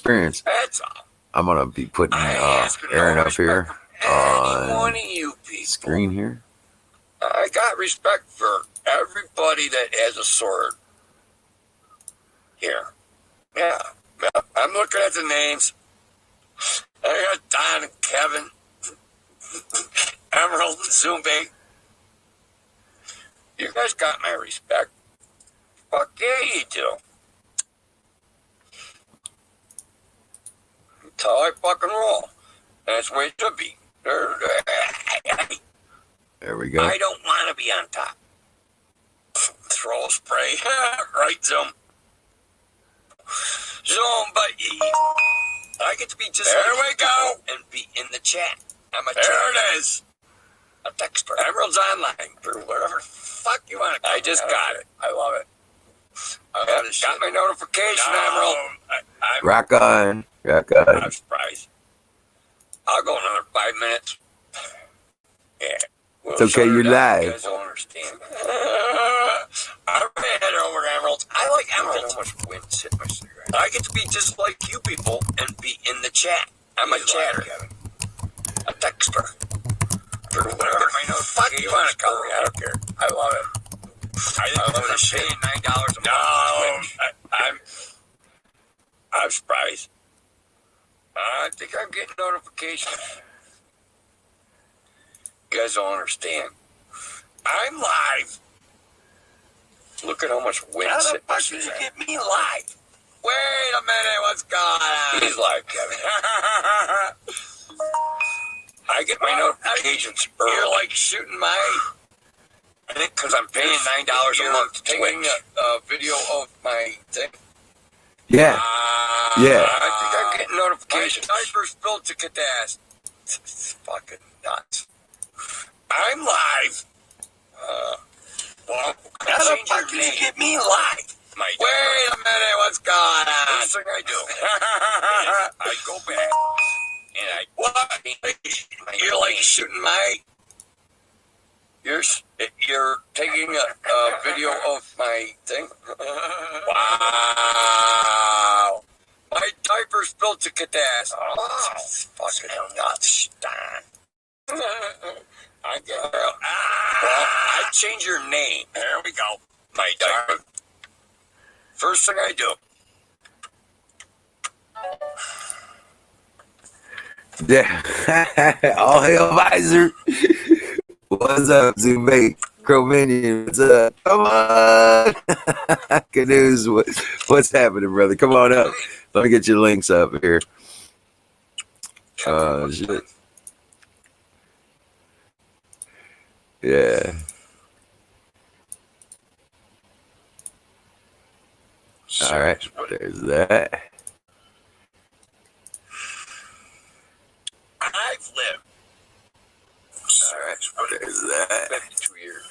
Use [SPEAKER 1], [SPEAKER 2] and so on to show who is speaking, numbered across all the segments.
[SPEAKER 1] experience.
[SPEAKER 2] That's all.
[SPEAKER 1] I'm gonna be putting Aaron up here on screen here.
[SPEAKER 2] I got respect for everybody that has a sword. Here. Yeah. I'm looking at the names. I got Don and Kevin. Emerald and Zumbe. You guys got my respect. Fuck yeah, you do. That's how I fucking roll. That's the way it should be.
[SPEAKER 1] There we go.
[SPEAKER 2] I don't want to be on top. Throw spray. Right, Zoom. Zoom, but I get to be just there like we go. And be in the chat. I'm a there chat. It is. A texter. Emerald's online for whatever fuck you want to. I just got it. I love it. I got my notification, Emerald.
[SPEAKER 1] Rock on. Rock on.
[SPEAKER 2] I'm surprised. I'll go another 5 minutes. Yeah.
[SPEAKER 1] It's okay, you're live.
[SPEAKER 2] You guys don't understand. I'm head over to Emeralds. I like Emeralds. So much wind hit my cigarette. I get to be just like you people and be in the chat. I'm a chatter. A texter. For whatever fuck you want to call me. I don't care. I love it. I love the shit. $9 a month. I'm surprised. I think I'm getting notifications. You guys don't understand. I'm live. Look at how much wind. How the fuck did you get me live? Wait a minute, what's going on? He's live, Kevin. I get my notifications early. You're like shooting my... I think because I'm paying $9 a month to Twitch. A video of my thing.
[SPEAKER 1] Yeah. Yeah.
[SPEAKER 2] I think I'm getting notifications. My diaper's built to catastrophe. It's fucking nuts. I'm live. Well, how the fuck did you get me live? Wait a minute, what's going on? First thing I do, I go back and I what? You're like shooting my. You're taking a video of my thing. Wow. My diaper's built to catastrophe. Oh, fucking nuts. I get well, I change your name. There we go. My diaper. First thing I do.
[SPEAKER 1] Yeah. All hail Visor. What's up, Zumbe? Crominion, what's up? Come on. Canoes, what's happening, brother? Come on up. Let me get your links up here. Shit. Yeah. All right. There's that.
[SPEAKER 2] I've lived. All right. There's that. 52 years.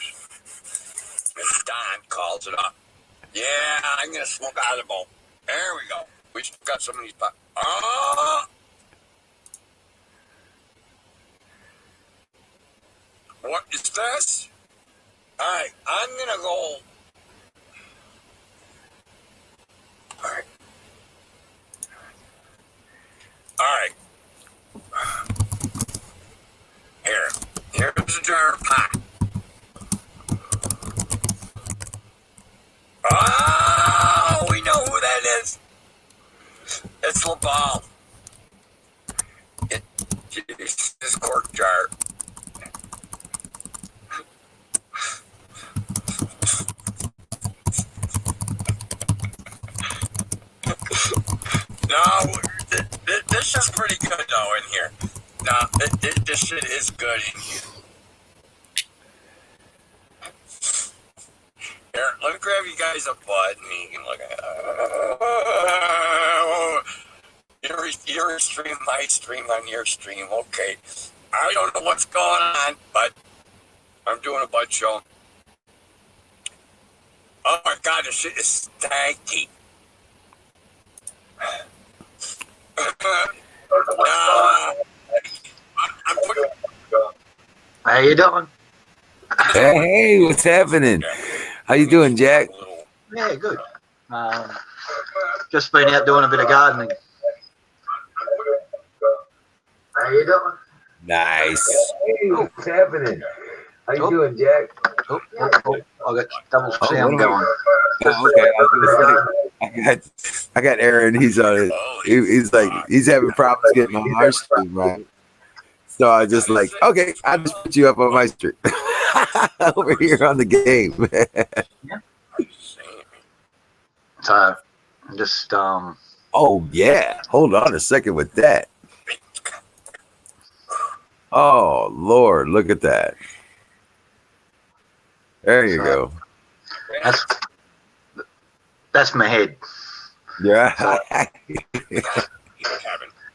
[SPEAKER 2] And Don calls it up. Yeah, I'm going to smoke out of the bowl. There we go. We just got some of these. Oh! What is this? All right, I'm gonna go. All right. Here's a jar of pot. Oh, we know who that is. It's LaBall. It's this cork jar. No, this is pretty good though in here. No, this shit is good in here. Here, let me grab you guys a bud and you can look at it. Your stream, my stream on your stream. Okay. I don't know what's going on, but I'm doing a bud show. Oh my god, this shit is stanky. I'm putting...
[SPEAKER 3] How you doing?
[SPEAKER 1] Hey, what's happening? How you doing, Jack?
[SPEAKER 3] Yeah, good. Just been out doing a bit of gardening. you doing?
[SPEAKER 1] Nice.
[SPEAKER 3] Hey, what's happening? How you doing, Jack?
[SPEAKER 4] Oh, I got double
[SPEAKER 1] Oh,
[SPEAKER 4] sound
[SPEAKER 1] what am I-
[SPEAKER 4] going.
[SPEAKER 1] Oh, okay, I was gonna say I got Aaron. He's on it. He's like he's having problems getting on our stream, right? So I just like, okay, I'll just put you up on my stream over here on the game.
[SPEAKER 4] So just
[SPEAKER 1] Oh yeah, hold on a second with that. Oh Lord, look at that. There you go.
[SPEAKER 4] that's my head.
[SPEAKER 1] Yeah,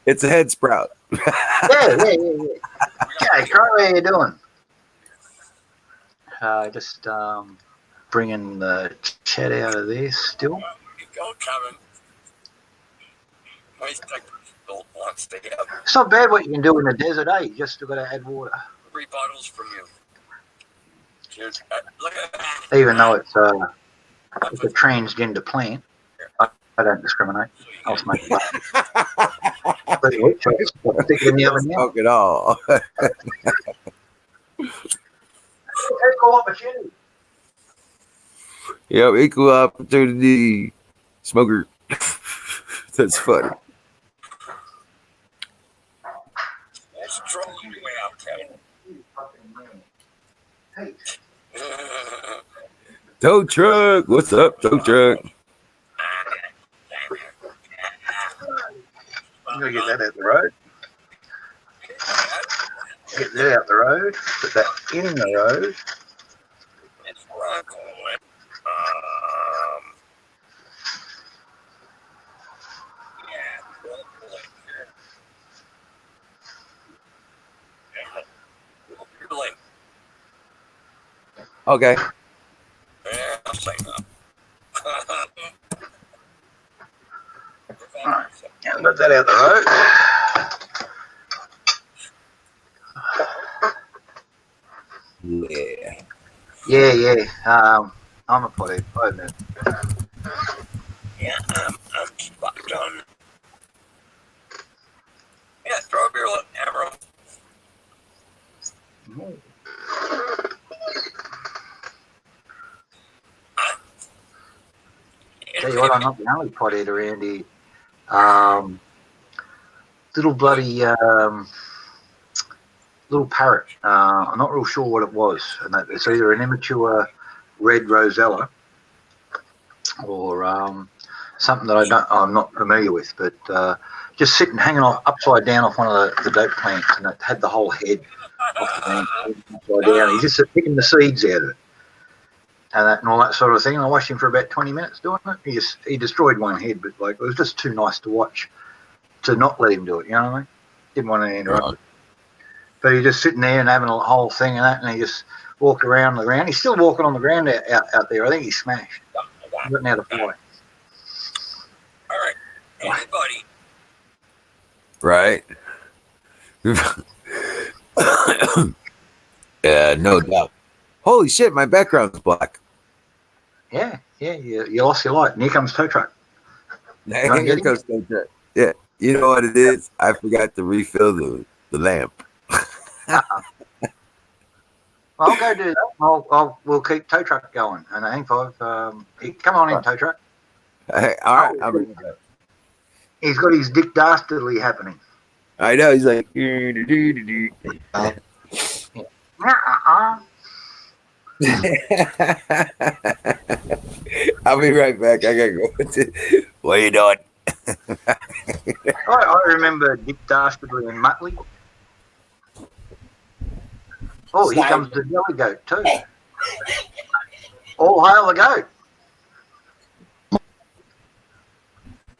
[SPEAKER 1] it's a head sprout.
[SPEAKER 4] Yeah. Okay, Crow, how you doing? Just bringing the chat out of there still.
[SPEAKER 2] Go, Kevin. My still wants to have
[SPEAKER 4] It's not bad what you can do in the desert, eh? You just got to add water.
[SPEAKER 2] 3 bottles from you. Cheers. Look at that.
[SPEAKER 4] Even though it's a transgender plant, I don't discriminate. I'll smoke it. Stick it in the oven now.
[SPEAKER 1] Smoke it all.
[SPEAKER 4] Equal opportunity.
[SPEAKER 1] Yep, equal opportunity smoker. That's funny.
[SPEAKER 2] Let's throw you out, Kevin.
[SPEAKER 1] Tow truck, what's up, tow truck?
[SPEAKER 4] I'm going to get that out the road. Get that out the road. Put that in the road.
[SPEAKER 2] It's Bronco.
[SPEAKER 1] Okay.
[SPEAKER 2] Yeah, I'll say no.
[SPEAKER 4] Alright, got that out the road.
[SPEAKER 1] Yeah.
[SPEAKER 4] I'm a potty. I admit.
[SPEAKER 2] Yeah, I'm spot on. Yeah, throw up your arrow.
[SPEAKER 4] Tell you what, I'm not the only pothead around here. Little bloody little parrot. I'm not real sure what it was, and that it's either an immature red rosella or something that I'm not familiar with. But just sitting, hanging off upside down off one of the dope plants, and it had the whole head off the branch upside down. He's just picking the seeds out of it. And all that sort of thing. I watched him for about 20 minutes doing it. He destroyed one head, but like it was just too nice to watch to not let him do it. You know what I mean? Didn't want to interrupt it. But he's just sitting there and having a whole thing and that, and he just walked around the ground. He's still walking on the ground out there. I think he's smashed. He's got now to fly.
[SPEAKER 2] All right, anybody?
[SPEAKER 1] Right. Yeah, no doubt. Holy shit, my background's black.
[SPEAKER 4] Yeah. You lost your light. And here comes tow truck.
[SPEAKER 1] Here comes tow truck. Yeah, you know what it is? I forgot to refill the lamp.
[SPEAKER 4] I'll go do that. We'll keep tow truck going. And I think come on in, tow truck.
[SPEAKER 1] Hey, all right, I'll bring it up.
[SPEAKER 4] He's got his Dick Dastardly happening.
[SPEAKER 1] I know, he's like, I'll be right back. I gotta go. What are you doing?
[SPEAKER 4] I remember Dick Dastardly and Muttley. Oh, here comes the jelly goat too. All hail the goat.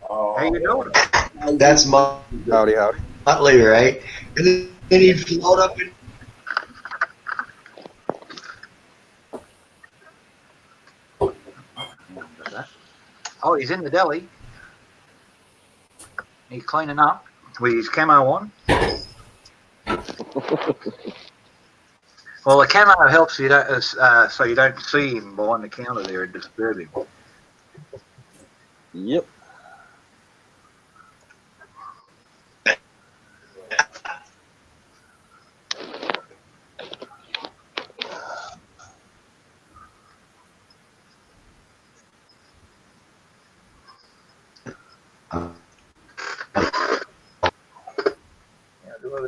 [SPEAKER 4] How you doing?
[SPEAKER 5] That's my
[SPEAKER 4] Howdy.
[SPEAKER 5] Muttley, right? And then he'd float up and
[SPEAKER 4] Oh, he's in the deli. He's cleaning up with his camo on. Well, the camo helps you so you don't see him behind the counter there and disturb him.
[SPEAKER 5] Yep.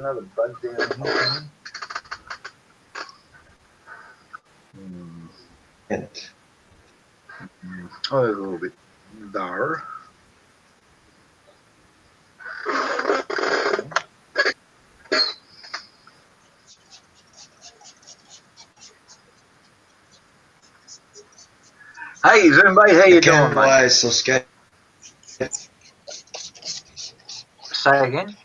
[SPEAKER 3] another bug down here?
[SPEAKER 4] Oh, a little bit there. Hey, Zumba, how you doing, mate?
[SPEAKER 5] Why so scared?
[SPEAKER 4] Say again?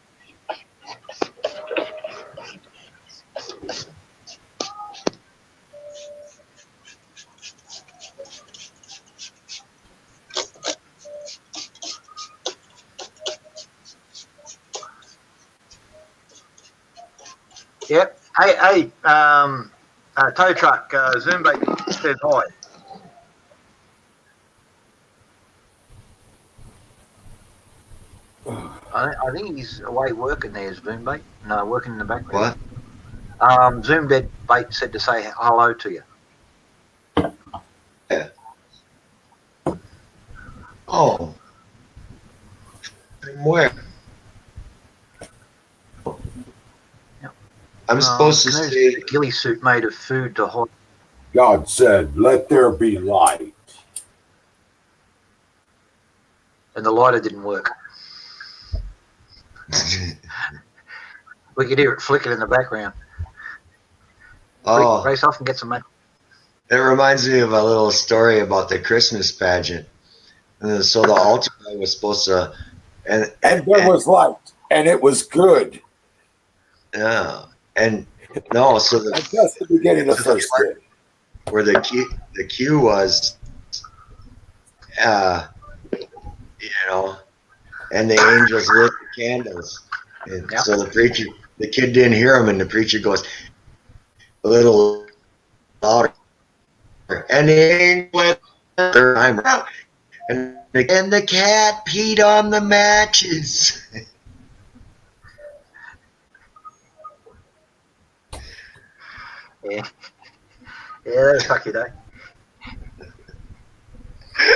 [SPEAKER 4] Yep. Hey, tow truck, Zumba says hi. I think he's away working there, Zumba. No, working in the background.
[SPEAKER 5] What?
[SPEAKER 4] Zoom Dead Bait said to say hello to you.
[SPEAKER 5] Yeah. Oh. From where?
[SPEAKER 4] Yep.
[SPEAKER 5] I'm supposed to
[SPEAKER 4] Canoe's
[SPEAKER 5] say.
[SPEAKER 4] ghillie suit made of food to hot.
[SPEAKER 6] God said, "Let there be light."
[SPEAKER 4] And the lighter didn't work. We could hear it flicker in the background.
[SPEAKER 5] Oh,
[SPEAKER 4] Race off and get some money.
[SPEAKER 5] it reminds me of a little story about the Christmas pageant. And so the altar guy was supposed to,
[SPEAKER 6] And there was light, and it was good.
[SPEAKER 5] yeah, and no, so
[SPEAKER 6] And that's the beginning of first grade.
[SPEAKER 5] where the cue was, you know, and the angels lit the candles. And
[SPEAKER 4] Yep.
[SPEAKER 5] so the kid didn't hear him, and the preacher goes a little louder, and the angel went third time around, and the cat peed on the matches.
[SPEAKER 4] Yeah, that'll fuck you, day.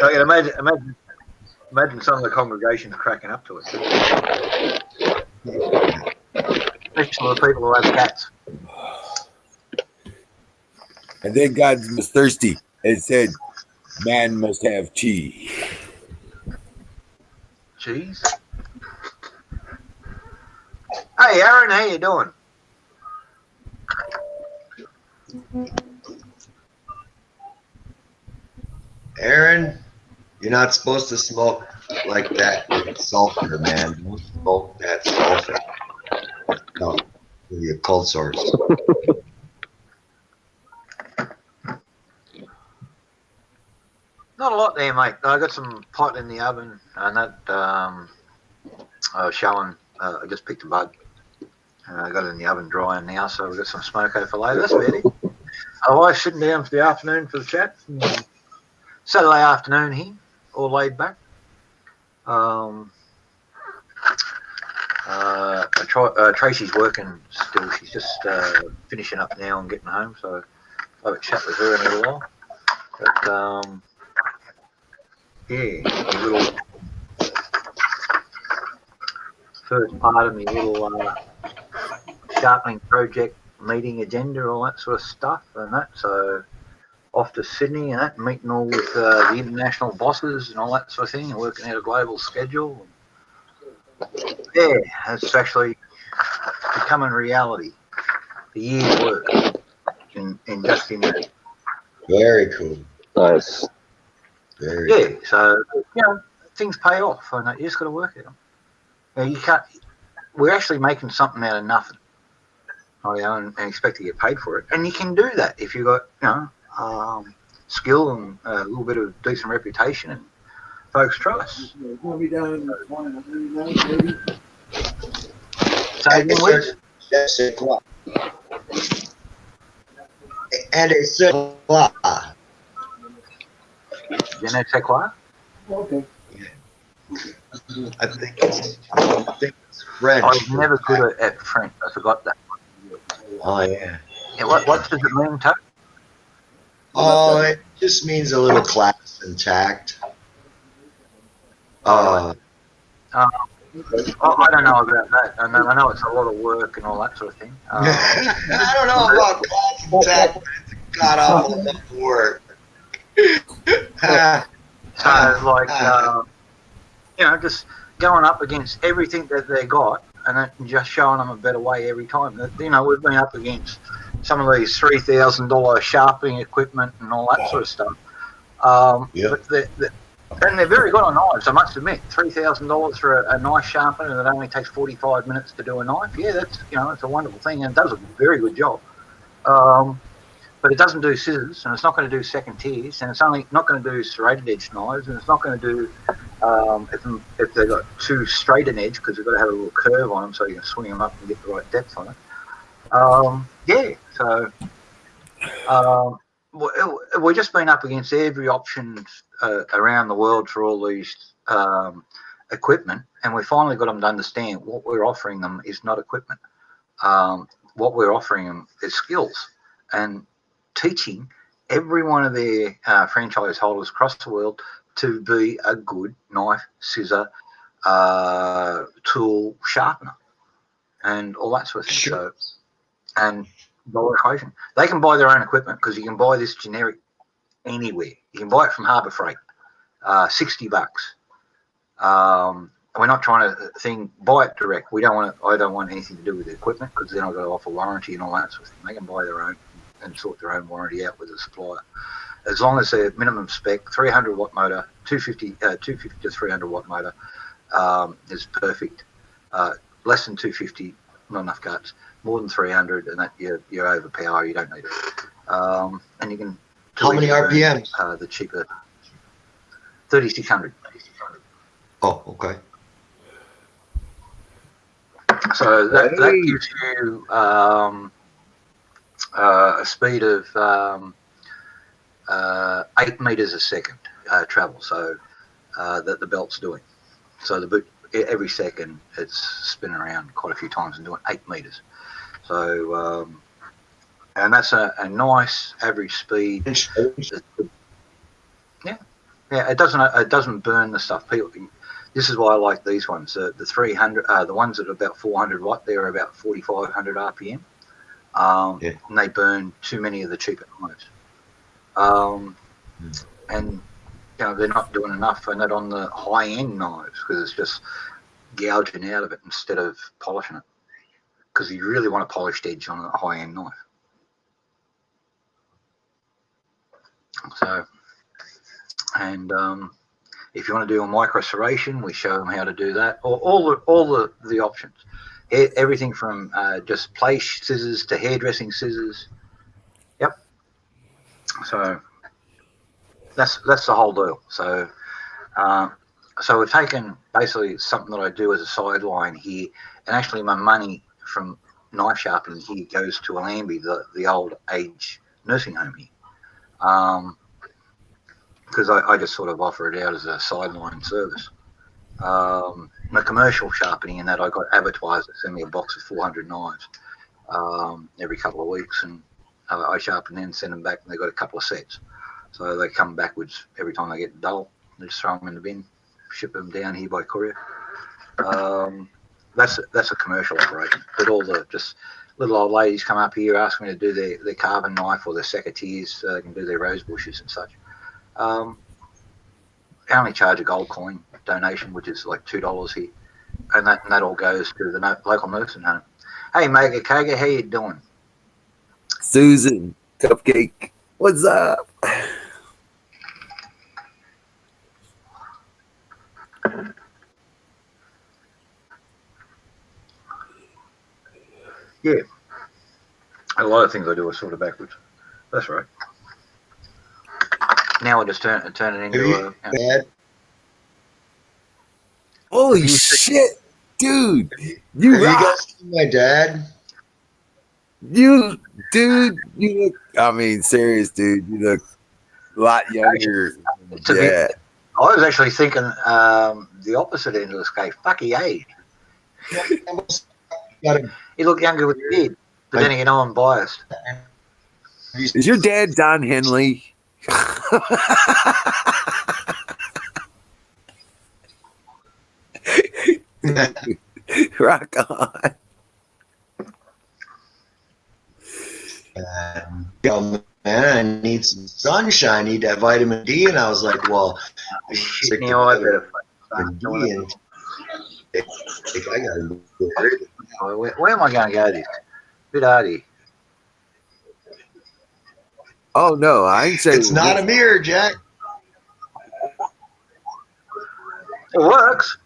[SPEAKER 4] I can imagine some of the congregation cracking up to it. Especially the people who have cats.
[SPEAKER 1] And then God was thirsty and said, "Man must have cheese."
[SPEAKER 4] Cheese. Hey, Aaron, how you doing?
[SPEAKER 5] Aaron, you're not supposed to smoke like that sulfur, man. Don't smoke that sulfur. No, the occult source.
[SPEAKER 4] Not a lot there, mate. I got some pot in the oven, and that I was showing. I just picked a bug. I got it in the oven drying now, so we've got some smoko for later. That's about it. Otherwise, sitting down for the afternoon for the chat. Saturday afternoon here, all laid back. Tracy's working still. She's just finishing up now and getting home, so I'll have a chat with her in a little while. But yeah, a little first part of my little sharpening project meeting agenda, all that sort of stuff, and that. So off to Sydney and that, meeting all with the international bosses and all that sort of thing, and working out a global schedule. Yeah, it's actually becoming reality. The year's work in just in that.
[SPEAKER 5] Very cool.
[SPEAKER 7] Nice.
[SPEAKER 5] Very
[SPEAKER 4] Yeah, so things pay off, and you just got to work it. You can't. We're actually making something out of nothing, and expect to get paid for it. And you can do that if you've got skill and a little bit of decent reputation and folks trust. So again, Wiz?
[SPEAKER 5] And it's quoi?
[SPEAKER 4] Je ne sais quoi?
[SPEAKER 6] Okay.
[SPEAKER 5] I think it's French.
[SPEAKER 4] I was never good at French. I forgot that.
[SPEAKER 5] Oh yeah.
[SPEAKER 4] Yeah, what does it mean, Tuck?
[SPEAKER 5] Oh, it just means a little class and tact.
[SPEAKER 4] I don't know about that. I know it's a lot of work and all that sort of thing.
[SPEAKER 5] I don't know about class and tack, but it's a god awful amount of work.
[SPEAKER 4] So, like, just going up against everything that they got and then just showing them a better way every time. We've been up against some of these $3,000 sharpening equipment and all that sort of stuff. But they're very good on knives, I must admit. $3,000 for a knife sharpener that only takes 45 minutes to do a knife. Yeah, that's it's a wonderful thing and it does a very good job. But it doesn't do scissors, and it's not going to do second tiers, and it's only not going to do serrated edge knives, and it's not going to do if they've got too straight an edge because you've got to have a little curve on them so you can swing them up and get the right depth on it. We've just been up against every option around the world for all these equipment, and we finally got them to understand what we're offering them is not equipment. What we're offering them is skills, and teaching every one of their franchise holders across the world to be a good knife, scissor, tool sharpener, and all that sort of thing.
[SPEAKER 5] Sure.
[SPEAKER 4] So, and by occasion, they can buy their own equipment because you can buy this generic anywhere. You can buy it from Harbour Freight, $60. We're not trying to buy it direct. I don't want anything to do with the equipment because then I've got to offer warranty and all that sort of thing. They can buy their own and sort their own warranty out with the supplier. As long as their minimum spec, 300 watt motor, 250 to 300 watt motor is perfect. Less than 250, not enough guts. More than 300, and that you're overpower. You don't need it. And you can.
[SPEAKER 5] How many RPMs?
[SPEAKER 4] The cheaper. 3,600.
[SPEAKER 5] Oh, okay.
[SPEAKER 4] So that gives you a speed of 8 meters a second travel. So that the belt's doing. So the boot every second it's spinning around quite a few times and doing 8 meters. So and that's a nice average speed. Yeah, it doesn't burn the stuff. This is why I like these ones. The 300, the ones that are about 400 watt, they're about 4,500 RPM. And they burn too many of the cheaper knives. And they're not doing enough, and that on the high end knives because it's just gouging out of it instead of polishing it. Because you really want a polished edge on a high end knife. So, and if you want to do a micro serration, we show them how to do that. Or all the options, everything from just place scissors to hairdressing scissors. Yep. So that's the whole deal. So we've taken basically something that I do as a sideline here, and actually my money from knife sharpening here goes to Alambie, the old age nursing home here. Because I just sort of offer it out as a sideline service. My commercial sharpening in that I got abattoirs that send me a box of 400 knives every couple of weeks, and I sharpen them, send them back, and they got a couple of sets. So they come backwards every time they get dull. They just throw them in the bin, ship them down here by courier. That's a commercial operation. But all the just little old ladies come up here, ask me to do their carbon knife or their secateurs so they can do their rose bushes and such. I only charge a gold coin donation, which is like $2 here, and that all goes to the local nursing home. Hey, Mega Kaga, how you doing?
[SPEAKER 1] Susan, Cupcake, what's up?
[SPEAKER 4] Yeah, a lot of things I do are sort of backwards. That's right. Now I just turn it into a.
[SPEAKER 1] Holy shit, dude! You
[SPEAKER 5] Have
[SPEAKER 1] rock.
[SPEAKER 5] you guys seen my dad?
[SPEAKER 1] You look. I mean, serious, dude. You look a lot younger. Yeah.
[SPEAKER 4] I was actually thinking the opposite end of the scale. Fuck, he aged. He looked younger with the beard, but then again, I'm biased.
[SPEAKER 1] Is your dad Don Henley? Rock on.
[SPEAKER 5] Man, I need some sunshine. I need that vitamin D. And I was like, well, I
[SPEAKER 4] Shit, now I better
[SPEAKER 5] vitamin D and I gotta go.
[SPEAKER 4] Where am I going to go this? Bit arty.
[SPEAKER 1] Oh no, I ain't saying
[SPEAKER 5] It's not a mirror, Jack.
[SPEAKER 4] It works.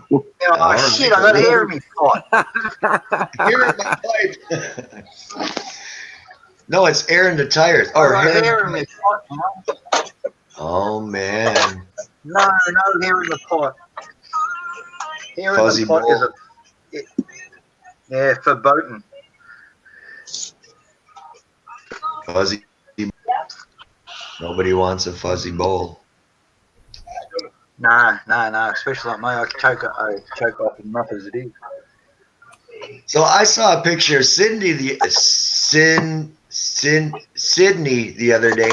[SPEAKER 4] Shit, I got hair in me pot.
[SPEAKER 5] Hair in my pipe. No, it's air in the tires.
[SPEAKER 4] I
[SPEAKER 5] Or
[SPEAKER 4] got
[SPEAKER 5] hair.
[SPEAKER 4] hair in me pot, man.
[SPEAKER 5] Oh man.
[SPEAKER 4] No hair in the pot. Hair
[SPEAKER 5] Fuzzy
[SPEAKER 4] in the pot
[SPEAKER 5] ball.
[SPEAKER 4] is for boating.
[SPEAKER 5] Fuzzy. Nobody wants a fuzzy bowl.
[SPEAKER 4] No. Especially like me, I choke off enough as it is.
[SPEAKER 5] So I saw a picture of Sydney the other day.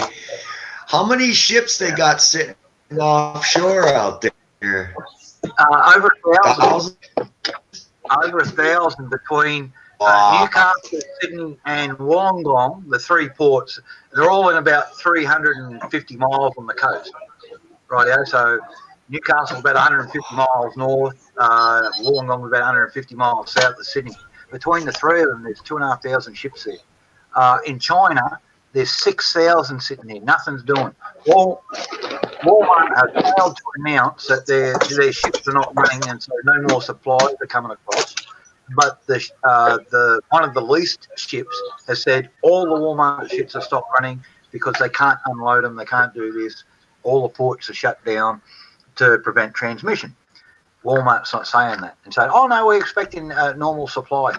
[SPEAKER 5] How many ships they got sitting offshore out there?
[SPEAKER 4] Over 1,000.
[SPEAKER 5] 1,000?
[SPEAKER 4] Over 1,000 between Newcastle, Sydney, and Wollongong, the three ports. They're all in about 350 miles on the coast. Rightio. So Newcastle about 150 miles north, Wollongong about 150 miles south of Sydney. Between the three of them, there's 2,500 ships there. In China, there's 6,000 sitting there. Nothing's doing. Walmart have failed to announce that their ships are not running, and so no more supplies are coming across. But the one of the leased ships has said all the Walmart ships have stopped running because they can't unload them. They can't do this. All the ports are shut down to prevent transmission. Walmart's not saying that and saying, "Oh no, we're expecting normal supply."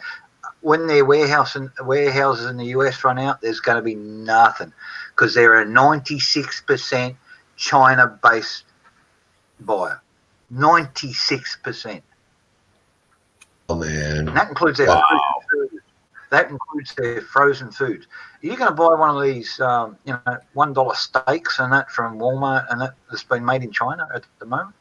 [SPEAKER 4] When their warehouses in the US run out, there's going to be nothing because they're a 96% China-based buyer. 96%.
[SPEAKER 5] Oh man.
[SPEAKER 4] And that includes their frozen food. That includes their frozen foods. Are you going to buy one of these, $1 steaks and that from Walmart and that's been made in China at the moment?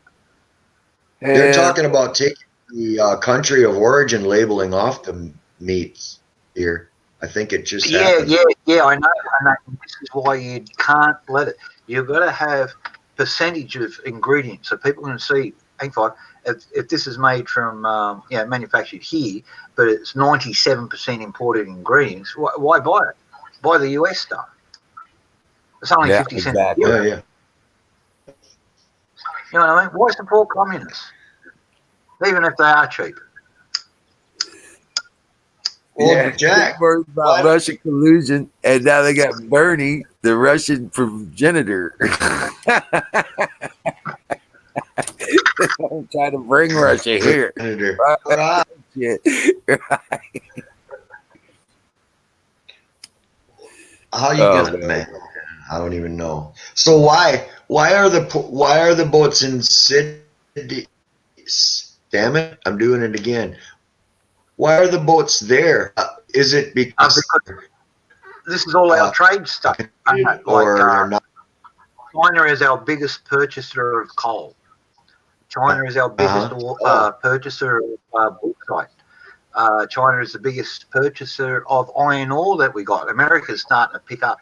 [SPEAKER 5] They're talking about taking the country of origin labeling off the meats here. I think it just happened.
[SPEAKER 4] Yeah, I know. And this is why you can't let it. You've got to have percentage of ingredients so people can see, hang on, if this is made from, manufactured here, but it's 97% imported ingredients, why buy it? Buy the US stuff. It's only 50 cents.
[SPEAKER 1] Exactly.
[SPEAKER 5] Yeah.
[SPEAKER 4] You know what I mean? Why support communists? Even if they are cheap.
[SPEAKER 5] Yeah, Jack.
[SPEAKER 1] Worried about Russian collusion, and now they got Bernie, the Russian progenitor. I'm trying to bring Russia here. Right. Yeah. Right.
[SPEAKER 5] How you gonna, man? I don't even know. So why are the boats in Sydney? Damn it! I'm doing it again. Why are the boats there? Is it because
[SPEAKER 4] this is all our trade stuff?
[SPEAKER 5] Or not?
[SPEAKER 4] China is our biggest purchaser of coal. China is our biggest purchaser of bauxite. China is the biggest purchaser of iron ore that we got. America's starting to pick up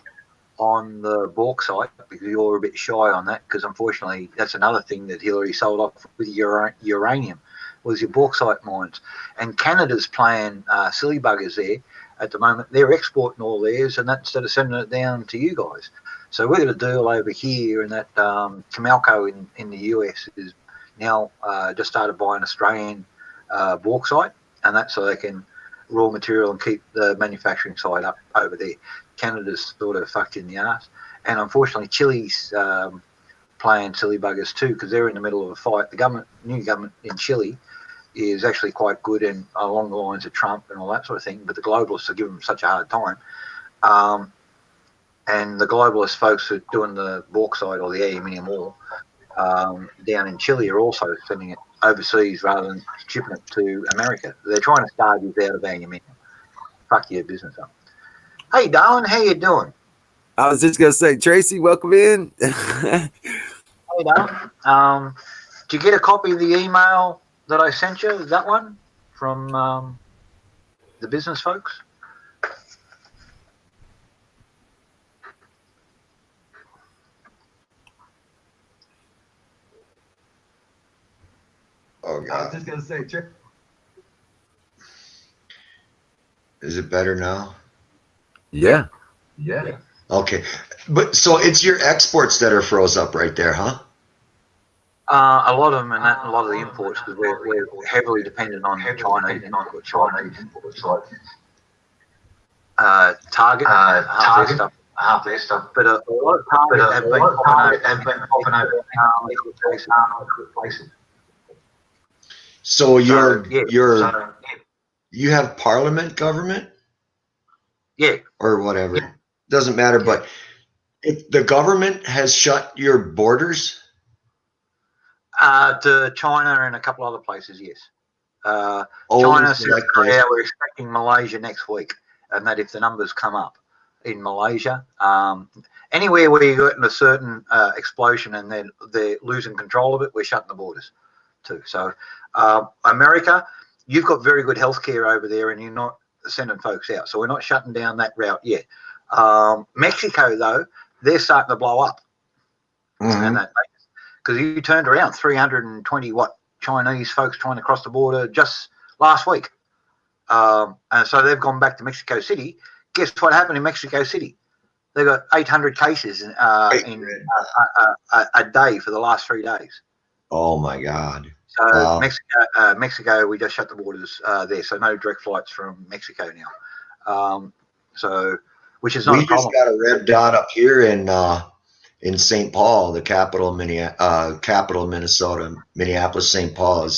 [SPEAKER 4] on the bauxite because you're a bit shy on that because unfortunately that's another thing that Hillary sold off with uranium was your bauxite mines. And Canada's playing silly buggers there at the moment. They're exporting all theirs and that instead of sending it down to you guys. So we've got a deal over here and that Comalco in the US is now just started buying Australian bauxite and that so they can raw material and keep the manufacturing side up over there. Canada's sort of fucked in the ass. And unfortunately Chile's playing silly buggers too because they're in the middle of a fight. The new government in Chile is actually quite good and along the lines of Trump and all that sort of thing, but the globalists are giving them such a hard time. And the globalist folks who are doing the bauxite or the aluminium ore down in Chile are also sending it overseas rather than shipping it to America. They're trying to starve you out of aluminium. Fuck your business up. Hey, darling, how you doing?
[SPEAKER 1] I was just gonna say, Tracy, welcome in.
[SPEAKER 4] Hey, darling. Did you get a copy of the email that I sent you, that one from the business folks?
[SPEAKER 5] Oh
[SPEAKER 3] I was
[SPEAKER 5] God,
[SPEAKER 3] just gonna say, check.
[SPEAKER 5] is it better now?
[SPEAKER 1] Yeah.
[SPEAKER 3] Yeah.
[SPEAKER 5] Okay, but so it's your exports that are froze up right there, huh?
[SPEAKER 4] A lot of them, and a lot of the imports, because we're heavily dependent on Chinese imports, like Target, half their stuff. But a lot of Target have been popping over liquid places.
[SPEAKER 5] So
[SPEAKER 4] So, yeah,
[SPEAKER 5] you have parliament government
[SPEAKER 4] yeah,
[SPEAKER 5] or whatever. Doesn't matter, but if the government has shut your borders,
[SPEAKER 4] to China and a couple other places, yes.
[SPEAKER 5] only
[SPEAKER 4] China, South
[SPEAKER 5] select
[SPEAKER 4] Korea,
[SPEAKER 5] places.
[SPEAKER 4] we're expecting Malaysia next week, and that if the numbers come up in Malaysia, anywhere where you're getting a certain explosion and then they're losing control of it, we're shutting the borders too. So America, you've got very good healthcare over there, and you're not sending folks out, so we're not shutting down that route yet. Mexico, though, they're starting to blow up, and that because you turned around 320 Chinese folks trying to cross the border just last week, and so they've gone back to Mexico City. Guess what happened in Mexico City? They got 800 cases in a day for the last 3 days.
[SPEAKER 5] Oh my God!
[SPEAKER 4] So
[SPEAKER 5] Wow.
[SPEAKER 4] Mexico, we just shut the borders there, so no direct flights from Mexico now. So, which is not
[SPEAKER 5] We
[SPEAKER 4] a problem.
[SPEAKER 5] just got a red dot up here in St. Paul, the capital of Minnesota, Minneapolis, St. Paul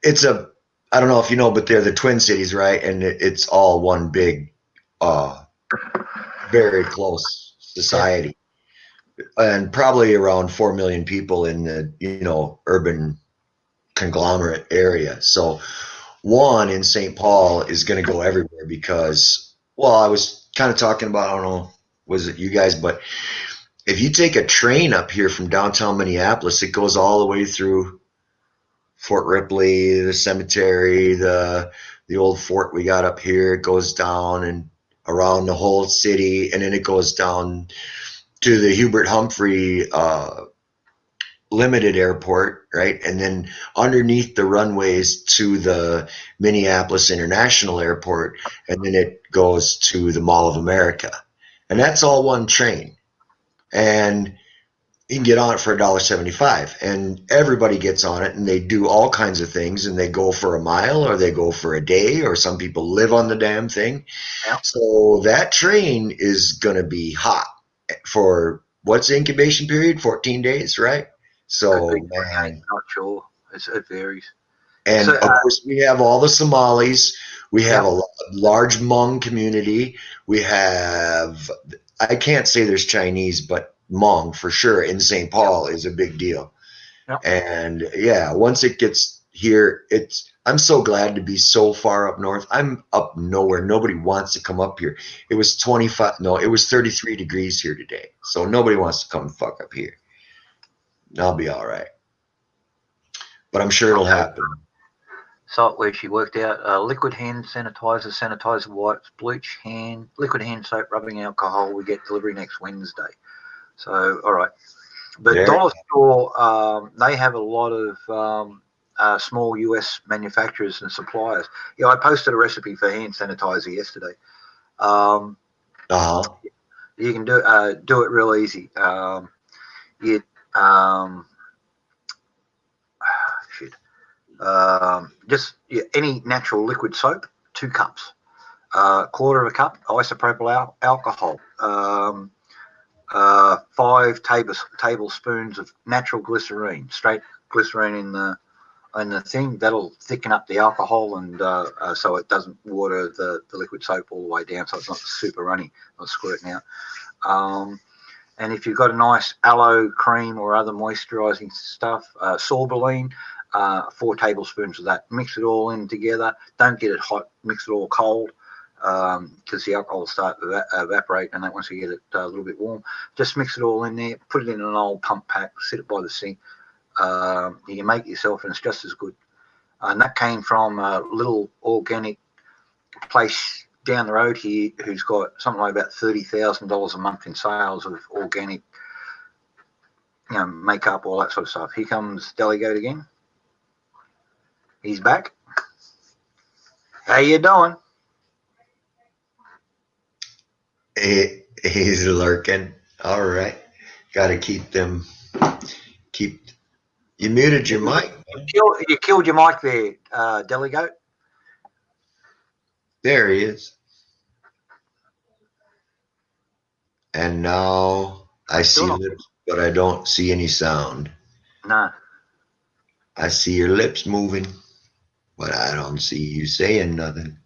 [SPEAKER 5] it's I don't know if you know, but they're the Twin Cities, right? And it's all one big, very close society, and probably around 4 million people in the urban conglomerate area. So one in St. Paul is going to go everywhere because, well, I was kind of talking about, I don't know, was it you guys, but if you take a train up here from downtown Minneapolis, it goes all the way through Fort Ripley, the cemetery, the old fort we got up here. It goes down and around the whole city, and then it goes down to the Hubert Humphrey limited airport, right? And then underneath the runways to the Minneapolis International Airport, and then it goes to the Mall of America. And that's all one train. And you can get on it for $1.75, and everybody gets on it, and they do all kinds of things, and they go for a mile or they go for a day, or some people live on the damn thing.
[SPEAKER 4] Yeah.
[SPEAKER 5] So that train is going to be hot for what's the incubation period? 14 days, right? So, man.
[SPEAKER 4] Not sure. It varies.
[SPEAKER 5] And
[SPEAKER 4] So,
[SPEAKER 5] of course, we have all the Somalis. We have a large Hmong community. We have, I can't say there's Chinese, but Hmong for sure in St. Paul is a big deal.
[SPEAKER 4] Yep.
[SPEAKER 5] And yeah, once it gets here, I'm so glad to be so far up north. I'm up nowhere. Nobody wants to come up here. It was 33 degrees here today. So nobody wants to come fuck up here. I'll be all right. But I'm sure it'll happen.
[SPEAKER 4] Site where she worked out liquid hand sanitizer, sanitizer wipes, bleach, liquid hand soap, rubbing alcohol. We get delivery next Wednesday. So, all right. But
[SPEAKER 5] There.
[SPEAKER 4] Dollar Store, they have a lot of small US manufacturers and suppliers. Yeah, I posted a recipe for hand sanitizer yesterday. You can do it real easy. Just any natural liquid soap, 2 cups, quarter of a cup isopropyl alcohol, 5 tablespoons of natural glycerine, straight glycerine in the thing. That'll thicken up the alcohol, and so it doesn't water the liquid soap all the way down, so it's not super runny, not squirting out. And if you've got a nice aloe cream or other moisturising stuff, sorbeline, 4 tablespoons of that. Mix it all in together. Don't get it hot. Mix it all cold, because the alcohol will start to evaporate, and that once you get it a little bit warm. Just mix it all in there. Put it in an old pump pack. Sit it by the sink. You can make it yourself, and it's just as good. And that came from a little organic place down the road here who's got something like about $30,000 a month in sales of organic, makeup, all that sort of stuff. Here comes Delegate again. He's back. How you doing?
[SPEAKER 5] He's lurking. All right. Got to keep them. Keep. You muted your mic.
[SPEAKER 4] You killed your mic there, Delegate.
[SPEAKER 5] There he is. And now I see lips, but I don't see any sound.
[SPEAKER 4] No.
[SPEAKER 5] I see your lips moving, but I don't see you saying nothing.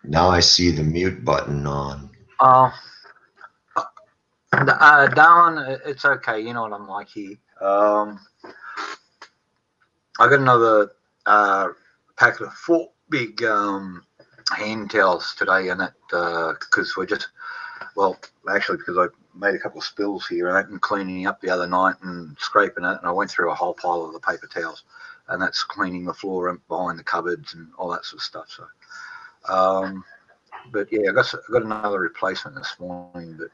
[SPEAKER 5] Now I see the mute button on.
[SPEAKER 4] Darwin, it's okay. You know what I'm like here. I got another packet of 4 big hand towels today, and that because because I made a couple of spills here and cleaning up the other night and scraping it, and I went through a whole pile of the paper towels, and that's cleaning the floor and behind the cupboards and all that sort of stuff. So, but yeah, I got another replacement this morning. But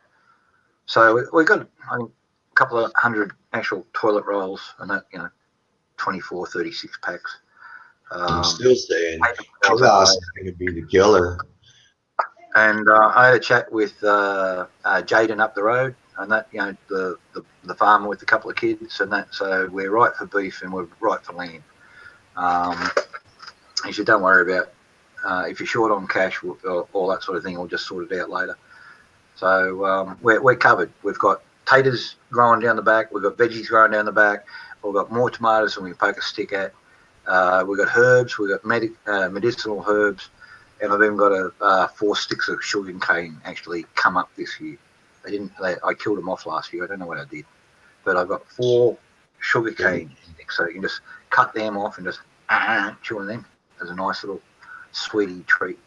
[SPEAKER 4] so we got a couple of hundred actual toilet rolls, and that 24, 36 packs.
[SPEAKER 5] I'm still saying chaos is going to be the killer.
[SPEAKER 4] And I had a chat with Jaden up the road, and that the farmer with a couple of kids, and that. So we're right for beef and we're right for lamb. He said, "Don't worry about if you're short on cash or all that sort of thing. We'll just sort it out later." So we're covered. We've got taters growing down the back. We've got veggies growing down the back. We've got more tomatoes than we can poke a stick at. We've got herbs. We've got medicinal herbs. And I've even got 4 sticks of sugar cane actually come up this year. I killed them off last year. I don't know what I did. But I've got 4 sugar cane sticks. So you can just cut them off and just chew on them as a nice little sweetie treat.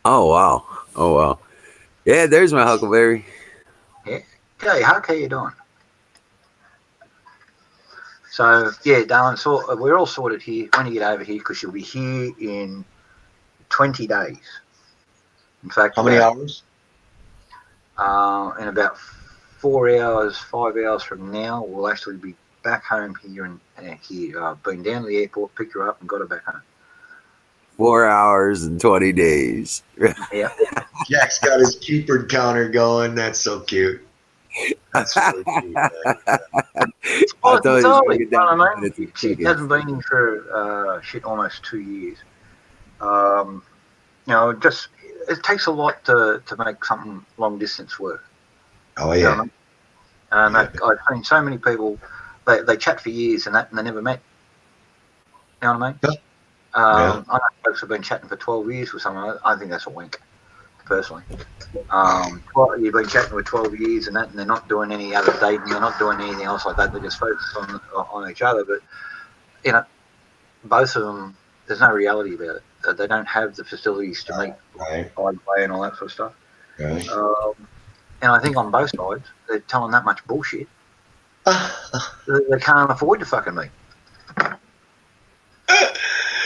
[SPEAKER 1] Oh, wow. Yeah, there's my huckleberry.
[SPEAKER 4] Yeah. Hey, Huck, how you doing? So, yeah, darling, so we're all sorted here when you get over here because you'll be here in 20 days. In fact,
[SPEAKER 5] how many hours?
[SPEAKER 4] In about 4 hours, 5 hours from now, we'll actually be back home here and here. Been down to the airport, picked her up, and got her back home.
[SPEAKER 1] 4 hours and 20 days.
[SPEAKER 4] Yeah.
[SPEAKER 5] Jack's got his Cupid counter going. That's so cute. That's really cute.
[SPEAKER 4] Well, it's early, She hasn't been in for almost 2 years. Just it takes a lot to make something long distance work.
[SPEAKER 5] Oh yeah.
[SPEAKER 4] You know I mean? And I've seen so many people. They chat for years and they never met. You know what I mean?
[SPEAKER 5] Yeah.
[SPEAKER 4] I know folks have been chatting for 12 years with someone. I think that's a wink, personally. You've been chatting for 12 years and they're not doing any other dating. They're not doing anything else like that. They just focus on each other. But both of them, there's no reality about it. They don't have the facilities to meet by the way and all that sort of stuff.
[SPEAKER 5] Right.
[SPEAKER 4] And I think on both sides, they're telling that much bullshit. They can't afford to fucking meet.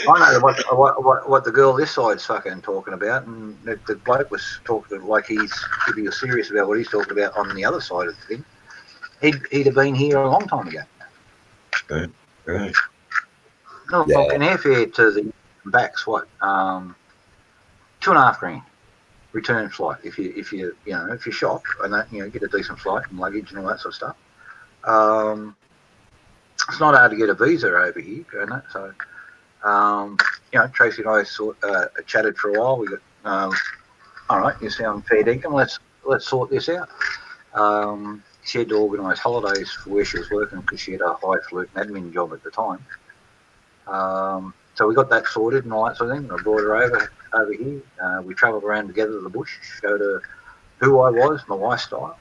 [SPEAKER 4] I know what the girl this side's fucking talking about, and the bloke was talking like if he was serious about what he's talking about on the other side of the thing, he'd have been here a long time ago.
[SPEAKER 5] Right.
[SPEAKER 4] No, look, an airfare to the back's what, $2.5 grand return flight if you're shocked and that get a decent flight and luggage and all that sort of stuff. It's not hard to get a visa over here, and that so. Tracy and I chatted for a while. We got, all right, you sound fair dinkum. Let's sort this out. She had to organise holidays for where she was working because she had a high-falutin admin job at the time. So we got that sorted and all that sort of thing. I brought her over here. We travelled around together to the bush, showed her who I was, my lifestyle,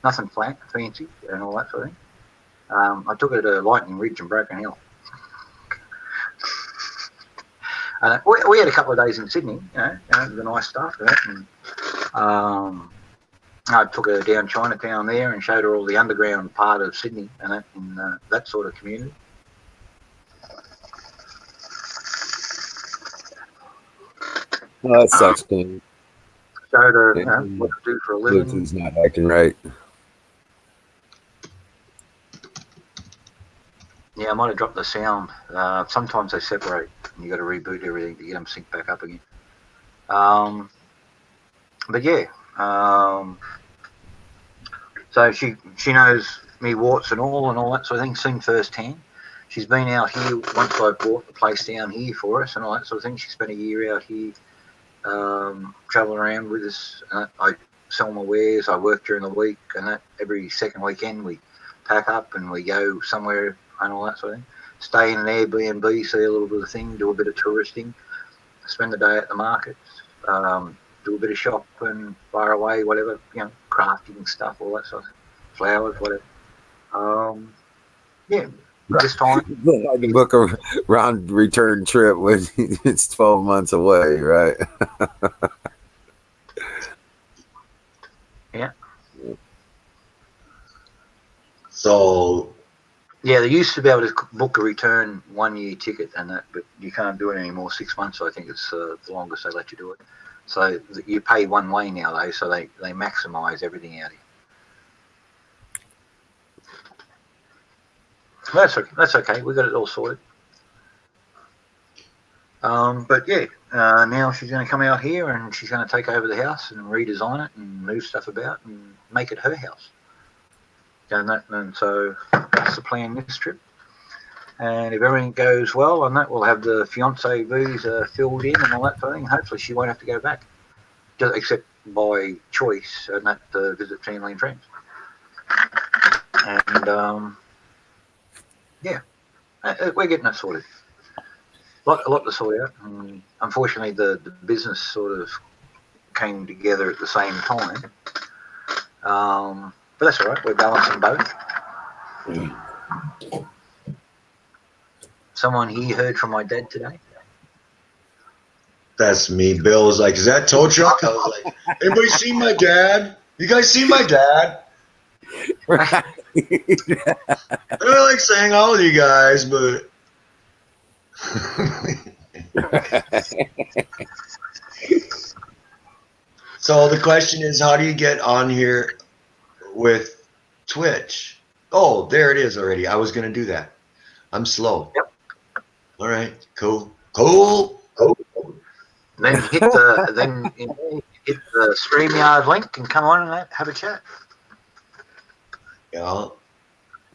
[SPEAKER 4] nothing fancy and all that sort of thing. I took her to Lightning Ridge and Broken Hill. We had a couple of days in Sydney, the nice stuff, and I took her down Chinatown there and showed her all the underground part of Sydney and that, in that sort of community.
[SPEAKER 1] Oh, that sucks. King.
[SPEAKER 4] Showed her, what to do for a living.
[SPEAKER 1] Bluetooth's not acting right.
[SPEAKER 4] Yeah, I might have dropped the sound. Sometimes they separate, and you got to reboot everything to get them synced back up again. But yeah, so she knows me warts and all that sort of thing, seen firsthand. She's been out here once I bought the place down here for us and all that sort of thing. She spent a year out here travelling around with us. I sell my wares. I work during the week, and that every second weekend we pack up and we go somewhere and all that sort of thing. Stay in an Airbnb, see a little bit of thing, do a bit of touristing, spend the day at the markets, do a bit of shopping, far away, whatever, crafting stuff, all that sort of flowers, whatever. Yeah, this time.
[SPEAKER 1] I can book a round return trip when it's 12 months away, right?
[SPEAKER 4] Yeah.
[SPEAKER 5] So.
[SPEAKER 4] Yeah, they used to be able to book a return 1 year ticket and that, but you can't do it anymore. 6 months, I think it's the longest they let you do it. So you pay one way now, though, so they maximise everything out here. That's okay. We got it all sorted. But yeah, now she's going to come out here and she's going to take over the house and redesign it and move stuff about and make it her house. And so that's the plan this trip. And if everything goes well on that, we'll have the fiance visa filled in and all that sort of thing. Hopefully she won't have to go back, except by choice, and that to visit family and friends. And yeah, we're getting that sorted. A lot to sort out. And unfortunately, the business sort of came together at the same time. But that's all right. We're balancing both. Someone here heard from my dad today.
[SPEAKER 5] That's me. Bill was like, "Is that tow truck?" I was like, "Anybody see my dad? You guys see my dad?" I don't like saying all of you guys, but so the question is, how do you get on here with Twitch? Oh, there it is already. I was gonna do that. I'm slow.
[SPEAKER 4] Yep.
[SPEAKER 5] All right. Cool.
[SPEAKER 4] Then hit the StreamYard link and come on and have a chat.
[SPEAKER 5] Yeah.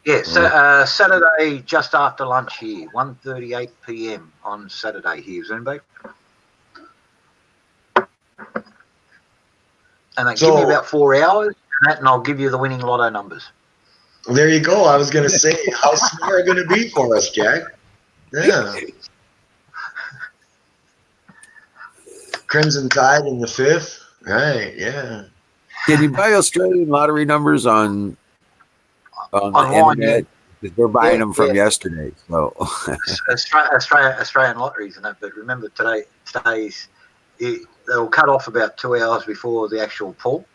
[SPEAKER 4] Yeah, so Saturday just after lunch here, 1:38 p.m. on Saturday here, Zoombo. And they give me about 4 hours, and I'll give you the winning lotto numbers.
[SPEAKER 5] There you go. I was going to say, how's Smart going to be for us, Jack? Yeah. Crimson Tide in the 5th. Right, yeah.
[SPEAKER 1] Can you buy Australian lottery numbers on
[SPEAKER 4] Online,
[SPEAKER 1] the internet? Because we're buying them from yesterday. So
[SPEAKER 4] Australian lotteries and that, but remember today's they'll cut off about 2 hours before the actual pull,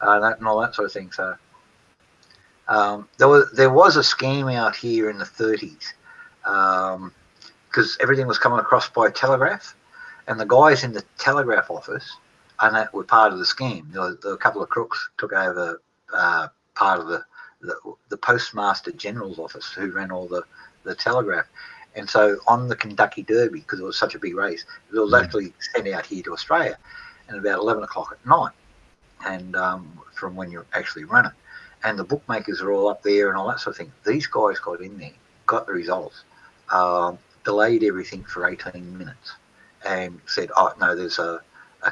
[SPEAKER 4] and all that sort of thing. So there was a scheme out here in the 30s because everything was coming across by telegraph, and the guys in the telegraph office and that were part of the scheme. There were a couple of crooks took over part of the Postmaster General's office who ran all the telegraph. And so on the Kentucky Derby, because it was such a big race, it was actually sent out here to Australia at about 11 o'clock at night, and from when you actually run it. And the bookmakers are all up there and all that sort of thing. These guys got in there, got the results, delayed everything for 18 minutes and said, oh, no, there's a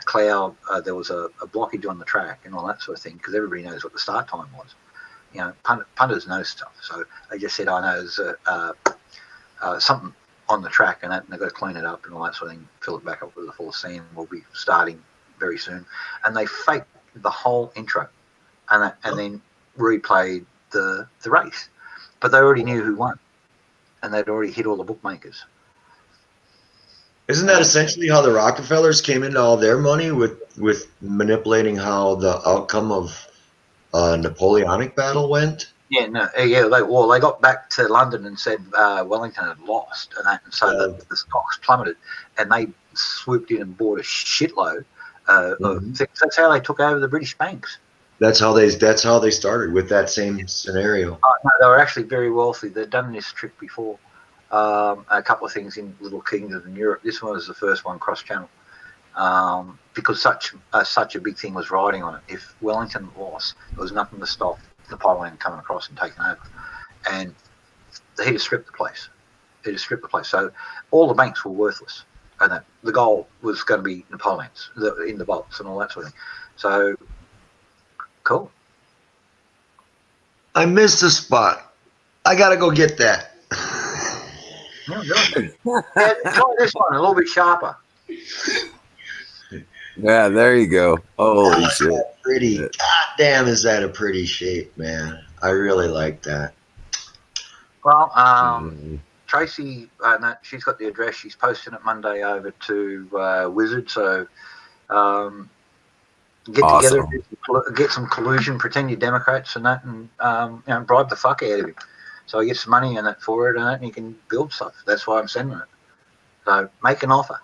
[SPEAKER 4] cloud, there was a blockage on the track and all that sort of thing, because everybody knows what the start time was. You know, punters know stuff. So they just said, oh, no, there's something on the track and they've got to clean it up and all that sort of thing, fill it back up with a full sand. We'll be starting very soon. And they faked the whole intro and then replayed the race. But they already knew who won, and they'd already hit all the bookmakers.
[SPEAKER 5] Isn't that essentially how the Rockefellers came into all their money with with manipulating how the outcome of a Napoleonic battle went?
[SPEAKER 4] Yeah, no, yeah. They got back to London and said Wellington had lost, and so the stocks plummeted, and they swooped in and bought a shitload of things. That's how they took over the British banks.
[SPEAKER 5] That's how they started with that same scenario.
[SPEAKER 4] No, they were actually very wealthy. They'd done this trick before. A couple of things in little kingdoms in Europe. This one was the first one cross-channel. Because such a big thing was riding on it. If Wellington lost, there was nothing to stop Napoleon coming across and taking over. And he'd have stripped the place. So all the banks were worthless. And the gold was going to be Napoleon's in the vaults and all that sort of thing. So, cool.
[SPEAKER 5] I missed a spot. I got to go get that.
[SPEAKER 4] Try this one, a little bit sharper.
[SPEAKER 1] Yeah, there you go. Holy shit.
[SPEAKER 5] Pretty. God damn, is that a pretty shape, man. I really like that.
[SPEAKER 4] Well, Tracy, she's got the address. She's posting it Monday over to Wizard. So get together, get some collusion, pretend you're Democrats and that, and bribe the fuck out of him. So he gets some money in it for it, and he can build stuff. That's why I'm sending it. So make an offer.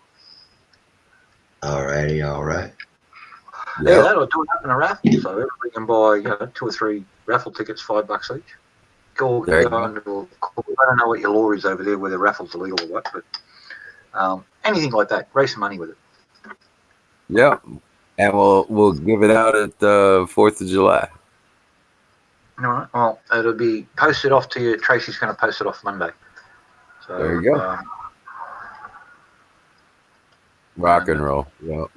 [SPEAKER 5] Alrighty, all right.
[SPEAKER 4] Yeah, that'll do it up in a raffle. So everybody can buy 2 or 3 raffle tickets, $5 each. Go I don't know what your law is over there, whether raffles illegal or what, but anything like that, raise some money with it.
[SPEAKER 1] Yeah, and we'll give it out at the 4th of July.
[SPEAKER 4] All right. Well, it'll be posted off to you. Tracy's going to post it off Monday. So
[SPEAKER 1] there you go. Rock and roll. Yep.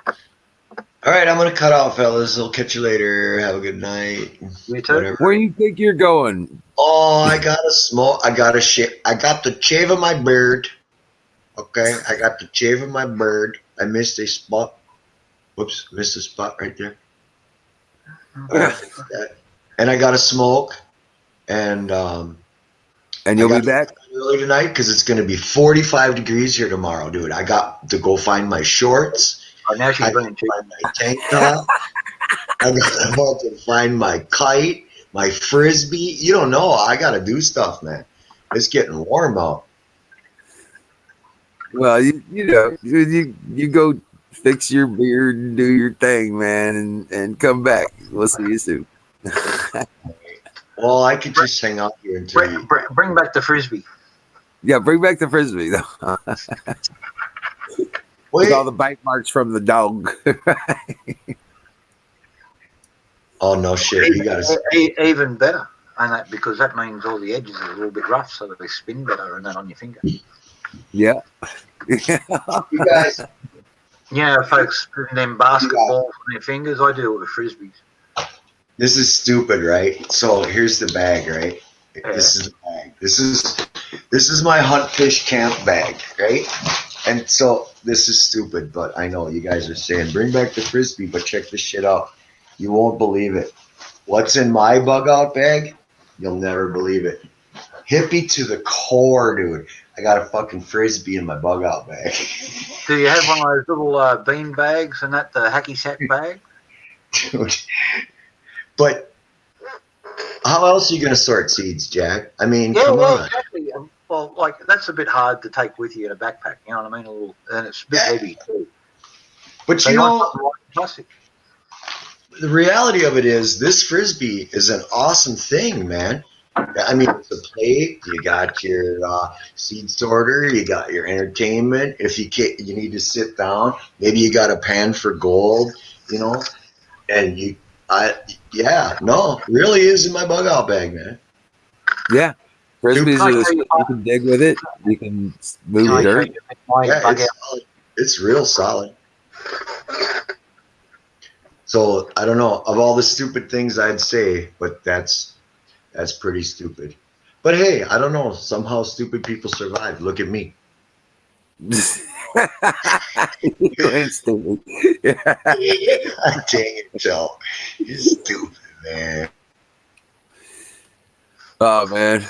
[SPEAKER 5] All right, I'm going to cut out, fellas. I'll catch you later. Have a good night.
[SPEAKER 4] You too.
[SPEAKER 5] Whatever.
[SPEAKER 1] Where do you think you're going?
[SPEAKER 5] Oh, I got a small. I got the shave of my beard. Okay, I got the shave of my beard. I missed a spot. Whoops, missed a spot right there. And I got to smoke, and
[SPEAKER 1] you'll be back
[SPEAKER 5] early tonight because it's going to be 45 degrees here tomorrow, dude. I got to go find my shorts.
[SPEAKER 4] Oh, now she's bringing
[SPEAKER 5] my tank top. I'm about to find my kite, my frisbee. You don't know. I got to do stuff, man. It's getting warm out.
[SPEAKER 1] Well, you go fix your beard and do your thing, man, and come back. We'll see you soon.
[SPEAKER 5] Well, I could just hang out here until
[SPEAKER 4] bring back the frisbee.
[SPEAKER 1] Yeah, bring back the frisbee though. With all the bite marks from the dog.
[SPEAKER 5] Oh no shit! You got to
[SPEAKER 4] even better, and that because that means all the edges are a little bit rough, so that they spin better, and that on your finger.
[SPEAKER 1] Yeah.
[SPEAKER 5] You guys.
[SPEAKER 4] Yeah, folks putting them basketballs on their fingers. I do it with frisbees.
[SPEAKER 5] This is stupid, right? So here's the bag, right?
[SPEAKER 4] Yeah.
[SPEAKER 5] This is the bag. This is my hunt fish camp bag, right? And so this is stupid, but I know you guys are saying bring back the frisbee, but check this shit out. You won't believe it. What's in my bug out bag? You'll never believe it. Hippie to the core, dude. I got a fucking frisbee in my bug out bag.
[SPEAKER 4] Do you have one of those little bean bags and that the hacky sack bag?
[SPEAKER 5] Dude. But how else are you going to sort seeds, Jack? I mean, come on.
[SPEAKER 4] Exactly. Well, like that's a bit hard to take with you in a backpack. You know what I mean? And it's a bit heavy too.
[SPEAKER 5] But
[SPEAKER 4] so
[SPEAKER 5] you know,
[SPEAKER 4] plastic.
[SPEAKER 5] The reality of it is, this frisbee is an awesome thing, man. I mean, it's a plate. You got your seed sorter. You got your entertainment. If you can't, you need to sit down. Maybe you got a pan for gold. You know, and you. Really is in my bug out bag, man.
[SPEAKER 1] Yeah. Frisbees are you can dig with it. You can move dirt.
[SPEAKER 5] Yeah, it's real solid. So I don't know of all the stupid things I'd say, but that's pretty stupid. But hey, I don't know. Somehow stupid people survive. Look at me.
[SPEAKER 1] You ain't stupid.
[SPEAKER 5] Dang it, Joe. You're stupid, man.
[SPEAKER 1] Oh, man.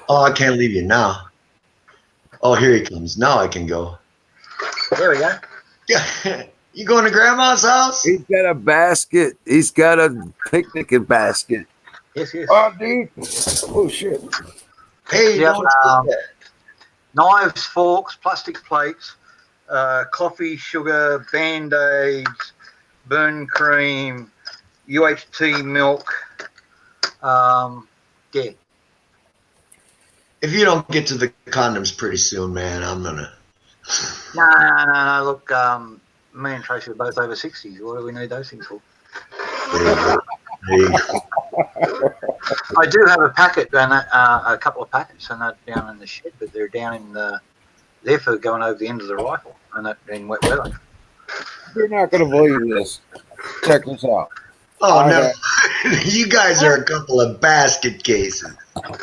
[SPEAKER 5] Oh, I can't leave you now. Oh, here he comes. Now I can go.
[SPEAKER 4] There we go.
[SPEAKER 5] Yeah. You going to grandma's house?
[SPEAKER 1] He's got a basket. He's got a picnic basket.
[SPEAKER 4] Yes, yes.
[SPEAKER 6] Oh, dude. Oh, shit.
[SPEAKER 5] Hey,
[SPEAKER 4] Yeah,
[SPEAKER 5] don't say that.
[SPEAKER 4] knives, forks, plastic plates, coffee, sugar, Band-Aids, burn cream, UHT milk. Yeah.
[SPEAKER 5] If you don't get to the condoms pretty soon, man, I'm gonna.
[SPEAKER 4] No. Look, me and Tracy are both over 60s. What do we need those things for?
[SPEAKER 5] Hey,
[SPEAKER 4] I do have a packet and a couple of packets, and they're down in the shed, but they're down in there for going over the end of the rifle, and that in wet weather.
[SPEAKER 6] You're not going to believe this. Check this out.
[SPEAKER 5] oh
[SPEAKER 6] I
[SPEAKER 5] no,
[SPEAKER 6] have-
[SPEAKER 5] you guys are a couple of basket cases.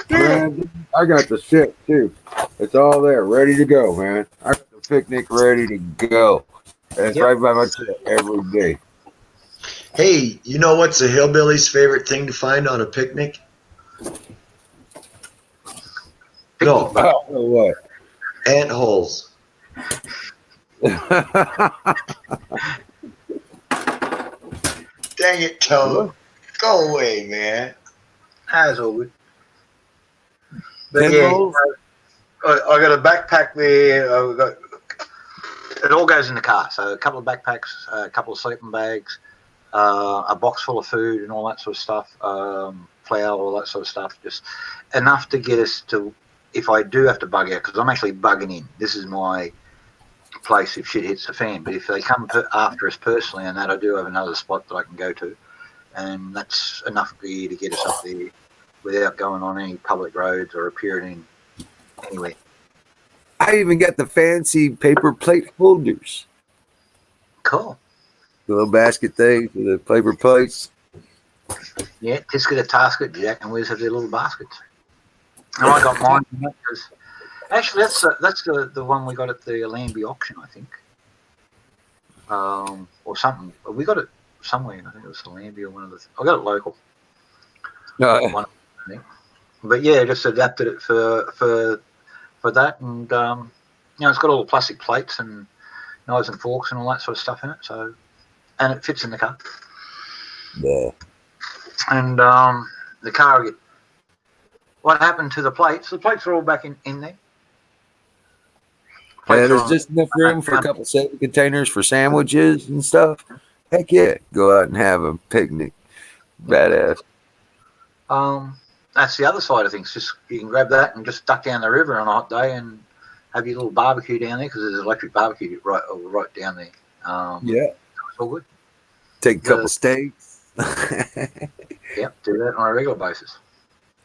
[SPEAKER 6] Man, I got the shit, too. It's all there, ready to go, man. I got the picnic ready to go. And it's
[SPEAKER 4] Yep.
[SPEAKER 6] right by my chair every day.
[SPEAKER 5] Hey, you know what's a hillbilly's favorite thing to find on a picnic? No,
[SPEAKER 4] Picnic
[SPEAKER 6] Oh, what?
[SPEAKER 5] ant holes. Dang it, Toad. Go away, man.
[SPEAKER 4] That's all good. But
[SPEAKER 1] Pinholes?
[SPEAKER 4] I got a backpack there. It all goes in the car. So a couple of backpacks, a couple of sleeping bags, a box full of food and all that sort of stuff, flour, all that sort of stuff. Just enough to get us to, if I do have to bug out, because I'm actually bugging in. This is my place if shit hits the fan. But if they come after us personally and that, I do have another spot that I can go to. And that's enough gear to get us up there without going on any public roads or appearing anywhere.
[SPEAKER 1] I even got the fancy paper plate holders.
[SPEAKER 4] Cool.
[SPEAKER 1] The little basket thing for the paper plates.
[SPEAKER 4] Yeah, Tisket, a Tasket, Jack and Wiz have their little baskets. And I got mine. Actually, that's the one we got at the Lambie auction, I think. Or something. We got it somewhere. I think it was the Lambie or one of the. I got it local.
[SPEAKER 1] No,
[SPEAKER 4] One, I think. But yeah, just adapted it for that, and it's got all the plastic plates and knives and forks and all that sort of stuff in it. So, and it fits in the car.
[SPEAKER 1] yeah.
[SPEAKER 4] And the car. What happened to the plates? The plates are all back in there.
[SPEAKER 1] Yeah,
[SPEAKER 4] Plates
[SPEAKER 1] there's
[SPEAKER 4] are
[SPEAKER 1] just enough room for a couple saving containers for sandwiches and stuff. Heck yeah, go out and have a picnic. Badass.
[SPEAKER 4] That's the other side of things. Just you can grab that and just duck down the river on a hot day and have your little barbecue down there because there's an electric barbecue right down there.
[SPEAKER 1] Yeah.
[SPEAKER 4] It's all good.
[SPEAKER 1] Take a couple steaks.
[SPEAKER 4] Yep, do that on a regular basis.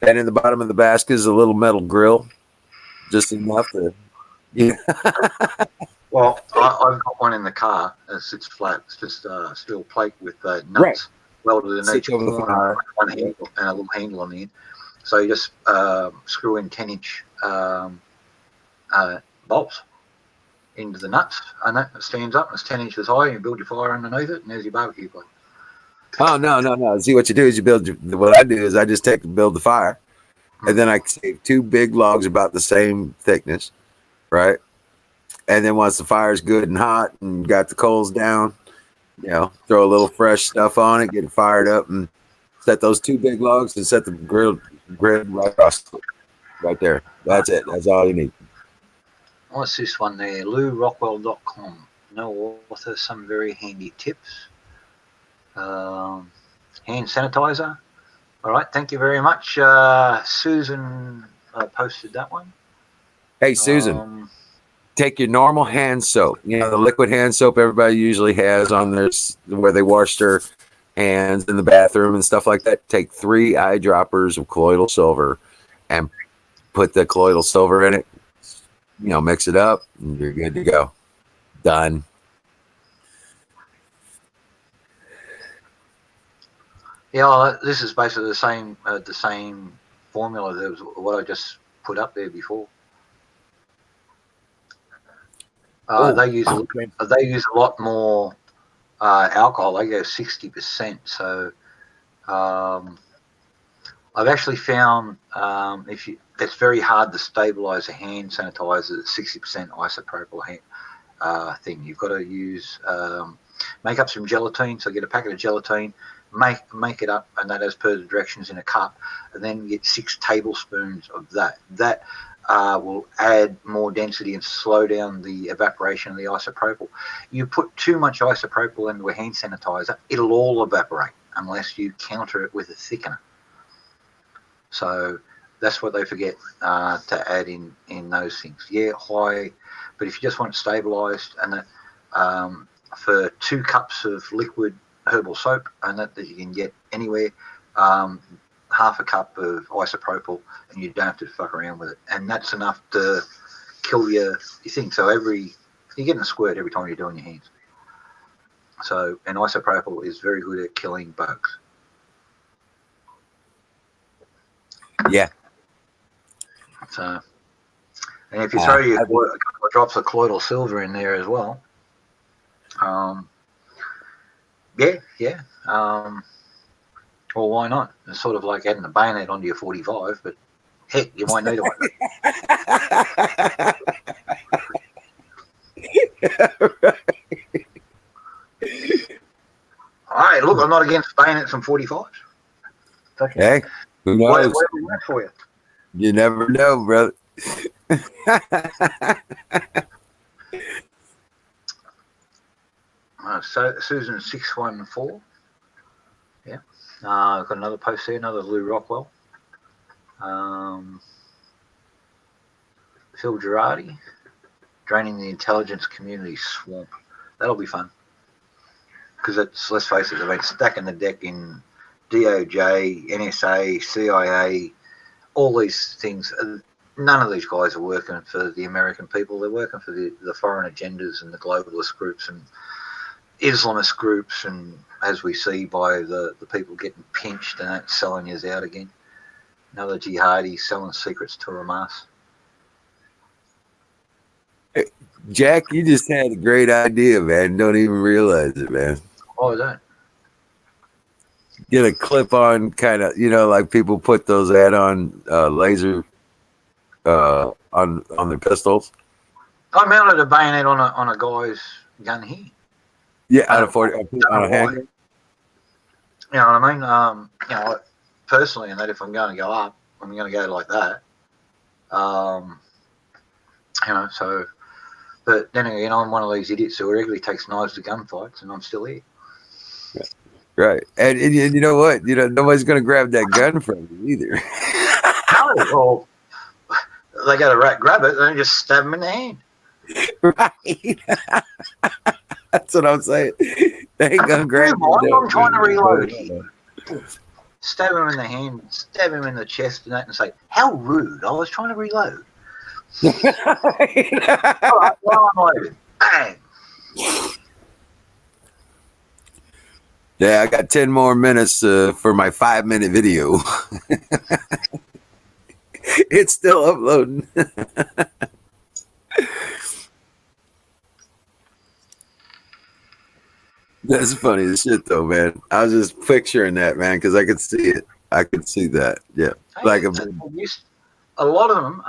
[SPEAKER 1] And in the bottom of the basket is a little metal grill. Just enough to. Yeah.
[SPEAKER 4] Well, I've got one in the car. It sits flat. It's just a steel plate with nuts
[SPEAKER 1] Right.
[SPEAKER 4] welded in
[SPEAKER 1] Sits
[SPEAKER 4] each
[SPEAKER 1] over the
[SPEAKER 4] corner,
[SPEAKER 1] fire.
[SPEAKER 4] one handle and a little handle on the end. So you just screw in 10-inch bolts into the nuts, and that stands up and it's 10 inches high. And you build your fire underneath it, and there's your barbecue plate.
[SPEAKER 1] Oh no! See what you do is you build. What I do is I just build the fire, and then I save two big logs about the same thickness, right? And then once the fire's good and hot and got the coals down, throw a little fresh stuff on it, get it fired up, and set those two big logs and set the grid right across, right there. That's it. That's all you need.
[SPEAKER 4] What's this one there? LouRockwell.com. No author, some very handy tips. Hand sanitizer. All right, thank you very much. Susan posted that one.
[SPEAKER 1] Hey, Susan, take your normal hand soap. The liquid hand soap everybody usually has on their where they wash their hands in the bathroom and stuff like that. Take 3 eyedroppers of colloidal silver and put the colloidal silver in it. Mix it up, and you're good to go. Done.
[SPEAKER 4] Yeah, well, this is basically the same formula that was what I just put up there before. They use a lot more alcohol. They go 60%. So I've actually found it's very hard to stabilize a hand sanitizer at 60% isopropyl thing. You've got to use make up some gelatine. So get a packet of gelatine, make it up, and that as per the directions in a cup, and then get 6 tablespoons of that. That will add more density and slow down the evaporation of the isopropyl. You put too much isopropyl into a hand sanitizer, it'll all evaporate unless you counter it with a thickener. So that's what they forget to add in those things. Yeah, high, but if you just want it stabilised, and that for 2 cups of liquid herbal soap, and that you can get anywhere, half a cup of isopropyl, and you don't have to fuck around with it. And that's enough to kill your thing. So you're getting a squirt every time you're doing your hands. So, and isopropyl is very good at killing bugs.
[SPEAKER 1] Yeah.
[SPEAKER 4] So, and if you throw a couple of drops of colloidal silver in there as well, well, why not? It's sort of like adding a bayonet onto your 45, but heck, you might need one. All right, look, I'm not against bayonets and 45s.
[SPEAKER 1] Hey, who knows?
[SPEAKER 4] Whatever works for you.
[SPEAKER 1] You never know, brother.
[SPEAKER 4] So Susan 614. Yeah. I've got another post there, another Lou Rockwell. Phil Girardi, draining the intelligence community swamp. That'll be fun. Because let's face it, they've been stacking the deck in DOJ, NSA, CIA, all these things. None of these guys are working for the American people. They're working for the foreign agendas and the globalist groups and Islamist groups, and as we see by the people getting pinched and that selling us out again. Another jihadi selling secrets to Hamas.
[SPEAKER 1] Jack, you just had a great idea, man. Don't even realize it, man.
[SPEAKER 4] What was that?
[SPEAKER 1] Get a clip-on kind of, like people put those add-on laser on their pistols.
[SPEAKER 4] I mounted a bayonet on a guy's gun here.
[SPEAKER 1] Yeah, on a handgun.
[SPEAKER 4] You know what I mean? Personally, and that if I'm going to go up, I'm going to go like that. So, but then again, I'm one of these idiots who regularly takes knives to gunfights, and I'm still here.
[SPEAKER 1] Right, and you know what? Nobody's going to grab that gun from you either.
[SPEAKER 4] No, well, they go to grab it, and then just stab them in the hand.
[SPEAKER 1] Right. That's what I'm saying. They ain't gonna grab you.
[SPEAKER 4] I'm trying to reload here. Stab him in the hand, stab him in the chest, and that, and say, "How rude! I was trying to reload." All right, now I'm loaded. Bang.
[SPEAKER 1] Yeah, I got 10 more minutes for my 5-minute video. It's still uploading. That's funny as shit, though, man. I was just picturing that, man, because I could see it. I could see that. Yeah,
[SPEAKER 4] a lot of them.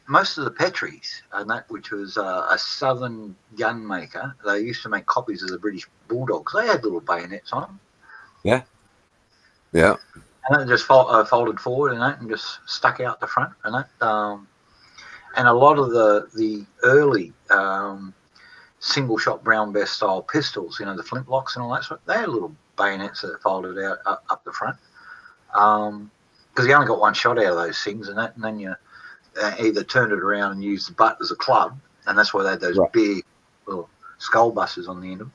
[SPEAKER 4] Most of the Petries, and that, which was a southern gun maker, they used to make copies of the British Bulldogs. They had little bayonets on them.
[SPEAKER 1] Yeah. Yeah.
[SPEAKER 4] And that just folded forward and that, and just stuck out the front and that. And a lot of the early single shot brown bear style pistols, the flintlocks and all that sort, they had little bayonets that folded out up the front. Because you only got one shot out of those things and that, and then you either turned it around and used the butt as a club, and that's why they had those big little skull busters on the end of them.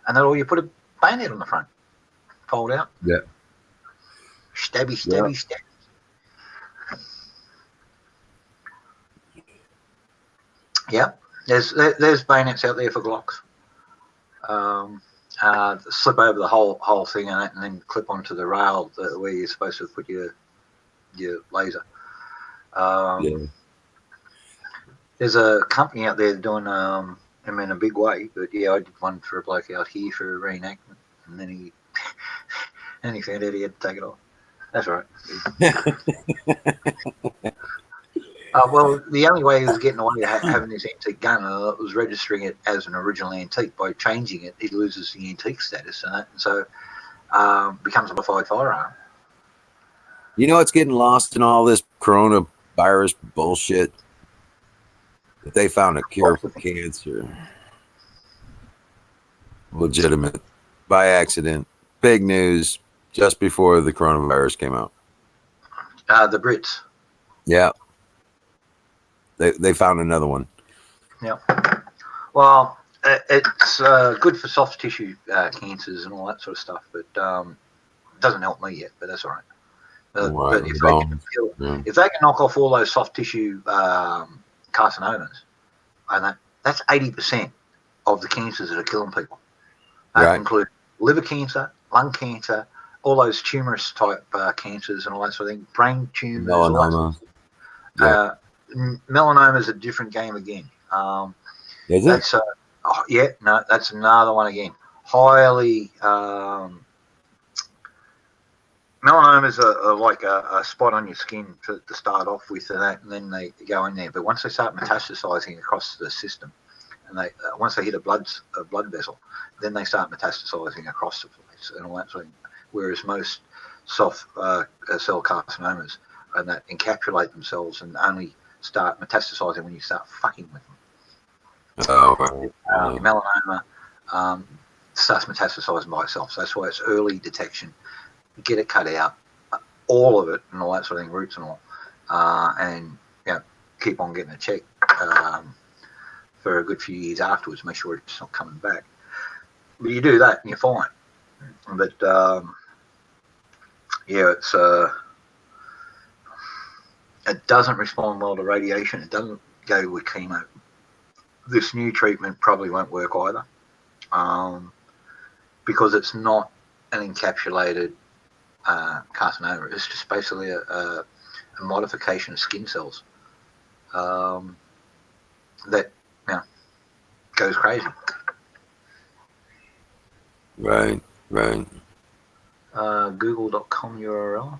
[SPEAKER 4] And then, or you put a bayonet on the front, fold out.
[SPEAKER 1] Yeah.
[SPEAKER 4] Stabby. Yeah, there's bayonets out there for Glocks. Slip over the whole thing and that, and then clip onto the rail where you're supposed to put your laser. There's a company out there doing in a big way, but yeah, I did one for a bloke out here for a reenactment, and then he found out he had to take it off. That's all right. Well, the only way he was getting away with having this antique gun was registering it as an original antique. By changing it, he loses the antique status, and so becomes a modified firearm.
[SPEAKER 1] You know what's getting lost in all this coronavirus bullshit? That they found a cure for cancer. Legitimate. By accident. Big news just before the coronavirus came out.
[SPEAKER 4] The Brits.
[SPEAKER 1] Yeah. They found another one.
[SPEAKER 4] Yeah. Well, it's good for soft tissue cancers and all that sort of stuff, but it doesn't help me yet, but that's all right. But if they can knock off all those soft tissue carcinomas, and that's 80% of the cancers that are killing people. That include liver cancer, lung cancer, all those tumorous type cancers and all that sort of thing, brain tumors.
[SPEAKER 1] Melanoma.
[SPEAKER 4] Melanoma is a different game again.
[SPEAKER 1] Is it?
[SPEAKER 4] That's that's another one again. Highly melanomas are like a spot on your skin to start off with, and then they go in there. But once they start metastasizing across the system, and once they hit a blood vessel, then they start metastasizing across the place and all that sort of thing. Whereas most soft cell carcinomas and that encapsulate themselves and only start metastasizing when you start fucking with them. Melanoma starts metastasizing by itself. So that's why it's early detection. Get it cut out, all of it and all that sort of thing, roots and all, and keep on getting it checked for a good few years afterwards. Make sure it's not coming back. But you do that and you're fine. But it's it doesn't respond well to radiation. It doesn't go with chemo. This new treatment probably won't work either, because it's not an encapsulated carcinoma. It's just basically a modification of skin cells that goes crazy.
[SPEAKER 1] Right.
[SPEAKER 4] Google.com URL.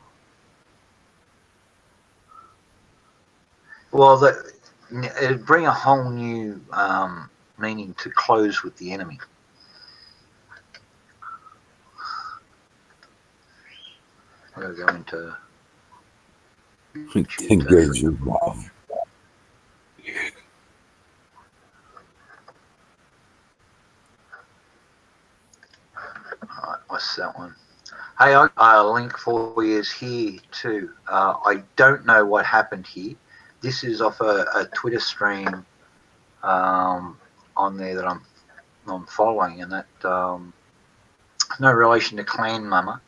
[SPEAKER 4] Well, it'd bring a whole new meaning to close with the enemy. I'm going to go into
[SPEAKER 1] Engage your mouth.
[SPEAKER 4] Alright, what's that one? Hey, a link for you is here too. I don't know what happened here. This is off a Twitter stream on there that I'm following, and that no relation to Clan Mama,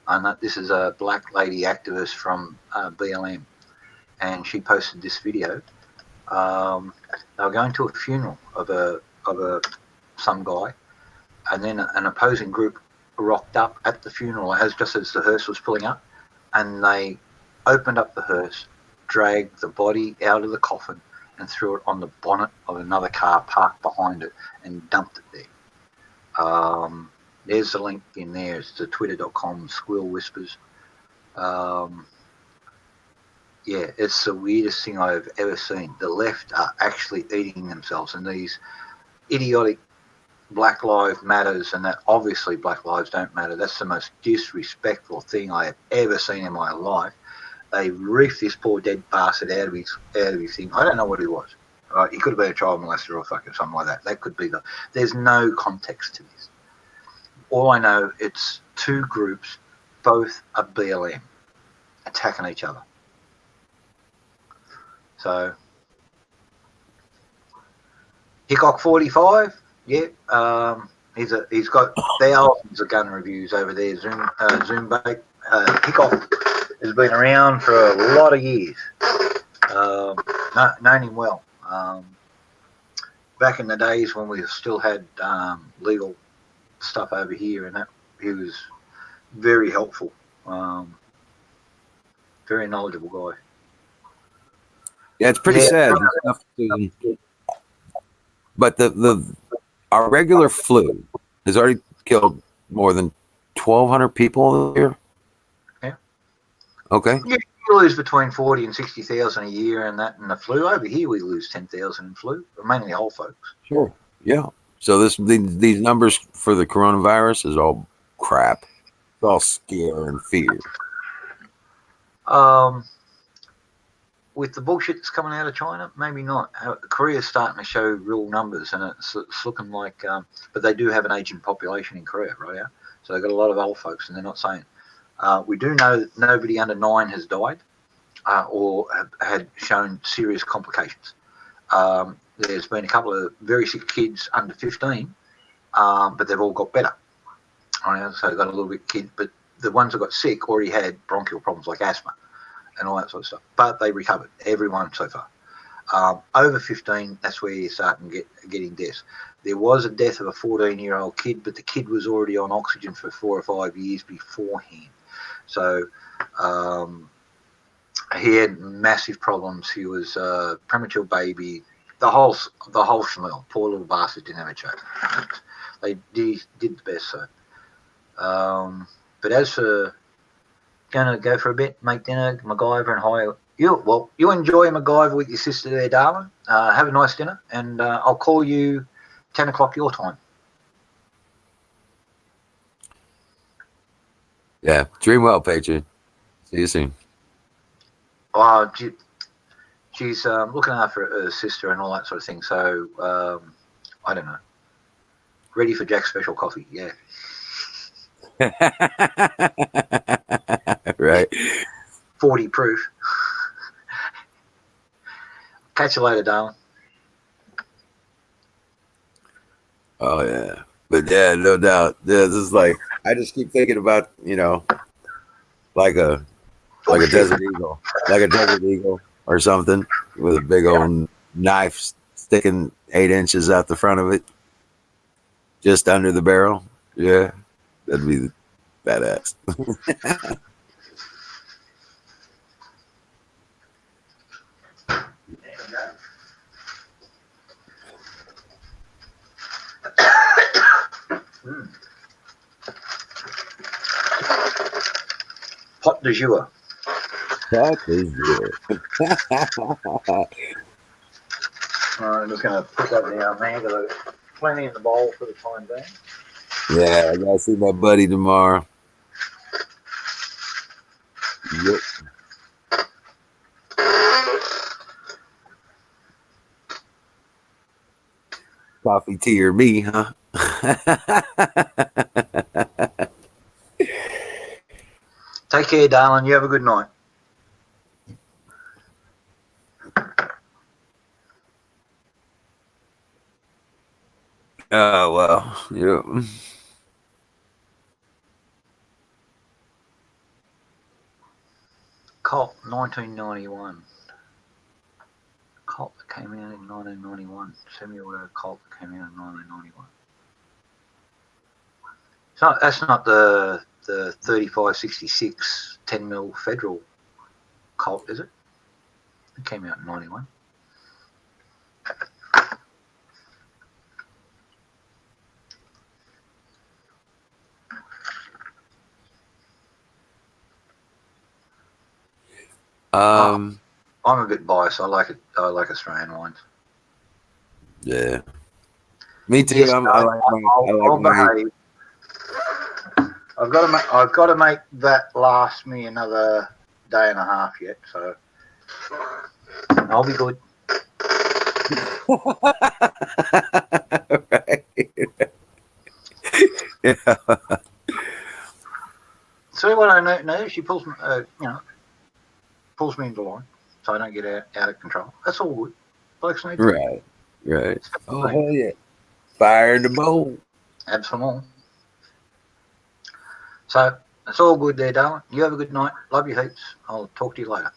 [SPEAKER 4] and that this is a black lady activist from BLM, and she posted this video. They were going to a funeral of some guy, and then an opposing group rocked up at the funeral just as the hearse was pulling up, and they opened up the hearse, dragged the body out of the coffin and threw it on the bonnet of another car parked behind it and dumped it there. There's the link in there. It's the twitter.com Squirrel Whispers. It's the weirdest thing I've ever seen. The left are actually eating themselves, and these idiotic Black Lives Matters, and that obviously Black Lives don't matter. That's the most disrespectful thing I have ever seen in my life. They reefed this poor dead bastard out of his thing. I don't know what he was. He could have been a child molester or fucking something like that. That could be there's no context to this. All I know, it's two groups, both are BLM, attacking each other. So, Hickok 45, he's got thousands of gun reviews over there. Zoom bait. Hickok has been around for a lot of years. Known him well. Back in the days when we still had legal stuff over here, and that he was very helpful, very knowledgeable guy.
[SPEAKER 1] Yeah, it's pretty sad. But our regular flu has already killed more than 1,200 people a year.
[SPEAKER 4] Yeah.
[SPEAKER 1] Okay.
[SPEAKER 4] You lose between 40 and 60,000 a year, and that, and the flu. Over here, we lose 10,000 in flu, mainly old folks.
[SPEAKER 6] Sure. Yeah. So these numbers for the coronavirus is all crap. It's all scare and fear.
[SPEAKER 4] With the bullshit that's coming out of China, maybe not. Korea's starting to show real numbers, and it's looking like. But they do have an aging population in Korea, right? Yeah? So they've got a lot of old folks, and they're not saying. We do know that nobody under 9 has died or had shown serious complications. There's been a couple of very sick kids under 15, but they've all got better. Right? So they've got a little bit kid, but the ones that got sick already had bronchial problems like asthma and all that sort of stuff. But they recovered, everyone so far. Over 15, that's where you're starting getting deaths. There was a death of a 14-year-old kid, but the kid was already on oxygen for 4 or 5 years beforehand. So he had massive problems. He was a premature baby. The whole smell. Poor little bastard didn't have a choke. They did the best so. But as for gonna go for a bit, make dinner, MacGyver and hire you enjoy MacGyver with your sister there, darling. Have a nice dinner, and I'll call you 10 o'clock your time.
[SPEAKER 6] Yeah. Dream well, Patriot. See you soon.
[SPEAKER 4] She's looking after her sister and all that sort of thing. So I don't know. Ready for Jack's special coffee? Yeah.
[SPEAKER 6] Right.
[SPEAKER 4] 40 proof. Catch you later, darling.
[SPEAKER 6] Oh yeah. But yeah, no doubt. Yeah, this is like I just keep thinking about, like a desert eagle. Like a desert eagle or something with a big old knife sticking 8 inches out the front of it. Just under the barrel. Yeah. That'd be badass.
[SPEAKER 4] Pot de jour.
[SPEAKER 6] That is good.
[SPEAKER 4] I'm just going to put that down there. Got plenty in the bowl for the time being.
[SPEAKER 6] Yeah, I gotta see my buddy tomorrow. Yep. Coffee, tea, or me, huh?
[SPEAKER 4] Take care, darling. You have a good night.
[SPEAKER 6] Oh well, yeah.
[SPEAKER 4] Colt, 1991. Colt that came out in 1991. Semi-auto Colt that came out in 1991. So that's not the 3566 10mm Federal Colt, is it? It came out in 91. I'm a bit biased. I like it. I like Australian wines.
[SPEAKER 6] Yeah. Me too.
[SPEAKER 4] Yes,
[SPEAKER 6] I'll
[SPEAKER 4] behave. I've got to make that last me another day and a half yet. So I'll be good.
[SPEAKER 6] Right. Yeah.
[SPEAKER 4] See what I know? She pulls me, pulls me into line, so I don't get out of control. That's all good. Blokes need to.
[SPEAKER 6] Right. Oh hell yeah! Fire in the bowl.
[SPEAKER 4] Absolutely. So it's all good there, darling. You have a good night. Love you heaps. I'll talk to you later.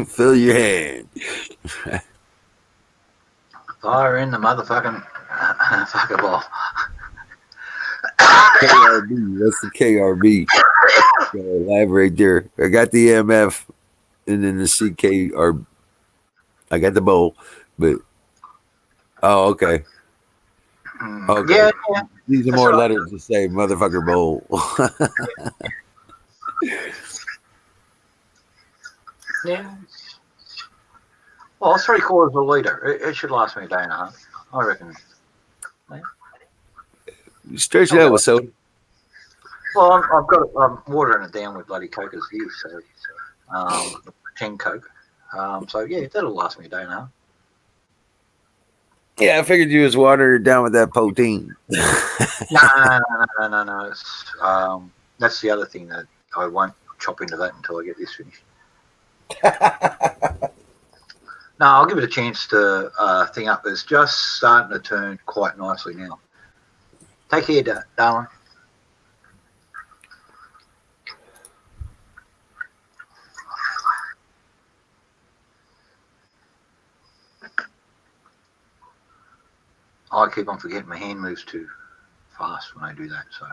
[SPEAKER 6] Fill your hand.
[SPEAKER 4] Fire in the motherfucking fucker ball.
[SPEAKER 6] KRB. What's the KRB? Elaborate there. I got the EMF and then the CKR. I got the bowl, but oh, okay. Okay.
[SPEAKER 4] Yeah, yeah.
[SPEAKER 6] These are
[SPEAKER 4] That's
[SPEAKER 6] more
[SPEAKER 4] right.
[SPEAKER 6] letters to say motherfucker bowl.
[SPEAKER 4] Yeah. Well, 3/4 of a litre. It should last me a day and a half. I reckon.
[SPEAKER 6] You stretch it out with soda.
[SPEAKER 4] Well, I've got watering it down with bloody Cokers here, so 10 Coke. So yeah, that'll last me a day and a half.
[SPEAKER 6] Yeah, I figured you was watering it down with that protein.
[SPEAKER 4] No. It's, that's the other thing that I won't chop into that until I get this finished. No, I'll give it a chance to thing up. It's just starting to turn quite nicely now. Take care, darling. I keep on forgetting my hand moves too fast when I do that. So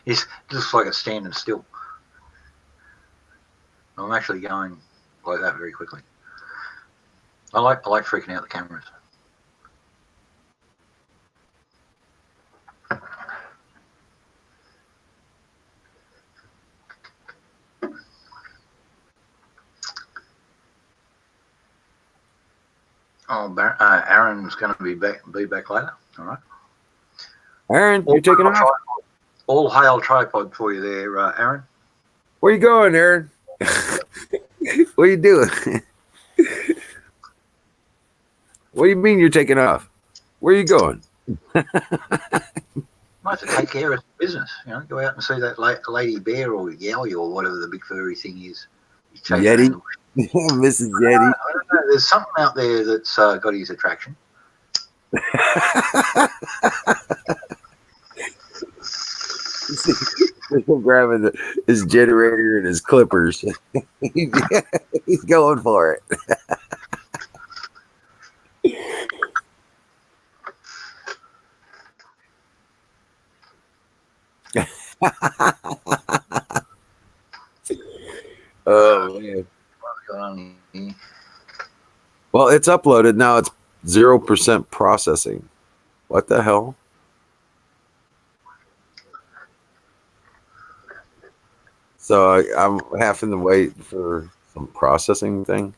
[SPEAKER 4] it's just like it's standing still. I'm actually going like that very quickly. I like freaking out the cameras. Oh, Aaron's going to be back later. All right.
[SPEAKER 6] Aaron, you're taking off.
[SPEAKER 4] All hail tripod for you there, Aaron.
[SPEAKER 6] Where you going, Aaron? What are you doing? What do you mean you're taking off? Where are you going?
[SPEAKER 4] Nice to take care of business. You know, go out and see that lady bear or yowie or whatever the big furry thing is.
[SPEAKER 6] Yeti, Mrs. Yeti.
[SPEAKER 4] I don't know. There's something out there that's got his attraction.
[SPEAKER 6] He's grabbing his generator and his clippers. He's going for it. Oh man. Well, it's uploaded now. It's 0% processing. What the hell? So I'm having to wait for some processing thing.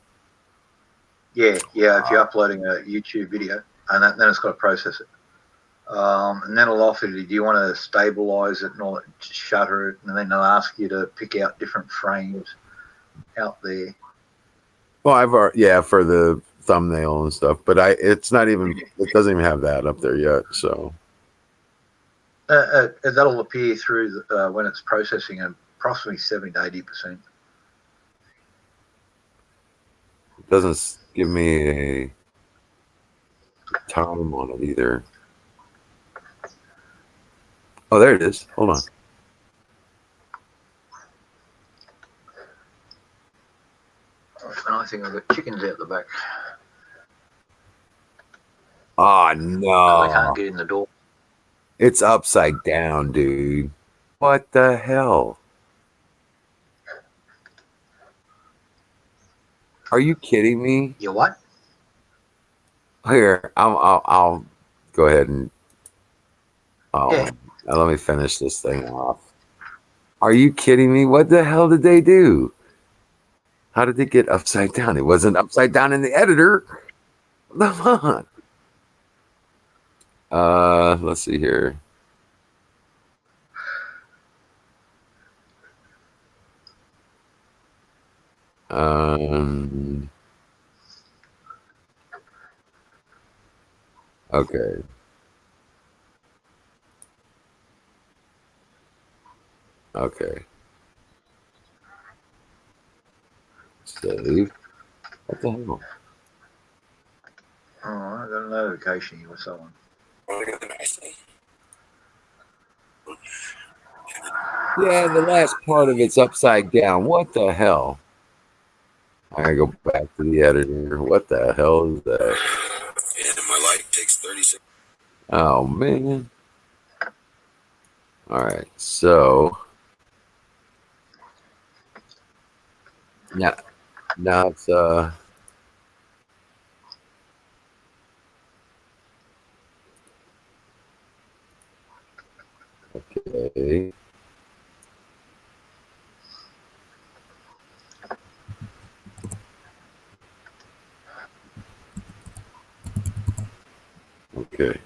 [SPEAKER 4] Yeah. If you're uploading a YouTube video, and then it's got to process it, and then it'll offer you, do you want to stabilize it and all that, shutter it, and then they'll ask you to pick out different frames out there.
[SPEAKER 6] Well, I've already, for the thumbnail and stuff, but it's not even, it doesn't even have that up there yet. So
[SPEAKER 4] that'll appear through when it's processing approximately 70 to 80%.
[SPEAKER 6] it doesn't give me a time on it either. Oh, there it is. Hold on.
[SPEAKER 4] And I think I've got chickens out the back.
[SPEAKER 6] Oh,
[SPEAKER 4] They
[SPEAKER 6] no.
[SPEAKER 4] can't get in the door.
[SPEAKER 6] It's upside down, dude. What the hell? Are you kidding me?
[SPEAKER 4] You what?
[SPEAKER 6] Here, I'll go ahead and
[SPEAKER 4] Yeah.
[SPEAKER 6] let me finish this thing off. Are you kidding me? What the hell did they do? How did it get upside down? It wasn't upside down in the editor. Come on. Let's see here. Okay. Okay. Save. What the hell?
[SPEAKER 4] Oh, I got a notification here with someone.
[SPEAKER 6] Yeah, the last part of it's upside down. What the hell? I gotta go back to the editor. What the hell is that?
[SPEAKER 2] And my light takes 36.
[SPEAKER 6] Oh man. All right. So yeah, now it's okay. Okay.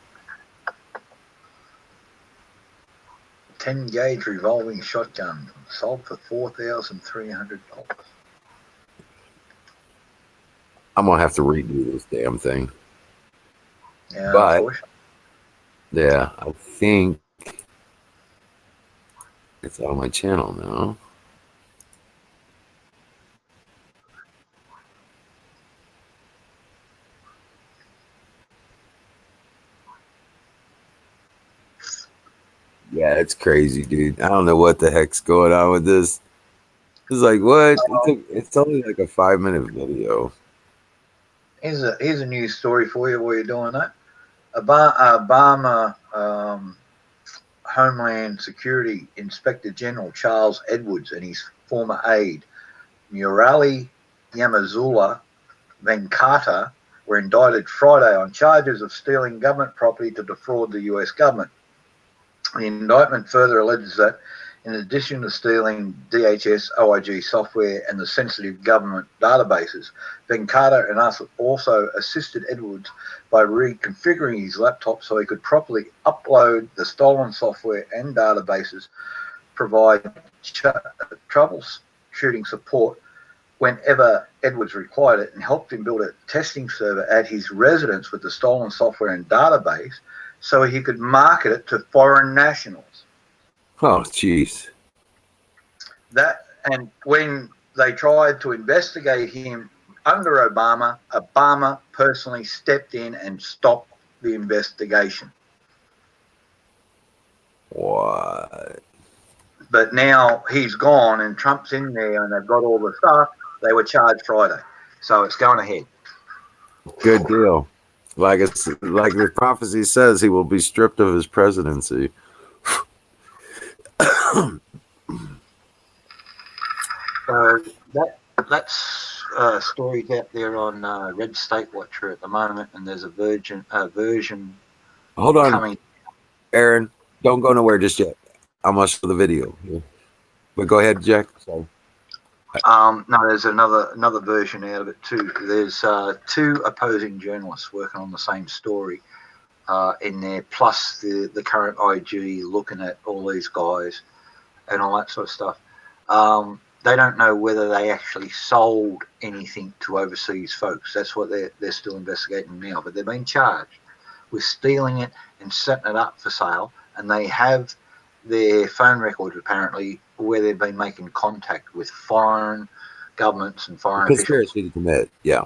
[SPEAKER 4] 10 gauge revolving shotgun sold for $4,300.
[SPEAKER 6] I'm gonna have to redo this damn thing.
[SPEAKER 4] Yeah,
[SPEAKER 6] But
[SPEAKER 4] unfortunately.
[SPEAKER 6] yeah, I think it's on my channel now. Yeah, it's crazy, dude. I don't know what the heck's going on with this. It's like what? It's only like a 5 minute video.
[SPEAKER 4] Here's a news story for you while you're doing that. Obama Homeland Security Inspector General Charles Edwards and his former aide Murali Yamazula Venkata were indicted Friday on charges of stealing government property to defraud the US government. The indictment further alleges that, in addition to stealing DHS OIG software and the sensitive government databases, Venkata and us also assisted Edwards by reconfiguring his laptop so he could properly upload the stolen software and databases, provide troubleshooting support whenever Edwards required it, and helped him build a testing server at his residence with the stolen software and database so he could market it to foreign nationals.
[SPEAKER 6] Oh, jeez.
[SPEAKER 4] And when they tried to investigate him under Obama, Obama personally stepped in and stopped the investigation.
[SPEAKER 6] What?
[SPEAKER 4] But now he's gone and Trump's in there and they've got all the stuff. They were charged Friday. So it's going ahead.
[SPEAKER 6] Good deal. Like the prophecy says, he will be stripped of his presidency.
[SPEAKER 4] So that's stories out there on Red State Watcher at the moment, and there's a version
[SPEAKER 6] Hold on,
[SPEAKER 4] coming.
[SPEAKER 6] Aaron. Don't go nowhere just yet. I'm gonna show the video. Yeah. But go ahead, Jack. Sorry.
[SPEAKER 4] No, there's another version out of it too. There's two opposing journalists working on the same story in there, plus the current IG looking at all these guys and all that sort of stuff. They don't know whether they actually sold anything to overseas folks. That's what they're still investigating now. But they've been charged with stealing it and setting it up for sale, and they have their phone records apparently where they've been making contact with foreign governments and foreign officials.
[SPEAKER 6] Conspiracy to commit. Yeah.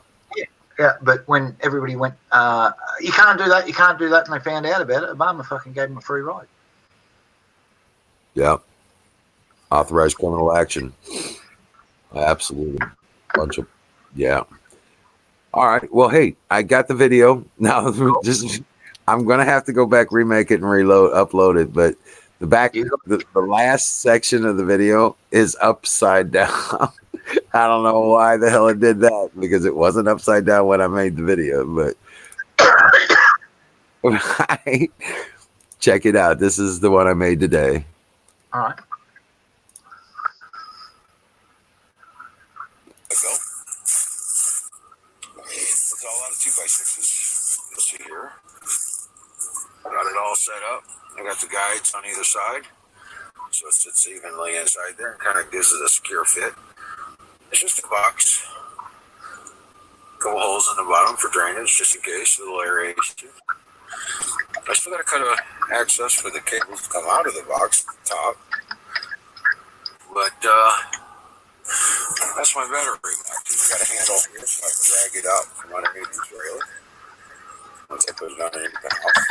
[SPEAKER 4] Yeah, but when everybody went, you can't do that, and they found out about it, Obama fucking gave them a free ride.
[SPEAKER 6] Yeah. Authorized criminal action. Absolutely. Bunch of, yeah. All right. Well, hey, I got the video. Now, I'm going to have to go back, remake it, and upload it. But the last section of the video is upside down. I don't know why the hell it did that, because it wasn't upside down when I made the video. But check it out. This is the one I made today.
[SPEAKER 4] All right.
[SPEAKER 2] Go. It's all out of 2x6s. You'll see here. Got it all set up. I got the guides on either side, so it sits evenly inside there and kind of gives it a secure fit. It's just a box. Couple holes in the bottom for drainage, just in case, a little aeration. I still got to cut a access for the cables to come out of the box at the top. But that's my battery pack. I got a handle here so I can drag it out from underneath the trailer once I put it underneath the house.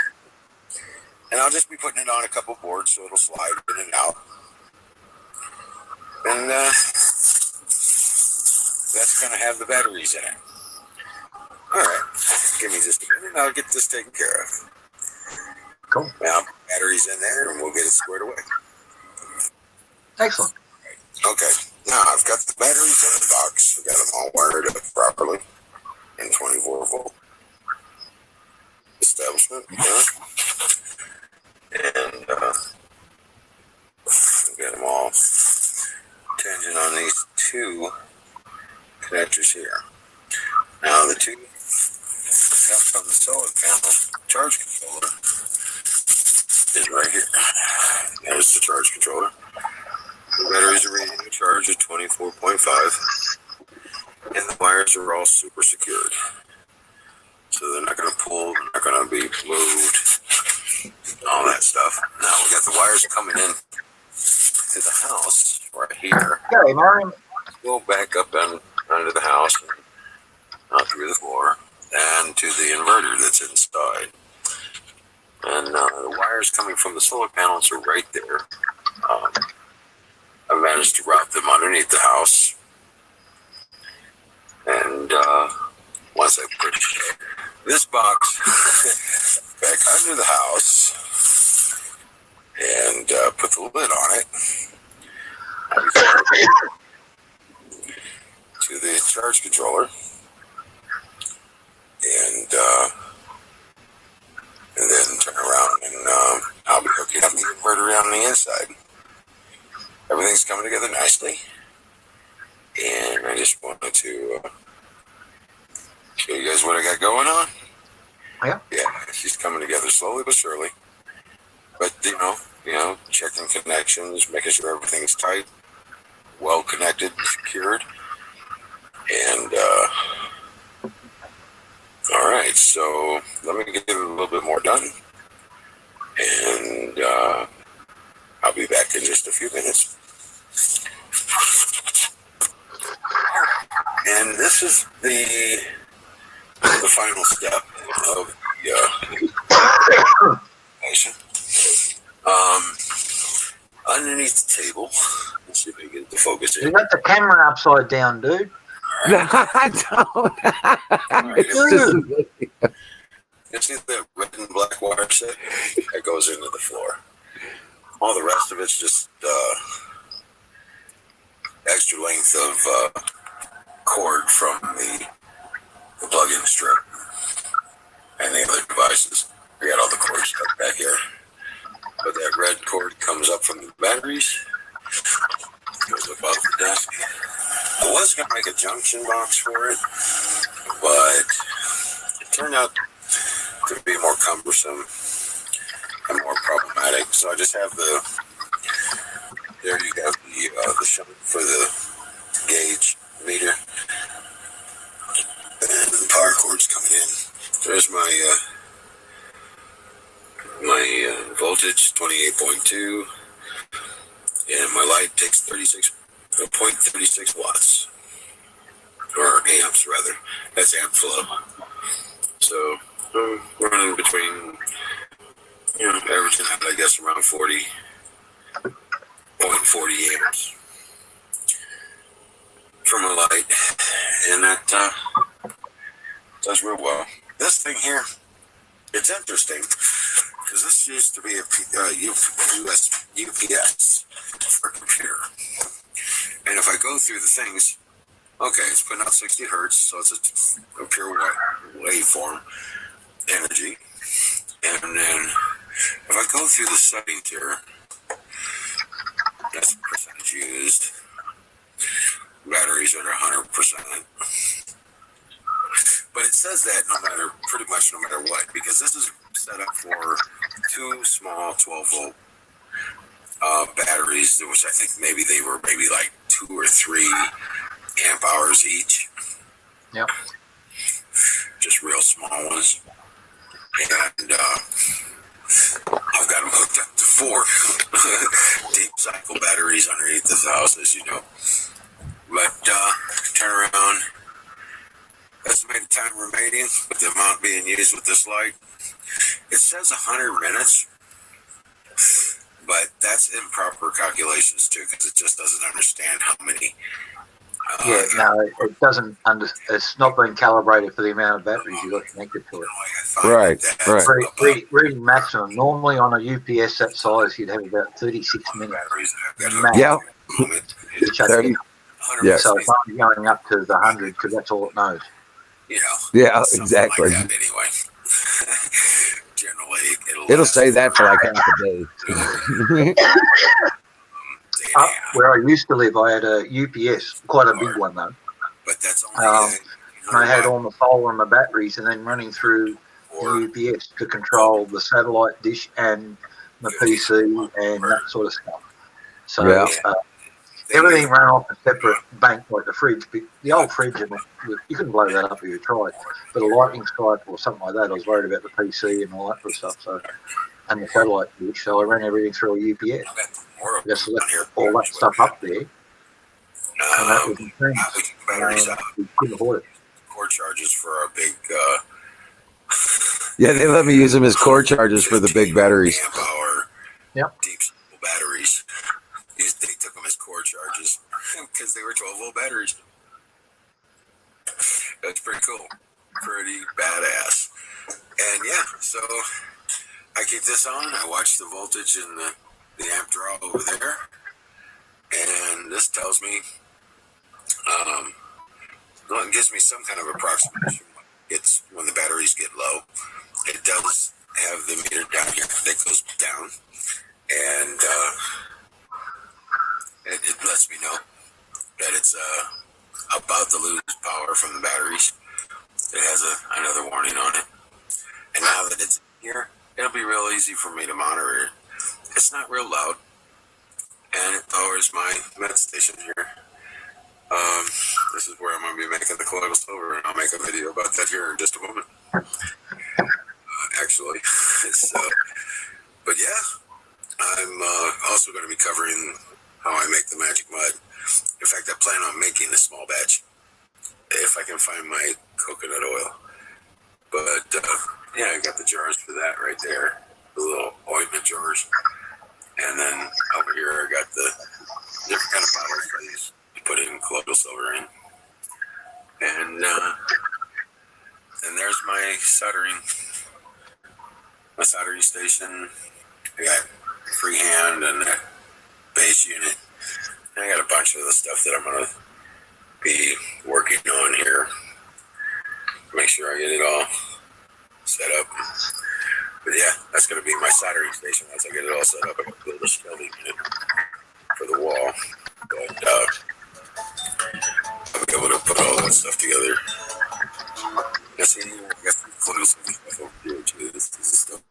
[SPEAKER 2] And I'll just be putting it on a couple boards so it'll slide in and out. And that's going to have the batteries in it. All right, give me just a minute and I'll get this taken care of.
[SPEAKER 4] Cool.
[SPEAKER 6] Now, batteries in there, and we'll get it squared away.
[SPEAKER 4] Excellent.
[SPEAKER 6] Okay, now I've got the batteries in the box. I've got them all wired up properly in 24-volt establishment. Yeah. And I've got them all tangent on these two connectors here. Now the two come from the solar panel charge controller is right here. There's the charge controller. The batteries are reading a charge at 24.5, and the wires are all super secured. So they're not going to pull, they're not going to be moved, all that stuff. Now we got the wires coming in to the house right here.
[SPEAKER 4] Okay, Marion.
[SPEAKER 6] Go back up and under the house, and out through the floor, and to the inverter that's inside. And the wires coming from the solar panels are right there. I managed to route them underneath the house. And once I put this box back under the house and put the lid on it, to the charge controller, and then turn around and I'll be hooking up the inverter on the inside. Everything's coming together nicely, and I just wanted to show you guys what I got going on. Yeah, she's coming together slowly but surely. But you know, checking connections, making sure everything's tight, well connected, secured, and all right. So let me get a little bit more done, and I'll be back in just a few minutes. And this is the final step of the patient. Underneath the table, let's see if I can get the focus
[SPEAKER 4] You
[SPEAKER 6] in.
[SPEAKER 4] got the camera upside down, dude.
[SPEAKER 6] Right.
[SPEAKER 1] No, I don't.
[SPEAKER 6] It's
[SPEAKER 1] It's
[SPEAKER 6] just-
[SPEAKER 1] just,
[SPEAKER 6] You see the red and black wire set that goes into the floor. All the rest of it's just extra length of cord from the plug-in strip and the other devices. We got all the cords stuck back here. But that red cord comes up from the batteries, goes above the desk. I was going to make a junction box for it, but it turned out to be more cumbersome and more problematic. So I just have there you have the shunt for the gauge meter. And the power cord's coming in. There's my voltage, 28.2, and my light takes 0.36 watts, or amps rather. That's amp flow. So running between, averaging out, I guess, around 40.40 amps from a light, and that does real well. This thing here, it's interesting because this used to be a UPS for a computer, and if I go through the things, okay, it's putting out 60 hertz, so it's a pure waveform energy, and then if I go through the settings here, that's the percentage used. Batteries are 100%. But it says that pretty much no matter what, because this is set up for two small 12-volt batteries, which I think they were like 2 or 3 amp hours each.
[SPEAKER 4] Yep.
[SPEAKER 6] Just real small ones. And I've got them hooked up to 4 deep cycle batteries underneath this house, as you know. But turn around, estimated time remaining with the amount being used with this light. It says 100 minutes, but that's improper calculations too, because it just doesn't understand how
[SPEAKER 4] Yeah, no, it doesn't. It's not been calibrated for the amount of batteries you got connected to it.
[SPEAKER 6] Right, right.
[SPEAKER 4] Reading maximum. Normally on a UPS that size, you'd have about 36 minutes max
[SPEAKER 6] Yeah.
[SPEAKER 4] to shut
[SPEAKER 6] 30.
[SPEAKER 4] down.
[SPEAKER 6] Yes.
[SPEAKER 4] So it's only going up to the 100 because that's all it knows.
[SPEAKER 6] Yeah, exactly.
[SPEAKER 2] Like that anyway. Generally,
[SPEAKER 6] It'll
[SPEAKER 2] last
[SPEAKER 6] say that for like half a day.
[SPEAKER 2] day and a
[SPEAKER 4] Up
[SPEAKER 2] half.
[SPEAKER 4] where I used to live, I had a UPS, quite a big one though.
[SPEAKER 2] But that's only
[SPEAKER 4] And I had all my solar and my batteries, and then running through the UPS to control the satellite dish and the PC and that sort of stuff. So
[SPEAKER 6] Yeah.
[SPEAKER 4] everything ran off a separate bank, like the fridge. The old fridge, you couldn't blow that up if you tried. But a lightning strike or something like that, I was worried about the PC and all that sort of stuff. So, and the satellite dish. So I ran everything through a UPS. Just left all that stuff up there. And that was insane.
[SPEAKER 2] batteries
[SPEAKER 4] We couldn't afford it.
[SPEAKER 2] cord charges for our big
[SPEAKER 6] Yeah, they let me use them as core chargers for the big batteries.
[SPEAKER 2] amp hour
[SPEAKER 4] Yep.
[SPEAKER 2] deep batteries. They took them as core charges because they were 12-volt batteries. That's pretty cool. Pretty badass. And yeah, so I keep this on. I watch the voltage and the amp draw over there. And this tells me, well, it gives me some kind of approximation. It's when the batteries get low. It does have the meter down here that goes down. And it lets me know that it's about to lose power from the batteries. It has another warning on it. And now that it's here, it'll be real easy for me to monitor it. It's not real loud. And it powers my med station here. This is where I'm going to be making the colloidal silver, and I'll make a video about that here in just a moment. Actually. So, but yeah, I'm also going to be covering how I make the magic mud. In fact, I plan on making a small batch if I can find my coconut oil. But yeah, I got the jars for that right there, the little ointment jars. And then over here, I got the different kind of bottles I use to put in colloidal silver in. And there's my soldering station. I got freehand and that base unit. And I got a bunch of the stuff that I'm going to be working on here. Make sure I get it all set up. But yeah, that's going to be my soldering station. Once I get it all set up, I'm going to build a shelving unit for the wall. But I'll be able to put all that stuff together. Yes, I got some clothes and stuff over here too. This is stuff.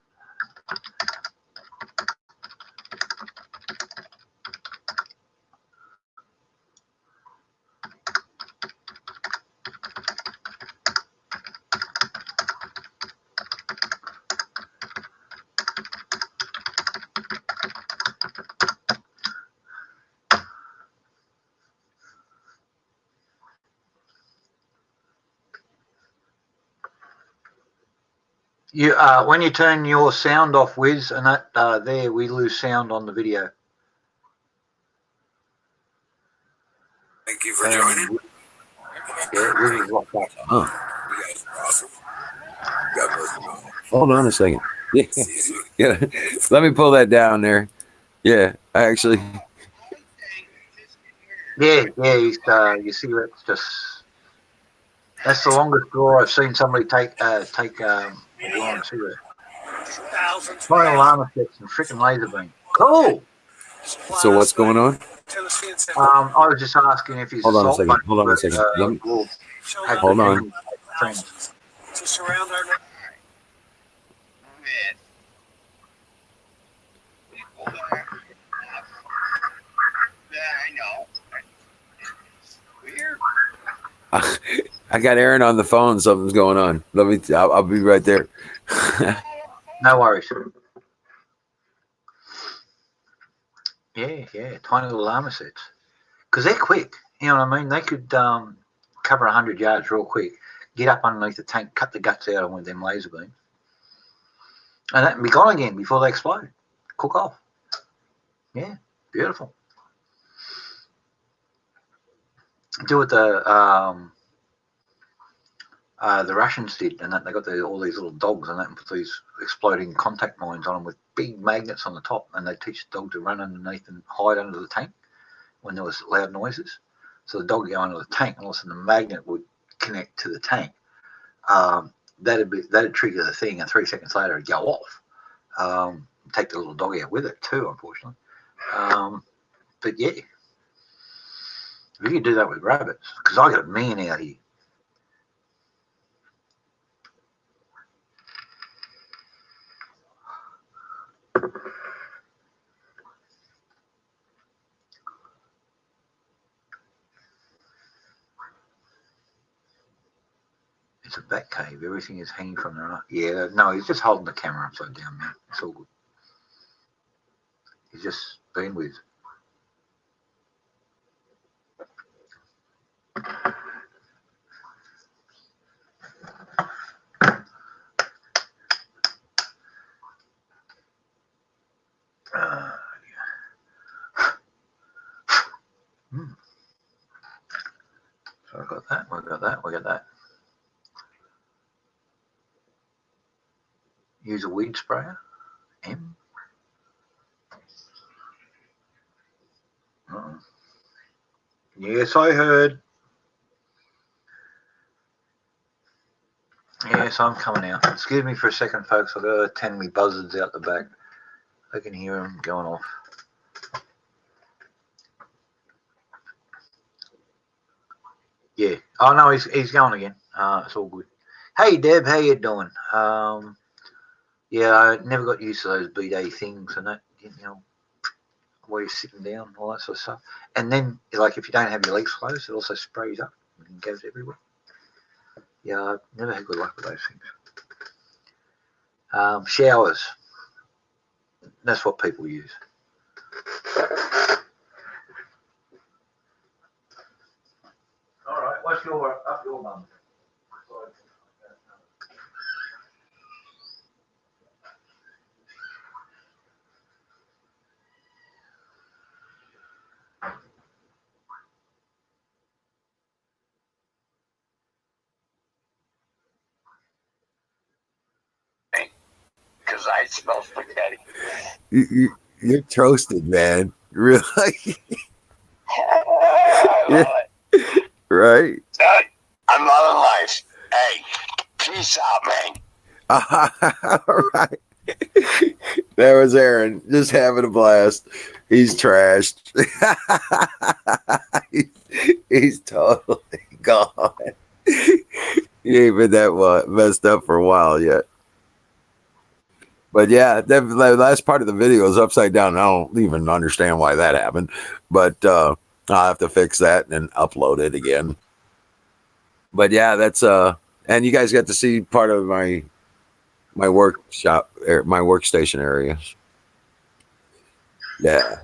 [SPEAKER 4] You when you turn your sound off, Wiz, and that there, we lose sound on the video.
[SPEAKER 2] Thank you for joining.
[SPEAKER 4] Yeah, Wiz is locked up.
[SPEAKER 6] Oh,
[SPEAKER 2] You guys are awesome. God bless you all.
[SPEAKER 6] hold on a second. Yeah,
[SPEAKER 2] See you soon.
[SPEAKER 6] yeah. Let me pull that down there. Yeah, I actually.
[SPEAKER 4] Yeah, he's, you see, that's the longest draw I've seen somebody take a long cigarette. Fire alarm effects and freaking laser beam. Cool.
[SPEAKER 6] So what's going on?
[SPEAKER 4] I was just asking if he's
[SPEAKER 6] Hold on a
[SPEAKER 4] salt
[SPEAKER 6] second.
[SPEAKER 4] bunny,
[SPEAKER 6] Hold on a
[SPEAKER 4] but,
[SPEAKER 6] second. Let me-
[SPEAKER 4] we'll have
[SPEAKER 6] Hold
[SPEAKER 4] the
[SPEAKER 6] on.
[SPEAKER 4] friends.
[SPEAKER 7] To surround our
[SPEAKER 6] I got Aaron on the phone. Something's going on. I'll be right there.
[SPEAKER 4] No worries. Yeah, tiny little armor sets. Because they're quick. You know what I mean? They could cover 100 yards real quick, get up underneath the tank, cut the guts out of one of them laser beams, and that can be gone again before they explode. Cook off. Yeah, beautiful. do what the Russians did, and that they got all these little dogs and that, and put these exploding contact mines on them with big magnets on the top, and they teach the dog to run underneath and hide under the tank when there was loud noises. So the dog would go under the tank, and all of a sudden the magnet would connect to the tank. That'd trigger the thing, and 3 seconds later it'd go off. Take the little dog out with it too, unfortunately. But yeah, if you could do that with rabbits, because I got a man out here. It's a bat cave. Everything is hanging from the right. Yeah, no, he's just holding the camera upside down, man. It's all good. He's just being with. So I got that. We got that. We got that. Use a weed sprayer. M. Uh-oh. Yes, I heard. Yes, I'm coming out. Excuse me for a second, folks. I've got to attend me buzzards out the back. I can hear them going off. Yeah. Oh no, he's going again. It's all good. Hey Deb, how you doing? Yeah, I never got used to those B-Day things and that, you know, where you're sitting down, all that sort of stuff. And then, like, if you don't have your legs closed, it also sprays up and goes everywhere. Yeah, I've never had good luck with those things. Showers. That's what people use. All right, what's up your bum?
[SPEAKER 2] Because I smell spaghetti.
[SPEAKER 6] You're toasted, man. Really?
[SPEAKER 2] I love it.
[SPEAKER 6] Right?
[SPEAKER 2] I'm loving life. Hey, peace out, man.
[SPEAKER 6] All right. There was Aaron, just having a blast. He's trashed. He's totally gone. He ain't been that messed up for a while yet. But yeah, the last part of the video is upside down. I don't even understand why that happened. But I'll have to fix that and upload it again. But yeah, that's and you guys got to see part of my workshop, my workstation area. Yeah.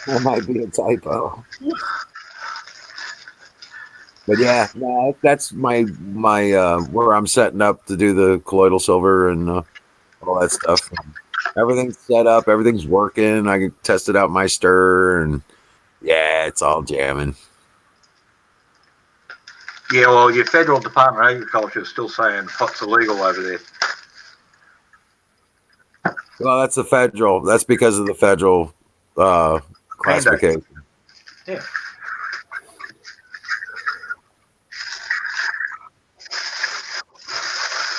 [SPEAKER 6] That might be a typo. But yeah, no, that's my where I'm setting up to do the colloidal silver and all that stuff. Everything's set up, everything's working. I tested out my stir, and yeah, it's all jamming.
[SPEAKER 4] Yeah, well, your federal Department of Agriculture is still saying pot's illegal over there.
[SPEAKER 6] Well, that's the federal. That's because of the federal classification.
[SPEAKER 4] Yeah.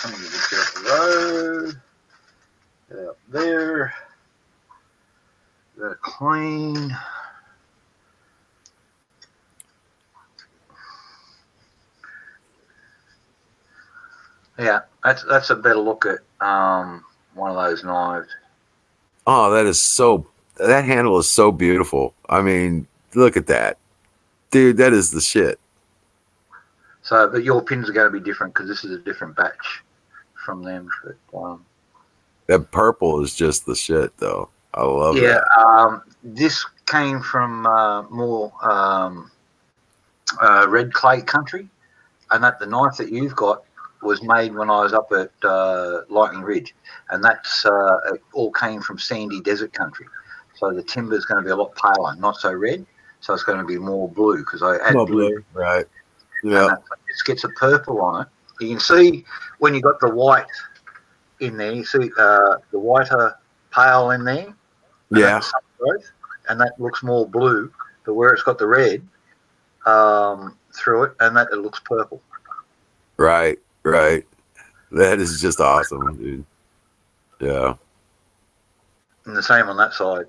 [SPEAKER 4] Let me just get up the road. Get out there. Got to clean. Yeah, that's a better look at one of those knives.
[SPEAKER 6] Oh, that handle is so beautiful. I mean, look at that. Dude, that is the shit.
[SPEAKER 4] So, but your pins are going to be different because this is a different batch from them. But,
[SPEAKER 6] that purple is just the shit, though. I love it.
[SPEAKER 4] Yeah, this came from more red clay country, and that the knife that you've got was made when I was up at Lightning Ridge, and that's it all came from sandy desert country. So the timber is going to be a lot paler, not so red. So it's going to be more blue because I add
[SPEAKER 6] No
[SPEAKER 4] blue,
[SPEAKER 6] blue. Right.
[SPEAKER 4] and
[SPEAKER 6] Yeah.
[SPEAKER 4] that just gets a purple on it. You can see when you got the white in there. You see the whiter pale in there, and
[SPEAKER 6] Yeah.
[SPEAKER 4] that's sun growth, and that looks more blue. But where it's got the red through it, and that it looks purple.
[SPEAKER 6] Right. Right. That is just awesome, dude. Yeah.
[SPEAKER 4] And the same on that side.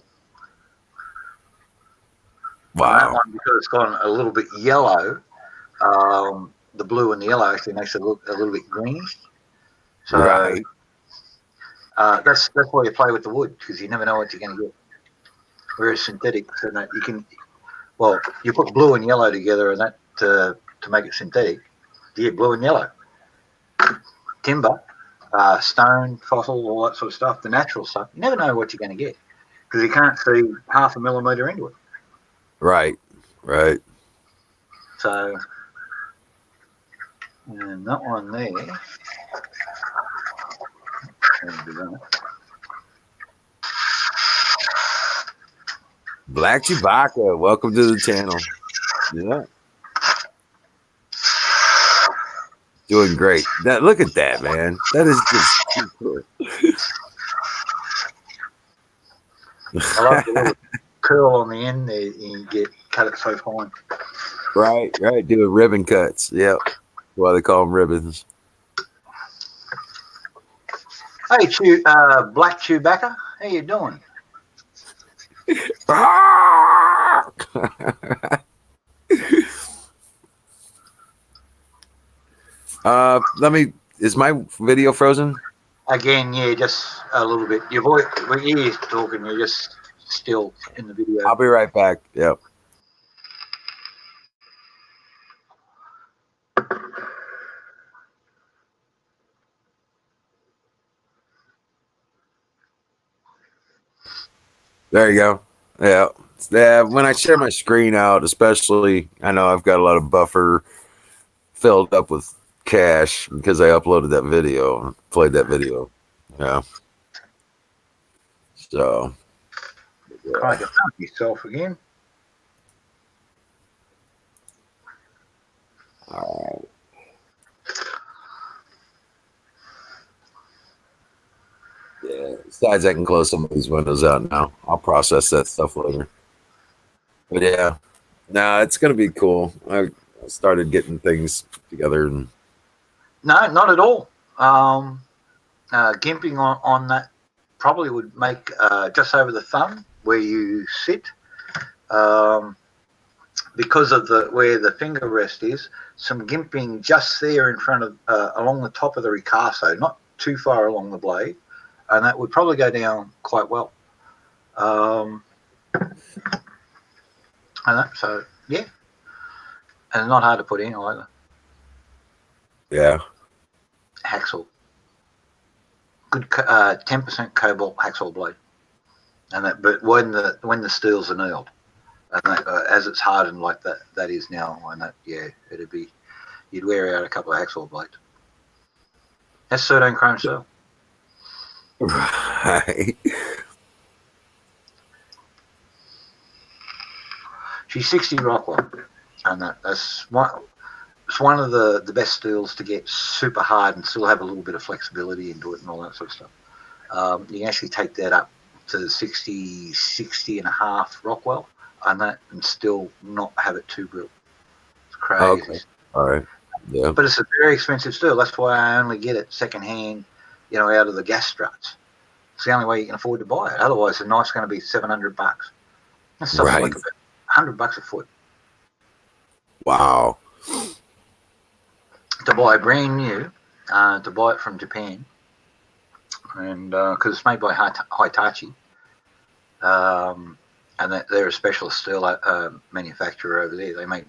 [SPEAKER 4] On that
[SPEAKER 6] Wow.
[SPEAKER 4] one, because it's gone a little bit yellow, the blue and the yellow actually makes it look a little bit greenish. So
[SPEAKER 6] Right.
[SPEAKER 4] that's why you play with the wood, because you never know what you're going to get. Whereas synthetic, so that you can, well, you put blue and yellow together, and that to make it synthetic, you get blue and yellow. Timber, stone, fossil, all that sort of stuff, the natural stuff, you never know what you're going to get because you can't see half a millimetre into it.
[SPEAKER 6] Right. Right.
[SPEAKER 4] So, and that one there,
[SPEAKER 6] Black Chewbacca, welcome to the channel. Yeah. Doing great. That look at that, man. That is just too cool.
[SPEAKER 4] I love the little curl on the end there. You get cut it so fine.
[SPEAKER 6] Right, right. Doing ribbon cuts. Yep. Why they call them ribbons.
[SPEAKER 4] Hey, Black Chewbacca, how you doing?
[SPEAKER 6] Let me. Is my video frozen?
[SPEAKER 4] Again, yeah, just a little bit. Your voice, when you're talking, you're just still in the video.
[SPEAKER 6] I'll be right back. Yep. There you go. Yeah. Yeah. When I share my screen out, especially, I know I've got a lot of buffer filled up with cache because I uploaded that video, played that video. Yeah. So.
[SPEAKER 4] Try to find yourself again.
[SPEAKER 6] All right. Yeah. Besides, I can close some of these windows out now. I'll process that stuff later. But yeah, no, it's gonna be cool. I started getting things together, and
[SPEAKER 4] No, not at all. Gimping on that probably would make just over the thumb where you sit, because of where the finger rest is. Some gimping just there in front of along the top of the ricasso, not too far along the blade, and that would probably go down quite well. And that, so yeah, and not hard to put in either.
[SPEAKER 6] yeah,
[SPEAKER 4] Hacksaw, good 10% cobalt hacksaw blade, and that. But when the steels are nailed, and that, as it's hardened like that is now, and that, yeah, it'd be, you'd wear out a couple of hacksaw blades. That's 13 chrome steel.
[SPEAKER 6] right.
[SPEAKER 4] She's 60 Rockwell, and that's one. It's one of the best steels to get super hard and still have a little bit of flexibility into it and all that sort of stuff. You can actually take that up to 60 and a half Rockwell, and still not have it too brittle. It's crazy.
[SPEAKER 6] Okay. All right. Yeah.
[SPEAKER 4] But it's a very expensive steel. That's why I only get it secondhand, out of the gas struts. It's the only way you can afford to buy it. Otherwise, the knife's going to be $700. That's something
[SPEAKER 6] Right.
[SPEAKER 4] like about $100 a foot.
[SPEAKER 6] Wow.
[SPEAKER 4] To buy brand new, to buy it from Japan, and because it's made by Hitachi, and they're a specialist steel manufacturer over there. They make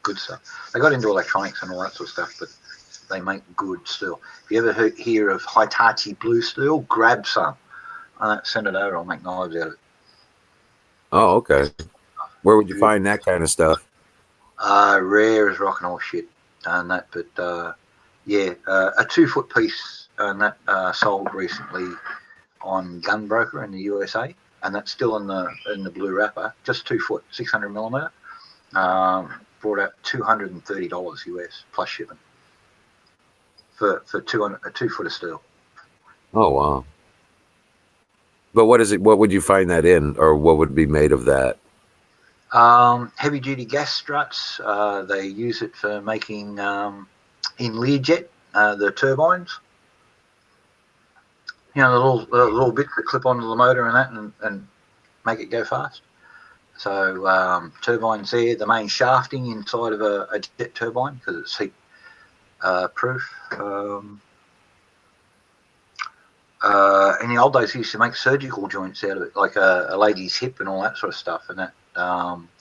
[SPEAKER 4] good stuff. They got into electronics and all that sort of stuff, but they make good steel. If you ever hear of Hitachi blue steel, grab some. Send it over. I'll make knives out of it.
[SPEAKER 6] Oh, okay. Where would you find that kind of stuff?
[SPEAKER 4] Rare as rock and all shit. and that. But yeah, a 2-foot piece, and that sold recently on Gunbroker in the USA, and that's still in the blue wrapper, just 2 foot, 600 millimeter. Brought out $230 US plus shipping for 200, a 2 foot of steel.
[SPEAKER 6] Oh wow. But what is it? What would you find that in, or what would be made of that?
[SPEAKER 4] Heavy duty gas struts. They use it for making in Learjet the turbines. You know, the little bits that clip onto the motor and that, and make it go fast. So turbines there, the main shafting inside of a jet turbine because it's heat proof. In the old days, he used to make surgical joints out of it, like a lady's hip and all that sort of stuff, and that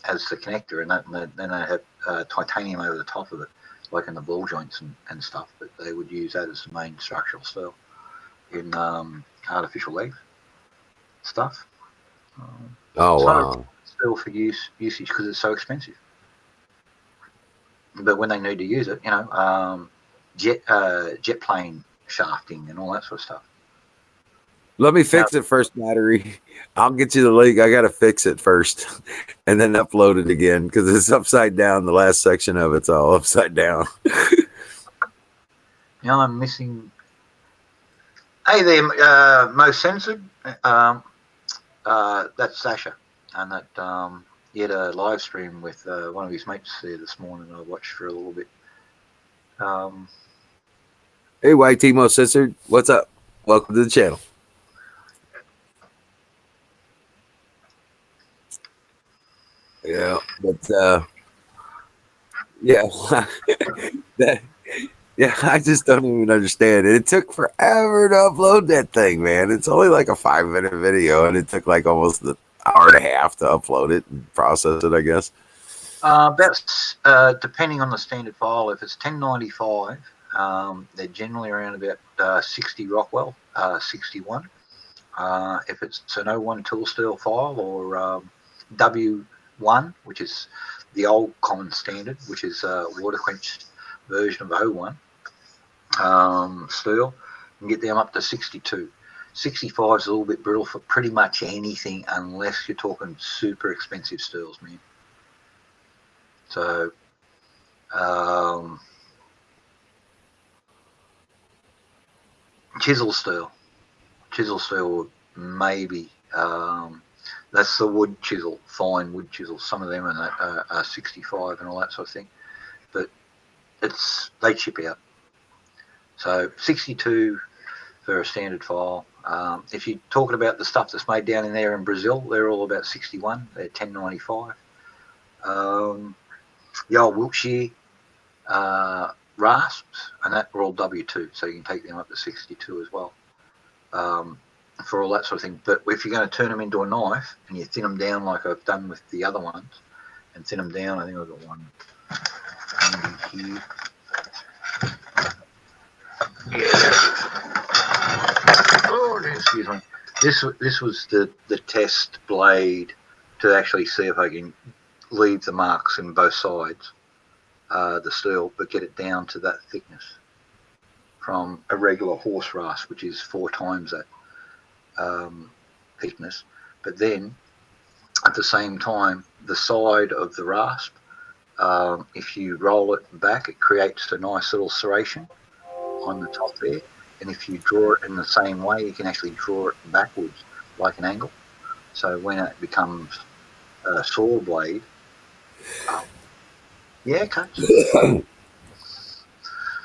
[SPEAKER 4] as the connector, and that, and then they had titanium over the top of it, like in the ball joints and stuff. But they would use that as the main structural steel in artificial legs stuff.
[SPEAKER 6] Oh
[SPEAKER 4] It's not a
[SPEAKER 6] wow.
[SPEAKER 4] steel for usage because it's so expensive. But when they need to use it, you know, jet plane shafting and all that sort of stuff.
[SPEAKER 6] Let me fix it first, battery. I'll get you the link. I gotta fix it first, and then upload it again because it's upside down. The last section of it's all upside down.
[SPEAKER 4] You know, I'm missing. Hey there, most censored. That's Sasha, and that he had a live stream with one of his mates there this morning. I watched for a little bit.
[SPEAKER 6] Hey, YT Mo Sister, what's up? Welcome to the channel. Yeah, but yeah, that. Yeah, I just don't even understand it. It took forever to upload that thing, man. It's only like a 5-minute video, and it took like almost an hour and a half to upload it and process it, I guess.
[SPEAKER 4] About depending on the standard file, if it's 1095, they're generally around about 60 Rockwell, 61. If it's an 01 tool steel file or W1, which is the old common standard, which is a water quenched version of 01 steel, you can get them up to 62. 65 is a little bit brittle for pretty much anything unless you're talking super expensive steels, man. So chisel steel maybe, that's the wood chisel, fine wood chisel. Some of them are 65 and all that sort of thing, but they chip out. So 62 for a standard file. If you're talking about the stuff that's made down in there in Brazil, they're all about 61. They're 1095. The old Wiltshire rasps, and that were all W2, so you can take them up to 62 as well, for all that sort of thing. But if you're going to turn them into a knife and you thin them down like I've done with the other ones, and thin them down, I think I've got one here. Oh, excuse me. This was the test blade to actually see if I can leave the marks in both sides, the steel, but get it down to that thickness from a regular horse rasp, which is 4 times that thickness. But then at the same time, the side of the rasp, if you roll it back, it creates a nice little serration on the top there. And if you draw it in the same way, you can actually draw it backwards like an angle. So when it becomes a saw blade, yeah, cuts.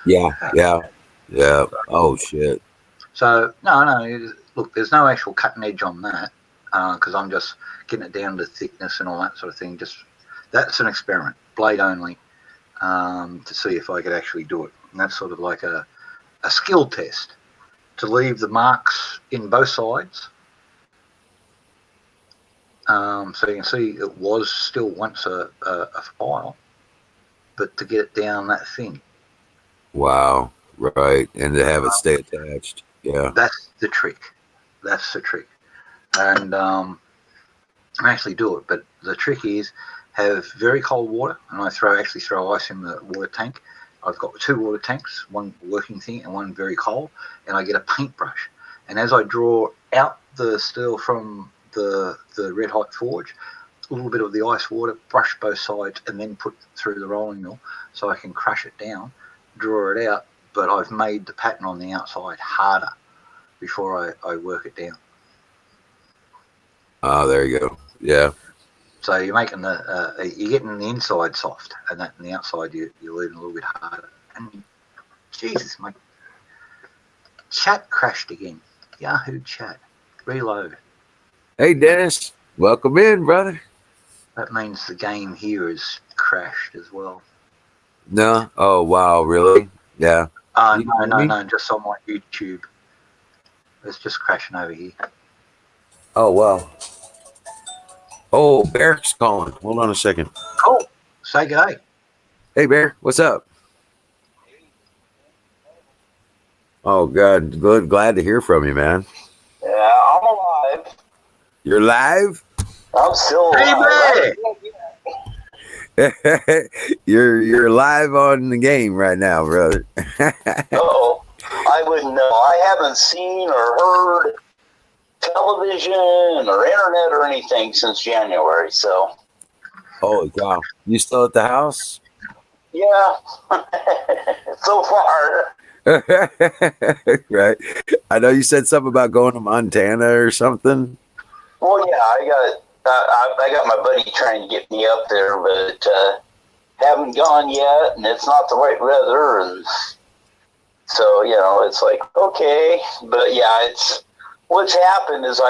[SPEAKER 6] Yeah. Oh shit.
[SPEAKER 4] So no, look, there's no actual cutting edge on that, because I'm just getting it down to thickness and all that sort of thing. Just that's an experiment, blade only, to see if I could actually do it. And that's sort of like a skill test to leave the marks in both sides. So you can see it was still once a file, but to get it down that thin.
[SPEAKER 6] Wow. Right. And to have it stay attached. Yeah.
[SPEAKER 4] That's the trick. And I actually do it, but the trick is have very cold water, and I actually throw ice in the water tank I've got 2 water tanks, one working thing and one very cold, and I get a paintbrush. And as I draw out the steel from the red hot forge, a little bit of the ice water, brush both sides, and then put through the rolling mill so I can crush it down, draw it out, but I've made the pattern on the outside harder before I work it down.
[SPEAKER 6] Oh, there you go. Yeah.
[SPEAKER 4] So you're making you're getting the inside soft, and that, and the outside you're leaving a little bit harder. And Jesus, my chat crashed again. Yahoo chat, reload.
[SPEAKER 6] Hey, Dennis, welcome in, brother.
[SPEAKER 4] That means the game here is crashed as well.
[SPEAKER 6] No. Oh, wow. Really? Yeah. You can hear me?
[SPEAKER 4] No, just on my YouTube. It's just crashing over here.
[SPEAKER 6] Oh, wow. Oh, Bear's calling. Hold on a second.
[SPEAKER 4] Cool. Say g'day.
[SPEAKER 6] Hey, Bear, what's up? Oh, God. Good. Glad to hear from you, man.
[SPEAKER 2] Yeah, I'm alive.
[SPEAKER 6] You're live?
[SPEAKER 2] I'm still
[SPEAKER 4] Hey,
[SPEAKER 2] alive.
[SPEAKER 6] You're live on the game right now, brother.
[SPEAKER 2] Uh-oh. I wouldn't know. I haven't seen or heard television or internet or anything since January, so
[SPEAKER 6] Holy cow. You still at the house?
[SPEAKER 2] yeah. So far.
[SPEAKER 6] Right. I know you said something about going to Montana or something.
[SPEAKER 2] Well, yeah, I got my buddy trying to get me up there, but haven't gone yet, and it's not the right weather, and so it's like okay, but yeah, it's what's happened is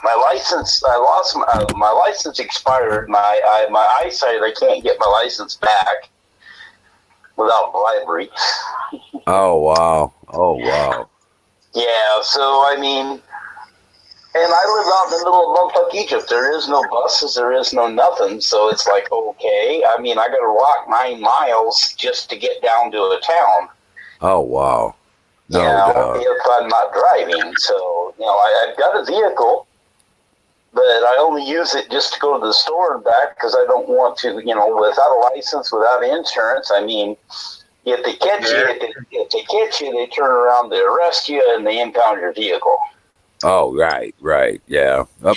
[SPEAKER 2] my license. I lost my license expired. My eyesight. I can't get my license back without bribery.
[SPEAKER 6] Oh wow. Oh wow.
[SPEAKER 2] Yeah, so I mean. And I live out in the middle of bumfuck Egypt. There is no buses. There is no nothing. So it's like, okay. I mean, I got to walk 9 miles just to get down to a town.
[SPEAKER 6] Oh wow. No doubt.
[SPEAKER 2] If I'm not driving. So, I've got a vehicle, but I only use it just to go to the store and back because I don't want to, without a license, without insurance. I mean, if they catch you, they turn around, they arrest you, and they impound your vehicle.
[SPEAKER 6] Oh, right, yeah.
[SPEAKER 2] And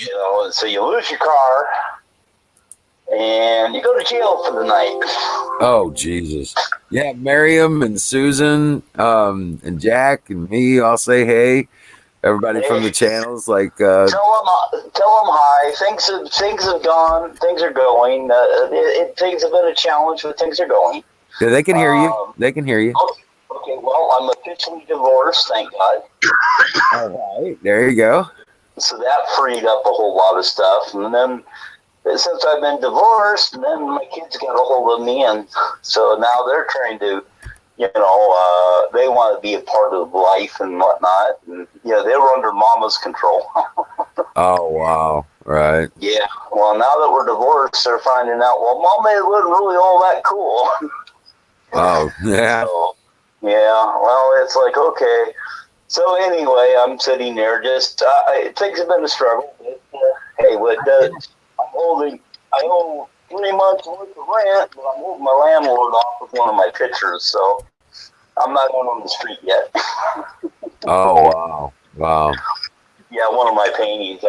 [SPEAKER 2] so you lose your car, and you go to jail for the night.
[SPEAKER 6] Oh, Jesus. Yeah, Miriam and Susan, and Jack and me all say hey. Everybody from the channels, like
[SPEAKER 2] tell them hi. Things have gone. Things are going. Things have been a challenge, but things are going.
[SPEAKER 6] yeah, they can hear you. They can hear you.
[SPEAKER 2] Okay. Well, I'm officially divorced. Thank God.
[SPEAKER 6] All right, there you go.
[SPEAKER 2] So that freed up a whole lot of stuff, and then since I've been divorced, and then my kids got a hold of me, and so now they're trying to, they want to be a part of life and whatnot, and they were under mama's control.
[SPEAKER 6] Oh wow, right.
[SPEAKER 2] Yeah. Well, now that we're divorced, they're finding out. Well, mama wasn't really all that cool.
[SPEAKER 6] Oh yeah.
[SPEAKER 2] So, yeah. Well, it's like okay. So anyway, I'm sitting there. Just things have been a struggle. But, hey, what does? I owe 3 months worth of rent, but I'm holding my landlord off with one of my pictures, so I'm not going on the street yet.
[SPEAKER 6] Oh wow.
[SPEAKER 2] Yeah, one of my paintings.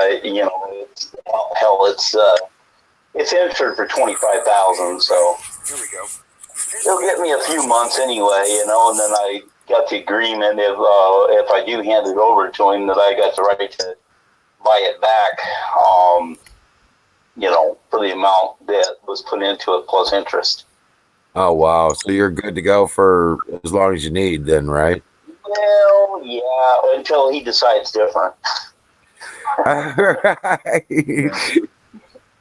[SPEAKER 2] It's insured for $25,000, so here we go. It'll get me a few months anyway, and then I got the agreement if I do hand it over to him that I got the right to buy it back. For the amount that was put into it plus interest.
[SPEAKER 6] Oh wow. So you're good to go for as long as you need, then, right?
[SPEAKER 2] Well, yeah, until he decides different.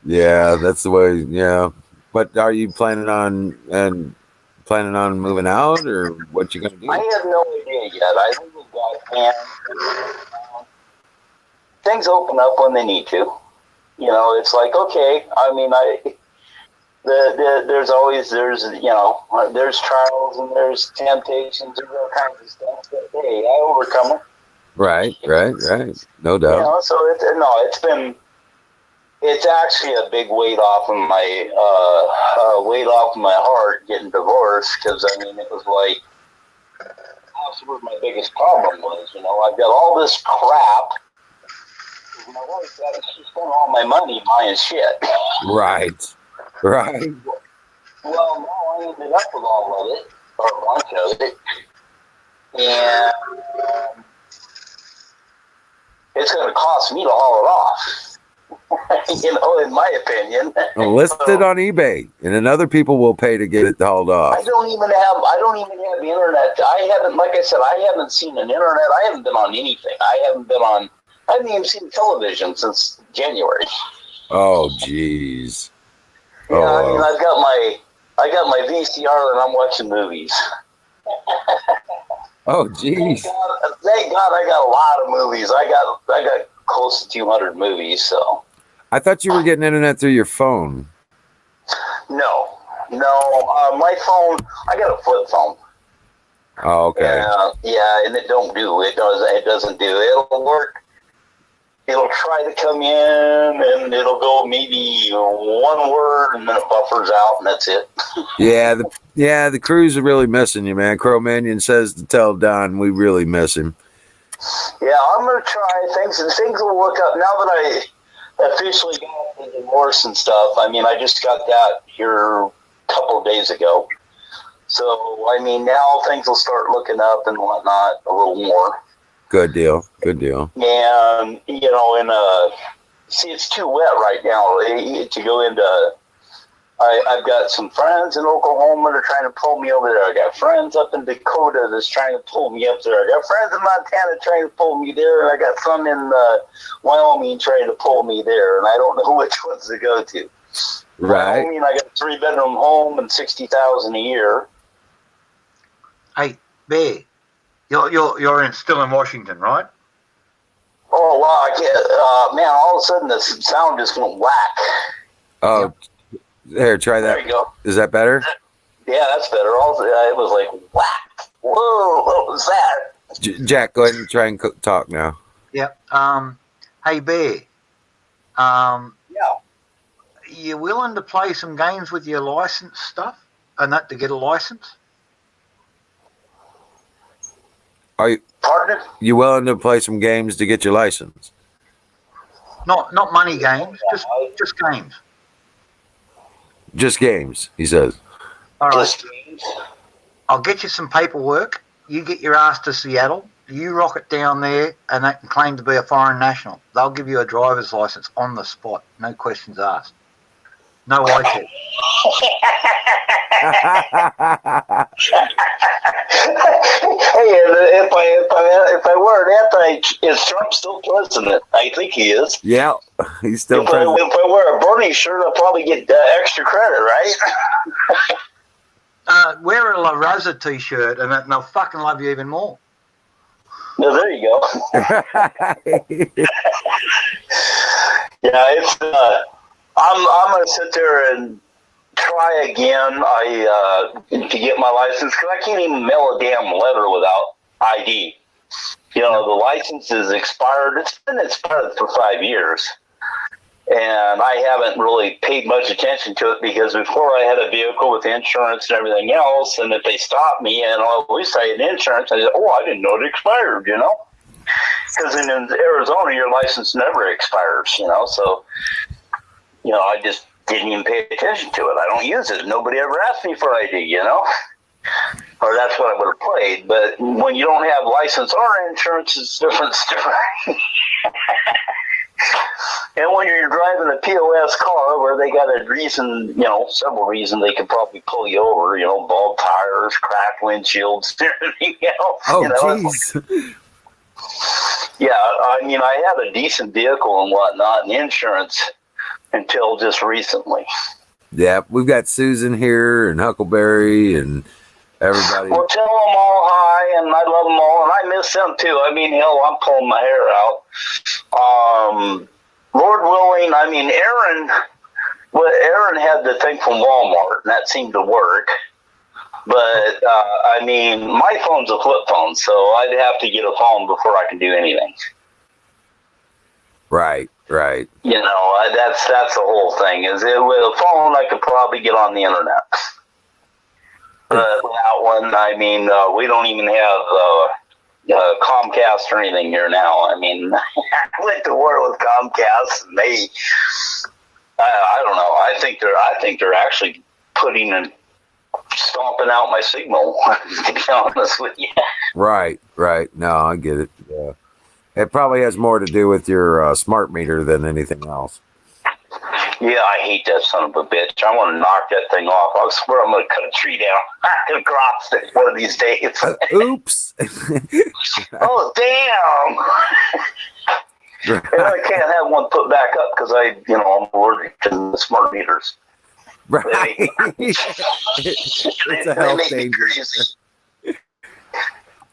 [SPEAKER 6] Yeah, that's the way. Yeah, but are you planning on moving out, or what you gonna do?
[SPEAKER 2] I have no idea yet. I live with God, and things open up when they need to. It's like okay. I mean, there's there's trials and there's temptations and all kinds of stuff. But hey, I overcome it.
[SPEAKER 6] Right. No doubt.
[SPEAKER 2] So it's
[SPEAKER 7] it's actually a big weight off of my heart getting divorced, because I mean it was like that's where my biggest problem was. You know, I've got all this crap. My wife she spent all my money buying shit.
[SPEAKER 6] Right. Right.
[SPEAKER 7] Well, now I ended up with all of it, or a bunch of it, and it's going to cost me to haul it off. You know, in my opinion.
[SPEAKER 6] List it on eBay, and then other people will pay to get it hauled off.
[SPEAKER 7] I don't even have the internet. I haven't, like I said, I haven't seen an internet. I haven't been on anything. I haven't even seen television since January.
[SPEAKER 6] Oh, jeez.
[SPEAKER 7] Yeah, I mean, I got my VCR and I'm watching movies.
[SPEAKER 6] Oh, jeez.
[SPEAKER 7] Thank God I got a lot of movies. I got close to 200 movies, so.
[SPEAKER 6] I thought you were getting internet through your phone.
[SPEAKER 7] No, my phone, I got a flip phone.
[SPEAKER 6] Oh, okay.
[SPEAKER 7] Yeah, and it doesn't do. It'll work. It'll try to come in, and it'll go maybe one word, and then it buffers out, and that's it.
[SPEAKER 6] The crews are really missing you, man. Cro-Magnon says to tell Don we really miss him.
[SPEAKER 7] Yeah, I'm gonna try things, and things will look up now that I officially got the divorce and stuff. I mean, I just got that here a couple of days ago. So, I mean, now things will start looking up and whatnot a little more.
[SPEAKER 6] Good deal.
[SPEAKER 7] And, you know, see, it's too wet right now to go into. I've got some friends in Oklahoma that are trying to pull me over there. I got friends up in Dakota that's trying to pull me up there. I got friends in Montana trying to pull me there, and I got some in Wyoming trying to pull me there, and I don't know which ones to go to.
[SPEAKER 6] Right.
[SPEAKER 7] Wyoming, I got a 3-bedroom home and $60,000 a year.
[SPEAKER 4] Hey, Bear, you're still in Washington, right?
[SPEAKER 7] Oh wow! I can't, man, all of a sudden the sound just went whack.
[SPEAKER 6] Oh. Here, try that.
[SPEAKER 7] There you go.
[SPEAKER 6] Is that better?
[SPEAKER 7] Yeah, that's better. It was like, whack. Whoa, what was that?
[SPEAKER 6] Jack, go ahead and try and talk now.
[SPEAKER 4] Yep. Hey, Bear.
[SPEAKER 7] Yeah.
[SPEAKER 4] You willing to play some games with your license stuff and that to get a license?
[SPEAKER 6] Are you?
[SPEAKER 7] Pardon?
[SPEAKER 6] You willing to play some games to get your license?
[SPEAKER 4] Not money games, just games.
[SPEAKER 6] Just games, he says.
[SPEAKER 4] All right.
[SPEAKER 7] Just games.
[SPEAKER 4] I'll get you some paperwork. You get your ass to Seattle. You rock it down there, and they can claim to be a foreign national. They'll give you a driver's license on the spot. No questions asked. No eye test.
[SPEAKER 7] Hey, if I were an is Trump still president? I think he is.
[SPEAKER 6] Yeah, he's still
[SPEAKER 7] if
[SPEAKER 6] president.
[SPEAKER 7] If I wear a Bernie shirt, I'll probably get extra credit, right?
[SPEAKER 4] Wear a La Rosa t-shirt, and they'll fucking love you even more.
[SPEAKER 7] No, there you go. Yeah, it's. I'm gonna sit there and try again. To get my license, because I can't even mail a damn letter without ID. You know, the license is expired. It's been expired for 5 years. And I haven't really paid much attention to it, because before I had a vehicle with insurance and everything else, and if they stopped me and at least I had insurance, I said, oh, I didn't know it expired, you know? Because in Arizona, your license never expires, you know? So, you know, I just didn't even pay attention to it. I don't use it. Nobody ever asked me for ID, you know? Or that's what I would have played. But when you don't have license or insurance, it's a different story. And when you're driving a POS car where they got a reason, you know, several reasons they could probably pull you over, you know, bald tires, cracked windshields, everything else.
[SPEAKER 6] Oh,
[SPEAKER 7] you know,
[SPEAKER 6] jeez.
[SPEAKER 7] yeah, I mean, I had a decent vehicle and whatnot and insurance until just recently.
[SPEAKER 6] Yeah, we've got Susan here and Huckleberry and everybody.
[SPEAKER 7] Well, tell them all hi, and I love them all, and I miss them too. I mean, hell, I'm pulling my hair out. Lord willing, I mean, Aaron had the thing from Walmart, and that seemed to work. But, I mean, my phone's a flip phone, so I'd have to get a phone before I can do anything.
[SPEAKER 6] Right. Right.
[SPEAKER 7] You know, that's the whole thing. Is it with a phone, I could probably get on the internet. But without one, I mean, we don't even have Comcast or anything here now. I mean, I went to war with Comcast, and they, I don't know. I think they're actually stomping out my signal. To be honest with you.
[SPEAKER 6] Right. No, I get it. Yeah. It probably has more to do with your smart meter than anything else.
[SPEAKER 7] Yeah, I hate that son of a bitch. I want to knock that thing off. I swear I'm going to cut a tree down. I'm going to cross it one of these days.
[SPEAKER 6] Oops.
[SPEAKER 7] Oh, damn. And I can't have one put back up because I'm allergic to the smart meters.
[SPEAKER 6] Right. It's a health danger.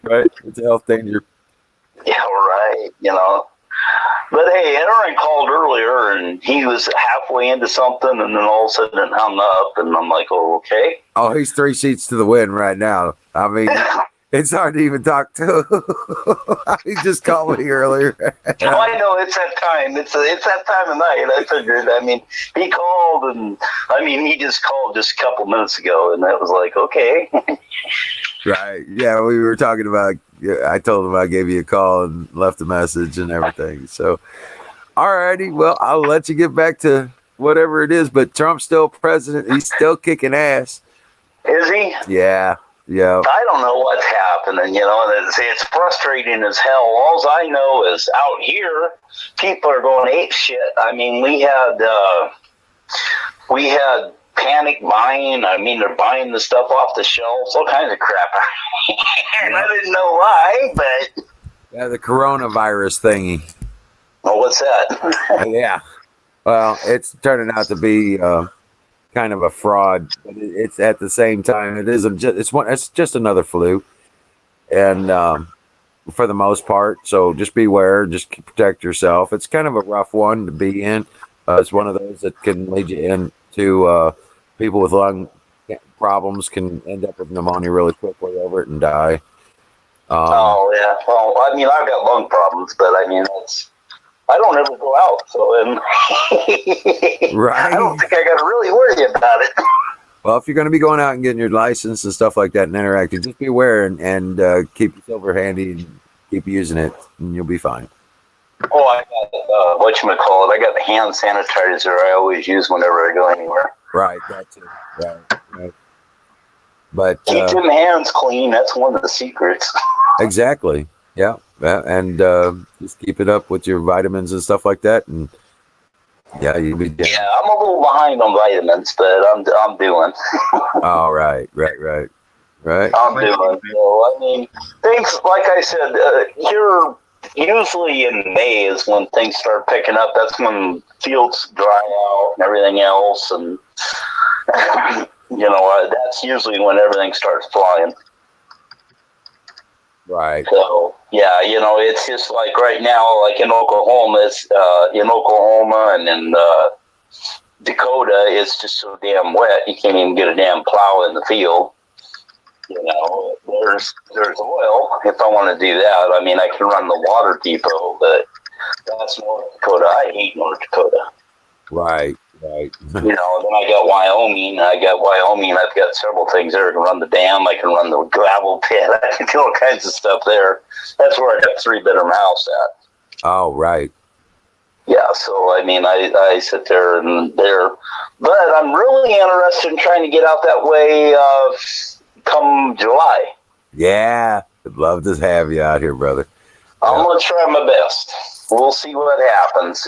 [SPEAKER 6] Right. It's a health danger.
[SPEAKER 7] Yeah, right. You know. But hey, Aaron called earlier, and he was halfway into something, and then all of a sudden it hung up, and I'm like, oh, okay.
[SPEAKER 6] Oh, he's 3 seats to the wind right now. I mean, it's hard to even talk to. He just called me earlier.
[SPEAKER 7] Oh, I know, it's that time. It's that time of night. I figured. I mean, he called, and I mean, he just called just a couple minutes ago, and that was like, okay.
[SPEAKER 6] Right. Yeah, we were talking about, I told him I gave you a call and left a message and everything. So, all righty. Well, I'll let you get back to whatever it is, but Trump's still president. He's still kicking ass.
[SPEAKER 7] Is he?
[SPEAKER 6] Yeah.
[SPEAKER 7] I don't know what's happening, and it's frustrating as hell. All I know is out here, people are going ape shit. I mean, we had panic buying. I mean, they're buying the stuff off the shelves, all kinds of crap. And I didn't know why, but
[SPEAKER 6] Yeah, the coronavirus thingy.
[SPEAKER 7] Oh, what's that?
[SPEAKER 6] Yeah. Well, it's turning out to be kind of a fraud, but it's at the same time it isn't just it's just another flu, and for the most part. So just beware, just protect yourself. It's kind of a rough one to be in. It's one of those that can lead you into people with lung problems can end up with pneumonia really quickly over it and die.
[SPEAKER 7] Oh yeah. Well, I mean, I've got lung problems, but I mean, I don't ever go out, so
[SPEAKER 6] Right.
[SPEAKER 7] I don't think I got to really worry about it.
[SPEAKER 6] Well, if you're going to be going out and getting your license and stuff like that and interacting, just be aware and keep your silver handy and keep using it, and you'll be fine.
[SPEAKER 7] Oh, I got whatchamacallit, I got the hand sanitizer I always use whenever I go anywhere.
[SPEAKER 6] Right, that's it. Right. But
[SPEAKER 7] keep them hands clean. That's one of the secrets.
[SPEAKER 6] Exactly. Yeah. And just keep it up with your vitamins and stuff like that, and yeah, you'll be down.
[SPEAKER 7] Yeah, I'm a little behind on vitamins, but I'm doing.
[SPEAKER 6] Oh, right.
[SPEAKER 7] I'm doing. So, I mean, things like I said, here usually in May is when things start picking up. That's when fields dry out and everything else, and that's usually when everything starts flying.
[SPEAKER 6] Right.
[SPEAKER 7] So yeah, it's just like right now, like in Oklahoma, and in Dakota, it's just so damn wet you can't even get a damn plow in the field. There's oil if I want to do that. I mean, I can run the water depot, but that's North Dakota. I hate North Dakota.
[SPEAKER 6] Right.
[SPEAKER 7] Then I got Wyoming. I've got several things there. I can run the dam. I can run the gravel pit. I can do all kinds of stuff there. That's where I got 3-bedroom house at.
[SPEAKER 6] Oh, right.
[SPEAKER 7] Yeah, so I mean, I sit there and there, but I'm really interested in trying to get out that way come July.
[SPEAKER 6] Yeah, I'd love to have you out here, brother.
[SPEAKER 7] I'm gonna try my best. We'll see what happens.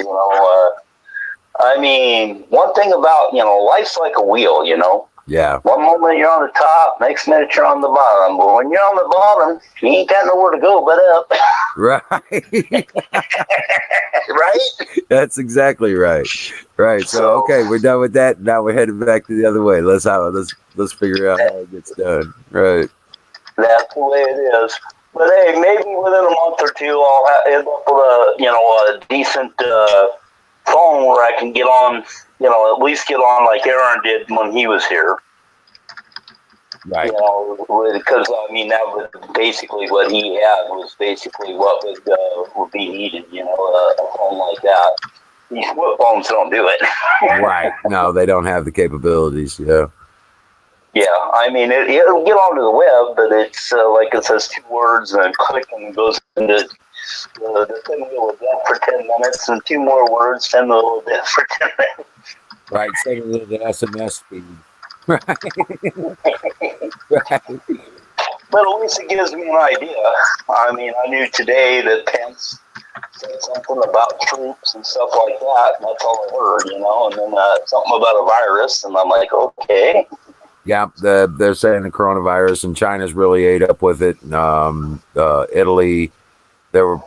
[SPEAKER 7] I mean, one thing about, life's like a wheel,
[SPEAKER 6] Yeah.
[SPEAKER 7] One moment you're on the top, next minute you're on the bottom. But when you're on the bottom, you ain't got nowhere to go but up.
[SPEAKER 6] Right.
[SPEAKER 7] Right?
[SPEAKER 6] That's exactly right. Right. So okay, we're done with that. Now we're heading back to the other way. Let's figure out how it gets done. Right.
[SPEAKER 7] That's the way it is. But hey, maybe within a month or two, I'll end up with a decent phone where I can get on, at least get on like Aaron did when he was here.
[SPEAKER 6] Right.
[SPEAKER 7] Because I mean that was basically what he had was basically what would be needed. A phone like that. These flip phones don't do it.
[SPEAKER 6] Right. No, they don't have the capabilities. Yeah.
[SPEAKER 7] Yeah, I mean, it'll get onto the web, but it's like it says 2 words and a click and it goes into the thing wheel of death for 10 minutes and 2 more words, 10 wheel of death for 10 minutes.
[SPEAKER 6] Right. Send it at the SMS speed. Right. Right.
[SPEAKER 7] But at least it gives me an idea. I mean, I knew today that Pence said something about troops and stuff like that. And that's all I heard, and then something about a virus, and I'm like, okay.
[SPEAKER 6] Yeah, they're saying the coronavirus, and China's really ate up with it. Italy, there were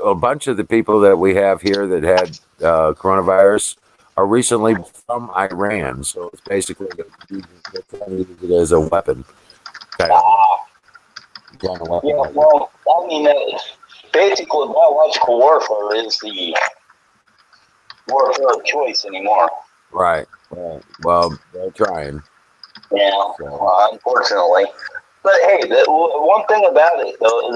[SPEAKER 6] a bunch of the people that we have here that had coronavirus are recently from Iran, so it's basically they're trying to use it as a weapon. Kind of weapon.
[SPEAKER 7] Yeah, well, I mean, basically, biological warfare is the warfare of choice anymore.
[SPEAKER 6] Right. Well, they're trying.
[SPEAKER 7] Yeah,
[SPEAKER 6] So.
[SPEAKER 7] Unfortunately. But hey, one thing about it, though,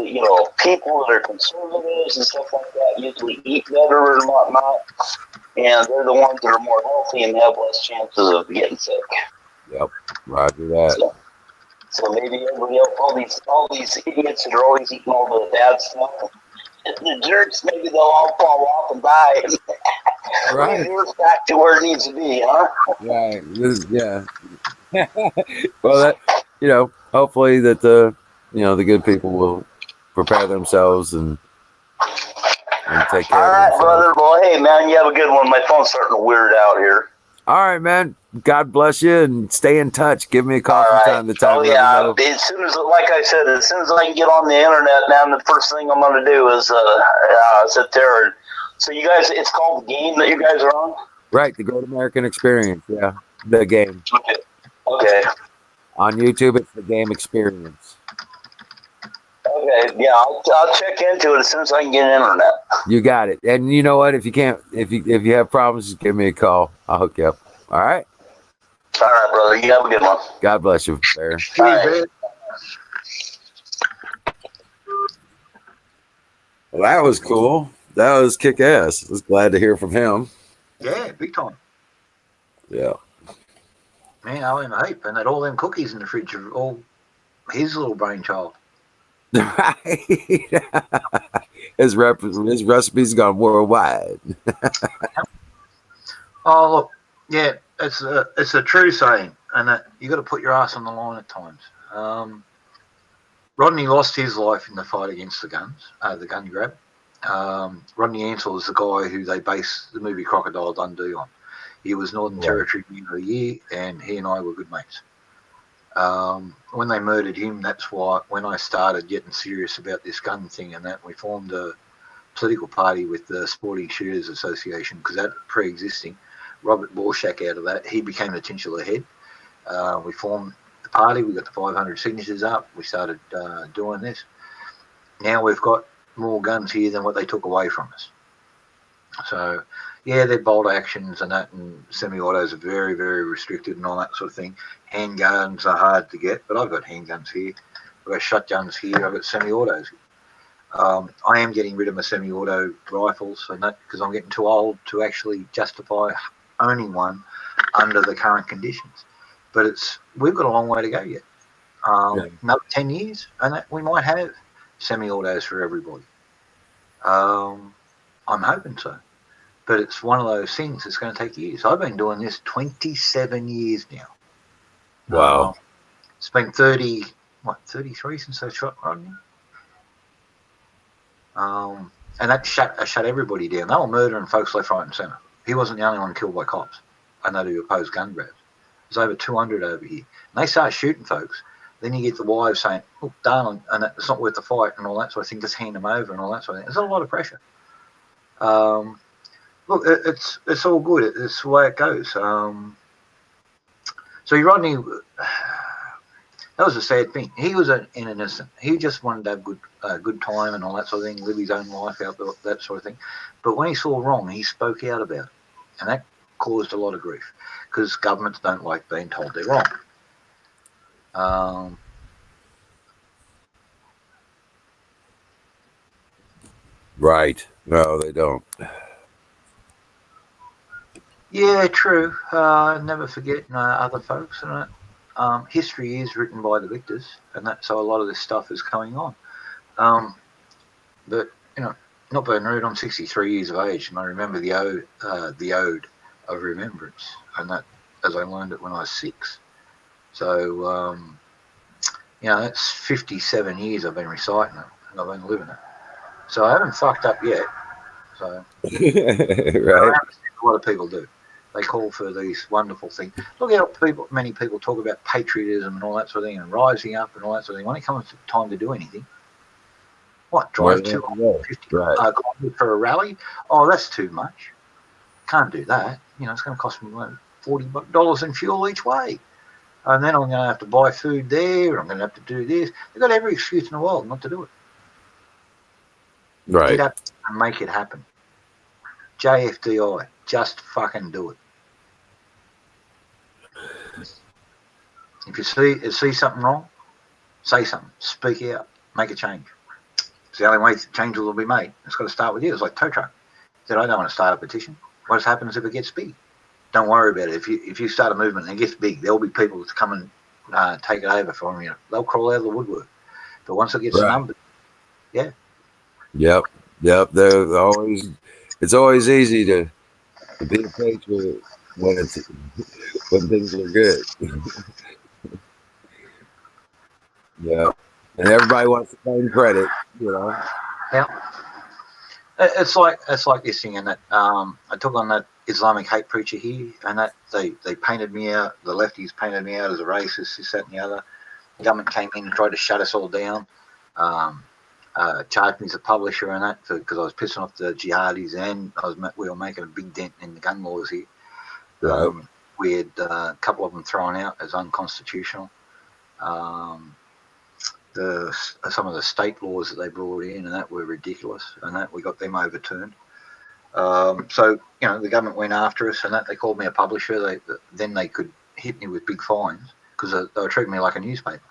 [SPEAKER 7] people that are conservatives and stuff like that usually eat better and whatnot, and they're the ones that are more healthy and have less chances of getting sick.
[SPEAKER 6] Yep. Roger that.
[SPEAKER 7] So maybe everybody else, all these idiots that are always eating all the bad stuff, the jerks, maybe they'll all fall off and die.
[SPEAKER 6] Right.
[SPEAKER 7] It's back to where it needs to be, huh?
[SPEAKER 6] Right. Yeah. Well, that hopefully that the good people will prepare themselves and take care
[SPEAKER 7] all
[SPEAKER 6] of
[SPEAKER 7] right,
[SPEAKER 6] themselves.
[SPEAKER 7] brother. Well, hey, man, you have a good one. My phone's starting to weird out here.
[SPEAKER 6] All right, man. God bless you, and stay in touch. Give me a call
[SPEAKER 7] All
[SPEAKER 6] from
[SPEAKER 7] right.
[SPEAKER 6] time to time.
[SPEAKER 7] Oh, yeah. As soon as, like I said, as soon as I can get on the internet, man, the first thing I'm going to do is sit there. And, so you guys, it's called The Game that you guys are on?
[SPEAKER 6] Right, the Great American Experience. Yeah, The Game.
[SPEAKER 7] Okay.
[SPEAKER 6] On YouTube, it's The Game Experience.
[SPEAKER 7] Okay, yeah, I'll check into it as soon as I can get internet.
[SPEAKER 6] You got it. And you know what? If you have problems, just give me a call. I'll hook you up. All right.
[SPEAKER 7] All right, brother. You have a good one.
[SPEAKER 6] God bless you, Bear.
[SPEAKER 7] All right.
[SPEAKER 6] Well, that was cool. That was kick ass. I was glad to hear from him.
[SPEAKER 4] Yeah, big time.
[SPEAKER 6] Yeah.
[SPEAKER 4] Man, I owe him a heap, and that all them cookies in the fridge are all his little brainchild.
[SPEAKER 6] Right. His recipe's gone worldwide.
[SPEAKER 4] Oh, look, yeah, it's a true saying, and that you got to put your ass on the line at times. Rodney lost his life in the fight against the gun grab. Rodney Ansell was the guy who they based the movie Crocodile Dundee on. He was Northern Territory Man of the Year, and he and I were good mates. When they murdered him, that's why when I started getting serious about this gun thing and that, we formed a political party with the Sporting Shooters Association, because that pre-existing. Robert Borshak out of that, he became the titular head. We formed the party, we got the 500 signatures up, we started doing this. Now we've got more guns here than what they took away from us. So, yeah, they're bolt actions and that, and semi-autos are very, very restricted and all that sort of thing. Handguns are hard to get, but I've got handguns here. I've got shotguns here. I've got semi-autos. I am getting rid of my semi-auto rifles and that, because I'm getting too old to actually justify owning one under the current conditions. But we've got a long way to go yet. Another 10 years, and that we might have semi-autos for everybody. I'm hoping so. But it's one of those things that's going to take years. I've been doing this 27 years now.
[SPEAKER 6] Wow.
[SPEAKER 4] It's been 33 since I shot Rodney. And that shut everybody down. They were murdering folks left, right and centre. He wasn't the only one killed by cops. I know who opposed gun grabs. There's over 200 over here. And they start shooting folks. Then you get the wives saying, look, darling, and it's not worth the fight and all that sort of thing. Just hand them over and all that sort of thing. There's a lot of pressure. Look, it's all good. It's the way it goes. So Rodney, that was a sad thing. He was an innocent. He just wanted to have good time and all that sort of thing, live his own life out there, that sort of thing. But when he saw wrong, he spoke out about it, and that caused a lot of grief, because governments don't like being told they're wrong.
[SPEAKER 6] Right. No, they don't.
[SPEAKER 4] Yeah, true. Never forget other folks, and history is written by the victors, and that so a lot of this stuff is coming on. But not being rude, I'm 63 years of age, and I remember the ode of remembrance, and that as I learned it when I was 6. So that's 57 years I've been reciting it, and I've been living it. So I haven't fucked up yet. So I
[SPEAKER 6] Right.
[SPEAKER 4] understand a lot of people do. They call for these wonderful things. Look how many people talk about patriotism and all that sort of thing, and rising up and all that sort of thing. When it comes to time to do anything, what,
[SPEAKER 6] Where
[SPEAKER 4] drive
[SPEAKER 6] they have to go.
[SPEAKER 4] 250
[SPEAKER 6] Right.
[SPEAKER 4] kilometres for a rally? Oh, that's too much. Can't do that. It's going to cost me $40 in fuel each way. And then I'm going to have to buy food there. I'm going to have to do this. They've got every excuse in the world not to do it.
[SPEAKER 6] Right.
[SPEAKER 4] Get up and make it happen. JFDI, just fucking do it. If you see something wrong, say something. Speak out. Make a change. It's the only way change will be made. It's got to start with you. It's like tow truck. Said, I don't want to start a petition. What happens if it gets big? Don't worry about it. If you start a movement and it gets big, there'll be people to come and take it over from you. They'll crawl out of the woodwork. But once it gets
[SPEAKER 6] Right.
[SPEAKER 4] numbers, yeah.
[SPEAKER 6] Yep. They're always. It's always easy to be a patriot when things are good. Yeah. And everybody wants to claim credit.
[SPEAKER 4] Yeah. It's like this thing, and that I took on that Islamic hate preacher here, and that they painted me out. The lefties painted me out as a racist, this, that, and the other. The government came in and tried to shut us all down. Charged me as a publisher and that because I was pissing off the jihadis, and we were making a big dent in the gun laws here.
[SPEAKER 6] Right.
[SPEAKER 4] We had a couple of them thrown out as unconstitutional. Some of the state laws that they brought in and that were ridiculous, and that we got them overturned. So the government went after us, and that they called me a publisher. Then they could hit me with big fines because they were treating me like a newspaper,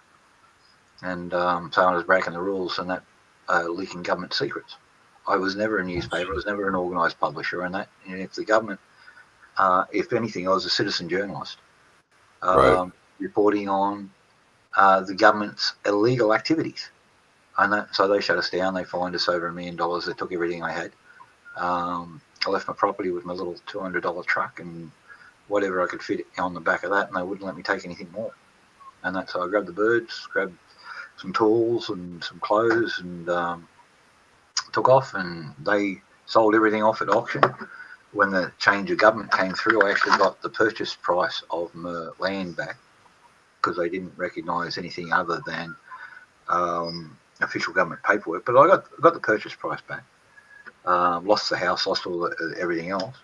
[SPEAKER 4] and so I was breaking the rules and that leaking government secrets. I was never a newspaper. I was never an organised publisher, and that. And if the government, if anything, I was a citizen journalist,
[SPEAKER 6] Right.
[SPEAKER 4] reporting on the government's illegal activities, and that. So they shut us down. They fined us over $1 million. They took everything I had. I left my property with my little $200 truck and whatever I could fit on the back of that, and they wouldn't let me take anything more. And that's so I grabbed the birds, grabbed some tools and some clothes, and took off. And they sold everything off at auction. When the change of government came through, I actually got the purchase price of my land back because they didn't recognise anything other than official government paperwork. But I got the purchase price back. Lost the house, lost everything else.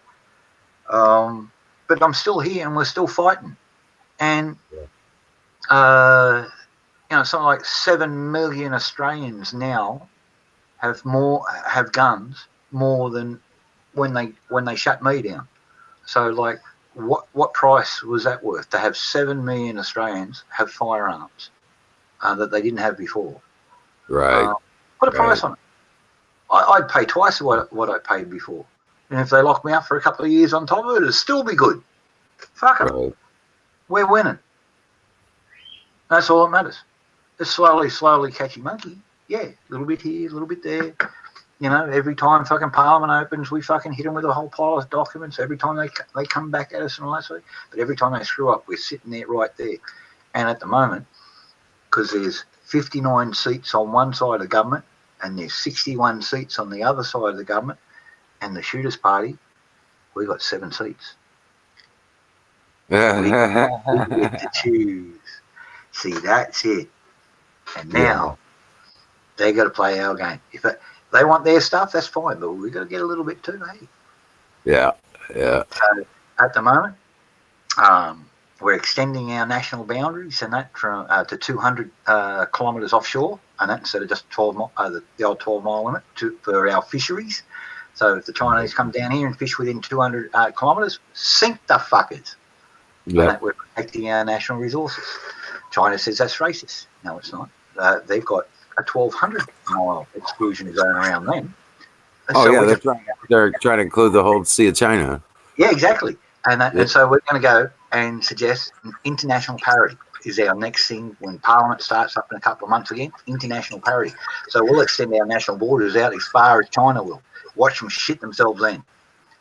[SPEAKER 4] But I'm still here, and we're still fighting. And something like 7 million Australians now have guns more than when they shut me down. So like, what price was that worth to have 7 million Australians have firearms that they didn't have before?
[SPEAKER 6] Right.
[SPEAKER 4] Put a price on it. I'd pay twice what I paid before. And if they lock me up for a couple of years on top of it, it'd still be good. Fuck it.
[SPEAKER 6] Right.
[SPEAKER 4] We're winning. That's all that matters. It's slowly catchy monkey. Yeah, a little bit here, a little bit there. Every time fucking Parliament opens, we fucking hit them with a whole pile of documents. Every time they come back at us and all that sort of thing. But every time they screw up, we're sitting there right there. And at the moment, because there's 59 seats on one side of the government, and there's 61 seats on the other side of the government, and the shooters party, we got 7 seats. We get to choose. See, that's it. And now they got to play our game. If they want their stuff, that's fine, but we got to get a little bit too, hey?
[SPEAKER 6] Yeah.
[SPEAKER 4] So at the moment, we're extending our national boundaries and that from to 200 kilometres offshore, and that instead of just 12 the old 12-mile limit for our fisheries. So if the Chinese come down here and fish within 200 kilometres, sink the fuckers.
[SPEAKER 6] Yeah.
[SPEAKER 4] And that we're protecting our national resources. China says that's racist. No, it's not. They've got a 1,200-mile exclusion zone around them.
[SPEAKER 6] They're trying to include the whole Sea of China.
[SPEAKER 4] Yeah, exactly. And so we're going to go and suggest international parity is our next thing when Parliament starts up in a couple of months again. International parity. So we'll extend our national borders out as far as China will. Watch them shit themselves in.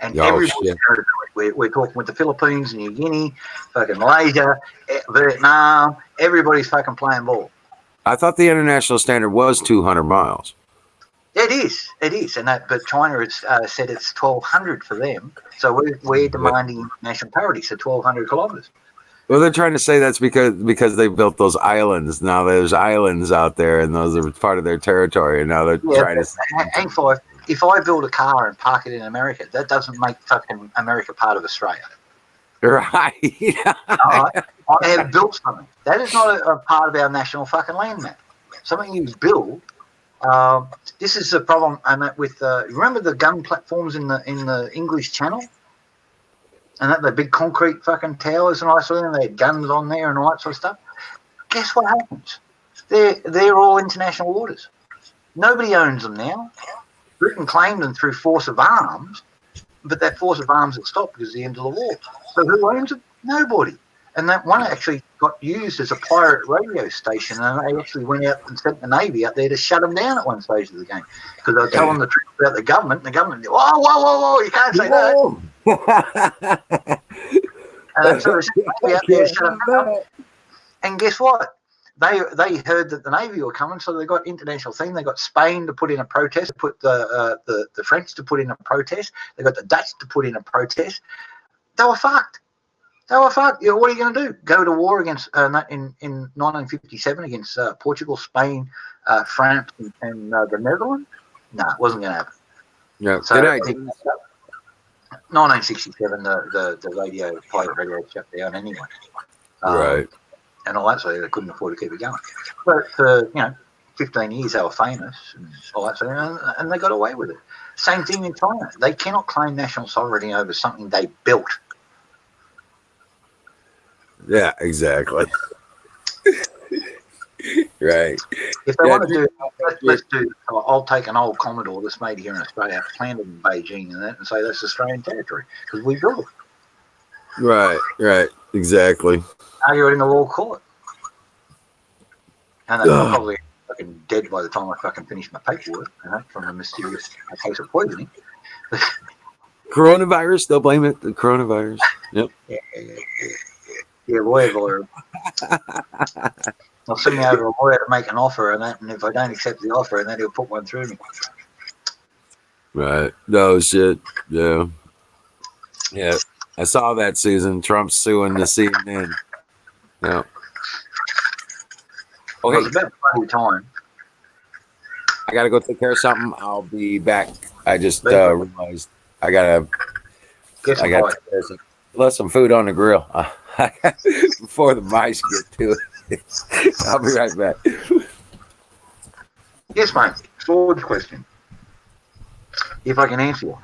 [SPEAKER 4] And everybody's going to do it. We're talking with the Philippines, New Guinea, fucking Malaysia, Vietnam. Everybody's fucking playing ball.
[SPEAKER 6] I thought the international standard was 200 miles.
[SPEAKER 4] It is, and but China has said it's 1,200 for them. So we're demanding national parity, so 1,200 kilometres.
[SPEAKER 6] Well, they're trying to say that's because they built those islands. Now there's islands out there, and those are part of their territory. And now they're trying to.
[SPEAKER 4] Hang for if I build a car and park it in America, that doesn't make fucking America part of Australia.
[SPEAKER 6] Right.
[SPEAKER 4] I have built something. That is not a part of our national fucking land map. Something you build. This is the problem with remember the gun platforms in the English Channel, and that the big concrete fucking towers and all that sort of thing. They had guns on there and all that sort of stuff. Guess what happens? They're all international waters. Nobody owns them now. Britain claimed them through force of arms, but that force of arms had stopped because of the end of the war. So who owns it? Nobody. And that one actually got used as a pirate radio station, and they actually went out and sent the Navy out there to shut them down at one stage of the game because they were telling the truth about the government. And the government, whoa, you can't say that. And so they sent the Navy out there to shut them down. And guess what? They heard that the Navy were coming, so they got international thing. They got Spain to put in a protest, put the French to put in a protest. They got the Dutch to put in a protest. They were fucked. What are you going to do? Go to war against in 1957 against Portugal, Spain, France, and the Netherlands? No, it wasn't going to happen.
[SPEAKER 6] Yeah.
[SPEAKER 4] So, 1967, the pirate radio shut down anyway.
[SPEAKER 6] Right.
[SPEAKER 4] And all that, so they couldn't afford to keep it going. But for 15 years they were famous and all that sort of, and they got away with it. Same thing in China. They cannot claim national sovereignty over something they built.
[SPEAKER 6] Yeah, exactly. Right.
[SPEAKER 4] If they want to do, let's do. I'll take an old Commodore that's made here in Australia, planted in Beijing, and say that's Australian territory because we built it.
[SPEAKER 6] Right. Exactly.
[SPEAKER 4] Argue it in the law court, and they're probably fucking dead by the time I fucking finish my paperwork, from a mysterious case of poisoning.
[SPEAKER 6] Coronavirus. They'll blame it. The coronavirus. Yep.
[SPEAKER 4] Yeah, lawyer. They'll send me over a lawyer to make an offer, and if I don't accept the offer, and then he'll put one through me.
[SPEAKER 6] Right. No shit. Yeah. Yeah. I saw that, Susan. Trump's suing the CNN. Yeah. Okay.
[SPEAKER 4] Well, it's about funny time.
[SPEAKER 6] I gotta go take care of something. I'll be back. I just realized I got left some food on the grill before the mice get to it. I'll be right back.
[SPEAKER 4] Yes, mate. Forward question. If I can answer you.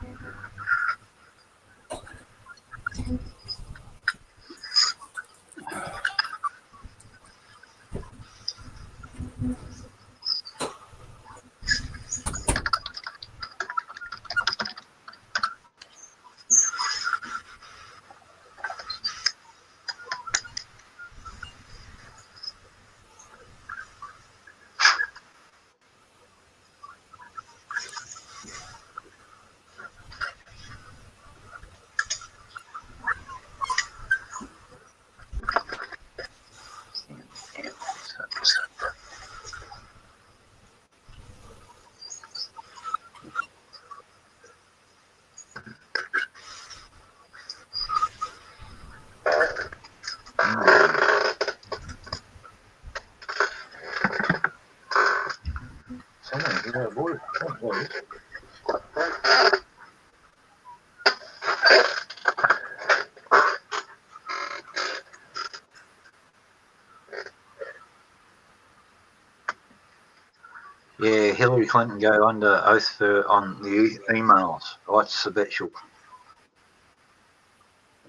[SPEAKER 4] Yeah, Hillary Clinton go under oath on the emails. What's the bet she'll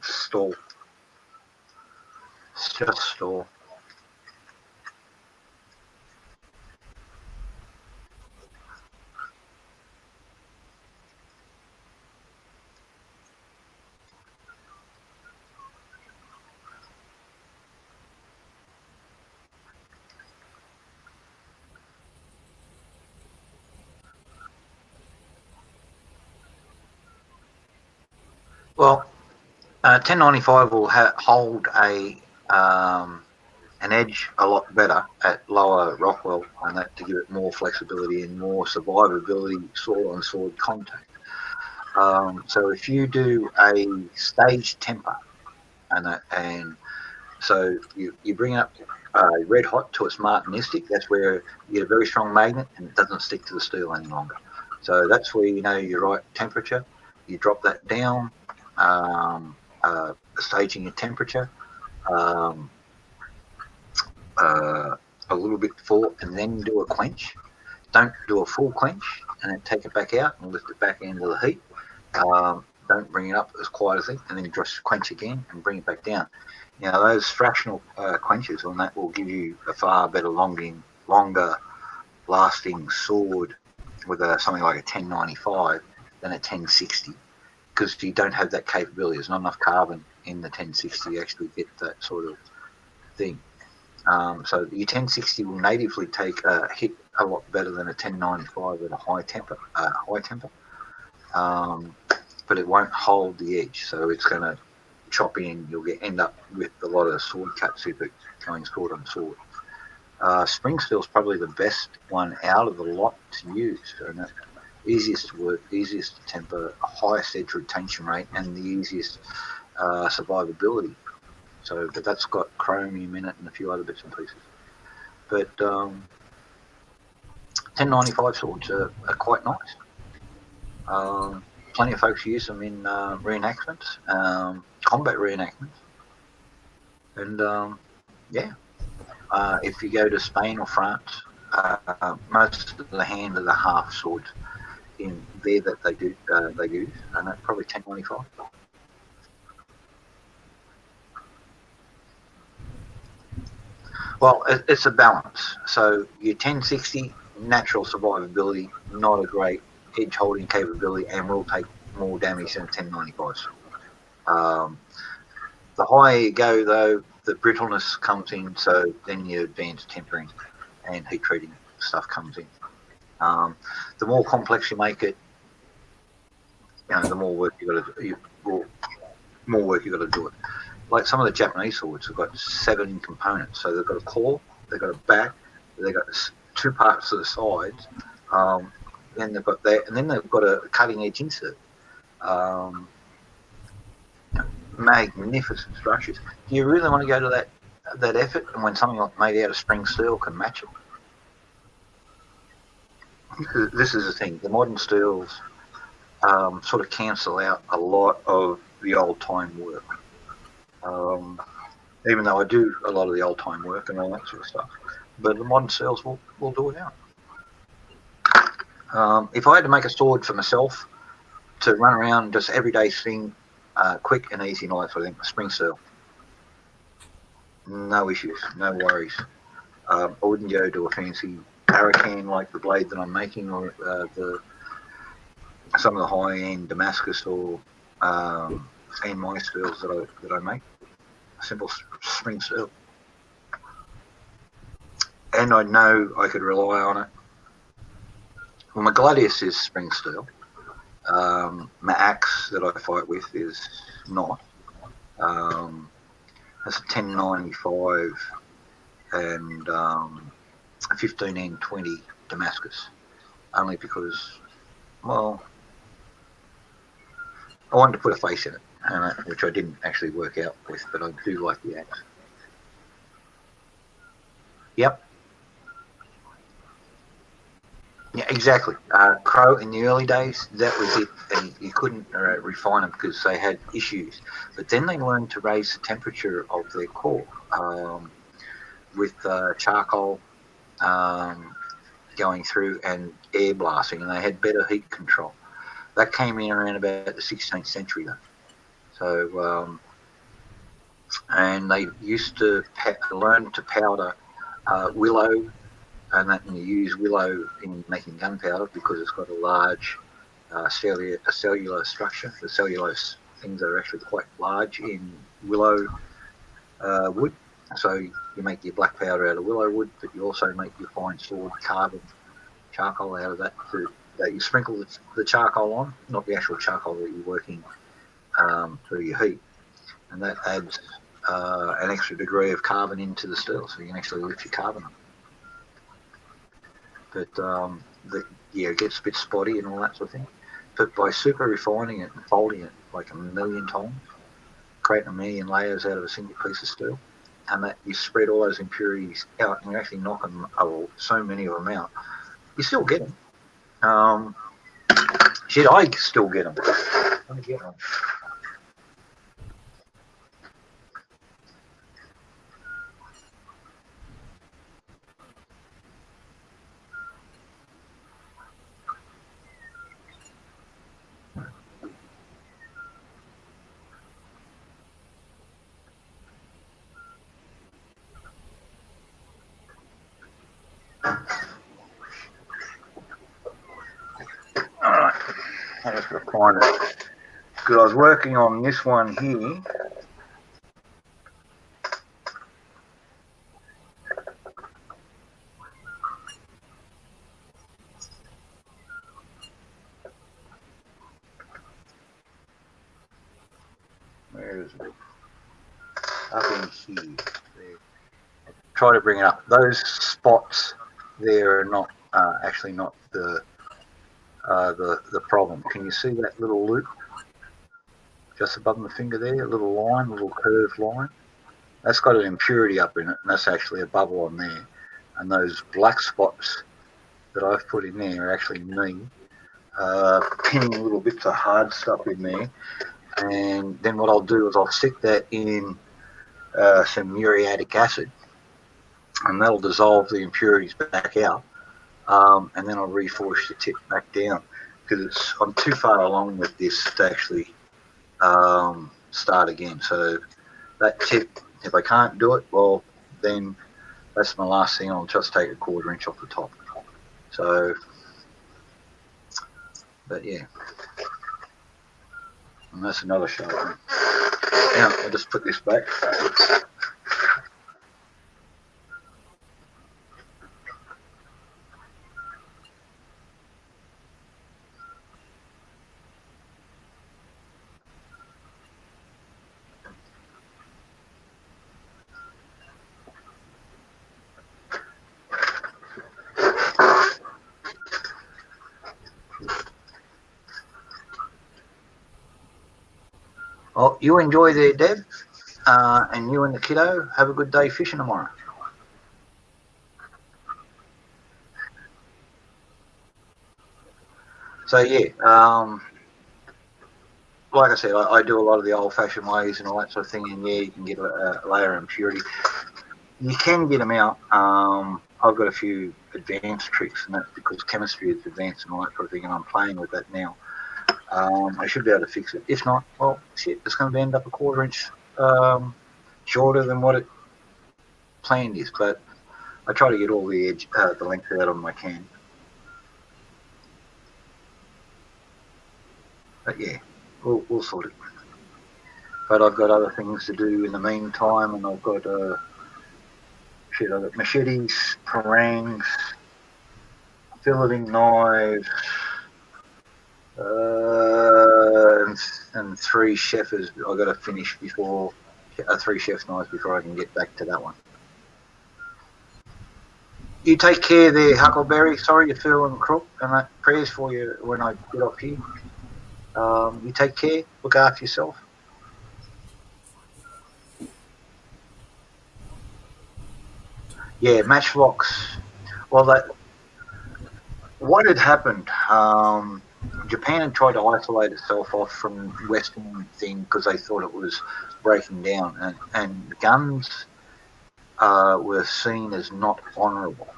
[SPEAKER 4] stall? It's just stall. Well, 1095 will hold an edge a lot better at lower Rockwell, and that to give it more flexibility and more survivability sword on sword contact. So if you do a staged temper, and so you bring up red hot to its martinistic, that's where you get a very strong magnet and it doesn't stick to the steel any longer. So that's where you know your right temperature. You drop that down, staging your temperature. Um, a little bit before, and then do a quench. Don't do a full quench and then take it back out and lift it back into the heat. Don't bring it up as quiet as thing, and then just quench again and bring it back down. You know, those fractional quenches on that will give you a far better, longer lasting sword with something like a 1095 than a 1060, because you don't have that capability. There's not enough carbon in the 1060 to actually get that sort of thing. So your 1060 will natively take a hit a lot better than a 1095 at a high temper, but it won't hold the edge. So it's going to chop in. You'll end up with a lot of sword cuts if it's going sword on sword. Spring steel is probably the best one out of the lot to use. And easiest to work, easiest to temper, highest edge retention rate, and the easiest survivability. So, but that's got chromium in it and a few other bits and pieces. But 1095 swords are quite nice. Plenty of folks use them in reenactments, combat reenactments. And yeah, if you go to Spain or France, most of the hand are the half swords in there that they use, and that's probably 1095. Well, it's a balance. So your 1060 natural survivability, not a great edge holding capability, and will take more damage than 1095. The higher you go, though, the brittleness comes in. So then your advanced tempering and heat treating stuff comes in. The more complex you make it, you know, the more work you got to do. More work you got to do it. Like some of the Japanese swords have got 7 components. So they've got a claw, they've got a back, they've got 2 parts to the sides, then they've got that, and then they've got a cutting edge insert. Magnificent structures. Do you really want to go to that effort? And when something like made out of spring steel can match it? This is the thing. The modern steels sort of cancel out a lot of the old time work. Even though I do a lot of the old time work and all that sort of stuff, but the modern steels will do it out. If I had to make a sword for myself to run around just everyday thing, quick and easy knife, I think spring steel. No issues, no worries. I wouldn't go to a fancy Arakan like the blade that I'm making, or some of the high-end Damascus or and my steels that I make. Simple spring steel, and I know I could rely on it. Well, my Gladius is spring steel. My axe that I fight with is not. That's a 1095 and 15N20 Damascus. Only because, well, I wanted to put a face in it, which I didn't actually work out with, but I do like the axe. Yep. Yeah, exactly. Crow in the early days, that was it, and you couldn't refine them because they had issues. But then they learned to raise the temperature of their core with charcoal going through and air blasting, and they had better heat control. That came in around about the 16th century, though. So, and they used to learn to powder willow, and you use willow in making gunpowder because it's got a large cellular structure. The cellulose things are actually quite large in willow wood. So you make your black powder out of willow wood, but you also make your fine sword carbon charcoal out of that. That you sprinkle the charcoal on, not the actual charcoal that you're working through your heat, and that adds an extra degree of carbon into the steel, so you can actually lift your carbon up. But it gets a bit spotty and all that sort of thing. But by super refining it and folding it like 1,000,000 times, creating 1,000,000 layers out of a single piece of steel, and that you spread all those impurities out, and you actually knock them, so many of them out. You still get them. I still get them. I get them. Alright, I just got to find it. Because I was working on this one here. Where is it? Up in here. There. Try to bring it up. Those spots there are not actually not the problem. Can you see that little loop just above my finger there? A little line, a little curved line. That's got an impurity up in it, and that's actually a bubble on there. And those black spots that I've put in there are actually me pinning little bits of hard stuff in there. And then what I'll do is I'll stick that in some muriatic acid, and that'll dissolve the impurities back out. And then I'll reforge the tip back down, because I'm too far along with this to actually start again. So that tip, if I can't do it, well, then that's my last thing. I'll just take a 1/4 inch off the top. So, but yeah, and that's another shot. Now I'll just put this back. Well, you enjoy there, Deb, and you and the kiddo have a good day fishing tomorrow. So yeah, like I said, I do a lot of the old-fashioned ways and all that sort of thing, and yeah, you can get a layer of impurity. You can get them out. I've got a few advanced tricks, and that's because chemistry is advanced and all that sort of thing, and I'm playing with that now. I should be able to fix it. If not, well, shit, it's going to end up a 1/4 inch shorter than what it planned is. But I try to get all the edge, the length out of them I can. But yeah, we'll sort it. But I've got other things to do in the meantime, and I've got I've got machetes, parangs, filleting knives, and 3 chefs. I've got to finish before 3 chef's knives before I can get back to that one. You take care there, Huckleberry. Sorry you're feeling crook, and that prayers for you when I get off here. You take care. Look after yourself. Yeah, matchlocks. Well, what had happened? Japan had tried to isolate itself off from Western thing because they thought it was breaking down, and guns were seen as not honourable.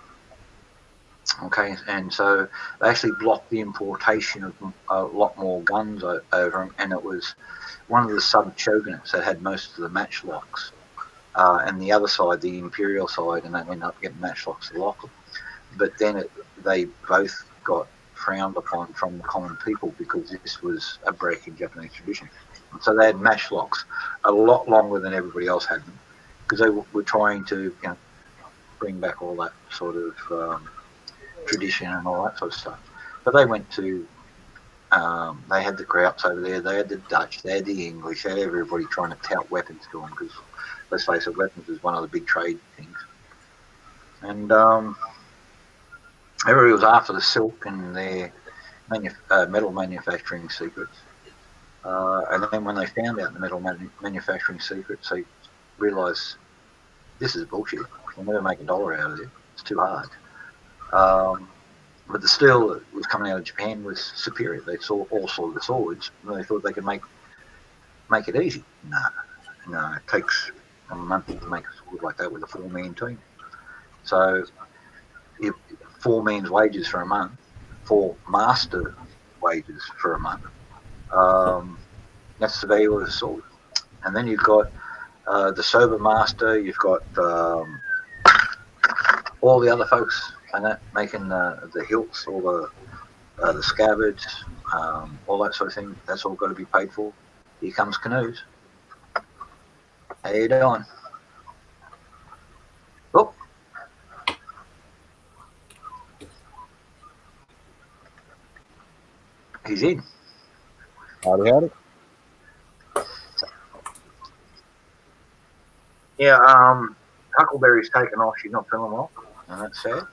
[SPEAKER 4] Okay, and so they actually blocked the importation of a lot more guns over them, and it was one of the sub-shogunates that had most of the matchlocks, and the other side, the imperial side, and they ended up getting matchlocks to lock them. But then they both got frowned upon from the common people because this was a break in Japanese tradition. And so they had matchlocks a lot longer than everybody else had them, because they were trying to bring back all that sort of tradition and all that sort of stuff. But they went to They had the Krauts over there. They had the Dutch. They had the English. They had everybody trying to tout weapons to them because, let's face it, weapons is one of the big trade things. And everybody was after the silk and their metal manufacturing secrets. And then when they found out the metal manufacturing secrets, they realised this is bullshit. We'll never make $1 out of it. It's too hard. But the steel that was coming out of Japan was superior. They all saw the swords, and they thought they could make it easy. No, it takes a month to make a sword like that with a 4-man team. So, if 4 men's wages for a month, 4 master wages for a month, that's the value of the sword. And then you've got the sober master. You've got all the other folks and that making the hilts, all the scabbards, all that sort of thing. That's all got to be paid for. Here comes Canoes. How you doing? Oh, he's in.
[SPEAKER 8] Howdy.
[SPEAKER 4] Yeah, Huckleberry's taken off. She's not feeling well, and that's sad.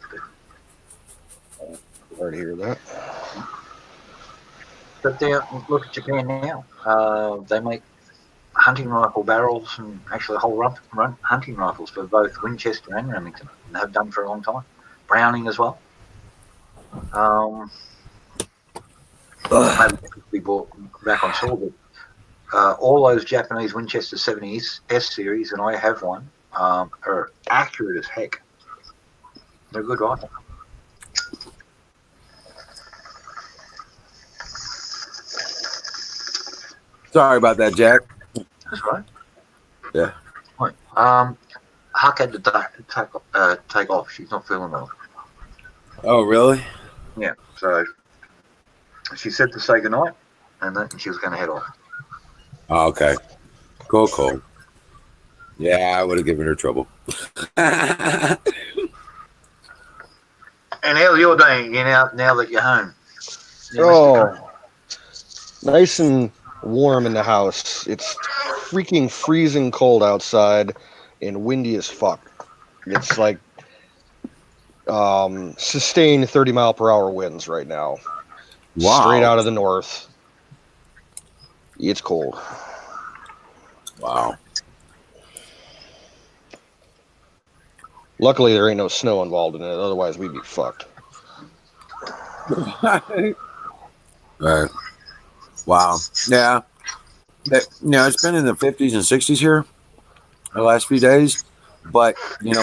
[SPEAKER 8] Sorry to hear that.
[SPEAKER 4] But look at Japan now. They make hunting rifle barrels and actually whole hunting rifles for both Winchester and Remington, and have done for a long time. Browning as well. Maybe be brought back on shore, but all those Japanese Winchester 70s S series, and I have one, are accurate as heck. They're a good rifle.
[SPEAKER 6] Sorry about that, Jack.
[SPEAKER 4] That's right.
[SPEAKER 6] Yeah.
[SPEAKER 4] Right. Huck had to take off. She's not feeling well.
[SPEAKER 6] Oh, really?
[SPEAKER 4] Yeah. So she said to say goodnight, and then she was going to head off.
[SPEAKER 6] Oh, okay. Cool. Yeah, I would have given her trouble.
[SPEAKER 4] And how's your day now that you're home?
[SPEAKER 8] Nice and warm in the house. It's freaking freezing cold outside and windy as fuck. It's like sustained 30-mile-per-hour winds right now.
[SPEAKER 6] Wow.
[SPEAKER 8] Straight out of the north. It's cold.
[SPEAKER 6] Wow.
[SPEAKER 8] Luckily, there ain't no snow involved in it. Otherwise, we'd be fucked.
[SPEAKER 6] Right. Wow. Yeah. It's been in the 50s and 60s here the last few days, but you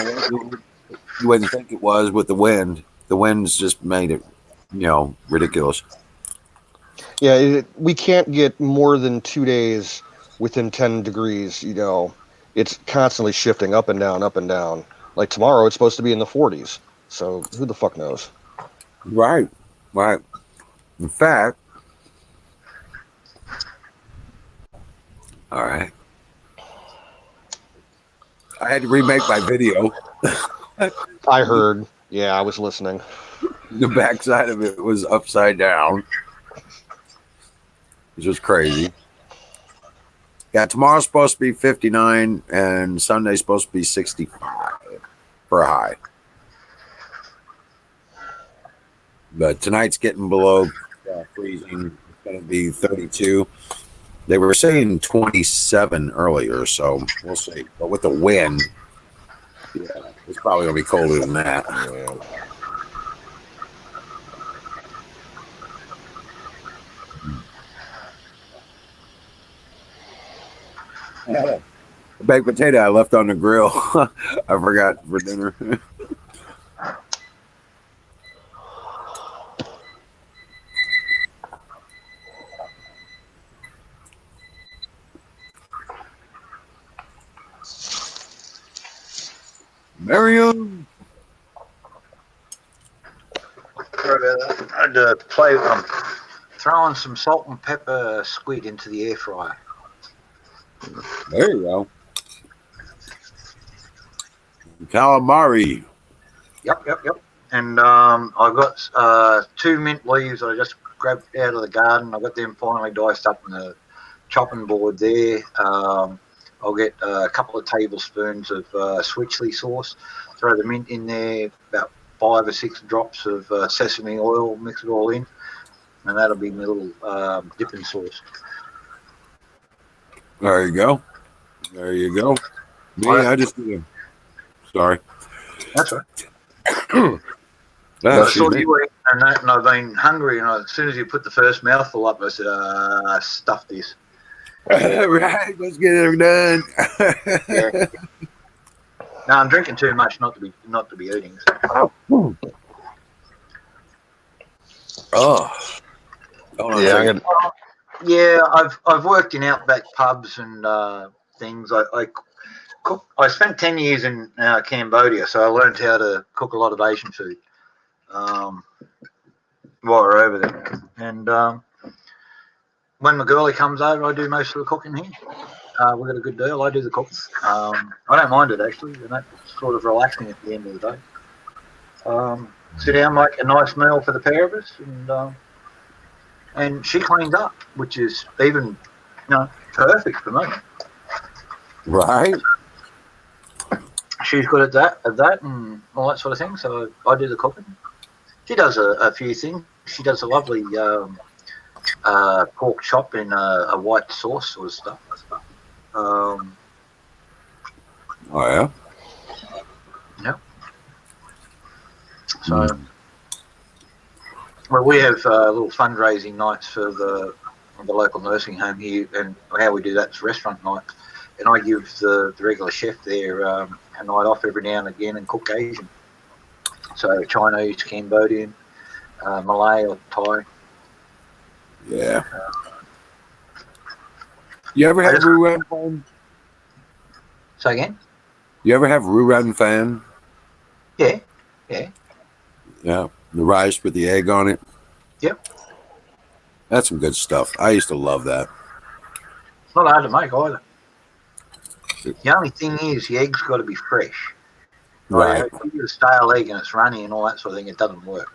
[SPEAKER 6] wouldn't think it was with the wind. The wind's just made it, ridiculous.
[SPEAKER 8] Yeah, we can't get more than 2 days within 10 degrees. It's constantly shifting up and down, up and down. Like tomorrow, it's supposed to be in the 40s. So who the fuck knows?
[SPEAKER 6] Right. In fact, all right. I had to remake my video.
[SPEAKER 8] I heard. Yeah, I was listening.
[SPEAKER 6] The backside of it was upside down. Which was crazy. Yeah, tomorrow's supposed to be 59 and Sunday's supposed to be 65 for a high. But tonight's getting below freezing. It's going to be 32. They were saying 27 earlier, so we'll see. But with the wind, yeah, it's probably going to be colder than that. Yeah. The baked potato I left on the grill. I forgot for dinner. Miriam.
[SPEAKER 4] Sorry about that. I had to play throwing some salt and pepper squid into the air fryer.
[SPEAKER 6] There you go. Calamari.
[SPEAKER 4] Yep. And I've got 2 mint leaves I just grabbed out of the garden. I got them finally diced up in the chopping board there. I'll get a couple of tablespoons of switchley sauce, throw the mint in there, about 5 or 6 drops of sesame oil, mix it all in, and that'll be my little dipping sauce.
[SPEAKER 6] There you go. There you go. Me, I just sorry.
[SPEAKER 4] That's right.
[SPEAKER 6] Oh,
[SPEAKER 4] I
[SPEAKER 6] excuse
[SPEAKER 4] saw
[SPEAKER 6] me.
[SPEAKER 4] you eating and that, and I've been hungry, and as soon as you put the first mouthful up, I said, stuff this.
[SPEAKER 6] Right, let's get it done.
[SPEAKER 4] Yeah. No, I'm drinking too much not to be eating. So.
[SPEAKER 6] Oh. Hold on a
[SPEAKER 8] Yeah, I'm
[SPEAKER 6] second.
[SPEAKER 8] gonna,
[SPEAKER 4] Yeah, I've worked in outback pubs and things. I spent 10 years in Cambodia, so I learned how to cook a lot of Asian food while we're over there. And when my girlie comes over, I do most of the cooking here. We've got a good deal. I do the cooking. I don't mind it, actually, and that's sort of relaxing at the end of the day. Sit down, make a nice meal for the pair of us, and she cleans up, which is even, perfect for me.
[SPEAKER 6] Right.
[SPEAKER 4] She's good at that, and all that sort of thing. So I do the cooking. She does a few things. She does a lovely pork chop in a white sauce sort of stuff.
[SPEAKER 6] Oh yeah.
[SPEAKER 4] Yeah. So, well, we have little fundraising nights for the local nursing home here, and how we do that is restaurant night. And I give the regular chef there a night off every now and again and cook Asian. So Chinese, Cambodian, Malay or Thai.
[SPEAKER 6] Yeah. You ever have Ru Fan?
[SPEAKER 4] Say again?
[SPEAKER 6] You ever have Ru Fan?
[SPEAKER 4] Yeah.
[SPEAKER 6] Yeah. The rice with the egg on it.
[SPEAKER 4] Yep.
[SPEAKER 6] That's some good stuff. I used to love that.
[SPEAKER 4] It's not hard to make either. The only thing is the egg's got to be fresh.
[SPEAKER 6] Right.
[SPEAKER 4] If you get a stale egg and it's runny and all that sort of thing, it doesn't work.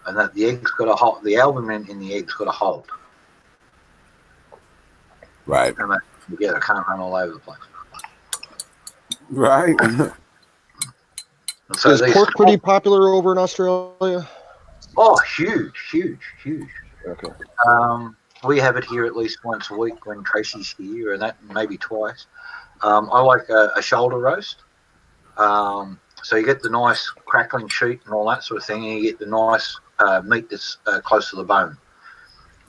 [SPEAKER 4] And that the egg's got to hold. The albumin in the egg's got to hold.
[SPEAKER 6] Right.
[SPEAKER 4] And that together can't run all over the place.
[SPEAKER 6] Right.
[SPEAKER 4] So
[SPEAKER 8] is pork pretty popular over in Australia?
[SPEAKER 4] Oh, huge.
[SPEAKER 8] Okay.
[SPEAKER 4] We have it here at least once a week when Tracy's here, and that maybe twice. I like a shoulder roast. So you get the nice crackling sheet and all that sort of thing, and you get the nice meat that's close to the bone.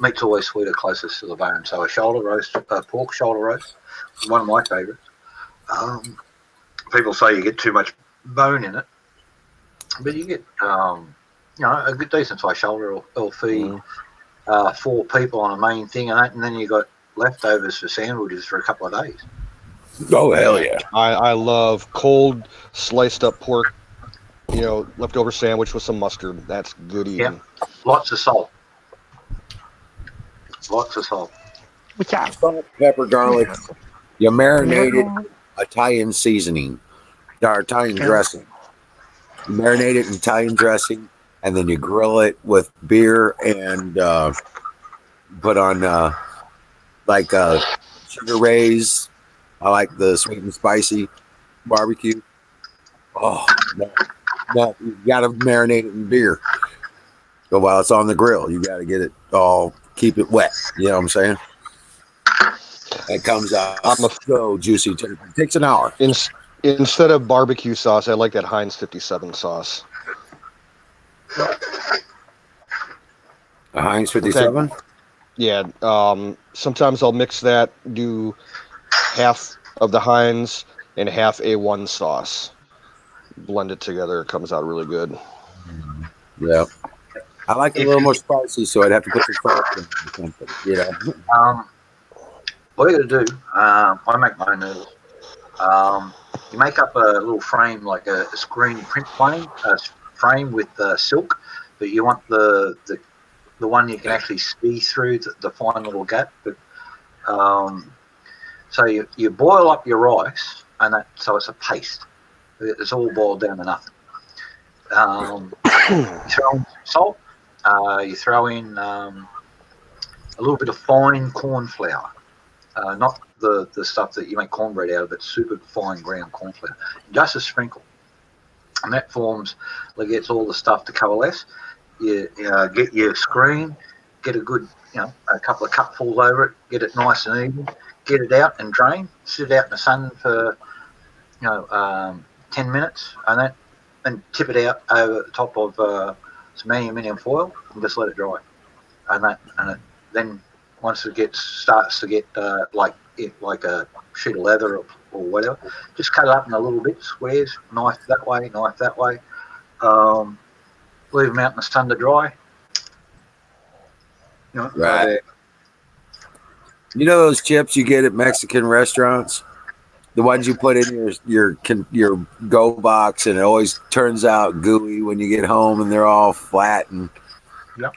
[SPEAKER 4] Meat's always sweeter closest to the bone. So a shoulder roast, pork shoulder roast, is one of my favourites. People say you get too much bone in it, but you get a good decent sized shoulder will feed 4 people on a main thing, and then you got leftovers for sandwiches for a couple of days.
[SPEAKER 6] Oh hell yeah!
[SPEAKER 8] I love cold sliced up pork, leftover sandwich with some mustard. That's good eating.
[SPEAKER 4] Yeah, lots of salt.
[SPEAKER 6] Salt, pepper, garlic. You marinate it Italian seasoning, or Italian dressing. You marinate it in Italian dressing, and then you grill it with beer and put on sugar rays. I like the sweet and spicy barbecue. Oh no, you got to marinate it in beer. So while it's on the grill, you got to get it all, keep it wet. You know what I'm saying? It comes out so juicy. It takes an hour.
[SPEAKER 8] Instead of barbecue sauce, I like that Heinz 57 sauce.
[SPEAKER 6] A Heinz 57?
[SPEAKER 8] Yeah. Sometimes I'll mix that, do half of the Heinz and half A1 sauce. Blend it together. It comes out really good.
[SPEAKER 6] Yeah. I like it a little more spicy, so I'd have to put some sauce in or something.
[SPEAKER 4] What you got to do, I make my own noodles. You make up a little frame, like a screen print frame with silk, but you want the one you can actually see through the fine little gap. But so you boil up your rice, and so it's a paste. It's all boiled down to nothing. Throw in salt, You throw in a little bit of fine corn flour, not the stuff that you make cornbread out of, but super fine ground corn flour, just a sprinkle, and that forms, like, gets all the stuff to coalesce. You get your screen, get a good, a couple of cupfuls over it, get it nice and even, get it out and drain, sit it out in the sun for 10 minutes, and tip it out over the top of some aluminium foil and just let it dry. Then once it starts to get like a sheet of leather or whatever, just cut it up in a little bit, squares, knife that way, leave them out in the sun to dry.
[SPEAKER 6] Right. You know those chips you get at Mexican restaurants? The ones you put in your go box, and it always turns out gooey when you get home, and they're all flat. And
[SPEAKER 4] yeah.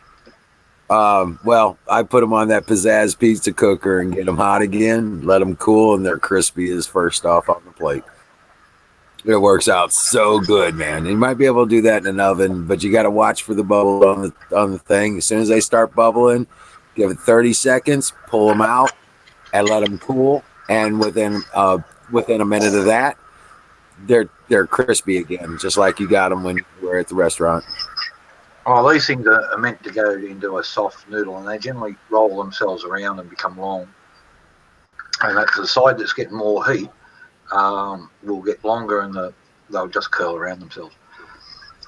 [SPEAKER 6] Well, I put them on that pizzazz pizza cooker and get them hot again, let them cool, and they're crispy as first off on the plate. It works out so good, man. You might be able to do that in an oven, but you got to watch for the bubble on the thing. As soon as they start bubbling, give it 30 seconds, pull them out, and let them cool. And within a minute of that, they're crispy again, just like you got them when you were at the restaurant.
[SPEAKER 4] Oh, these things are meant to go into a soft noodle, and they generally roll themselves around and become long. And that's the side that's getting more heat will get longer, and they'll just curl around themselves.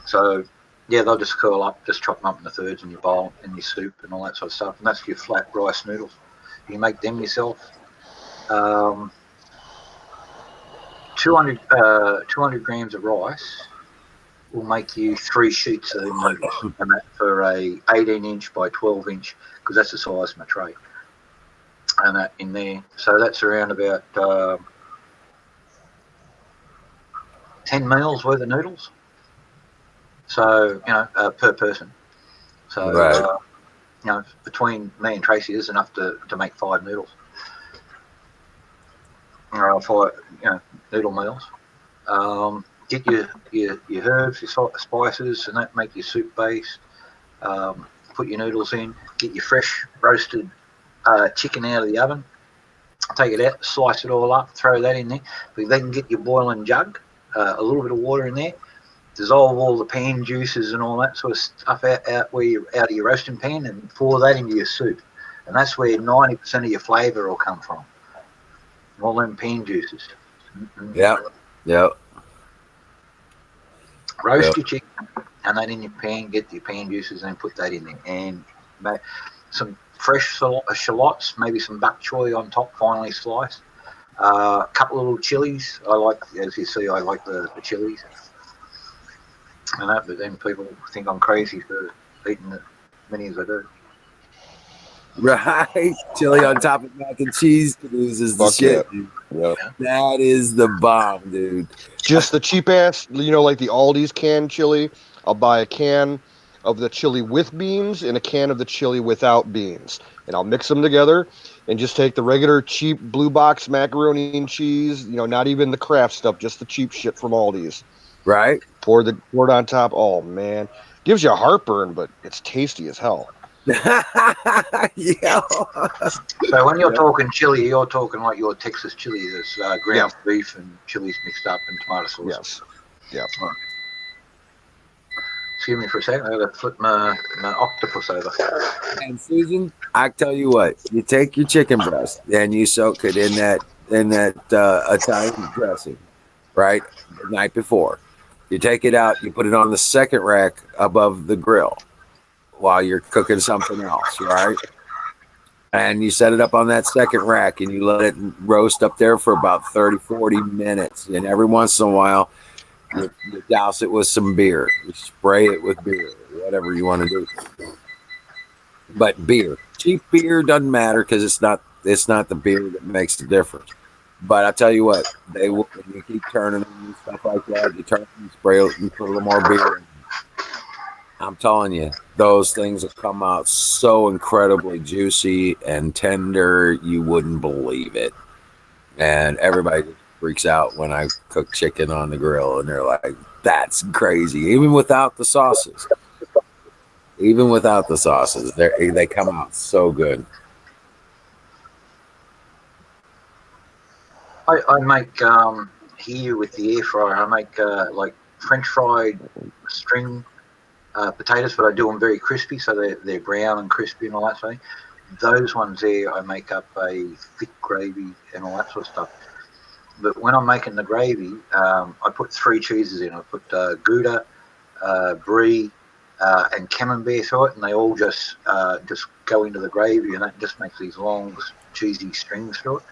[SPEAKER 4] So, yeah, they'll just curl up, just chop them up into thirds in your bowl, in your soup, and all that sort of stuff. And that's your flat rice noodles. You make them yourself. 200 grams of rice will make you 3 sheets of noodles, and that for a 18-inch by 12-inch, because that's the size of my tray. And that in there, so that's around about 10 meals worth of noodles. So per person. So
[SPEAKER 6] right.
[SPEAKER 4] Between me and Tracy, there's enough to make 5 noodles. Or 5 noodle meals. Get your herbs, your spices, and that make your soup base. Put your noodles in. Get your fresh roasted chicken out of the oven. Take it out, slice it all up, throw that in there. But then get your boiling jug, a little bit of water in there. Dissolve all the pan juices and all that sort of stuff out of your roasting pan, and pour that into your soup. And that's where 90% of your flavour will come from. All them pan juices. Mm-hmm.
[SPEAKER 6] Yep.
[SPEAKER 4] Roast your chicken, and that in your pan. Get your pan juices, and put that in there. And some fresh shallots, maybe some bok choy on top, finely sliced. A couple of little chilies. As you see, I like the chilies. And that, but then people think I'm crazy for eating as many as I do.
[SPEAKER 6] Right. Chili on top of mac and cheese is the shit.
[SPEAKER 8] Yep.
[SPEAKER 6] That is the bomb, dude.
[SPEAKER 8] Just the cheap ass, like the Aldi's canned chili. I'll buy a can of the chili with beans and a can of the chili without beans, and I'll mix them together and just take the regular cheap blue box macaroni and cheese, not even the Kraft stuff, just the cheap shit from Aldi's.
[SPEAKER 6] Right.
[SPEAKER 8] Pour it on top. Oh man, gives you a heartburn, but it's tasty as hell.
[SPEAKER 6] Yeah.
[SPEAKER 4] So when you're talking chili, you're talking like your Texas chili. There's ground beef and chilies mixed up and tomato sauce.
[SPEAKER 8] Yes. Yeah.
[SPEAKER 4] Right. Excuse me for a second. I got to flip my octopus over.
[SPEAKER 6] And Susan, I tell you what, you take your chicken breast and you soak it in that Italian dressing, right? The night before. You take it out, you put it on the second rack above the grill while you're cooking something else, right? And you set it up on that second rack and you let it roast up there for about 30, 40 minutes. And every once in a while, you douse it with some beer. You spray it with beer, whatever you want to do. But beer, cheap beer doesn't matter because it's not the beer that makes the difference. But I tell you what, they will. When you keep turning them and stuff like that, you turn them, spray it, and put a little more beer in. I'm telling you, those things will come out so incredibly juicy and tender, you wouldn't believe it. And everybody freaks out when I cook chicken on the grill, and they're like, "That's crazy," even without the sauces. Even without the sauces, they come out so good.
[SPEAKER 4] I make here with the air fryer. I make like French fried string potatoes, but I do them very crispy, so they're brown and crispy and all that sort of thing. Those ones there, I make up a thick gravy and all that sort of stuff. But when I'm making the gravy, I put 3 cheeses in. I put Gouda, Brie, and Camembert through it, and they all just go into the gravy, and that just makes these long, cheesy strings through it.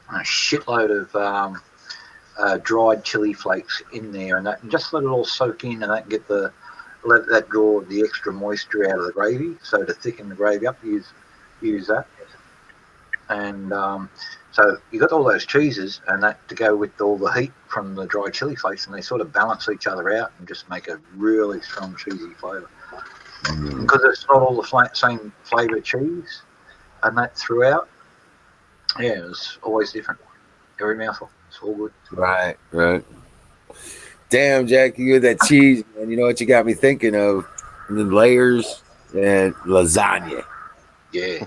[SPEAKER 4] And a shitload of dried chili flakes in there, and that and just let it all soak in, and that let that draw the extra moisture out of the gravy. So to thicken the gravy up, use that. And so you got all those cheeses and that to go with all the heat from the dried chili flakes, and they sort of balance each other out and just make a really strong cheesy flavour. Because it's not all the same flavour cheese and that throughout, yeah, it's always different. Every mouthful, it's all good.
[SPEAKER 6] Right. Damn, Jack, you get that cheese, man. You know what you got me thinking of? The layers and lasagna.
[SPEAKER 4] Yeah.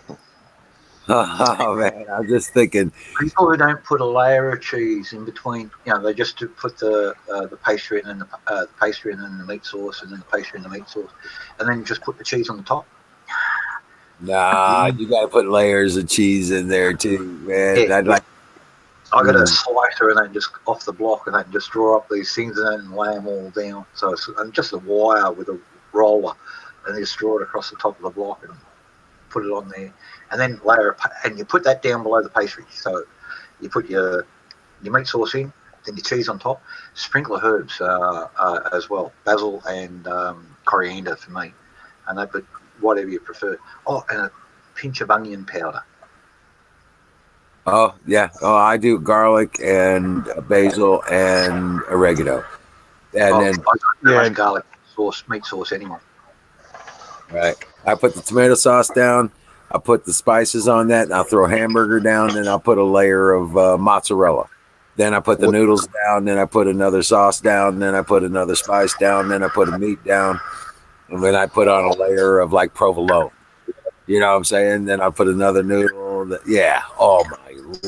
[SPEAKER 6] Oh man, I'm just thinking.
[SPEAKER 4] People who don't put a layer of cheese in between, they just put the pastry and then the pastry and then the meat sauce and then the pastry and the meat sauce, and then just put the cheese on the top.
[SPEAKER 6] Nah, you got to put layers of cheese in there too, man.
[SPEAKER 4] Yeah.
[SPEAKER 6] I'd like.
[SPEAKER 4] I got a slicer and then just off the block and then just draw up these things and then lay them all down. So it's just a wire with a roller, and just draw it across the top of the block and put it on there, and then and you put that down below the pastry. So you put your meat sauce in, then your cheese on top, sprinkle of herbs as well, basil and coriander for me, and that, but whatever you prefer. Oh, and a pinch of onion powder.
[SPEAKER 6] Oh yeah. Oh, I do garlic and basil and oregano, and then
[SPEAKER 4] I garlic sauce, meat sauce anyway.
[SPEAKER 6] right. I put the tomato sauce down. I put the spices on that, and I'll throw a hamburger down. Then I'll put a layer of mozzarella. Then I put the noodles down. Then I put another sauce down. Then I put another spice down. Then I put a meat down, and then I put on a layer of like provolone. You know what I'm saying? Then I put another noodle. Yeah. Oh my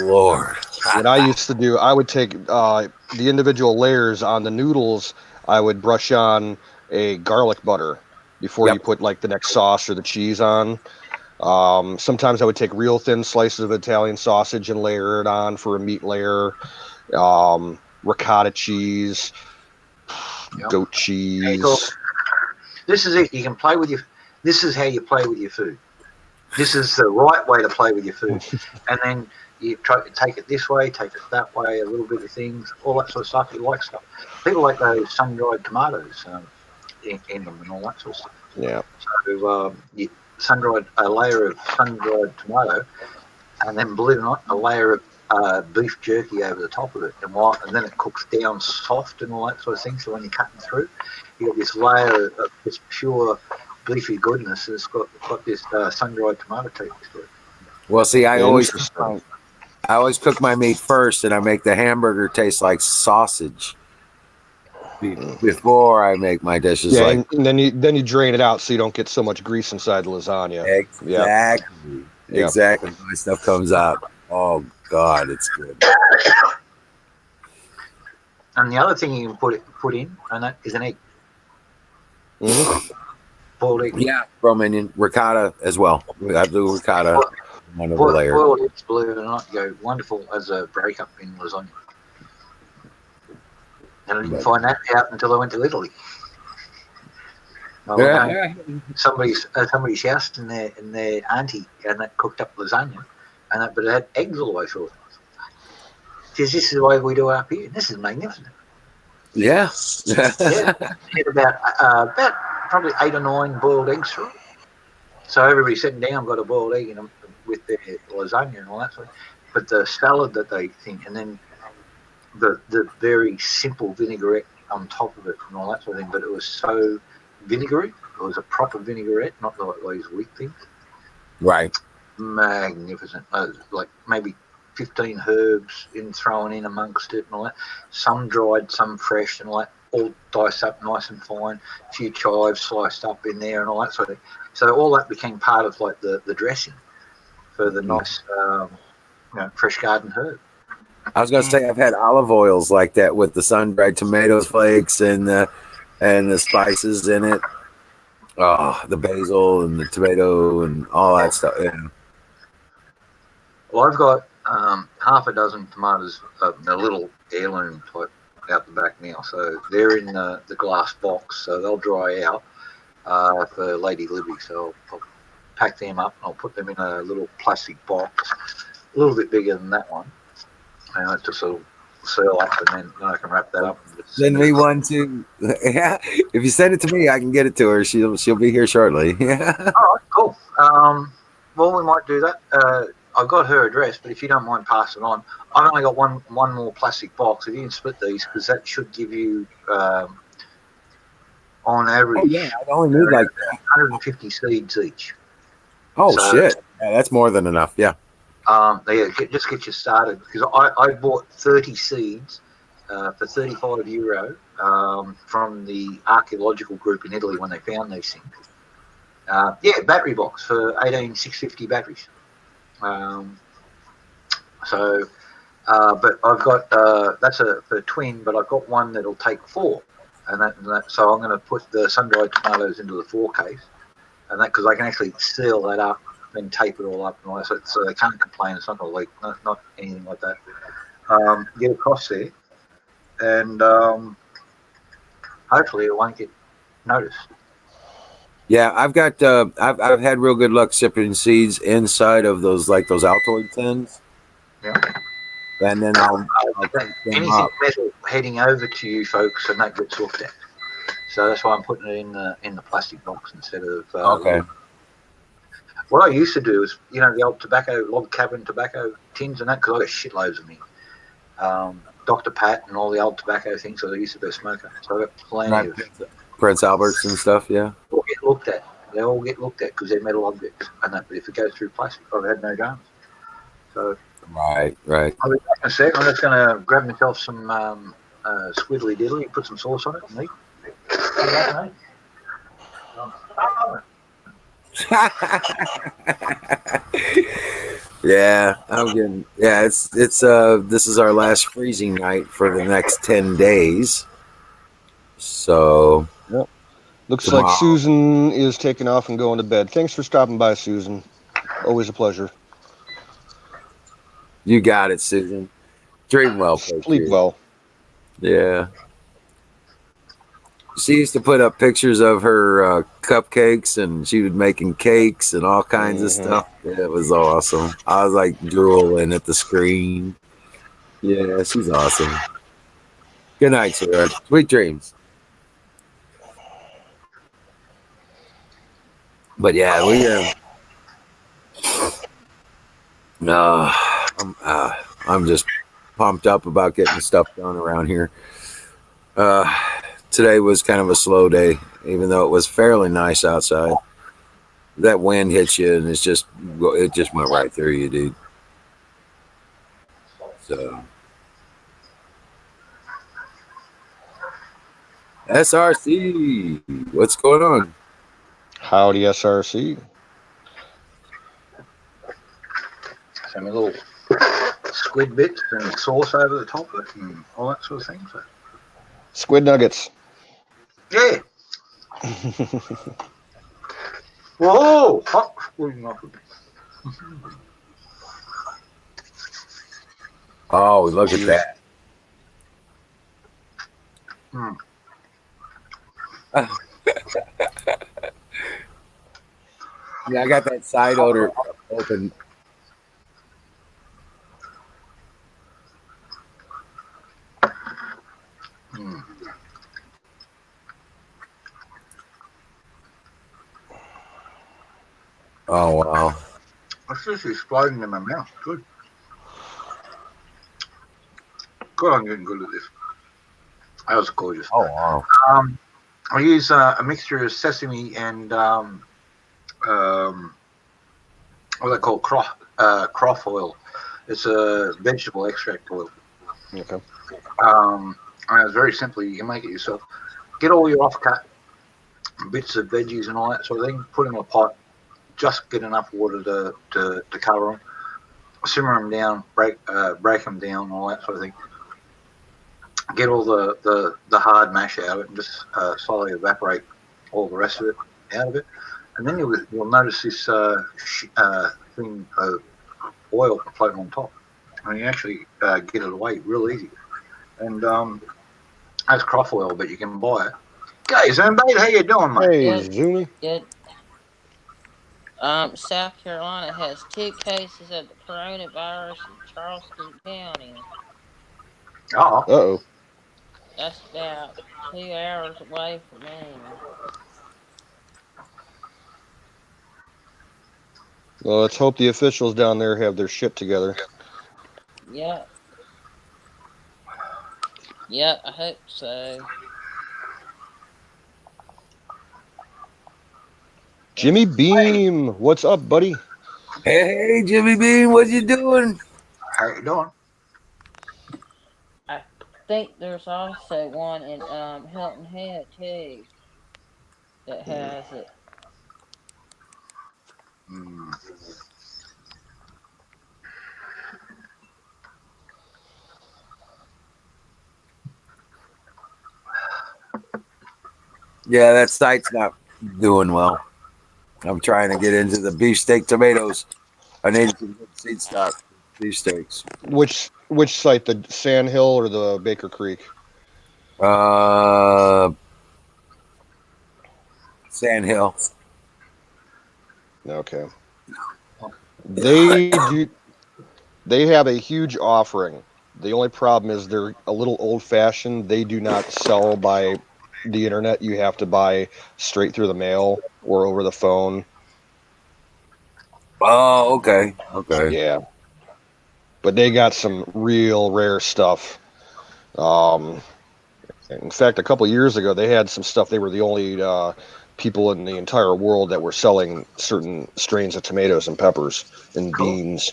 [SPEAKER 6] Lord.
[SPEAKER 8] What I used to do, I would take the individual layers on the noodles. I would brush on a garlic butter before you put like the next sauce or the cheese on. Sometimes I would take real thin slices of Italian sausage and layer it on for a meat layer. Ricotta cheese, goat cheese.
[SPEAKER 4] This is it. You can play with your. This is how you play with your food. This is the right way to play with your food, and then you try to take it this way, take it that way, a little bit of things, all that sort of stuff. You like stuff. People like those sun-dried tomatoes in them and all that sort of stuff.
[SPEAKER 8] Yeah.
[SPEAKER 4] So you sun-dried a layer of sun-dried tomato, and then believe it or not, a layer of beef jerky over the top of it, and then it cooks down soft and all that sort of thing. So when you're cutting through, you got this layer of this pure beefy goodness. It's got this sun-dried tomato taste to it.
[SPEAKER 6] Well, see, I always cook my meat first, and I make the hamburger taste like sausage before I make my dishes.
[SPEAKER 8] Yeah,
[SPEAKER 6] like,
[SPEAKER 8] and then you drain it out so you don't get so much grease inside the lasagna.
[SPEAKER 6] Exactly.
[SPEAKER 8] Yeah.
[SPEAKER 6] Exactly. My stuff comes out. Oh God, it's good.
[SPEAKER 4] And the other thing you can put in, and that is an egg.
[SPEAKER 8] Mm-hmm.
[SPEAKER 4] Boiled egg.
[SPEAKER 6] Yeah, Romanian ricotta as well. I do ricotta. One of the layers.
[SPEAKER 4] Boiled eggs, believe it or not, go wonderful as a breakup in lasagna. And I didn't find that out until I went to Italy. Somebody's house and their auntie and that cooked up lasagna, but it had eggs all the way through it. This is the way we do up here. This is magnificent.
[SPEAKER 6] Yeah.
[SPEAKER 4] Had about probably 8 or 9 boiled eggs through it. So everybody sitting down got a boiled egg in them with their lasagna and all that sort of. But the salad that they think, and then the very simple vinaigrette on top of it and all that sort of thing. But it was so vinegary. It was a proper vinaigrette, not like these weak things.
[SPEAKER 6] Right.
[SPEAKER 4] Magnificent. Like maybe 15 herbs thrown in amongst it and all that. Some dried, some fresh and all that. all diced up nice and fine, a few chives sliced up in there and all that sort of thing. So all that became part of like the dressing for the nice, fresh garden herb.
[SPEAKER 6] I was gonna say I've had olive oils like that with the sun-dried tomatoes flakes and the spices in it. Oh, the basil and the tomato and all that stuff. Yeah.
[SPEAKER 4] Well, I've got half a dozen tomatoes, a little heirloom type out the back now. So they're in the glass box, so they'll dry out for Lady Libby. So I'll pack them up and I'll put them in a little plastic box, a little bit bigger than that one, and to sort of seal up, and then I can wrap that up. And just
[SPEAKER 6] Send me one too. Yeah, if you send it to me, I can get it to her. She'll be here shortly. Yeah.
[SPEAKER 4] All right, cool. Well, we might do that. I've got her address, but if you don't mind passing on, I've only got one more plastic box. If you can split these, because that should give you, on average,
[SPEAKER 6] Oh yeah, I only need like
[SPEAKER 4] 150 seeds each.
[SPEAKER 6] oh
[SPEAKER 4] So,
[SPEAKER 6] shit. Yeah, that's more than enough. Yeah.
[SPEAKER 4] Just get you started, because I bought 30 seeds for €35 from the archaeological group in Italy when they found these things. Battery box for 18650 batteries. But I've got that's for a twin, but I've got one that'll take 4, and so I'm going to put the sun-dried tomatoes into the 4 case, and that because I can actually seal that up, then tape it all up, and all that, so they can't complain. It's not going to leak, not anything like that. Get across there, and hopefully it won't get noticed.
[SPEAKER 6] Yeah, I've got I've had real good luck sipping seeds inside of those Altoid tins.
[SPEAKER 4] Yeah.
[SPEAKER 6] And then I'll take them
[SPEAKER 4] Anything
[SPEAKER 6] up.
[SPEAKER 4] metal heading over to you folks, and that gets looked at. So that's why I'm putting it in the plastic box instead of.
[SPEAKER 6] Okay.
[SPEAKER 4] What I used to do is, the old log cabin tobacco tins and that, because I got shitloads of them. Dr. Pat and all the old tobacco things, so I used to be a smoker. So I got plenty of.
[SPEAKER 6] Prince Alberts and stuff, yeah.
[SPEAKER 4] All get looked at. They all get looked at because they're metal objects, and that. But if it goes through plastic, I've had no dramas. So.
[SPEAKER 6] Right.
[SPEAKER 4] I'll be back in a sec. I'm just going to grab myself some squiddly diddly, put some sauce on it, and eat.
[SPEAKER 6] Yeah, I'm getting. Yeah, it's this is our last freezing night for the next 10 days. So.
[SPEAKER 8] Yep. Looks
[SPEAKER 6] tomorrow.
[SPEAKER 8] like Susan is taking off and going to bed. Thanks for stopping by, Susan. Always a pleasure.
[SPEAKER 6] You got it, Susan. Dream well,
[SPEAKER 8] Sleep well.
[SPEAKER 6] Yeah. She used to put up pictures of her cupcakes, and she was making cakes and all kinds of stuff. Yeah, it was awesome. I was like drooling at the screen. Yeah, she's awesome. Good night, Sarah. Sweet dreams. But yeah, no. I'm just pumped up about getting stuff done around here. Today was kind of a slow day, even though it was fairly nice outside. That wind hits you, and it just went right through you, dude. So, SRC, what's going on?
[SPEAKER 8] Howdy, SRC.
[SPEAKER 4] Some little squid bits and sauce over the top of it and all that sort of thing. So.
[SPEAKER 8] Squid nuggets.
[SPEAKER 4] Yeah. Whoa!
[SPEAKER 6] Oh, look at that. Yeah, I got that side odor open. Oh, wow.
[SPEAKER 4] It's just exploding in my mouth. Good. God, I'm getting good at this. That was gorgeous.
[SPEAKER 6] Oh, wow.
[SPEAKER 4] I use a mixture of sesame and what they call croff oil. It's a vegetable extract oil.
[SPEAKER 8] Okay.
[SPEAKER 4] It's very simple. You can make it yourself. Get all your off-cut bits of veggies and all that sort of thing. Put in a pot. Just get enough water to cover them. Simmer them down. Break them down and all that sort of thing. Get all the hard mash out of it and just slowly evaporate all the rest of it out of it. And then you'll notice this thing of oil floating on top. And you actually get it away real easy. And that's cloth oil, but you can buy it. Hey, Zombate, how you doing, mate?
[SPEAKER 8] Hey,
[SPEAKER 9] Good.
[SPEAKER 8] Zoomy.
[SPEAKER 9] Good. South Carolina has 2 cases of the coronavirus in Charleston County.
[SPEAKER 4] Oh,
[SPEAKER 8] Uh-oh.
[SPEAKER 9] That's about 2 hours away from me.
[SPEAKER 8] Well, let's hope the officials down there have their shit together.
[SPEAKER 9] Yep. Yep, I hope so.
[SPEAKER 8] Jimmy Beam, what's up, buddy?
[SPEAKER 6] Hey, Jimmy Bean, what you doing?
[SPEAKER 4] how you doing?
[SPEAKER 9] I think there's also one in Hilton Head too that has it.
[SPEAKER 4] Mm.
[SPEAKER 6] Yeah, that site's not doing well. I'm trying to get into the beefsteak tomatoes. I need some good seed stock beefsteaks.
[SPEAKER 8] Which site, the Sand Hill or the Baker Creek?
[SPEAKER 6] Sand Hill.
[SPEAKER 8] Okay. They do. They have a huge offering. The only problem is they're a little old-fashioned. They do not sell by the internet. You have to buy straight through the mail or over the phone.
[SPEAKER 6] Oh, okay. Okay.
[SPEAKER 8] Yeah. But they got some real rare stuff. In fact, a couple years ago, they had some stuff. They were the only people in the entire world that were selling certain strains of tomatoes and peppers and beans.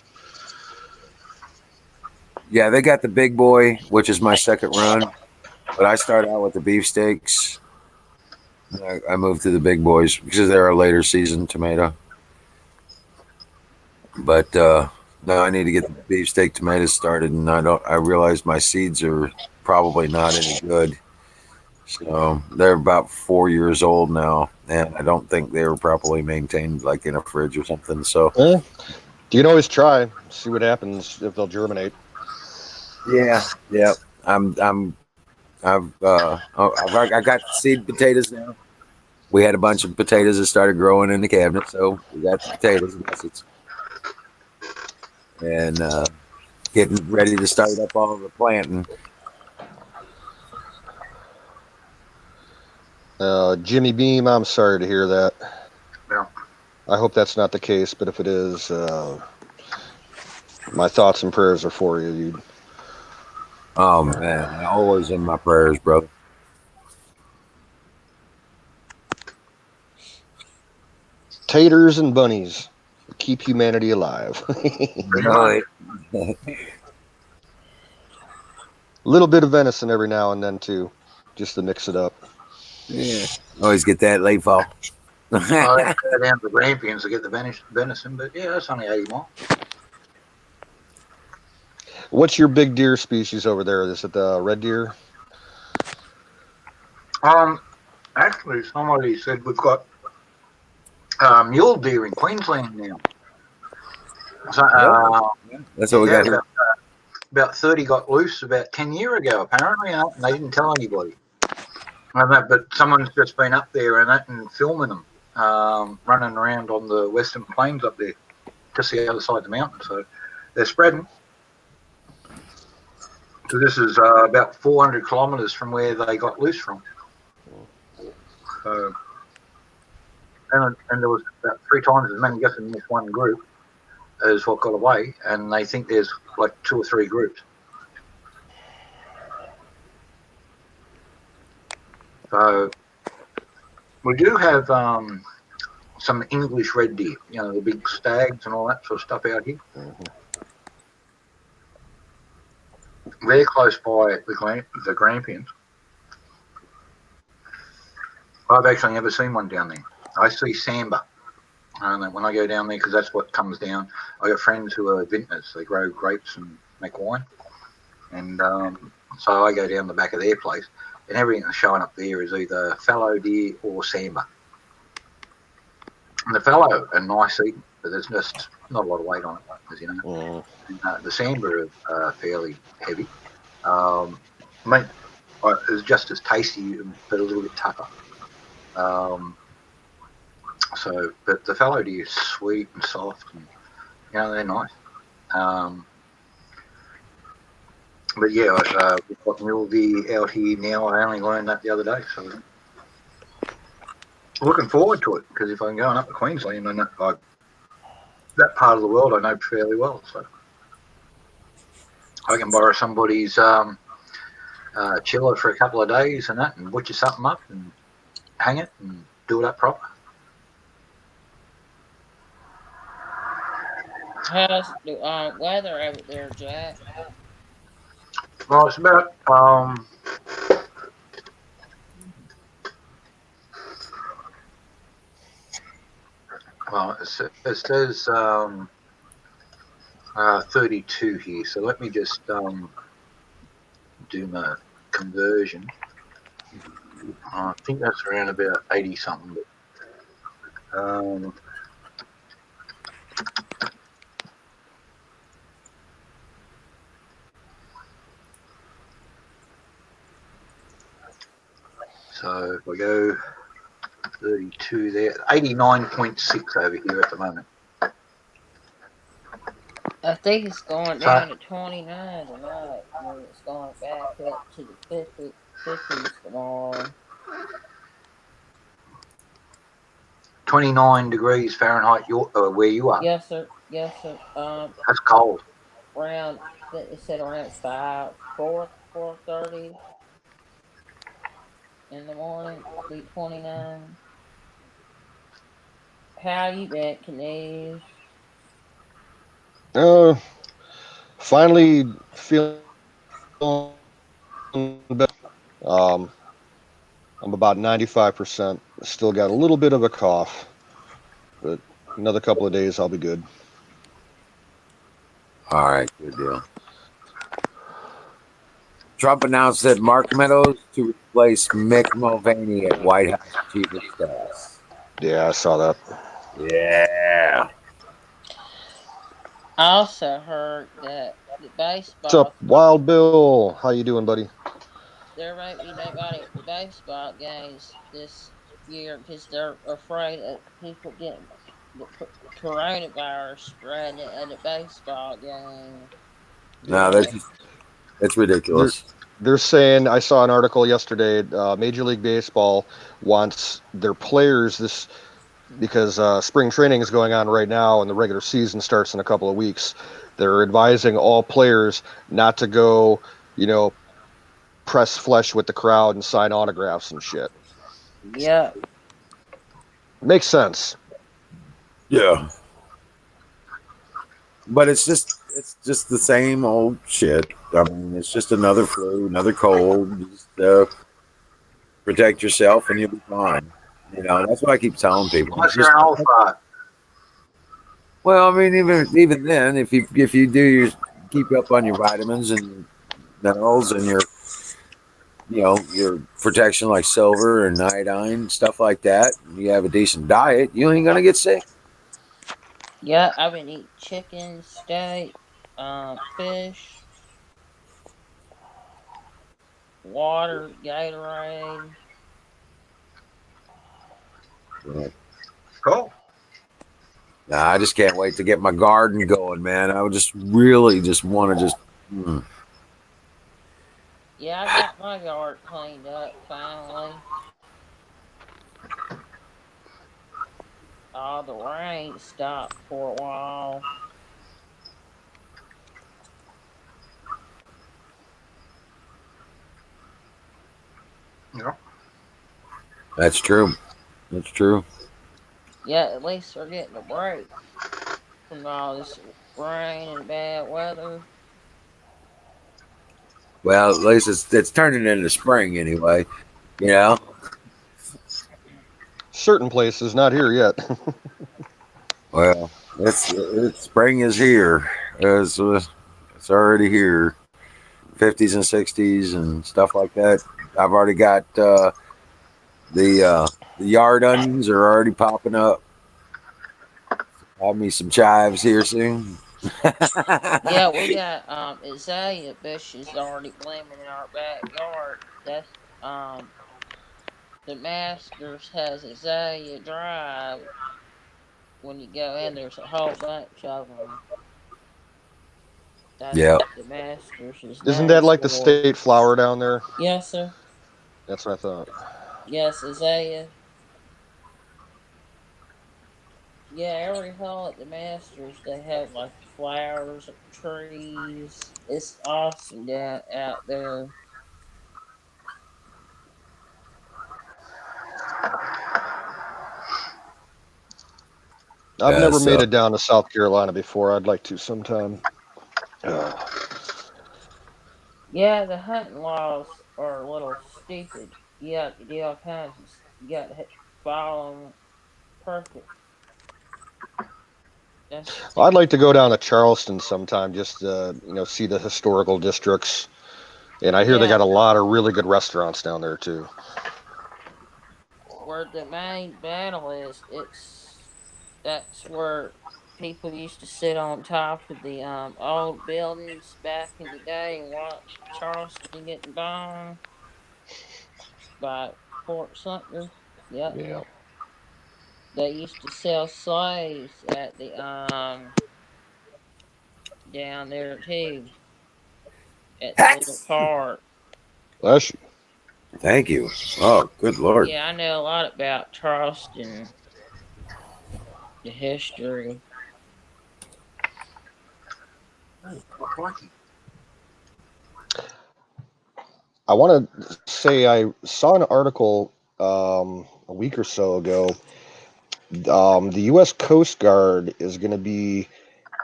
[SPEAKER 6] Yeah, they got the big boy, which is my second run. But I started out with the beefsteaks. I moved to the big boys because they're a later season tomato. But no, I need to get the beefsteak tomatoes started, and I realize my seeds are probably not any good. So they're about 4 years old now, and I don't think they were properly maintained, like in a fridge or something. So
[SPEAKER 8] You can always try, see what happens if they'll germinate.
[SPEAKER 6] yeah, I got seed potatoes now. We had a bunch of potatoes that started growing in the cabinet, so we got the potatoes and getting ready to start up all the planting.
[SPEAKER 8] Jimmy Beam, I'm sorry to hear that.
[SPEAKER 4] Yeah.
[SPEAKER 8] I hope that's not the case, but if it is, my thoughts and prayers are for you.
[SPEAKER 6] Oh man, always in my prayers, brother.
[SPEAKER 8] Taters and bunnies keep humanity alive.
[SPEAKER 6] No,
[SPEAKER 8] A little bit of venison every now and then too, just to mix it up.
[SPEAKER 6] yeah, always get that late fall.
[SPEAKER 4] I have to go down to the Grampians to get the venison, but yeah, that's only 80 miles.
[SPEAKER 8] What's your big deer species over there? Is it the red deer?
[SPEAKER 4] Actually, somebody said we've got mule deer in Queensland now. So,
[SPEAKER 6] That's what we got here.
[SPEAKER 4] About 30 got loose about 10 years ago, apparently, and they didn't tell anybody. But someone's just been up there and filming them running around on the Western Plains up there, just the other side of the mountain. So they're spreading. So this is about 400 kilometres from where they got loose from. So, and there was about 3 times as many just in this one group as what got away, and they think there's like 2 or 3 groups. So we do have some English red deer, the big stags and all that sort of stuff out here. they're close by the Grampians. I've actually never seen one down there. I see Samba when I go down there because that's what comes down. I got friends who are vintners. They grow grapes and make wine. And so I go down the back of their place, and everything that's showing up there is either fallow deer or Samba. And the fallow are nice eating, but there's just not a lot of weight on it, as you know. And, the Samba are fairly heavy. I mean, it's just as tasty, but a little bit tougher. But the fallow deer is sweet and soft, and they're nice. But yeah, we've got mule deer out here now. I only learned that the other day, so looking forward to it because if I'm going up to Queensland, and that part of the world I know fairly well, so I can borrow somebody's chiller for a couple of days and that, and butcher something up and hang it and do it up proper.
[SPEAKER 9] How's the weather over there, Jack?
[SPEAKER 4] Well, it's about it says 32 here, so let me just do my conversion. I think that's around about 80 something. So if I go 32 there, 89.6 over here at the moment.
[SPEAKER 9] I think it's going down to 29 tonight, and then it's going back up to the 50s tomorrow.
[SPEAKER 4] 29 degrees Fahrenheit where you are?
[SPEAKER 9] Yes, sir. Yes, sir.
[SPEAKER 4] That's cold.
[SPEAKER 9] It said around 4:30 in the morning, be 29. How you been, Canadians?
[SPEAKER 8] Finally feeling better. I'm about 95%. Still got a little bit of a cough, but another couple of days I'll be good.
[SPEAKER 6] All right, good deal. Trump announced that Mark Meadows to replace Mick Mulvaney at White House Chief of Staff.
[SPEAKER 8] Yeah, I saw that.
[SPEAKER 6] Yeah.
[SPEAKER 9] I also heard that the baseball.
[SPEAKER 8] What's up, Wild Bill? How you doing, buddy?
[SPEAKER 9] There won't be nobody at the baseball games this year because they're afraid of people getting the coronavirus spreading at a baseball game.
[SPEAKER 6] No, that's ridiculous.
[SPEAKER 8] They're saying, I saw an article yesterday, Major League Baseball wants their players because spring training is going on right now and the regular season starts in a couple of weeks. They're advising all players not to go, press flesh with the crowd and sign autographs and shit.
[SPEAKER 9] Yeah.
[SPEAKER 8] Makes sense.
[SPEAKER 6] Yeah. But it's just the same old shit. I mean, it's just another flu, another cold. Just protect yourself and you'll be fine. That's what I keep telling people.
[SPEAKER 4] Unless you're an old fart.
[SPEAKER 6] Well, I mean, even then, if you keep up on your vitamins and minerals and your protection like silver and iodine, stuff like that, you have a decent diet, you ain't gonna get sick.
[SPEAKER 9] Yeah, I've been eating chicken, steak, fish, water, Gatorade.
[SPEAKER 6] Yeah.
[SPEAKER 4] Cool.
[SPEAKER 6] Nah, I just can't wait to get my garden going, man. I would just really just want to
[SPEAKER 9] Yeah, I got my yard cleaned up finally. The rain stopped for a while.
[SPEAKER 4] Yeah.
[SPEAKER 6] That's true. That's true.
[SPEAKER 9] Yeah, at least we're getting a break from all this rain and bad weather.
[SPEAKER 6] Well, at least it's turning into spring anyway. You know.
[SPEAKER 8] Certain places, not here yet.
[SPEAKER 6] Well, it's spring is here. It's already here. 50s and 60s and stuff like that. I've already got the yard onions are already popping up. Have me some chives here soon.
[SPEAKER 9] Yeah, we got azalea bushes already blooming in our backyard. That's um the Masters has azalea drive. When you go in, there's a whole bunch of them. That's
[SPEAKER 6] Yep.
[SPEAKER 9] what the Masters is
[SPEAKER 8] Isn't
[SPEAKER 9] known
[SPEAKER 8] that like the
[SPEAKER 9] for.
[SPEAKER 8] state flower down there?
[SPEAKER 9] Yes, sir.
[SPEAKER 8] That's what I thought.
[SPEAKER 9] Yes, azalea. Yeah, every hall at the Masters they have like flowers, trees. It's awesome down out there.
[SPEAKER 8] I've
[SPEAKER 6] Yeah.
[SPEAKER 8] never made
[SPEAKER 6] So
[SPEAKER 8] it down to South Carolina before. I'd like to sometime.
[SPEAKER 9] Yeah, the hunting laws are a little stupid. You have to do all kinds of. You got to follow them perfect. That's the
[SPEAKER 8] I'd
[SPEAKER 9] thing.
[SPEAKER 8] like to go down to Charleston sometime, just see the historical districts. And I hear they got
[SPEAKER 9] Yeah,
[SPEAKER 8] a lot of really good restaurants down there too.
[SPEAKER 9] where the main battle is, that's where people used to sit on top of the old buildings back in the day and watch Charleston getting bombed by Fort Sumter. Yep,
[SPEAKER 8] Yeah.
[SPEAKER 9] they used to sell slaves at the down there too at the little park.
[SPEAKER 8] Bless you.
[SPEAKER 6] thank you. Oh, good lord.
[SPEAKER 9] Yeah, I know a lot about Charleston, the history.
[SPEAKER 4] Oh, crikey.
[SPEAKER 8] I want to say I saw an article a week or so ago. The U.S. Coast Guard is going to be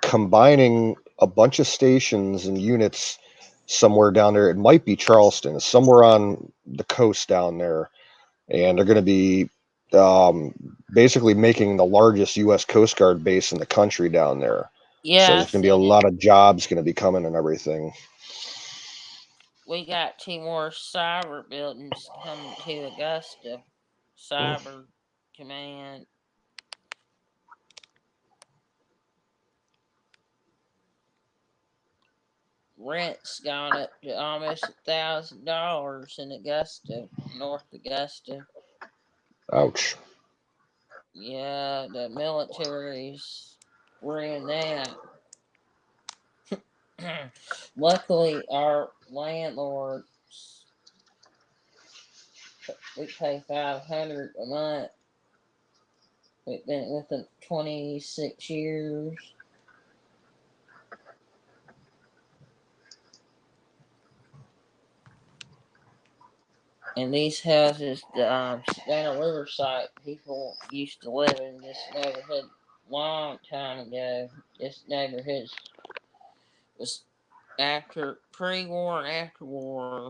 [SPEAKER 8] combining a bunch of stations and units somewhere down there. It might be Charleston, somewhere on the coast down there, and they're going to be um, basically making the largest U.S. Coast Guard base in the country down there. So
[SPEAKER 9] Yeah, I
[SPEAKER 8] there's going to be a
[SPEAKER 9] seen it.
[SPEAKER 8] lot of jobs going to be coming and everything.
[SPEAKER 9] We got two more cyber buildings coming to Augusta. Cyber Command. Rent's gone up to almost $1,000 in Augusta, North Augusta.
[SPEAKER 8] Ouch.
[SPEAKER 9] Yeah, the military's in that. Luckily, our landlords we pay $500 a month. We've been with them 26 years. And these houses, down a riverside, people used to live in this neighborhood long time ago. This neighborhood was after pre-war and after war.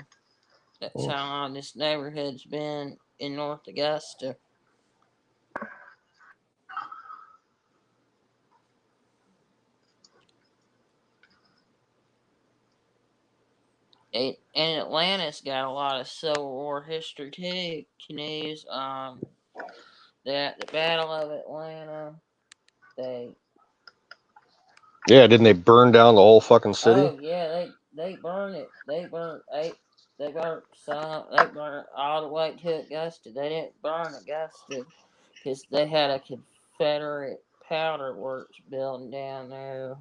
[SPEAKER 9] That's how long this neighborhood's been in North Augusta. And Atlanta's got a lot of Civil War history too. Canoes, that the Battle of Atlanta. They
[SPEAKER 8] Yeah, didn't they burn down the whole fucking city?
[SPEAKER 9] Oh yeah, they burn it. They burnt eight. They burnt some. They burnt all the way to Augusta. They didn't burn Augusta because they had a Confederate powder works building down there.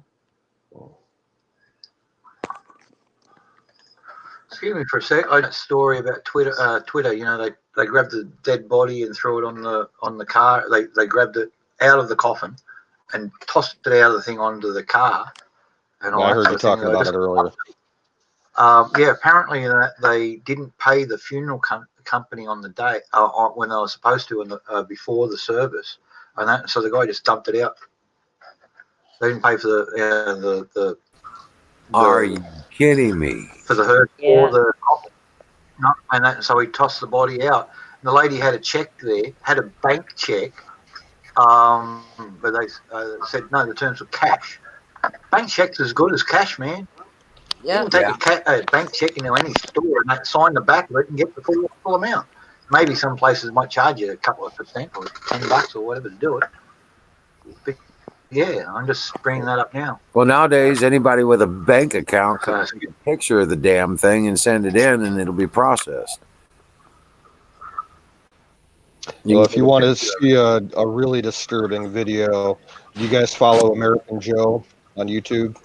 [SPEAKER 4] Excuse me for a sec. I had a story about Twitter. Twitter, they grabbed the dead body and threw it on the car. They grabbed it out of the coffin and tossed it out of the thing onto the car and
[SPEAKER 8] Yeah,
[SPEAKER 4] all
[SPEAKER 8] I
[SPEAKER 4] that
[SPEAKER 8] heard
[SPEAKER 4] sort
[SPEAKER 8] you
[SPEAKER 4] of thing.
[SPEAKER 8] talking
[SPEAKER 4] They
[SPEAKER 8] about
[SPEAKER 4] just
[SPEAKER 8] it earlier.
[SPEAKER 4] yeah, apparently they didn't pay the funeral company on the day when they were supposed to before the service, and so the guy just dumped it out. They didn't pay for the
[SPEAKER 6] Are you kidding me?
[SPEAKER 4] for the hurt
[SPEAKER 9] Yeah.
[SPEAKER 4] or the no, and that, so he tossed the body out. And the lady had a check there, had a bank check, but they said no, the terms were cash. Bank check's as good as cash, man. You
[SPEAKER 9] Yep.
[SPEAKER 4] can take a bank check into any store and sign the back of it and get the full amount. Maybe some places might charge you a couple of percent or $10 or whatever to do it. But yeah, I'm just bringing that up now.
[SPEAKER 6] Well, nowadays, anybody with a bank account can
[SPEAKER 4] So,
[SPEAKER 6] take a picture of the damn thing and send it in, and it'll be processed.
[SPEAKER 8] Well,
[SPEAKER 6] You
[SPEAKER 8] if
[SPEAKER 6] can
[SPEAKER 8] you
[SPEAKER 6] take a
[SPEAKER 8] want to
[SPEAKER 6] picture
[SPEAKER 8] see a really disturbing video, do you guys follow American Joe on YouTube?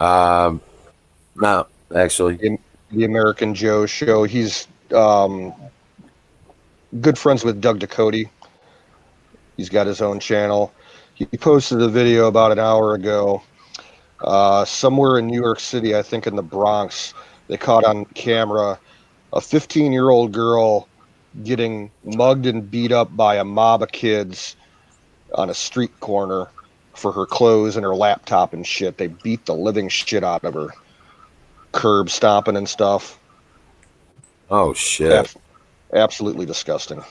[SPEAKER 6] no, actually.
[SPEAKER 8] The American Joe show. He's good friends with Doug Ducote. He's got his own channel. He posted a video about an hour ago. Somewhere in New York City, I think in the Bronx, they caught on camera a 15-year-old girl getting mugged and beat up by a mob of kids on a street corner for her clothes and her laptop and shit. They beat the living shit out of her, curb stomping and stuff.
[SPEAKER 6] Oh, shit.
[SPEAKER 8] Absolutely disgusting.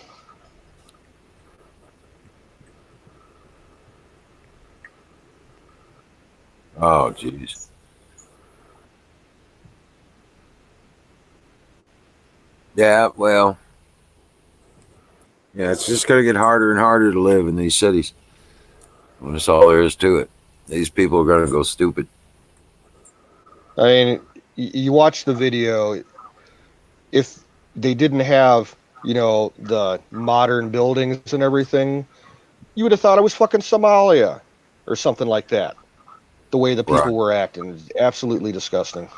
[SPEAKER 6] Oh, jeez. Yeah, well, yeah, it's just going to get harder and harder to live in these cities. That's all there is to it. These people are going to go stupid.
[SPEAKER 8] I mean, you watch the video. If they didn't have, the modern buildings and everything, you would have thought it was fucking Somalia or something like that. The way the
[SPEAKER 6] Right.
[SPEAKER 8] people were acting is absolutely disgusting.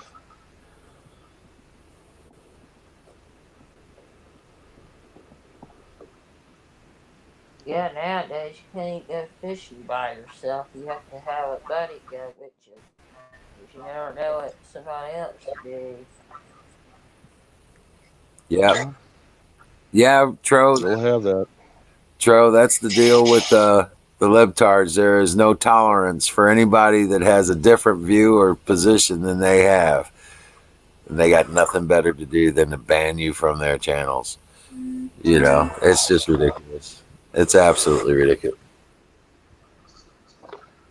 [SPEAKER 9] Yeah, nowadays you can't go fishing by yourself. You have to have a buddy go with you. Because you never know what somebody else do.
[SPEAKER 6] Yeah. Yeah,
[SPEAKER 8] You'll have that.
[SPEAKER 6] Tro, that's the deal with the libtards. There is no tolerance for anybody that has a different view or position than they have. And they got nothing better to do than to ban you from their channels. It's just ridiculous. It's absolutely ridiculous.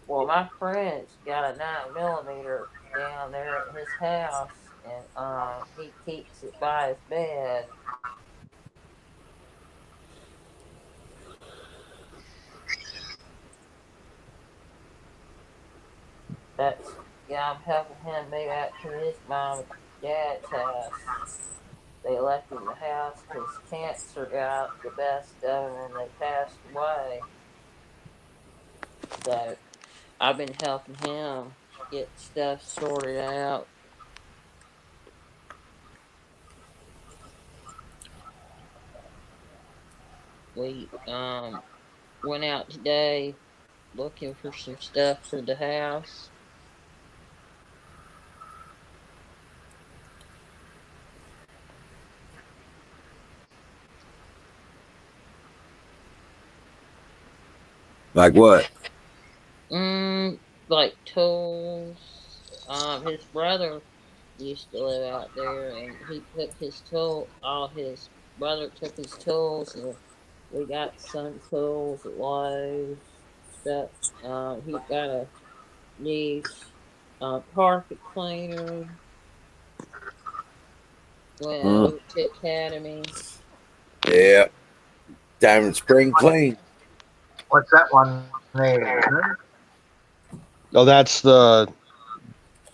[SPEAKER 9] Well, my friend's got a 9mm down there at his house, and he keeps it by his bed. That's yeah, I'm helping him move out to his mom and dad's house. They left him the house because cancer got the best of him and they passed away. So I've been helping him get stuff sorted out. We went out today looking for some stuff for the house.
[SPEAKER 6] Like what?
[SPEAKER 9] Like tools. His brother used to live out there, and he took his tool. All his brother took his tools, and we got some tools at Lowe's stuff. He got a new carpet cleaner when I
[SPEAKER 6] Mm.
[SPEAKER 9] went to Academy.
[SPEAKER 6] Yeah. Time to spring clean.
[SPEAKER 4] what's that one there?
[SPEAKER 8] Oh, that's the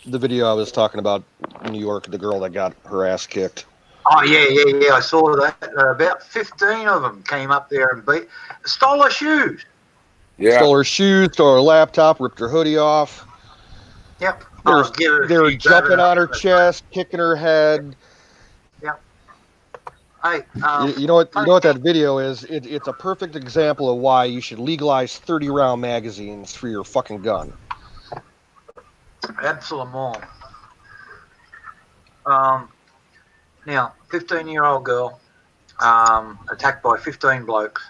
[SPEAKER 8] video I was talking about. New York, the girl that got her ass kicked.
[SPEAKER 4] Oh yeah. I saw that. About 15 of them came up there and stole her shoes.
[SPEAKER 6] Yeah.
[SPEAKER 8] Stole her shoes, stole her laptop, ripped her hoodie off.
[SPEAKER 4] Yep.
[SPEAKER 8] They
[SPEAKER 4] They
[SPEAKER 8] were jumping on her chest, kicking her head.
[SPEAKER 4] Yep. Hey,
[SPEAKER 8] You know what that video is? It's a perfect example of why you should legalize 30-round magazines for your fucking gun.
[SPEAKER 4] Absolutely. Now, 15-year-old girl attacked by 15 blokes.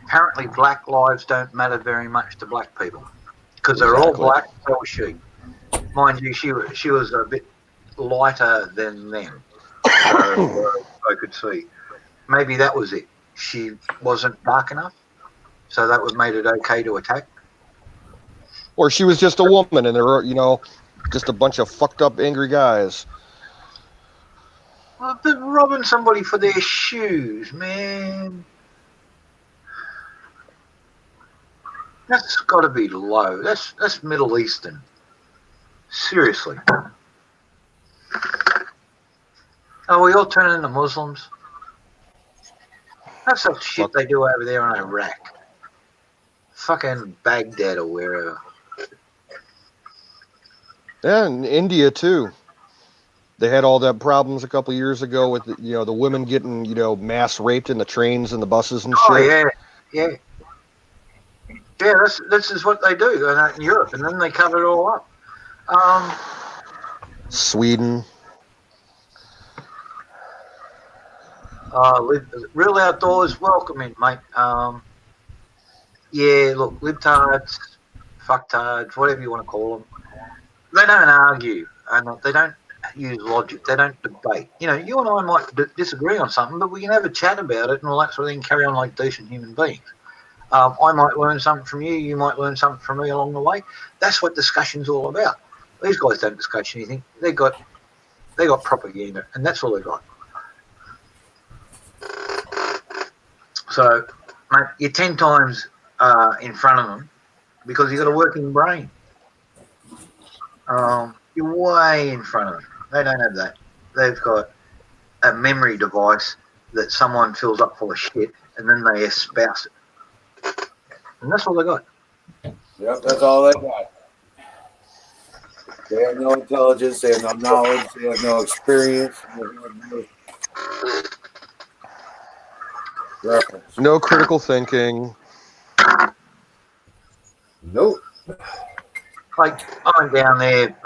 [SPEAKER 4] apparently black lives don't matter very much to black people because they're all
[SPEAKER 8] Exactly.
[SPEAKER 4] black, so was she. Mind you, she was a bit lighter than them, so I could see. Maybe that was it. She wasn't dark enough, so that would made it okay to attack.
[SPEAKER 8] Or she was just a woman, and there were, just a bunch of fucked up, angry guys.
[SPEAKER 4] Well, they're robbing somebody for their shoes, man. That's got to be low. That's Middle Eastern. Seriously. Are we all turning into Muslims? That's the shit they do over there in Iraq. Fucking Baghdad or wherever.
[SPEAKER 8] Yeah, and India too. They had all that problems a couple years ago with the women getting mass raped in the trains and the buses and
[SPEAKER 4] Oh
[SPEAKER 8] shit.
[SPEAKER 4] yeah. This is what they do in Europe, and then they cover it all up.
[SPEAKER 8] Sweden.
[SPEAKER 4] Real outdoors, welcoming, mate. Yeah, look, libtards, fucktards, whatever you want to call them, they don't argue and they don't use logic. They don't debate. You and I might disagree on something, but we can have a chat about it and all that sort of thing, carry on like decent human beings. I might learn something from you. You might learn something from me along the way. That's what discussion's all about. These guys don't discuss anything. They got propaganda, and that's all they got. So, mate, you're 10 times in front of them because you've got a working brain. You're way in front of them. They don't have that. They've got a memory device that someone fills up full of shit, and then they espouse it. And that's all they got.
[SPEAKER 6] Yep, that's all they got. They have no intelligence, they have no knowledge, they have no experience, they have no reference.
[SPEAKER 8] No critical thinking.
[SPEAKER 6] Nope.
[SPEAKER 4] Like, I went down there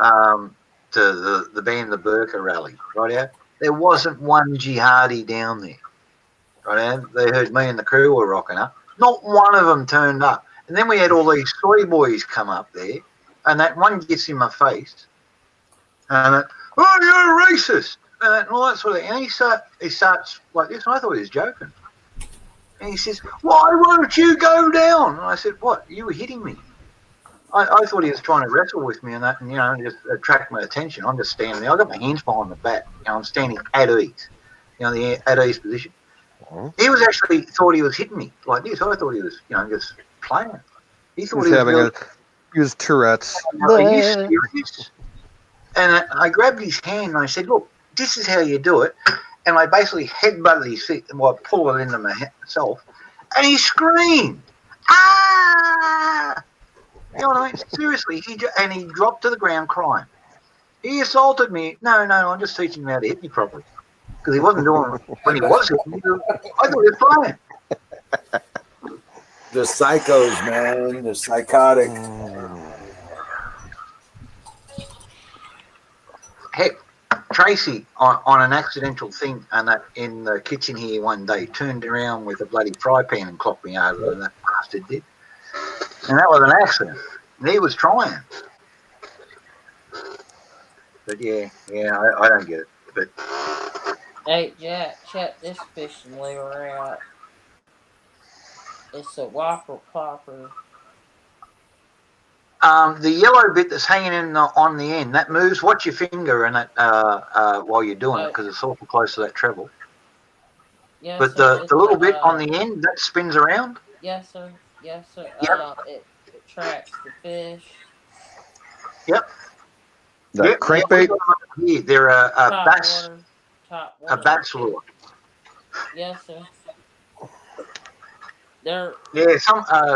[SPEAKER 4] to the Ban the Burqa rally, right out. There wasn't one jihadi down there, right out. They heard me and the crew were rocking up. Not one of them turned up. And then we had all these soy boys come up there, and that one gets in my face, and oh, you're a racist, and all that sort of thing. And he starts like this, and I thought he was joking. And he says, why won't you go down? And I said, what? You were hitting me. I thought he was trying to wrestle with me and that, and just attract my attention. I'm just standing there. I got my hands behind the back. I'm standing at ease, the at ease position. He was actually thought he was hitting me like this. I thought he was, just playing. He thought he was
[SPEAKER 8] having
[SPEAKER 4] really,
[SPEAKER 8] he was Tourette's.
[SPEAKER 4] are you serious? And I grabbed his hand and I said, look, this is how you do it. And I basically headbutted his feet and I pulled it into myself. And he screamed, ah! You know what I mean? Seriously, he dropped to the ground crying. He assaulted me. No, I'm just teaching him how to hit me properly. Because he wasn't doing it when he was hitting me. I thought he was playing.
[SPEAKER 6] The psychos, man. The psychotic.
[SPEAKER 4] Heck, Tracy, on an accidental thing and that in the kitchen here one day, turned around with a bloody fry pan and clocked me over, and that bastard did. And that was an accident. And he was trying. But yeah, I don't get it. But
[SPEAKER 9] Hey, Jack, check this fishing lure out. It's a whopper plopper.
[SPEAKER 4] the yellow bit that's hanging on the end, that moves. Watch your finger in it while you're doing it because it's awful close to that treble.
[SPEAKER 9] Yes,
[SPEAKER 4] but
[SPEAKER 9] sir,
[SPEAKER 4] the little bit on the end, that spins around?
[SPEAKER 9] Yes, sir. Yes, sir.
[SPEAKER 4] Yep.
[SPEAKER 9] It tracks the fish.
[SPEAKER 4] Yep.
[SPEAKER 8] That crankbait?
[SPEAKER 4] Yeah, they're a bass.
[SPEAKER 9] Top water.
[SPEAKER 4] A bass lure.
[SPEAKER 9] Yes, sir.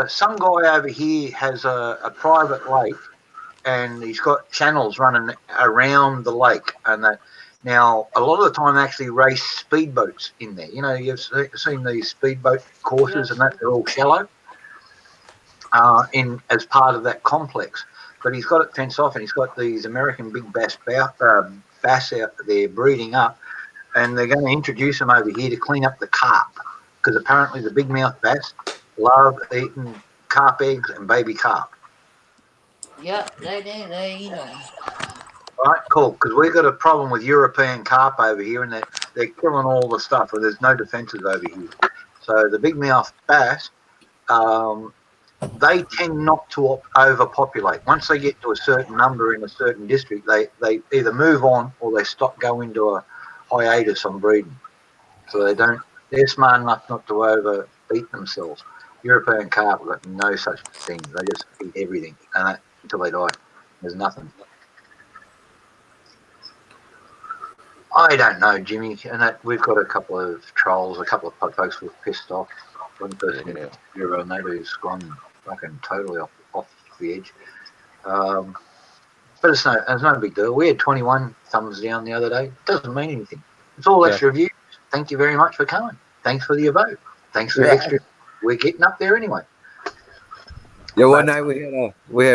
[SPEAKER 4] Some guy over here has a private lake, and he's got channels running around the lake, and that. Now, a lot of the time, they actually race speedboats in there. You've seen these speedboat courses, and that they're all shallow. As part of that complex, but he's got it fenced off, and he's got these American big bass out there breeding up, and they're going to introduce them over here to clean up the carp, because apparently the big mouth bass love eating carp eggs and baby carp.
[SPEAKER 9] Yep, they do. They eat them.
[SPEAKER 4] Right, cool. Because we've got a problem with European carp over here, and they're killing all the stuff. And there's no defences over here. So the big mouth bass, they tend not to overpopulate. Once they get to a certain number in a certain district, they either move on or they go into a hiatus on breeding. So they don't. They're smart enough not to overeat themselves. European carp have got no such thing. They just eat everything, and until they die, there's nothing. I don't know, Jimmy, and that we've got a couple of trolls, a couple of folks who are pissed off. One person, your neighbour, who's gone fucking totally off the edge. But it's no big deal. We had 21 thumbs down the other day. Doesn't mean anything. It's all extra views. Thank you very much for coming. Thanks for your vote. Thanks for the extra. We're getting up there anyway.
[SPEAKER 6] Yeah, one night we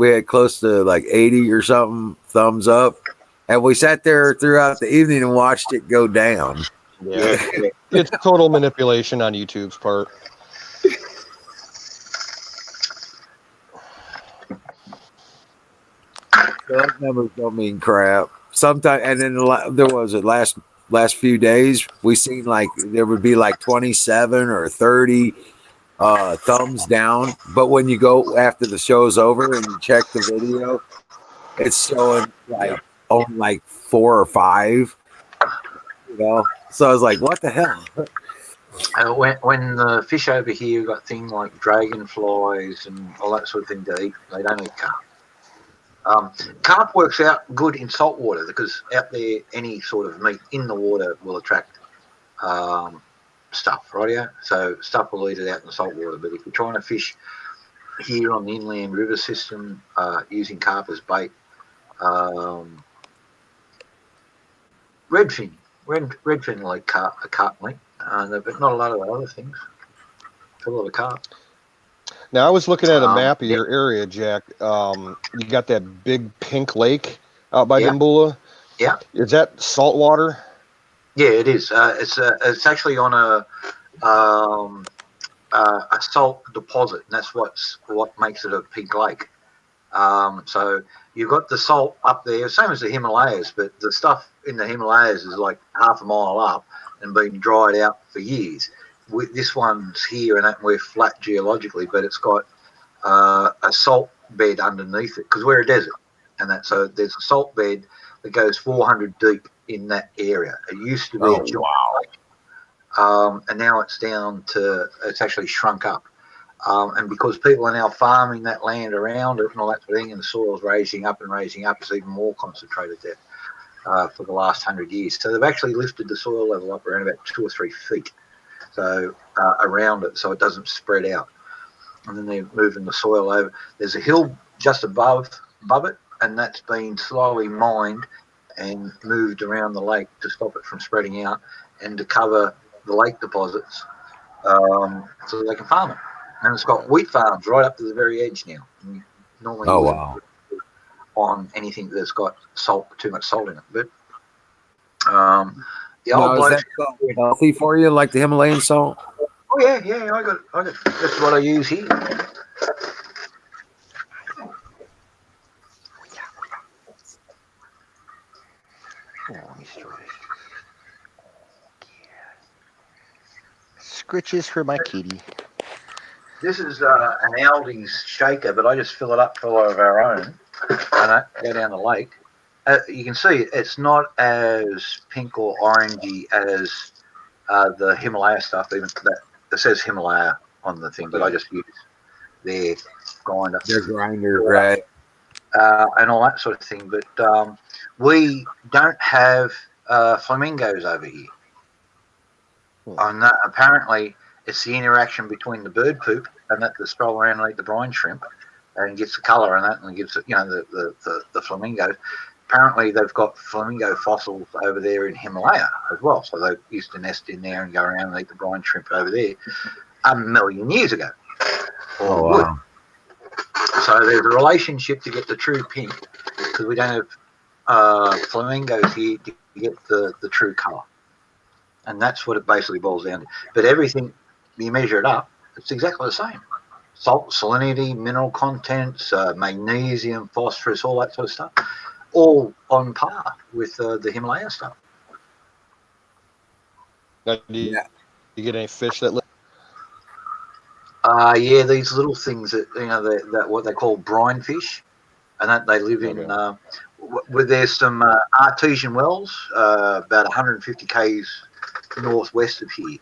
[SPEAKER 6] had close to like 80 or something thumbs up, and we sat there throughout the evening and watched it go down.
[SPEAKER 8] Yeah. It's total manipulation on YouTube's part.
[SPEAKER 6] Those numbers don't mean crap. Sometimes, and then there was it last few days. We seen like there would be like 27 or 30 thumbs down, but when you go after the show's over and you check the video, it's showing like only like 4 or 5. You know, so I was like, "What the hell?"
[SPEAKER 4] When the fish over here got things like dragonflies and all that sort of thing to eat, they don't eat carp. Carp works out good in salt water because out there, any sort of meat in the water will attract stuff, right? Yeah, so stuff will eat it out in the salt water. But if you're trying to fish here on the inland river system using carp as bait, redfin like carp meat, but not a lot of other things. A lot of carp.
[SPEAKER 8] Now I was looking at a map of your area, Jack. You got that big pink lake out by Gambula.
[SPEAKER 4] Yeah.
[SPEAKER 8] Is that salt water?
[SPEAKER 4] Yeah, it is. It's actually on a salt deposit, and that's what makes it a pink lake. So you've got the salt up there, same as the Himalayas, but the stuff in the Himalayas is like half a mile up and been dried out for years. This one's here and we're flat geologically, but it's got a salt bed underneath it because we're a desert, and so there's a salt bed that goes 400 deep in that area. It used to be a giant lake, and now it's actually shrunk up. And because people are now farming that land around it and all that sort of thing, and the soil's raising up, it's even more concentrated there for the last 100 years. So they've actually lifted the soil level up around about 2 or 3 feet, so around it, so it doesn't spread out. And then they're moving the soil over. There's a hill just above it, and that's been slowly mined and moved around the lake to stop it from spreading out and to cover the lake deposits so they can farm it. And it's got wheat farms right up to the very edge now. And normally, on anything that's got too much salt in it. But the old
[SPEAKER 6] is that salt healthy for you, like the Himalayan salt?
[SPEAKER 4] Oh yeah, I got. That's what I use here.
[SPEAKER 10] Scritches for my kitty.
[SPEAKER 4] This is an Aldi's shaker, but I just fill it up full of our own, and I go down the lake. You can see it's not as pink or orangey as the Himalaya stuff. Even that says Himalaya on the thing, but I just use their grinder.
[SPEAKER 6] Their grinder, right?
[SPEAKER 4] And all that sort of thing. But we don't have flamingos over here. And that, apparently, it's the interaction between the bird poop and that they stroll around and eat the brine shrimp and gets the colour and that and gives it, the flamingos. Apparently, they've got flamingo fossils over there in Himalaya as well. So they used to nest in there and go around and eat the brine shrimp over there 1 million years ago. Wow. So there's a relationship to get the true pink because we don't have flamingos here to get the true colour. And that's what it basically boils down to. But everything, you measure it up, It's exactly the same. Salt, salinity, mineral contents, magnesium, phosphorus, all that sort of stuff, all on par with the Himalayan stuff.
[SPEAKER 8] Now, do you get any fish that live?
[SPEAKER 4] Yeah, these little things that that what they call brine fish, and that they live in. Where there's some artesian wells about 150 k's northwest of here,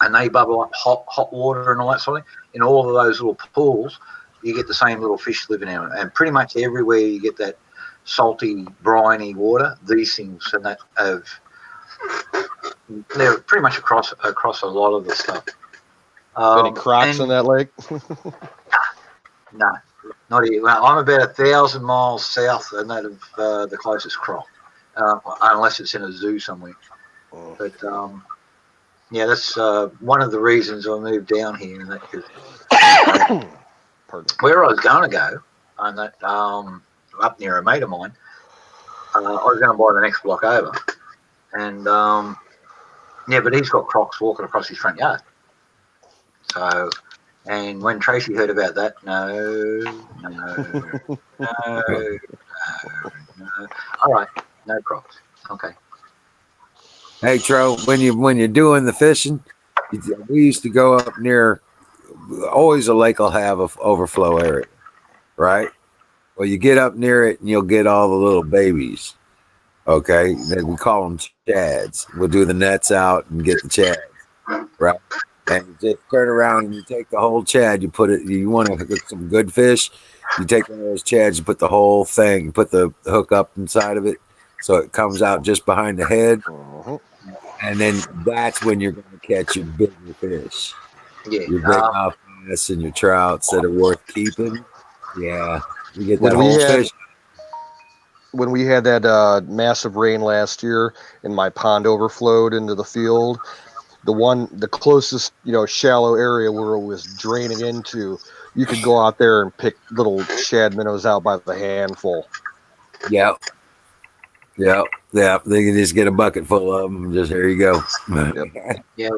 [SPEAKER 4] and they bubble up hot water and all that sort of thing. In all of those little pools, you get the same little fish living in it, and pretty much everywhere you get that salty, briny water. These things and that they're pretty much across a lot of the stuff.
[SPEAKER 8] Any crocs in that lake?
[SPEAKER 4] No, not here. Well, I'm about 1,000 miles south and that of the closest croc, unless it's in a zoo somewhere. But yeah, that's one of the reasons I moved down here. And that, where I was going to go, and that up near a mate of mine, I was going to buy the next block over, and yeah, but he's got crocs walking across his front yard. So, and when Tracy heard about that, no. All right, no crocs. Okay.
[SPEAKER 6] Hey, Tro, when you're doing the fishing, we used to go up near. Always a lake will have a overflow area, right? Well, you get up near it and you'll get all the little babies. Okay, then we call them chads. We'll do the nets out and get the chads, right? And you just turn around and you take the whole chad. You put it. You want to get some good fish. You take one of those chads. You put the whole thing. You put the hook up inside of it, so it comes out just behind the head. And then that's when you're going to catch your bigger fish.
[SPEAKER 4] Yeah,
[SPEAKER 6] your big mouth bass and your trouts that are worth keeping. Yeah, you get that whole fish.
[SPEAKER 8] When we had that massive rain last year and my pond overflowed into the field, the closest shallow area where it was draining into, you could go out there and pick little shad minnows out by the handful.
[SPEAKER 6] Yep. They can just get a bucket full of them. Just here you go.
[SPEAKER 4] Yep. Yeah,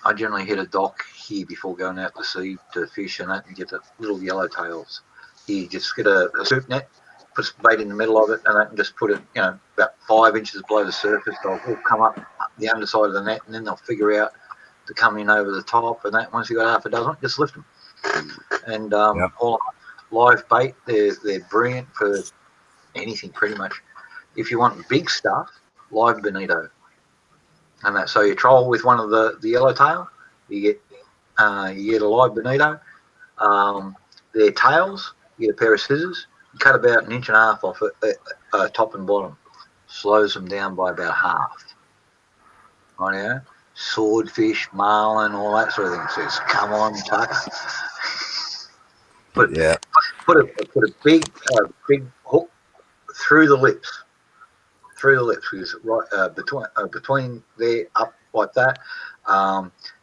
[SPEAKER 4] I generally hit a dock here before going out to sea to fish and that, and get the little yellowtails. You just get a soup net, put some bait in the middle of it, and that, and just put it, about 5 inches below the surface. They'll all come up the underside of the net, and then they'll figure out to come in over the top. And that, once you got half a dozen, just lift them. And all live bait, they're brilliant for anything pretty much. If you want big stuff, live bonito. And that, so you troll with one of the yellowtail, you get a live bonito. Their tails, you get a pair of scissors, you cut about 1.5 inches off it, top and bottom, slows them down by about half. Right, swordfish, marlin, all that sort of thing. Says, come on, Tucker. Put a big hook through the lips. Because right between there, up like that,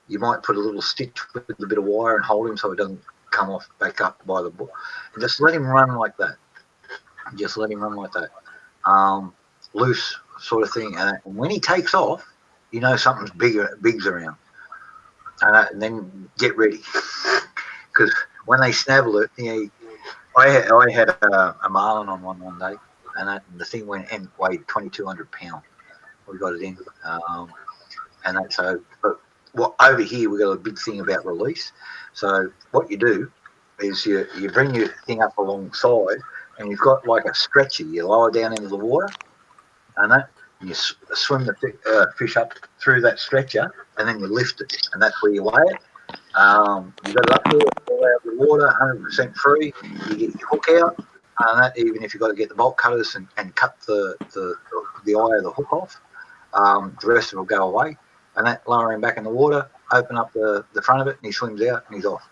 [SPEAKER 4] you might put a little stitch with a bit of wire and hold him so it doesn't come off back up by the book, and just let him run like that. Loose sort of thing, and when he takes off, something's big's around, and then get ready, because when they snavel it, I had a marlin on one day. And the thing went and weighed 2,200 pounds. We got it in, and that's so. But over here we got a big thing about release. So what you do is you bring your thing up alongside, and you've got like a stretcher. You lower down into the water, and you swim the fish up through that stretcher, and then you lift it, and that's where you weigh it. You got it up there, all out of the water, 100% free. You get your hook out. And that, even if you've got to get the bolt cutters and cut the eye of the hook off, the rest of it will go away. And that, lower him back in the water, open up the front of it, and he swims out and he's off.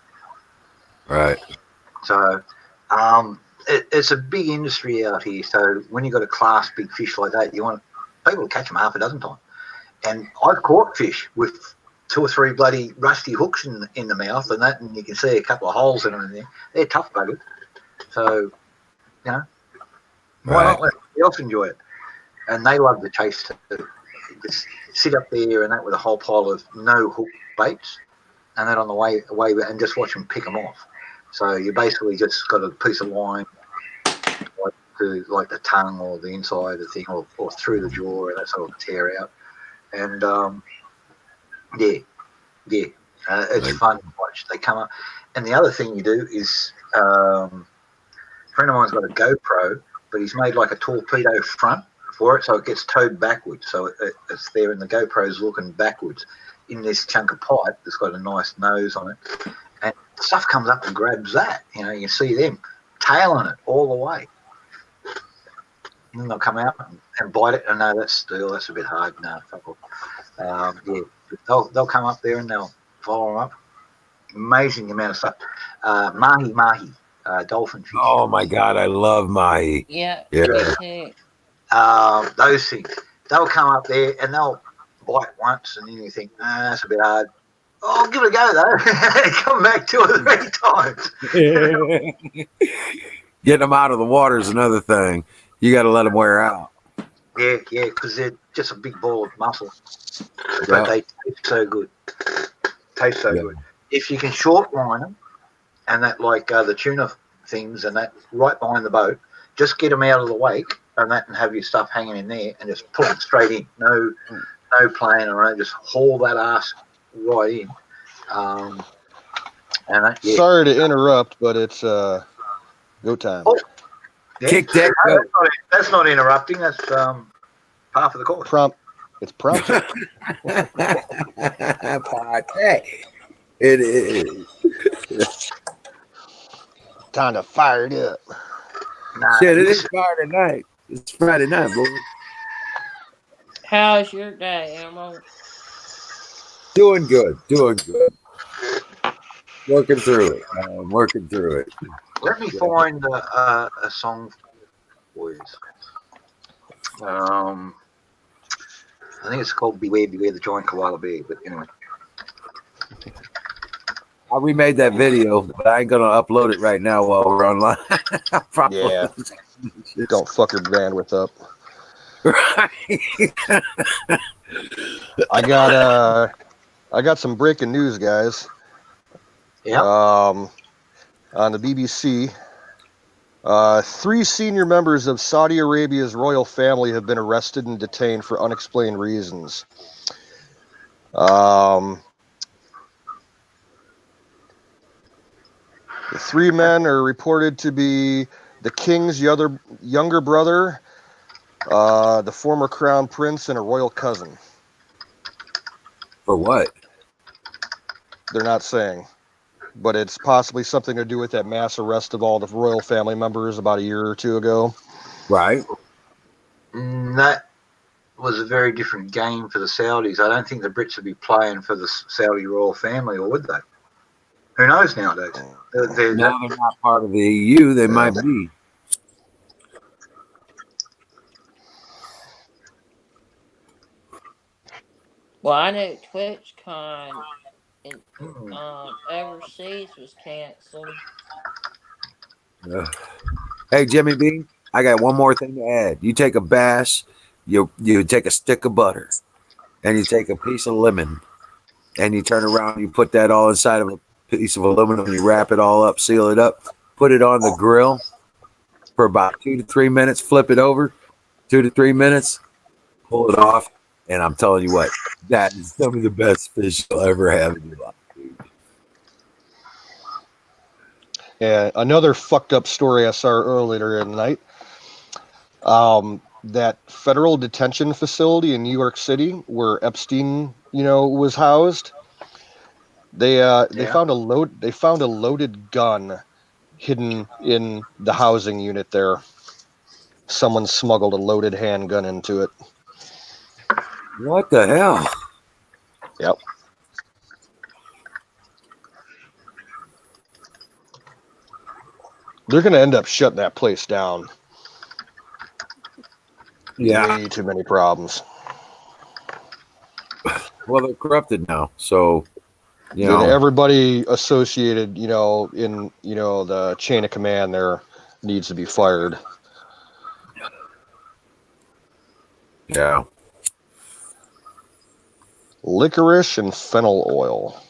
[SPEAKER 6] Right.
[SPEAKER 4] So it's a big industry out here. So when you've got a class big fish like that, you want people to catch them half a dozen times. And I've caught fish with 2 or 3 bloody rusty hooks in the mouth and that, and you can see a couple of holes in them in there. They're tough buggers. So, why not let somebody else enjoy it? And they love the chase too. Just sit up there and that with a whole pile of no hook baits, and then on the way and just watch them pick them off. So you basically just got a piece of line to like the tongue or the inside of the thing or through the jaw, and that sort of tear out. And it's fun to watch. They come up, and the other thing you do is a friend of mine's got a GoPro, but he's made like a torpedo front for it, so it gets towed backwards. So it's there, and the GoPro's looking backwards in this chunk of pipe that's got a nice nose on it, and stuff comes up and grabs that. You know, you see them tailing it all the way. And then they'll come out and bite it. And no, that's steel. That's a bit hard. No, fuck off. They'll come up there and they'll follow them up. Amazing amount of stuff. Mahi, dolphin fish.
[SPEAKER 6] Oh my God, I love mahi.
[SPEAKER 9] Yeah,
[SPEAKER 6] Yeah.
[SPEAKER 9] me too.
[SPEAKER 4] Those things. They'll come up there and they'll bite once, and then you think, that's a bit hard. Oh, give it a go though. Come back 2 or 3 times.
[SPEAKER 6] Getting them out of the water is another thing. You got to let them wear out.
[SPEAKER 4] Yeah, because they're just a big ball of muscle. But they taste so good. Good. If you can short line them, and that like the tuna things and that right behind the boat, just get them out of the wake and that, and have your stuff hanging in there, and just pull them straight in. No playing around. Just haul that ass right in. And that,
[SPEAKER 8] Sorry to interrupt, but it's go time.
[SPEAKER 4] Oh, yeah.
[SPEAKER 6] Kick that goat.
[SPEAKER 4] That's not interrupting. That's half of the course.
[SPEAKER 8] It's prompt.
[SPEAKER 6] It is.
[SPEAKER 8] Time to fire it up.
[SPEAKER 4] Nah,
[SPEAKER 6] Shit, it is Friday night. It's Friday night, boy.
[SPEAKER 9] How's your day, Emerald?
[SPEAKER 6] Doing good. Working through it.
[SPEAKER 4] Let me find a song for you. I think it's called Beware, Beware the Giant Koala Bear, but anyway.
[SPEAKER 6] I remade that video, but I ain't gonna upload it right now while we're online.
[SPEAKER 8] Yeah. Don't fuck your bandwidth up.
[SPEAKER 6] Right.
[SPEAKER 8] I got some breaking news, guys.
[SPEAKER 4] Yeah.
[SPEAKER 8] On the BBC, 3 senior members of Saudi Arabia's royal family have been arrested and detained for unexplained reasons. The 3 men are reported to be the king's younger brother, the former crown prince, and a royal cousin.
[SPEAKER 6] For what?
[SPEAKER 8] They're not saying, but it's possibly something to do with that mass arrest of all the royal family members about a year or 2 ago.
[SPEAKER 6] Right.
[SPEAKER 4] That was a very different game for the Saudis. I don't think the Brits would be playing for the Saudi royal family, or would they? Who knows nowadays?
[SPEAKER 6] Now they're not part of the EU. They might be.
[SPEAKER 9] Well, I know TwitchCon in overseas was canceled.
[SPEAKER 6] Hey, Jimmy B, I got one more thing to add. You take a bass, you take a stick of butter, and you take a piece of lemon, and you turn around, you put that all inside of a piece of aluminum, you wrap it all up, seal it up, put it on the grill for about 2 to 3 minutes, flip it over, 2 to 3 minutes, pull it off, and I'm telling you what, that is some of the best fish you'll ever have in your life.
[SPEAKER 8] Yeah, another fucked up story I saw earlier in the night. That federal detention facility in New York City where Epstein, was housed. They found a loaded gun hidden in the housing unit there. Someone smuggled a loaded handgun into it.
[SPEAKER 6] What the hell?
[SPEAKER 8] Yep. They're going to end up shutting that place down.
[SPEAKER 6] Yeah.
[SPEAKER 8] Way too many problems.
[SPEAKER 6] Well, they're corrupted now, so
[SPEAKER 8] everybody associated, in the chain of command there needs to be fired.
[SPEAKER 6] Yeah.
[SPEAKER 8] Licorice and fennel oil.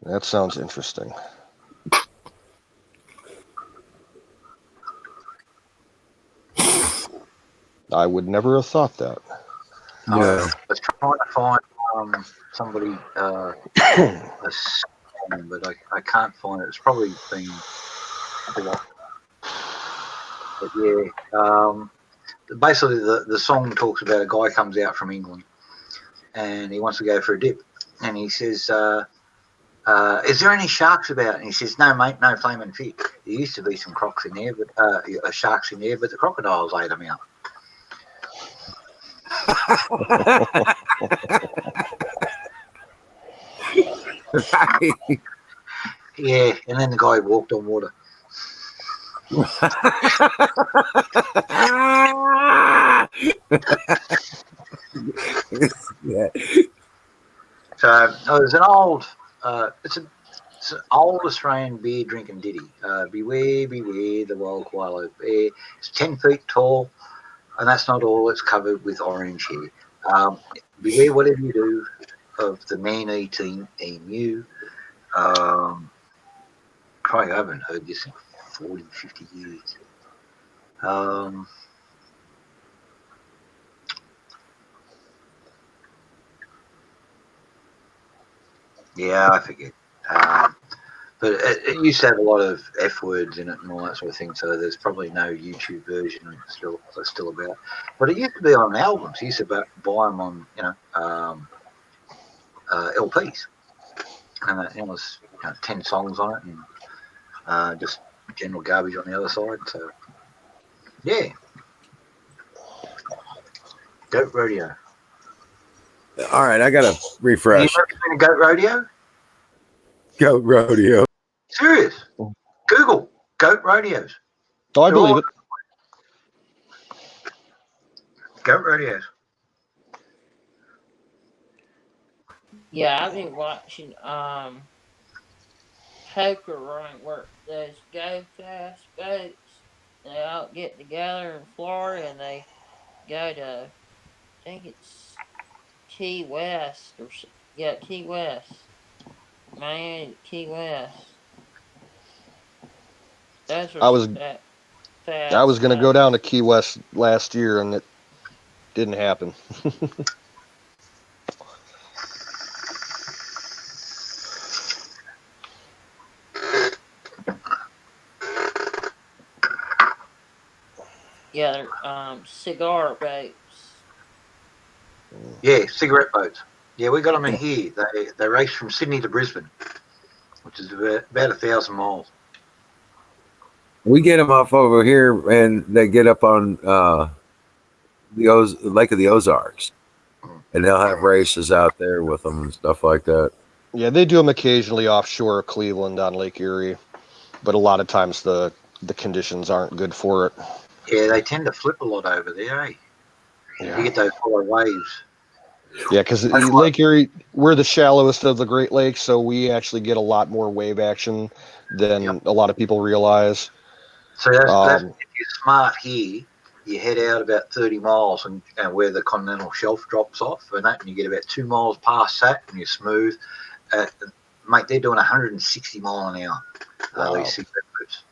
[SPEAKER 8] That sounds interesting. I would never have thought that.
[SPEAKER 6] Yeah.
[SPEAKER 4] I was trying to find somebody a song, but I can't find it. It's probably been blocked. But yeah, basically the song talks about a guy comes out from England and he wants to go for a dip, and he says, "Is there any sharks about?" And he says, "No, mate, no flaming fish. There used to be some crocs in there, but sharks in there, but the crocodiles ate them out."
[SPEAKER 6] Right.
[SPEAKER 4] Yeah, and then the guy walked on water.
[SPEAKER 6] Yeah.
[SPEAKER 4] So there's an old, it's an old Australian beer drinking ditty. Beware, beware, the wild koala bear. It's 10 feet tall, and that's not all. It's covered with orange hair. Beware whatever you do of the man-eating emu. Probably haven't heard this in 40, 50 years. Yeah, I forget. But it used to have a lot of F words in it and all that sort of thing, so there's probably no YouTube version still about. But it used to be on albums. You used to buy them on, LPs, and it was 10 songs on it, and just general garbage on the other side. So yeah, Goat Rodeo.
[SPEAKER 6] All right, I gotta
[SPEAKER 4] Have you
[SPEAKER 6] refresh.
[SPEAKER 4] ever been to Goat Rodeo?
[SPEAKER 6] Goat rodeo.
[SPEAKER 4] Serious? Google Goat Rodeos.
[SPEAKER 8] Oh, I believe it.
[SPEAKER 4] Goat Rodeos.
[SPEAKER 9] Yeah, I've been watching poker run where those go fast boats. They all get together in Florida and they go to, I think it's Key West yeah, Key West, Miami, Key West. Those are
[SPEAKER 8] I
[SPEAKER 9] some
[SPEAKER 8] was I was
[SPEAKER 9] fast
[SPEAKER 8] going to go down to
[SPEAKER 9] boats.
[SPEAKER 8] Key West last year, and it didn't happen.
[SPEAKER 9] Yeah, they're cigar boats.
[SPEAKER 4] Yeah, cigarette boats. Yeah, we got them in here. They race from Sydney to Brisbane, which is about 1,000 miles.
[SPEAKER 6] We get them off over here, and they get up on Lake of the Ozarks, and they'll have races out there with them and stuff like that.
[SPEAKER 8] Yeah, they do them occasionally offshore of Cleveland on Lake Erie, but a lot of times the conditions aren't good for it.
[SPEAKER 4] Yeah, they tend to flip a lot over there, eh? You get those high waves.
[SPEAKER 8] Yeah, because
[SPEAKER 4] That's why.
[SPEAKER 8] Lake Erie, we're the shallowest of the Great Lakes, so we actually get a lot more wave action
[SPEAKER 4] Yep.
[SPEAKER 8] than a lot of people realize.
[SPEAKER 4] So that's
[SPEAKER 8] Um,
[SPEAKER 4] if you're smart here, you head out about 30 miles and where the continental shelf drops off, and you get about 2 miles past that, and you're smooth. Mate, they're doing 160 mile an hour.
[SPEAKER 8] Wow.
[SPEAKER 4] These cigarette boats.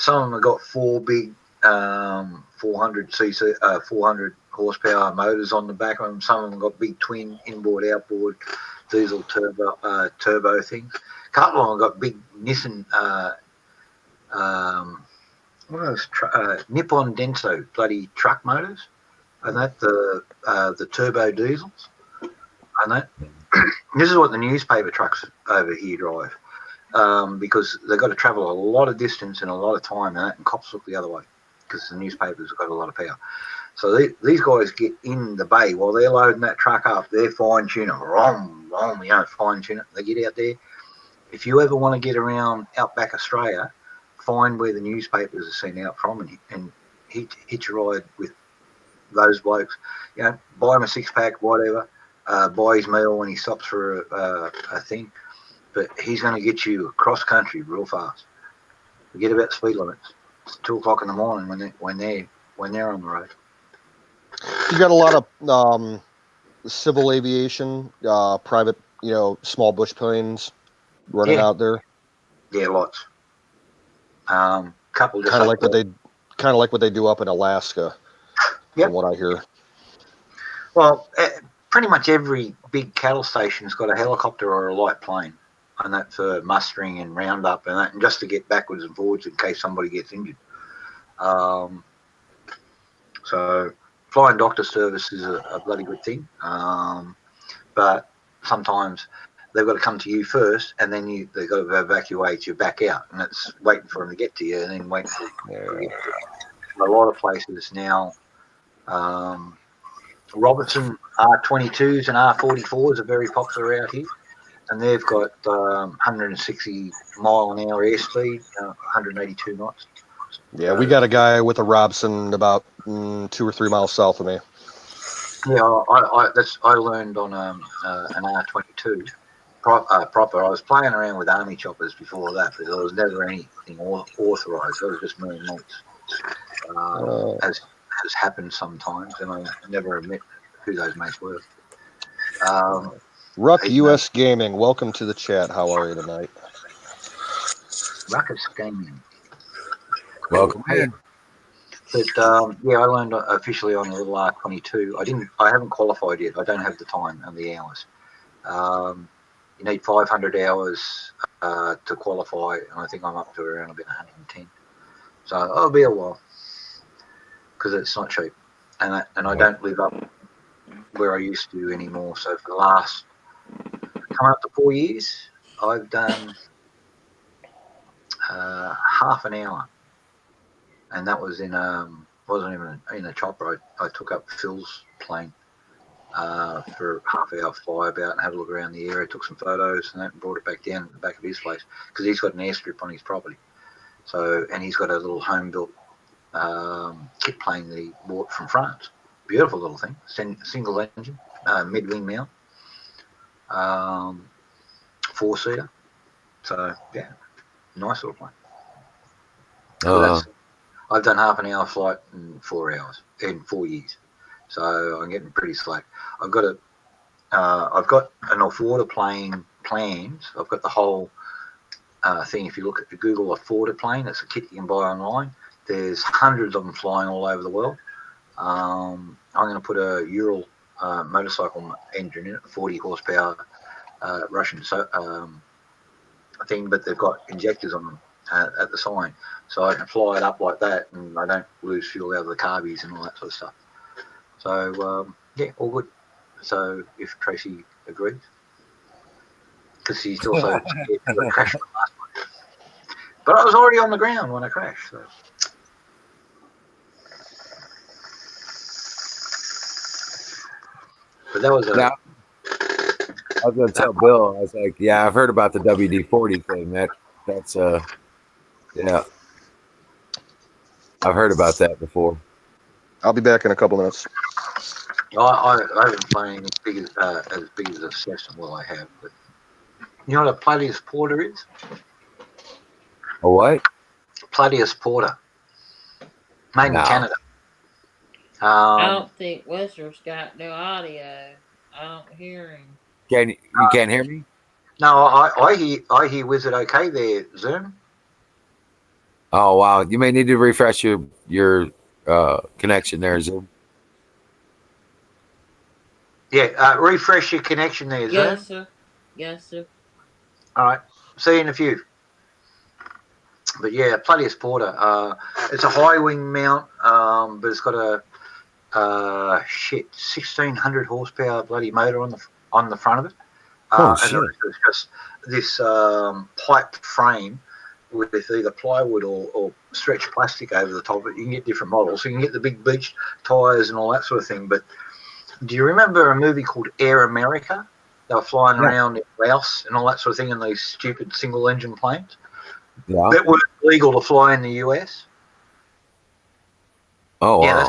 [SPEAKER 4] Some of them have got four big 400cc, 400 horsepower motors on the back of them. Some of them got big twin inboard outboard diesel turbo things. A couple of them got big Nissan what else? Nippon Denso bloody truck motors, and the turbo diesels, and that. This is what the newspaper trucks over here drive. Because they've got to travel a lot of distance in a lot of time, and cops look the other way because the newspapers have got a lot of power. So these guys get in the bay while they're loading that truck up. They're fine tuning, fine tuning. They get out there. If you ever want to get around outback Australia, find where the newspapers are sent out from, and hitch a ride with those blokes. Buy him a 6-pack, whatever. Buy his meal when he stops for a thing. But he's going to get you across country real fast. Forget about speed limits. It's 2 o'clock in the morning when they're on the road.
[SPEAKER 8] you got a lot of civil aviation, private small bush planes running
[SPEAKER 4] Yeah.
[SPEAKER 8] out there?
[SPEAKER 4] Yeah, lots. Couple just
[SPEAKER 8] Kind of
[SPEAKER 4] up
[SPEAKER 8] like what
[SPEAKER 4] there.
[SPEAKER 8] they do up in Alaska,
[SPEAKER 4] Yep.
[SPEAKER 8] from what I hear.
[SPEAKER 4] Well, pretty much every big cattle station's got a helicopter or a light plane, and that's for mustering and roundup and that, and just to get backwards and forwards in case somebody gets injured. So flying doctor service is a bloody good thing, but sometimes they've got to come to you first, and then they've got to evacuate you back out, and it's waiting for them to get to you, and then waiting for you to get to you. A lot of places now, Robertson R22s and R44s are very popular out here, and they've got 160 mile an hour airspeed, 182 knots.
[SPEAKER 8] Yeah, we got a guy with a Robson about 2 or 3 miles south of me.
[SPEAKER 4] Yeah, I learned on an R22 proper. I was playing around with army choppers before that, but there was never anything authorised. It was just me and mates, as has happened sometimes, and I never admit who those mates were.
[SPEAKER 8] Ruck
[SPEAKER 4] Even though
[SPEAKER 8] US Gaming, welcome to the chat. How are you tonight?
[SPEAKER 4] Ruckus Gaming. Cool.
[SPEAKER 6] Welcome
[SPEAKER 4] Hey,
[SPEAKER 6] in.
[SPEAKER 4] but yeah, I learned officially on a little R22. I haven't qualified yet. I don't have the time and the hours. You need 500 hours to qualify, and I think I'm up to around about 110. So it'll be a while because it's not cheap, and I don't live up where I used to anymore. So for the last coming up to 4 years, I've done half an hour, and that was in wasn't even in a chopper. I took up Phil's plane for half-hour fly about and had a look around the area, took some photos and that, and brought it back down at the back of his place because he's got an airstrip on his property. So, and he's got a little home-built kit plane that he bought from France. Beautiful little thing, single engine, mid-wing mount, 4-seater. So yeah, nice little plane. So I've done half an hour flight in 4 hours in 4 years. So I'm getting pretty slack. I've got an off-water plane plans. I've got the whole thing. If you look at the Google off-water plane, it's a kit you can buy online. There's hundreds of them flying all over the world. I'm going to put a Ural motorcycle engine in it, 40 horsepower Russian thing, but they've got injectors on them at the sign, so I can fly it up like that, and I don't lose fuel out of the carbies and all that sort of stuff. So yeah, all good. So if Tracy agrees, because she's also scared to crash my last one. But I was already on the ground when I crashed. So. But that was a.
[SPEAKER 6] Now, I was going to tell Bill, I was like, yeah, I've heard about the WD-40 thing. That's yeah, I've heard about that before.
[SPEAKER 8] I'll be back in a couple minutes.
[SPEAKER 4] I haven't flown any as big as a Cessna. Well, I have, but you know what a Plateus Porter is?
[SPEAKER 6] A what?
[SPEAKER 4] Plateus Porter, made in Canada.
[SPEAKER 9] I don't think Wester's got no audio. I don't hear him.
[SPEAKER 6] You can't hear me?
[SPEAKER 4] No, I hear Wizard okay there, Zoom.
[SPEAKER 6] Oh wow, you may need to refresh your connection there, Zoom.
[SPEAKER 4] Yeah, refresh your connection there, Zoom.
[SPEAKER 9] Yes, sir. Yes, sir.
[SPEAKER 4] All right, see you in a few. But yeah, Plateus Porter. It's a high wing mount, but it's got a 1600 horsepower bloody motor on the front of it.
[SPEAKER 6] Oh
[SPEAKER 4] and
[SPEAKER 6] shit!
[SPEAKER 4] it's just this pipe frame with either plywood or stretched plastic over the top of it. You can get different models. So you can get the big beach tires and all that sort of thing. But do you remember a movie called Air America? They were flying around in Laos and all that sort of thing in these stupid single engine planes.
[SPEAKER 6] Yeah.
[SPEAKER 4] That were legal to fly in the US.
[SPEAKER 6] Oh wow.
[SPEAKER 4] Yeah,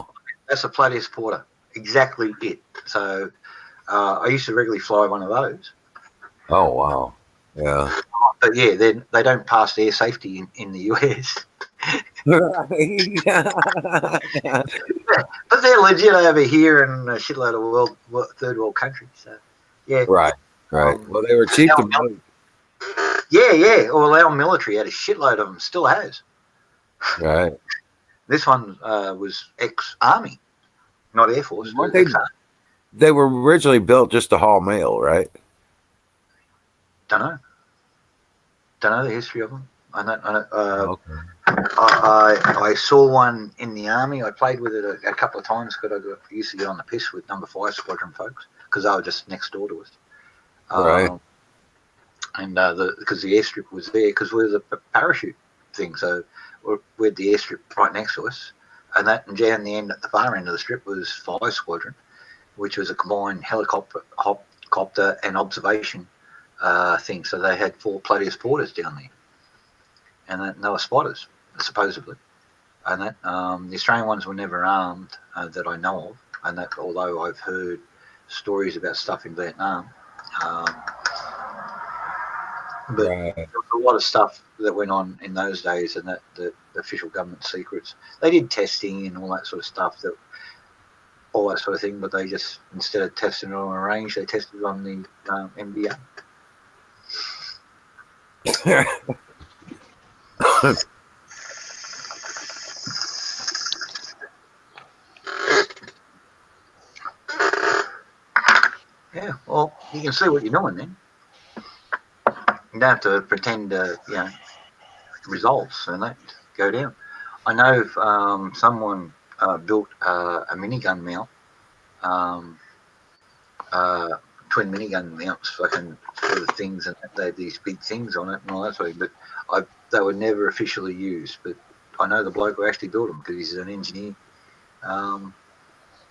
[SPEAKER 4] that's a Plateus Porter. Exactly it. So I used to regularly fly one of those.
[SPEAKER 6] Oh wow. Yeah.
[SPEAKER 4] But yeah, they don't pass air safety in the US. But they're legit over here in a shitload of third world countries. So yeah.
[SPEAKER 6] Right. Right. Well, they were cheap to
[SPEAKER 4] our
[SPEAKER 6] make.
[SPEAKER 4] yeah. Well, our military had a shitload of them, still has.
[SPEAKER 6] Right.
[SPEAKER 4] This one was ex-army, not Air Force,
[SPEAKER 6] Weren't
[SPEAKER 4] but
[SPEAKER 6] they?
[SPEAKER 4] ex-army.
[SPEAKER 6] They were originally built just to haul mail, right?
[SPEAKER 4] Don't know the history of them. I don't.
[SPEAKER 6] Okay.
[SPEAKER 4] I saw one in the army. I played with it a couple of times because I used to get on the piss with number 5 squadron folks because they were just next door to us.
[SPEAKER 6] Right.
[SPEAKER 4] And because the airstrip was there because we were the parachute thing, so we had the airstrip right next to us, and down the end at the far end of the strip was 5 squadron, which was a combined helicopter and observation thing. So they had 4 Plotius porters down there, and they were spotters supposedly. And that the Australian ones were never armed that I know of, and that although I've heard stories about stuff in Vietnam, but
[SPEAKER 6] Right.
[SPEAKER 4] there was a lot of stuff that went on in those days, and that the official government secrets. They did testing and all that sort of stuff, all that sort of thing, but they just instead of testing it on a range, they tested it on the MBA. Yeah, well, you can see what you're doing then. You don't have to pretend, results and that go down. I know someone built a minigun mount, twin minigun mounts, fucking for the things, and they had these big things on it and all that sort of thing. But they were never officially used. But I know the bloke who actually built them because he's an engineer that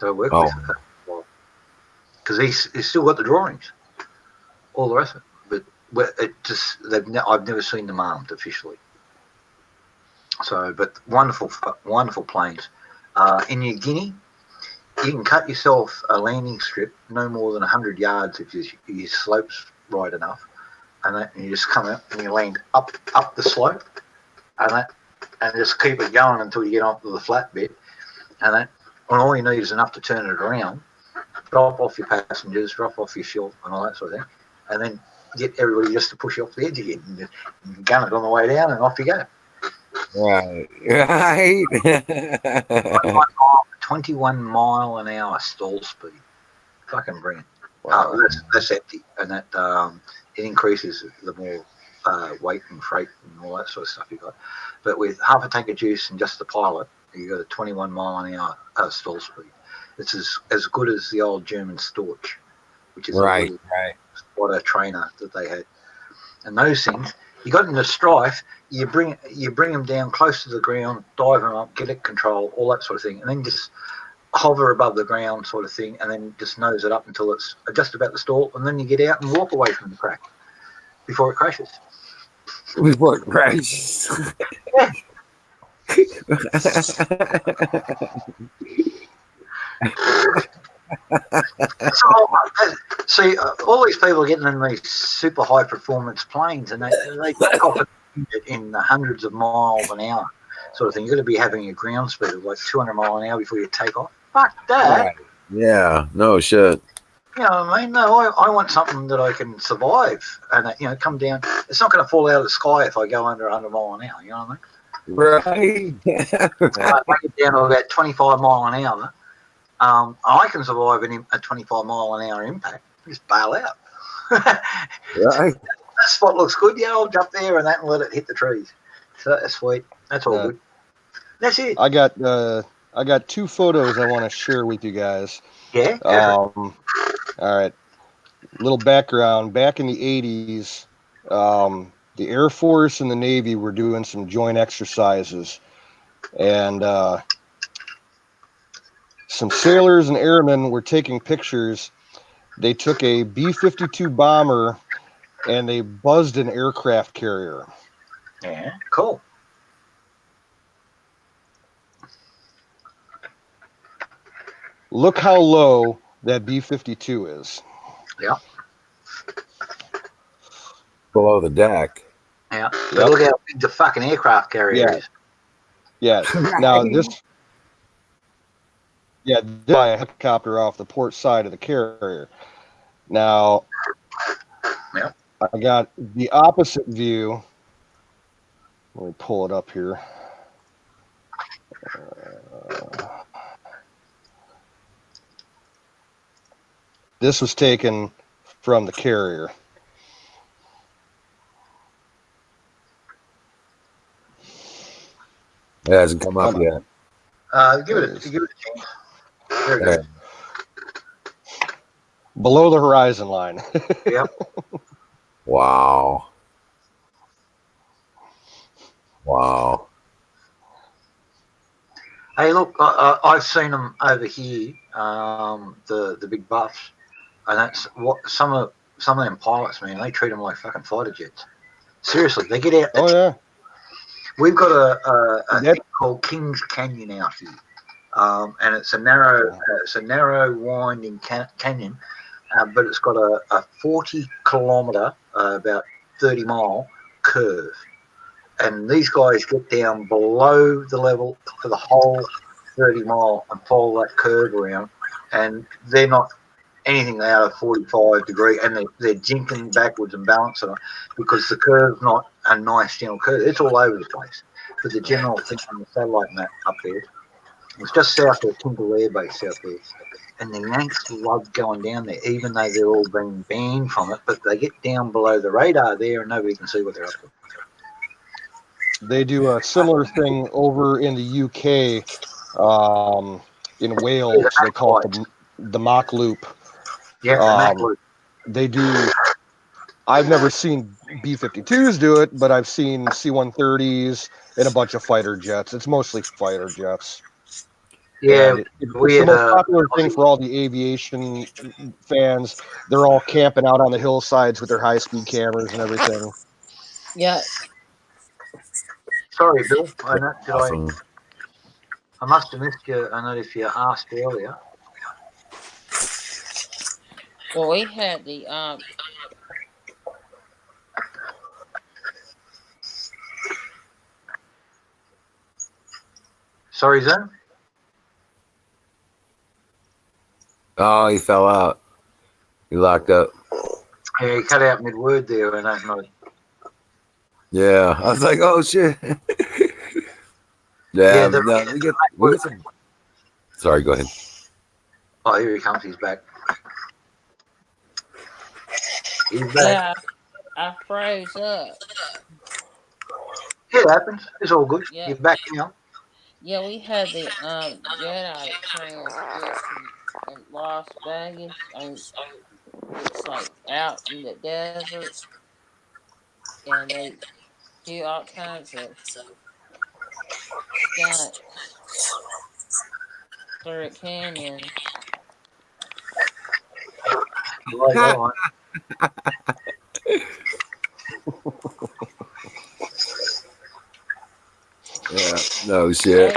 [SPEAKER 4] I work with. Because he's still got the drawings, all the rest of it. But I've never seen them armed officially. So, but wonderful planes. In New Guinea, you can cut yourself a landing strip no more than 100 yards if your slope's right enough, and you just come out and you land up the slope, and just keep it going until you get onto the flat bit, and all you need is enough to turn it around, drop off your passengers, drop off your fuel, and all that sort of thing, and then get everybody just to push you off the edge again, and gun it on the way down, and off you go.
[SPEAKER 6] Right.
[SPEAKER 4] 21 mile an hour stall speed. Fucking brilliant.
[SPEAKER 8] Wow.
[SPEAKER 4] That's empty, and that it increases the more weight and freight and all that sort of stuff you got. But with half a tank of juice and just the pilot, you got a 21 mile an hour stall speed. It's as good as the old German Storch, which is a little spotter trainer that they had. And those things, you got into strife, you bring them down close to the ground, dive them up, get it control, all that sort of thing, and then just hover above the ground sort of thing, and then just nose it up until it's just about to stall, and then you get out and walk away from the crack before it crashes.
[SPEAKER 6] Before it crashes.
[SPEAKER 4] See, all these people are getting in these super high performance planes, and they take off in the hundreds of miles an hour sort of thing. You've got to be having a ground speed of like 200 miles an hour before you take off. Fuck that.
[SPEAKER 6] Right. Yeah, no shit.
[SPEAKER 4] You know what I mean? No, I want something that I can survive and, come down. It's not going to fall out of the sky if I go under 100 miles an hour, you know what I mean?
[SPEAKER 6] Right.
[SPEAKER 4] I make it down to about 25 miles an hour. I can survive a 25 mile an hour impact. Just bail out.
[SPEAKER 6] Right.
[SPEAKER 4] That spot looks good. Yeah, I'll jump there and let it hit the trees. So that's sweet. That's all good. That's it.
[SPEAKER 8] I got 2 photos I want to share with you guys.
[SPEAKER 4] Yeah.
[SPEAKER 8] All right. Little background. Back in the 80s, the Air Force and the Navy were doing some joint exercises, and some sailors and airmen were taking pictures. They took a B-52 bomber and they buzzed an aircraft carrier.
[SPEAKER 4] Yeah, cool.
[SPEAKER 8] Look how low that B-52 is.
[SPEAKER 4] Yeah.
[SPEAKER 6] Below the deck.
[SPEAKER 4] Yeah. But look how big the fucking aircraft carrier is.
[SPEAKER 8] Yeah. Now this by a helicopter off the port side of the carrier. Now, I got the opposite view. Let me pull it up here. This was taken from the carrier.
[SPEAKER 6] It hasn't come up yet.
[SPEAKER 4] Give it a chance. Very
[SPEAKER 6] Yeah.
[SPEAKER 4] good.
[SPEAKER 8] Below the horizon line.
[SPEAKER 4] Yep.
[SPEAKER 6] Wow. Wow.
[SPEAKER 4] Hey, look, I've seen them over here, the big buffs, and that's what some of them pilots, man, they treat them like fucking fighter jets. Seriously, they get out.
[SPEAKER 8] Oh yeah.
[SPEAKER 4] We've got a thing called Kings Canyon out here, and it's a narrow winding canyon, but it's got a 40-kilometre, about 30-mile curve. And these guys get down below the level for the whole 30 mile and follow that curve around, and they're not anything out of 45 degree, and they're jinking backwards and balancing it because the curve's not a nice gentle curve. It's all over the place. But the general thing on the satellite map up there, it's just south of Tyndall Air Base out there, and the Yanks love going down there, even though they're all being banned from it. But they get down below the radar there, and nobody can see what they're up to.
[SPEAKER 8] They do a similar thing over in the UK, in Wales. They call it the Mach Loop.
[SPEAKER 4] Yeah, the Mach Loop.
[SPEAKER 8] They do. I've never seen B-52s do it, but I've seen C-130s and a bunch of fighter jets. It's mostly fighter jets.
[SPEAKER 4] Yeah,
[SPEAKER 8] it's the most popular thing for all the aviation fans. They're all camping out on the hillsides with their high-speed cameras and everything.
[SPEAKER 9] Yeah.
[SPEAKER 4] Sorry, Bill. I know,
[SPEAKER 6] Awesome.
[SPEAKER 4] I must have missed you. I know if you asked earlier.
[SPEAKER 9] Well, we had the
[SPEAKER 4] Sorry, Zen?
[SPEAKER 6] Oh, he fell out. He locked up.
[SPEAKER 4] Yeah, he cut out mid-word there, and that note.
[SPEAKER 6] Yeah, I was like, oh shit.
[SPEAKER 4] Yeah,
[SPEAKER 6] no, we get some. Sorry, go ahead.
[SPEAKER 4] Oh, here he comes. He's back. He's back.
[SPEAKER 9] Yeah, I froze up.
[SPEAKER 4] It happens. It's all good.
[SPEAKER 9] Yeah.
[SPEAKER 4] You're back now.
[SPEAKER 9] Yeah, we had the Jedi transmission in Las Vegas. It's like out in the desert, and they do all kinds of stunts through a canyon.
[SPEAKER 4] Right.
[SPEAKER 6] Yeah, no shit.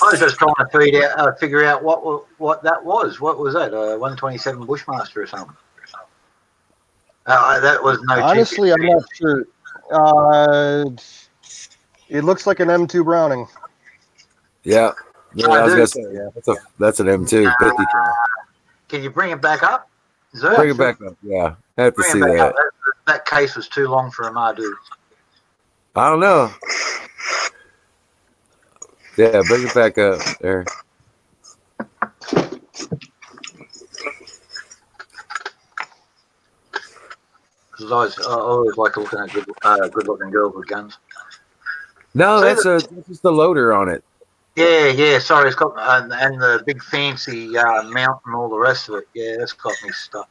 [SPEAKER 4] I was just trying to figure out what that was. What was that? A 127 Bushmaster or something? That was no.
[SPEAKER 8] Honestly, I'm not sure. It looks like an M2 Browning.
[SPEAKER 6] Yeah, I was gonna say, yeah, that's an M2 50.
[SPEAKER 4] Can you bring it back up?
[SPEAKER 6] Bring it back up. Yeah, I have to see that.
[SPEAKER 4] That case was too long for a Mardu.
[SPEAKER 6] I don't know. Yeah, bring it back up there.
[SPEAKER 4] Because I always like looking at good-looking girls with guns.
[SPEAKER 6] No, that's just the loader on it.
[SPEAKER 4] Yeah. Sorry, it's got and the big fancy mount and all the rest of it. Yeah, that's got me stuck.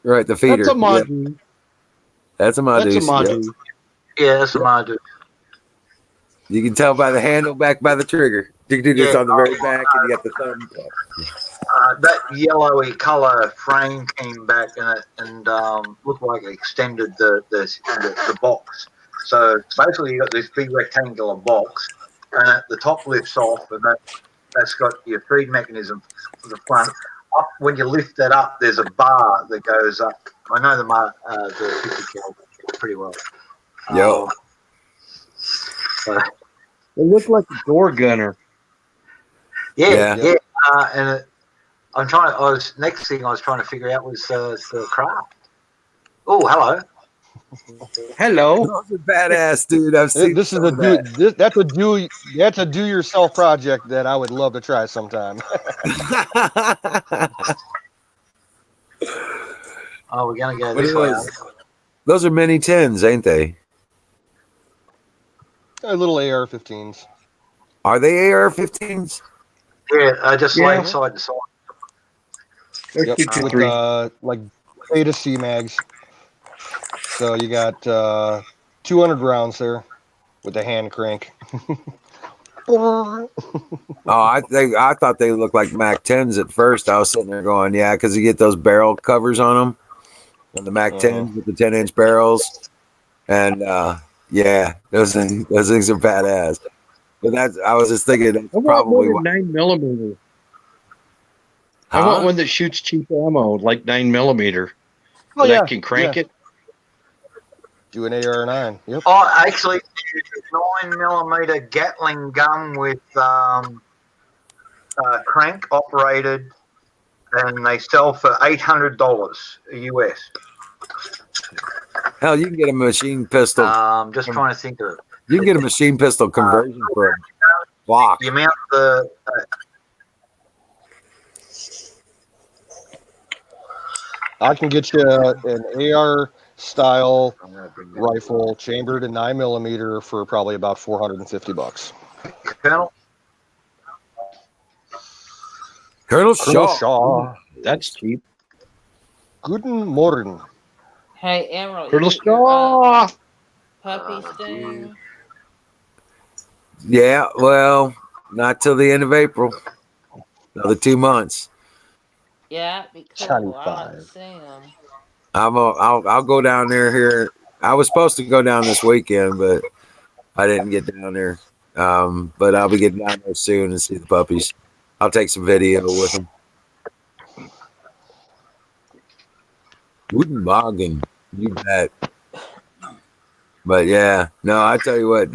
[SPEAKER 6] Right, the feeder.
[SPEAKER 3] That's a Mardu.
[SPEAKER 6] Yeah. That's a Mardu.
[SPEAKER 3] That's a Mardu.
[SPEAKER 4] Yeah, that's a Mardu.
[SPEAKER 6] You can tell by the handle, back by the trigger. It's on the very back, and you got the thumb.
[SPEAKER 4] That yellowy color frame came back and looked like it extended the box. So basically, you got this big rectangular box, and at the top lifts off, and that's got your feed mechanism for the front. Up when you lift that up, there's a bar that goes up. I know the 50 cal pretty well.
[SPEAKER 6] Yo.
[SPEAKER 3] It looked like a door gunner.
[SPEAKER 4] Yeah. And next thing I was trying to figure out was the craft. Oh, hello.
[SPEAKER 3] Hello.
[SPEAKER 6] Those are badass, dude. I've seen
[SPEAKER 8] This is
[SPEAKER 6] some
[SPEAKER 8] a
[SPEAKER 6] of that.
[SPEAKER 8] that's a do yourself project that I would love to try sometime.
[SPEAKER 4] Oh, we're going to go
[SPEAKER 6] What
[SPEAKER 4] this
[SPEAKER 6] are
[SPEAKER 4] way.
[SPEAKER 6] those? Those are mini 10s, ain't they?
[SPEAKER 8] Little AR-15s.
[SPEAKER 6] Are they AR-15s?
[SPEAKER 4] Yeah, just
[SPEAKER 3] Yeah.
[SPEAKER 4] laying side to side.
[SPEAKER 3] They're
[SPEAKER 8] Yep, with
[SPEAKER 3] 223.
[SPEAKER 8] like beta C mags. So you got 200 rounds there with the hand crank.
[SPEAKER 6] Oh, I thought they looked like Mac 10s at first. I was sitting there going, yeah, because you get those barrel covers on them, on the Mac 10s with the 10-inch barrels, and yeah, those things are badass. But I was just thinking that's
[SPEAKER 3] I want one
[SPEAKER 6] probably
[SPEAKER 3] at
[SPEAKER 6] what,
[SPEAKER 3] 9mm. I want
[SPEAKER 6] huh?
[SPEAKER 3] one that shoots cheap ammo, like 9mm,
[SPEAKER 8] Oh
[SPEAKER 3] that I
[SPEAKER 8] yeah,
[SPEAKER 3] can
[SPEAKER 8] yeah.
[SPEAKER 3] crank it.
[SPEAKER 8] Do an AR-9. Yep.
[SPEAKER 4] Oh, actually, it's a 9mm Gatling gun with crank operated, and they sell for $800 US.
[SPEAKER 6] Hell, you can get a machine pistol.
[SPEAKER 4] Just trying to think of
[SPEAKER 6] You can get a machine pistol conversion for a block.
[SPEAKER 4] the amount the
[SPEAKER 8] I can get you an AR style
[SPEAKER 4] I'm going to bring that
[SPEAKER 8] rifle chambered in 9mm for probably about $450.
[SPEAKER 4] Colonel.
[SPEAKER 6] Colonel
[SPEAKER 8] Colonel
[SPEAKER 6] Shaw.
[SPEAKER 8] Shaw.
[SPEAKER 3] That's cheap.
[SPEAKER 8] Guten Morgen.
[SPEAKER 9] Hey, Emerald, you
[SPEAKER 3] Colonel
[SPEAKER 9] get your
[SPEAKER 3] Shaw.
[SPEAKER 9] puppy
[SPEAKER 4] Oh,
[SPEAKER 9] soon?
[SPEAKER 6] Yeah, well, not till the end of April. Another 2 months.
[SPEAKER 9] Yeah, it'd be
[SPEAKER 8] Johnny
[SPEAKER 9] cool. I like to
[SPEAKER 8] 5.
[SPEAKER 9] see them.
[SPEAKER 6] I'll go down there here. I was supposed to go down this weekend, but I didn't get down there. But I'll be getting down there soon and see the puppies. I'll take some video with them. Guten Morgen, you bet. But yeah, no, I tell you what,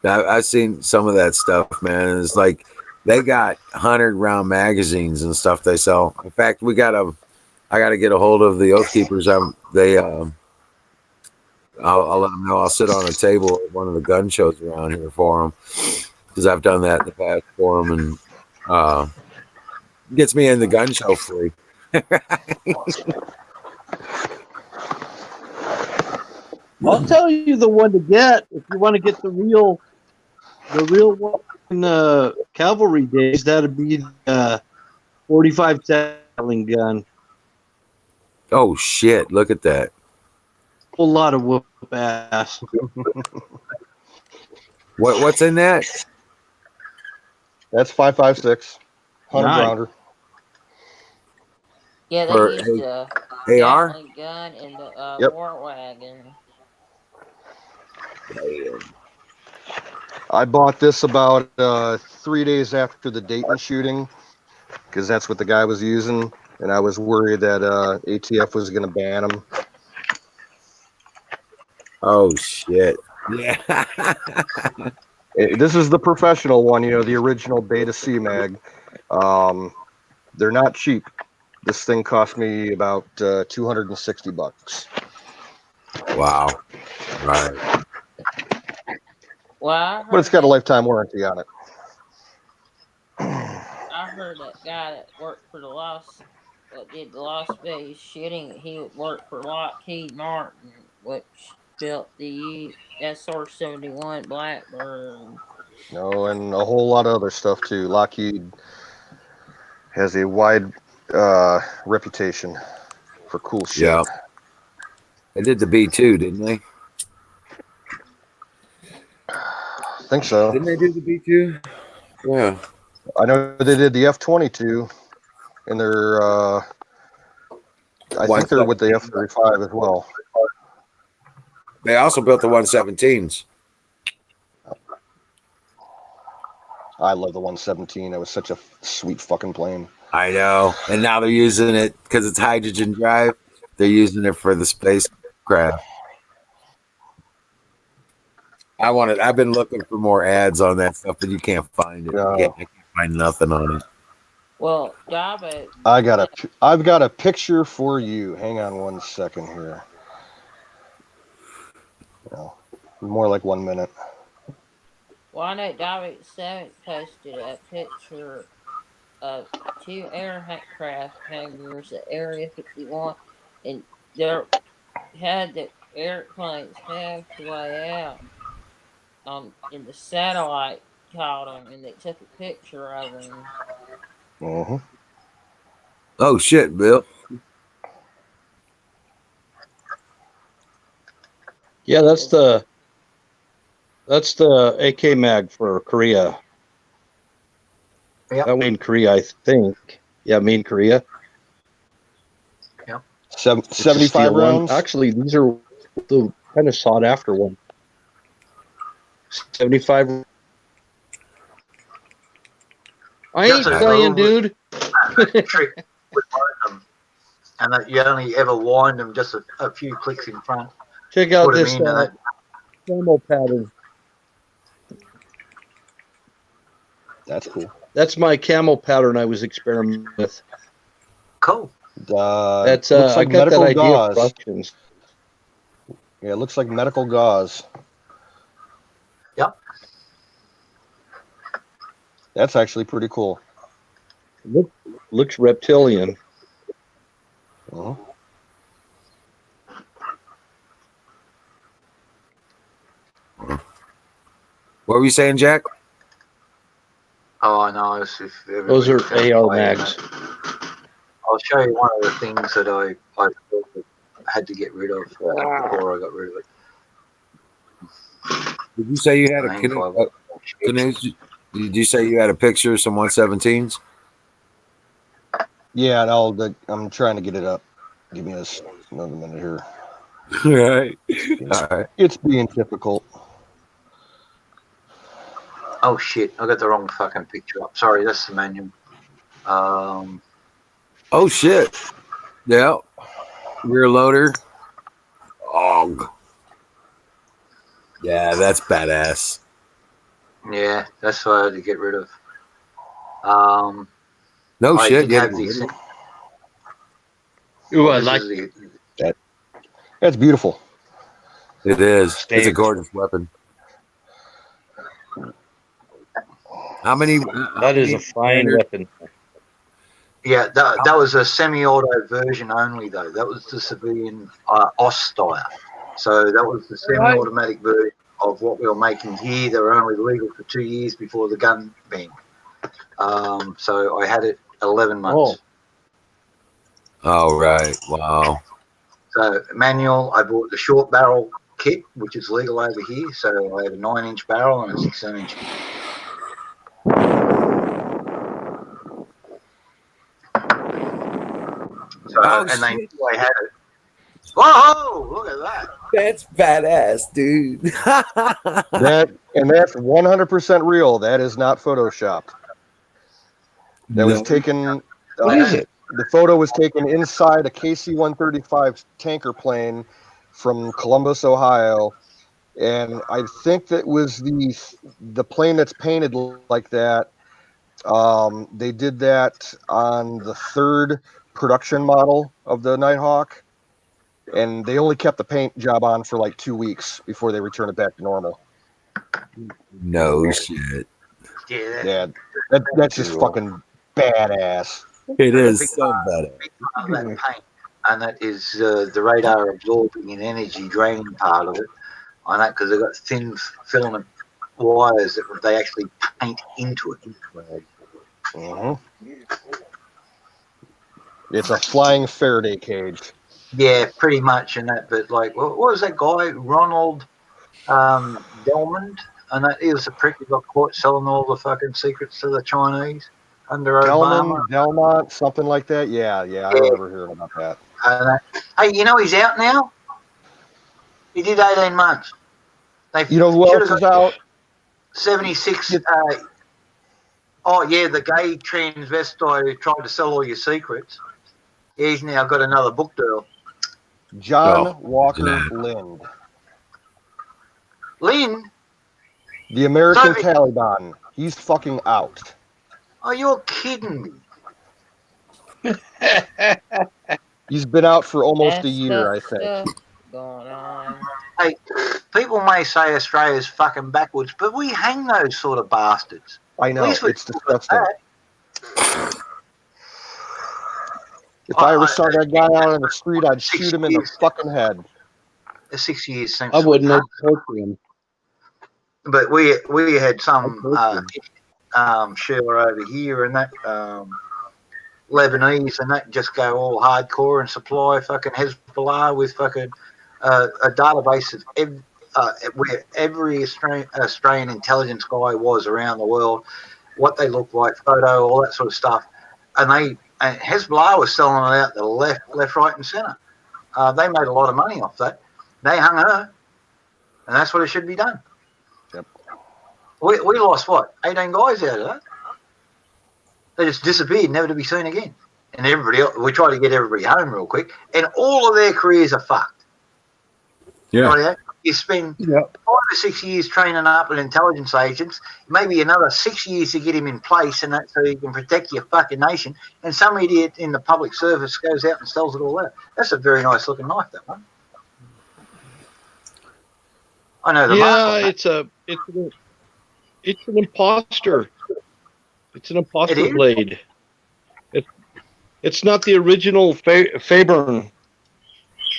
[SPEAKER 6] I've seen some of that stuff, man. And it's like they got 100 round magazines and stuff they sell. In fact, I got to get a hold of the Oath Keepers. I'll let them know. I'll sit on a table at one of the gun shows around here for them because I've done that in the past for them, and uh, gets me in the gun show free.
[SPEAKER 3] I'll tell you the one to get if you want to get the real one in cavalry days. That'd be the 45 Gatling gun.
[SPEAKER 6] Oh shit! Look at that.
[SPEAKER 3] Whole lot of whoop ass.
[SPEAKER 6] What's in that?
[SPEAKER 8] That's 5.56, 100
[SPEAKER 3] Nice.
[SPEAKER 8] rounder.
[SPEAKER 9] Yeah,
[SPEAKER 6] For
[SPEAKER 9] they used a
[SPEAKER 6] AR?
[SPEAKER 9] Gatling gun in the
[SPEAKER 8] Yep.
[SPEAKER 9] war wagon.
[SPEAKER 8] I bought this about 3 days after the Dayton shooting because that's what the guy was using, and I was worried that ATF was going to ban him.
[SPEAKER 6] Oh shit! Yeah.
[SPEAKER 8] This is the professional one, the original Beta C mag. They're not cheap. This thing cost me about $260.
[SPEAKER 6] Wow. Right.
[SPEAKER 9] Well, I
[SPEAKER 8] But it's
[SPEAKER 9] heard
[SPEAKER 8] got a
[SPEAKER 9] that.
[SPEAKER 8] lifetime warranty on it.
[SPEAKER 9] I heard that guy that worked for that did the Las Vegas shooting. He worked for Lockheed Martin, which built the SR-71 Blackbird.
[SPEAKER 8] And a whole lot of other stuff too. Lockheed has a wide reputation for cool shit.
[SPEAKER 6] Yeah. They did the B2, didn't they?
[SPEAKER 8] I think so.
[SPEAKER 6] Didn't they do the B2? Yeah.
[SPEAKER 8] I know they did the F-22, and they're I think they're with the F-35 as well.
[SPEAKER 6] They also built the 117s.
[SPEAKER 8] I love the 117. It was such a sweet fucking plane.
[SPEAKER 6] I know. And now they're using it because it's hydrogen drive. They're using it for the spacecraft. I've been looking for more ads on that stuff, but you can't find it.
[SPEAKER 8] No.
[SPEAKER 6] I can't find nothing on it.
[SPEAKER 9] Well, Dabo.
[SPEAKER 8] I've got a picture for you. Hang on 1 second here. No, more like 1 minute.
[SPEAKER 9] Well, I know Dabo7 posted a picture of two aircraft hangars at Area 51, and they had the airplanes halfway out. And the satellite caught them, and they took a picture of them.
[SPEAKER 8] Mm-hmm.
[SPEAKER 6] Oh shit, Bill.
[SPEAKER 3] Yeah, that's the AK mag for Korea.
[SPEAKER 4] Yep.
[SPEAKER 3] That way in Korea, I think. Yeah, me in Korea.
[SPEAKER 4] Yep.
[SPEAKER 3] It's a
[SPEAKER 8] 75
[SPEAKER 3] steel one.
[SPEAKER 8] rounds.
[SPEAKER 3] Actually, these are the kind of sought after one. 75. I ain't
[SPEAKER 4] That's a
[SPEAKER 3] playing,
[SPEAKER 4] rule
[SPEAKER 3] dude.
[SPEAKER 4] trick with one of them, and that you only ever wind them just a few clicks in front.
[SPEAKER 3] Check out
[SPEAKER 4] Put them
[SPEAKER 3] this
[SPEAKER 4] in, and that
[SPEAKER 3] thermal pattern.
[SPEAKER 8] That's cool.
[SPEAKER 3] That's my camel pattern I was experimenting with.
[SPEAKER 4] cool.
[SPEAKER 3] That's
[SPEAKER 8] looks like
[SPEAKER 3] I got that
[SPEAKER 8] medical
[SPEAKER 3] idea from
[SPEAKER 8] gauze.
[SPEAKER 3] Russians.
[SPEAKER 8] Yeah, it looks like medical gauze.
[SPEAKER 4] Yep.
[SPEAKER 8] That's actually pretty cool.
[SPEAKER 3] Looks reptilian.
[SPEAKER 8] Uh-huh.
[SPEAKER 6] What were you saying, Jack?
[SPEAKER 4] Oh, I know. If
[SPEAKER 3] Those are
[SPEAKER 4] everybody's
[SPEAKER 3] AR
[SPEAKER 4] playing
[SPEAKER 3] mags.
[SPEAKER 4] that. I'll show you one of the things that I had to get rid of before I got rid of it.
[SPEAKER 6] Did you say you had a
[SPEAKER 4] Aim
[SPEAKER 6] canoe?
[SPEAKER 4] five.
[SPEAKER 6] Did you say you had a picture of some 117s?
[SPEAKER 8] Yeah, I'm trying to get it up. Give me another minute here.
[SPEAKER 6] All right. All right.
[SPEAKER 8] It's being difficult.
[SPEAKER 4] Oh shit! I got the wrong fucking picture up. Sorry, that's the manual.
[SPEAKER 6] Oh shit. Yeah. Rear loader. Og. Yeah, that's badass.
[SPEAKER 4] Yeah, that's what I had to get rid of.
[SPEAKER 6] No
[SPEAKER 4] I
[SPEAKER 6] shit.
[SPEAKER 4] did
[SPEAKER 6] Get
[SPEAKER 4] have
[SPEAKER 6] it.
[SPEAKER 4] these.
[SPEAKER 3] Ooh, I
[SPEAKER 4] This
[SPEAKER 3] like
[SPEAKER 4] is
[SPEAKER 8] That's beautiful.
[SPEAKER 6] It is. It's a
[SPEAKER 3] Stand.
[SPEAKER 6] gorgeous weapon. How many?
[SPEAKER 3] That is a fine weapon.
[SPEAKER 4] yeah, that was a semi-auto version only though. That was the civilian OS style. So that was the semi-automatic version of what we were making here. They were only legal for 2 years before the gun ban. So I had it 11 months.
[SPEAKER 6] Oh right. Wow.
[SPEAKER 4] So manual, I bought the short barrel kit, which is legal over here. So I had a 9-inch barrel and a 16-inch. So
[SPEAKER 6] Oh
[SPEAKER 4] and they
[SPEAKER 6] shit.
[SPEAKER 4] knew I had it. Whoa! Look at that.
[SPEAKER 6] That's badass, dude.
[SPEAKER 8] That's 100% real. That is not photoshopped. That was taken.
[SPEAKER 3] What is it?
[SPEAKER 8] The photo was taken inside a KC-135 tanker plane from Columbus, Ohio, and I think that was the plane that's painted like that. They did that on the third production model of the Nighthawk, and they only kept the paint job on for like 2 weeks before they returned it back to normal.
[SPEAKER 6] No shit.
[SPEAKER 4] Yeah,
[SPEAKER 8] That's just fucking badass.
[SPEAKER 6] It is so badass.
[SPEAKER 4] big part of that paint, and that is the radar absorbing and energy draining part of it. On that, because they've got thin filament wires that they actually paint into it.
[SPEAKER 8] Mm-hmm. It's a flying Faraday cage.
[SPEAKER 4] Yeah, pretty much. And that, but like, what was that guy, Ronald Delmond? And that he was a prick who got caught selling all the fucking secrets to the Chinese under Obama.
[SPEAKER 8] Delmont, something like that. Yeah, I remember hearing about that.
[SPEAKER 4] Hey, you know he's out now. He did 18 months. They
[SPEAKER 8] You know who else is out?
[SPEAKER 4] 76. Oh yeah, the gay transvestite who tried to sell all your secrets. He's now got another book deal.
[SPEAKER 8] John Walker Lind.
[SPEAKER 4] Lynn?
[SPEAKER 8] The American Taliban. He's fucking out.
[SPEAKER 4] Oh, you're kidding me.
[SPEAKER 8] He's been out for almost a
[SPEAKER 9] That's
[SPEAKER 8] year,
[SPEAKER 9] got
[SPEAKER 8] I think.
[SPEAKER 9] stuff going on.
[SPEAKER 4] Hey, people may say Australia's fucking backwards, but we hang those sort of bastards.
[SPEAKER 8] I
[SPEAKER 4] At
[SPEAKER 8] know,
[SPEAKER 4] least we
[SPEAKER 8] it's disgusting.
[SPEAKER 4] that.
[SPEAKER 8] If I ever
[SPEAKER 4] I-
[SPEAKER 8] saw that guy out on the street, I'd
[SPEAKER 4] 6
[SPEAKER 8] shoot him in the
[SPEAKER 4] years.
[SPEAKER 8] fucking head.
[SPEAKER 4] 6 years since.
[SPEAKER 3] I wouldn't have tortured him.
[SPEAKER 4] But we had some
[SPEAKER 3] I'd torture
[SPEAKER 4] Sheila over here and that Lebanese and that just go all hardcore and supply fucking Hezbollah with fucking a database of where every Australian intelligence guy was around the world, what they look like, photo, all that sort of stuff, and Hezbollah was selling it out the left, right, and centre. They made a lot of money off that. They hung her, and that's what it should be done.
[SPEAKER 8] Yep.
[SPEAKER 4] We lost what 18 guys out of that. They just disappeared, never to be seen again. And everybody else, we tried to get everybody home real quick, and all of their careers are fucked.
[SPEAKER 6] Yeah.
[SPEAKER 4] Right? You spend 5 or 6 years training up an intelligence agents, maybe another 6 years to get him in place, and that so you can protect your fucking nation. And some idiot in the public service goes out and sells it all out. That's a very nice looking knife, that one. I know the mark.
[SPEAKER 3] it's an imposter. It's an imposter
[SPEAKER 4] It is?
[SPEAKER 3] blade. It's not the original Faburn.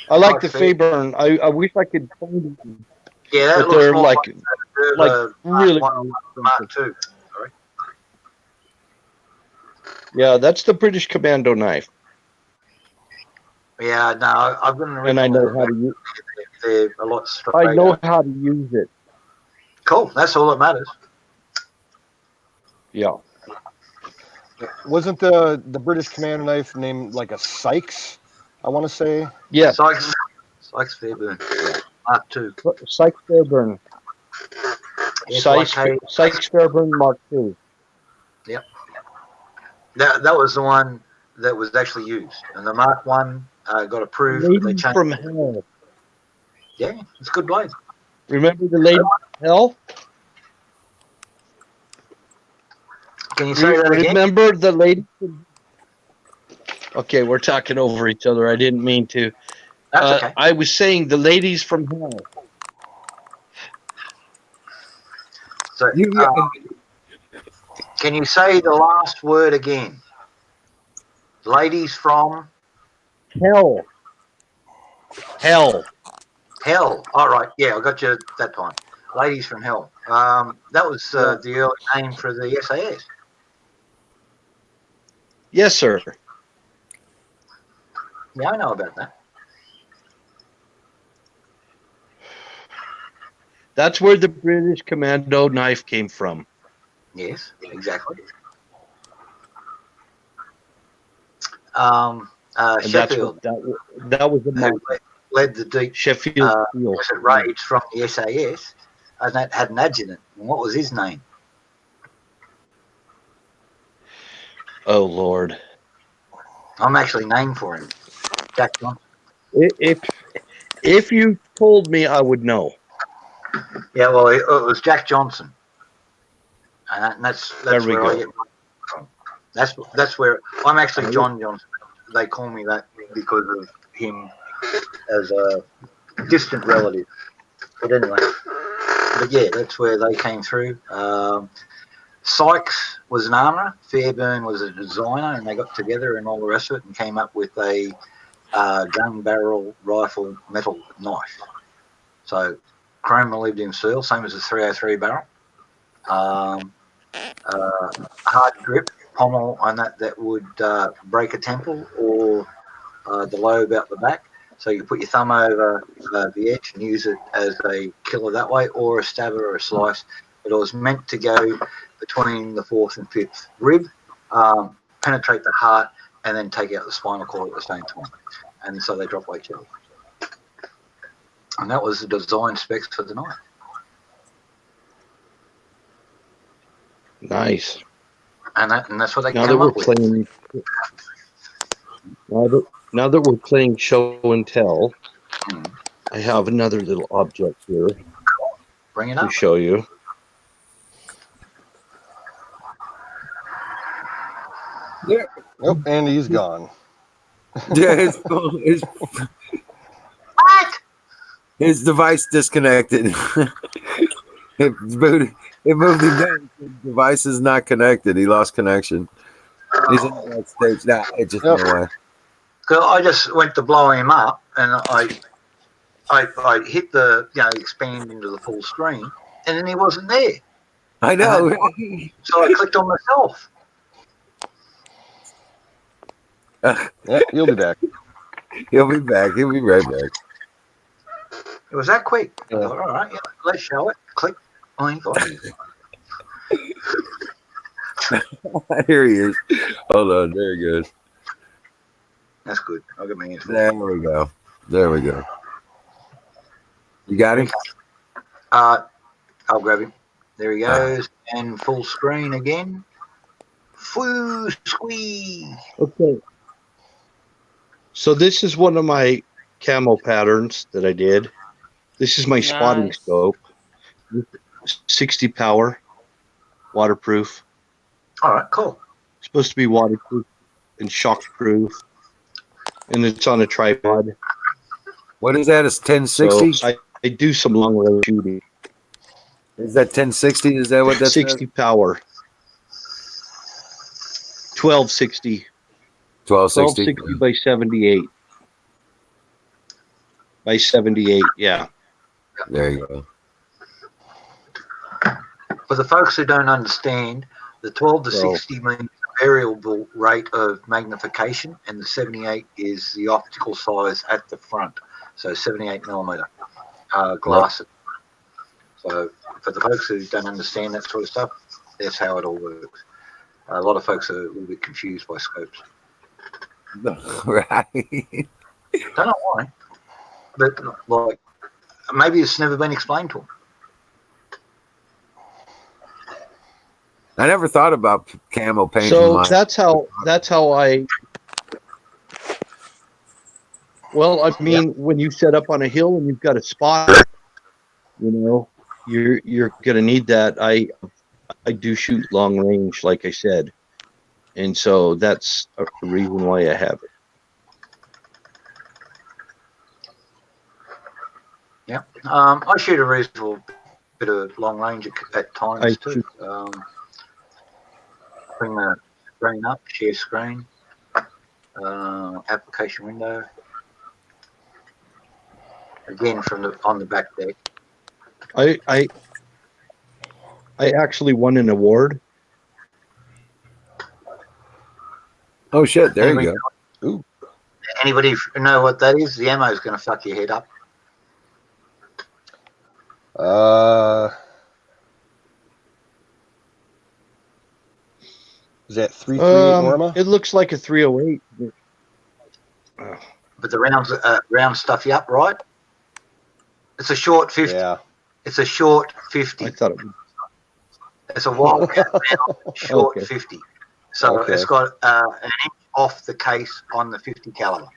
[SPEAKER 3] I like the Faburn. I wish I could find them,
[SPEAKER 4] Yeah, that
[SPEAKER 3] but
[SPEAKER 4] looks
[SPEAKER 3] they're
[SPEAKER 4] more
[SPEAKER 3] like
[SPEAKER 4] like
[SPEAKER 3] really.
[SPEAKER 4] Mark II. Sorry.
[SPEAKER 3] Yeah, that's the British Commando knife,
[SPEAKER 4] Yeah, no, I've got an original.
[SPEAKER 3] and I know how to use.
[SPEAKER 4] They're a lot straighter.
[SPEAKER 3] I know how to use it.
[SPEAKER 4] Cool. That's all that matters.
[SPEAKER 3] Yeah.
[SPEAKER 8] Wasn't the British commando knife named like a Sykes? I want to say.
[SPEAKER 3] Yes.
[SPEAKER 4] Sykes Fairburn. Mark II.
[SPEAKER 3] Sykes Fairburn.
[SPEAKER 4] SYK.
[SPEAKER 3] Sykes Fairburn Mark II.
[SPEAKER 4] Yep. That was the one that was actually used, and the Mark One got approved. But they
[SPEAKER 3] Lady
[SPEAKER 4] changed.
[SPEAKER 3] from Hell.
[SPEAKER 4] Yeah, it's a good blade.
[SPEAKER 3] Remember the Lady from Hell?
[SPEAKER 4] Can you say that again?
[SPEAKER 3] Remember the lady? Okay, we're talking over each other. I didn't mean to.
[SPEAKER 4] That's okay.
[SPEAKER 3] I was saying the ladies from hell.
[SPEAKER 4] So, can you say the last word again? Ladies from
[SPEAKER 3] Hell. Hell.
[SPEAKER 4] Hell. All right. Yeah, I got you that time. Ladies from Hell. That was the early name for the SAS.
[SPEAKER 3] Yes, sir.
[SPEAKER 4] Yeah, I know about that.
[SPEAKER 3] That's where the British Commando knife came from.
[SPEAKER 4] Yes, exactly.
[SPEAKER 3] And
[SPEAKER 4] Sheffield
[SPEAKER 3] that was the mark.
[SPEAKER 4] led the deep
[SPEAKER 3] Sheffield Steel.
[SPEAKER 4] raids from the SAS, and that had an adjutant. And what was his name?
[SPEAKER 3] Oh Lord!
[SPEAKER 4] I'm actually named for him. Jack Johnson.
[SPEAKER 3] If you told me, I would know.
[SPEAKER 4] Yeah, well, it was Jack Johnson, and that's
[SPEAKER 3] There we
[SPEAKER 4] where
[SPEAKER 3] go.
[SPEAKER 4] I get from. That's where I'm actually John Johnson. They call me that because of him as a distant relative. But anyway, yeah, that's where they came through. Sykes was an armourer, Fairburn was a designer, and they got together and all the rest of it and came up with a gun barrel rifle metal knife. So chrome molybdenum seal, same as a 303 barrel. Hard grip pommel on that would break a temple or the lobe out the back. So you put your thumb over the edge and use it as a killer that way, or a stabber or a slice. But it was meant to go between the fourth and fifth rib, penetrate the heart, and then take out the spinal cord at the same time. And so they drop weight jelly. And that was the design specs for the knife.
[SPEAKER 3] Nice.
[SPEAKER 4] And that's what they
[SPEAKER 3] Now that
[SPEAKER 4] came
[SPEAKER 3] we're
[SPEAKER 4] up with.
[SPEAKER 3] playing, now that we're playing show and tell, I have another little object here
[SPEAKER 4] Bring it
[SPEAKER 3] to
[SPEAKER 4] up.
[SPEAKER 3] show you.
[SPEAKER 8] Nope, and he's gone.
[SPEAKER 6] Yeah, his device disconnected. it booted. It moved him down. The device is not connected. He lost connection. He's in the United States. Nah, it just
[SPEAKER 8] Yep.
[SPEAKER 6] went away.
[SPEAKER 4] So I just went to blow him up, and I hit the expand into the full screen, and then he wasn't there.
[SPEAKER 6] I know.
[SPEAKER 4] So I clicked on myself.
[SPEAKER 8] Yep, he'll be back.
[SPEAKER 6] He'll be back. He'll be right back.
[SPEAKER 4] It was that quick.
[SPEAKER 8] Yeah.
[SPEAKER 4] I thought, all right, let's show it. Click. Oh, he got it.
[SPEAKER 6] Here he is. Hold on. There he goes.
[SPEAKER 4] That's good. I'll get my hands full.
[SPEAKER 6] There we go. There we go. You got him?
[SPEAKER 4] I'll grab him. There he goes. And full screen again. Foo squeeze.
[SPEAKER 3] Okay. So this is one of my camo patterns that I did. This is my spotting
[SPEAKER 9] Nice.
[SPEAKER 3] scope. 60 power, waterproof.
[SPEAKER 4] All right, cool.
[SPEAKER 3] Supposed to be waterproof and shockproof. And it's on a tripod.
[SPEAKER 6] What is that? It's 1060?
[SPEAKER 3] So I do some long range shooting.
[SPEAKER 6] Is that 1060? Is that what that's
[SPEAKER 3] 60 power. 1260.
[SPEAKER 6] 1260.
[SPEAKER 3] 1260 by 78. By 78, yeah.
[SPEAKER 6] There you go.
[SPEAKER 4] For the folks who don't understand, the 12 to
[SPEAKER 3] So-
[SPEAKER 4] 60 means variable rate of magnification, and the 78 is the optical size at the front. So 78 millimeter glasses. So for the folks who don't understand that sort of stuff, that's how it all works. A lot of folks are a little bit confused by scopes.
[SPEAKER 6] Right.
[SPEAKER 4] Don't know why, but like maybe it's never been explained to them.
[SPEAKER 6] I never thought about camo painting
[SPEAKER 3] So
[SPEAKER 6] my.
[SPEAKER 3] that's how I. Well, I mean, when you set up on a hill and you've got a spotter, you're gonna need that. I do shoot long range, like I said, and so that's a reason why I have it.
[SPEAKER 4] Yeah, I shoot a reasonable bit of long range at times too. Bring the screen up, share screen, application window. Again, on the back deck.
[SPEAKER 3] I actually won an award.
[SPEAKER 6] Oh shit! There you go.
[SPEAKER 8] Ooh.
[SPEAKER 4] Anybody know what that is? The ammo is going to fuck your head up.
[SPEAKER 8] Is that 338 Norma?
[SPEAKER 3] It looks like a 308.
[SPEAKER 4] But the rounds stuff you up, right? It's a short 50.
[SPEAKER 8] Yeah.
[SPEAKER 4] It's a short 50.
[SPEAKER 3] I thought it was.
[SPEAKER 4] It's a wildcat round, short
[SPEAKER 3] Okay.
[SPEAKER 4] 50. So
[SPEAKER 8] Okay.
[SPEAKER 4] it's got an inch off the case on the 50 caliber.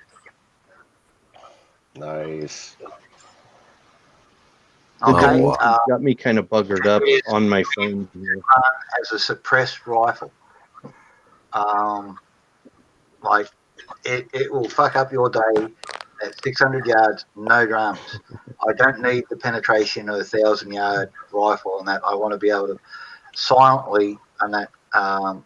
[SPEAKER 8] Nice.
[SPEAKER 4] Okay.
[SPEAKER 3] The got me kind of buggered up on my phone here.
[SPEAKER 4] As a suppressed rifle. Like it will fuck up your day at 600 yards, no drums. I don't need the penetration of a 1,000-yard rifle and that. I want to be able to silently and that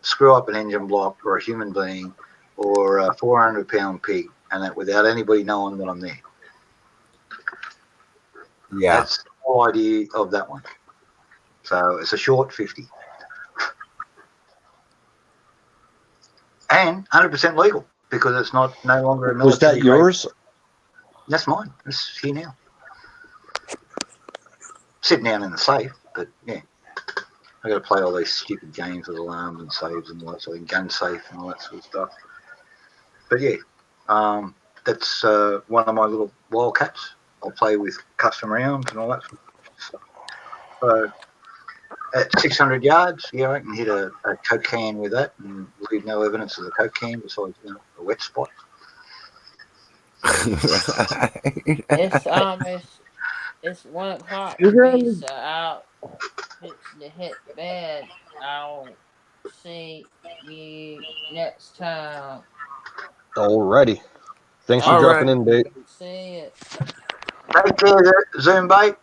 [SPEAKER 4] screw up an engine block or a human being or a 400-pound pig and that without anybody knowing that I'm there.
[SPEAKER 6] Yeah.
[SPEAKER 4] That's the whole idea of that one. So it's a short 50. And 100% legal because it's no longer a military.
[SPEAKER 3] Was that yours?
[SPEAKER 4] That's mine. It's here now. Sitting down in the safe, but yeah. I got to play all these stupid games with alarms and saves and all that sort of gun safe and all that sort of stuff. But yeah, that's one of my little wildcats. I'll play with custom rounds and all that sort of stuff. So at 600 yards, yeah, I can hit a Coke can with that and leave no evidence of the Coke can besides a wet spot.
[SPEAKER 9] It's 1 o'clock
[SPEAKER 3] You're
[SPEAKER 9] for me,
[SPEAKER 3] really-
[SPEAKER 9] so I'll fix to hit bed. I'll see you next time.
[SPEAKER 8] Alrighty. Thanks for
[SPEAKER 1] All
[SPEAKER 8] dropping
[SPEAKER 1] right.
[SPEAKER 8] in, Bait.
[SPEAKER 9] See it.
[SPEAKER 4] Take care, Zoom bait.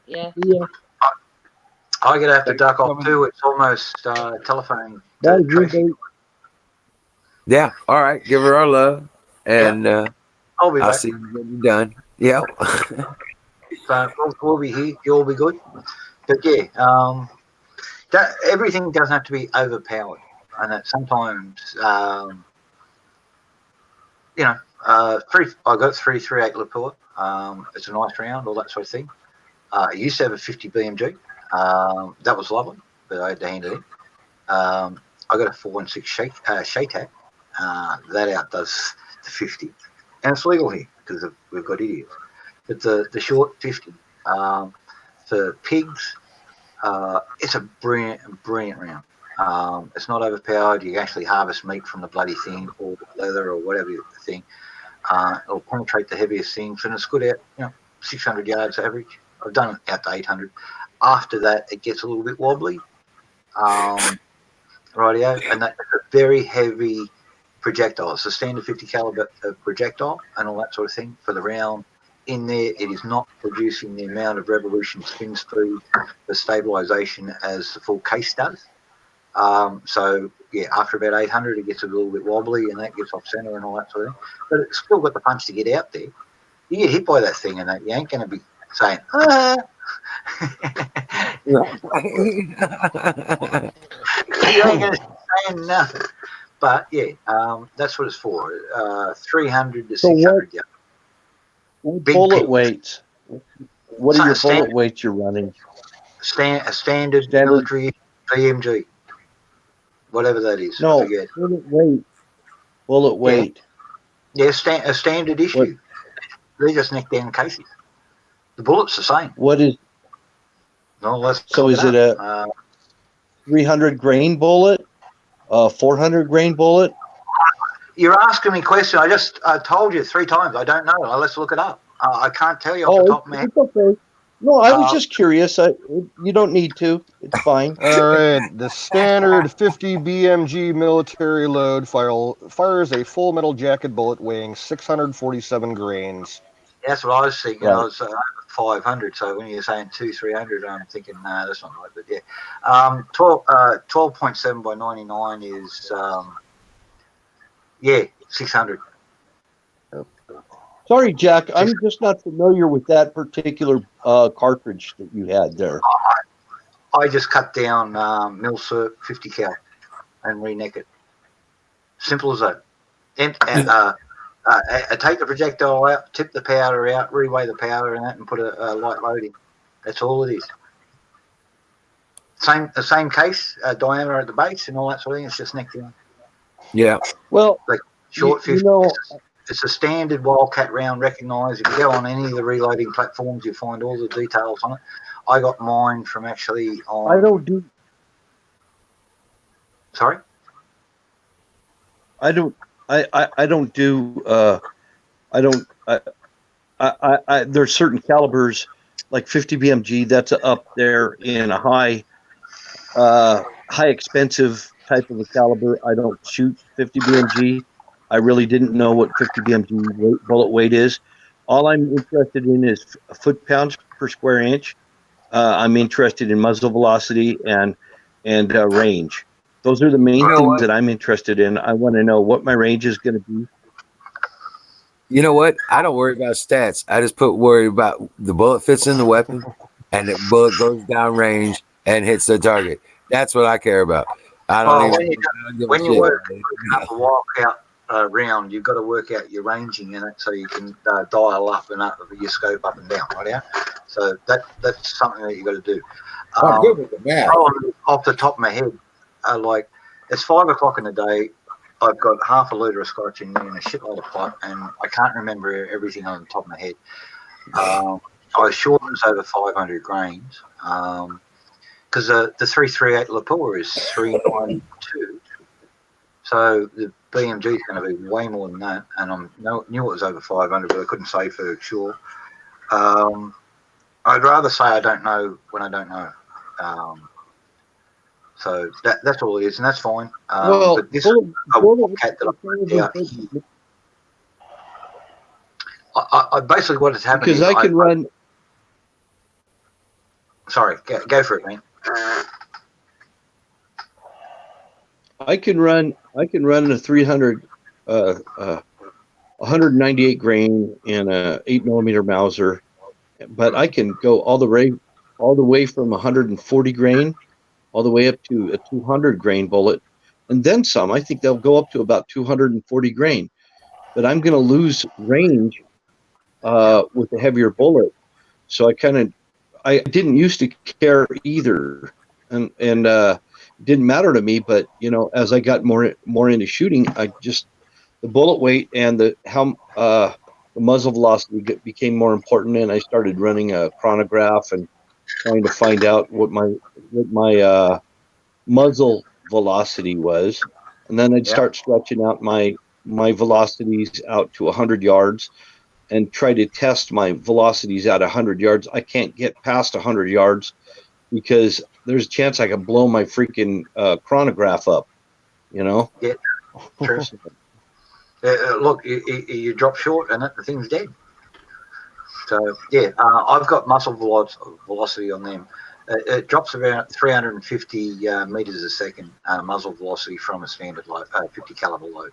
[SPEAKER 9] Yeah.
[SPEAKER 3] Yeah.
[SPEAKER 4] I'm gonna have to
[SPEAKER 1] Thanks for
[SPEAKER 4] duck off
[SPEAKER 1] coming.
[SPEAKER 4] too. It's almost telephone
[SPEAKER 3] That
[SPEAKER 4] to
[SPEAKER 3] was your
[SPEAKER 4] Tracy.
[SPEAKER 3] bait.
[SPEAKER 1] Yeah. All right. Give her our love,
[SPEAKER 4] Yeah,
[SPEAKER 1] and
[SPEAKER 4] I'll be
[SPEAKER 1] I'll
[SPEAKER 4] back.
[SPEAKER 1] see you when you're done. Yep.
[SPEAKER 4] So we'll be here. You'll be good. But yeah, everything doesn't have to be overpowered, and that sometimes, you know, I got 338 Lapua. It's a nice round, all that sort of thing. I used to have a 50 BMG. That was lovely, but I had to hand it in. I got a 416 Shaytac. That outdoes the 50, and it's legal here because we've got idiots. But the short 50 for pigs, it's a brilliant round. It's not overpowered. You can actually harvest meat from the bloody thing, or leather, or whatever thing. It'll penetrate the heaviest things, and it's good at 600 yards average. I've done it out to 800. After that, it gets a little bit wobbly. Rightio, and that's a very heavy projectile. It's a standard 50 caliber projectile and all that sort of thing for the round. In there, it is not producing the amount of revolution spin speed for stabilization as the full case does. So yeah, after about 800, it gets a little bit wobbly and that gets off center and all that sort of thing. But it's still got the punch to get out there. You get hit by that thing and that you ain't going to be saying, ah. You ain't going to say nothing. But yeah, that's what it's for. 300 to
[SPEAKER 3] So
[SPEAKER 4] 600 yards.
[SPEAKER 3] what
[SPEAKER 4] Big
[SPEAKER 3] bullet
[SPEAKER 4] pigs.
[SPEAKER 3] weights? What are your bullet
[SPEAKER 4] Standard,
[SPEAKER 3] weights you're running?
[SPEAKER 4] standard
[SPEAKER 3] Standard?
[SPEAKER 4] military BMG, whatever that is. I
[SPEAKER 3] No,
[SPEAKER 4] forget.
[SPEAKER 3] bullet weight. Bullet
[SPEAKER 4] Yeah,
[SPEAKER 3] weight.
[SPEAKER 4] yeah, a standard
[SPEAKER 3] What?
[SPEAKER 4] issue. They're just neck down cases. The bullet's the same.
[SPEAKER 3] What is?
[SPEAKER 4] No, let's
[SPEAKER 3] So
[SPEAKER 4] look
[SPEAKER 3] is
[SPEAKER 4] it
[SPEAKER 3] it
[SPEAKER 4] up.
[SPEAKER 3] a 300 grain bullet? A 400 grain bullet?
[SPEAKER 4] You're asking me a question. I just told you 3 times. I don't know. Let's look it up. I can't tell you off the
[SPEAKER 3] Oh,
[SPEAKER 4] top of my head.
[SPEAKER 3] it's okay. No, I was
[SPEAKER 4] Uh,
[SPEAKER 3] just curious. You don't need to. It's fine.
[SPEAKER 8] All right, the standard 50 BMG military load fires a full metal jacket bullet weighing 647 grains.
[SPEAKER 4] That's what I was thinking. I
[SPEAKER 3] Right.
[SPEAKER 4] was 500. So when you're saying 300, I'm thinking, nah, that's not right. But yeah, 12.7 by 99 is 600.
[SPEAKER 3] Sorry, Jack. I'm just not familiar with that particular cartridge that you had there.
[SPEAKER 4] I just cut down Milsurp 50 cal and re-neck it. Simple as that. And take the projectile out, tip the powder out, reweigh the powder and that, and put a light load in. That's all it is. Same case, diameter at the base and all that sort of thing. It's just neck down.
[SPEAKER 1] Yeah.
[SPEAKER 3] Well,
[SPEAKER 4] Like short 50.
[SPEAKER 3] you know,
[SPEAKER 4] It's a standard Wildcat round recognised. If you go on any of the reloading platforms, you find all the details on it. I got mine from actually on.
[SPEAKER 3] I don't do.
[SPEAKER 4] Sorry.
[SPEAKER 3] I don't. I don't do. I don't. There's certain calibers like 50 BMG that's up there in a high expensive type of a caliber. I don't shoot 50 BMG. I really didn't know what 50 BMG bullet weight is. All I'm interested in is foot pounds per square inch. I'm interested in muzzle velocity and range. Those are the
[SPEAKER 1] You
[SPEAKER 3] main
[SPEAKER 1] know
[SPEAKER 3] things
[SPEAKER 1] what?
[SPEAKER 3] that I'm interested in. I want to know what my range is going to be.
[SPEAKER 1] You know what? I don't worry about stats. I just worry about the bullet fits in the weapon, and the bullet goes down range and hits the target. That's what I care about. I don't
[SPEAKER 4] Oh,
[SPEAKER 1] even I don't give a
[SPEAKER 4] when you
[SPEAKER 1] shit.
[SPEAKER 4] work up a Wildcat round, you've got to work out your ranging in it so you can dial up and up your scope up and down, right? Yeah. So that's something that you got to do.
[SPEAKER 1] I'm good with the math.
[SPEAKER 4] Off the top of my head, like it's 5 o'clock in the day. I've got half a litre of scotch in me and a shitload of pot, and I can't remember everything on the top of my head. I was sure it was over 500 grains because the 338 Lapua is 392. So the BMG is going to be way more than that, and I knew it was over 500, but I couldn't say for sure. I'd rather say I don't know when I don't know. So that's all it is, and that's fine.
[SPEAKER 3] Well,
[SPEAKER 4] But this
[SPEAKER 3] bullet
[SPEAKER 4] cat that I put out here, I basically what has happened
[SPEAKER 3] because
[SPEAKER 4] is
[SPEAKER 3] I can run.
[SPEAKER 4] Sorry, go for it, man.
[SPEAKER 3] I can run a 300, 198 grain and a 8 millimeter Mauser, but I can go all the way from 140 grain all the way up to a 200 grain bullet, and then some. I think they'll go up to about 240 grain, but I'm going to lose range with a heavier bullet. So I didn't used to care either, and it didn't matter to me. But as I got more into shooting, the bullet weight and the muzzle velocity became more important, and I started running a chronograph and trying to find out what my muzzle velocity was, and then I'd start stretching out my velocities out to 100 yards and try to test my velocities at 100 yards. I can't get past 100 yards because there's a chance I could blow my freaking chronograph up.
[SPEAKER 4] Yeah, true. Look, you drop short and the thing's dead. So yeah, I've got muzzle velocity on them. It drops around 350 meters a second muzzle velocity from a standard load, 50 caliber load.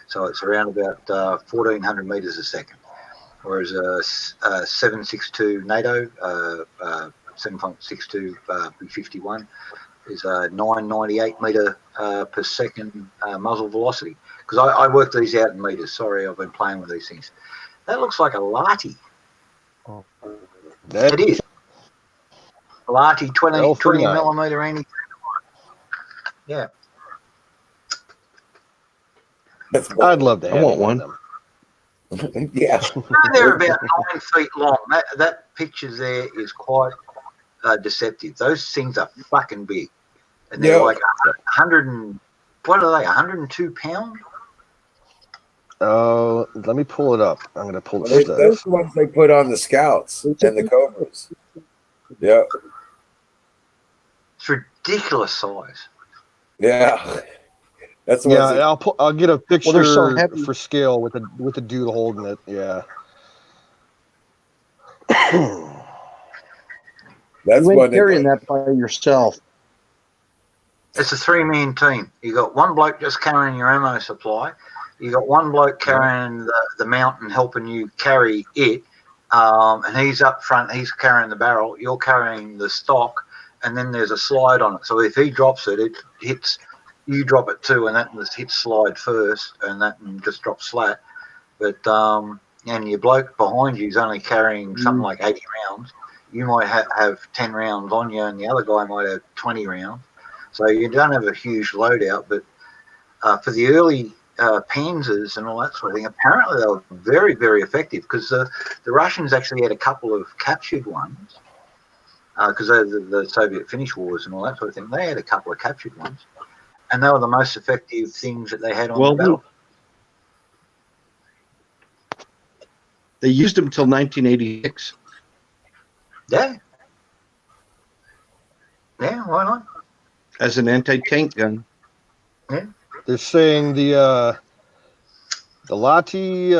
[SPEAKER 4] So it's around about 1,400 meters a second. Whereas a 7.62 NATO, 7.62 B51 is a 998 meter per second muzzle velocity. Because I worked these out in meters. Sorry, I've been playing with these things. That looks like a Lati. It is. Lati 20 millimeter anti. Yeah.
[SPEAKER 8] I'd love to have
[SPEAKER 3] I want one.
[SPEAKER 8] Them.
[SPEAKER 6] Yeah.
[SPEAKER 4] They're about 9 feet long. That picture there is quite deceptive. Those things are fucking big. And they're like 100 and, what are they, 102 pounds?
[SPEAKER 8] Let me pull it up. I'm going to pull
[SPEAKER 6] That's the ones they put on the Scouts and the Cobras. Yeah.
[SPEAKER 4] It's ridiculous size.
[SPEAKER 6] Yeah. That's the
[SPEAKER 8] I'll get a picture
[SPEAKER 3] so heavy.
[SPEAKER 8] for scale with a dude holding it. Yeah.
[SPEAKER 6] That's
[SPEAKER 3] you
[SPEAKER 6] one
[SPEAKER 3] carrying that by yourself.
[SPEAKER 4] It's a 3-man team. You got one bloke just carrying your ammo supply. You got one bloke carrying the mount and helping you carry it, and he's up front. He's carrying the barrel. You're carrying the stock, and then there's a slide on it. So if he drops it, it hits. You drop it too, and that hits slide first, and that just drops flat. But and your bloke behind you is only carrying something like 80 rounds. You might have 10 rounds on you, and the other guy might have 20 rounds. So you don't have a huge loadout. But for the early Panzers and all that sort of thing, apparently they were very, very effective because the Russians actually had a couple of captured ones because the Soviet Finnish wars and all that sort of thing. They had a couple of captured ones, and they were the most effective things that they had on the battle.
[SPEAKER 3] They used them until 1986.
[SPEAKER 4] Yeah. Yeah, why not?
[SPEAKER 3] As an anti-tank gun.
[SPEAKER 4] Yeah.
[SPEAKER 8] They're saying the Lati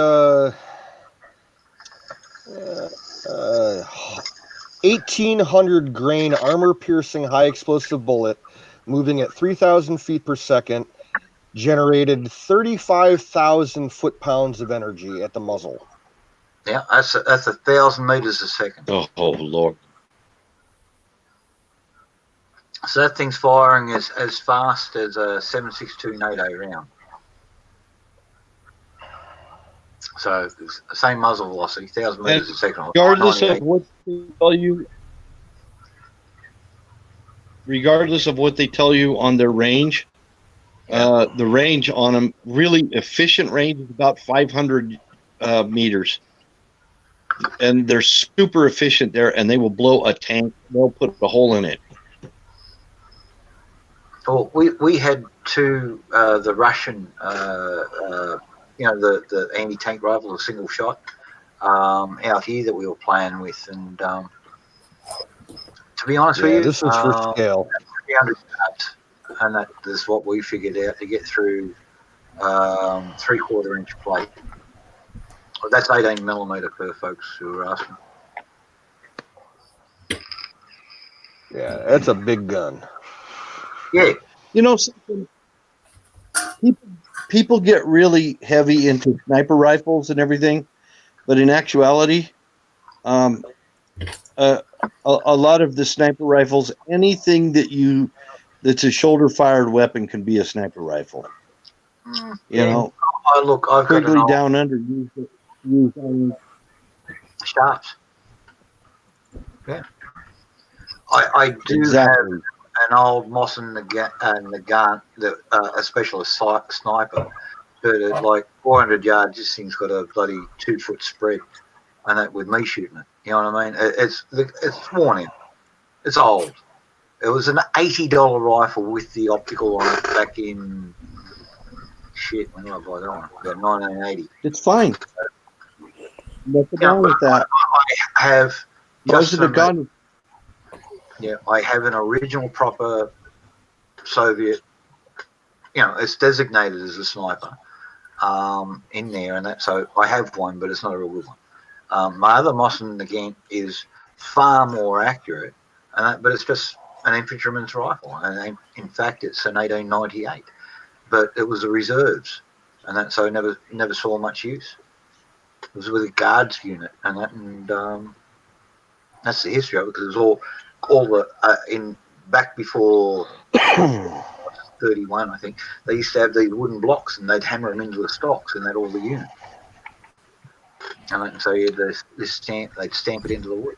[SPEAKER 8] 1,800 grain armor-piercing high-explosive bullet moving at 3,000 feet per second generated 35,000 foot-pounds of energy at the muzzle.
[SPEAKER 4] Yeah, that's 1,000 meters a second.
[SPEAKER 3] Oh Lord.
[SPEAKER 4] So that thing's firing as fast as a 7.62 NATO round. So it's the same muzzle velocity, 1,000 meters a second.
[SPEAKER 3] Regardless of what they tell you on their range, the range on them, really efficient range is about 500 meters. And they're super efficient there, and they will blow a tank. They'll put a hole in it.
[SPEAKER 4] Well, we had two, the Russian, the anti-tank rifle, a single shot, out here that we were playing with, and to be honest with you,
[SPEAKER 8] this is for scale.
[SPEAKER 4] 300 yards. and that is what we figured out to get through 3/4 inch plate. Well, that's 18mm for folks who are asking.
[SPEAKER 8] Yeah, that's a big gun.
[SPEAKER 4] Yeah,
[SPEAKER 3] You know something? People get really heavy into sniper rifles and everything, but in actuality, um, a lot of the sniper rifles, anything that's a shoulder fired weapon can be a sniper rifle. You
[SPEAKER 4] yeah.
[SPEAKER 3] know,
[SPEAKER 4] Oh, look, I've got an
[SPEAKER 3] Quigley
[SPEAKER 4] old
[SPEAKER 3] Down Under used only.
[SPEAKER 4] sharps. Yeah, I do have
[SPEAKER 3] Exactly.
[SPEAKER 4] an old Moss and the gun, a specialist sniper, but at like 400 yards, this thing's got a bloody 2-foot spread, and that with me shooting it. You know what I mean? It's worn out. It's old. It was an $80 rifle with the optical on it back in when did I buy that one? About 1980.
[SPEAKER 3] It's fine. Nothing
[SPEAKER 4] Yeah,
[SPEAKER 3] wrong
[SPEAKER 4] but
[SPEAKER 3] with that.
[SPEAKER 4] I have
[SPEAKER 3] Most of the gun.
[SPEAKER 4] Yeah, I have an original proper Soviet. You know, it's designated as a sniper in there, and that. So I have one, but it's not a real good one. My other Mosin again is far more accurate, but it's just an infantryman's rifle, and in fact, it's an 1898. But it was the reserves, and that so never saw much use. It was with a guards unit, and that's the history of it, because it was all the in back before 31, I think. They used to have these wooden blocks, and they'd hammer them into the stocks, and they'd all the unit. And so you had this stamp. They'd stamp it into the wood.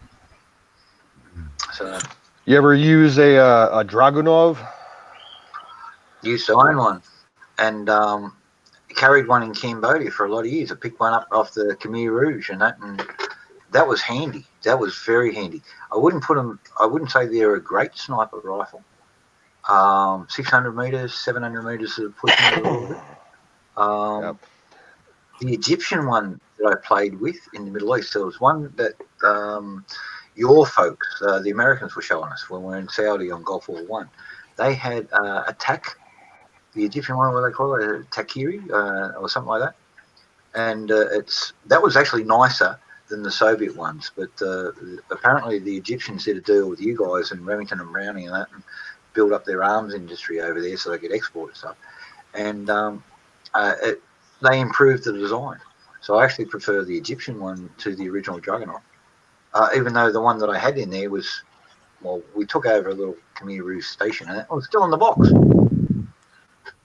[SPEAKER 4] So
[SPEAKER 8] You ever use a Dragunov?
[SPEAKER 4] used to own one, and carried one in Cambodia for a lot of years. I picked one up off the Khmer Rouge, and that was handy. That was very handy. I wouldn't say they're a great sniper rifle. 600 meters, 700 meters of pushing it a little bit.
[SPEAKER 8] Yep.
[SPEAKER 4] The Egyptian one that I played with in the Middle East, there was one that your folks, the Americans, were showing us when we were in Saudi on Gulf War One. They had attack. The Egyptian one, what they call it, Takiri or something like that, and that was actually nicer than the Soviet ones. But apparently the Egyptians did a deal with you guys in Remington and Browning and that, and build up their arms industry over there so they could export stuff. And they improved the design. So I actually prefer the Egyptian one to the original Juggernaut, even though the one that I had in there was, well, we took over a little Khmer Rouge station, and it was still in the box.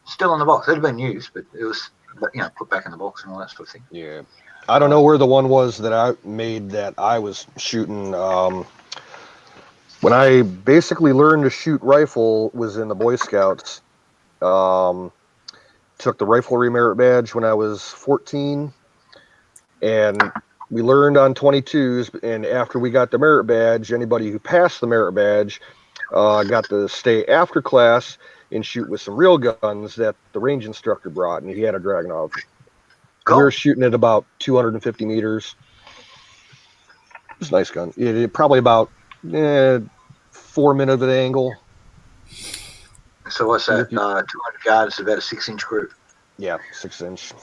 [SPEAKER 4] Still in the box. It had been used, but it was, put back in the box and all that sort of thing.
[SPEAKER 8] Yeah. I don't know where the one was that I made that I was shooting. When I basically learned to shoot rifle was in the Boy Scouts. Took the riflery merit badge when I was 14, and we learned on 22s. And after we got the merit badge, anybody who passed the merit badge got to stay after class and shoot with some real guns that the range instructor brought, and he had a Dragunov. Cool. We were shooting at about 250 meters. It was a nice gun. It probably about 4 minutes of angle.
[SPEAKER 4] So what's that? 200 yards, about a 6-inch group.
[SPEAKER 8] Yeah, 6-inch.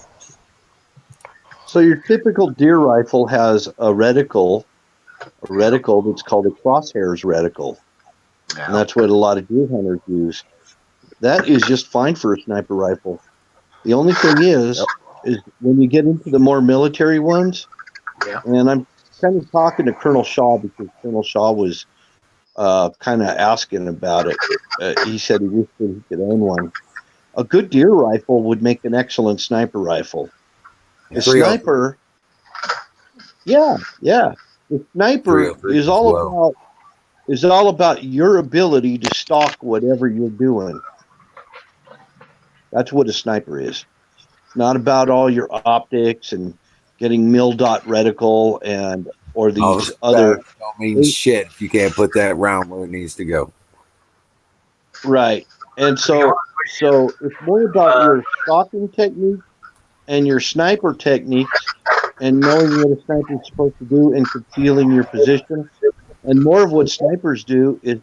[SPEAKER 3] So your typical deer rifle has a reticle that's called a crosshairs reticle. Yeah. And that's what a lot of deer hunters use. That is just fine for a sniper rifle. The only thing is when you get into the more military ones, and I'm kind of talking to Colonel Shaw because Colonel Shaw was kind of asking about it. He said he wished that he could own one. A good deer rifle would make an excellent sniper rifle. The sniper, the sniper is all about your ability to stalk whatever you're doing. That's what a sniper is. It's not about all your optics and getting mil-dot reticle or these other.
[SPEAKER 1] Don't mean shit if you can't put that round where it needs to go.
[SPEAKER 3] Right, and so it's more about your stalking technique and your sniper techniques and knowing what a sniper is supposed to do and concealing your position. And more of what snipers do is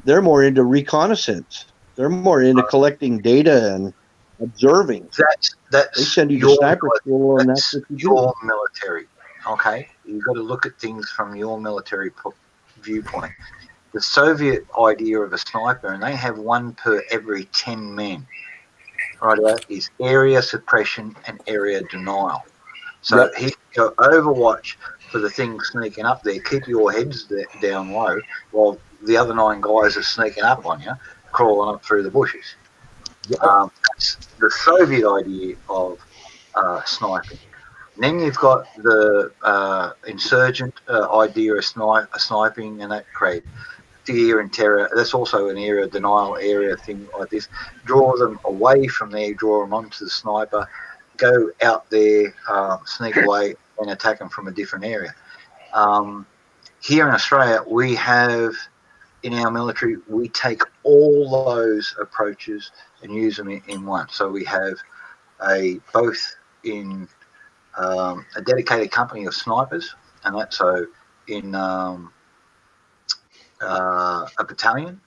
[SPEAKER 3] they're more into reconnaissance. They're more into collecting data and observing. They
[SPEAKER 4] That's
[SPEAKER 3] send you to
[SPEAKER 4] your
[SPEAKER 3] sniper school, and that's
[SPEAKER 4] that's
[SPEAKER 3] what you do.
[SPEAKER 4] your military. Okay, you've got to look at things from your military viewpoint. The Soviet idea of a sniper, and they have one per every 10 men, right? Is area suppression and area denial. So
[SPEAKER 6] Yep.
[SPEAKER 4] he go overwatch for the thing sneaking up there. Keep your heads down low while the other 9 guys are sneaking up on you, crawling up through the bushes. That's the Soviet idea of sniping. And then you've got the insurgent idea of sniping, and that create fear and terror. That's also an area denial area thing like this. Draw them away from there, draw them onto the sniper, go out there, sneak away, and attack them from a different area. Here in Australia, we have in our military, we take all those approaches and use them in one. So we have both in a dedicated company of snipers, and that's so in a battalion,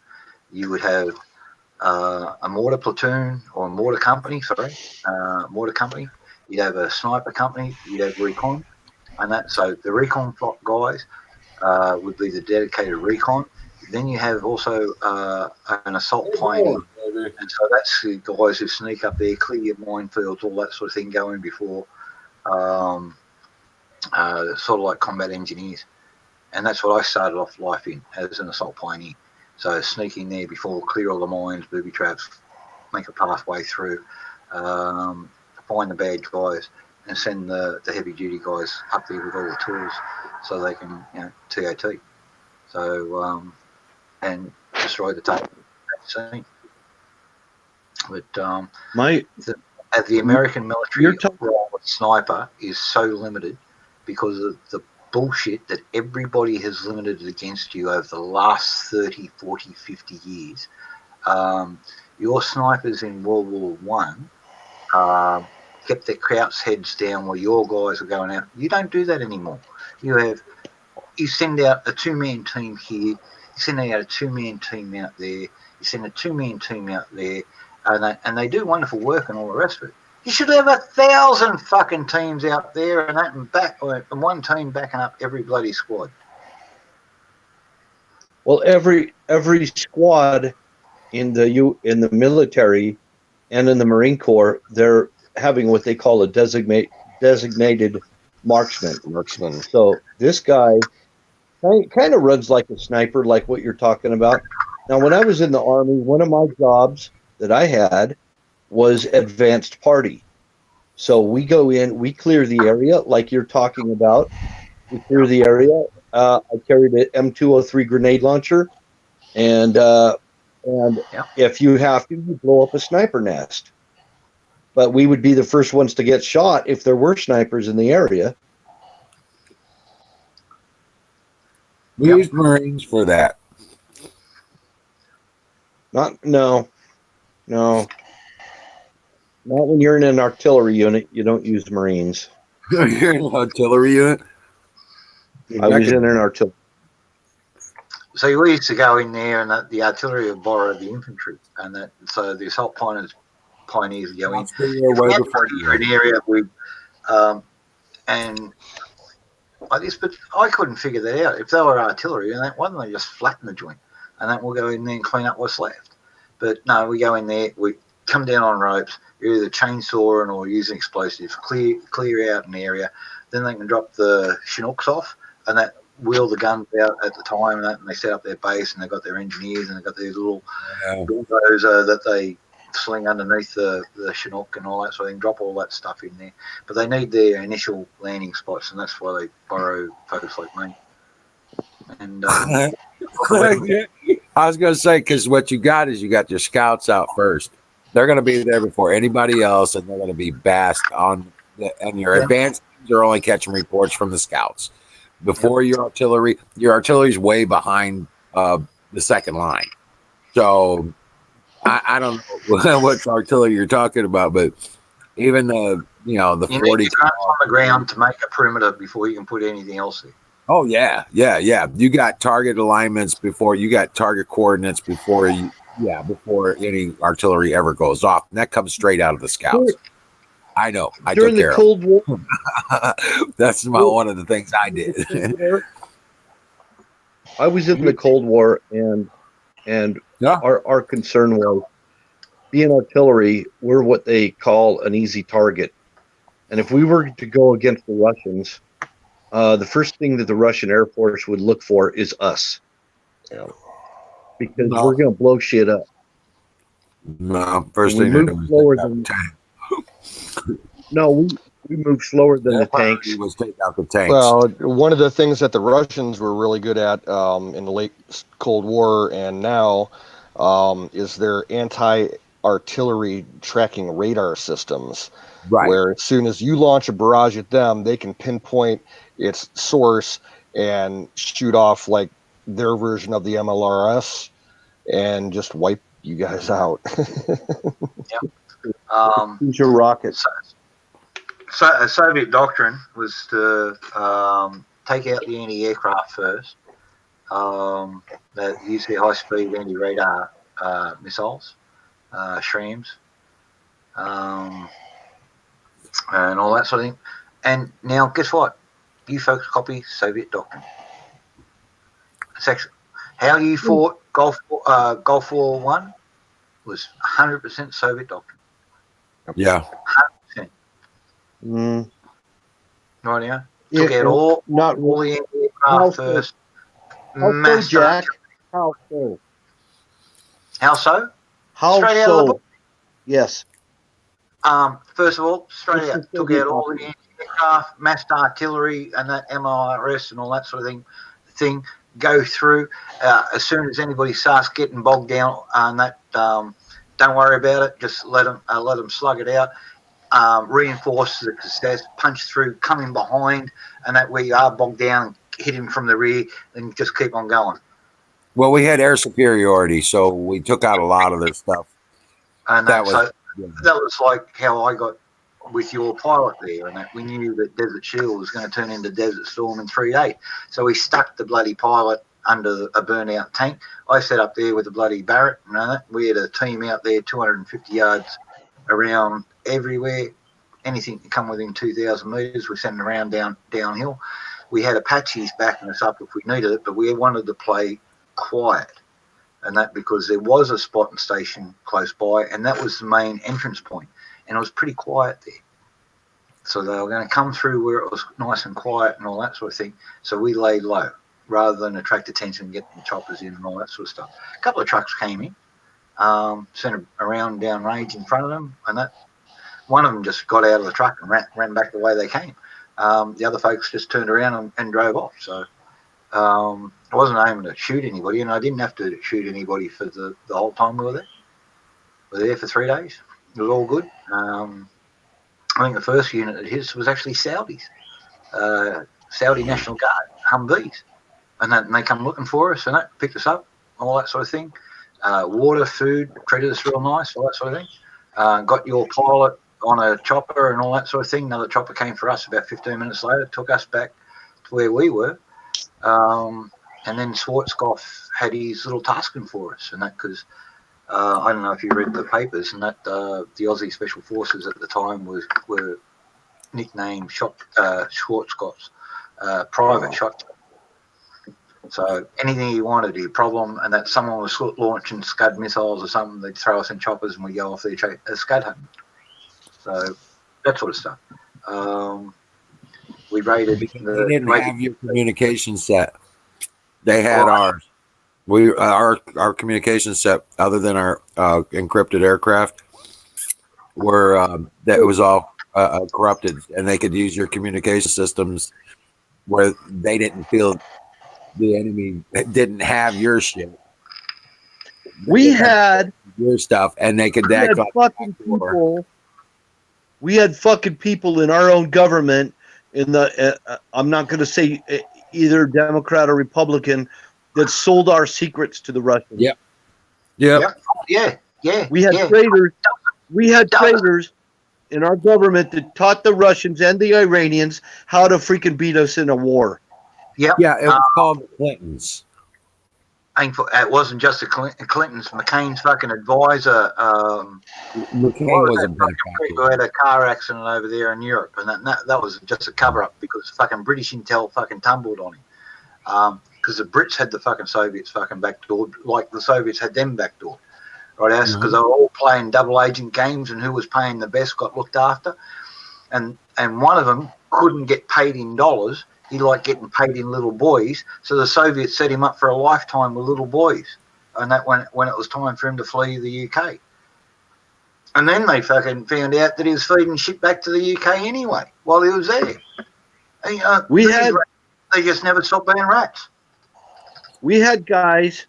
[SPEAKER 4] you would have a mortar platoon or a mortar company. Mortar company. You'd have a sniper company. You'd have recon, and that so the recon guys would be the dedicated recon. Then you have also an assault plane, and so that's the guys who sneak up there, clear your minefields, all that sort of thing, go in before, sort of like combat engineers. And that's what I started off life in, as an assault planee. So sneaking there before, clear all the mines, booby traps, make a pathway through, find the bad guys, and send the heavy duty guys up there with all the tools so they can, TOT. So, and destroy the target scene. But the American military role of sniper is so limited because of the bullshit that everybody has limited against you over the last 30, 40, 50 years. Your snipers in World War One kept their Krauts heads down while your guys were going out. You don't do that anymore. You send out a 2-man team here, you send out a 2-man team out there, you send a 2-man team out there, and they do wonderful work and all the rest of it. You should have 1,000 fucking teams out there and one team backing up every bloody squad.
[SPEAKER 3] Well, every squad in the military and in the Marine Corps, they're having what they call a designated marksman. So this guy kind of runs like a sniper, like what you're talking about. Now, when I was in the Army, one of my jobs that I had was advanced party. So we go in, we clear the area like you're talking about. We clear the area. I carried an M203 grenade launcher, and if you have to, you blow up a sniper nest. But we would be the first ones to get shot if there were snipers in the area.
[SPEAKER 6] We used Marines for that.
[SPEAKER 3] No. Not when you're in an artillery unit. You don't use Marines.
[SPEAKER 6] You're in an artillery unit?
[SPEAKER 3] I was in an artillery.
[SPEAKER 4] So we used to go in there, and the artillery would borrow the infantry, and so the assault pioneers would go in. An area and like this, but I couldn't figure that out. If they were artillery, and why don't they just flatten the joint, and then we'll go in there and clean up what's left? But no, we go in there, we come down on ropes, you're either chainsawing or using explosives, clear out an area. Then they can drop the Chinooks off, and that wheel the guns out at the time, and they set up their base, and they've got their engineers, and they've got these little bulldozer that they sling underneath the Chinook and all that, so they can drop all that stuff in there. But they need their initial landing spots, and that's why they borrow folks like me. And
[SPEAKER 6] I was going to say, because what you got is you got your scouts out first. They're going to be there before anybody else, and they're going to be basked on. And your advanced teams are only catching reports from the scouts. Before your artillery's way behind the second line. So I don't know what artillery you're talking about, but even the 40
[SPEAKER 4] need to on the ground to make a perimeter before you can put anything else there.
[SPEAKER 6] Oh yeah. You got target alignments before you got target coordinates before before any artillery ever goes off. And that comes straight out of the scouts. I know. I
[SPEAKER 3] During
[SPEAKER 6] took
[SPEAKER 3] the
[SPEAKER 6] care
[SPEAKER 3] Cold War,
[SPEAKER 6] of it. That's one of the things I did.
[SPEAKER 3] I was in the Cold War, and
[SPEAKER 6] Yeah.
[SPEAKER 3] our concern was being artillery. We're what they call an easy target, and if we were to go against the Russians, the first thing that the Russian Air Force would look for is us, because we're going to blow shit up.
[SPEAKER 6] No, first
[SPEAKER 3] And we
[SPEAKER 6] thing they
[SPEAKER 3] move
[SPEAKER 6] do
[SPEAKER 3] slower
[SPEAKER 6] is take out
[SPEAKER 3] than
[SPEAKER 6] the tank.
[SPEAKER 3] no, we move slower than
[SPEAKER 6] Their
[SPEAKER 3] the tanks.
[SPEAKER 6] priority was take out the tanks.
[SPEAKER 8] Well, one of the things that the Russians were really good at in the late Cold War and now is their anti-artillery tracking radar systems,
[SPEAKER 6] Right.
[SPEAKER 8] where as soon as you launch a barrage at them, they can pinpoint its source and shoot off like their version of the MLRS and just wipe you guys out.
[SPEAKER 3] Use your rockets.
[SPEAKER 4] So a Soviet doctrine was to take out the anti-aircraft first, that use their high-speed anti-radar missiles, SRAMs, and all that sort of thing. And now, guess what? You folks copy Soviet doctrine. It's actually how you fought Gulf War One was 100% Soviet doctrine.
[SPEAKER 6] Yeah.
[SPEAKER 4] 100%.
[SPEAKER 3] Mm.
[SPEAKER 4] Right now,
[SPEAKER 3] Yeah,
[SPEAKER 4] took out all
[SPEAKER 3] not
[SPEAKER 4] the aircraft first.
[SPEAKER 3] How so, Jack? How so?
[SPEAKER 4] How so?
[SPEAKER 3] How
[SPEAKER 4] Straight out of the
[SPEAKER 3] so?
[SPEAKER 4] book.
[SPEAKER 3] Yes.
[SPEAKER 4] First of all, straight
[SPEAKER 3] What's
[SPEAKER 4] out,
[SPEAKER 3] the
[SPEAKER 4] took
[SPEAKER 3] Soviet
[SPEAKER 4] out all the
[SPEAKER 3] doctrine?
[SPEAKER 4] aircraft, massed artillery, and that MLRS and all that sort of thing. Go through as soon as anybody starts getting bogged down on that. Don't worry about it. Just let them slug it out. Reinforce the success, punch through, come in behind, and that way you are bogged down, hit him from the rear, and just keep on going.
[SPEAKER 6] Well, we had air superiority, so we took out a lot of their stuff.
[SPEAKER 4] And that was like how I got with your pilot there, and that we knew that Desert Shield was going to turn into Desert Storm in 3 days. So we stuck the bloody pilot under a burnout tank. I sat up there with the bloody Barrett, and we had a team out there 250 yards around everywhere. Anything to come within 2,000 metres, we sent it around downhill. We had Apaches backing us up if we needed it, but we wanted to play quiet. And that because there was a spotting station close by, and that was the main entrance point, and it was pretty quiet there. So they were going to come through where it was nice and quiet and all that sort of thing. So we laid low rather than attract attention and get the choppers in and all that sort of stuff. A couple of trucks came in, sent around downrange in front of them, and that one of them just got out of the truck and ran back the way they came. The other folks just turned around and drove off. So I wasn't aiming to shoot anybody, and I didn't have to shoot anybody for the whole time we were there. We were there for 3 days. It was all good. I think the first unit that hit us was actually Saudis, Saudi National Guard, Humvees. And they come looking for us and that picked us up, all that sort of thing. Water, food, treated us real nice, all that sort of thing. Got your pilot on a chopper and all that sort of thing. Another chopper came for us about 15 minutes later, took us back to where we were. And then Schwarzkopf had his little tasking for us, and that because I don't know if you read the papers, and that the Aussie Special Forces at the time were nicknamed Schwarzkopf's private shot. So anything you wanted, your problem, and that someone was launching Scud missiles or something, they'd throw us in choppers and we'd go off there Scud hunting. So that sort of stuff. We raided.
[SPEAKER 6] They didn't have your communication set. They had ours. Our communication set, other than our encrypted aircraft, were that it was all corrupted, and they could use your communication systems where they didn't feel the enemy didn't have your shit.
[SPEAKER 3] We had
[SPEAKER 6] your stuff, and they could act like
[SPEAKER 3] fucking people. We had fucking people in our own government. In the I'm not going to say either Democrat or Republican that sold our secrets to the Russians.
[SPEAKER 6] Yep.
[SPEAKER 4] Yeah.
[SPEAKER 3] We had traitors. We had traitors in our government that taught the Russians and the Iranians how to freaking beat us in a war.
[SPEAKER 4] Yep.
[SPEAKER 6] Yeah, it was called the Clintons.
[SPEAKER 4] It wasn't just the Clintons. McCain's fucking advisor.
[SPEAKER 6] McCain was a benefactor.
[SPEAKER 4] Who had a car accident over there in Europe, and that was just a cover up because fucking British intel fucking tumbled on him. Because the Brits had the fucking Soviets fucking backdoored, like the Soviets had them backdoored, right? Because they were all playing double agent games, and who was paying the best got looked after, and one of them couldn't get paid in dollars. He liked getting paid in little boys, so the Soviets set him up for a lifetime with little boys, and that when it was time for him to flee the UK. And then they fucking found out that he was feeding shit back to the UK anyway while he was there. And, they just never stopped being rats.
[SPEAKER 3] We had guys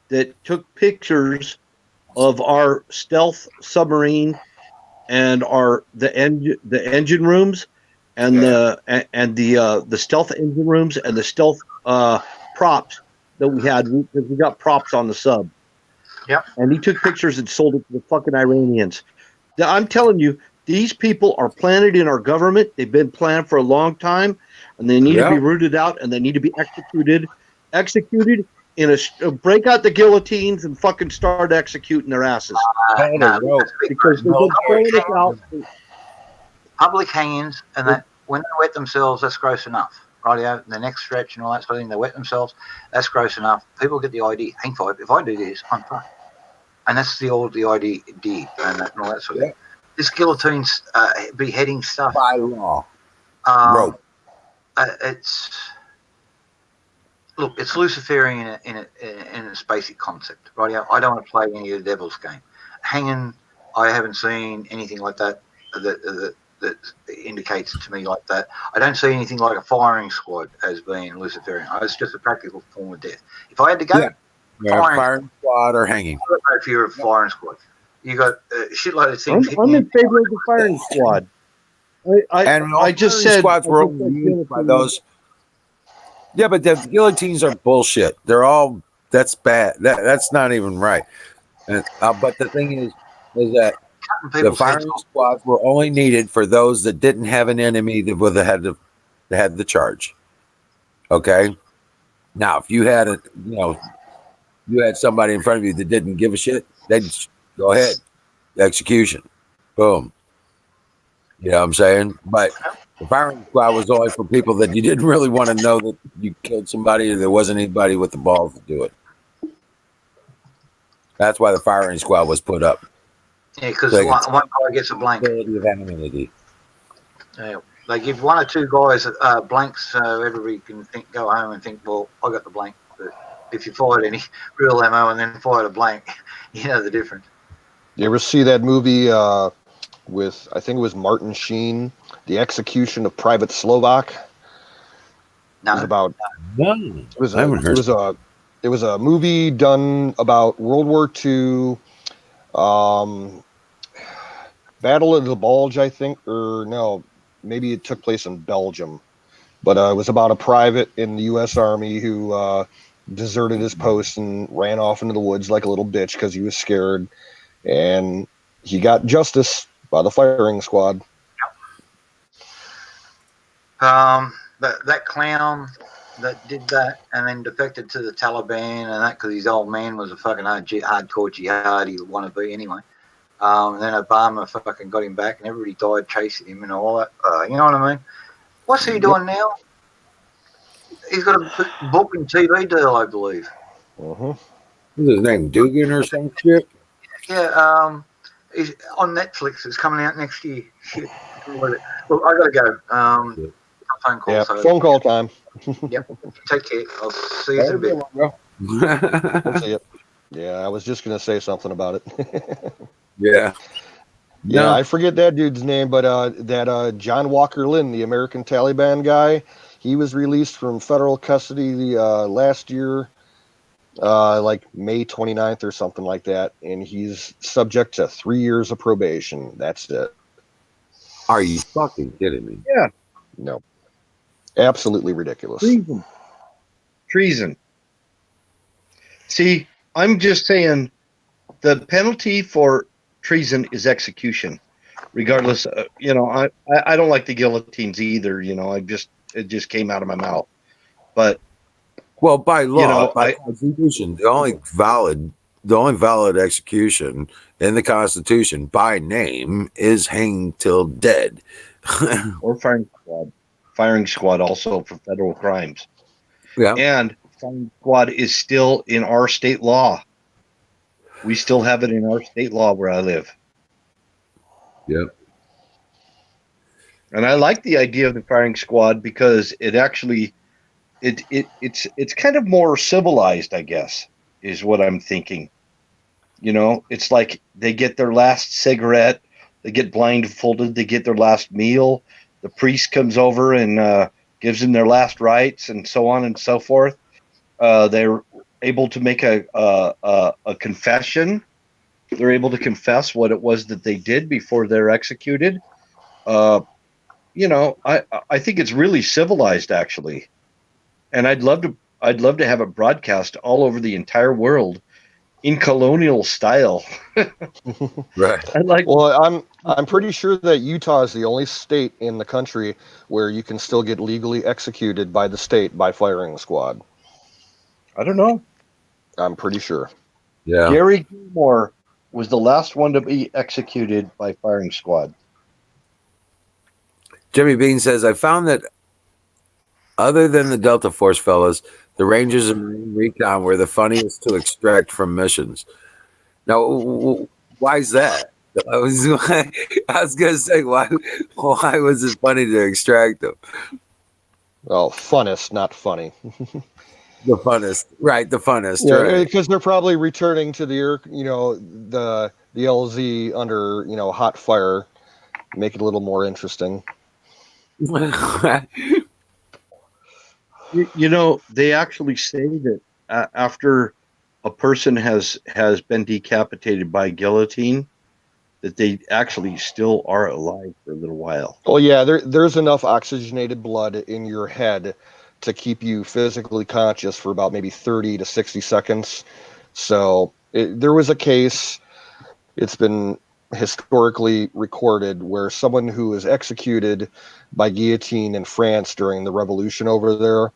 [SPEAKER 3] that took pictures of our stealth submarine and the engine rooms and the stealth engine rooms and the stealth props that we had, because we got props on the sub.
[SPEAKER 4] Yep.
[SPEAKER 3] And he took pictures and sold it to the fucking Iranians. I'm telling you, these people are planted in our government. They've been planned for a long time, and they need to be rooted out, and they need to be executed in break out the guillotines and fucking start executing their asses. Because they've been throwing us out.
[SPEAKER 4] Public hangings, and that when they wet themselves, that's gross enough. Rightio, the next stretch and all that sort of thing, they wet themselves, that's gross enough. People get the idea, if I do this, I'm fine. And that's the idea and all that sort of thing. This guillotine's beheading stuff.
[SPEAKER 6] By law.
[SPEAKER 4] Rope. It's Luciferian in its basic concept, right? I don't want to play any of the devil's game. Hanging, I haven't seen anything like that that indicates to me like that. I don't see anything like a firing squad as being Luciferian. It's just a practical form of death. If I had to go,
[SPEAKER 6] firing squad or hanging.
[SPEAKER 4] I don't know if you're a firing squad. You got a shitload of things.
[SPEAKER 3] I'm in favor of the firing squad. I just said
[SPEAKER 6] squads were only used by those. Yeah, but the guillotines are bullshit. They're all that's bad. That's not even right. And, but the thing is that the firing squads were only needed for those that didn't have an enemy that had the charge. Okay. Now, if you had you had somebody in front of you that didn't give a shit, they'd go ahead, execution, boom. You know what I'm saying? But the firing squad was only for people that you didn't really want to know that you killed somebody, or there wasn't anybody with the balls to do it. That's why the firing squad was put up.
[SPEAKER 4] Yeah, because one guy gets a blank.
[SPEAKER 6] Of anonymity.
[SPEAKER 4] Yeah, they give one or two guys blanks, so everybody can go home and think, well, I got the blank. But if you fired any real ammo and then fired a blank, you know the difference.
[SPEAKER 8] You ever see that movie with, I think it was Martin Sheen, The Execution of Private Slovak?
[SPEAKER 4] No.
[SPEAKER 8] It was about.
[SPEAKER 6] No.
[SPEAKER 8] It was a movie done about World War II, Battle of the Bulge, I think, or no, maybe it took place in Belgium. But it was about a private in the U.S. Army who deserted his post and ran off into the woods like a little bitch because he was scared. And he got justice by the firing squad.
[SPEAKER 4] That clown that did that and then defected to the Taliban and that because his old man was a fucking hardcore jihad he would want to be anyway. And then Obama fucking got him back and everybody died chasing him and all that. You know what I mean? What's he doing now? He's got a book and TV deal, I believe.
[SPEAKER 6] What's his name? Dugan or some shit?
[SPEAKER 4] Yeah, he's on Netflix. It's coming out next year. Shit. Look, I gotta go. Phone call.
[SPEAKER 8] Yeah,
[SPEAKER 4] so.
[SPEAKER 8] phone call time.
[SPEAKER 4] Yep. Take care. I'll see you in a bit.
[SPEAKER 8] We'll see it. Yeah, I was just gonna say something about it.
[SPEAKER 6] Yeah.
[SPEAKER 8] Yeah,
[SPEAKER 6] No.
[SPEAKER 8] I forget that dude's name, but that John Walker Lynn, the American Taliban guy, he was released from federal custody last year, like May 29th or something like that, and he's subject to 3 years of probation. That's it.
[SPEAKER 6] Are you fucking kidding me?
[SPEAKER 3] Yeah.
[SPEAKER 8] No. Absolutely ridiculous.
[SPEAKER 3] Treason. See, I'm just saying the penalty for treason is execution. Regardless, I don't like the guillotines either. It just came out of my mouth. But
[SPEAKER 6] Well, by law,
[SPEAKER 3] You know,
[SPEAKER 6] by Constitution, the only valid execution in the Constitution by name is hanging till dead.
[SPEAKER 3] or firing squad also for federal crimes,
[SPEAKER 6] Yeah.
[SPEAKER 3] and firing squad is still in our state law. We still have it in our state law where I live.
[SPEAKER 6] Yep.
[SPEAKER 3] And I like the idea of the firing squad because it actually it's kind of more civilized, I guess, is what I'm thinking. You know, it's like they get their last cigarette, they get blindfolded, they get their last meal. The priest comes over and gives them their last rites, and so on and so forth. They're able to make a confession. They're able to confess what it was that they did before they're executed. Uh, you know, I think it's really civilized, actually, and I'd love to have it broadcast all over the entire world in colonial style.
[SPEAKER 6] Right.
[SPEAKER 3] I'd like.
[SPEAKER 8] Well, I'm pretty sure that Utah is the only state in the country where you can still get legally executed by the state by firing squad.
[SPEAKER 3] I don't know.
[SPEAKER 8] I'm pretty sure.
[SPEAKER 6] Yeah.
[SPEAKER 3] Gary Gilmore was the last one to be executed by firing squad.
[SPEAKER 6] Jimmy Bean says, I found that other than the Delta Force fellas, the Rangers and Marine Recon were the funniest to extract from missions. Now, why is that? I was gonna say why was it funny to extract them?
[SPEAKER 8] Well, funnest, not funny.
[SPEAKER 6] The funnest, right? The funnest,
[SPEAKER 8] Yeah,
[SPEAKER 6] right?
[SPEAKER 8] because they're probably returning to the air, the LZ under hot fire, make it a little more interesting.
[SPEAKER 3] You know, they actually say that after a person has been decapitated by guillotine, that they actually still are alive for a little while.
[SPEAKER 8] Well, yeah, there's enough oxygenated blood in your head to keep you physically conscious for about maybe 30 to 60 seconds. So there was a case, it's been historically recorded, where someone who was executed by guillotine in France during the revolution over there,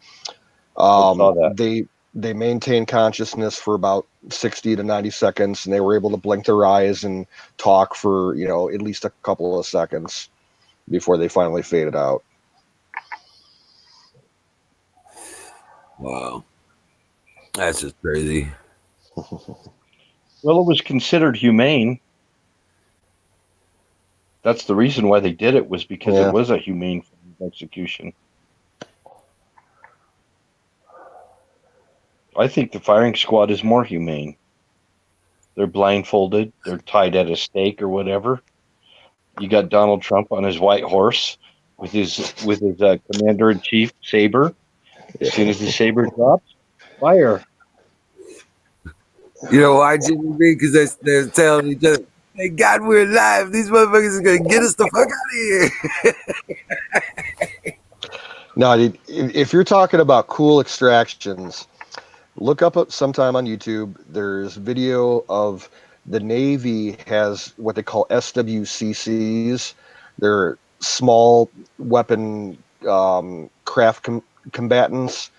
[SPEAKER 3] I saw that.
[SPEAKER 8] they maintained consciousness for about 60 to 90 seconds, and they were able to blink their eyes and talk for at least a couple of seconds before they finally faded out.
[SPEAKER 6] Wow, that's just crazy.
[SPEAKER 3] Well, it was considered humane. That's the reason why they did it, was because
[SPEAKER 8] Yeah.
[SPEAKER 3] it was a humane form of execution. I think the firing squad is more humane. They're blindfolded, they're tied at a stake or whatever. You got Donald Trump on his white horse with his commander in chief saber. As soon as the saber drops, fire.
[SPEAKER 6] You know why, Jimmy B? Because they're telling each other, "Thank God we're alive. These motherfuckers are gonna get us the fuck out of here."
[SPEAKER 8] Now, if you're talking about cool extractions, look up sometime on YouTube. There's video of the Navy has what they call SWCCs. They're small weapon craft combatants.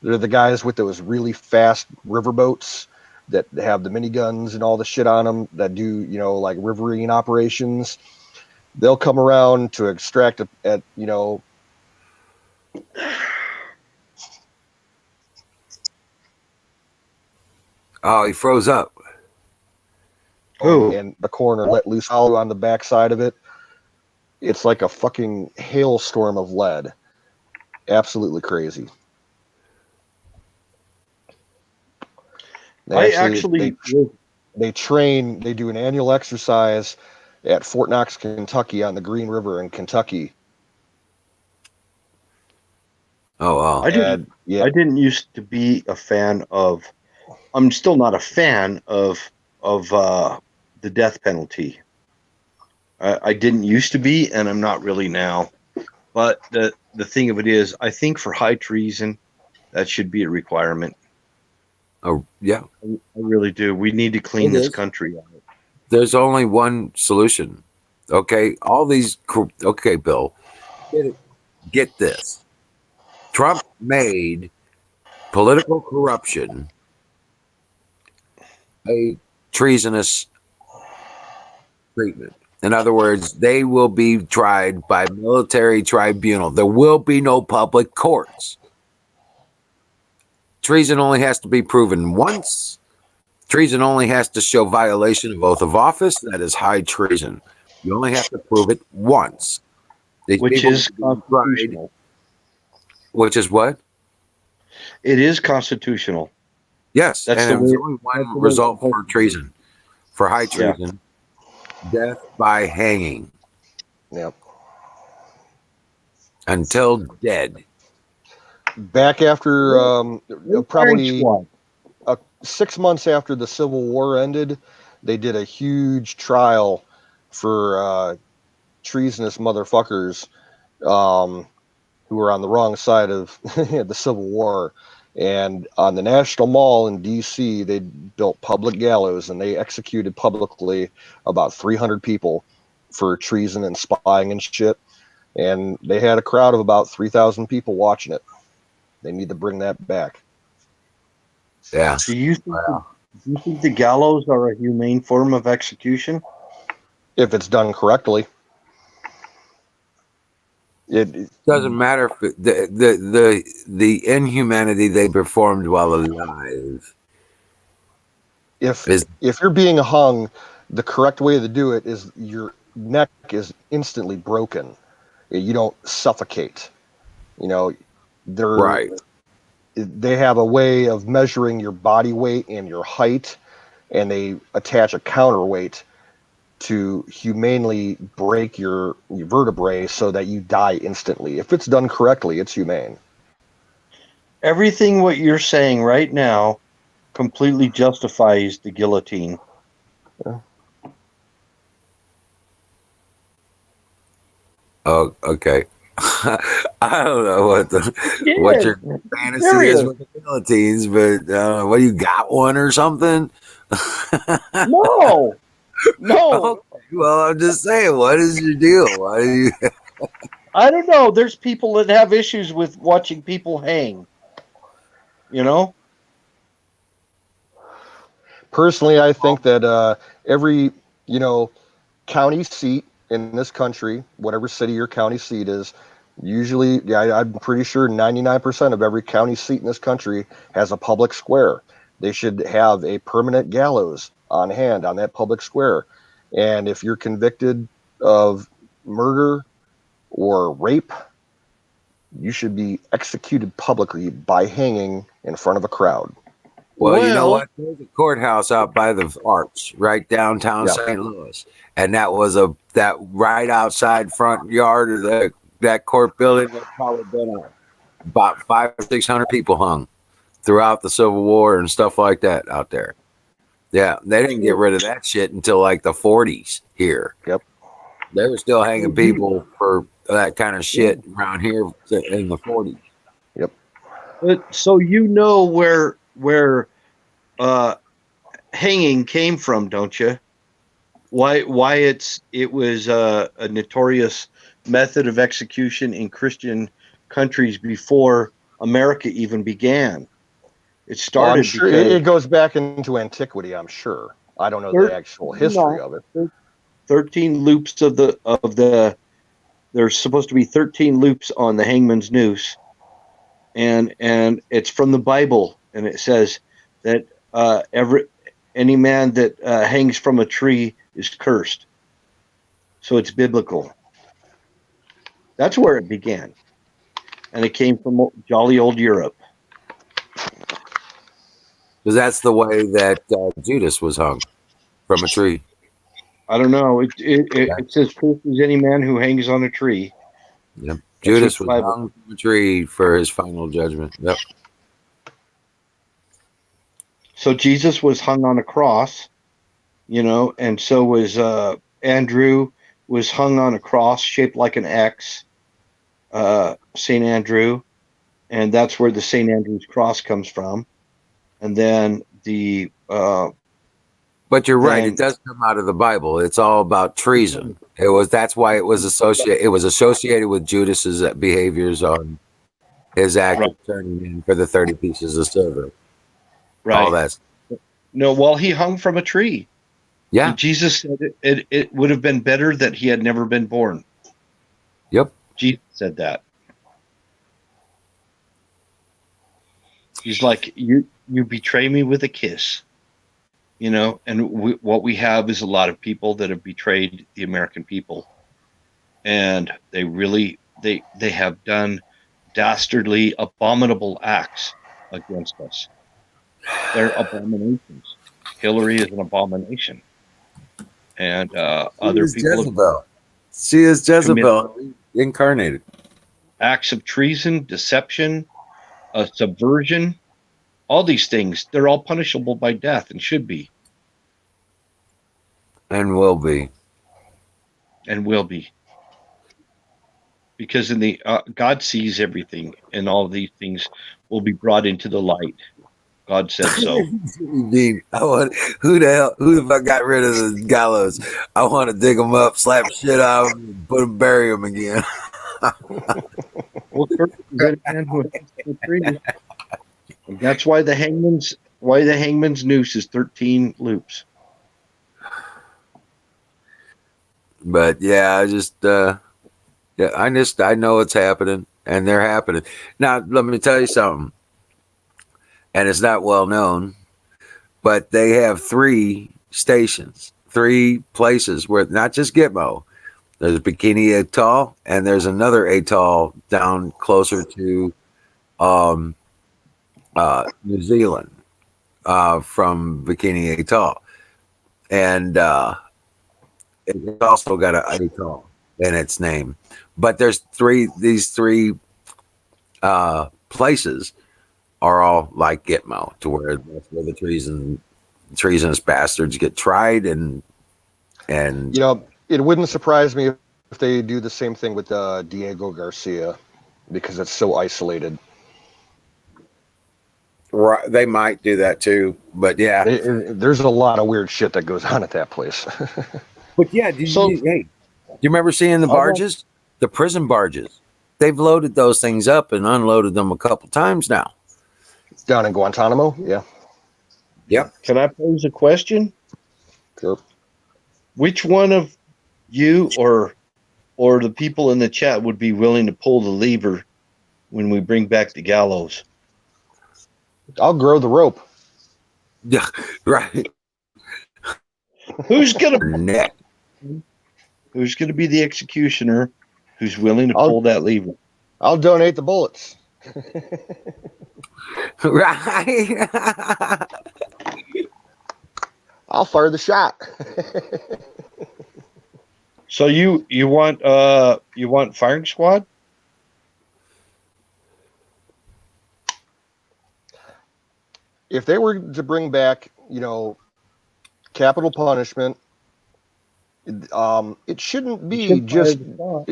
[SPEAKER 8] They're the guys with those really fast riverboats that have the miniguns and all the shit on them that do, like riverine operations. They'll come around to extract at
[SPEAKER 6] Oh, he froze up.
[SPEAKER 3] Who?
[SPEAKER 8] and the corner, let loose hollow on the backside of it. It's like a fucking hailstorm of lead. Absolutely crazy. They train. They do an annual exercise at Fort Knox, Kentucky, on the Green River in Kentucky.
[SPEAKER 6] Oh wow.
[SPEAKER 3] I didn't used to be a fan of. I'm still not a fan of the death penalty. I didn't used to be, and I'm not really now. But the thing of it is, I think for high treason, that should be a requirement.
[SPEAKER 6] Oh yeah.
[SPEAKER 3] I really do. We need to clean this
[SPEAKER 6] is.
[SPEAKER 3] country out.
[SPEAKER 6] There's only one solution. Okay, okay, Bill, get this. Trump made political corruption, a treasonous treatment. In other words, they will be tried by military tribunal. There will be no public courts. Treason only has to be proven once. Treason only has to show violation of oath of office. That is high treason. You only have to prove it once. These
[SPEAKER 3] Which
[SPEAKER 6] people
[SPEAKER 3] is
[SPEAKER 6] will be tried.
[SPEAKER 3] constitutional.
[SPEAKER 6] Which is what?
[SPEAKER 3] It is constitutional.
[SPEAKER 6] Yes,
[SPEAKER 3] That's
[SPEAKER 6] and
[SPEAKER 3] the
[SPEAKER 6] there's
[SPEAKER 3] way.
[SPEAKER 6] only
[SPEAKER 3] That's
[SPEAKER 6] one
[SPEAKER 3] the way it's
[SPEAKER 6] result
[SPEAKER 3] supposed
[SPEAKER 6] for
[SPEAKER 3] to be.
[SPEAKER 6] treason. For high
[SPEAKER 3] Yeah.
[SPEAKER 6] treason, death by hanging
[SPEAKER 8] Yep.
[SPEAKER 6] until dead.
[SPEAKER 8] Back after
[SPEAKER 3] Firing
[SPEAKER 8] probably
[SPEAKER 3] squad.
[SPEAKER 8] 6 months after the Civil War ended, they did a huge trial for treasonous motherfuckers who were on the wrong side of the Civil War. And on the National Mall in D.C., they built public gallows and they executed publicly about 300 people for treason and spying and shit. And they had a crowd of about 3,000 people watching it. They need to bring that back.
[SPEAKER 6] Yeah.
[SPEAKER 3] Do you think the gallows are a humane form of execution?
[SPEAKER 8] If it's done correctly. It
[SPEAKER 6] Doesn't matter if the inhumanity they performed while alive.
[SPEAKER 8] if
[SPEAKER 6] Is
[SPEAKER 8] if you're being hung, the correct way to do it is your neck is instantly broken. You don't suffocate. You know,
[SPEAKER 6] right.
[SPEAKER 8] they have a way of measuring your body weight and your height, and they attach a counterweight to humanely break your vertebrae so that you die instantly. If it's done correctly, it's humane.
[SPEAKER 3] Everything what you're saying right now completely justifies the guillotine.
[SPEAKER 6] Oh, okay. I don't know what your fantasy
[SPEAKER 3] serious.
[SPEAKER 6] is with the guillotines, but what you got one or something?
[SPEAKER 3] No. No.
[SPEAKER 6] Okay, well, I'm just saying, what is your deal? Why do you?
[SPEAKER 3] I don't know. There's people that have issues with watching people hang. You know?
[SPEAKER 8] Personally, I think that every, county seat in this country, whatever city your county seat is, usually, I'm pretty sure 99% of every county seat in this country has a public square. They should have a permanent gallows on hand on that public square. And if you're convicted of murder or rape, you should be executed publicly by hanging in front of a crowd.
[SPEAKER 6] Well, you know what? There's a courthouse out by the Arch, right downtown
[SPEAKER 8] Yeah.
[SPEAKER 6] St. Louis, and that was that right outside front yard of that court building. There's probably been about 500 or 600 people hung throughout the Civil War and stuff like that out there. Yeah, they didn't get rid of that shit until like the 40s here.
[SPEAKER 8] Yep.
[SPEAKER 6] They were still hanging people for that kind of shit around here in the 40s.
[SPEAKER 8] Yep.
[SPEAKER 3] So you know where hanging came from, don't you? Why it was a notorious method of execution in Christian countries before America even began. It started
[SPEAKER 8] I'm sure
[SPEAKER 3] because
[SPEAKER 8] it goes back into antiquity, I'm sure. I don't know the actual history of it.
[SPEAKER 3] 13 loops of the there's supposed to be 13 loops on the hangman's noose, and it's from the Bible, and it says that any man that hangs from a tree is cursed. So it's biblical. That's where it began, and it came from jolly old Europe.
[SPEAKER 6] Because that's the way that Judas was hung from a tree.
[SPEAKER 3] I don't know. It says cursed is any man who hangs on a tree.
[SPEAKER 6] Yep. Judas was hung from a tree for his final judgment. Yep.
[SPEAKER 3] So Jesus was hung on a cross, and so was Andrew was hung on a cross shaped like an X, St. Andrew, and that's where the St. Andrew's cross comes from. And then
[SPEAKER 6] but you're right, it does come out of the Bible. It's all about treason. That's why it was associated with Judas's behaviors on his act
[SPEAKER 3] Right.
[SPEAKER 6] of turning in for the 30 pieces of silver. All
[SPEAKER 3] Right.
[SPEAKER 6] that.
[SPEAKER 3] No, well, he hung from a tree.
[SPEAKER 6] Yeah.
[SPEAKER 3] Jesus said it would have been better that he had never been born.
[SPEAKER 6] Yep.
[SPEAKER 3] Jesus said that. He's like, you betray me with a kiss, and what we have is a lot of people that have betrayed the American people, and they have done dastardly, abominable acts against us. They're abominations. Hillary is an abomination, and
[SPEAKER 6] She
[SPEAKER 3] other
[SPEAKER 6] is
[SPEAKER 3] people have
[SPEAKER 6] Jezebel. She is
[SPEAKER 3] committed
[SPEAKER 6] Jezebel incarnated.
[SPEAKER 3] acts of treason, deception, subversion. All these things, they're all punishable by death and should be
[SPEAKER 6] And will be.
[SPEAKER 3] and will be. Because in the God sees everything, and all of these things will be brought into the light. God said so.
[SPEAKER 6] I want who the fuck got rid of the gallows? I want to dig them up, slap shit out of them, and put them, bury them again.
[SPEAKER 3] Well, Kurt is a man who has the tree, and that's why the hangman's noose is 13 loops.
[SPEAKER 6] But yeah, I know it's happening, and they're happening. Now, let me tell you something, and it's not well known, but they have 3 stations, 3 places where not just Gitmo. There's Bikini Atoll, and there's another atoll down closer to New Zealand from Bikini Atoll, and it's also got an atoll in its name. But there's these three places are all like Gitmo, to where that's where the treasonous bastards get tried, and
[SPEAKER 8] it wouldn't surprise me if they do the same thing with Diego Garcia, because it's so isolated.
[SPEAKER 6] right, they might do that too. But yeah,
[SPEAKER 8] There's a lot of weird shit that goes on at that place.
[SPEAKER 6] but yeah, do you remember seeing the barges, the prison barges? They've loaded those things up and unloaded them a couple times now.
[SPEAKER 8] Down in Guantanamo, yeah.
[SPEAKER 6] Yep.
[SPEAKER 3] Can I pose a question?
[SPEAKER 8] Sure.
[SPEAKER 3] Which one of you or the people in the chat would be willing to pull the lever when we bring back the gallows?
[SPEAKER 8] I'll grow the rope.
[SPEAKER 6] Yeah, right.
[SPEAKER 3] Who's gonna
[SPEAKER 6] Neck.
[SPEAKER 3] Who's gonna be the executioner? Who's willing to pull that lever?
[SPEAKER 8] I'll donate the bullets.
[SPEAKER 6] Right.
[SPEAKER 8] I'll fire the shot.
[SPEAKER 3] So you want firing squad?
[SPEAKER 8] If they were to bring back, capital punishment, it shouldn't be just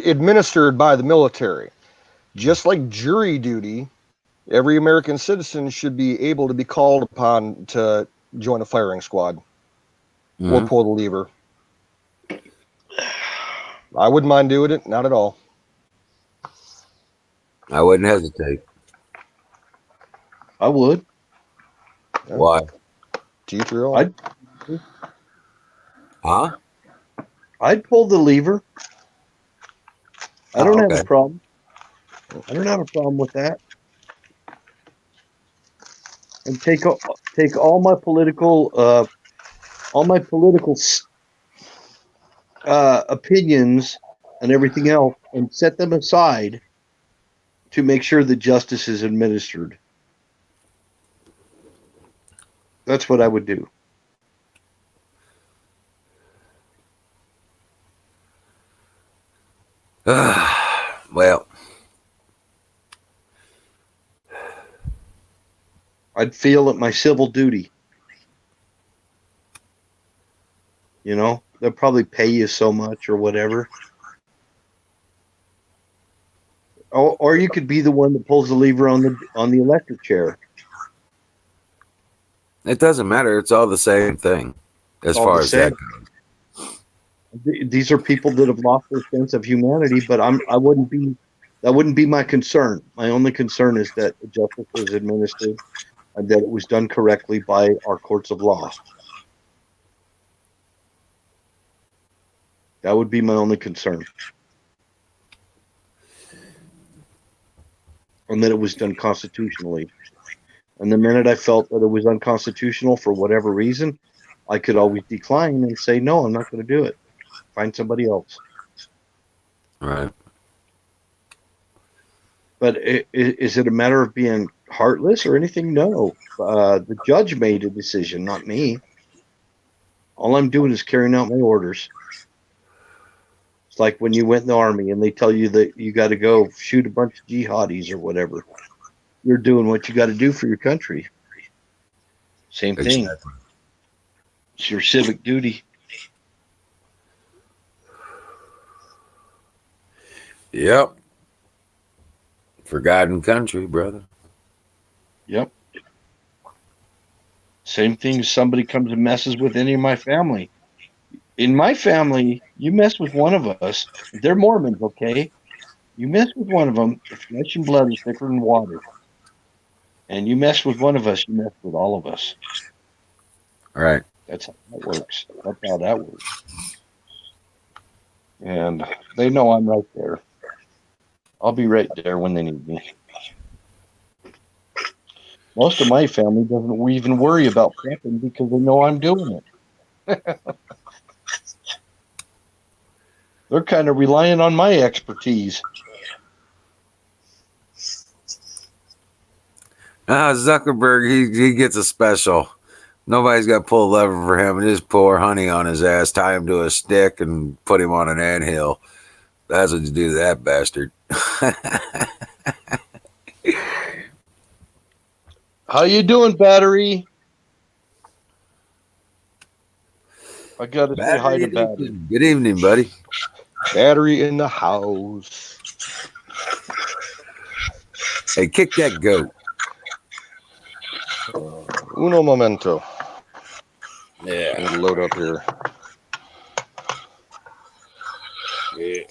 [SPEAKER 8] administered by the military. Just like jury duty, every American citizen should be able to be called upon to join a firing squad or pull the lever. I wouldn't mind doing it, not at all.
[SPEAKER 6] I wouldn't hesitate.
[SPEAKER 3] I would.
[SPEAKER 6] Why?
[SPEAKER 8] To each your own.
[SPEAKER 3] I'd pull the lever. I don't have a problem. I don't have a problem with that. And take all my political opinions and everything else, and set them aside to make sure that justice is administered. That's what I would do.
[SPEAKER 6] Well,
[SPEAKER 3] I'd feel it my civil duty. They'll probably pay you so much or whatever. Or you could be the one that pulls the lever on the electric chair.
[SPEAKER 6] it doesn't matter. It's all the same thing as far as that goes.
[SPEAKER 3] These are people that have lost their sense of humanity, but I wouldn't be That wouldn't be my concern. My only concern is that justice was administered and that it was done correctly by our courts of law. That would be my only concern. And that it was done constitutionally. And the minute I felt that it was unconstitutional for whatever reason, I could always decline and say, no, I'm not going to do it. Find somebody else.
[SPEAKER 6] Right.
[SPEAKER 3] But is it a matter of being heartless or anything? No. The judge made a decision, not me. All I'm doing is carrying out my orders. It's like when you went in the army and they tell you that you got to go shoot a bunch of jihadis or whatever. You're doing what you got to do for your country. Same thing.
[SPEAKER 6] Exactly.
[SPEAKER 3] It's your civic duty.
[SPEAKER 6] Yep. For God and country, brother.
[SPEAKER 3] Yep. Same thing as somebody comes and messes with any of my family. In my family, you mess with one of us, they're Mormons, okay? You mess with one of them, the flesh and blood is thicker than water. And you mess with one of us, you mess with all of us.
[SPEAKER 6] All right.
[SPEAKER 3] That's how that works. That's how that works. And they know I'm right there. I'll be right there when they need me. Most of my family doesn't even worry about prepping because they know I'm doing it. They're kind of relying on my expertise.
[SPEAKER 6] Zuckerberg, he gets a special. Nobody's got to pull a lever for him and just pour honey on his ass, tie him to a stick, and put him on an anthill. That's what you do to that bastard.
[SPEAKER 3] How you doing, Battery? I gotta say hi to Battery.
[SPEAKER 6] Good evening, buddy.
[SPEAKER 8] Battery in the house.
[SPEAKER 6] Hey, kick that goat.
[SPEAKER 8] Uno momento.
[SPEAKER 6] Yeah.
[SPEAKER 8] Let me load up here.
[SPEAKER 6] Yeah.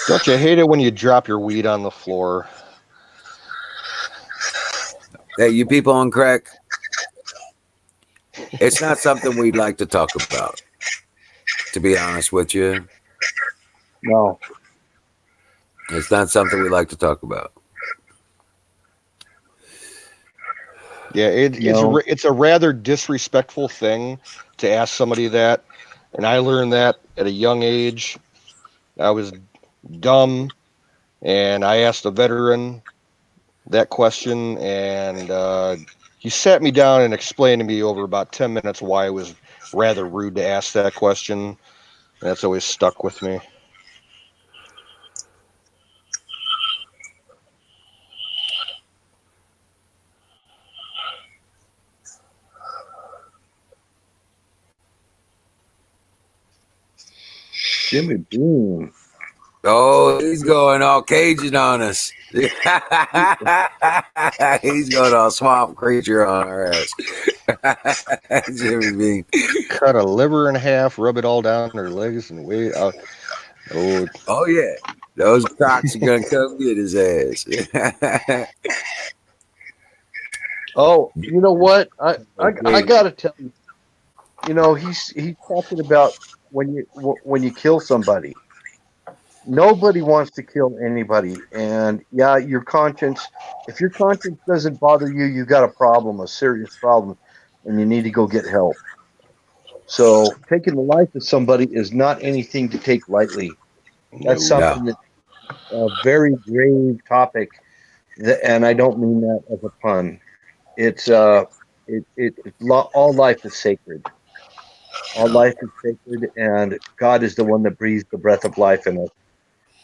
[SPEAKER 8] Don't you hate it when you drop your weed on the floor?
[SPEAKER 6] Hey, you people on crack, it's not something we'd like to talk about, to be honest with you.
[SPEAKER 3] No.
[SPEAKER 6] It's not something we like to talk about.
[SPEAKER 8] Yeah, it's a rather disrespectful thing to ask somebody that, and I learned that at a young age. I was dumb, and I asked a veteran that question, and he sat me down and explained to me over about 10 minutes why it was rather rude to ask that question. And that's always stuck with me.
[SPEAKER 3] Jimmy Boom.
[SPEAKER 6] Oh, he's going all Cajun on us. He's going all swamp creature on our ass. Jimmy Bean.
[SPEAKER 8] Cut a liver in half, rub it all down her legs, and wait out.
[SPEAKER 6] Oh, yeah. Those Crocs are going to come get his ass.
[SPEAKER 3] Oh, you know what? I gotta tell you. You know, he's talking about when you kill somebody. Nobody wants to kill anybody, and yeah, your conscience. If your conscience doesn't bother you, you got a problem, a serious problem, and you need to go get help. So, taking the life of somebody is not anything to take lightly. That's something that's a very grave topic, and I don't mean that as a pun. It's all life is sacred. All life is sacred, and God is the one that breathes the breath of life in us.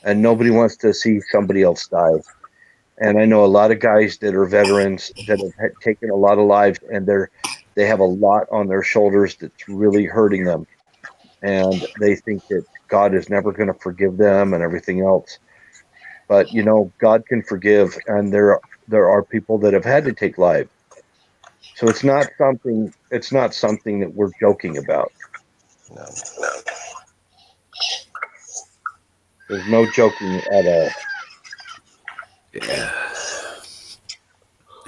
[SPEAKER 3] And nobody wants to see somebody else die. And I know a lot of guys that are veterans that have taken a lot of lives, and they have a lot on their shoulders that's really hurting them, and they think that God is never going to forgive them and everything else. But you know, God can forgive, and there are people that have had to take life. So it's not something that we're joking about. There's no joking at all.
[SPEAKER 6] Yeah.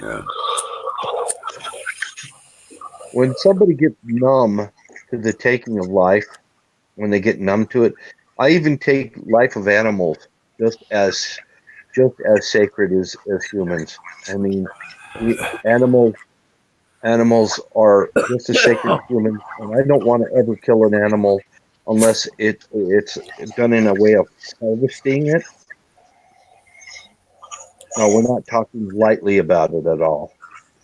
[SPEAKER 6] Yeah.
[SPEAKER 3] When somebody gets numb to the taking of life, when they get numb to it, I even take life of animals just as just as sacred as humans. I mean, we, animals are just as sacred as humans, and I don't want to ever kill an animal unless it's done in a way of harvesting it. No, we're not talking lightly about it at all.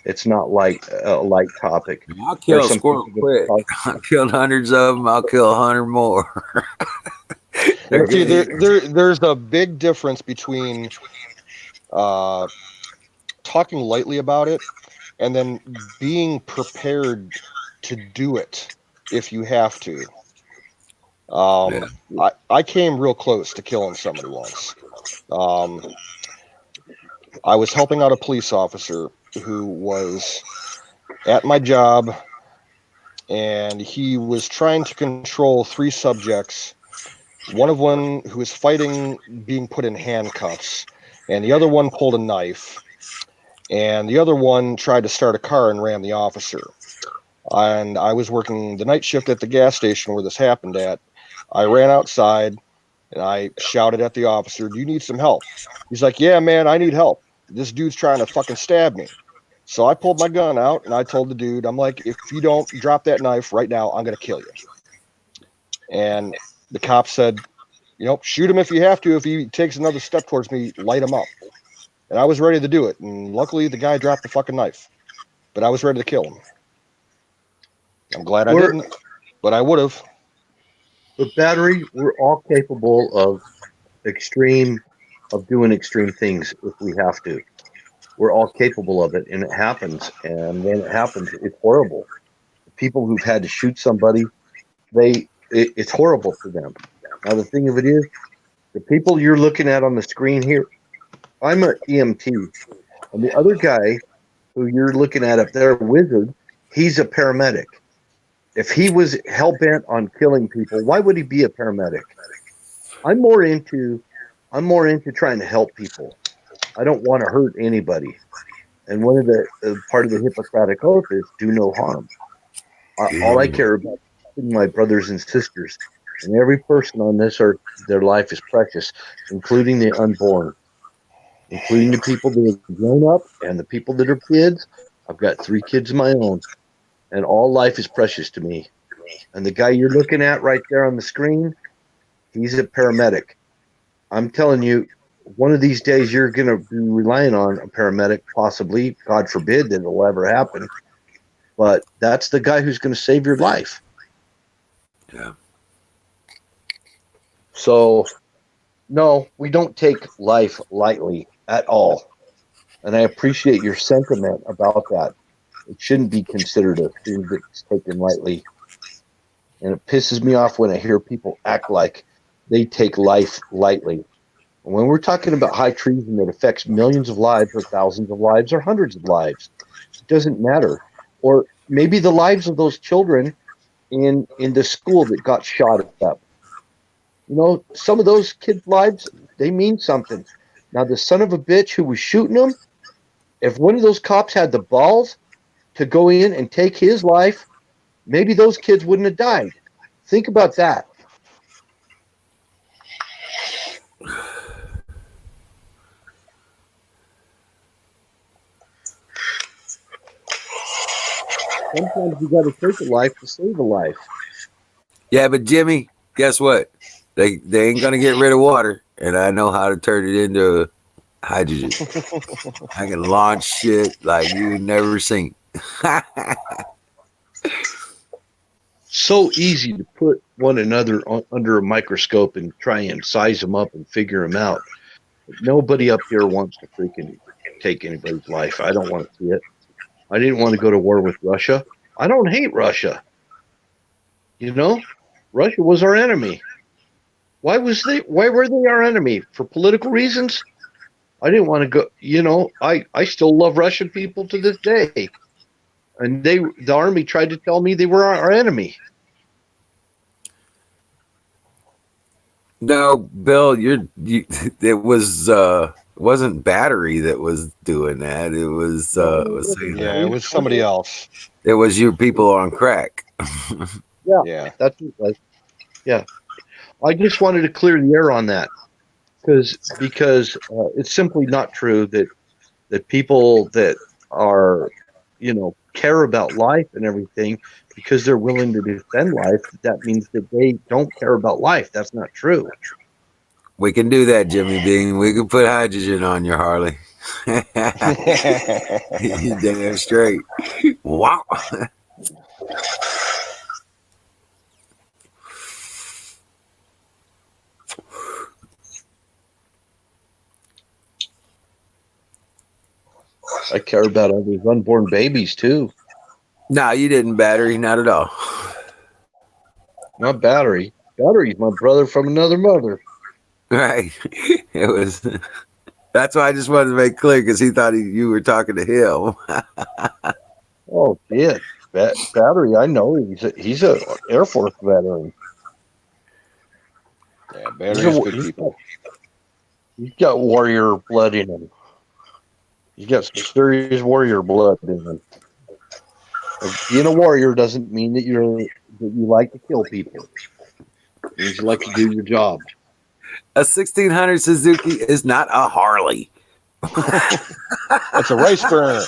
[SPEAKER 3] It's not like a light topic.
[SPEAKER 6] I'll
[SPEAKER 3] There are
[SPEAKER 6] kill a
[SPEAKER 3] some
[SPEAKER 6] squirrel
[SPEAKER 3] people that
[SPEAKER 6] quick.
[SPEAKER 3] talk.
[SPEAKER 6] I've killed hundreds of them. I'll kill 100 more. They're
[SPEAKER 8] See,
[SPEAKER 6] good eaters.
[SPEAKER 8] there's a big difference between uh, talking lightly about it and then being prepared to do it if you have to.
[SPEAKER 6] Yeah.
[SPEAKER 8] I came real close to killing somebody once. Um, I was helping out a police officer who was at my job, and he was trying to control three subjects. One of one who was fighting being put in handcuffs, and the other one pulled a knife, and the other one tried to start a car and ran the officer. And I was working the night shift at the gas station where this happened at. I ran outside and I shouted at the officer, "Do you need some help?" He's like, "Yeah, man, I need help. This dude's trying to fucking stab me." So I pulled my gun out and I told the dude, I'm like, "If you don't drop that knife right now, I'm going to kill you." And the cop said, "Shoot him if you have to. If he takes another step towards me, light him up." And I was ready to do it. And luckily, the guy dropped the fucking knife. But I was ready to kill him. I'm glad I
[SPEAKER 3] We're
[SPEAKER 8] didn't, but I would have.
[SPEAKER 3] With battery, we're all capable extreme of doing extreme things if we have to. We're all capable of it, and it happens. And when it happens, it's horrible. The people who've had to shoot somebody, it's horrible for them. Now the thing of it is, the people you're looking at on the screen here, I'm an EMT, and the other guy who you're looking at up there, Wizard, he's a paramedic. If he was hell bent on killing people, why would he be a paramedic? I'm more into I'm more into trying to help people. I don't want to hurt anybody. And one of the part of the Hippocratic oath is do no harm. All I care about is my brothers and sisters, and every person on this earth, their life is precious, including the unborn, including the people that are grown up and the people that are kids. I've got 3 kids of my own, and all life is precious to me. And the guy you're looking at right there on the screen, he's a paramedic. I'm telling you, one of these days you're going to be relying on a paramedic, possibly. God forbid that it'll ever happen. But that's the guy who's going to save your life.
[SPEAKER 6] Yeah.
[SPEAKER 3] So, no, we don't take life lightly at all. And I appreciate your sentiment about that. It shouldn't be considered a thing that's taken lightly. And it pisses me off when I hear people act like they take life lightly. When we're talking about high treason that affects millions of lives or thousands of lives or hundreds of lives, it doesn't matter. Or maybe the lives of those children in the school that got shot up. Some of those kids' lives, they mean something. Now, the son of a bitch who was shooting them, if one of those cops had the balls to go in and take his life, maybe those kids wouldn't have died. Think about that. Sometimes you got to take a life to save a life.
[SPEAKER 6] Yeah, but Jimmy, guess what? They ain't gonna get rid of water, and I know how to turn it into hydrogen. I can launch shit like you never seen.
[SPEAKER 3] So easy to put one another under a microscope and try and size them up and figure them out. Nobody up here wants to freaking take anybody's life. I don't want to see it. I didn't want to go to war with Russia. I don't hate Russia. You know, Russia was our enemy. Why were they our enemy? For political reasons? I didn't want to go, I still love Russian people to this day. And the army tried to tell me they were our enemy.
[SPEAKER 6] No, Bill, it wasn't battery that was doing that. It was saying that
[SPEAKER 8] Yeah, it was somebody else.
[SPEAKER 6] it was you people on crack.
[SPEAKER 3] Yeah,
[SPEAKER 8] Yeah.
[SPEAKER 3] that's what it was. Yeah, I just wanted to clear the air on that because it's simply not true that people that are, care about life and everything because they're willing to defend life, that means that they don't care about life. That's not true.
[SPEAKER 6] We can do that, Jimmy Bean. We can put hydrogen on your Harley. You damn straight. Wow.
[SPEAKER 3] I care about others' unborn babies too.
[SPEAKER 6] No, you didn't, battery. Not at all.
[SPEAKER 3] Not battery. Battery's my brother from another mother.
[SPEAKER 6] Right. It was. That's why I just wanted to make clear because he thought you were talking to him.
[SPEAKER 3] Oh shit. Battery, I know he's a Air Force veteran.
[SPEAKER 8] Yeah, battery's good people.
[SPEAKER 3] He's got warrior blood in him. He's got some serious warrior blood in him. Being a warrior doesn't mean that you like to kill people. It means you like to do your job.
[SPEAKER 6] A 1600 Suzuki is not a Harley.
[SPEAKER 8] That's a rice burner.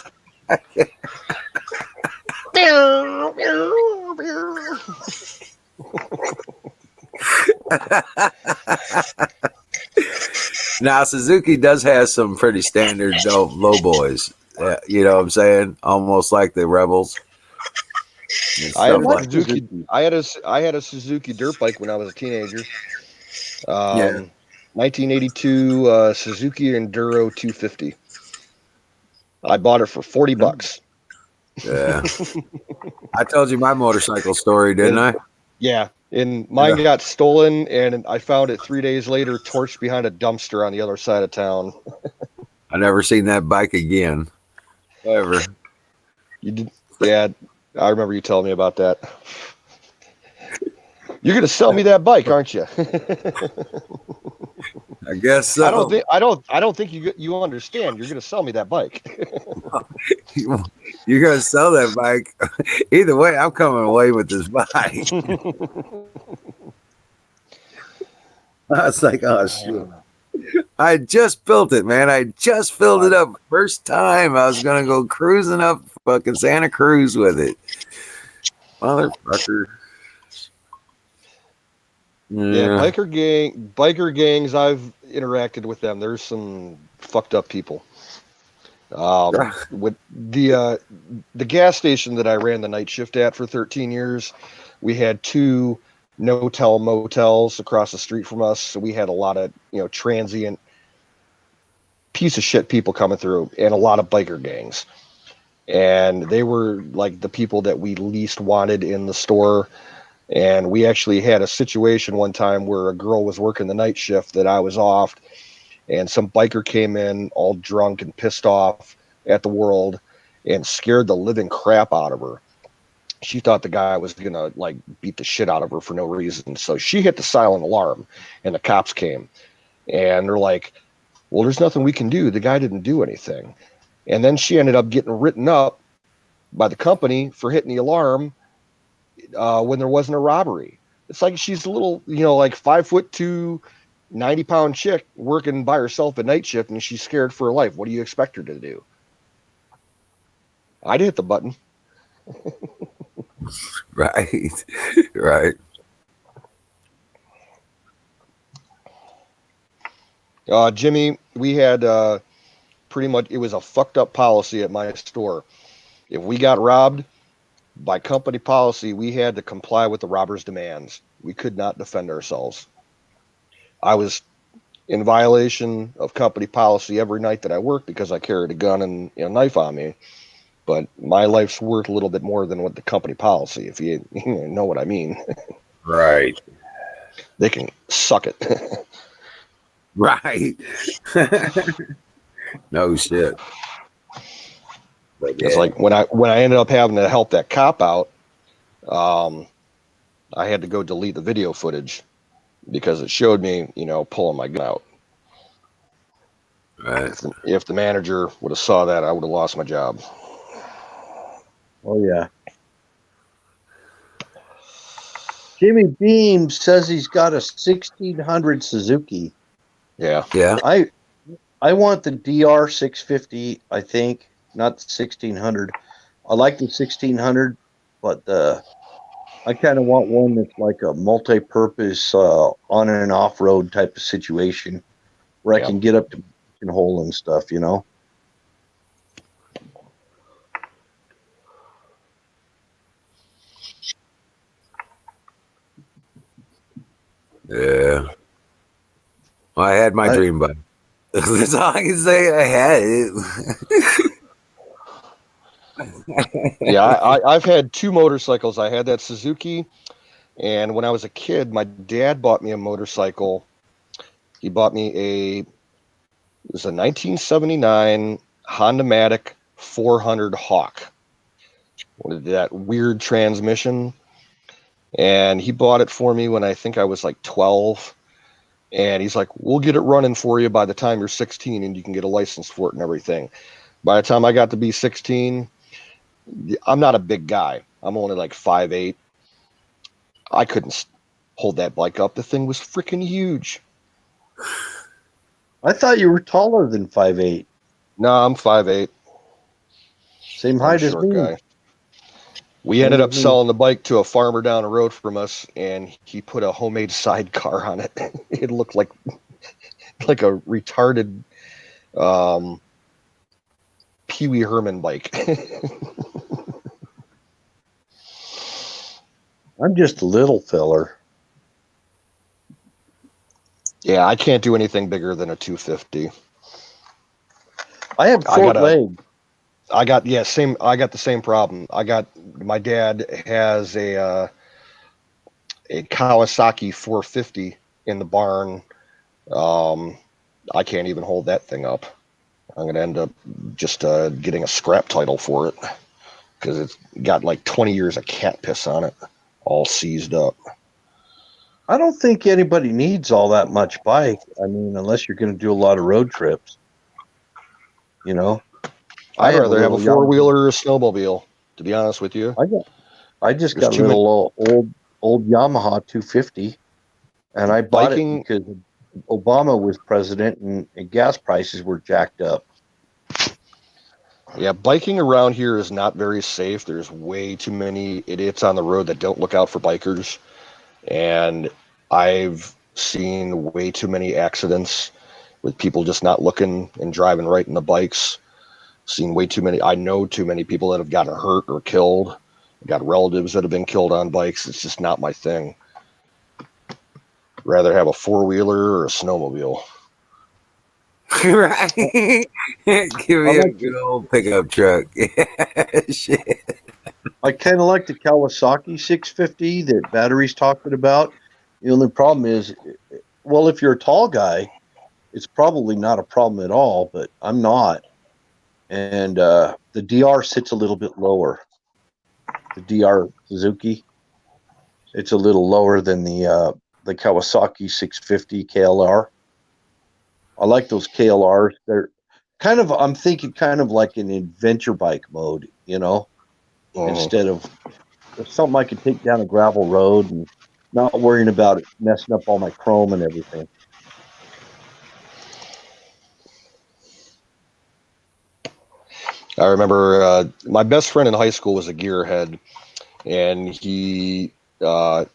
[SPEAKER 6] Now Suzuki does have some pretty standard low boys. You know what I'm saying? Almost like the Rebels.
[SPEAKER 8] I had a
[SPEAKER 6] Like,
[SPEAKER 8] Suzuki. I had a Suzuki dirt bike when I was a teenager.
[SPEAKER 6] yeah.
[SPEAKER 8] 1982 Suzuki Enduro 250. I bought it for $40.
[SPEAKER 6] Yeah. I told you my motorcycle story, didn't I?
[SPEAKER 8] Yeah, and mine got stolen, and I found it 3 days later, torched behind a dumpster on the other side of town.
[SPEAKER 6] I never seen that bike again. Ever.
[SPEAKER 8] You did, yeah. I remember you telling me about that. You're gonna sell me that bike, aren't you?
[SPEAKER 6] I guess so.
[SPEAKER 8] I don't think you understand. You're gonna sell me that bike.
[SPEAKER 6] You're gonna sell that bike. Either way, I'm coming away with this bike. I was like, oh shit. I just built it, man. I just filled it up. First time I was gonna go cruising up fucking Santa Cruz with it. Motherfucker.
[SPEAKER 8] Yeah, biker gangs. I've interacted with them. There's some fucked up people. With the gas station that I ran the night shift at for 13 years, we had 2 no-tell motels across the street from us. So we had a lot of transient piece of shit people coming through, and a lot of biker gangs. And they were like the people that we least wanted in the store. And we actually had a situation one time where a girl was working the night shift that I was off, and some biker came in all drunk and pissed off at the world and scared the living crap out of her. She thought the guy was gonna like beat the shit out of her for no reason. So she hit the silent alarm, and the cops came, and they're like, well, there's nothing we can do. The guy didn't do anything. And then she ended up getting written up by the company for hitting the alarm when there wasn't a robbery. It's like she's a little, like 5'2", 90-pound chick working by herself at night shift, and she's scared for her life. What do you expect her to do? I'd hit the button.
[SPEAKER 6] Right. Right.
[SPEAKER 8] Jimmy, we had pretty much, it was a fucked up policy at my store. If we got robbed, by company policy, we had to comply with the robber's demands. We could not defend ourselves. I was in violation of company policy every night that I worked because I carried a gun and a knife on me. But my life's worth a little bit more than what the company policy, if you know what I mean.
[SPEAKER 6] Right.
[SPEAKER 8] They can suck it.
[SPEAKER 6] Right. No shit. But
[SPEAKER 8] It's like when I ended up having to help that cop out, I had to go delete the video footage because it showed me, pulling my gun out.
[SPEAKER 6] Right.
[SPEAKER 8] If the manager would have saw that, I would have lost my job.
[SPEAKER 3] Oh yeah. Jimmy Beam says he's got a 1600 Suzuki.
[SPEAKER 8] Yeah.
[SPEAKER 6] Yeah.
[SPEAKER 3] I want the DR 650. I think not the 1600. I like the 1600, but I kind of want one that's like a multi-purpose on and off road type of situation where I
[SPEAKER 8] Yeah.
[SPEAKER 3] can get up to hole and stuff.
[SPEAKER 6] Yeah. Well, I had my
[SPEAKER 3] I,
[SPEAKER 6] dream bike. That's all I can say. I had it.
[SPEAKER 8] Yeah, I've had two motorcycles. I had that Suzuki, and when I was a kid, my dad bought me a motorcycle. He bought me it was a 1979 Honda Matic 400 Hawk with that weird transmission. And he bought it for me when I think I was like 12. And he's like, we'll get it running for you by the time you're 16 and you can get a license for it and everything. By the time I got to be 16, I'm not a big guy. I'm only like 5'8". I couldn't hold that bike up. The thing was freaking huge.
[SPEAKER 3] I thought you were taller than 5'8".
[SPEAKER 8] No, I'm 5'8".
[SPEAKER 3] Same
[SPEAKER 8] I'm a
[SPEAKER 3] height as
[SPEAKER 8] short
[SPEAKER 3] me.
[SPEAKER 8] guy. We
[SPEAKER 3] Same
[SPEAKER 8] ended
[SPEAKER 3] as
[SPEAKER 8] up
[SPEAKER 3] me.
[SPEAKER 8] selling the bike to a farmer down the road from us, and he put a homemade sidecar on it. It looked like a retarded Pee Wee Herman bike.
[SPEAKER 3] I'm just a little filler.
[SPEAKER 8] Yeah, I can't do anything bigger than a 250.
[SPEAKER 3] I have
[SPEAKER 8] I
[SPEAKER 3] short
[SPEAKER 8] got a
[SPEAKER 3] legs.
[SPEAKER 8] I got the same problem. My dad has a Kawasaki 450 in the barn. Um, I can't even hold that thing up. I'm gonna end up just getting a scrap title for it because it's got like 20 years of cat piss on it, all seized up.
[SPEAKER 3] I don't think anybody needs all that much bike. I mean, unless you're going to do a lot of road trips. You know, I
[SPEAKER 8] I'd
[SPEAKER 3] have a
[SPEAKER 8] rather have a
[SPEAKER 3] little
[SPEAKER 8] four
[SPEAKER 3] Yamaha.
[SPEAKER 8] wheeler or a snowmobile, to be honest with you.
[SPEAKER 3] I got. I just
[SPEAKER 8] There's
[SPEAKER 3] got a
[SPEAKER 8] too many
[SPEAKER 3] little old Yamaha 250, and I bought it
[SPEAKER 8] biking.
[SPEAKER 3] because Obama was president and gas prices were jacked up.
[SPEAKER 8] Yeah, biking around here is not very safe. There's way too many idiots on the road that don't look out for bikers. And I've seen way too many accidents with people just not looking and driving right in the bikes. Seen way too many. I know too many people that have gotten hurt or killed. Got relatives that have been killed on bikes. It's just not my thing. Rather have a four wheeler or a snowmobile.
[SPEAKER 6] Right. Give
[SPEAKER 3] I
[SPEAKER 6] me a
[SPEAKER 3] like
[SPEAKER 6] good old pickup truck. Shit.
[SPEAKER 3] I kind of like the Kawasaki 650 that battery's talking about. The only problem is, well, if you're a tall guy, it's probably not a problem at all. But I'm not, and the DR sits a little bit lower. The DR Suzuki, it's a little lower than the Kawasaki 650 KLR. I like those KLRs. They're kind of I'm thinking kind of like an adventure bike mode,
[SPEAKER 8] Mhm.
[SPEAKER 3] instead of something I could take down a gravel road and not worrying about it messing up all my chrome and everything.
[SPEAKER 8] I remember my best friend in high school was a gearhead, and he uh,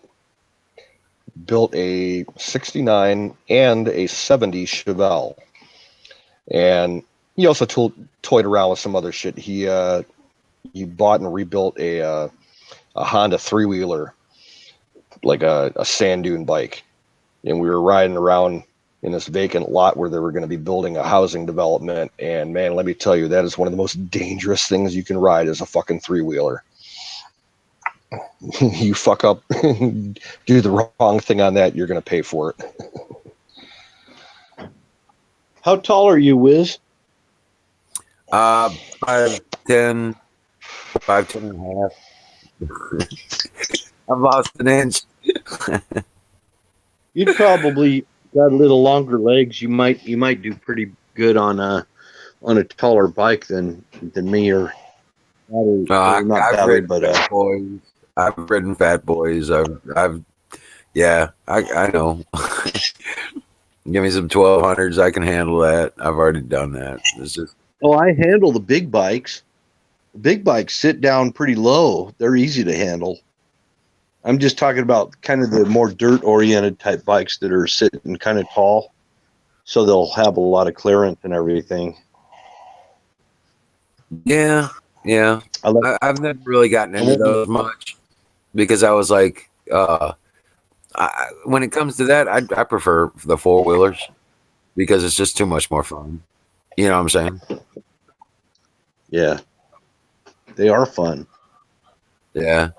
[SPEAKER 8] built a 69 and a 70 Chevelle. And he also toyed around with some other shit. He bought and rebuilt a Honda three wheeler, like a sand dune bike. And we were riding around in this vacant lot where they were going to be building a housing development. And man, let me tell you, that is one of the most dangerous things you can ride is a fucking three wheeler. You fuck up, do the wrong thing on that, you're going to pay for it.
[SPEAKER 3] How tall are you, Wiz?
[SPEAKER 6] 5'10", 5'10" and a half. I've lost an inch.
[SPEAKER 3] You'd probably got a little longer legs. You might do pretty good on a taller bike than me or not
[SPEAKER 6] I've
[SPEAKER 3] battery,
[SPEAKER 6] ridden
[SPEAKER 3] but
[SPEAKER 6] fat boys. I've ridden fat boys. Yeah, I know. Give me some 1200s. I can handle that. I've already done that. It's just,
[SPEAKER 3] I handle the big bikes. The big bikes sit down pretty low. They're easy to handle. I'm just talking about kind of the more dirt oriented type bikes that are sitting kind of tall, so they'll have a lot of clearance and everything.
[SPEAKER 6] yeah, yeah.
[SPEAKER 3] I like.
[SPEAKER 6] I've never really gotten
[SPEAKER 3] I
[SPEAKER 6] into
[SPEAKER 3] won't.
[SPEAKER 6] those much because I was like, when it comes to that, I prefer the four wheelers because it's just too much more fun. You know what I'm saying?
[SPEAKER 3] Yeah, they are fun.
[SPEAKER 6] Yeah.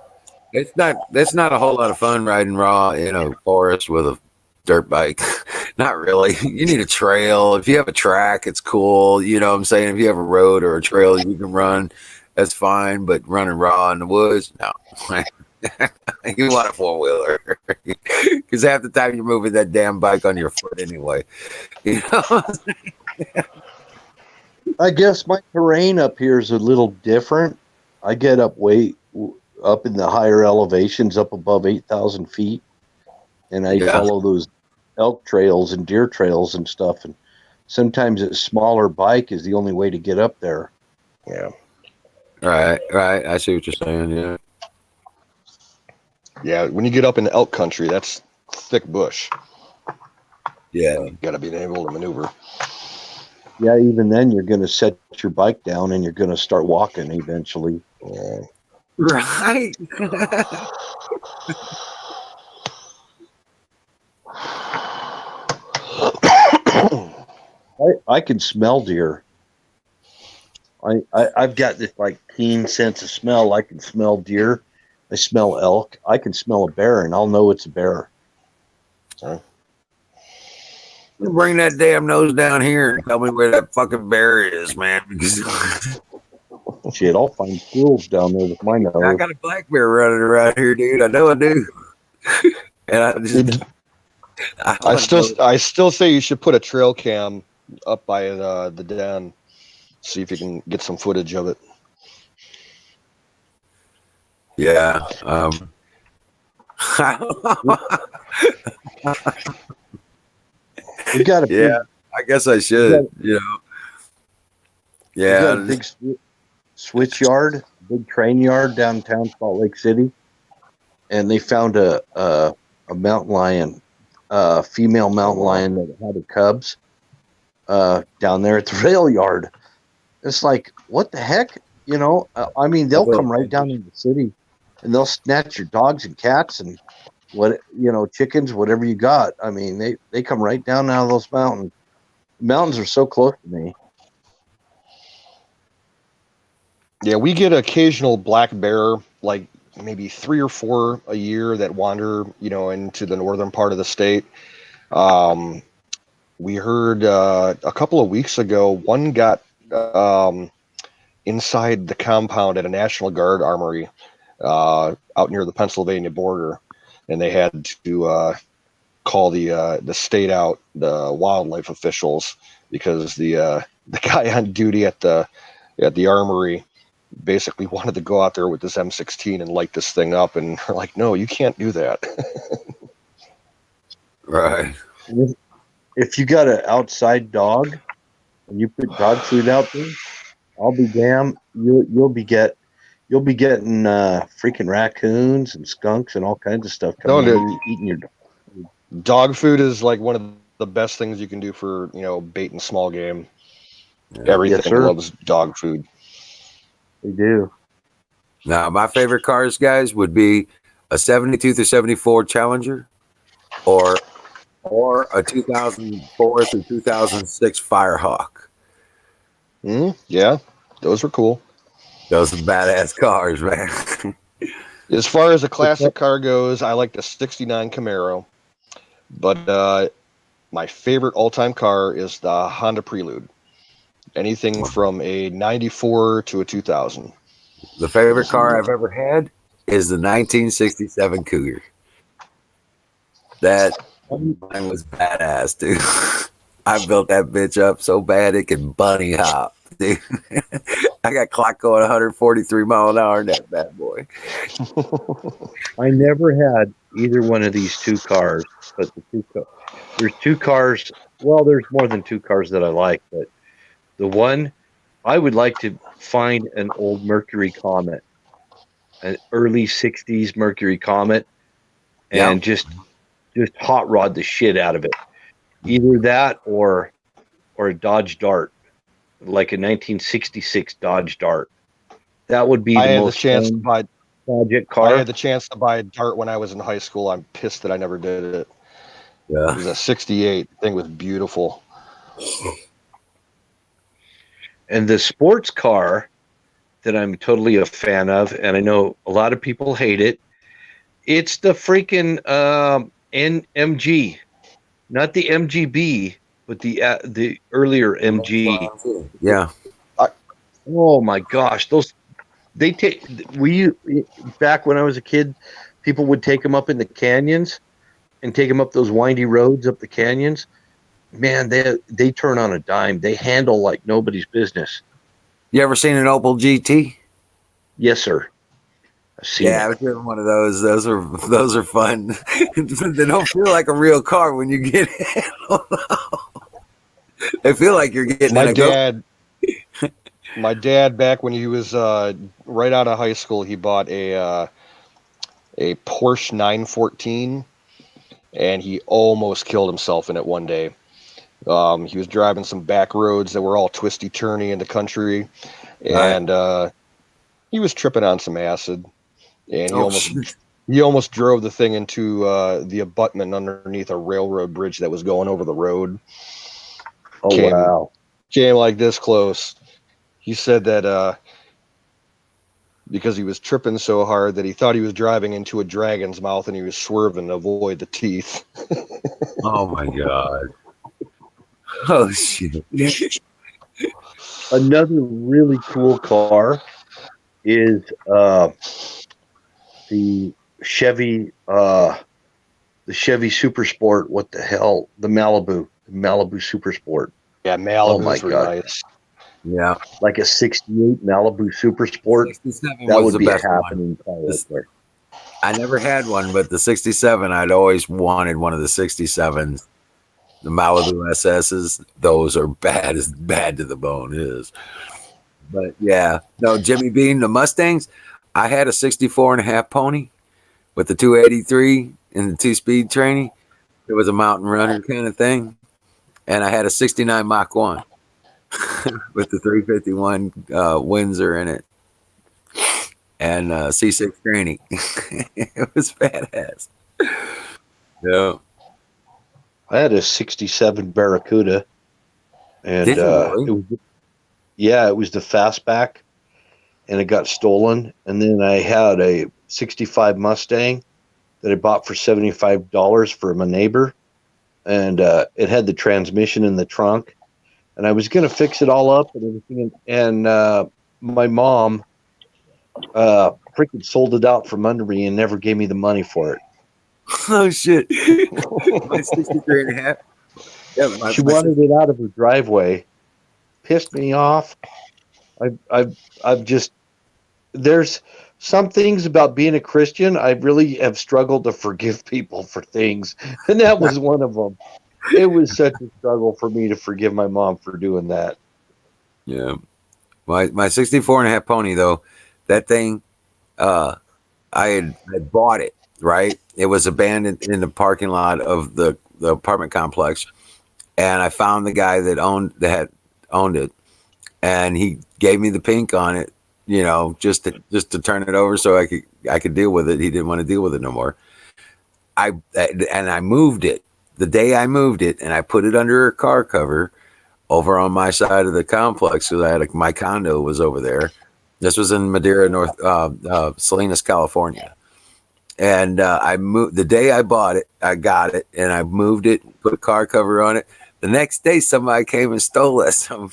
[SPEAKER 6] It's not a whole lot of fun riding raw in a forest with a dirt bike. Not really. You need a trail. If you have a track, it's cool. You know what I'm saying? If you have a road or a trail you can run, that's fine. But running raw in the woods, no. You want a four wheeler because half the time you're moving that damn bike on your foot anyway. You know?
[SPEAKER 3] I guess my terrain up here is a little different. I get up in the higher elevations, up above 8,000 feet, and I
[SPEAKER 6] Yeah.
[SPEAKER 3] follow those elk trails and deer trails and stuff. And sometimes a smaller bike is the only way to get up there.
[SPEAKER 8] Yeah.
[SPEAKER 6] Right. Right. I see what you're saying. Yeah.
[SPEAKER 8] Yeah. When you get up in elk country, that's thick bush.
[SPEAKER 6] Yeah.
[SPEAKER 8] You got to be able to maneuver.
[SPEAKER 3] Yeah, even then you're going to set your bike down and you're going to start walking eventually.
[SPEAKER 8] Yeah.
[SPEAKER 6] Right.
[SPEAKER 3] I can smell deer. I've got this like keen sense of smell. I can smell deer. I smell elk. I can smell a bear, and I'll know it's a bear.
[SPEAKER 6] You bring that damn nose down here and tell me where that fucking bear is, man.
[SPEAKER 3] Shit, I'll find squirrels down there with my
[SPEAKER 6] I
[SPEAKER 3] nose.
[SPEAKER 6] got a black bear running around here, dude. I know I do. And I just,
[SPEAKER 8] I still say you should put a trail cam up by the den. See if you can get some footage of it.
[SPEAKER 6] yeah.
[SPEAKER 3] We got a
[SPEAKER 6] Yeah, I guess I should. You know.
[SPEAKER 3] we got a
[SPEAKER 6] Yeah.
[SPEAKER 3] big switch yard, big train yard downtown Salt Lake City, and they found a mountain lion, female mountain lion that had her cubs down there at the rail yard. It's like, what the heck? You know, I mean, they'll come right down in the city and they'll snatch your dogs and cats and chickens, whatever you got. I mean, they come right down out of those mountains. The mountains are so close to me.
[SPEAKER 8] Yeah, we get occasional black bear, like maybe 3 or 4 a year that wander, into the northern part of the state. We heard a couple of weeks ago, one got inside the compound at a National Guard armory out near the Pennsylvania border, and they had to call the state out, the wildlife officials, because the guy on duty at the armory basically wanted to go out there with this M16 and light this thing up, and we're like, no, you can't do that.
[SPEAKER 6] Right.
[SPEAKER 3] If you got an outside dog and you put dog food out there, I'll be damned. You'll be getting freaking raccoons and skunks and all kinds of stuff
[SPEAKER 8] No,
[SPEAKER 3] coming
[SPEAKER 8] dude,
[SPEAKER 3] in eating your dog.
[SPEAKER 8] dog food is like one of the best things you can do for bait and small game. Everything
[SPEAKER 3] Yes, sir.
[SPEAKER 8] loves dog food.
[SPEAKER 3] They do.
[SPEAKER 6] Now, my favorite cars, guys, would be a 72 through 74 Challenger or a 2004 through 2006 Firehawk.
[SPEAKER 8] Yeah, those were cool.
[SPEAKER 6] Those are badass cars, man.
[SPEAKER 8] As far as a classic car goes, I like the 69 Camaro. But my favorite all-time car is the Honda Prelude. Anything from a 94 to a 2000.
[SPEAKER 6] The favorite car I've ever had is the 1967 Cougar. That Mine was badass, dude. I built that bitch up so bad it can bunny hop, dude. I got clock going 143 mile an hour in that bad boy.
[SPEAKER 3] I never had either one of these two cars, but there's two cars. Well, there's more than two cars that I like, but the one I would like to find an old Mercury Comet, an early '60s Mercury Comet,
[SPEAKER 6] Yeah.
[SPEAKER 3] and just hot rod the shit out of it. Either that or a Dodge Dart, like a 1966 Dodge Dart. That would be
[SPEAKER 8] I
[SPEAKER 3] the
[SPEAKER 8] had the
[SPEAKER 3] most
[SPEAKER 8] chance to
[SPEAKER 3] fun
[SPEAKER 8] buy.
[SPEAKER 3] project
[SPEAKER 8] I
[SPEAKER 3] car.
[SPEAKER 8] had the chance to buy a Dart when I was in high school. I'm pissed that I never did it. It
[SPEAKER 6] Yeah.
[SPEAKER 8] was a '68. The thing was beautiful.
[SPEAKER 3] And the sports car that I'm totally a fan of, and I know a lot of people hate it. It's the freaking NMG, not the MGB, but the earlier MG.
[SPEAKER 6] Yeah.
[SPEAKER 3] Oh my gosh, those they take we back when I was a kid, people would take them up in the canyons and take them up those windy roads up the canyons. Man, they turn on a dime. They handle like nobody's business.
[SPEAKER 6] You ever seen an Opel GT?
[SPEAKER 3] Yes, sir. I've seen
[SPEAKER 6] Yeah, I
[SPEAKER 3] it.
[SPEAKER 6] was driven one of those. Those are fun. They don't feel like a real car when you get in. They feel like you're getting
[SPEAKER 8] My
[SPEAKER 6] in a go.
[SPEAKER 8] dad, my dad, back when he was right out of high school, he bought a Porsche 914, and he almost killed himself in it one day. He was driving some back roads that were all twisty turny in the country,
[SPEAKER 6] Right.
[SPEAKER 8] and he was tripping on some acid, and
[SPEAKER 6] Oh shit.
[SPEAKER 8] he almost drove the thing into the abutment underneath a railroad bridge that was going over the road.
[SPEAKER 3] Oh
[SPEAKER 8] Came
[SPEAKER 3] wow.
[SPEAKER 8] came like this close. He said that because he was tripping so hard that he thought he was driving into a dragon's mouth and he was swerving to avoid the teeth.
[SPEAKER 6] Oh my god. Oh shit.
[SPEAKER 3] Another really cool car is the Chevy the Chevy Super Sport. What the hell? The Malibu Super Sport.
[SPEAKER 8] Yeah,
[SPEAKER 3] Oh my
[SPEAKER 8] Malibus were
[SPEAKER 3] god.
[SPEAKER 8] nice.
[SPEAKER 6] Yeah.
[SPEAKER 3] Like a '68 Malibu Super Sport.
[SPEAKER 6] 67
[SPEAKER 3] That
[SPEAKER 6] was
[SPEAKER 3] would
[SPEAKER 6] the
[SPEAKER 3] be a
[SPEAKER 6] best one.
[SPEAKER 3] happening car right there.
[SPEAKER 6] I never had one, but the 67, I'd always wanted one of the 67s. The Malibu SSs, those are bad to the bone is. But yeah, no, Jimmy Bean, the Mustangs, I had a 64 and a half pony with the 283 and the 2-speed training. It was a mountain runner kind of thing. And I had a 69 Mach 1 with the 351 Windsor in it and C6 training. It was badass. Yeah.
[SPEAKER 3] I had a '67 Barracuda, and
[SPEAKER 6] Did you really?
[SPEAKER 3] it was the fastback, and it got stolen. And then I had a '65 Mustang that I bought for $75 from a neighbor, and it had the transmission in the trunk. And I was going to fix it all up and everything, and my mom freaking sold it out from under me and never gave me the money for it.
[SPEAKER 6] Oh, shit. My 63 and a half. Yeah,
[SPEAKER 3] She wanted it out of her driveway. Pissed me off. I've just there's some things about being a Christian I really have struggled to forgive people for things, and that was one of them. It was such a struggle for me to forgive my mom for doing that.
[SPEAKER 6] Yeah. My 64 and a half pony, though, that thing, I bought it, right? It was abandoned in the parking lot of the apartment complex. And I found the guy that had owned it. And he gave me the pink on it, just to turn it over so I could deal with it. He didn't want to deal with it no more. I moved it the day I moved it, and I put it under a car cover over on my side of the complex because I had my condo was over there. This was in Madera, Salinas, California, and I moved the day I bought it. I got it, and I moved it, put a car cover on it. The next day, somebody came and stole that.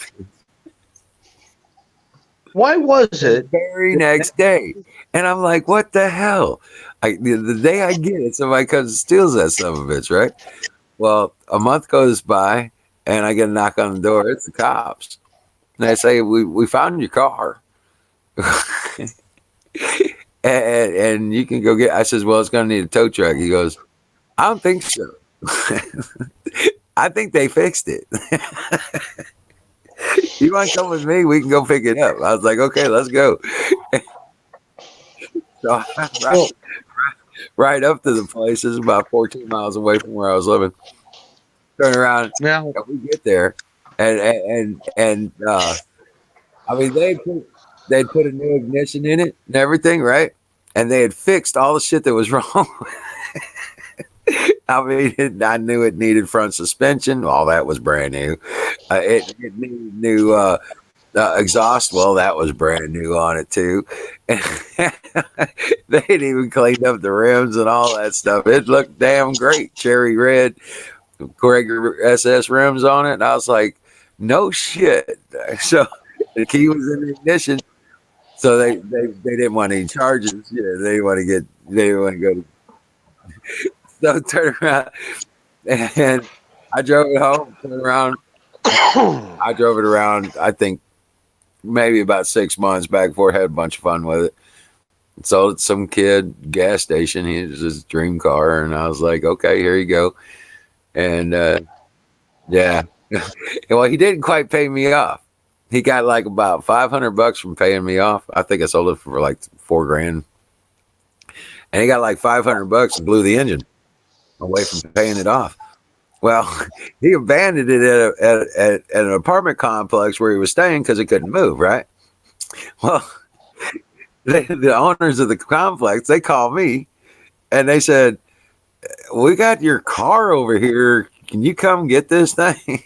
[SPEAKER 3] Why was
[SPEAKER 6] the
[SPEAKER 3] it?
[SPEAKER 6] very next day. And I'm like, what the hell? The day I get it, somebody comes and steals that son of a bitch, right? Well, a month goes by and I get a knock on the door. It's the cops. And they say, we found your car. and you can go get. I says, well, it's going to need a tow truck. He goes, I don't think so. I think they fixed it. You want to come with me? We can go pick it up. I was like, okay, let's go. So
[SPEAKER 3] Well,
[SPEAKER 6] right up to the place. This is about 14 miles away from where I was living. Turn around,
[SPEAKER 3] now,
[SPEAKER 6] and we get there, and I mean they'd put a new ignition in it and everything, right? And they had fixed all the shit that was wrong. I mean, I knew it needed front suspension. All that was brand new. It needed new exhaust. Well, that was brand new on it too. They'd even cleaned up the rims and all that stuff. It looked damn great, cherry red, Corega SS rims on it. And I was like, no shit. So the key was in the ignition. So they didn't want any charges. Yeah, they didn't want to go to. So turn around and I drove it home. Turn around. I drove it around. I think maybe about 6 months back and forth. Had a bunch of fun with it. Sold it to some kid gas station. He was his dream car, and I was like, okay, here you go. And yeah, well, he didn't quite pay me off. He got like about $500 from paying me off. I think I sold it for like $4,000, and he got like $500 and blew the engine away from paying it off. Well, he abandoned it at an apartment complex where he was staying because he couldn't move. Right. Well, the owners of the complex, they called me and they said, we got your car over here. Can you come get this thing?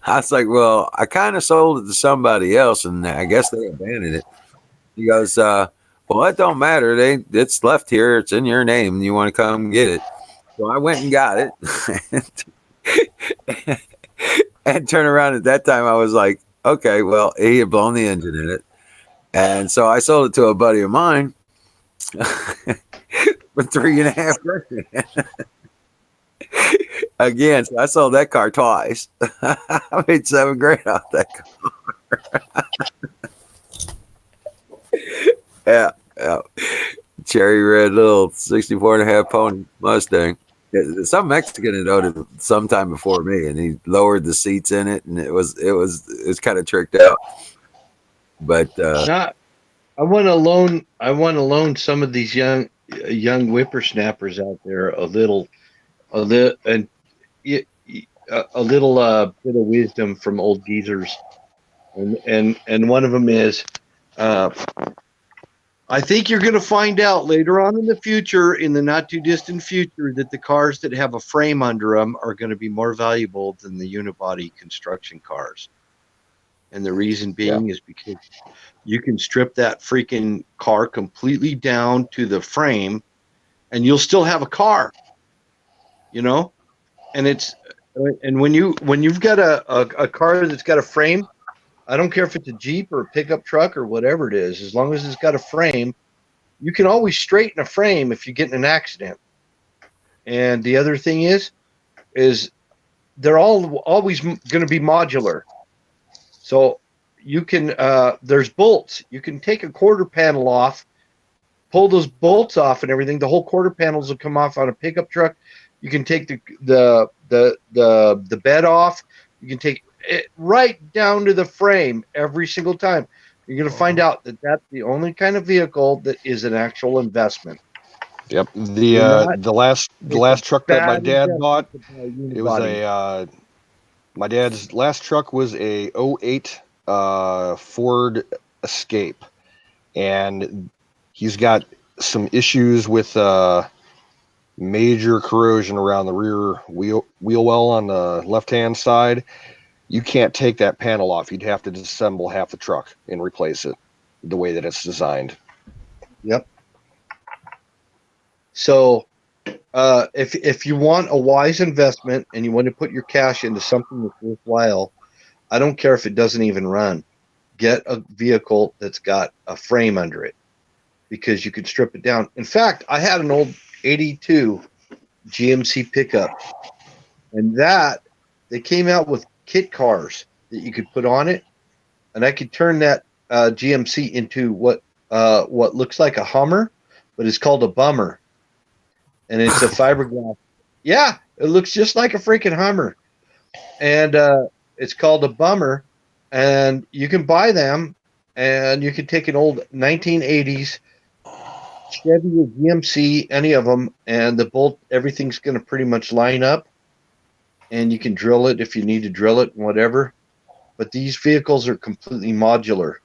[SPEAKER 6] I was like, well, I kind of sold it to somebody else, and I guess they abandoned it. He goes, well, it don't matter. It's left here. It's in your name. You want to come get it? So I went and got it. And turn around at that time, I was like, okay, well, he had blown the engine in it. And so I sold it to a buddy of mine for $3.5 again. So I sold that car twice. I made $7,000 off that car. Yeah. Cherry red little 64.5 pony Mustang. Some Mexican had owned it sometime before me, and he lowered the seats in it, and it was kind of tricked out. But
[SPEAKER 3] not. I want to loan some of these young whippersnappers out there a little and a little bit of wisdom from old geezers, and one of them is, I think you're going to find out later on in the future, in the not too distant future, that the cars that have a frame under them are going to be more valuable than the unibody construction cars. And the reason being is because you can strip that freaking car completely down to the frame and you'll still have a car, and when you've got a car that's got a frame, I don't care if it's a Jeep or a pickup truck or whatever it is, as long as it's got a frame, you can always straighten a frame if you get in an accident. And the other thing is they're always going to be modular. So you can, there's bolts. You can take a quarter panel off, pull those bolts off and everything. The whole quarter panels will come off on a pickup truck. You can take the bed off. You can take it right down to the frame every single time. You're going to find out that that's the only kind of vehicle that is an actual investment.
[SPEAKER 8] Yep. The last truck that my dad bought, it was my dad's last truck was a 08 Ford Escape, and he's got some issues with major corrosion around the rear wheel well on the left-hand side. You can't take that panel off. You'd have to disassemble half the truck and replace it the way that it's designed.
[SPEAKER 3] Yep. So if you want a wise investment and you want to put your cash into something that's worthwhile, I don't care if it doesn't even run. get a vehicle that's got a frame under it because you can strip it down. In fact, I had an old 82 GMC pickup, and they came out with kit cars that you could put on it, and I could turn that GMC into what looks like a Hummer, but it's called a bummer, and it's a fiberglass. Yeah, it looks just like a freaking Hummer, and it's called a bummer, and you can buy them, and you can take an old 1980s Chevy or GMC, any of them, and everything's going to pretty much line up, and you can drill it if you need to drill it and whatever. But these vehicles are completely modular.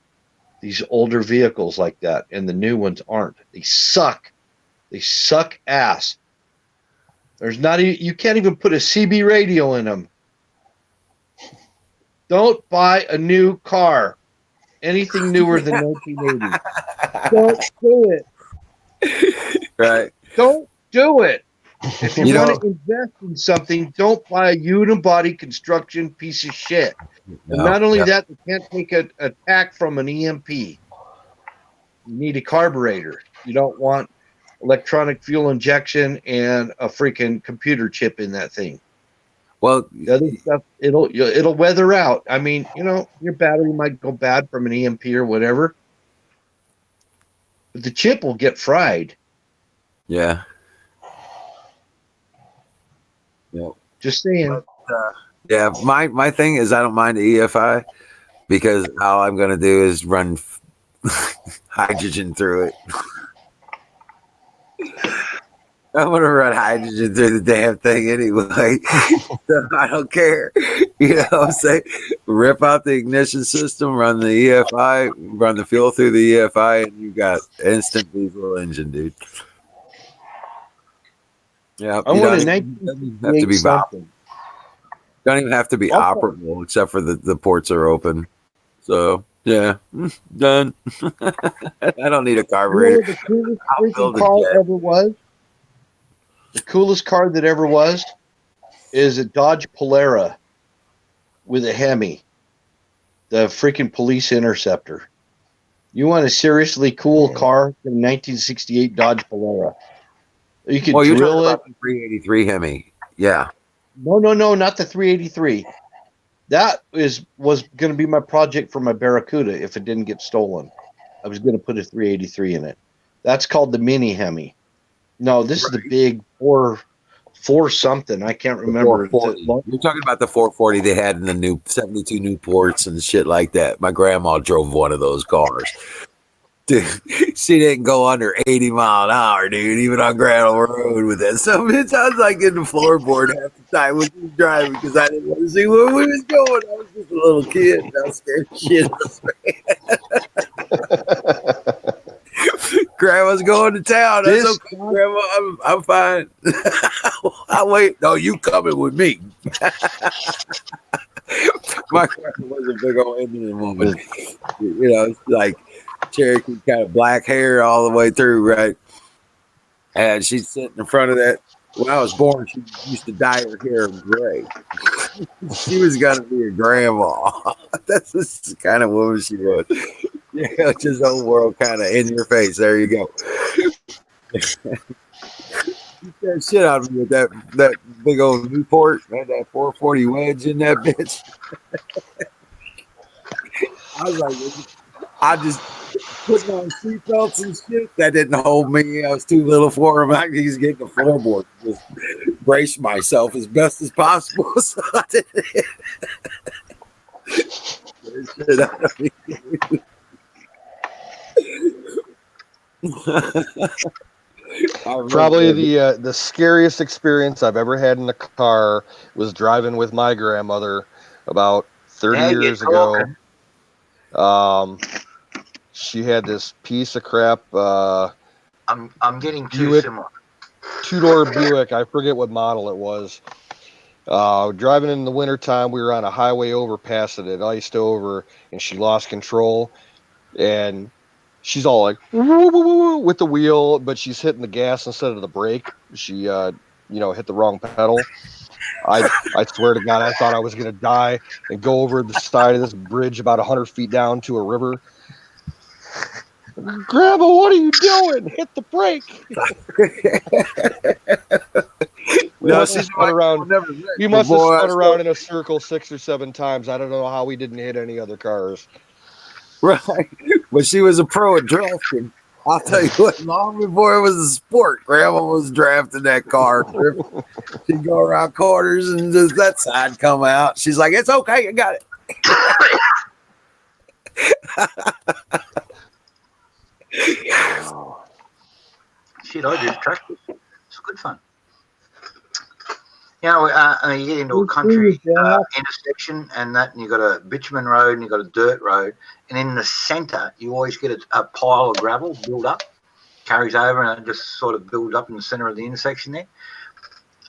[SPEAKER 3] These older vehicles like that, and the new ones aren't. They suck. They suck ass. You can't even put a CB radio in them. Don't buy a new car. Anything newer than 1980. Don't do it.
[SPEAKER 6] Right.
[SPEAKER 3] Don't do it. If you
[SPEAKER 6] You
[SPEAKER 3] want
[SPEAKER 6] know-
[SPEAKER 3] to invest in something, don't buy a unibody construction piece of shit. And not only that, they can't take an attack from an EMP. You need a carburetor. You don't want electronic fuel injection and a freaking computer chip in that thing.
[SPEAKER 6] Well,
[SPEAKER 3] The other stuff, it'll weather out. I mean, your battery might go bad from an EMP or whatever, but the chip will get fried.
[SPEAKER 6] yeah. Yeah.
[SPEAKER 3] Just saying.
[SPEAKER 6] Yeah, my thing is I don't mind the EFI because all I'm going to do is run hydrogen through it. I'm going to run hydrogen through the damn thing anyway. So I don't care. You know what I'm saying? Rip out the ignition system, run the EFI, run the fuel through the EFI, and you got instant diesel engine, dude. Yeah,
[SPEAKER 3] I
[SPEAKER 6] you
[SPEAKER 3] want a
[SPEAKER 6] don't even have to
[SPEAKER 3] 1968
[SPEAKER 6] be
[SPEAKER 3] something.
[SPEAKER 6] Don't even have to be
[SPEAKER 3] Also-
[SPEAKER 6] operable except for the ports are open. So yeah, done. I don't need a
[SPEAKER 3] You know
[SPEAKER 6] carburetor.
[SPEAKER 3] what the coolest
[SPEAKER 6] I'll
[SPEAKER 3] freaking
[SPEAKER 6] build a
[SPEAKER 3] car
[SPEAKER 6] jet.
[SPEAKER 3] ever was? The coolest car that ever was is a Dodge Polara with a Hemi, the freaking police interceptor. You want a seriously cool car? The 1968 Dodge Polara. You could
[SPEAKER 6] Well, you're
[SPEAKER 3] drill
[SPEAKER 6] talking
[SPEAKER 3] it.
[SPEAKER 6] about the 383 Hemi. Yeah.
[SPEAKER 3] No, not the 383. That was going to be my project for my Barracuda if it didn't get stolen. I was going to put a 383 in it. That's called the Mini Hemi. No, this is the big four something. I can't remember.
[SPEAKER 6] 440. You're talking about the 440 they had in the new 72 new ports and shit like that. My grandma drove one of those cars. Dude, she didn't go under 80 mile an hour, dude, even on Granville Road with that. So it sounds like in the floorboard half the time when she was driving because I didn't want to see where we was going. I was just a little kid and I was scared shit. Grandma's going to town. That's okay, Grandma. I'm fine. I wait. No, you coming with me. My grandma was a big old Indian woman. It's like Cherokee kind of black hair all the way through, right? And she's sitting in front of that. When I was born, she used to dye her hair gray. She was gonna be a grandma. That's the kind of woman she was. Yeah, just old world kind of in your face. There you go. Beat that shit out of me with that big old Newport, man, that 440 wedge in that bitch. I was like, I just putting on seatbelts and shit. That didn't hold me. I was too little for him. I was getting the floorboard. Just brace myself as best as possible. So I did it.
[SPEAKER 8] Probably the scariest experience I've ever had in a car was driving with my grandmother about 30 years ago. She had this piece of crap.
[SPEAKER 4] I'm getting too
[SPEAKER 8] Buick,
[SPEAKER 4] similar.
[SPEAKER 8] two-door Buick. I forget what model it was. Driving in the wintertime, we were on a highway overpass and it iced over, and she lost control. And she's all like, woo, woo, woo, woo, with the wheel, but she's hitting the gas instead of the brake. She, hit the wrong pedal. I swear to God, I thought I was going to die and go over the side of this bridge about 100 feet down to a river. Grandma, what are you doing? Hit the brake. We
[SPEAKER 6] No,
[SPEAKER 8] must have
[SPEAKER 6] she's
[SPEAKER 8] spun
[SPEAKER 6] like,
[SPEAKER 8] around.
[SPEAKER 6] I'll never let
[SPEAKER 8] We
[SPEAKER 6] you,
[SPEAKER 8] must have
[SPEAKER 6] boy.
[SPEAKER 8] spun around in a circle 6 or 7 times. I don't know how we didn't hit any other cars.
[SPEAKER 6] Right. But she was a pro at drafting. I'll tell you what, long before it was a sport, Grandma was drafting that car. She'd go around corners and just that side come out. She's like, it's okay, I got it.
[SPEAKER 4] Shit, I do tractors. It's good fun. You know, you get into a country intersection and that, and you've got a bitumen road and you've got a dirt road, and in the centre you always get a pile of gravel build up, carries over, and it just sort of builds up in the centre of the intersection there.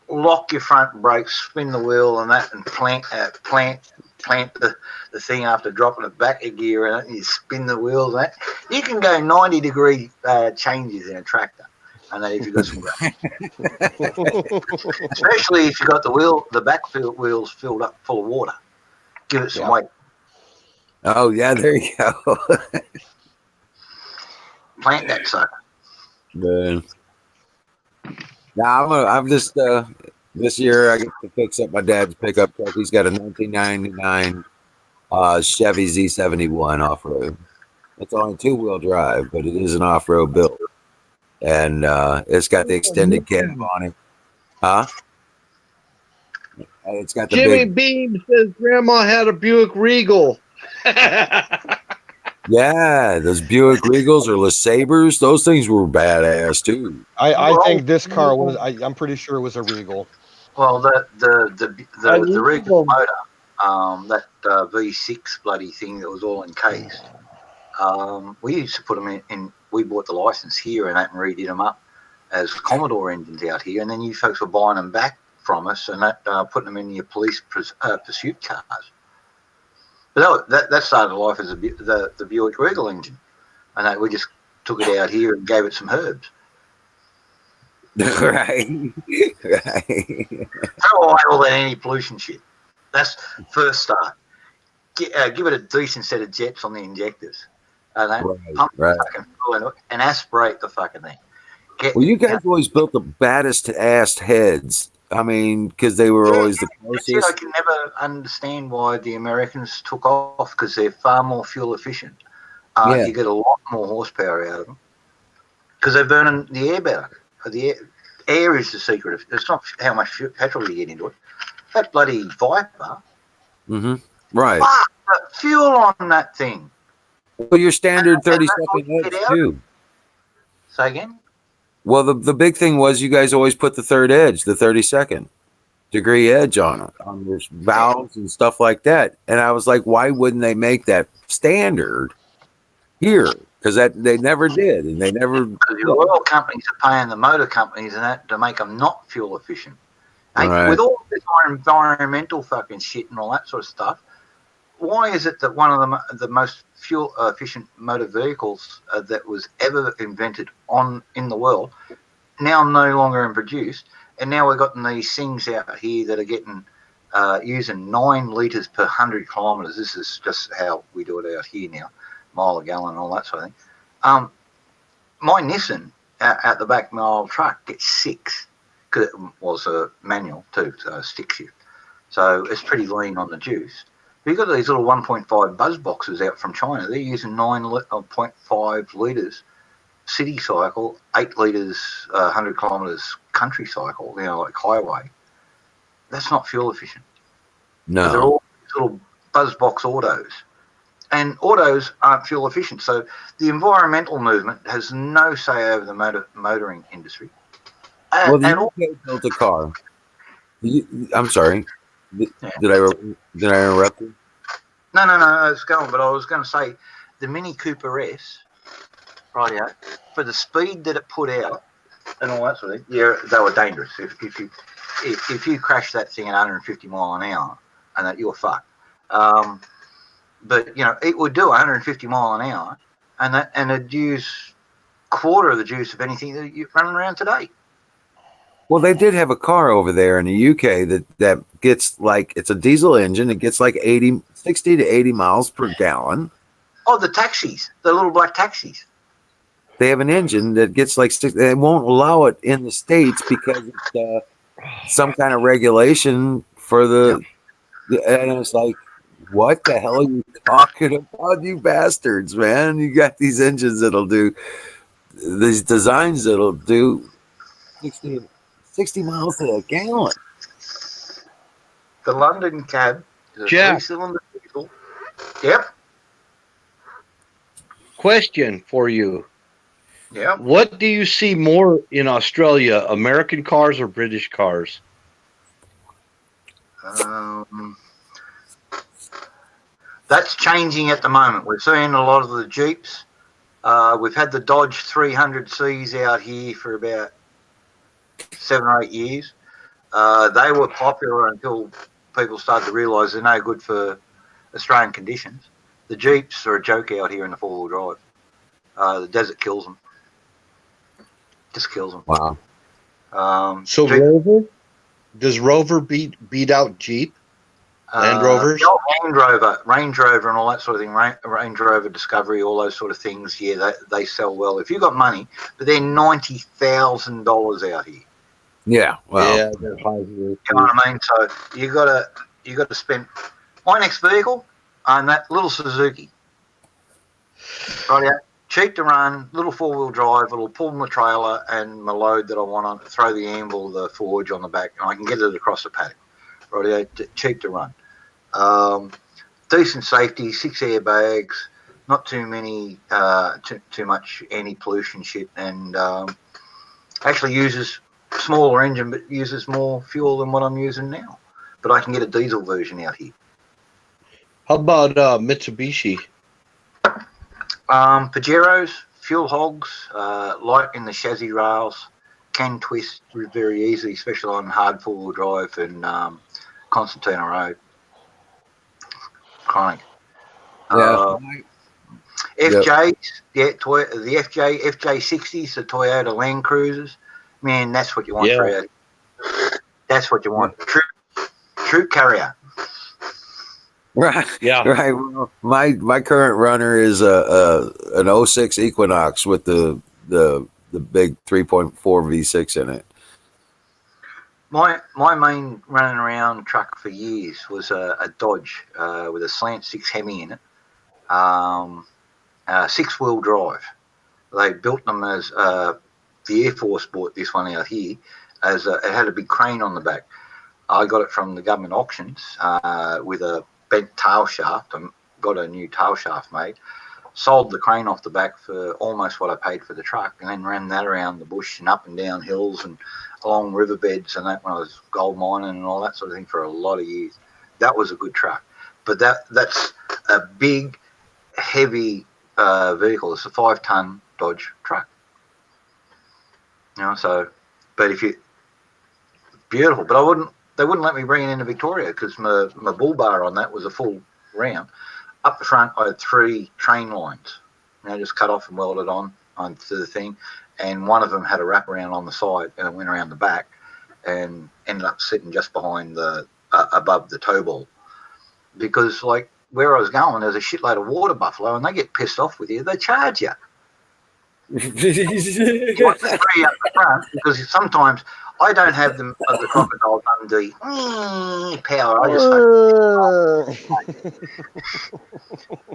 [SPEAKER 4] Lock your front brakes, spin the wheel and that, and plant the thing after dropping it back a gear, and you spin the wheels and that. You can go 90-degree changes in a tractor. And then if you've got some gravel, especially if you've got the back wheels filled up full of water, give it some weight.
[SPEAKER 6] Oh yeah, there you go.
[SPEAKER 4] Plant that sucker.
[SPEAKER 6] Man. Now I'm just this year I get to fix up my dad's pickup truck. He's got a 1999 Chevy Z71 off road. It's only 2-wheel drive, but it is an off road build. And it's got the extended cab on it. Huh? It's got the
[SPEAKER 3] Jimmy
[SPEAKER 6] big.
[SPEAKER 3] Beam says Grandma had a Buick Regal.
[SPEAKER 6] Yeah, those Buick Regals or LeSabres, those things were badass too.
[SPEAKER 8] I think this car was. I'm pretty sure it was a Regal.
[SPEAKER 4] Well, the Regal motor, that V6 bloody thing that was all encased. We used to put them in. We bought the license here and that, and redid them up as Commodore engines out here, and then you folks were buying them back from us and that, putting them in your police pursuit cars. But that started life as the Buick Regal engine, and we just took it out here and gave it some herbs.
[SPEAKER 6] Right.
[SPEAKER 4] Throw away all that anti-pollution shit. That's first start. Give it a decent set of jets on the injectors, and pump the fucking fuel and aspirate the fucking thing.
[SPEAKER 6] Well, you guys always built the baddest ass heads. I mean, because they were always the closest.
[SPEAKER 4] I can never understand why the Americans took off, because they're far more fuel efficient. You get a lot more horsepower out of them because they're burning the air better. The air is the secret. It's not how much petrol you get into it. That bloody Viper.
[SPEAKER 6] Mm-hmm. Right.
[SPEAKER 4] The fuel on that thing.
[SPEAKER 6] Well, your standard 30-second edge too.
[SPEAKER 4] Say again?
[SPEAKER 6] Well, the big thing was you guys always put the third edge, the 32nd degree edge on it, on your valves and stuff like that. And I was like, why wouldn't they make that standard here? Because they never did, and they never.
[SPEAKER 4] Because the oil companies are paying the motor companies and that to make them not fuel efficient.
[SPEAKER 6] Right.
[SPEAKER 4] With all this environmental fucking shit and all that sort of stuff, why is it that one of the most fuel efficient motor vehicles that was ever invented in the world now no longer in produced, and now we've got these things out here that are getting using 9 litres per 100 kilometres. This is just how we do it out here now, mile a gallon and all that sort of thing. My Nissan out the back of my old truck gets 6, because it was a manual too, so stick shift. So it's pretty lean on the juice. You've got these little 1.5 buzz boxes out from China. They're using 9.5 litres city cycle, 8 litres 100 kilometres country cycle, like highway. That's not fuel efficient.
[SPEAKER 6] No.
[SPEAKER 4] They're all little buzz box autos. And autos aren't fuel efficient. So the environmental movement has no say over the motoring industry.
[SPEAKER 6] Well, the UK built a car. I'm sorry. Did I interrupt you?
[SPEAKER 4] No, it's going. But I was going to say, the Mini Cooper S, right, for the speed that it put out and all that sort of thing, they were dangerous. If you crash that thing at 150 mile an hour, and that you're fucked. But it would do 150 mile an hour, and it'd use quarter of the juice of anything that you're running around today.
[SPEAKER 6] Well, they did have a car over there in the UK that gets like, it's a diesel engine. It gets like 60 to 80 miles per gallon.
[SPEAKER 4] Oh, the taxis, the little black taxis.
[SPEAKER 6] They have an engine that gets like they won't allow it in the States because it's some kind of regulation for and it's like, what the hell are you talking about, you bastards, man? You got these engines that'll do these designs that'll do 60 miles to a gallon.
[SPEAKER 4] The London cab is a
[SPEAKER 3] Jack.
[SPEAKER 4] 3-cylinder diesel. Yep.
[SPEAKER 3] Question for you.
[SPEAKER 4] Yep.
[SPEAKER 3] What do you see more in Australia, American cars or British cars?
[SPEAKER 4] That's changing at the moment. We're seeing a lot of the Jeeps. We've had the Dodge 300Cs out here for about 7 or 8 years. They were popular until people started to realise they're no good for Australian conditions. The Jeeps are a joke out here in the four-wheel drive. The desert kills them. Just kills them.
[SPEAKER 6] Wow.
[SPEAKER 3] So
[SPEAKER 4] Jeep,
[SPEAKER 3] Rover? Does Rover beat out Jeep? Land Rovers?
[SPEAKER 4] Range Rover and all that sort of thing. Range Rover Discovery, all those sort of things. Yeah, they sell well. If you've got money, but they're $90,000 out here.
[SPEAKER 6] Yeah, well,
[SPEAKER 3] yeah, they're high here.
[SPEAKER 4] You know what I mean? So you got to spend. My next vehicle, and that little Suzuki. Right out, cheap to run, little four-wheel drive. It'll pull my trailer and my load that I want on. Throw the anvil, the forge on the back, and I can get it across the paddock. Right out, cheap to run. Decent safety, 6 airbags, not too many, too much anti-pollution shit, and actually uses smaller engine, but uses more fuel than what I'm using now. But I can get a diesel version out here.
[SPEAKER 3] How about Mitsubishi?
[SPEAKER 4] Pajeros, fuel hogs, light in the chassis rails, can twist very easily, especially on hard four-wheel drive and Constantine Road. Chronic.
[SPEAKER 6] yeah.
[SPEAKER 4] FJs, yeah, the FJ60s, the Toyota Land Cruisers. Man, that's what you want for out. That's what you want. Troop carrier.
[SPEAKER 6] Right.
[SPEAKER 3] Yeah.
[SPEAKER 6] Right. Well, my current runner is an 06 Equinox with the big 3.4 V6 in it.
[SPEAKER 4] My main running around truck for years was a Dodge with a slant 6 Hemi in it, 6-wheel drive. They built them as the Air Force bought this one out here as it had a big crane on the back. I got it from the government auctions with a bent tail shaft and got a new tail shaft made. Sold the crane off the back for almost what I paid for the truck, and then ran that around the bush and up and down hills and along riverbeds and that when I was gold mining and all that sort of thing for a lot of years. That was a good truck. But that's a big, heavy vehicle. It's a 5-ton Dodge truck. You know, so, but if you, beautiful. But they wouldn't let me bring it into Victoria because my bull bar on that was a full round. Up the front, I had 3 train lines. You know, just cut off and welded onto the thing. And one of them had a wraparound on the side and it went around the back and ended up sitting just behind above the tow ball. Because, like, where I was going, there's a shitload of water buffalo and they get pissed off with you. They charge you. You want the 3 up the front because sometimes I don't have the Crocodile Dundee power. I just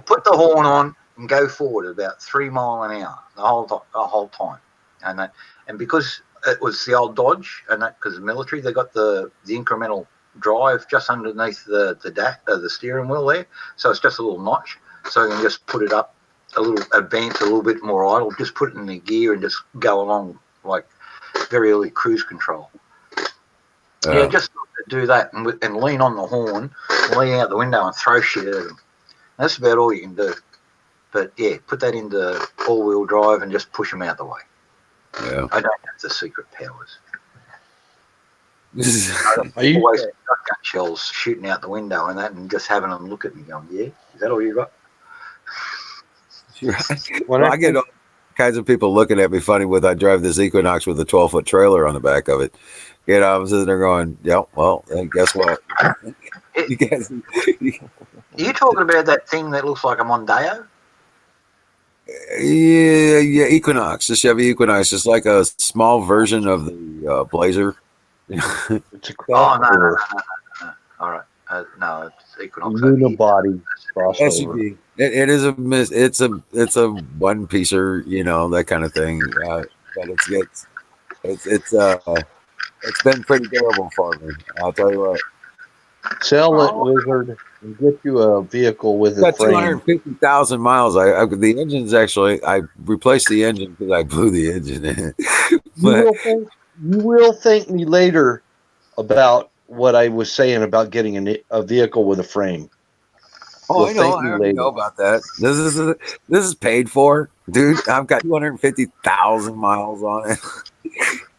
[SPEAKER 4] put the horn on and go forward about 3 miles an hour the whole time, and because it was the old Dodge and that because the military they got the incremental drive just underneath the steering wheel there, so it's just a little notch, so you can just put it up a little, advance a little bit more idle, just put it in the gear and just go along like very early cruise control. Yeah, just do that and lean on the horn, lean out the window and throw shit at them. That's about all you can do. But yeah, put that into all-wheel drive and just push them out the way.
[SPEAKER 6] Yeah.
[SPEAKER 4] I don't have the secret powers.
[SPEAKER 3] Are you
[SPEAKER 4] always shotgun shells shooting out the window and that, and just having them look at me going, "Yeah, is that all you got?"
[SPEAKER 6] Right.
[SPEAKER 3] When
[SPEAKER 6] Well,
[SPEAKER 3] I
[SPEAKER 6] I get kinds of people looking at me funny with I drive this Equinox with a 12-foot trailer on the back of it. You know, I'm sitting there going, yeah, well, then guess what? You guys,
[SPEAKER 4] Are you talking about that thing that looks like a Mondeo?
[SPEAKER 6] yeah, Equinox, the Chevy Equinox, it's like a small version of the Blazer.
[SPEAKER 3] It's a
[SPEAKER 4] Oh, no, no,
[SPEAKER 3] crossover,
[SPEAKER 4] no, no. All right. No, it's Equinox over here.
[SPEAKER 3] unibody crossover.
[SPEAKER 6] SUV. It is it's a one piecer, you know, that kind of thing. But it's been pretty durable for me. I'll tell you what.
[SPEAKER 3] Sell it,
[SPEAKER 4] Oh,
[SPEAKER 3] Wizard, and get you a vehicle with a
[SPEAKER 6] Got
[SPEAKER 3] frame.
[SPEAKER 6] 250,000 miles. The engine's actually I replaced the engine because I blew the engine in.
[SPEAKER 3] You
[SPEAKER 6] But
[SPEAKER 3] will thank me later about what I was saying about getting a vehicle with a frame.
[SPEAKER 6] oh,
[SPEAKER 3] You'll
[SPEAKER 6] I know.
[SPEAKER 3] thank
[SPEAKER 6] I
[SPEAKER 3] me
[SPEAKER 6] already
[SPEAKER 3] later.
[SPEAKER 6] know about that. This is paid for, dude. I've got 250,000 miles on it.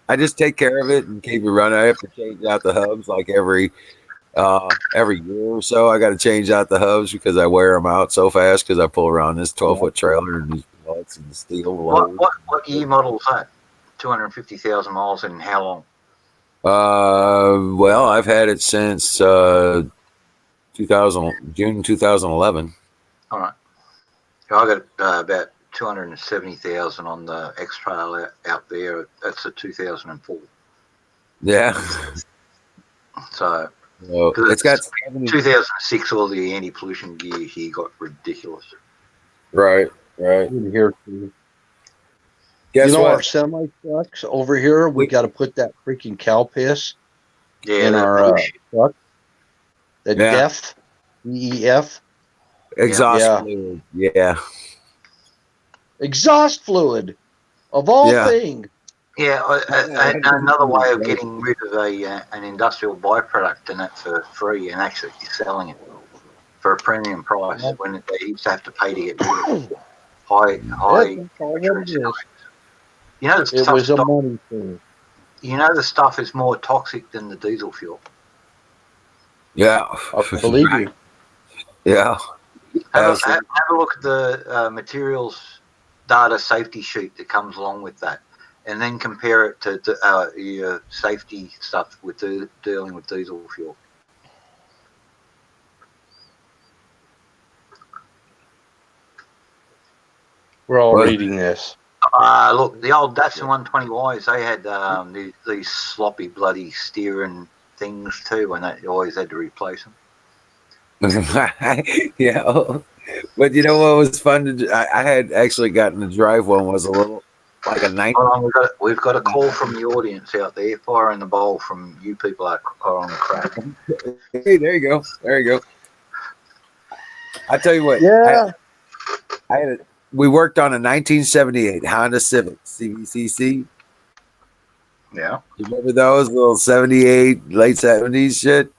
[SPEAKER 6] I just take care of it and keep it running. I have to change out the hubs like every year or so. I got to change out the hubs because I wear them out so fast because I pull around this 12-foot trailer and these belts and steel loads.
[SPEAKER 4] what year model is that? 250,000 miles in how long?
[SPEAKER 6] Well, I've had it since June 2011.
[SPEAKER 4] All right. I got about 270,000 on the X Trail out there. That's a 2004.
[SPEAKER 6] Yeah.
[SPEAKER 4] So
[SPEAKER 6] Well, it's got
[SPEAKER 4] 2006. All the anti-pollution gear here got ridiculous.
[SPEAKER 6] right.
[SPEAKER 3] In here too.
[SPEAKER 6] Guess
[SPEAKER 3] Our
[SPEAKER 6] what?
[SPEAKER 3] semi trucks over here, we got to put that freaking cow piss
[SPEAKER 4] Yeah,
[SPEAKER 3] in
[SPEAKER 4] that
[SPEAKER 3] our
[SPEAKER 4] bullshit.
[SPEAKER 3] truck. That
[SPEAKER 6] Yeah.
[SPEAKER 3] DEF.
[SPEAKER 6] Exhaust
[SPEAKER 3] Yeah.
[SPEAKER 6] fluid. Yeah.
[SPEAKER 3] Exhaust fluid, of all
[SPEAKER 6] Yeah.
[SPEAKER 3] things.
[SPEAKER 4] Yeah,
[SPEAKER 6] Yeah,
[SPEAKER 4] another way of
[SPEAKER 6] right.
[SPEAKER 4] getting rid of an industrial byproduct and that for free and actually selling it for a premium price when they used to have to pay to get rid of it. High
[SPEAKER 3] That's all what it is.
[SPEAKER 4] You know the
[SPEAKER 3] It
[SPEAKER 4] stuff.
[SPEAKER 3] was a money thing.
[SPEAKER 4] You know the stuff is more toxic than the diesel fuel.
[SPEAKER 6] Yeah.
[SPEAKER 3] I believe you.
[SPEAKER 6] Yeah.
[SPEAKER 4] Have a look at the materials data safety sheet that comes along with that, and then compare it to your safety stuff with dealing with diesel fuel.
[SPEAKER 3] We're all
[SPEAKER 6] What?
[SPEAKER 3] reading this.
[SPEAKER 4] Look, the old Datsun 120Ys, they had these sloppy, bloody steering things too, and they always had to replace them.
[SPEAKER 6] Yeah. But you know what was fun to do? I had actually gotten to drive one was a little like a 90.
[SPEAKER 4] Hold on, we've got a call from the audience out there. Fire in the bowl from you people are on crack.
[SPEAKER 6] Hey, there you go. There you go. I tell you what.
[SPEAKER 3] Yeah.
[SPEAKER 6] We worked on a 1978 Honda Civic CVCC.
[SPEAKER 4] Yeah.
[SPEAKER 6] You remember those little 78 late 70s shit?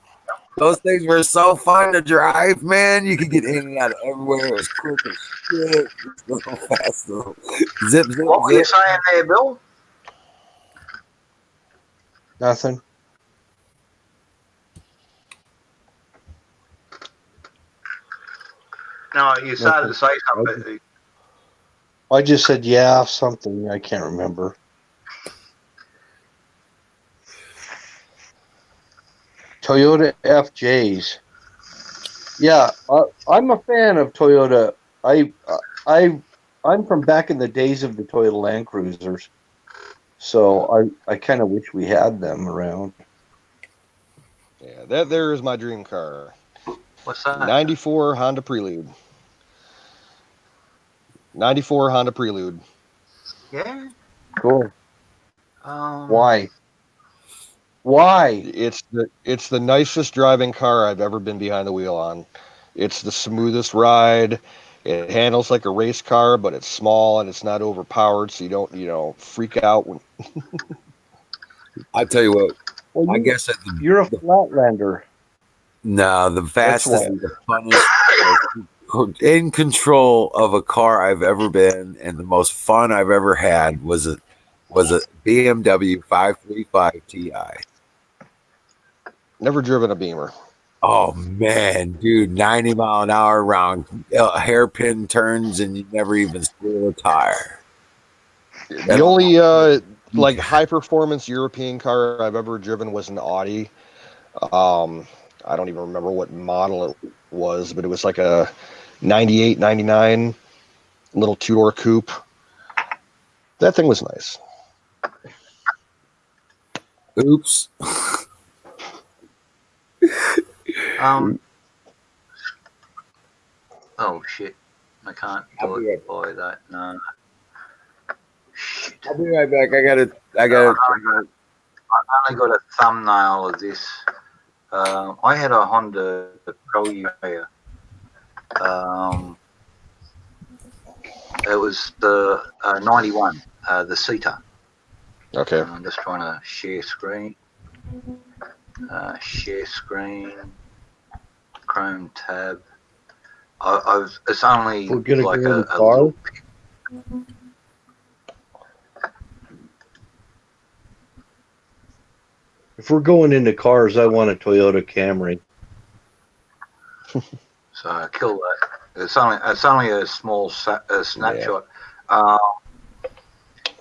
[SPEAKER 6] Those things were so fun to drive, man. You could get in and out of everywhere. It was quick as shit. Just little fast, little zip, zip,
[SPEAKER 4] What were you
[SPEAKER 6] zip.
[SPEAKER 4] saying there, Bill?
[SPEAKER 3] Nothing.
[SPEAKER 4] No, you started to say something.
[SPEAKER 3] I just said yeah, something. I can't remember. Toyota FJs. Yeah, I'm a fan of Toyota. I'm from back in the days of the Toyota Land Cruisers, so I kind of wish we had them around.
[SPEAKER 8] Yeah, that there is my dream car.
[SPEAKER 4] What's that?
[SPEAKER 8] 94 Honda Prelude. 94 Honda Prelude.
[SPEAKER 4] Yeah.
[SPEAKER 3] Cool.
[SPEAKER 4] Um,
[SPEAKER 3] Why? Why?
[SPEAKER 8] It's the nicest driving car I've ever been behind the wheel on. It's the smoothest ride. It handles like a race car, but it's small and it's not overpowered, so you don't, freak out when.
[SPEAKER 6] I tell you what.
[SPEAKER 3] Well,
[SPEAKER 6] I guess
[SPEAKER 3] you're a Flatlander.
[SPEAKER 6] No, the fastest,
[SPEAKER 3] why.
[SPEAKER 6] the funnest, in control of a car I've ever been, and the most fun I've ever had was a BMW 535 Ti.
[SPEAKER 8] Never driven a Beamer.
[SPEAKER 6] Oh man, dude, 90 mile an hour around hairpin turns, and you never even steal a tire.
[SPEAKER 8] The only like high performance European car I've ever driven was an Audi. I don't even remember what model it was, but it was like a 98, 99 little two-door coupe. That thing was nice.
[SPEAKER 6] Oops.
[SPEAKER 4] Oh shit! I can't do it by that. No. Shit.
[SPEAKER 6] I'll be right back. I got
[SPEAKER 4] I only got a thumbnail of this. I had a Honda Pro Urea. It was the 91, the Ceta.
[SPEAKER 8] Okay.
[SPEAKER 4] I'm just trying to share screen. Share screen. Chrome tab. It's only
[SPEAKER 3] We're gonna
[SPEAKER 4] like
[SPEAKER 3] go in the
[SPEAKER 4] a
[SPEAKER 3] car.
[SPEAKER 4] little.
[SPEAKER 3] If we're going into cars, I want a Toyota Camry.
[SPEAKER 4] So I kill that. It's only a small snapshot.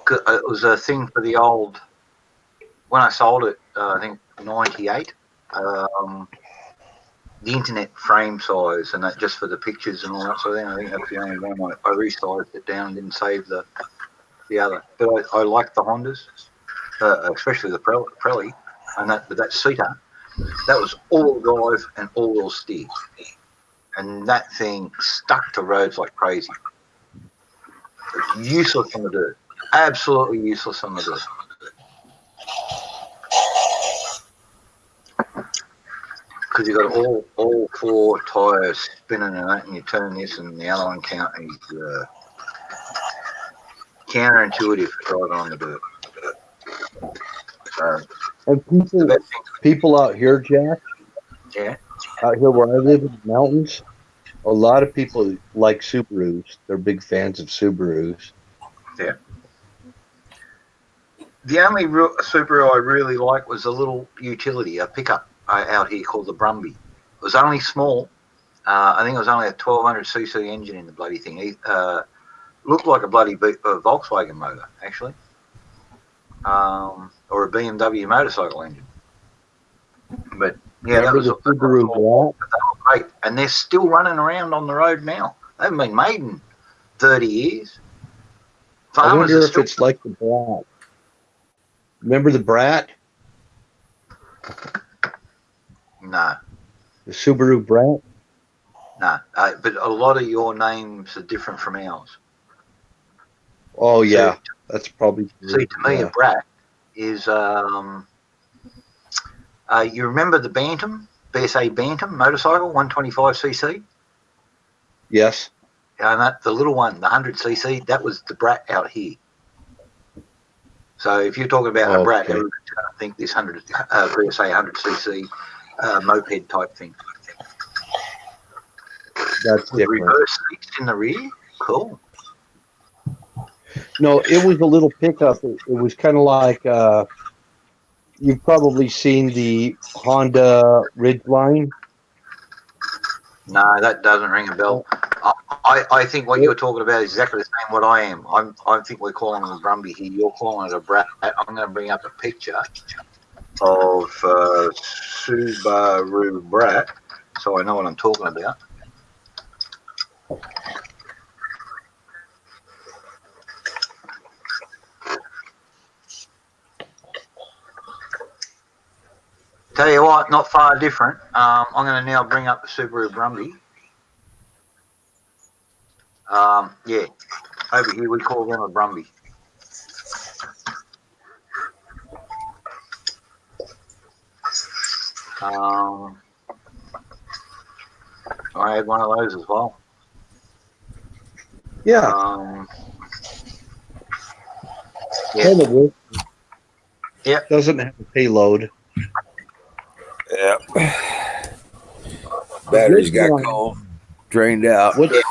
[SPEAKER 4] It was a thing for the old. When I sold it, I think 98. The internet frame size and that just for the pictures and all that sort of thing. I think that's the only one I resized it down and didn't save the other. But I like the Hondas, especially the Prelli, and that Ceta. That was all drive and all wheel steer, and that thing stuck to roads like crazy. It's useless on the dirt, absolutely useless on the dirt. Because you've got all four tyres spinning and that, and you turn this and the other one is counterintuitive driving on the dirt. So,
[SPEAKER 3] And people out here, Jack,
[SPEAKER 4] yeah,
[SPEAKER 3] out here where I live in the mountains, a lot of people like Subarus. They're big fans of Subarus.
[SPEAKER 4] yeah. The only Subaru I really liked was a little utility, a pickup out here called the Brumby. It was only small. I think it was only a 1200cc engine in the bloody thing. It looked like a bloody Volkswagen motor, actually, or a BMW motorcycle engine. But yeah,
[SPEAKER 3] Remember the Subaru Brat?
[SPEAKER 4] Great, and they're still running around on the road now. They haven't been made in 30 years.
[SPEAKER 3] I wonder if it's like the Brat. Remember the Brat?
[SPEAKER 4] No.
[SPEAKER 3] The Subaru Brat?
[SPEAKER 4] No, but a lot of your names are different from ours.
[SPEAKER 3] Oh, yeah. That's probably true.
[SPEAKER 4] See, to me, a Brat is, you remember the Bantam, BSA Bantam motorcycle, 125cc?
[SPEAKER 3] Yes.
[SPEAKER 4] And the little one, the 100cc, that was the Brat out here. So if you're talking about a Brat, I think this BSA 100cc moped type thing.
[SPEAKER 3] That's different.
[SPEAKER 4] Reverse seats in the rear? Cool.
[SPEAKER 3] No, it was a little pickup. It was kind of like you've probably seen the Honda Ridgeline.
[SPEAKER 4] No, that doesn't ring a bell. I think what you're talking about is exactly the same what I am. I think we're calling it a Brumby here. You're calling it a Brat. I'm going to bring up a picture of Subaru Brat so I know what I'm talking about. Tell you what, not far different. I'm going to now bring up the Subaru Brumby. Yeah, over here we call them a Brumby. I had one of those as well.
[SPEAKER 3] Yeah.
[SPEAKER 4] Yeah.
[SPEAKER 3] Yeah. Doesn't have a payload.
[SPEAKER 6] Yeah. Batteries got cold, drained out.
[SPEAKER 4] Yeah,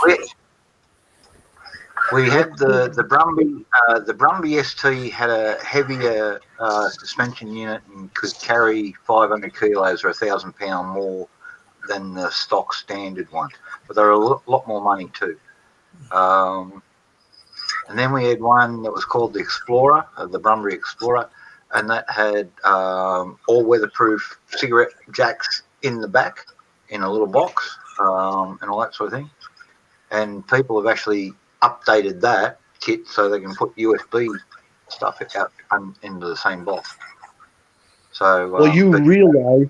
[SPEAKER 4] we had the Brumby. The Brumby ST had a heavier suspension unit and could carry 500 kilos or 1,000 pound more than the stock standard one, but they were a lot more money too. And then we had one that was called the Explorer, the Brumbury Explorer, and that had all weatherproof cigarette jacks in the back in a little box and all that sort of thing. And people have actually updated that kit so they can put USB stuff out into the same box. So,
[SPEAKER 3] Well, you realize,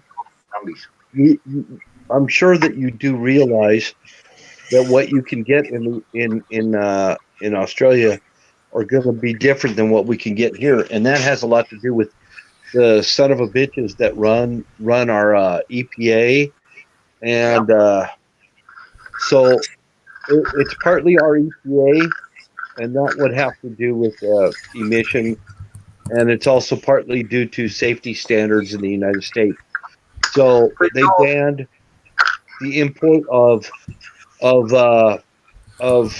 [SPEAKER 3] I'm sure that you do realize that what you can get in Australia are going to be different than what we can get here, and that has a lot to do with the son of a bitches that run our EPA, and so it's partly our EPA, and that would have to do with emissions, and it's also partly due to safety standards in the United States. So they banned the import of uh, of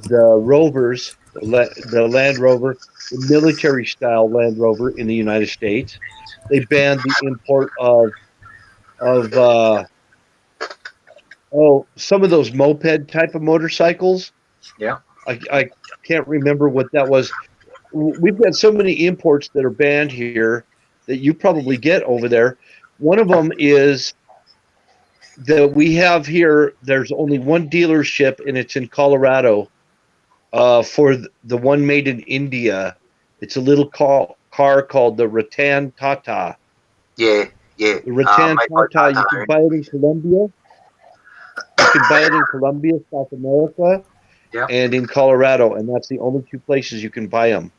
[SPEAKER 3] the rovers, the Land Rover, the military style Land Rover in the United States. They banned the import of some of those moped type of motorcycles.
[SPEAKER 4] Yeah.
[SPEAKER 3] I can't remember what that was. We've got so many imports that are banned here that you probably get over there. One of them is that we have here. There's only one dealership, and it's in Colorado. For the one made in India, it's a little car called the Ratan Tata.
[SPEAKER 4] Yeah.
[SPEAKER 3] The Ratan Tata, you can buy it in Colombia. You can buy it in Colombia, South America, and in Colorado, and that's the only two places you can buy them.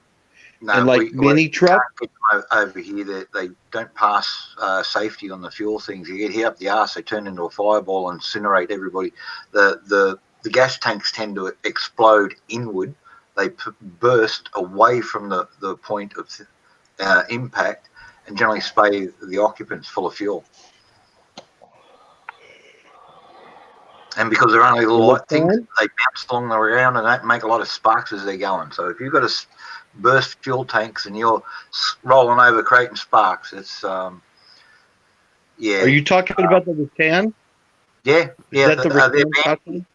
[SPEAKER 4] No,
[SPEAKER 3] and like mini truck
[SPEAKER 4] over here, they don't pass safety on the fuel things. You get hit up the arse, they turn into a fireball and incinerate everybody. The gas tanks tend to explode inward. They burst away from the point of impact and generally spray the occupants full of fuel. And because they're only little light things, they bounce along the ground and that make a lot of sparks as they're going. So if you've got a burst fuel tanks and you're rolling over creating sparks, it's yeah.
[SPEAKER 3] Are you talking about the Ratan?
[SPEAKER 4] Yeah, yeah.
[SPEAKER 3] Is that the Ratan?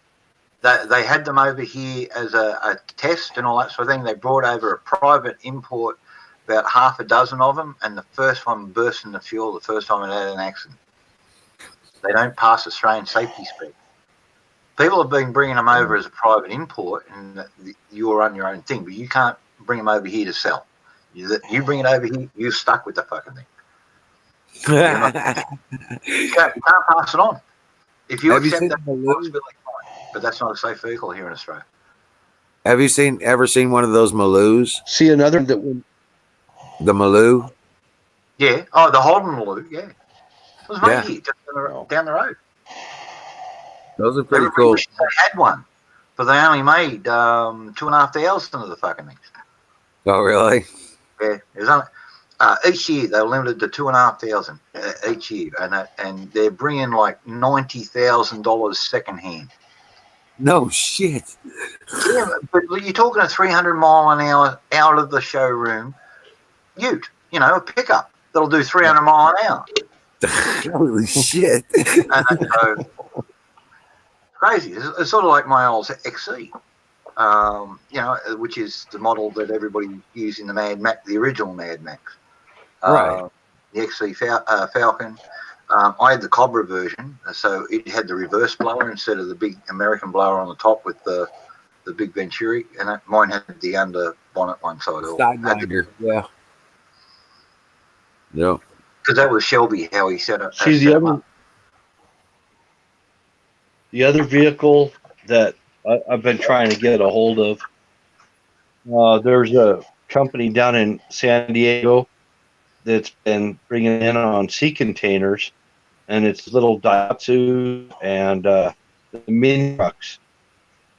[SPEAKER 4] They had them over here as a test and all that sort of thing. They brought over a private import, about half a dozen of them, and the first one burst in the fuel the first time it had an accident. They don't pass Australian safety spec. People have been bringing them over as a private import, and you run your own thing, but you can't bring them over here to sell. You bring it over here, you're stuck with the fucking thing. You can't pass it on. If you accept that responsibility, but that's not a safe vehicle here in Australia.
[SPEAKER 6] Have you ever seen one of those Maloos?
[SPEAKER 3] See another that would.
[SPEAKER 6] The Maloo?
[SPEAKER 4] Yeah. Oh, the Holden Maloo. Yeah. It was made here, just down the road.
[SPEAKER 6] Those are pretty cool.
[SPEAKER 4] They had one, but they only made 2,500 of the fucking things.
[SPEAKER 6] Oh, really?
[SPEAKER 4] Yeah. It was only, each year they were limited to 2,500 each year, and they're bringing like $90,000 secondhand.
[SPEAKER 6] No shit.
[SPEAKER 4] Yeah, but you're talking a 300 mile an hour out of the showroom ute, a pickup that'll do 300 mile an hour.
[SPEAKER 6] Holy shit.
[SPEAKER 4] And crazy. It's sort of like my old XC, which is the model that everybody used in the Mad Max, the original Mad Max.
[SPEAKER 6] Right.
[SPEAKER 4] The XC Falcon. I had the Cobra version, so it had the reverse blower instead of the big American blower on the top with the big Venturi, and mine had the under bonnet one side.
[SPEAKER 6] Sidewinder, yeah. Yep.
[SPEAKER 4] Because that was Shelby, how he set it.
[SPEAKER 3] See, the other vehicle that I've been trying to get a hold of, there's a company down in San Diego that's been bringing in on sea containers, and it's little Daihatsu and the mini trucks.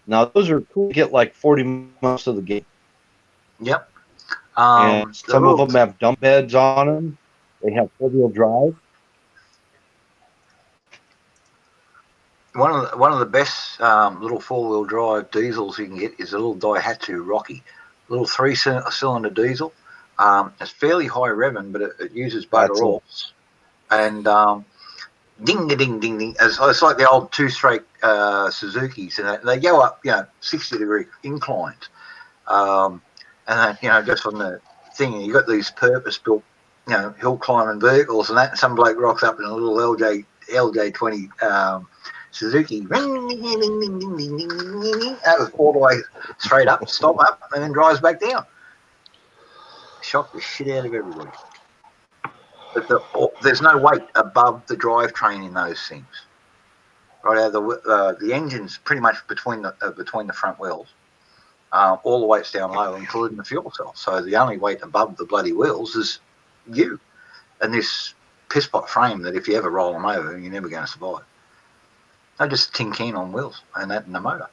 [SPEAKER 3] Now, those are cool to get like 40 months of the game.
[SPEAKER 4] Yep.
[SPEAKER 3] And some of them have dump beds on them. They have four-wheel drive.
[SPEAKER 4] One of the best little four-wheel drive diesels you can get is a little Daihatsu Rocky, little 3-cylinder diesel. It's fairly high revving, but it uses bugger all. And ding, ding, ding, ding. It's like the old two-stroke Suzukis, and they go up, 60-degree inclines. And then, just on the thing, you got these purpose-built, hill climbing vehicles and that. And some bloke rocks up in a little LJ20 Suzuki. That was all the way straight up, stop up, and then drives back down. Shocked the shit out of everybody. But there's no weight above the drivetrain in those things. Right, the engine's pretty much between the front wheels. All the weight's down low, including the fuel cell. So the only weight above the bloody wheels is you and this pisspot frame that if you ever roll them over, you're never going to survive. They're just tin can on wheels and that in the motor.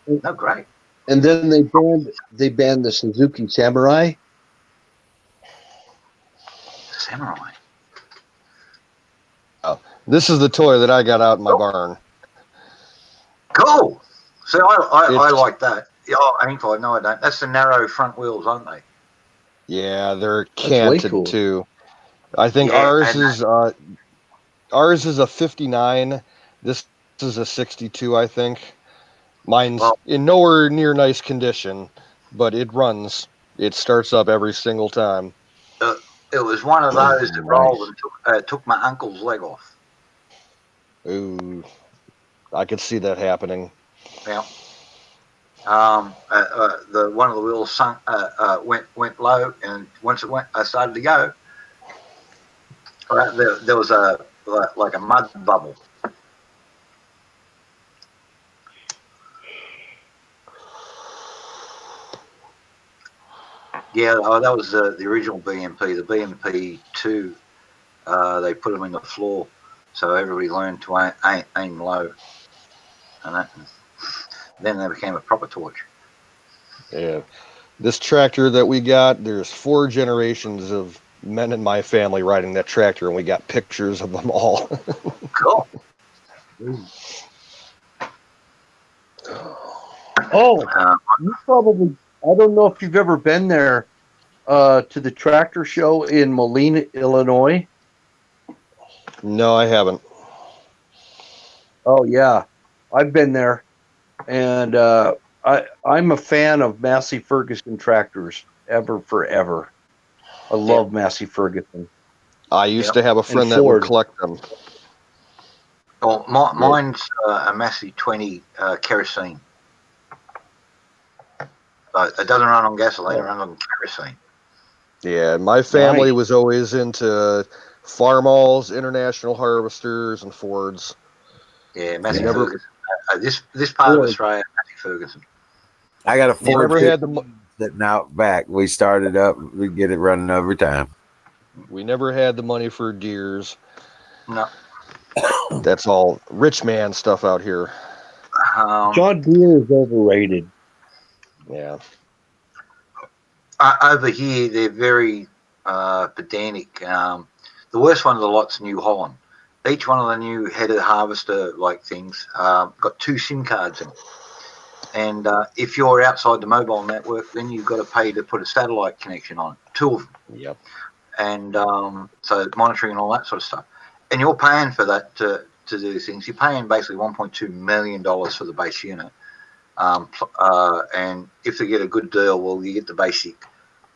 [SPEAKER 4] No, great.
[SPEAKER 3] And then they banned the Suzuki Samurai.
[SPEAKER 4] Samurai.
[SPEAKER 8] Oh, this is the toy that I got out in my barn.
[SPEAKER 4] Cool. So I like that. Oh, I don't. That's the narrow front wheels, aren't they?
[SPEAKER 8] Yeah, they're canted
[SPEAKER 3] cool.
[SPEAKER 8] too. I think ours is a 59. This is a 62, I think. Mine's in nowhere near nice condition, but it runs. It starts up every single time.
[SPEAKER 4] It was one of those that rolled and took my uncle's leg off.
[SPEAKER 8] Ooh, I could see that happening.
[SPEAKER 4] Yeah. The one of the wheels sunk, went low, and once it started to go. There was like a mud bubble. Yeah, that was the original BMP. The BMP 2, they put them in the floor, so everybody learned to aim low, and then they became a proper torch.
[SPEAKER 8] Yeah, this tractor that we got, there's 4 generations of men in my family riding that tractor, and we got pictures of them all.
[SPEAKER 4] Cool.
[SPEAKER 3] You probably, I don't know if you've ever been there to the tractor show in Moline, Illinois.
[SPEAKER 8] No, I haven't.
[SPEAKER 3] Oh yeah, I've been there, and I'm a fan of Massey Ferguson tractors forever. I love Massey Ferguson.
[SPEAKER 8] I used to have a friend that would collect them.
[SPEAKER 4] Well, mine's a Massey 20 kerosene. So it doesn't run on gasoline; it runs on kerosene.
[SPEAKER 8] Yeah, my family was always into Farmalls, International Harvesters, and Fords.
[SPEAKER 4] Yeah, Massey Ferguson. This part of Australia, Massey Ferguson.
[SPEAKER 6] I got a Ford sitting out back. We started up. We get it running every time.
[SPEAKER 8] We never had the money for Deers.
[SPEAKER 4] No.
[SPEAKER 8] That's all rich man stuff out here.
[SPEAKER 3] John Deere is overrated.
[SPEAKER 8] Yeah.
[SPEAKER 4] Over here, they're very pedantic. The worst one of the lot's New Holland. Each one of the new headed harvester-like things got 2 SIM cards in it. And if you're outside the mobile network, then you've got to pay to put a satellite connection on it. 2 of them.
[SPEAKER 8] Yep.
[SPEAKER 4] And so monitoring and all that sort of stuff. And you're paying for that to do things. You're paying basically $1.2 million for the base unit. And if they get a good deal, well, you get the basic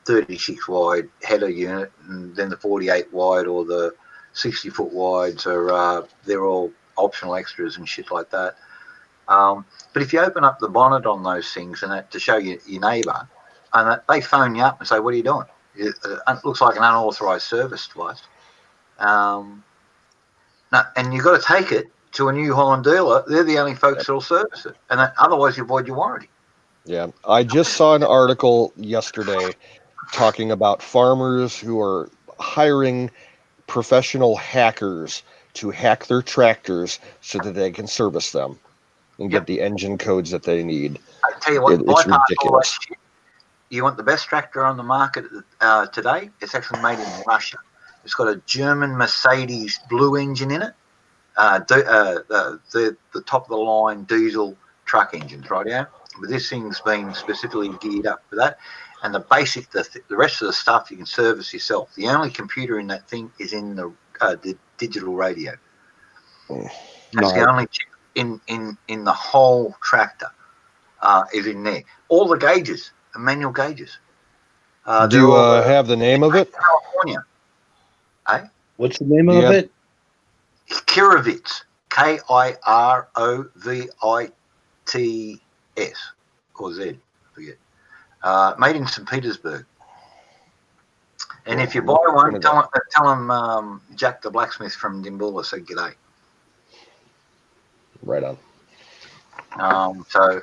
[SPEAKER 4] 36 wide header unit, and then the 48 wide or the 60-foot wides they're all optional extras and shit like that. But if you open up the bonnet on those things and that to show your neighbour, and they phone you up and say, "What are you doing?" It looks like an unauthorised service to us. And you've got to take it to a New Holland dealer. They're the only folks that'll service it, and otherwise you void your warranty.
[SPEAKER 8] Yeah, I just saw an article yesterday talking about farmers who are hiring professional hackers to hack their tractors so that they can service them and get the engine codes that they need.
[SPEAKER 4] I tell you what,
[SPEAKER 8] it's ridiculous.
[SPEAKER 4] You want the best tractor on the market today? It's actually made in Russia. It's got a German Mercedes blue engine in it. The top of the line diesel truck engines, right? Yeah. But this thing's been specifically geared up for that. And the rest of the stuff you can service yourself. The only computer in that thing is in the digital radio. That's the only chip in the whole tractor is in there. All the gauges manual gauges.
[SPEAKER 8] Do
[SPEAKER 4] They're
[SPEAKER 8] you
[SPEAKER 4] all
[SPEAKER 8] have the name of it?
[SPEAKER 4] California.
[SPEAKER 3] What's the name
[SPEAKER 8] Do you
[SPEAKER 3] of
[SPEAKER 8] have-
[SPEAKER 3] it?
[SPEAKER 4] Kirovits, Kirovits, or Z, I forget. Made in St. Petersburg. And if you buy one, tell him Jack the blacksmith from Dimbula said g'day.
[SPEAKER 8] Right on.
[SPEAKER 4] So,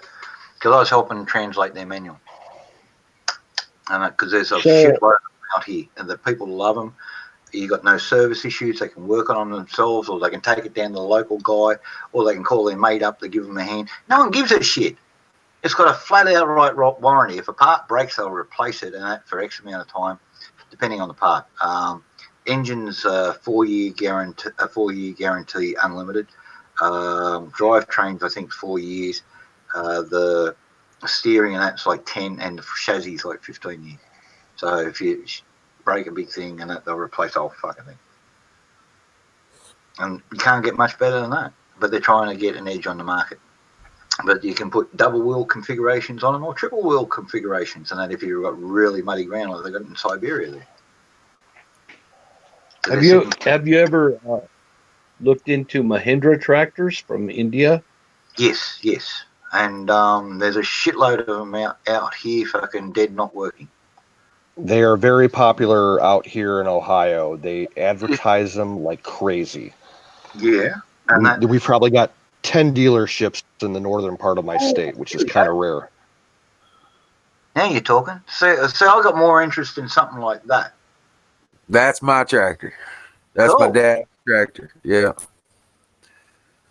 [SPEAKER 4] because I was helping translate their manual, and because there's a
[SPEAKER 3] So-
[SPEAKER 4] shitload of them out here, and the people love them. You got no service issues. They can work on them themselves, or they can take it down to the local guy, or they can call their mate up to give them a hand. No one gives a shit. It's got a flat outright warranty. If a part breaks, they'll replace it, and that for X amount of time, depending on the part. Engines 4-year guarantee, unlimited. Drivetrains, I think, 4 years. The steering and that's like 10, and the chassis is like 15 years. So if you break a big thing and that, they'll replace the whole fucking thing. And you can't get much better than that. But they're trying to get an edge on the market. But you can put double wheel configurations on them or triple wheel configurations, and that if you've got really muddy ground like they got in Siberia there.
[SPEAKER 3] Have you ever looked into Mahindra tractors from India?
[SPEAKER 4] Yes. And there's a shitload of them out here fucking dead not working.
[SPEAKER 8] They are very popular out here in Ohio. They advertise them like crazy.
[SPEAKER 4] Yeah. And
[SPEAKER 8] We've probably got 10 dealerships in the northern part of my state, which is kind of rare.
[SPEAKER 4] now you're talking. So I got more interest in something like that.
[SPEAKER 6] That's my tractor. That's my
[SPEAKER 4] Cool.
[SPEAKER 6] dad's tractor. Yeah.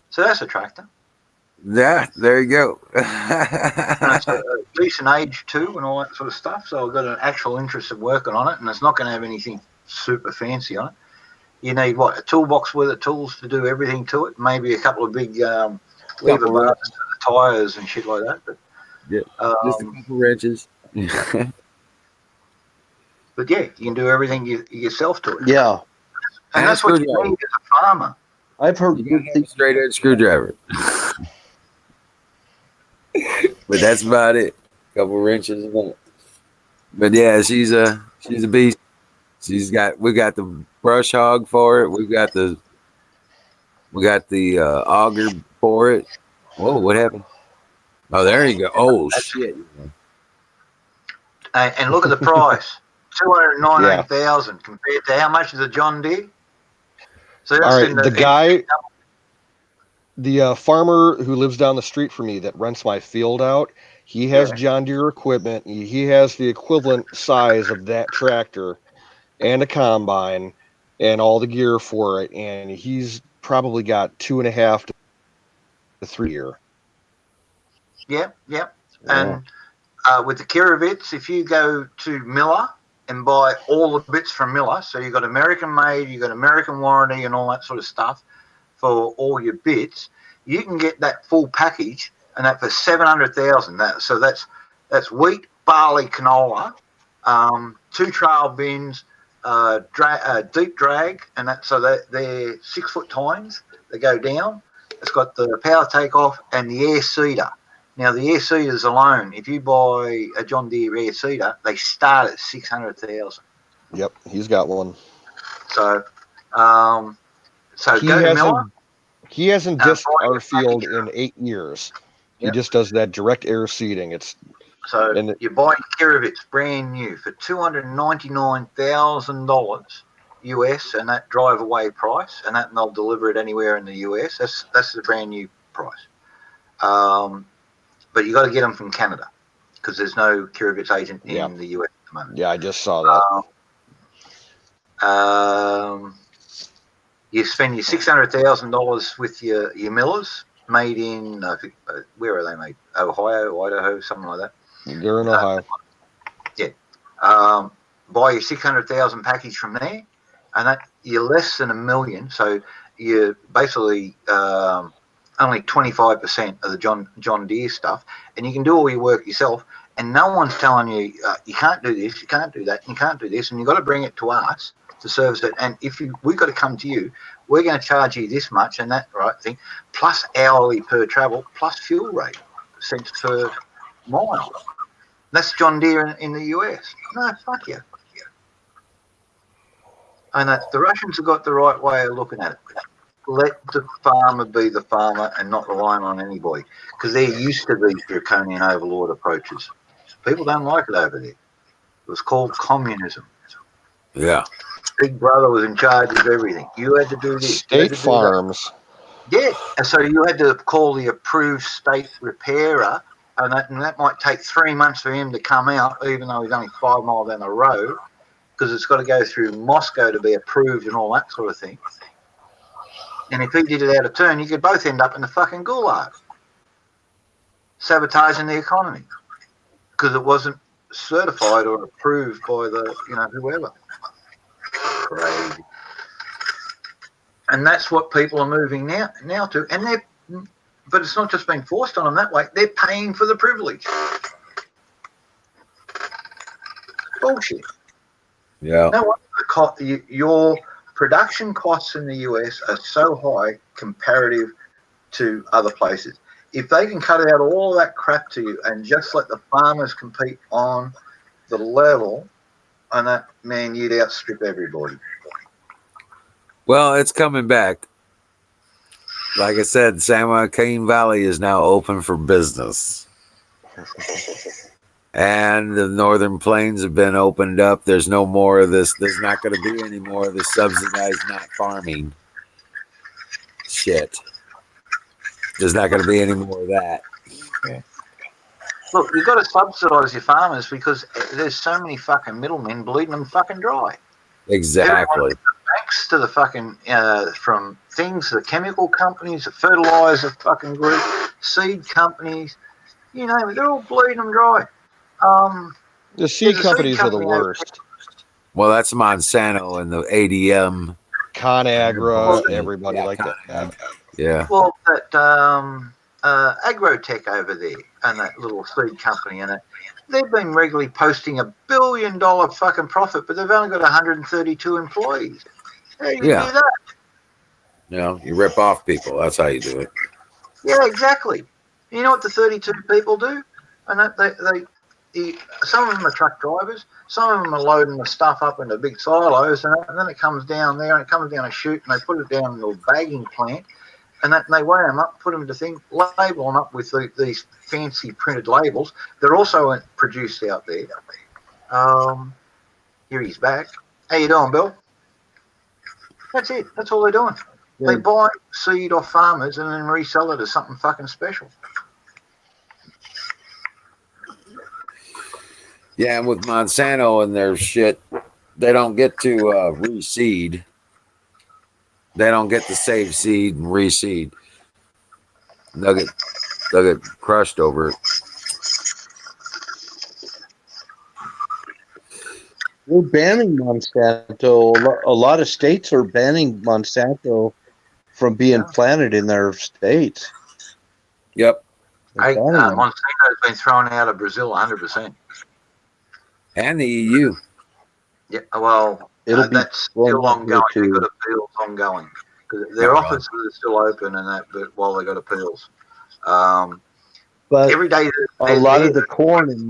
[SPEAKER 4] So that's a tractor.
[SPEAKER 6] Yeah, there you go.
[SPEAKER 4] And it's a decent age too and all that sort of stuff. So I've got an actual interest in working on it, and it's not going to have anything super fancy on it. You need what? A toolbox worth of tools to do everything to it. Maybe a couple of big lever bars to the tires and shit like that. But
[SPEAKER 6] Yeah, just a couple wrenches.
[SPEAKER 4] But yeah, you can do everything yourself to it.
[SPEAKER 3] Yeah,
[SPEAKER 4] And that's what you need as a farmer.
[SPEAKER 3] I've heard
[SPEAKER 6] You
[SPEAKER 3] good
[SPEAKER 6] gotta have a
[SPEAKER 3] things.
[SPEAKER 6] straight edge screwdriver. But that's about it. Couple wrenches and that. But yeah, she's a beast. We got the brush hog for it. We got the auger for it. Whoa, what happened? Oh, there you go. Oh shit.
[SPEAKER 4] And look at the price. 219,000 compared to how much is a John Deere? So that's
[SPEAKER 8] all right, the farmer who lives down the street from me that rents my field out, he has John Deere equipment. He has the equivalent size of that tractor and a combine and all the gear for it, and he's probably got 2.5 to 3 year.
[SPEAKER 4] Yep. And with the Kirovits, if you go to Miller and buy all the bits from Miller, so you've got American made, you've got American warranty and all that sort of stuff for all your bits, you can get that full package, and that for 700,000. So that's wheat, barley, canola, 2 trail bins, deep drag, and that so that they're 6-foot tines. They go down. It's got the power takeoff and the air seeder. Now the air seeders alone, if you buy a John Deere air seeder, they start at 600,000.
[SPEAKER 8] Yep, he's got one.
[SPEAKER 4] So go to Miller.
[SPEAKER 8] He hasn't dissed our field in 8 years. He just does that direct air seeding.
[SPEAKER 4] You're buying Kirovits brand new for $299,000 US, and that drive away price, and they'll deliver it anywhere in the US. That's the brand new price. But you got to get them from Canada because there's no Kirovits agent in the US at the moment.
[SPEAKER 8] Yeah, I just saw that.
[SPEAKER 4] You spend your $600,000 with your Millers made in where are they made? Ohio, Idaho, something like that.
[SPEAKER 8] They're in Ohio.
[SPEAKER 4] Buy your 600,000 package from there, and that you're less than $1 million. So you're basically only 25% of the John Deere stuff, and you can do all your work yourself. And no one's telling you you can't do this, you can't do that, you can't do this, and you've got to bring it to us to service it. And we've got to come to you, we're going to charge you this much and that thing, plus hourly per travel, plus fuel rate, cents per mile. That's John Deere in the US. No, fuck you. And the Russians have got the right way of looking at it. Let the farmer be the farmer and not relying on anybody, because they're used to these draconian overlord approaches. People don't like it over there. It was called communism.
[SPEAKER 6] Yeah.
[SPEAKER 4] Big Brother was in charge of everything. You had to do this.
[SPEAKER 8] State farms.
[SPEAKER 4] Yeah, and so you had to call the approved state repairer, and that might take 3 months for him to come out, even though he's only 5 miles down the road, because it's got to go through Moscow to be approved and all that sort of thing. And if he did it out of turn, you could both end up in the fucking gulag, sabotaging the economy, because it wasn't certified or approved by the, whoever. Crazy. And that's what people are moving now to. And but it's not just being forced on them that way. They're paying for the privilege. Bullshit.
[SPEAKER 6] Yeah.
[SPEAKER 4] No wonder your production costs in the US are so high comparative to other places. If they can cut out all that crap to you and just let the farmers compete on the level, and that, man, you'd outstrip everybody.
[SPEAKER 6] Well, it's coming back. Like I said, San Joaquin Valley is now open for business. And the northern plains have been opened up. There's no more of this. There's not going to be any more of the subsidized not farming shit. There's not going to be any more of that.
[SPEAKER 8] Yeah.
[SPEAKER 4] Look, you've got to subsidise your farmers because there's so many fucking middlemen bleeding them fucking dry.
[SPEAKER 6] Exactly.
[SPEAKER 4] Thanks to the fucking, from things, the chemical companies, the fertiliser fucking group, seed companies, you know, they're all bleeding them dry.
[SPEAKER 8] The seed companies are the worst.
[SPEAKER 6] Well, that's Monsanto and the ADM.
[SPEAKER 8] ConAgra, everybody like that.
[SPEAKER 6] Yeah.
[SPEAKER 4] Well, that Agrotech over there and that little seed company and they've been regularly posting $1 billion fucking profit, but they've only got 132 employees. How do you do that?
[SPEAKER 6] You rip off people. That's how you do it.
[SPEAKER 4] Yeah, exactly. You know what the 32 people do? And that some of them are truck drivers, some of them are loading the stuff up into big silos, and then it comes down there and it comes down a chute, and they put it down in a bagging plant, and they weigh them up, put them into things, label them up with these fancy printed labels. They're also produced out there. Here he's back. How you doing, Bill? That's it. That's all they're doing. Yeah. They buy seed off farmers and then resell it as something fucking special.
[SPEAKER 6] Yeah, and with Monsanto and their shit, they don't get to reseed. They don't get to save seed and reseed. They'll get crushed over it.
[SPEAKER 3] We're banning Monsanto. A lot of states are banning Monsanto from being planted in their states.
[SPEAKER 6] Yep.
[SPEAKER 4] Monsanto's been thrown out of Brazil 100%.
[SPEAKER 6] And the EU.
[SPEAKER 4] Yeah, well, that's still ongoing. They've got appeals ongoing. Their offices are still open and that, but while they got appeals. But every day
[SPEAKER 3] a lot of the corn in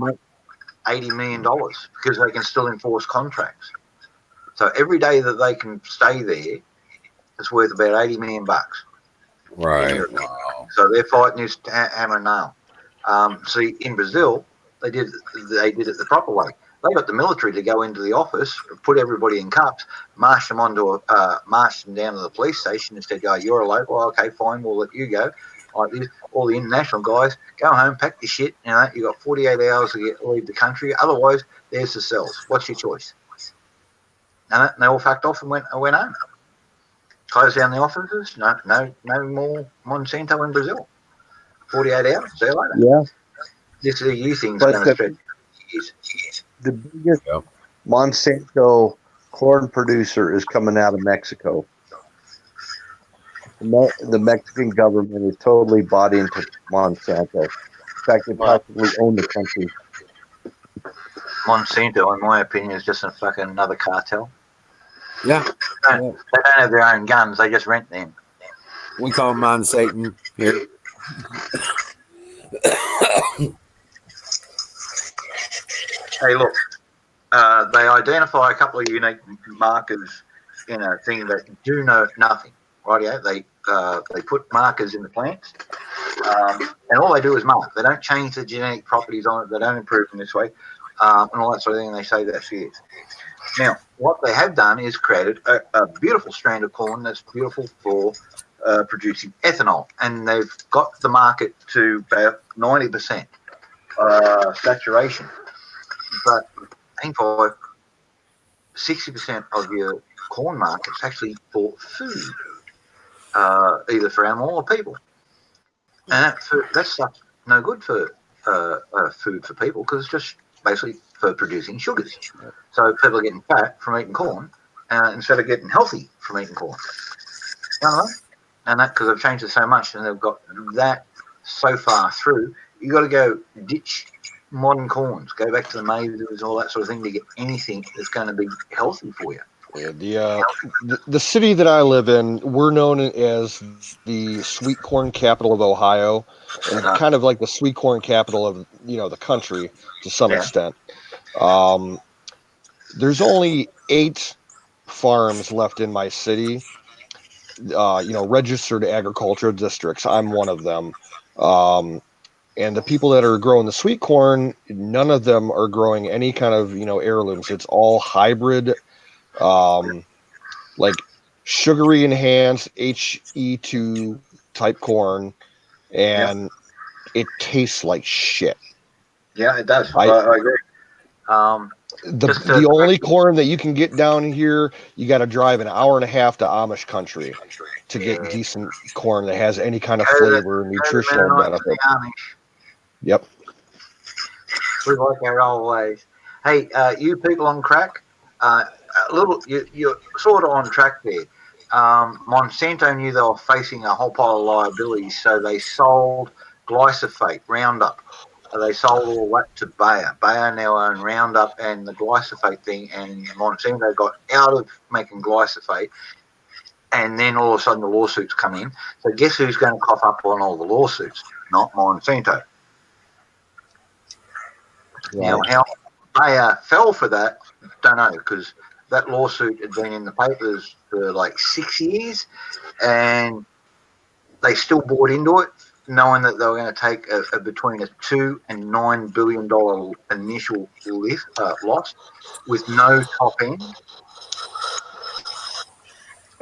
[SPEAKER 4] $80 million because they can still enforce contracts. So every day that they can stay there, it's worth about $80 million.
[SPEAKER 6] Right. Wow.
[SPEAKER 4] So they're fighting this hammer and nail. See, in Brazil, they did it the proper way. They got the military to go into the office, put everybody in cuffs, march them down to the police station and said, "Oh, you're a local. Okay, fine, we'll let you go." Like this, all the international guys go home, pack your shit. You know, you got 48 hours to leave the country. Otherwise, there's the cells. What's your choice? And they all fucked off and went home. Closed down the offices. No more Monsanto in Brazil. 48 hours. See you later.
[SPEAKER 3] Yeah.
[SPEAKER 4] This EU thing's going to stretch years.
[SPEAKER 3] The biggest Monsanto corn producer is coming out of Mexico. The Mexican government is totally bought into Monsanto. In fact, they practically own the country.
[SPEAKER 4] Monsanto, in my opinion, is just another cartel.
[SPEAKER 6] Yeah.
[SPEAKER 4] They don't have their own guns. They just rent them.
[SPEAKER 6] We call them Monsatan here.
[SPEAKER 4] Hey, look, they identify a couple of unique markers in a thing that do know nothing. Rightio? They put markers in the plants, and all they do is mark. They don't change the genetic properties on it. They don't improve in this way, and all that sort of thing. And they say that's it. Now, what they have done is created a beautiful strand of corn that's beautiful for producing ethanol, and they've got the market to about 90% saturation. But I think for 60% of your corn market's actually for food, either for animal or people, and that's stuff no good for food for people because it's just basically for producing sugars. So people are getting fat from eating corn instead of getting healthy from eating corn. You know? And that because they've changed it so much and they've got that so far through, you got to go ditch modern corns, go back to the mazes, all that sort of thing to get anything that's going to be healthy for you.
[SPEAKER 8] Yeah, the city that I live in, we're known as the sweet corn capital of Ohio, and kind of like the sweet corn capital of the country to some extent. There's only 8 farms left in my city, registered agricultural districts. I'm one of them. And the people that are growing the sweet corn, none of them are growing any kind of, heirlooms. It's all hybrid, like sugary enhanced HE2 type corn, and it tastes like shit.
[SPEAKER 4] Yeah, it does. I agree.
[SPEAKER 8] The only corn that you can get down here, you got to drive an hour and a half to Amish country to get decent corn that has any kind of flavor and nutritional benefit. Yep.
[SPEAKER 4] We like our old ways. Hey, you people on crack, you're sort of on track there. Monsanto knew they were facing a whole pile of liabilities, so they sold glyphosate, Roundup. They sold all that to Bayer. Bayer now own Roundup and the glyphosate thing, and Monsanto got out of making glyphosate, and then all of a sudden the lawsuits come in. So guess who's going to cough up on all the lawsuits? Not Monsanto.
[SPEAKER 8] Right.
[SPEAKER 4] Now, how Bayer fell for that, don't know, because that lawsuit had been in the papers for like 6 years, and they still bought into it, knowing that they were going to take between a $2 and $9 billion initial loss with no top end.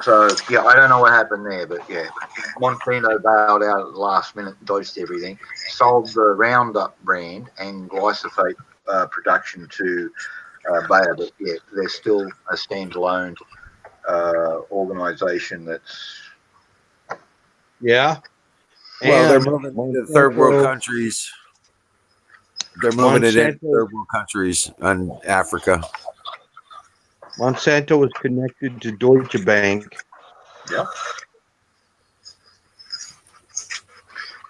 [SPEAKER 4] So, yeah, I don't know what happened there, but yeah, Monsanto bailed out at the last minute, dodged everything, sold the Roundup brand and glyphosate production to Bayer, but yeah, they're still a standalone organisation that's.
[SPEAKER 3] Yeah.
[SPEAKER 6] Well, they're
[SPEAKER 3] And
[SPEAKER 6] moving to third world countries. They're moving it in third world countries and Africa.
[SPEAKER 3] Monsanto is connected to Deutsche Bank.
[SPEAKER 4] Yeah.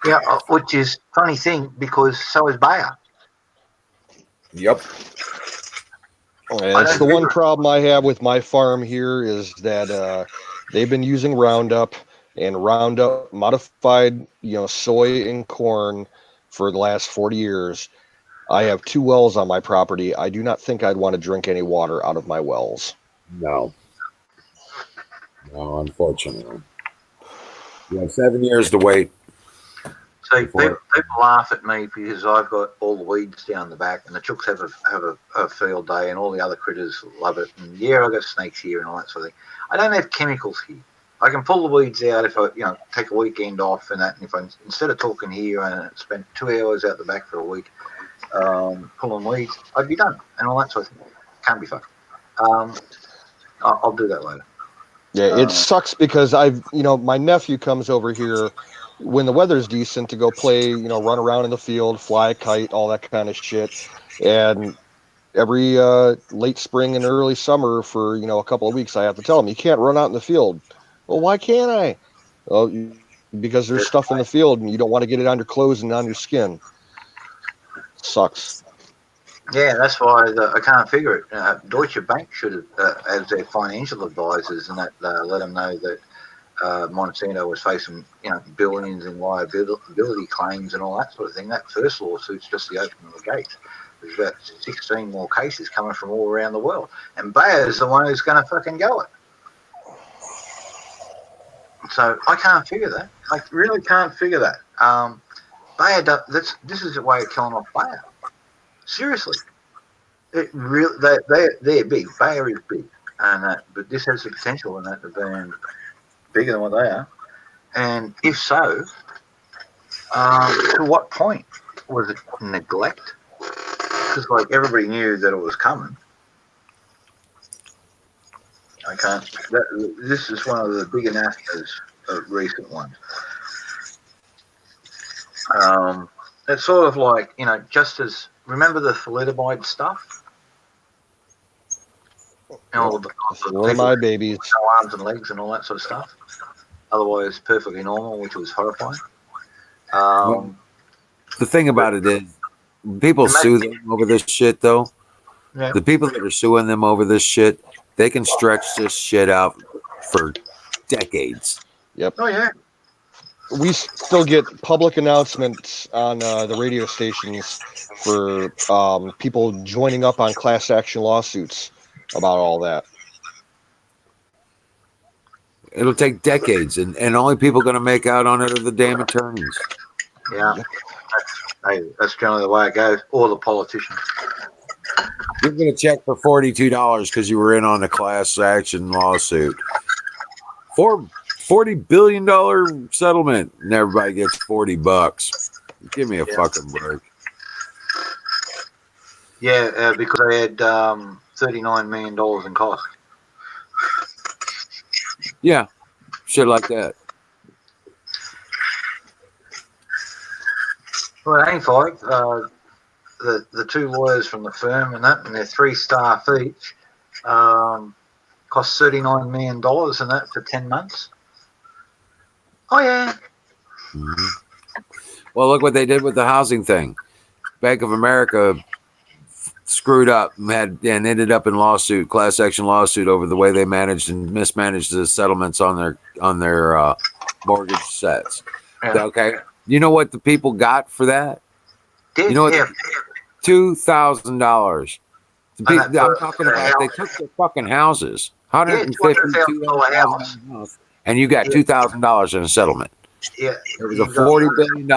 [SPEAKER 4] Yeah, which is funny thing because so is Bayer.
[SPEAKER 6] Yep.
[SPEAKER 8] That's the one problem I have with my farm here is that they've been using Roundup and Roundup modified, soy and corn for the last 40 years. I have 2 wells on my property. I do not think I'd want to drink any water out of my wells.
[SPEAKER 6] No, unfortunately. You have 7 years to wait.
[SPEAKER 4] See, people laugh at me because I've got all the weeds down the back, and the chooks have a field day, and all the other critters love it. And yeah, I've got snakes here and all that sort of thing. I don't have chemicals here. I can pull the weeds out if I, take a weekend off and that. And if I instead of talking here and spend 2 hours out the back for a week pulling weeds, I'd be done and all that sort of thing. Can't be fucked. I'll do that later.
[SPEAKER 8] Yeah, it sucks because my nephew comes over here when the weather's decent to go play, run around in the field, fly a kite, all that kind of shit. And every late spring and early summer for, a couple of weeks, I have to tell him, you can't run out in the field. Well, why can't I? Well, because there's stuff in the field and you don't want to get it on your clothes and on your skin. Sucks.
[SPEAKER 4] Yeah, that's why I can't figure it. Deutsche Bank should have, as their financial advisors, and that let them know that Monsanto was facing, billions in liability claims and all that sort of thing. That first lawsuit's just the opening of the gates. There's about 16 more cases coming from all around the world, and Bayer's the one who's going to fucking go it. So I can't figure that. I really can't figure that. Bayer, this is a way of killing off Bayer. Seriously, it really they're big. Bayer is big, and but this has the potential in that of being bigger than what they are. And if so, to what point was it neglect? Because like everybody knew that it was coming. I can't. This is one of the big announcements of recent ones. It's sort of like, just as remember the thalidomide stuff, all the
[SPEAKER 8] my babies,
[SPEAKER 4] no arms and legs and all that sort of stuff. Otherwise, perfectly normal, which was horrifying.
[SPEAKER 6] The thing about it is, people sue them over this shit, though.
[SPEAKER 4] Yeah.
[SPEAKER 6] The people that are suing them over this shit, they can stretch this shit out for decades.
[SPEAKER 8] Yep.
[SPEAKER 4] Oh yeah.
[SPEAKER 8] We still get public announcements on the radio stations for people joining up on class action lawsuits about all that.
[SPEAKER 6] It'll take decades, and only people going to make out on it are the damn attorneys.
[SPEAKER 4] Yeah. That's generally the way it goes, or the politicians.
[SPEAKER 6] You're going to check for $42 because you were in on a class action lawsuit. $40 billion settlement, and everybody gets $40. Give me a fucking break.
[SPEAKER 4] Yeah, because they had $39 million in cost.
[SPEAKER 6] Yeah, shit like that.
[SPEAKER 4] Well, it ain't like the two lawyers from the firm and their 3 staff each cost $39 million and that for 10 months. Oh yeah.
[SPEAKER 6] Mm-hmm. Well, look what they did with the housing thing. Bank of America screwed up and ended up in class action lawsuit over the way they managed and mismanaged the settlements on their mortgage sets. Yeah. Okay, you know what the people got for that? You know what? $2,000. I'm talking about they took their fucking houses, $152,000, and you got $2,000 in a settlement.
[SPEAKER 4] Yeah,
[SPEAKER 6] it was a $40 billion.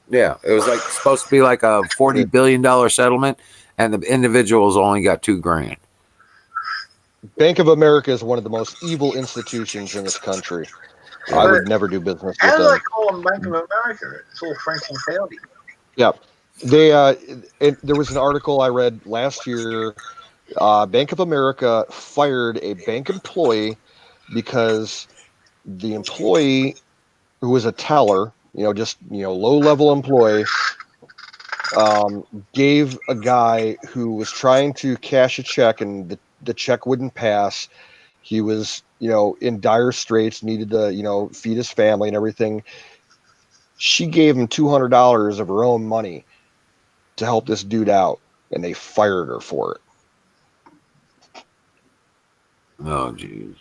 [SPEAKER 6] Yeah, it was supposed to be like a $40 billion settlement, and the individuals only got $2,000.
[SPEAKER 8] Bank of America is one of the most evil institutions in this country. Yeah, I would never do business with them.
[SPEAKER 4] How do they call them Bank of America? It's all French and Saudi.
[SPEAKER 8] Yeah. There was an article I read last year. Bank of America fired a bank employee because the employee, who was a teller, low-level employee, gave a guy who was trying to cash a check and the check wouldn't pass. He was, in dire straits, needed to, feed his family and everything. She gave him $200 of her own money to help this dude out, and they fired her for it.
[SPEAKER 6] Oh, jeez.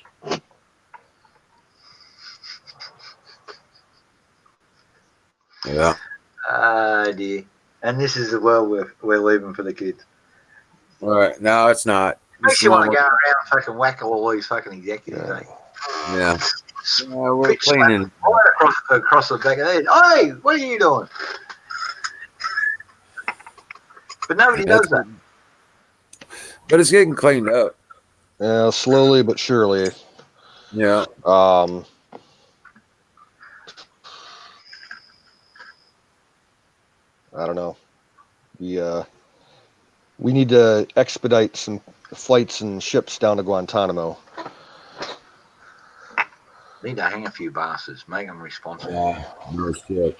[SPEAKER 6] Yeah.
[SPEAKER 4] Dear. And this is the world we're leaving for the kids.
[SPEAKER 6] All right. No, it's not.
[SPEAKER 4] Makes you want to go around and fucking whack all these fucking executives,
[SPEAKER 6] Yeah. We're cleaning.
[SPEAKER 4] Right across the back of the head. Hey, what are you doing? But nobody does that.
[SPEAKER 6] But it's getting cleaned up.
[SPEAKER 8] Yeah, slowly but surely.
[SPEAKER 6] Yeah.
[SPEAKER 8] I don't know. We need to expedite some flights and ships down to Guantanamo.
[SPEAKER 4] Need to hang a few bastards, make them responsible.
[SPEAKER 6] Yeah, no shit.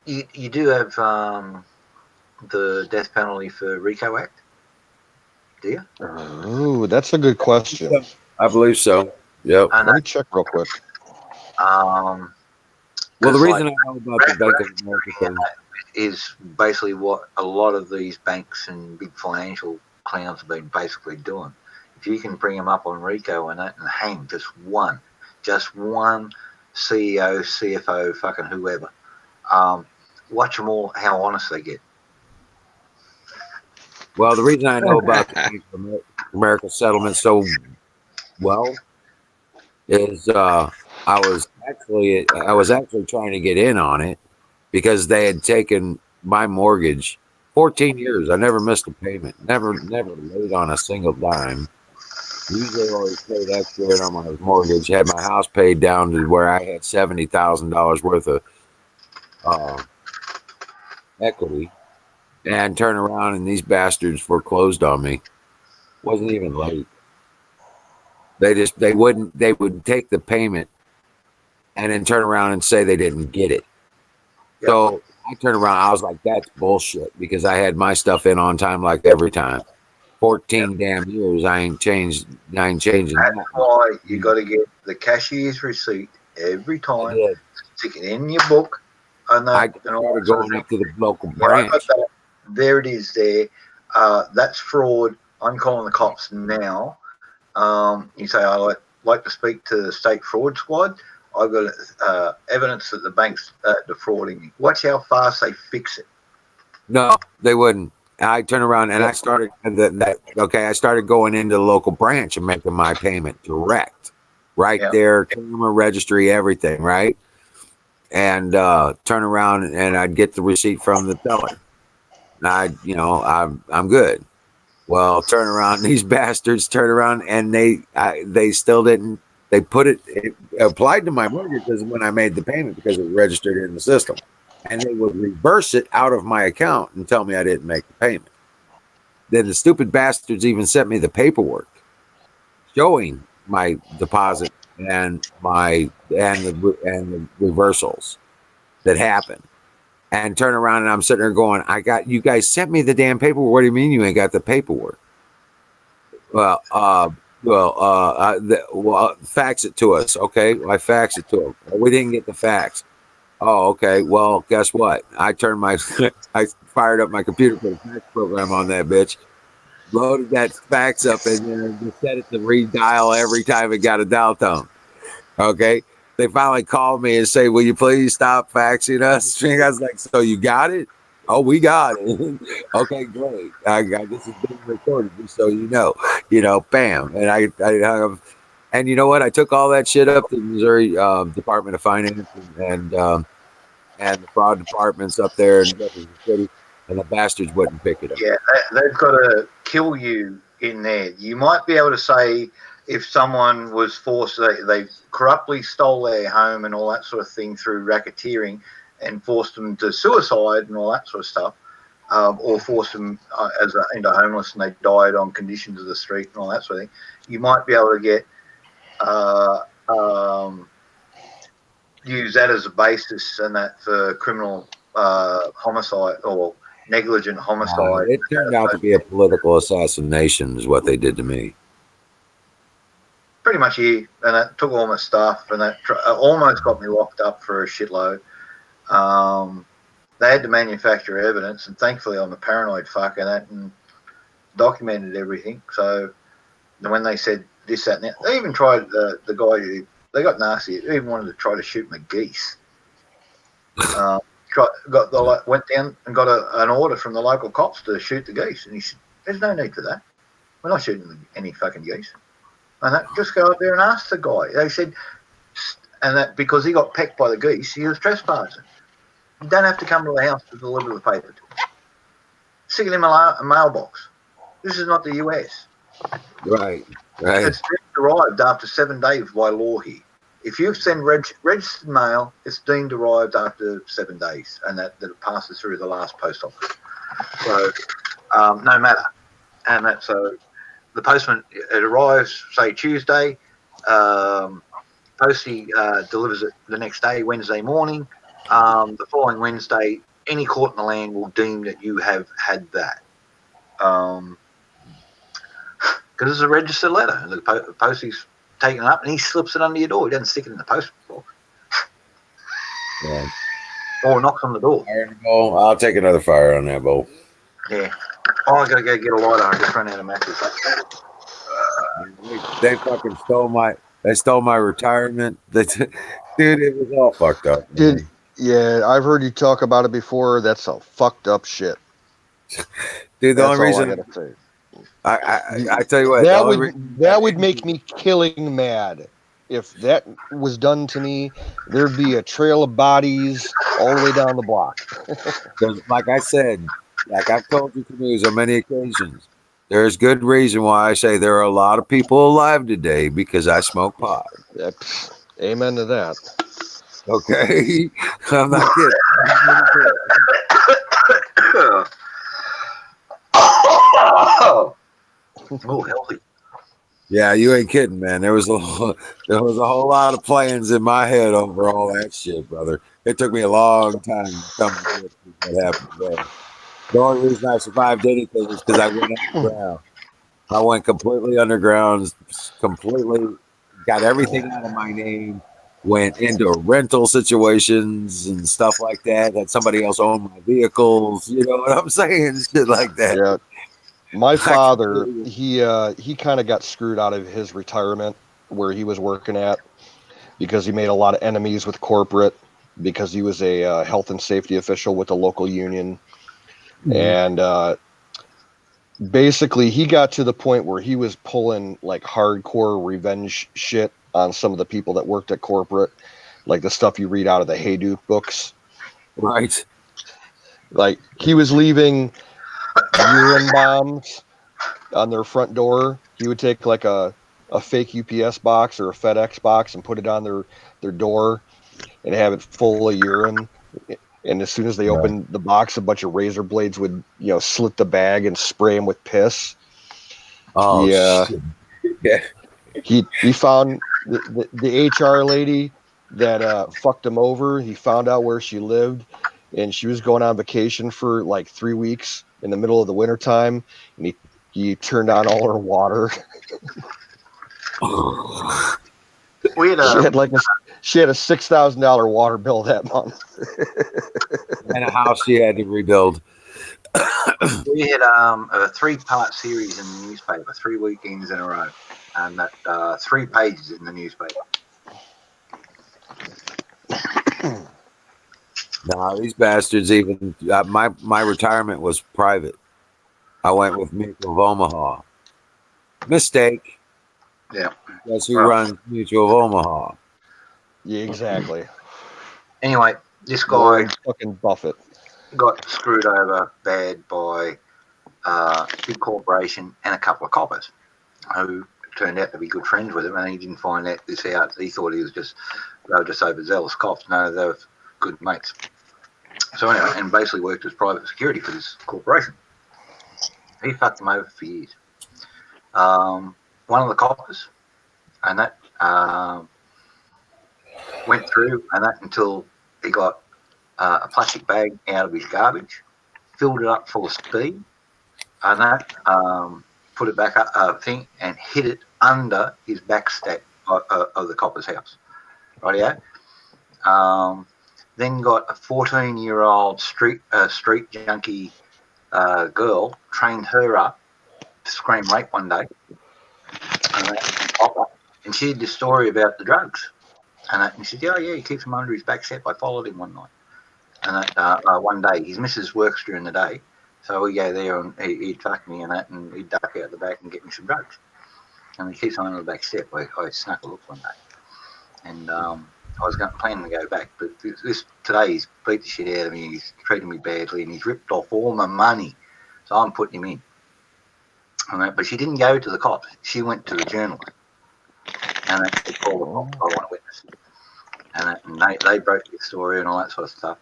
[SPEAKER 4] You do have the death penalty for RICO Act, do you?
[SPEAKER 8] Oh, that's a good question.
[SPEAKER 6] I believe so. Yep.
[SPEAKER 8] Let me check real quick.
[SPEAKER 6] Well, the reason I know about the Bank of America thing
[SPEAKER 4] is basically what a lot of these banks and big financial clowns have been basically doing, if you can bring them up on Rico and that and hang just one CEO, CFO, fucking whoever. Watch them all, how honest they get.
[SPEAKER 6] Well, the reason I know about the Bank of America settlement so well is I was actually trying to get in on it because they had taken my mortgage 14 years. I never missed a payment, never laid on a single dime. Usually always paid extra on my mortgage, had my house paid down to where I had $70,000 worth of uh, equity, and turn around and these bastards foreclosed on me. Wasn't even late. They would take the payment and then turn around and say they didn't get it.
[SPEAKER 4] Yep.
[SPEAKER 6] So I turned around. I was like, that's bullshit because I had my stuff in on time like every time. 14 damn years. I ain't changing
[SPEAKER 4] That's
[SPEAKER 6] that.
[SPEAKER 4] why you got to get the cashier's receipt every
[SPEAKER 6] I
[SPEAKER 4] time.
[SPEAKER 6] did.
[SPEAKER 4] Stick it in your book. And
[SPEAKER 6] I
[SPEAKER 4] and all
[SPEAKER 6] started
[SPEAKER 4] that sort of
[SPEAKER 6] going
[SPEAKER 4] thing.
[SPEAKER 6] up to the local
[SPEAKER 4] Yeah, I got
[SPEAKER 6] branch.
[SPEAKER 4] that. There it is there. That's fraud. I'm calling the cops now. You say, I like to speak to the state fraud squad. I've got evidence that the bank's defrauding me. Watch how fast they fix it.
[SPEAKER 6] No, they wouldn't. I turned around and I started I started going into the local branch and making my payment direct. Right
[SPEAKER 4] Yeah.
[SPEAKER 6] there, camera registry, everything, right? And turn around and I'd get the receipt from the teller. I'm good. Well, turn around, these bastards turn around and they still didn't. They it applied to my mortgage because when I made the payment because it registered in the system, and they would reverse it out of my account and tell me I didn't make the payment. Then the stupid bastards even sent me the paperwork showing my deposit and the reversals that happened. And turn around and I'm sitting there going, you guys sent me the damn paperwork. What do you mean you ain't got the paperwork? Well, fax it to us. Okay, well, I faxed it to them. Well, we didn't get the fax. Oh, okay. Well, guess what? I fired up my computer, put a fax program on that bitch, loaded that fax up in there, and just set it to redial every time it got a dial tone. Okay. They finally called me and say, "Will you please stop faxing us?" I was like, "So you got it? Oh, we got it. Okay, great. This is being recorded, just so you know. Bam." And I hung up. And you know what? I took all that shit up to the Missouri Department of Finance and the fraud departments up there in Jefferson City, and the bastards wouldn't pick it up.
[SPEAKER 4] Yeah, they've got to kill you in there. You might be able to say if someone was forced, they corruptly stole their home and all that sort of thing through racketeering and forced them to suicide and all that sort of stuff, or forced them into homeless and they died on conditions of the street and all that sort of thing. You might be able to get use that as a basis and that for criminal homicide or negligent homicide.
[SPEAKER 6] It turned out to be a political assassination, is what they did to me.
[SPEAKER 4] Pretty much here, and that took all my stuff, and that almost got me locked up for a shitload. They had to manufacture evidence, and thankfully I'm a paranoid fuck and documented everything. So when they said this, that, and that, they even tried the guy. They got nasty. They even wanted to try to shoot my geese. Went down and got an order from the local cops to shoot the geese, and he said, "There's no need for that. We're not shooting any fucking geese." And just go up there and ask the guy. They said, and that because he got pecked by the geese, he was trespassing. You don't have to come to the house to deliver the paper to him. Stick it in a mailbox. This is not the US.
[SPEAKER 6] Right.
[SPEAKER 4] It's arrived after 7 days by law here. If you send registered mail, it's deemed arrived after 7 days, and that it passes through the last post office. So no matter. And that's so the postman, it arrives, say, Tuesday. Postie delivers it the next day, Wednesday morning. The following Wednesday, any court in the land will deem that you have had that. Because it's a registered letter. The postie's taken it up and he slips it under your door. He doesn't stick it in the post box.
[SPEAKER 6] Yeah.
[SPEAKER 4] Or knocks on the door.
[SPEAKER 6] I'll take another fire on that bowl.
[SPEAKER 4] Yeah. Oh, I got to go get a lighter. I just ran out of matches.
[SPEAKER 6] They fucking stole my retirement. Dude, it was all fucked up,
[SPEAKER 8] Did
[SPEAKER 6] man.
[SPEAKER 8] yeah, I've heard you talk about it before. That's some fucked up shit.
[SPEAKER 6] Dude, the only
[SPEAKER 8] That's all I
[SPEAKER 6] reason
[SPEAKER 8] gotta say.
[SPEAKER 6] I tell you what, the
[SPEAKER 8] That
[SPEAKER 6] only
[SPEAKER 8] would
[SPEAKER 6] reason
[SPEAKER 8] that would make me killing mad. If that was done to me, there'd be a trail of bodies all the way down the block.
[SPEAKER 6] because, like I said, like I've told you canoes on many occasions, there's good reason why I say there are a lot of people alive today because I smoke pot.
[SPEAKER 8] Amen to that.
[SPEAKER 6] Okay, I'm not kidding.
[SPEAKER 4] Oh, healthy.
[SPEAKER 6] Yeah, you ain't kidding, man. There was a whole lot of plans in my head over all that shit, brother. It took me a long time to come to grips with what happened today. The only reason I survived anything is because I went underground. I went completely underground, completely got everything out of my name, went into rental situations and stuff like that. Had somebody else own my vehicles. You know what I'm saying? Shit like that.
[SPEAKER 8] Yeah. My
[SPEAKER 6] I
[SPEAKER 8] father,
[SPEAKER 6] completely-
[SPEAKER 8] he kind of got screwed out of his retirement where he was working at because he made a lot of enemies with corporate because he was a health and safety official with the local union. And basically, he got to the point where he was pulling like hardcore revenge shit on some of the people that worked at corporate, like the stuff you read out of the Hayduke books.
[SPEAKER 6] Right.
[SPEAKER 8] Like he was leaving urine bombs on their front door. He would take like a fake UPS box or a FedEx box and put it on their door and have it full of urine. And as soon as they
[SPEAKER 6] Right.
[SPEAKER 8] opened the box, a bunch of razor blades would, slit the bag and spray him with piss.
[SPEAKER 6] Oh
[SPEAKER 8] He
[SPEAKER 6] shit. Yeah.
[SPEAKER 8] he found the HR lady that fucked him over. He found out where she lived, and she was going on vacation for like 3 weeks in the middle of the wintertime, and he turned on all her water.
[SPEAKER 4] We had
[SPEAKER 8] She had a $6,000 water bill that month.
[SPEAKER 6] And a house she had to rebuild.
[SPEAKER 4] we had a 3-part series in the newspaper, 3 weekends in a row, and that 3 pages in the newspaper.
[SPEAKER 6] Nah, these bastards even my retirement was private. I went with Mutual of Omaha. Mistake.
[SPEAKER 4] Yeah.
[SPEAKER 6] Guess who
[SPEAKER 4] Well,
[SPEAKER 6] runs Mutual of Omaha?
[SPEAKER 8] Yeah, exactly.
[SPEAKER 4] anyway, this guy
[SPEAKER 8] Warren fucking Buffett.
[SPEAKER 4] got screwed over bad by a big corporation and a couple of coppers who turned out to be good friends with him, and he didn't find this out. He thought they were just overzealous cops. No, they were good mates. So anyway, and basically worked as private security for this corporation. He fucked them over for years. One of the coppers, and that went through, and that until he got a plastic bag out of his garbage, filled it up full of speed, and that put it back up thing and hid it under his back stack of the copper's house. Rightio. Then got a 14-year-old street junkie girl, trained her up to scream rape one day, and she had this story about the drugs. And he said, yeah, he keeps them under his back step. I followed him one night. And one day, his missus works during the day, so we go there and he'd fuck me and he'd duck out the back and get me some drugs. And he keeps on the back step. I snuck a look one day, and I was planning to go back, but today he's beat the shit out of me. He's treated me badly, and he's ripped off all my money. So I'm putting him in. But she didn't go to the cops. She went to the journalist, and they called the cops. I want a witness. And they broke the story and all that sort of stuff.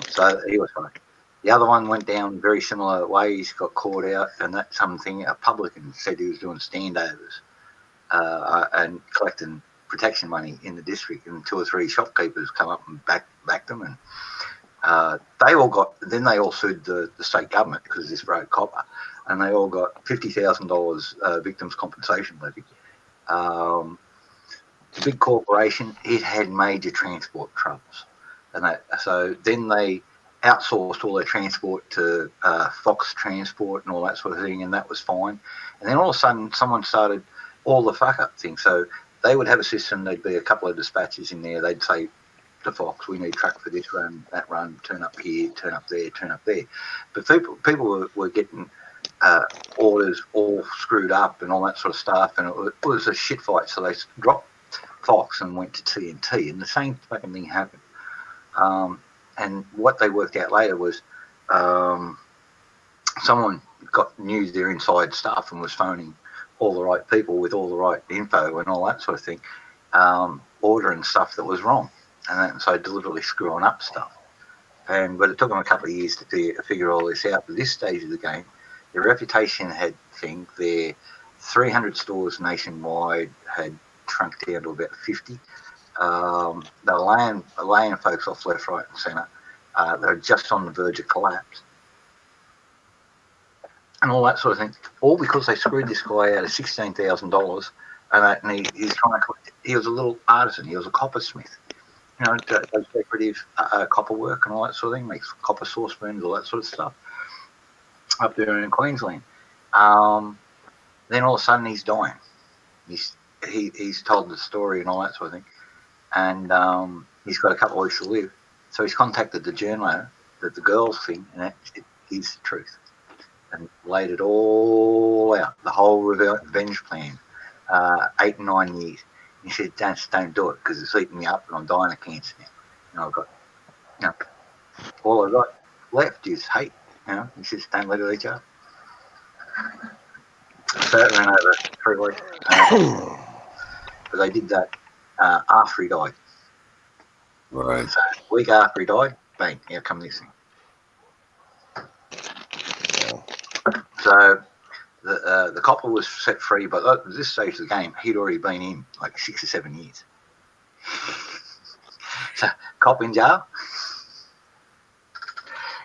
[SPEAKER 4] So he was fine. The other one went down very similar ways, got caught out, and that's something a publican said he was doing standovers and collecting protection money in the district, and 2 or 3 shopkeepers come up and backed them, and they all sued the state government because of this road copper, and they all got $50,000 victims compensation levy. Big corporation, it had major transport troubles. So then they outsourced all their transport to Fox Transport and all that sort of thing, and that was fine. And then all of a sudden, someone started all the fuck up things. So they would have a system. There'd be a couple of dispatchers in there. They'd say to Fox, "We need truck for this run, that run. Turn up here, turn up there, turn up there." But people were getting orders all screwed up and all that sort of stuff, and it was a shit fight. So they dropped Fox and went to TNT, and the same fucking thing happened. And what they worked out later was someone knew their inside stuff and was phoning all the right people with all the right info and all that sort of thing, ordering stuff that was wrong, and so deliberately screwing up stuff. But it took them a couple of years to figure all this out. But this stage of the game, their reputation had their 300 stores nationwide had shrunk down to about 50. They were laying folks off left, right, and centre. They're just on the verge of collapse, and all that sort of thing. All because they screwed this guy out of $16,000, and he's trying to. He was a little artisan. He was a coppersmith. You know, does decorative copper work and all that sort of thing. Makes copper saucepans, all that sort of stuff. Up there in Queensland. Then all of a sudden he's dying. He's told the story and all that sort of thing, and he's got a couple of weeks to live. So he's contacted the journo, the girls thing, and that is the truth, and laid it all out, the whole revenge plan, 8 and 9 years. He said, "Don't do it because it's eating me up and I'm dying of cancer now. You know, I've got, all I've got left is hate. You know," he says, "Don't let it eat you up." So that ran over 3 weeks. But they did that after he died.
[SPEAKER 6] Right.
[SPEAKER 4] So a week after he died, bang, here come this thing. So the copper was set free, but at this stage of the game, he'd already been in like 6 or 7 years. So cop in jail,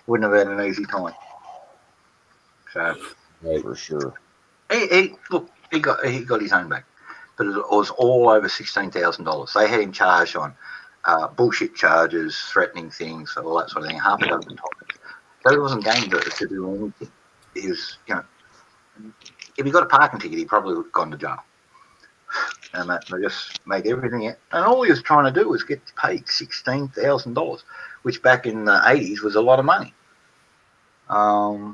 [SPEAKER 4] wouldn't have had an easy time. So
[SPEAKER 8] Right. For sure.
[SPEAKER 4] He got his own back, but it was all over $16,000. They had him charged on bullshit charges, threatening things, all that sort of thing. Half a dozen times. So he wasn't game to do anything. He was, if he got a parking ticket, he probably would have gone to jail. And they just made everything out. And all he was trying to do was get paid $16,000, which back in the 80s was a lot of money.
[SPEAKER 6] Yeah.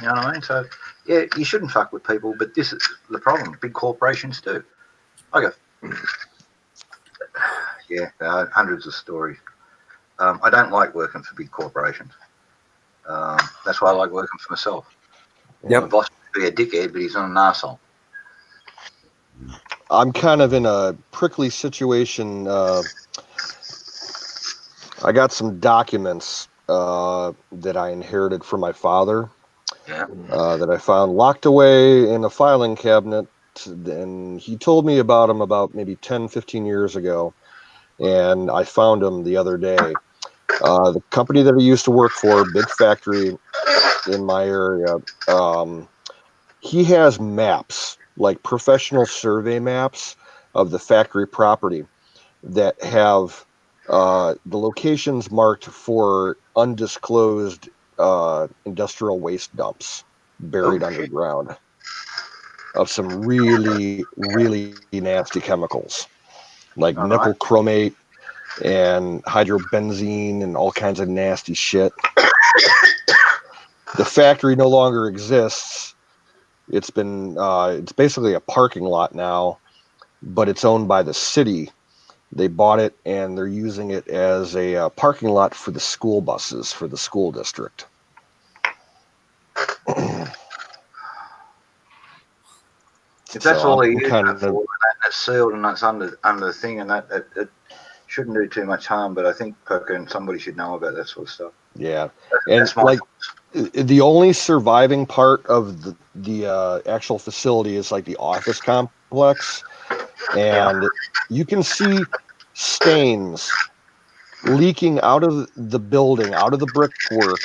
[SPEAKER 4] You know what I mean? So, yeah, you shouldn't fuck with people, but this is the problem. Big corporations do. I go, yeah, hundreds of stories. I don't like working for big corporations. That's why I like working for myself.
[SPEAKER 6] Yep.
[SPEAKER 4] My boss could be a dickhead, but he's not an arsehole.
[SPEAKER 8] I'm kind of in a prickly situation. I got some documents that I inherited from my father.
[SPEAKER 4] Yeah.
[SPEAKER 8] That I found locked away in a filing cabinet, and he told me about them about maybe 10, 15 years ago, and I found them the other day. The company that I used to work for, big factory in my area, he has maps, like professional survey maps of the factory property that have the locations marked for undisclosed industrial waste dumps buried underground of some really, really nasty chemicals like nickel chromate and hydrobenzene and all kinds of nasty shit. The factory no longer exists. It's basically a parking lot now, but it's owned by the city. They bought it and they're using it as a parking lot for the school buses for the school district.
[SPEAKER 4] If that's all they use it for, and that's sealed and that's under the thing, and that it shouldn't do too much harm. But I think somebody should know about that sort of stuff.
[SPEAKER 8] Yeah, and like the only surviving part of the actual facility is like the office complex, and you can see stains leaking out of the building, out of the brickwork,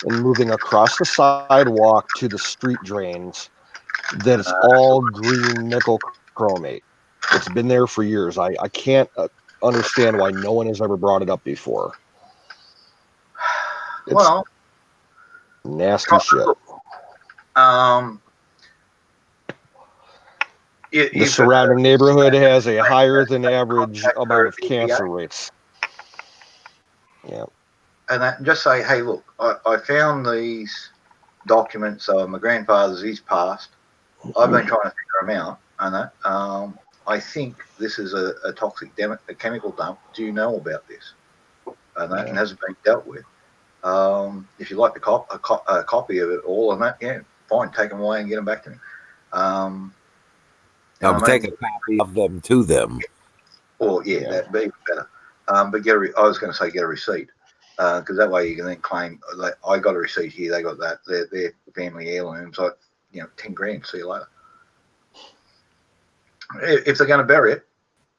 [SPEAKER 8] and moving across the sidewalk to the street drains. That it's all green nickel chromate. It's been there for years. I can't understand why no one has ever brought it up before. It's
[SPEAKER 4] Well,
[SPEAKER 8] nasty shit. The surrounding neighborhood has a higher than average amount of cancer rates. Yeah.
[SPEAKER 4] And that, just say, hey, look, I found these documents. My grandfather's, he's passed. I've been trying to figure them out, and that. I think this is a toxic a chemical dump. Do you know about this? And that hasn't been dealt with. If you'd like a copy of it all, and that, yeah, fine, take them away and get them back to me.
[SPEAKER 6] Take a copy of them to them.
[SPEAKER 4] Or yeah, that'd be better. But I was going to say get a receipt, because that way you can then claim like, I got a receipt here, they got that. They're family heirlooms. Like, you know, 10 grand. See you later. If they're going to bury it,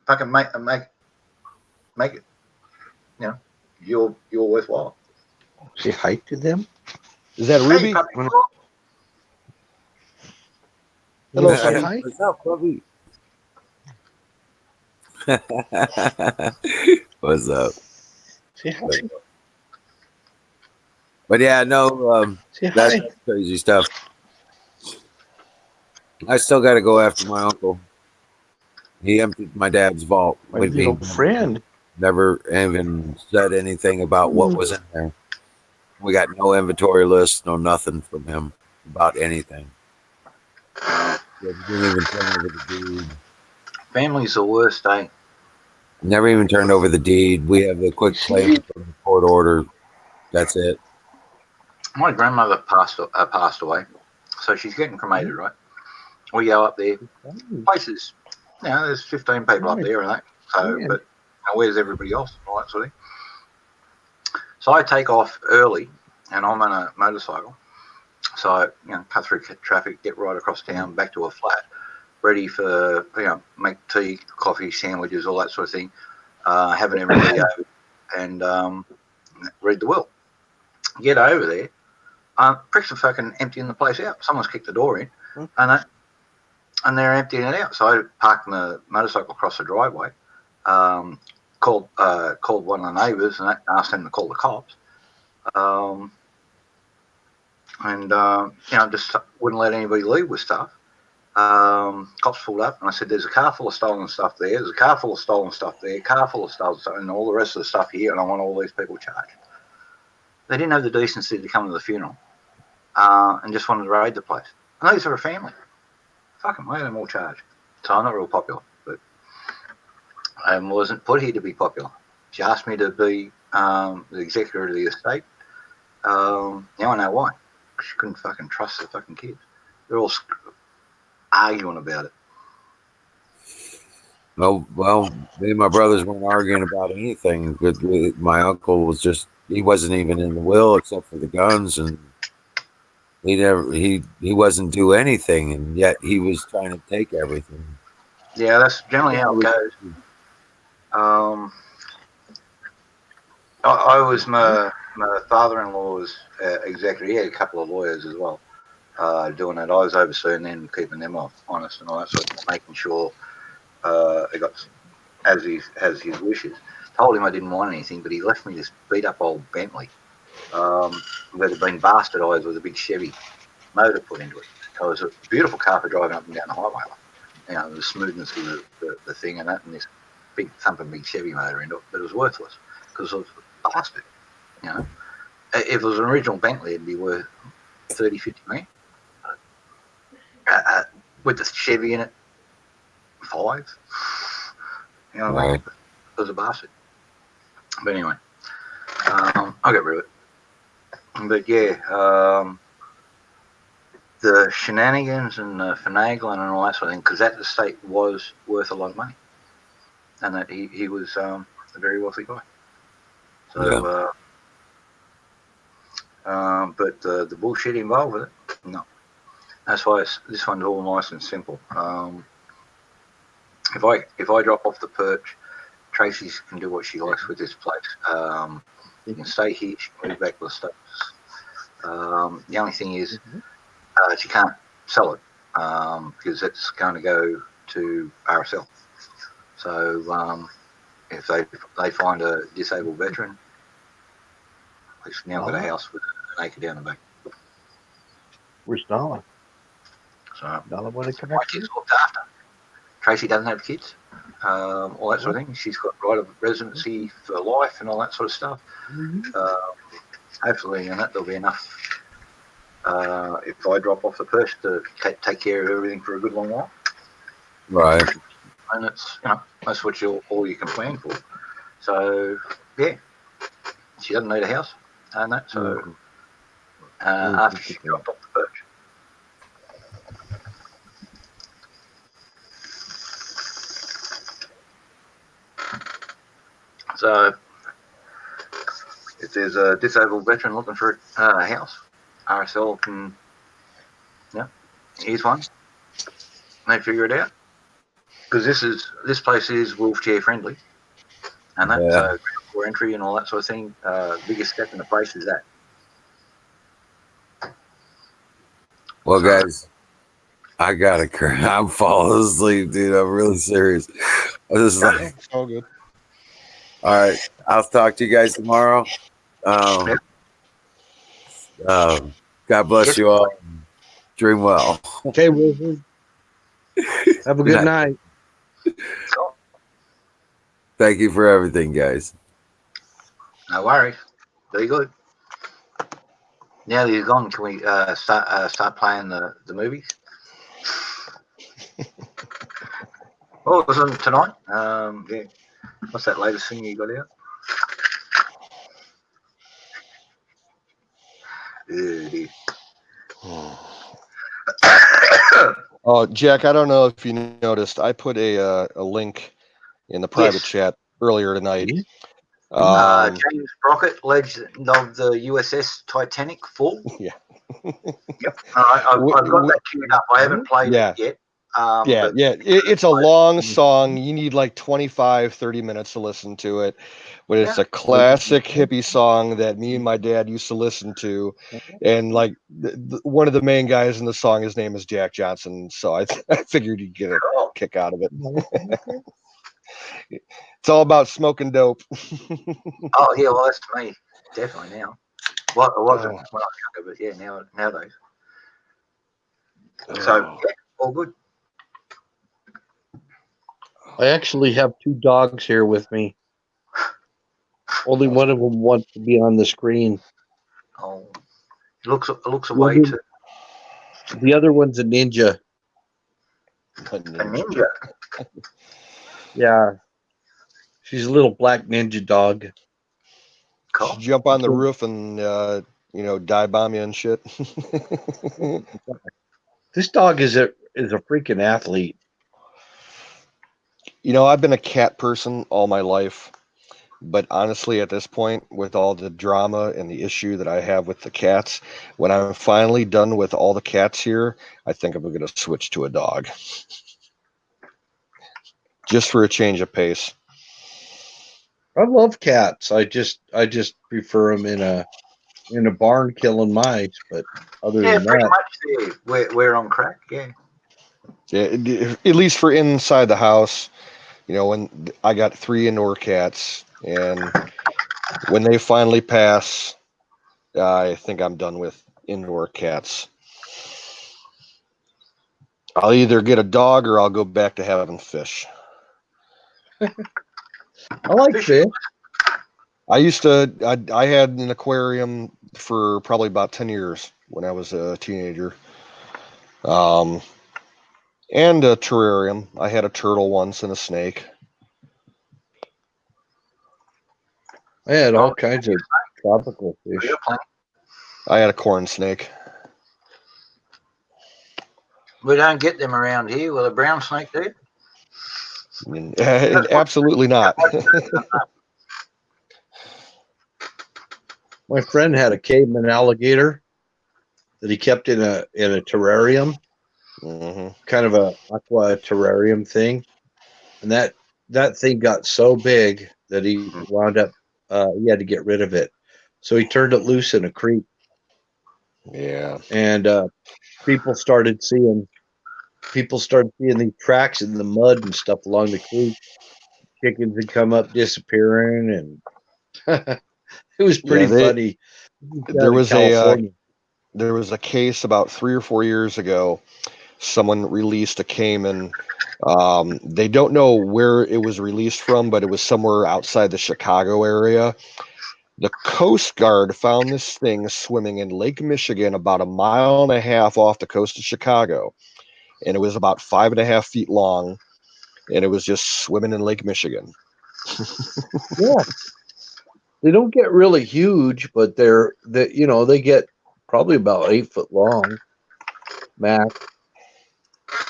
[SPEAKER 4] fucking make it. You know, you're worthwhile.
[SPEAKER 3] Say hi to them.
[SPEAKER 8] Is that Ruby?
[SPEAKER 4] Hey,
[SPEAKER 8] Hello,
[SPEAKER 3] Say
[SPEAKER 8] puppy.
[SPEAKER 3] hi.
[SPEAKER 6] What's up, puppy? What's up?
[SPEAKER 3] Say hi.
[SPEAKER 6] But yeah, no,
[SPEAKER 3] Say
[SPEAKER 6] that's
[SPEAKER 3] hi.
[SPEAKER 6] crazy stuff. I still got to go after my uncle. He emptied my dad's vault.
[SPEAKER 3] My
[SPEAKER 6] But
[SPEAKER 3] little
[SPEAKER 6] he
[SPEAKER 3] friend.
[SPEAKER 6] never even said anything about what was in there. We got no inventory list, no nothing from him about anything. He didn't even turn over the deed.
[SPEAKER 4] family's the worst, eh?
[SPEAKER 6] Never even turned over the deed. We have the quick claim from the court order. That's it.
[SPEAKER 4] My grandmother passed away, so she's getting cremated, right? We go up there. Places, you know, there's 15 people up there and that. So, but where's everybody else? All that sort of thing. So I take off early, and I'm on a motorcycle. So I, you know, cut through traffic, get right across town, back to a flat, ready for, you know, make tea, coffee, sandwiches, all that sort of thing. Having everybody over and read the will. Get over there. Pricks are fucking emptying the place out. Someone's kicked the door in, and they're emptying it out. So I parked the motorcycle across the driveway, called one of the neighbours, and asked them to call the cops. You know, just wouldn't let anybody leave with stuff. Cops pulled up, and I said, "There's a car full of stolen stuff there. There's a car full of stolen stuff there. Car full of stolen stuff, and all the rest of the stuff here. And I want all these people charged." They didn't have the decency to come to the funeral. And just wanted to raid the place. And these are a family. Fucking way them all charged. So I'm not real popular, but I wasn't put here to be popular. She asked me to be the executor of the estate. Now I know why. She couldn't fucking trust the fucking kids. They're all arguing about it.
[SPEAKER 6] Well, me and my brothers weren't arguing about anything. But my uncle was he wasn't even in the will except for the guns, and he wasn't due anything, and yet he was trying to take everything.
[SPEAKER 4] Yeah, that's generally how it goes. I was my father-in-law's executor. He had a couple of lawyers as well doing that. I was overseeing them, keeping them honest and all that sort of, making sure it got as his wishes. Told him I didn't want anything, but he left me this beat-up old Bentley that had been bastardised with a big Chevy motor put into it. So it was a beautiful car for driving up and down the highway. You know, the smoothness of the thing and that, and this big thumping big Chevy motor into it, but it was worthless because it was a bastard. You know, if it was an original Bentley, it'd be worth 30, 50 grand. With the Chevy in it, 5. You know what I mean? It was a bastard. But anyway, I'll get rid of it. But yeah, the shenanigans and the finagling and all that sort of thing, because that estate was worth a lot of money, and that he was a very wealthy guy. So, but the bullshit involved with it, no. That's why this one's all nice and simple. If I drop off the perch, Tracy can do what she likes with this place. You can stay here. She can move back to the States. The only thing is, she can't sell it because it's going to go to RSL. So if they find a disabled veteran, we've now got a house with an acre down the back.
[SPEAKER 3] Where's Nala?
[SPEAKER 4] So
[SPEAKER 3] Nala want to come
[SPEAKER 4] my
[SPEAKER 3] up
[SPEAKER 4] kids
[SPEAKER 3] here?
[SPEAKER 4] looked after. Tracy doesn't have kids, all that sort of thing. She's got right of residency for life and all that sort of stuff. Hopefully, and that there'll be enough. If I drop off the purse to take care of everything for a good long while,
[SPEAKER 6] Right.
[SPEAKER 4] and it's that's what all you can plan for. So yeah, she doesn't need a house and that. So after she dropped off the perch. So if there's a disabled veteran looking for a house, RSL can, here's one. They figure it out because this place is wheelchair friendly, and that so ground floor entry and all that sort of thing. Biggest step in the place is that.
[SPEAKER 6] Well, guys, I gotta. I'm falling asleep, dude. I'm really serious. This is like,
[SPEAKER 8] It's all good.
[SPEAKER 6] all right. I'll talk to you guys tomorrow. God bless you all. Dream well.
[SPEAKER 3] Okay, Wizard. Have a good night.
[SPEAKER 6] Thank you for everything, guys.
[SPEAKER 4] No worries. Very good. Now that you're gone, can we start playing the movies? Oh, it was on tonight. Yeah. What's that latest thing you got out?
[SPEAKER 8] Oh, Jack, I don't know if you noticed. I put a link in the private chat earlier tonight.
[SPEAKER 4] James Brockett, legend of the USS Titanic, full.
[SPEAKER 8] Yeah.
[SPEAKER 4] Yep. I've got that queued up. I haven't played it yet.
[SPEAKER 8] It's a long song. You need like 25, 30 minutes to listen to it. But it's a classic hippie song that me and my dad used to listen to. And like one of the main guys in the song, his name is Jack Johnson. So I figured you'd get a kick out of it. It's all about smoking dope.
[SPEAKER 4] Oh, yeah, well, that's me. Definitely now. Well, it wasn't when I was younger, but yeah, nowadays. So, yeah, all good.
[SPEAKER 3] I actually have two dogs here with me. Only one of them wants to be on the screen.
[SPEAKER 4] Oh, it looks away too.
[SPEAKER 3] The other one's a ninja.
[SPEAKER 4] A ninja?
[SPEAKER 3] Yeah. She's a little black ninja dog.
[SPEAKER 4] Cool.
[SPEAKER 8] She'd jump on the roof and dive bomb you and shit.
[SPEAKER 3] This dog is a freaking athlete.
[SPEAKER 8] I've been a cat person all my life, but honestly, at this point, with all the drama and the issue that I have with the cats, when I'm finally done with all the cats here, I think I'm going to switch to a dog, just for a change of pace.
[SPEAKER 3] I love cats. I just prefer them in a barn killing mice. But other than
[SPEAKER 4] pretty
[SPEAKER 3] that,
[SPEAKER 4] much. Yeah, we're on crack. Yeah.
[SPEAKER 8] Yeah, at least for inside the house. When I got 3 indoor cats, and when they finally pass, I think I'm done with indoor cats. I'll either get a dog or I'll go back to having fish.
[SPEAKER 3] I like fish.
[SPEAKER 8] I used to. I had an aquarium for probably about 10 years when I was a teenager. And a terrarium. I had a turtle once and a snake.
[SPEAKER 3] I had all kinds of tropical fish.
[SPEAKER 8] I had a corn snake.
[SPEAKER 4] We don't get them around here. Will a brown snake do?
[SPEAKER 8] Absolutely not.
[SPEAKER 3] My friend had a caveman alligator that he kept in a terrarium, kind of a aqua terrarium thing, and that thing got so big that he wound up he had to get rid of it, so he turned it loose in a creek.
[SPEAKER 8] Yeah,
[SPEAKER 3] and people started seeing these tracks in the mud and stuff along the creek, chickens would come up disappearing, and it was
[SPEAKER 8] Yeah,
[SPEAKER 3] pretty funny.
[SPEAKER 8] there
[SPEAKER 3] Out of
[SPEAKER 8] was
[SPEAKER 3] California.
[SPEAKER 8] there was a case about 3 or 4 years ago. Someone released a caiman. They don't know where it was released from, but it was somewhere outside the Chicago area. The Coast Guard found this thing swimming in Lake Michigan about 1.5 miles off the coast of Chicago. And it was about 5.5 feet long. And it was just swimming in Lake Michigan.
[SPEAKER 3] Yeah, they don't get really huge, but they get probably about 8 foot long max.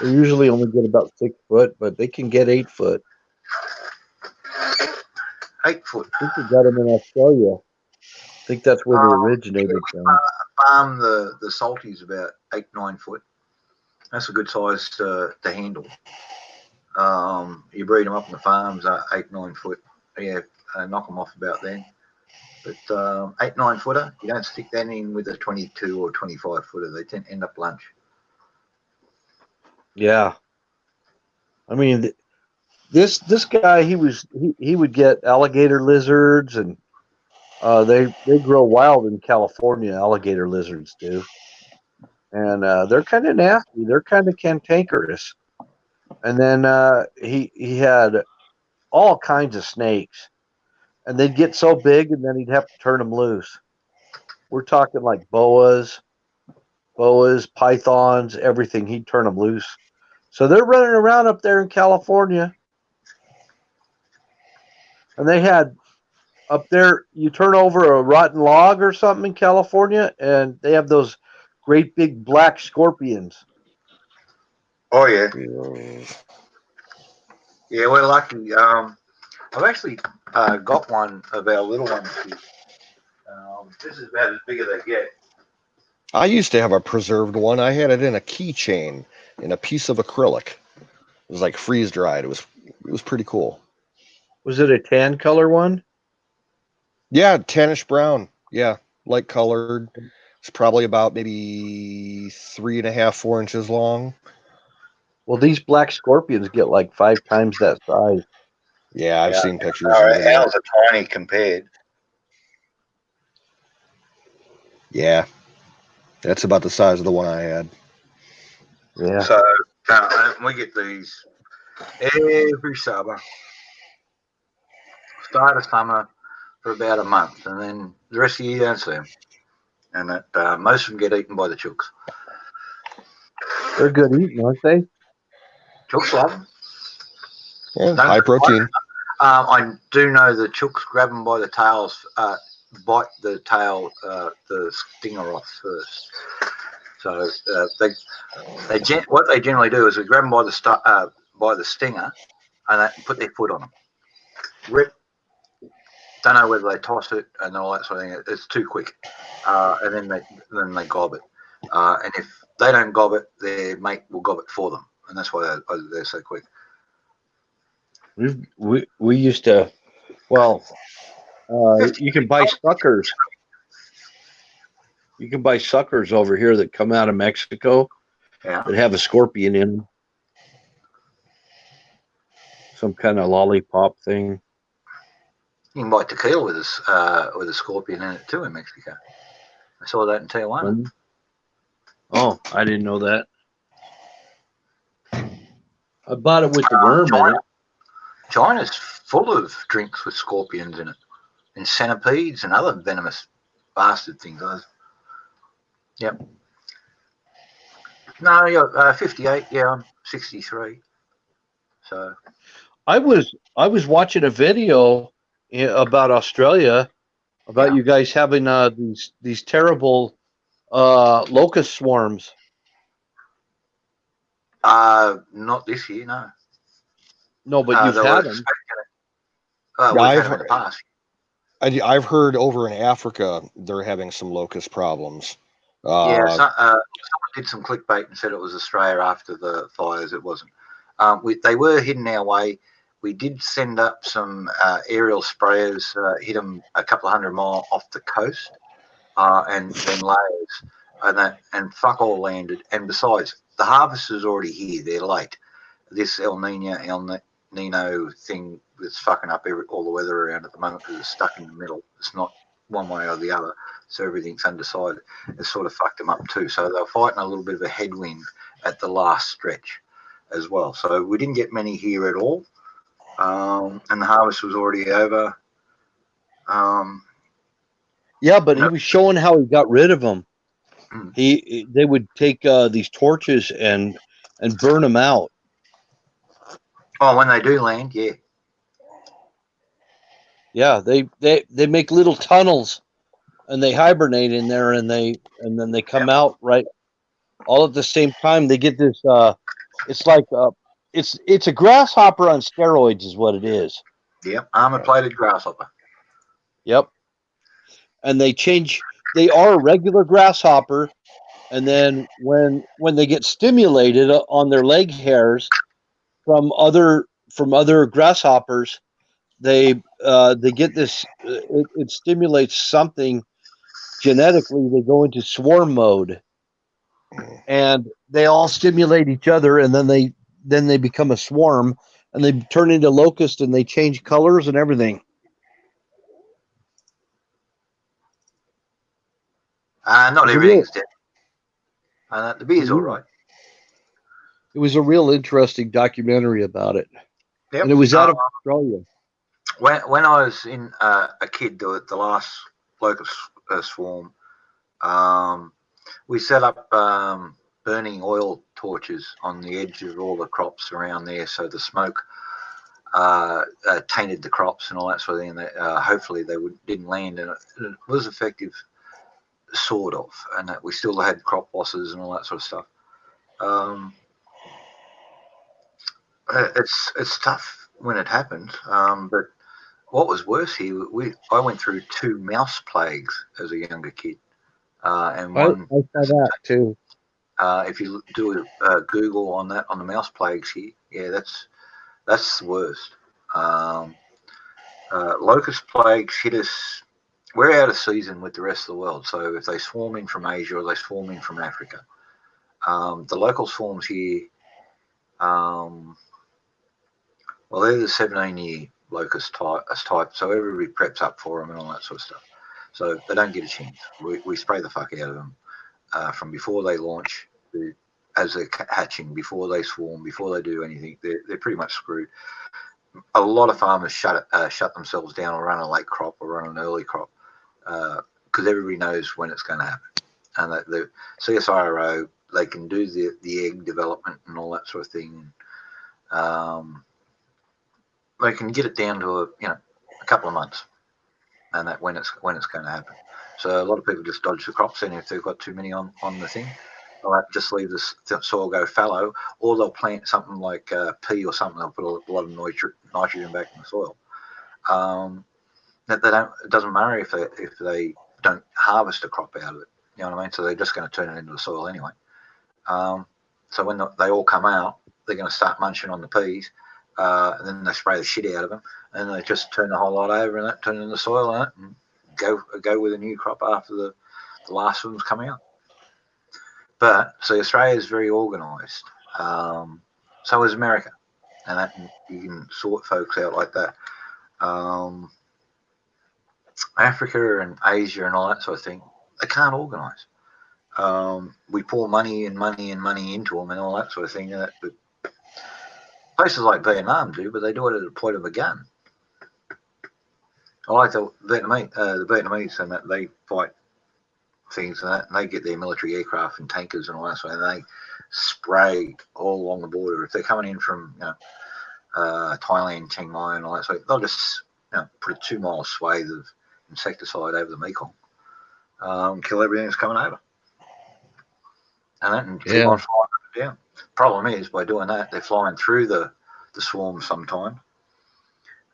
[SPEAKER 3] They usually only get about 6 foot, but they can get 8 foot.
[SPEAKER 4] 8 foot.
[SPEAKER 3] I think they got them in Australia. I think that's where they originated from.
[SPEAKER 4] Farm the salty's about 8-9 foot. That's a good size to handle. You breed them up in the farms 8-9 foot. Yeah, knock them off about then. But 8-9 footer, you don't stick that in with a 22 or 25 footer. They tend to end up lunch.
[SPEAKER 3] Yeah, I mean, this guy he would get alligator lizards, and they grow wild in California. Alligator lizards do, and they're kind of nasty. They're kind of cantankerous. And then he had all kinds of snakes, and they'd get so big, and then he'd have to turn them loose. We're talking like boas, pythons, everything. He'd turn them loose. So they're running around up there in California, and they had up there. You turn over a rotten log or something in California, and they have those great big black scorpions.
[SPEAKER 4] Oh yeah, yeah. We're lucky. I've actually got one of our little ones. This is about as big as they get.
[SPEAKER 8] I used to have a preserved one. I had it in a keychain in a piece of acrylic. It was like freeze dried. It was pretty cool.
[SPEAKER 3] Was it a tan color one?
[SPEAKER 8] Yeah, tannish brown. Yeah, light colored. It's probably about maybe 3.5, 4 inches long.
[SPEAKER 3] Well, these black scorpions get like 5 times that size.
[SPEAKER 8] Yeah, I've
[SPEAKER 4] Yeah,
[SPEAKER 8] seen pictures even that.
[SPEAKER 4] ours are tiny compared.
[SPEAKER 8] Yeah, that's about the size of the one I had.
[SPEAKER 3] Yeah.
[SPEAKER 4] So we get these every summer. Start of summer for about a month, and then the rest of the year you don't see them. And that most of them get eaten by the chooks.
[SPEAKER 3] They're good eating, aren't they?
[SPEAKER 4] Chooks love them.
[SPEAKER 8] Yeah, high protein.
[SPEAKER 4] I do know the chooks grab them by the tails, bite the tail, the stinger off first. So what they generally do is they grab them by the stinger, and they put their foot on them. Rip. Don't know whether they toss it and all that sort of thing. It's too quick, and then they gob it. And if they don't gob it, their mate will gob it for them, and that's why they're so quick.
[SPEAKER 3] We used to. Well, you can buy suckers. You can buy suckers over here that come out of Mexico
[SPEAKER 4] Yeah.
[SPEAKER 3] that have a scorpion in them. Some kind of lollipop thing.
[SPEAKER 4] You can buy tequila with a scorpion in it too in Mexico. I saw that in Tijuana.
[SPEAKER 3] Oh, I didn't know that. I bought it with the worm in it.
[SPEAKER 4] China's full of drinks with scorpions in it, and centipedes and other venomous bastard things. Yep. No, you're 58. Yeah, I'm 63. So
[SPEAKER 3] I was watching a video about Australia about you guys having these terrible locust swarms.
[SPEAKER 4] not this year, no.
[SPEAKER 3] No, but you've had them.
[SPEAKER 4] We've had them in the past.
[SPEAKER 8] I've heard over in Africa they're having some locust problems.
[SPEAKER 4] Someone did some clickbait and said it was Australia after the fires. It wasn't. They were hidden our way. We did send up some aerial sprayers, hit them a couple of 100 miles off the coast, and then layers, and fuck all landed. And besides, the harvest is already here. They're late. This El Nino, Nino thing that's fucking up all the weather around at the moment because it's stuck in the middle. It's not one way or the other, so everything's undecided. It's sort of fucked them up too. So they were fighting a little bit of a headwind at the last stretch as well. So we didn't get many here at all, and the harvest was already over.
[SPEAKER 3] Yeah, but he was showing how he got rid of them. They would take these torches and burn them out.
[SPEAKER 4] Oh, when they do land, yeah.
[SPEAKER 3] Yeah, they make little tunnels and they hibernate in there, and then they come out right all at the same time. They get this. It's like it's a grasshopper on steroids, is what it is.
[SPEAKER 4] Yep, armor-plated grasshopper.
[SPEAKER 3] Yep. And they change. They are a regular grasshopper, and then when they get stimulated on their leg hairs from other grasshoppers, they get this. It stimulates something genetically. They go into swarm mode, and they all stimulate each other, and then they become a swarm, and they turn into locusts, and they change colors and everything.
[SPEAKER 4] Not everything's dead. The beer's all right.
[SPEAKER 3] It was a real interesting documentary about it.
[SPEAKER 4] Yep.
[SPEAKER 3] And it was out of Australia.
[SPEAKER 4] When I was in a kid, the last locust swarm, we set up burning oil torches on the edge of all the crops around there, so the smoke tainted the crops and all that sort of thing. And hopefully they didn't land, and it was effective, sort of. And we still had crop losses and all that sort of stuff. It's tough when it happens, but what was worse here, I went through 2 mouse plagues as a younger kid, and one.
[SPEAKER 3] I saw that too.
[SPEAKER 4] If you do a Google on that, on the mouse plagues here, yeah, that's the worst. Locust plagues hit us. We're out of season with the rest of the world, so if they swarm in from Asia or they swarm in from Africa, the local swarms here, well, they're the 17-year locust type, so everybody preps up for them and all that sort of stuff. So they don't get a chance. We spray the fuck out of them from before they launch, as they're hatching, before they swarm, before they do anything. They're pretty much screwed. A lot of farmers shut themselves down or run a late crop or run an early crop because everybody knows when it's going to happen. And the CSIRO, they can do the egg development and all that sort of thing. They can get it down to a couple of months, and that when it's going to happen. So a lot of people just dodge the crops, and if they've got too many on the thing, they'll just leave the soil go fallow, or they'll plant something like pea or something. They'll put a lot of nitrogen back in the soil. That they don't. It doesn't matter if they don't harvest a crop out of it. You know what I mean? So they're just going to turn it into the soil anyway. So when they all come out, they're going to start munching on the peas. And then they spray the shit out of them, and they just turn the whole lot over and turn it into soil on it, and go with a new crop after the last one's come out. But see, Australia is very organised. So is America, and that you can sort folks out like that. Africa and Asia and all that sort of thing, they can't organise. We pour money and money and money into them and all that sort of thing. But places like Vietnam do, but they do it at the point of a gun. I like the Vietnamese, and that they fight things and that, and they get their military aircraft and tankers and all that sort of thing, and they spray all along the border. If they're coming in from Thailand, Chiang Mai, and all that sort of thing, they'll just put a 2-mile swathe of insecticide over the Mekong, kill everything that's coming over, and keep on flying down. Problem is, by doing that, they're flying through the swarm sometime.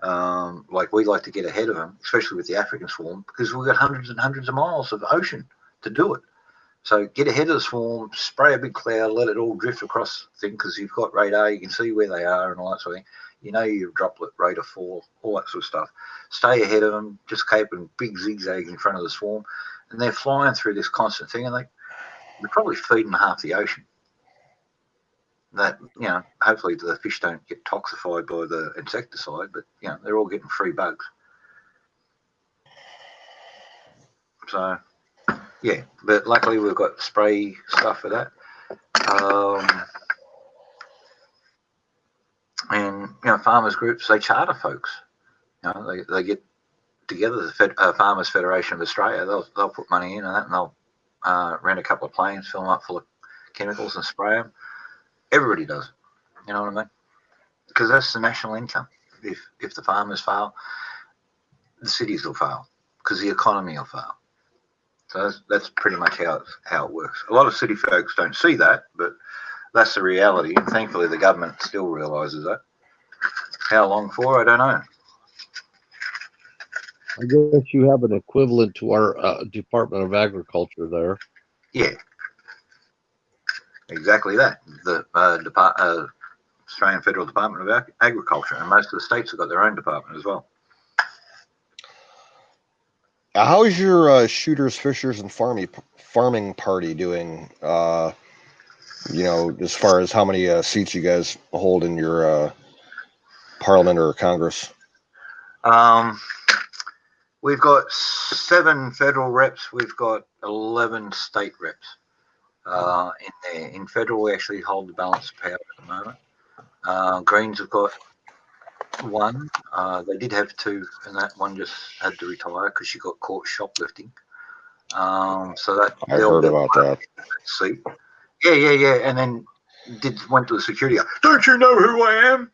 [SPEAKER 4] Like we like to get ahead of them, especially with the African swarm, because we've got hundreds and hundreds of miles of ocean to do it. So get ahead of the swarm, spray a big cloud, let it all drift across the thing, because you've got radar, you can see where they are and all that sort of thing. You know your droplet rate of fall, all that sort of stuff. Stay ahead of them, just keeping big zigzags in front of the swarm, and they're flying through this constant thing, and they're probably feeding half the ocean. that, hopefully the fish don't get toxified by the insecticide, but they're all getting free bugs. So yeah, but luckily we've got spray stuff for that. And farmers groups, they charter folks. They get together, the Farmers Federation of Australia. They'll put money in and that, and they'll rent a couple of planes, fill them up full of chemicals and spray them. Everybody does it. You know what I mean? Because that's the national income. If the farmers fail, the cities will fail because the economy will fail. So that's pretty much how it works. A lot of city folks don't see that, but that's the reality. And thankfully, the government still realises that. How long for? I don't know.
[SPEAKER 3] I guess you have an equivalent to our Department of Agriculture there.
[SPEAKER 4] Yeah, exactly that. The Australian Federal Department of Agriculture, and most of the states have got their own department as well.
[SPEAKER 8] How is your shooters, fishers, and farming party doing? As far as how many seats you guys hold in your Parliament or Congress?
[SPEAKER 4] We've got 7 federal reps. We've got 11 state reps. In there. In federal, we actually hold the balance of power at the moment. Greens have got 1. They did have 2, and that one just had to retire because she got caught shoplifting. So that
[SPEAKER 8] I heard about that.
[SPEAKER 4] Seat. Yeah. And then went to the security guard. Don't you know who I am?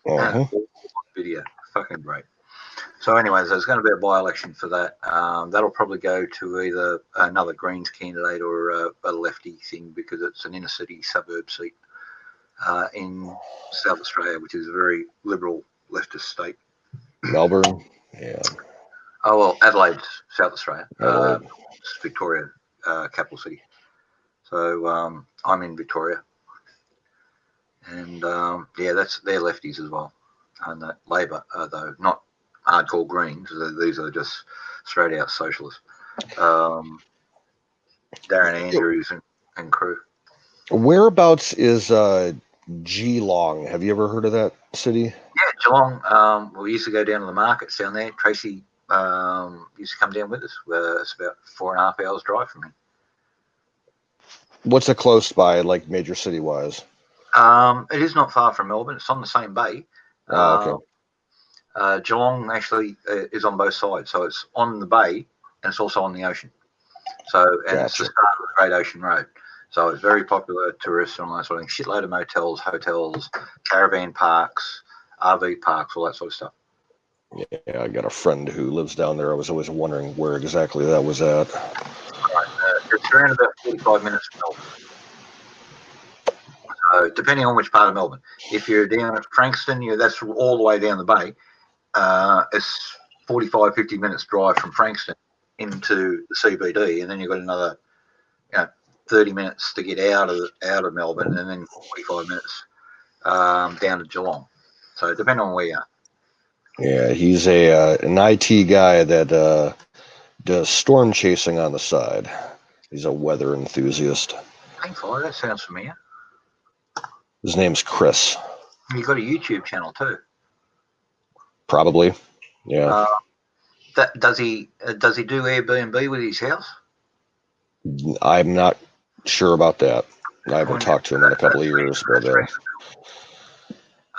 [SPEAKER 8] Uh-huh.
[SPEAKER 4] Video, fucking great. So, anyways, there's going to be a by-election for that. That'll probably go to either another Greens candidate or a lefty thing because it's an inner-city suburb seat in South Australia, which is a very liberal leftist state.
[SPEAKER 8] Melbourne, yeah.
[SPEAKER 4] Oh well, Adelaide, South Australia.
[SPEAKER 8] Adelaide.
[SPEAKER 4] Victoria, capital city. So I'm in Victoria, and they're lefties as well, and that Labor, though not hardcore Greens. These are just straight out socialists. Darren Andrews and crew.
[SPEAKER 8] Whereabouts is Geelong? Have you ever heard of that city?
[SPEAKER 4] Yeah, Geelong. We used to go down to the markets down there. Tracy used to come down with us. It's about 4.5 hours drive from me.
[SPEAKER 8] What's it close by, like major city wise?
[SPEAKER 4] It is not far from Melbourne. It's on the same bay.
[SPEAKER 8] Okay.
[SPEAKER 4] Geelong actually is on both sides, so it's on the bay and it's also on the ocean. So It's the start of the Great Ocean Road. So it's very popular tourists and all that sort of thing. Shitload of motels, hotels, caravan parks, RV parks, all that sort of stuff.
[SPEAKER 8] Yeah, I got a friend who lives down there. I was always wondering where exactly that was at.
[SPEAKER 4] It's around about 45 minutes from Melbourne. So depending on which part of Melbourne. If you're down at Frankston, that's all the way down the bay. It's 45, 50 minutes drive from Frankston into the CBD, and then you've got another 30 minutes to get out of Melbourne, and then 45 minutes down to Geelong. So depending on where you are.
[SPEAKER 8] Yeah, he's an IT guy that does storm chasing on the side. He's a weather enthusiast.
[SPEAKER 4] Thankfully, that sounds familiar.
[SPEAKER 8] His name's Chris.
[SPEAKER 4] You've got a YouTube channel too.
[SPEAKER 8] Probably, yeah.
[SPEAKER 4] Does he do Airbnb with his house?
[SPEAKER 8] I'm not sure about that. I haven't talked to him in a couple of years, but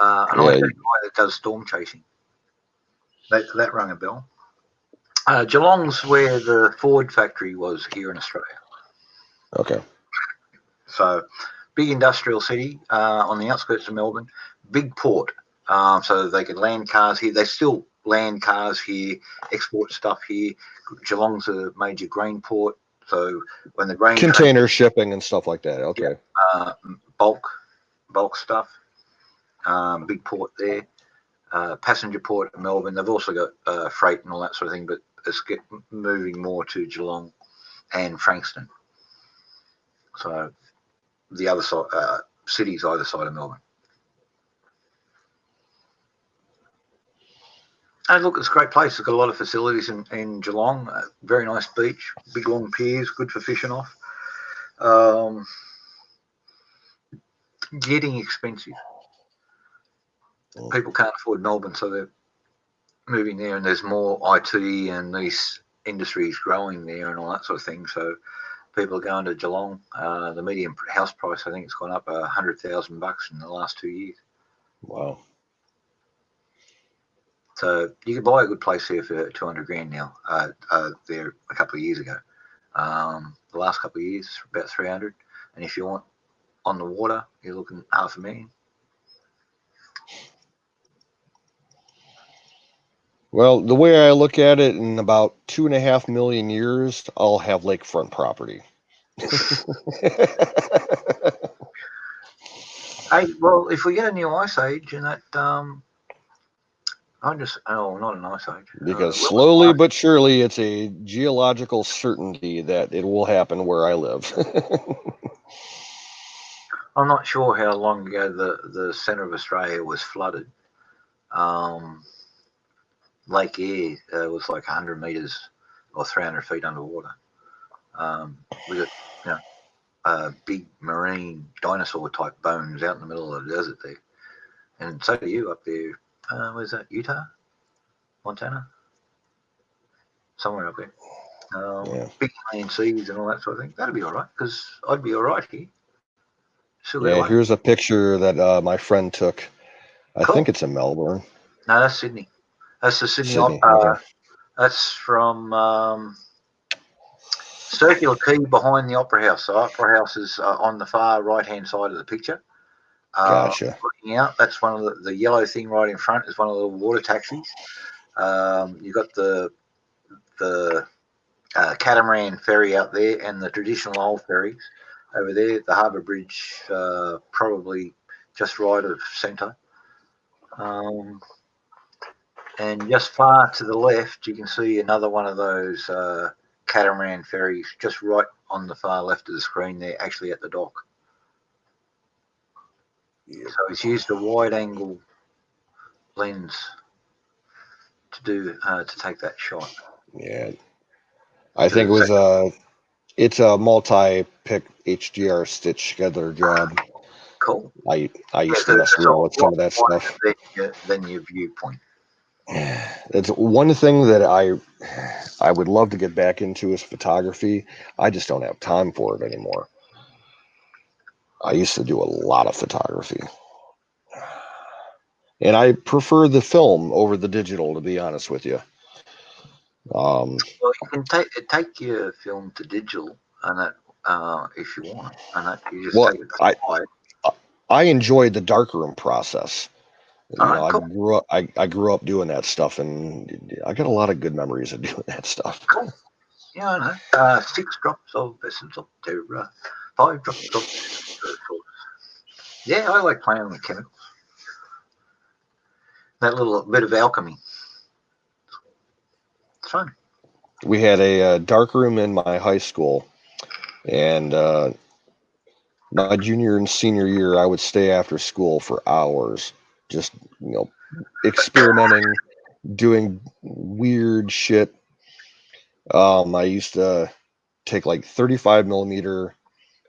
[SPEAKER 4] I like that guy that does storm chasing. That rang a bell. Geelong's where the Ford factory was here in Australia.
[SPEAKER 8] Okay.
[SPEAKER 4] So, big industrial city on the outskirts of Melbourne. Big port, so they can land cars here. They still land cars here, export stuff here. Geelong's a major grain port. So when the grain
[SPEAKER 8] container shipping and stuff like that. Okay.
[SPEAKER 4] Bulk stuff. Big port there. Passenger port in Melbourne. They've also got freight and all that sort of thing, but it's moving more to Geelong and Frankston. So the other side, cities either side of Melbourne. And look, it's a great place. It's got a lot of facilities in Geelong. Very nice beach, big long piers, good for fishing off. getting expensive. People can't afford Melbourne, so they're moving there, and there's more IT and these industries growing there and all that sort of thing. So people are going to Geelong. The median house price, I think, it's gone up $100,000 in the last 2 years.
[SPEAKER 8] Wow.
[SPEAKER 4] So you could buy a good place here for 200 grand now. There a couple of years ago. The last couple of years, about 300. And if you want on the water, you're looking $500,000.
[SPEAKER 8] Well, the way I look at it, in about 2.5 million years, I'll have lakefront property.
[SPEAKER 4] Hey, well, if we get a new ice age and that, not an ice age.
[SPEAKER 8] Because slowly but surely, it's a geological certainty that it will happen where I live.
[SPEAKER 4] I'm not sure how long ago the centre of Australia was flooded. Lake Eyre was like 100 metres or 300 feet underwater. We got big marine dinosaur type bones out in the middle of the desert there. And so do you up there. Where's that? Utah? Montana? Somewhere up there.
[SPEAKER 8] Yeah.
[SPEAKER 4] Big land seas and all that sort of thing. That'd be all right, because I'd be all right here.
[SPEAKER 8] Yeah, here's a picture that my friend took. I think it's in Melbourne.
[SPEAKER 4] No, that's Sydney. That's the Sydney.
[SPEAKER 8] Okay.
[SPEAKER 4] That's from Circular Quay behind the Opera House. The Opera House is on the far right-hand side of the picture.
[SPEAKER 8] Gotcha.
[SPEAKER 4] Looking out, that's one of the yellow thing right in front is one of the water taxis. You've got the catamaran ferry out there and the traditional old ferries over there. The harbour bridge, probably just right of centre. And just far to the left, you can see another one of those catamaran ferries just right on the far left of the screen there, actually at the dock. Yep. So it's used a wide-angle lens to take that shot.
[SPEAKER 8] Yeah, I think it was it's a multi-pick HDR stitch together job.
[SPEAKER 4] Cool.
[SPEAKER 8] I used to mess around with some of that stuff.
[SPEAKER 4] Than your viewpoint.
[SPEAKER 8] It's one thing that I would love to get back into is photography. I just don't have time for it anymore. I used to do a lot of photography. And I prefer the film over the digital, to be honest with you.
[SPEAKER 4] Well, you can take your film to digital, and that if you want, and that you just take it.
[SPEAKER 8] I enjoyed the darkroom process.
[SPEAKER 4] Cool.
[SPEAKER 8] I grew up doing that stuff, and I got a lot of good memories of doing that stuff.
[SPEAKER 4] Cool. Yeah, I know. 6 drops of essence of terror, 5 drops of yeah, I like playing with chemicals. That little bit of alchemy. It's fun.
[SPEAKER 8] We had a darkroom in my high school, and my junior and senior year, I would stay after school for hours, just experimenting, doing weird shit. I used to take like 35 millimeter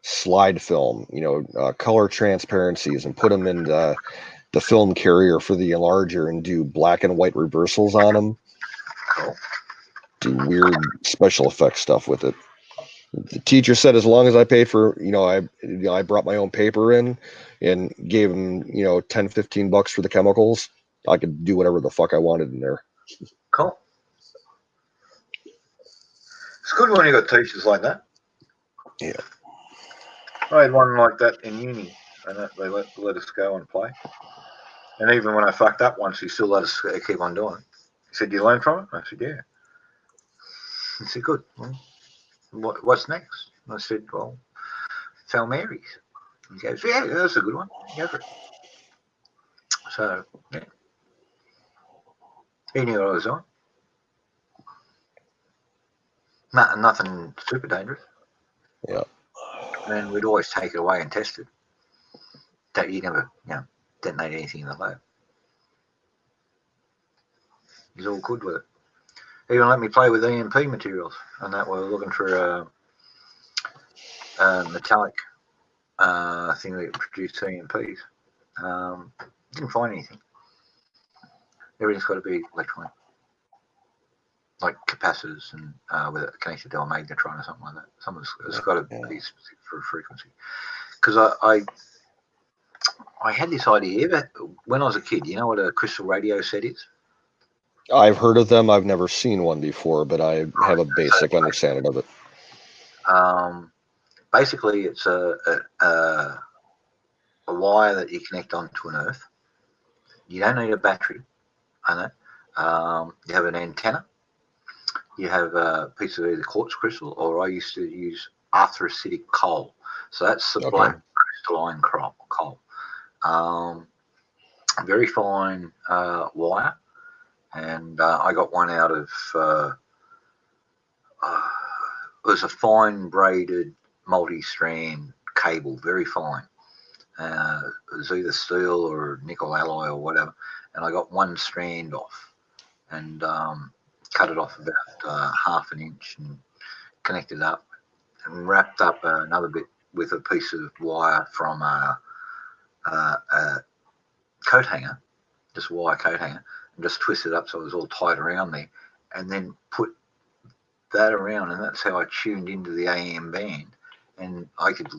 [SPEAKER 8] slide film, color transparencies, and put them in the film carrier for the enlarger and do black and white reversals on them.
[SPEAKER 4] Cool.
[SPEAKER 8] Do weird special effects stuff with it. The teacher said as long as I paid for, I brought my own paper in and gave him, $10-15 for the chemicals, I could do whatever the fuck I wanted in there.
[SPEAKER 4] Cool. It's good when you got teachers like that.
[SPEAKER 8] Yeah.
[SPEAKER 4] I had one like that in uni, and they let us go and play. And even when I fucked up once, he still let us keep on doing it. He said, "You learn from it?" I said, "Yeah." He said, "Good. Well, what's next?" I said, "Well, Fel Mary's." He goes, "Yeah, that's a good one. Go for it." So, yeah. He knew what I was doing. Nothing super dangerous.
[SPEAKER 8] Yeah.
[SPEAKER 4] And we'd always take it away and test it. That you never, detonate anything in the lab. He's all good with it. Even let me play with EMP materials, and that we're looking for a metallic thing that produced EMPs. Didn't find anything. Everything's got to be electronic, like capacitors and with it connected to a magnetron or something like that. It's got to be specific for a frequency. Because I had this idea when I was a kid. You know what a crystal radio set is?
[SPEAKER 8] I've heard of them. I've never seen one before, but I have a basic understanding of it.
[SPEAKER 4] Basically, it's a wire that you connect onto an earth. You don't need a battery on it. You have an antenna. You have a piece of either quartz crystal, or I used to use arthrocytic coal. So that's the black crystalline coal. Very fine wire. And I got one out of it was a fine braided multi-strand cable, very fine. It was either steel or nickel alloy or whatever, and I got one strand off and cut it off about half an inch and connected up and wrapped up another bit with a piece of wire from a coat hanger, just a wire coat hanger, and just twisted up so it was all tight around there, and then put that around, and that's how I tuned into the AM band, and I could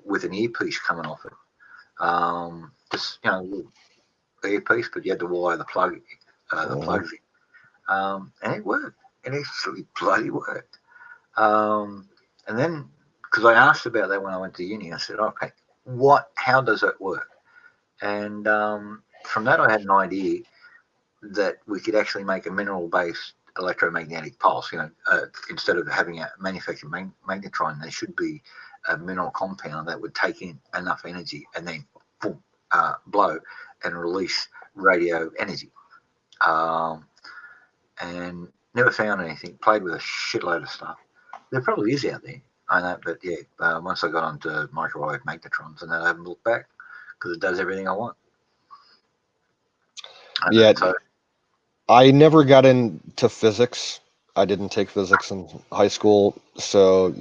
[SPEAKER 4] with an earpiece coming off it, just a little earpiece, but you had to wire the plugs in, and it worked. It actually bloody worked. And then because I asked about that when I went to uni, I said, okay, how does it work? And from that I had an idea that we could actually make a mineral-based electromagnetic pulse. Instead of having a manufactured magnetron, there should be a mineral compound that would take in enough energy and then boom, blow and release radio energy. And never found anything. Played with a shitload of stuff. There probably is out there, I know, but yeah, once I got onto microwave magnetrons, and then I haven't looked back because it does everything I want.
[SPEAKER 8] So I never got into physics. I didn't take physics in high school. So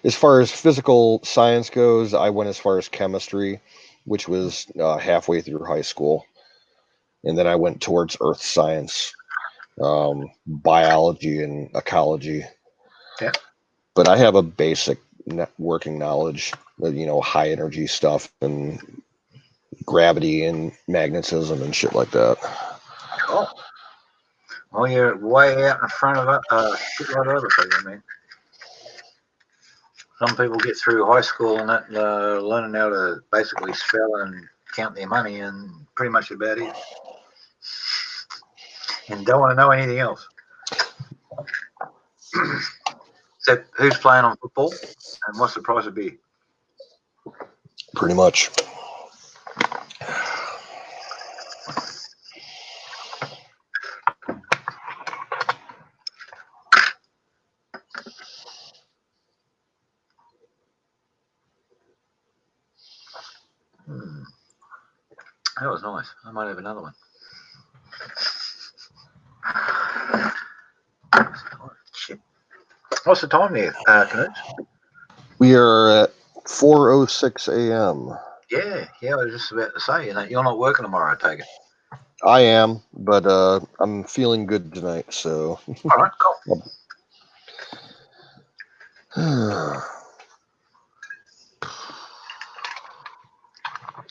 [SPEAKER 8] as far as physical science goes, I went as far as chemistry, which was halfway through high school. And then I went towards earth science, biology and ecology.
[SPEAKER 4] Yeah.
[SPEAKER 8] But I have a basic working knowledge of, high energy stuff and gravity and magnetism and shit like that.
[SPEAKER 4] Cool. Well, you're way out in front of a shitload of other people, man. Some people get through high school and that learning how to basically spell and count their money, and pretty much about it, and don't want to know anything else. So, who's playing on football, and what's the price of beer?
[SPEAKER 8] Pretty much.
[SPEAKER 4] That was nice. I might have another one. Shit. What's the time there, Knut?
[SPEAKER 8] We are at 4:06 a.m.
[SPEAKER 4] Yeah, I was just about to say, you're not working tomorrow, I take it.
[SPEAKER 8] I am, but I'm feeling good tonight, so.
[SPEAKER 4] All right, cool.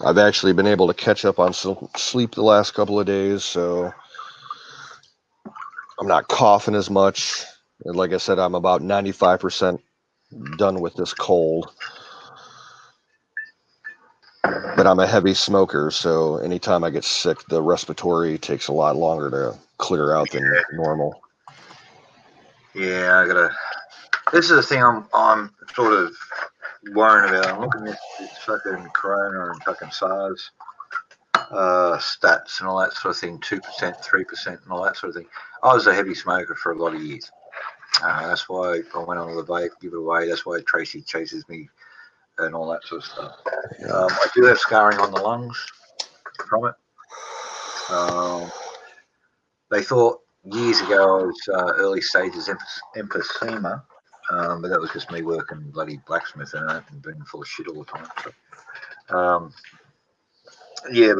[SPEAKER 8] I've actually been able to catch up on sleep the last couple of days, so I'm not coughing as much. And like I said, I'm about 95% done with this cold. But I'm a heavy smoker, so anytime I get sick, the respiratory takes a lot longer to clear out than normal.
[SPEAKER 4] Yeah, this is the thing I'm sort of worrying about. I'm looking at this fucking corona and fucking SARS stats and all that sort of thing, 2%, 3% and all that sort of thing. I was a heavy smoker for a lot of years. That's why I went on the vape, give it away. That's why Tracy chases me and all that sort of stuff. I do have scarring on the lungs from it. They thought years ago I was early stages emphysema, But that was just me working bloody blacksmith and that and being full of shit all the time. So, yeah,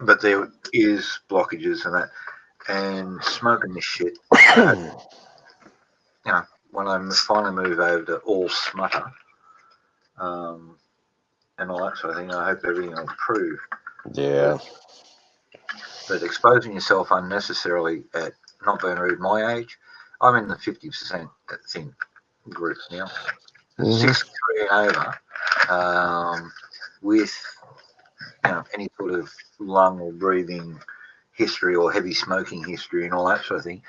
[SPEAKER 4] but there is blockages and that, and smoking this shit. You know, when I finally move over to all smutter, and all that sort of thing, I hope everything will improve.
[SPEAKER 8] Yeah.
[SPEAKER 4] But exposing yourself unnecessarily at, not being rude, my age, I'm in the 50% thing group now. 63 and over, with any sort of lung or breathing history or heavy smoking history and all that sort of thing,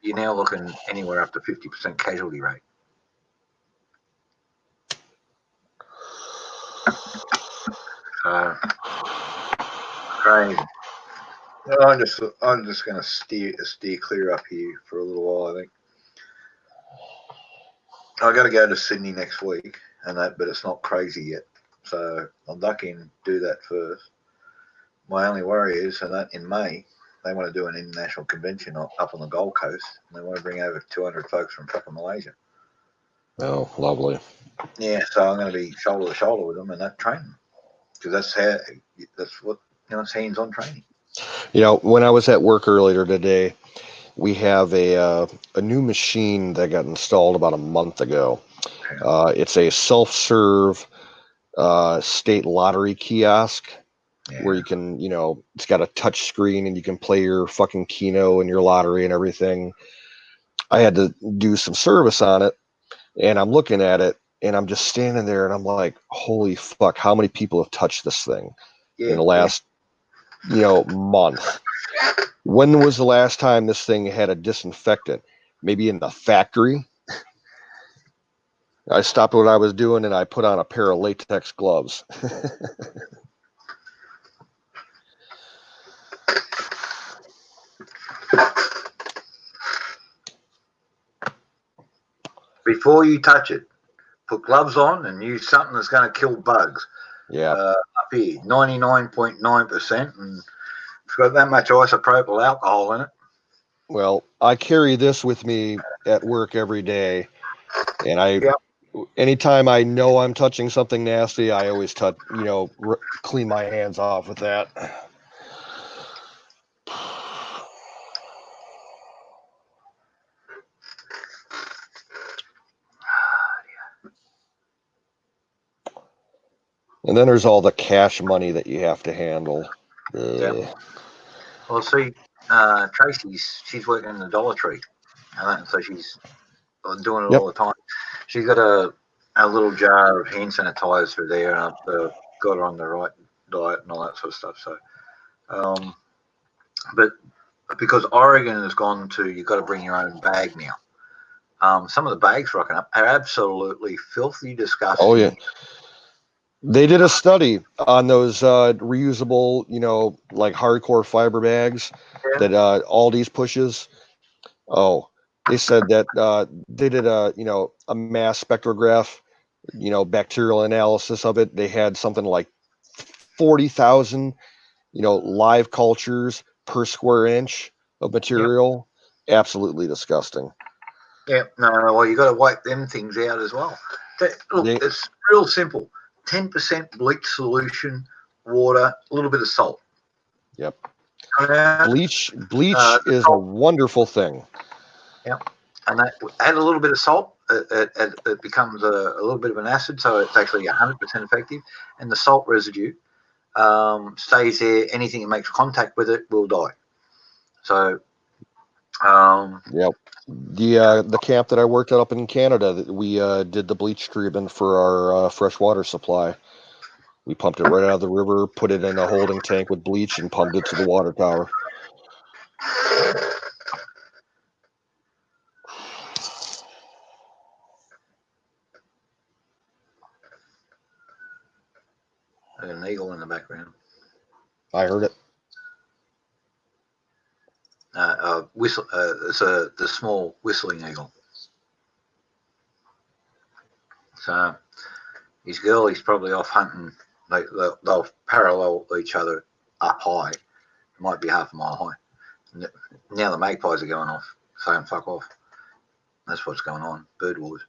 [SPEAKER 4] you're now looking anywhere up to 50% casualty rate. So crazy. I'm just going to steer clear up here for a little while. I think I got to go to Sydney next week and that, but it's not crazy yet. So I'm ducking to do that first. My only worry is, and that in May, they want to do an international convention up on the Gold Coast, and they want to bring over 200 folks from fucking Malaysia.
[SPEAKER 8] Oh, lovely.
[SPEAKER 4] Yeah, so I'm going to be shoulder to shoulder with them and that training, because that's what it's hands-on training.
[SPEAKER 8] When I was at work earlier today, we have a new machine that got installed about a month ago. It's a self-serve state lottery kiosk where you can, it's got a touch screen and you can play your fucking Keno and your lottery and everything. I had to do some service on it, and I'm looking at it, and I'm just standing there, and I'm like, holy fuck, how many people have touched this thing in the last, month? When was the last time this thing had a disinfectant? Maybe in the factory? I stopped what I was doing, and I put on a pair of latex gloves.
[SPEAKER 4] Before you touch it, put gloves on and use something that's going to kill bugs.
[SPEAKER 8] Yeah.
[SPEAKER 4] Up here, 99.9%, and it's got that much isopropyl alcohol in it.
[SPEAKER 8] Well, I carry this with me at work every day, and anytime I know I'm touching something nasty, I always clean my hands off with that. And then there's all the cash money that you have to handle.
[SPEAKER 4] Yeah. Well, see, she's working in the Dollar Tree, and so she's doing it all the time. She's got a little jar of hand sanitizer there, and I've got her on the right diet and all that sort of stuff. So, but because Oregon has gone to, you've got to bring your own bag now. Some of the bags rocking up are absolutely filthy, disgusting.
[SPEAKER 8] Oh yeah. They did a study on those reusable, like hardcore fiber bags that Aldi's pushes. Oh, they said that they did a mass spectrograph, bacterial analysis of it. They had something like 40,000, live cultures per square inch of material. Yep. Absolutely disgusting.
[SPEAKER 4] Yeah, no, well, you got to wipe them things out as well. Look, it's real simple. 10% bleach solution, water, a little bit of salt.
[SPEAKER 8] Yep. Bleach is a wonderful thing.
[SPEAKER 4] Yep. And that, add a little bit of salt, it becomes a little bit of an acid, so it's actually 100% effective. And the salt residue stays there. Anything that makes contact with it will die. So,
[SPEAKER 8] yep. The camp that I worked at up in Canada, we did the bleach treatment for our fresh water supply. We pumped it right out of the river, put it in a holding tank with bleach, and pumped it to the water tower.
[SPEAKER 4] I got an eagle in the background.
[SPEAKER 8] I heard it.
[SPEAKER 4] Whistle. It's the small whistling eagle. So his girl, he's probably off hunting. They'll parallel each other up high. It might be half a mile high. Now the magpies are going off. saying fuck off. That's what's going on. Bird wars.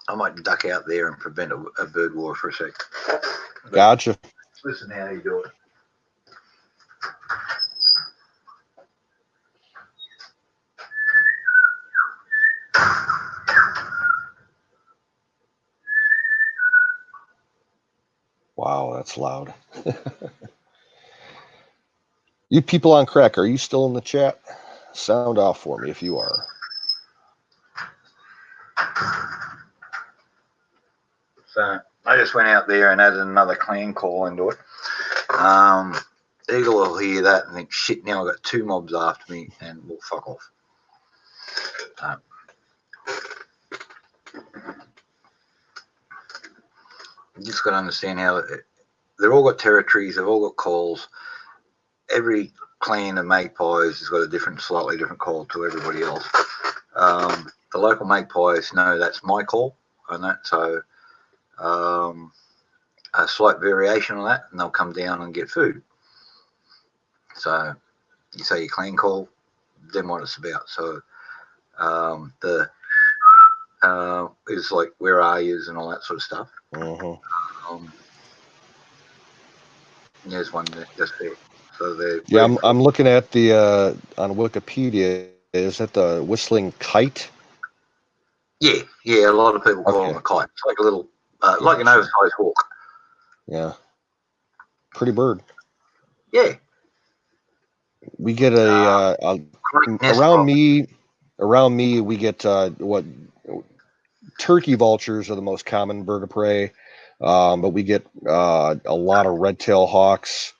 [SPEAKER 4] I might duck out there and prevent a bird war for a sec.
[SPEAKER 8] Gotcha.
[SPEAKER 4] Listen how you do it.
[SPEAKER 8] Wow, that's loud. You people on crack, are you still in the chat? Sound off for me if you are.
[SPEAKER 4] So I just went out there and added another clan call into it. Eagle will hear that and think, shit, now I've got 2 mobs after me and we'll fuck off. You just got to understand how they've all got territories, they've all got calls. Every clan of magpies has got a different, slightly different call to everybody else. The local magpies know that's my call on that, so a slight variation on that, and they'll come down and get food. So you say your clan call, then what it's about. So the is like where are yous and all that sort of stuff. There's one that's there. So
[SPEAKER 8] yeah, I'm looking at the on Wikipedia. Is that the whistling kite?
[SPEAKER 4] Yeah. A lot of people call them a kite. It's like a little, like an oversized hawk.
[SPEAKER 8] Yeah, pretty bird.
[SPEAKER 4] Yeah.
[SPEAKER 8] We get around me. We get what turkey vultures are the most common bird of prey, but we get a lot of red-tailed hawks,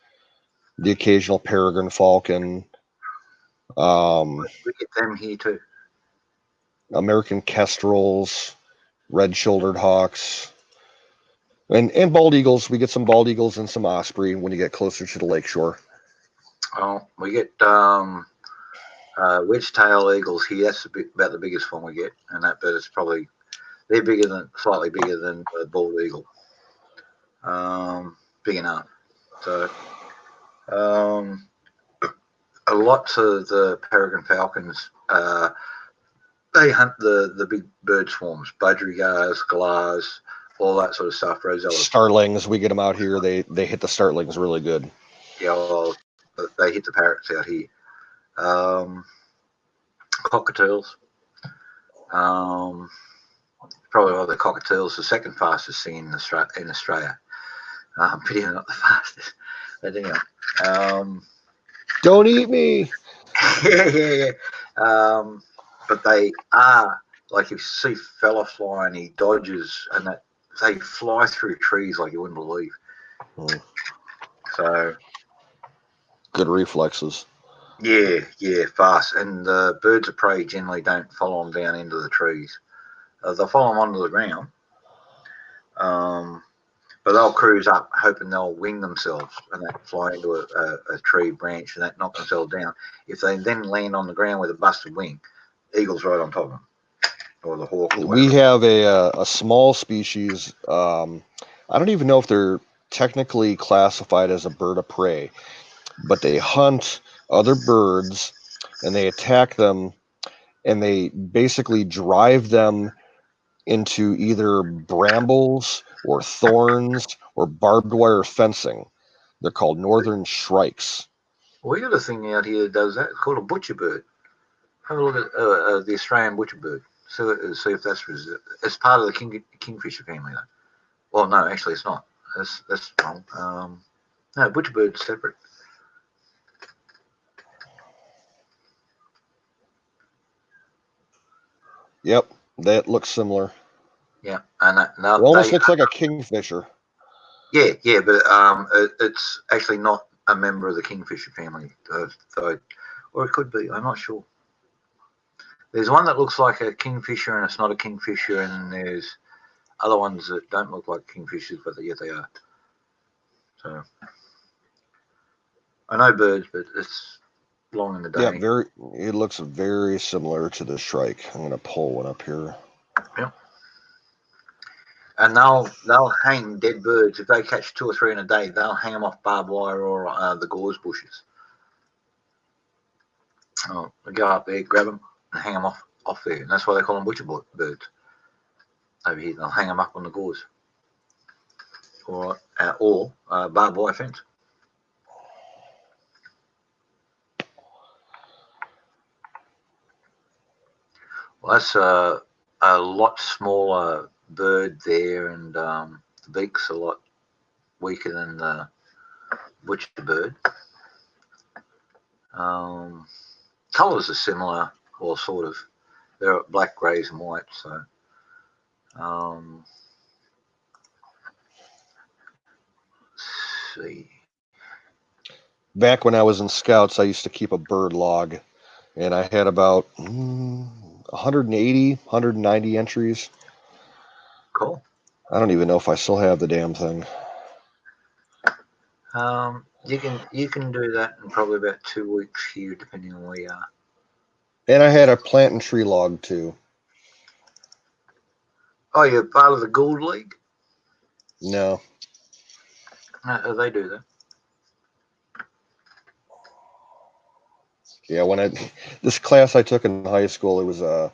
[SPEAKER 8] the occasional peregrine falcon.
[SPEAKER 4] We get them here too.
[SPEAKER 8] American kestrels, red-shouldered hawks, and bald eagles. We get some bald eagles and some osprey when you get closer to the lakeshore.
[SPEAKER 4] Oh, we get wedge-tail eagles here. That's about the biggest one we get, and that bird is probably slightly bigger than the bald eagle. Big enough. So a lot of the peregrine falcons, they hunt the big bird swarms, budgerigars, galahs, all that sort of stuff. Rosellas.
[SPEAKER 8] Starlings, we get them out here. They hit the starlings really good.
[SPEAKER 4] Yeah, well, they hit the parrots out here. Cockatiels. Probably one of the cockatiels, the second fastest thing in Australia. Pity not the fastest. But anyway.
[SPEAKER 8] Don't eat me.
[SPEAKER 4] Yeah. But they are, like if you see fella fly and he dodges and that, they fly through trees like you wouldn't believe. So
[SPEAKER 8] good reflexes.
[SPEAKER 4] Yeah, fast. And the birds of prey generally don't follow them down into the trees. They'll follow them onto the ground, but they'll cruise up, hoping they'll wing themselves and they fly into a tree branch and that knock themselves down. If they then land on the ground with a busted wing, eagle's right on top of them, or the hawk. Or
[SPEAKER 8] we have a small species. I don't even know if they're technically classified as a bird of prey, but they hunt other birds and they attack them, and they basically drive them into either brambles or thorns or barbed wire fencing. They're called northern shrikes.
[SPEAKER 4] We got a thing out here that does that. It's called a butcher bird. Have a look at the Australian butcher bird. See if that's it's part of the kingfisher family though. Well, no, actually it's not. That's wrong. No, butcher bird's separate.
[SPEAKER 8] Yep, that looks similar.
[SPEAKER 4] Yeah, and
[SPEAKER 8] it almost looks like a kingfisher.
[SPEAKER 4] Yeah, but it's actually not a member of the kingfisher family, or it could be. I'm not sure. There's one that looks like a kingfisher and it's not a kingfisher, and there's other ones that don't look like kingfishers, but yet they are. So I know birds, but it's long in the day.
[SPEAKER 8] Yeah, it looks very similar to the shrike. I'm going to pull one up here.
[SPEAKER 4] Yep. and they'll hang dead birds if they catch 2 or 3 in a day. They'll hang them off barbed wire or the gorse bushes. They go up there, grab them, and hang them off there, and that's why they call them butcher birds. Over here, they'll hang them up on the gorse or barbed wire fence. Well, that's a lot smaller bird there, and the beak's a lot weaker than the butcher bird. Colours are similar, or sort of. They're black, greys, and whites. So, let's see.
[SPEAKER 8] Back when I was in Scouts, I used to keep a bird log, and I had about 180, 190 entries.
[SPEAKER 4] Cool.
[SPEAKER 8] I don't even know if I still have the damn thing.
[SPEAKER 4] You can do that in probably about 2 weeks here, depending on where you are.
[SPEAKER 8] And I had a plant and tree log too.
[SPEAKER 4] Oh, you're part of the Gould League?
[SPEAKER 8] No.
[SPEAKER 4] No, they do that.
[SPEAKER 8] Yeah, this class I took in high school, it was an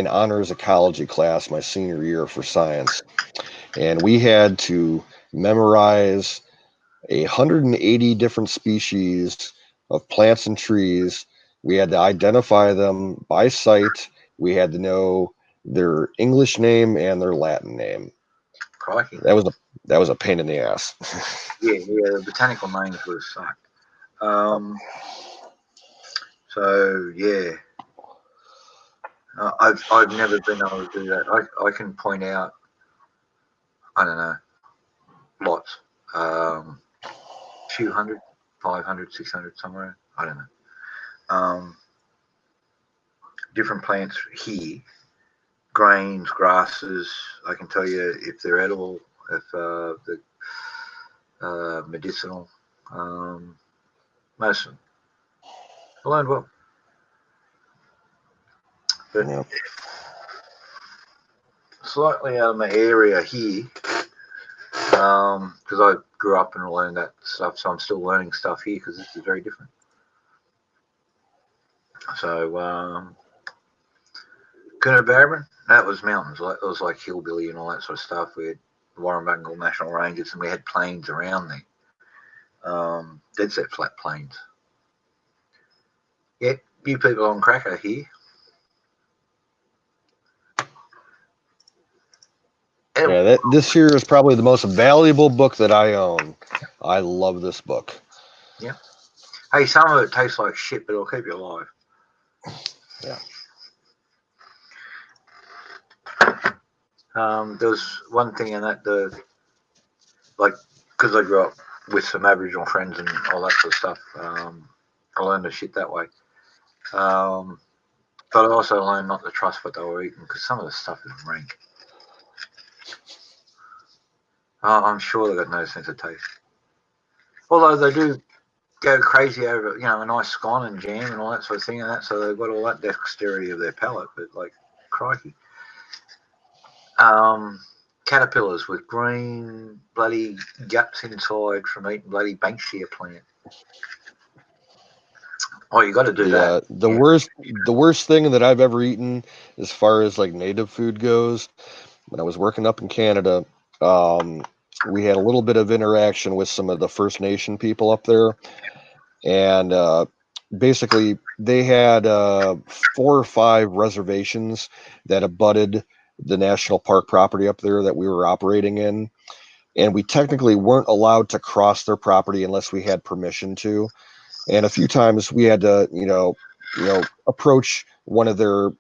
[SPEAKER 8] honors ecology class my senior year for science, and we had to memorize 180 different species of plants and trees. We had to identify them by sight. We had to know their English name and their Latin name.
[SPEAKER 4] Crikey.
[SPEAKER 8] That was a pain in the ass.
[SPEAKER 4] Yeah, the botanical names would have sucked. So yeah, I've never been able to do that. I can point out, I don't know, lots, few hundred, 500, 600 somewhere. I don't know. Different plants here, grains, grasses. I can tell you if they're edible, if they're medicinal. Most of them. I learned well. But
[SPEAKER 8] Yeah.
[SPEAKER 4] slightly out of my area here, because I grew up and learned that stuff, so I'm still learning stuff here because this is very different. So, Coonabarabran, that was mountains. It was like hillbilly and all that sort of stuff. We had Warrumbungle National Ranges, and we had plains around there. Dead set flat plains. Yeah, you people on cracker here.
[SPEAKER 8] Yeah, this here is probably the most valuable book that I own. I love this book.
[SPEAKER 4] Yeah. Hey, some of it tastes like shit, but it'll keep you alive.
[SPEAKER 8] Yeah.
[SPEAKER 4] There was one thing in that, because I grew up with some Aboriginal friends and all that sort of stuff, I learned the shit that way. But I also learned not to trust what they were eating because some of the stuff is rank. I'm sure they've got no sense of taste. Although they do go crazy over, a nice scone and jam and all that sort of thing, so they've got all that dexterity of their palate. But like, crikey, caterpillars with green bloody guts inside from eating bloody banksia plant. Oh, you got to do that.
[SPEAKER 8] The worst thing that I've ever eaten, as far as like native food goes, when I was working up in Canada, we had a little bit of interaction with some of the First Nation people up there, and basically they had 4 or 5 reservations that abutted the national park property up there that we were operating in, and we technically weren't allowed to cross their property unless we had permission to. And a few times we had to, approach one of their,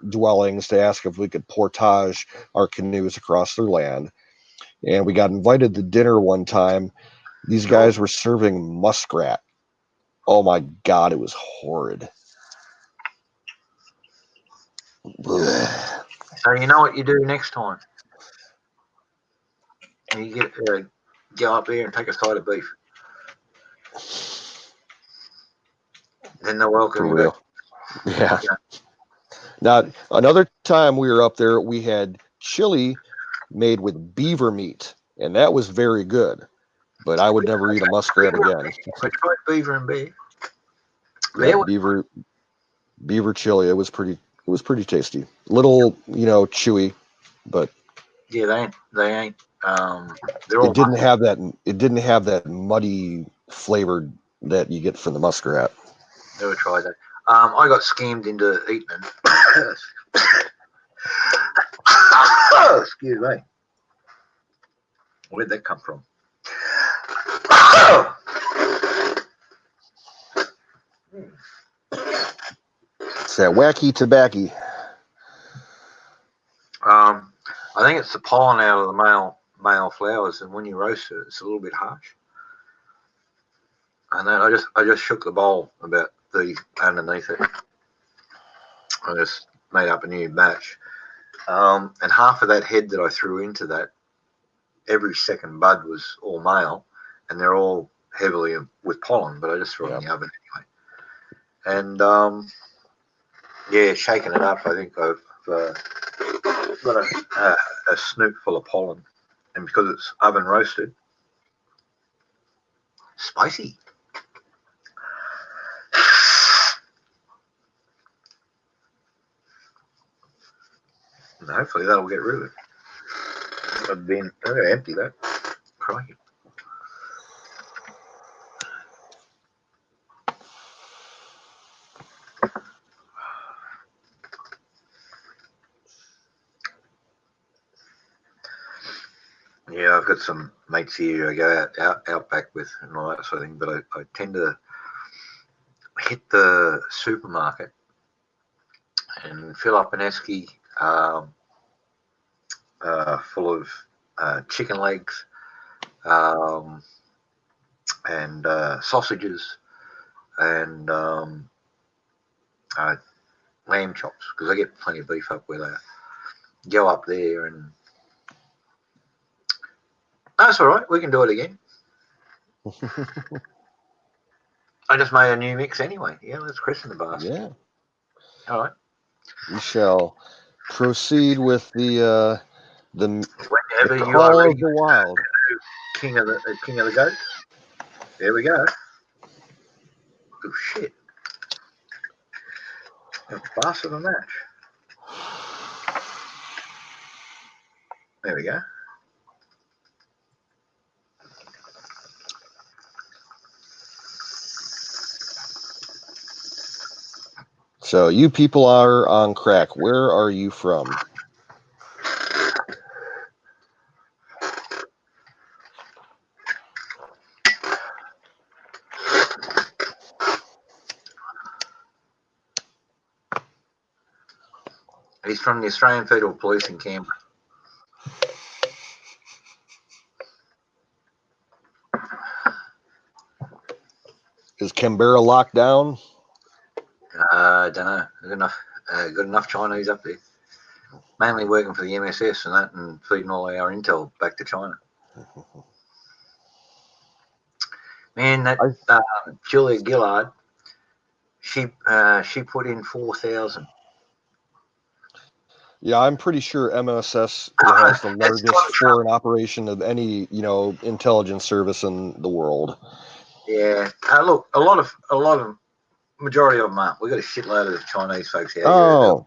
[SPEAKER 8] dwellings to ask if we could portage our canoes across their land. And we got invited to dinner one time. These guys were serving muskrat. Oh my God, it was horrid.
[SPEAKER 4] So you know what you do next time? You go up there and take a side of beef. Then they'll welcome you back.
[SPEAKER 8] Yeah. Now, another time we were up there, we had chili made with beaver meat, and that was very good. But I would never eat a muskrat again.
[SPEAKER 4] I tried beaver and bear.
[SPEAKER 8] Yeah, beaver chili. It was pretty tasty. Little, chewy, but
[SPEAKER 4] Yeah, they ain't. They're all.
[SPEAKER 8] it didn't have that muddy flavor that you get from the muskrat.
[SPEAKER 4] Never tried that. I got schemed into eating it. Excuse me. Where'd that come from?
[SPEAKER 8] It's that wacky tobacco.
[SPEAKER 4] I think it's the pollen out of the male flowers, and when you roast it, it's a little bit harsh. And then I just shook the bowl about 30 underneath it. I just made up a new batch. And half of that head that I threw into that, every second bud was all male, and they're all heavily with pollen, but I just threw it in the oven anyway. And yeah, shaking it up, I think I've got a snoop full of pollen, and because it's oven roasted, spicy. And hopefully that'll get rid of it. I've been empty that. Crikey. Yeah, I've got some mates here I go out back with and all that sort of thing, but I tend to hit the supermarket and fill up an esky full of chicken legs and sausages and lamb chops, because I get plenty of beef up where they go up there. And that's all right, we can do it again. I just made a new mix anyway. Yeah, let's christen the bastard.
[SPEAKER 8] Yeah.
[SPEAKER 4] All right.
[SPEAKER 8] We shall proceed with the
[SPEAKER 4] Whenever you
[SPEAKER 8] call
[SPEAKER 4] are
[SPEAKER 8] of the wild.
[SPEAKER 4] king of the goats. There we go. Oh shit! That's faster than that. There we go.
[SPEAKER 8] So you people are on crack. Where are you from?
[SPEAKER 4] He's from the Australian Federal Police in Canberra.
[SPEAKER 8] Is Canberra locked down?
[SPEAKER 4] I don't know. Got enough Chinese up there. Mainly working for the MSS and that, and feeding all our intel back to China. Man, that Julia Gillard, she put in 4,000.
[SPEAKER 8] Yeah, I'm pretty sure MSS has the largest foreign operation of any, intelligence service in the world.
[SPEAKER 4] Yeah. Look, a lot of majority of them aren't. We've got a shitload of Chinese folks out here.
[SPEAKER 8] Oh,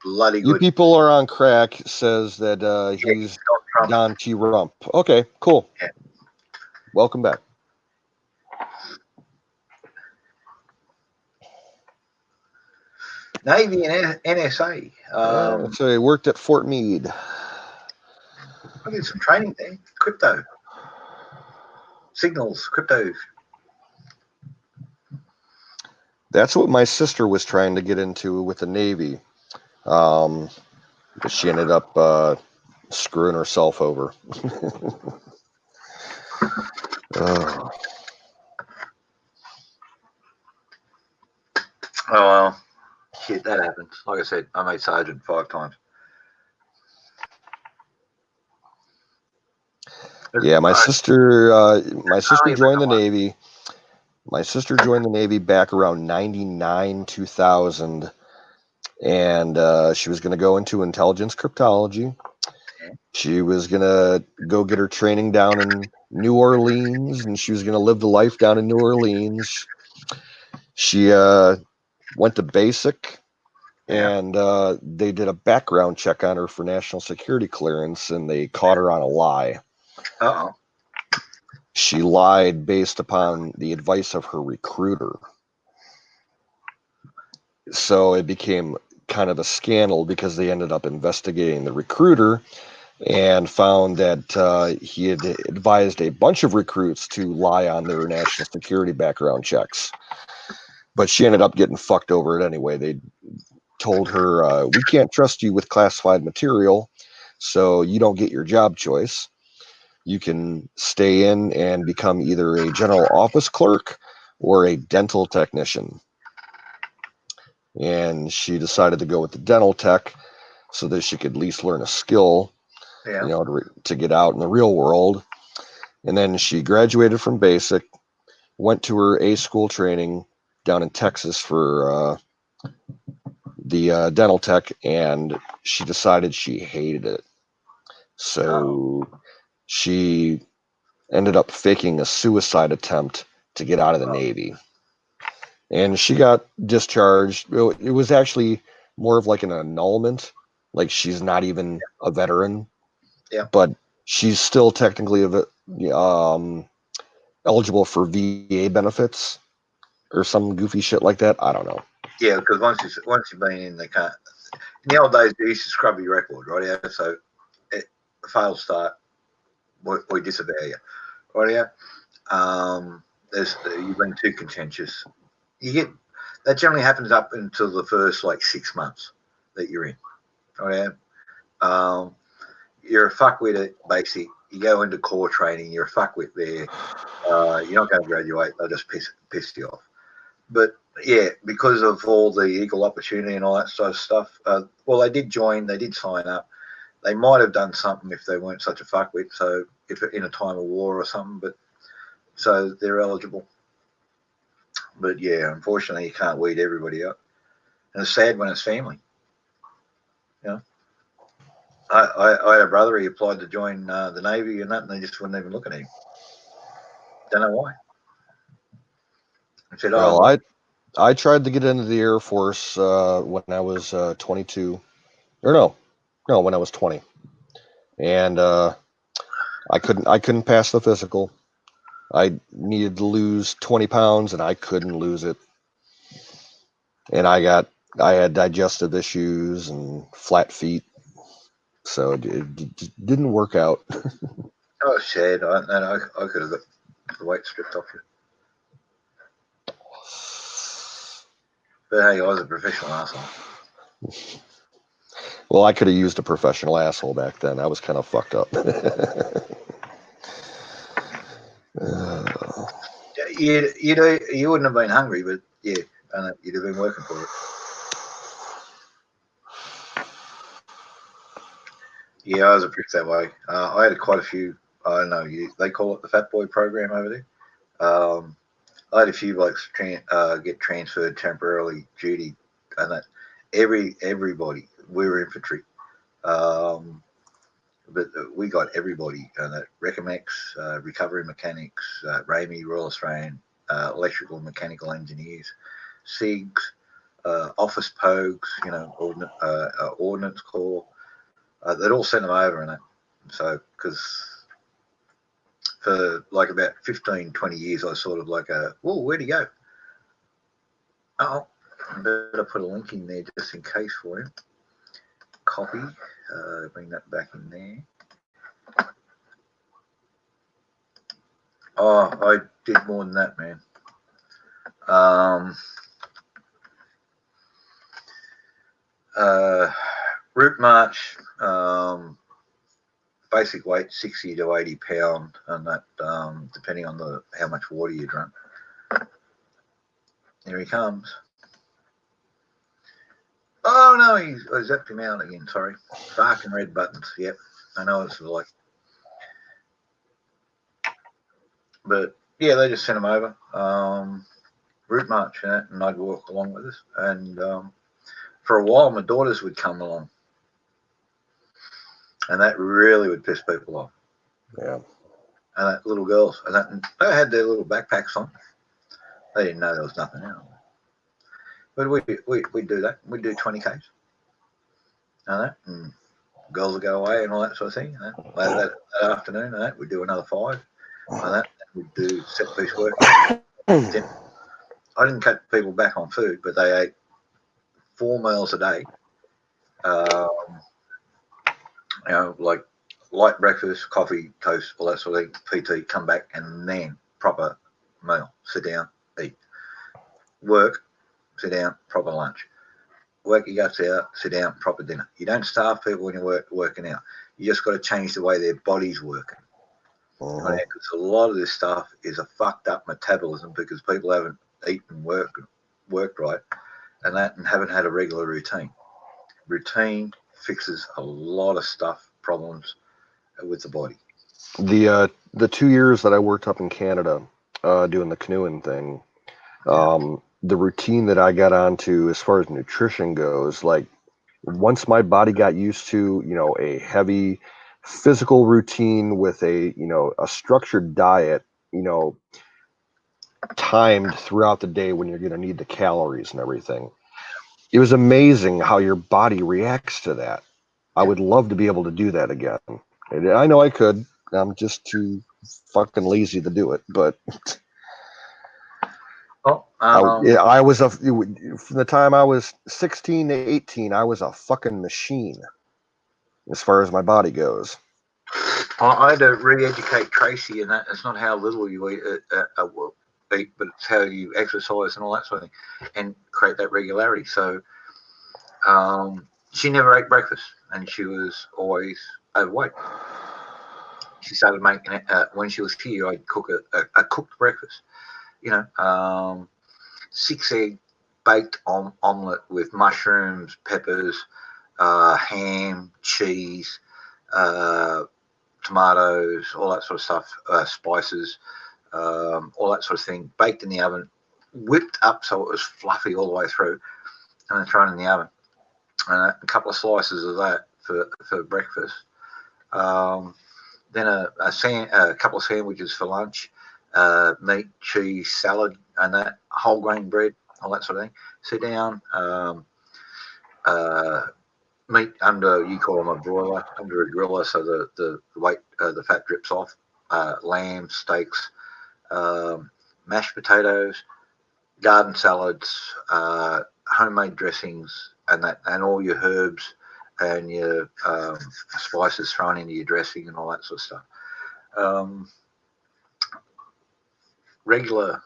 [SPEAKER 4] bloody good.
[SPEAKER 8] You people are on crack. Says that he's Don T. Rump. Okay, cool.
[SPEAKER 4] Yeah.
[SPEAKER 8] Welcome back.
[SPEAKER 4] Navy and NSA.
[SPEAKER 8] So he worked at Fort Meade.
[SPEAKER 4] I did some training there. Crypto. Signals, crypto.
[SPEAKER 8] That's what my sister was trying to get into with the Navy. But she ended up screwing herself over.
[SPEAKER 4] Oh, well. Shit, that happens. Like I said, I made sergeant 5 times.
[SPEAKER 8] Yeah, my sister joined the Navy. My sister joined the Navy back around 99, 2000, and she was going to go into intelligence cryptology. She was gonna go get her training down in New Orleans, and she was gonna live the life down in New Orleans. She went to basic, and they did a background check on her for national security clearance, and they caught her on a lie.
[SPEAKER 4] Uh-oh.
[SPEAKER 8] She lied based upon the advice of her recruiter. So it became kind of a scandal because they ended up investigating the recruiter and found that he had advised a bunch of recruits to lie on their national security background checks. But she ended up getting fucked over it anyway. They told her, we can't trust you with classified material, so you don't get your job choice. You can stay in and become either a general office clerk or a dental technician. And she decided to go with the dental tech so that she could at least learn a skill,
[SPEAKER 4] Yeah.
[SPEAKER 8] to get out in the real world. And then she graduated from basic, went to her A school training down in Texas for the dental tech, and she decided she hated it. So she ended up faking a suicide attempt to get out of the Navy. And she got discharged. It was actually more of like an annulment, like she's not even a veteran.
[SPEAKER 4] Yeah.
[SPEAKER 8] But she's still technically eligible for VA benefits or some goofy shit like that. I don't know.
[SPEAKER 4] Yeah, because once you've been in, they can't. In the old days, they used to scrub your record, right? Yeah, so it failed start, we disavow you, right? Yeah. You've been too contentious. That generally happens up until the first like 6 months that you're in, right? Yeah. You're a fuckwit at basic. You go into core training. You're a fuckwit there. You're not going to graduate. They'll just piss you off. But yeah, because of all the equal opportunity and all that sort of stuff, well, they did join, they did sign up. They might have done something if they weren't such a fuckwit, so if in a time of war or something, but so they're eligible. But yeah, unfortunately, you can't weed everybody up. And it's sad when it's family. You know, I had a brother, he applied to join the Navy and that, and they just wouldn't even look at him. Don't know why. I said,
[SPEAKER 8] Well, I tried to get into the Air Force when I was 22, or no, when I was 20, and I couldn't pass the physical. I needed to lose 20 pounds, and I couldn't lose it. And I had digestive issues and flat feet, so it didn't work out.
[SPEAKER 4] oh, sad. I could have got the weight stripped off you. But hey, I was a professional asshole.
[SPEAKER 8] Well, I could have used a professional asshole back then. I was kind of fucked up.
[SPEAKER 4] You wouldn't have been hungry, but yeah, you'd have been working for it. Yeah, I was a prick that way. I had quite a few. I don't know. They call it the Fat Boy program over there. I had a few blokes get transferred temporarily duty, and that everybody. We were infantry, but we got everybody. And that Recomex, recovery mechanics, Ramey, Royal Australian, electrical and mechanical engineers, SIGs, office pogues, ordnance corps. They'd all send them over and that. So, because for like about 15, 20 years, I was sort of like, where'd he go? Oh, I better put a link in there just in case for him. Copy, bring that back in there. Oh, I did more than that, man. Route march, basic weight 60 to 80 pound, and that depending on how much water you drink. Here he comes. Oh no, I zapped him out again. Sorry, dark and red buttons. Yep, I know it's like, but yeah, they just sent him over. Route march and I'd walk along with us. And for a while, my daughters would come along. and that really would piss people off.
[SPEAKER 8] Yeah.
[SPEAKER 4] And that little girls, and they had their little backpacks on. They didn't know there was nothing else. But we do that. We do 20Ks, and girls will go away and all that sort of thing. And later that afternoon, we do another 5, and we do set piece work. Dinner. I didn't cut people back on food, but they ate 4 meals a day. Like light breakfast, coffee, toast, all that sort of thing. PT, come back, and then proper meal. Sit down, eat. Work, sit down, proper lunch. Work your guts out, sit down, proper dinner. You don't starve people when you're working out. You just got to change the way their body's working. Because a lot of this stuff is a fucked up metabolism because people haven't eaten, worked right, and haven't had a regular routine. Routine fixes a lot of stuff, problems with the body.
[SPEAKER 8] The 2 years that I worked up in Canada, doing the canoeing thing, the routine that I got onto as far as nutrition goes, like once my body got used to, a heavy physical routine with a structured diet, timed throughout the day when you're going to need the calories and everything. It was amazing how your body reacts to that. I would love to be able to do that again. And I know I could. I'm just too fucking lazy to do it. But I was from the time I was 16 to 18, I was a fucking machine as far as my body goes.
[SPEAKER 4] I had to re-educate Tracy, and that it's not how little you eat, but it's how you exercise and all that sort of thing, and create that regularity. So she never ate breakfast, and she was always overweight. She started making it when she was here. I'd cook a cooked breakfast, 6-egg baked omelette with mushrooms, peppers, ham, cheese, tomatoes, all that sort of stuff, spices, all that sort of thing, baked in the oven, whipped up so it was fluffy all the way through, and then thrown in the oven. And a couple of slices of that for breakfast. Then a couple of sandwiches for lunch, meat, cheese, salad, and that whole grain bread, all that sort of thing. Sit down, meat under, you call them a broiler, under a griller, so the weight, the fat drips off. Lamb, steaks, mashed potatoes, garden salads, homemade dressings, and all your herbs and your spices thrown into your dressing and all that sort of stuff. Regular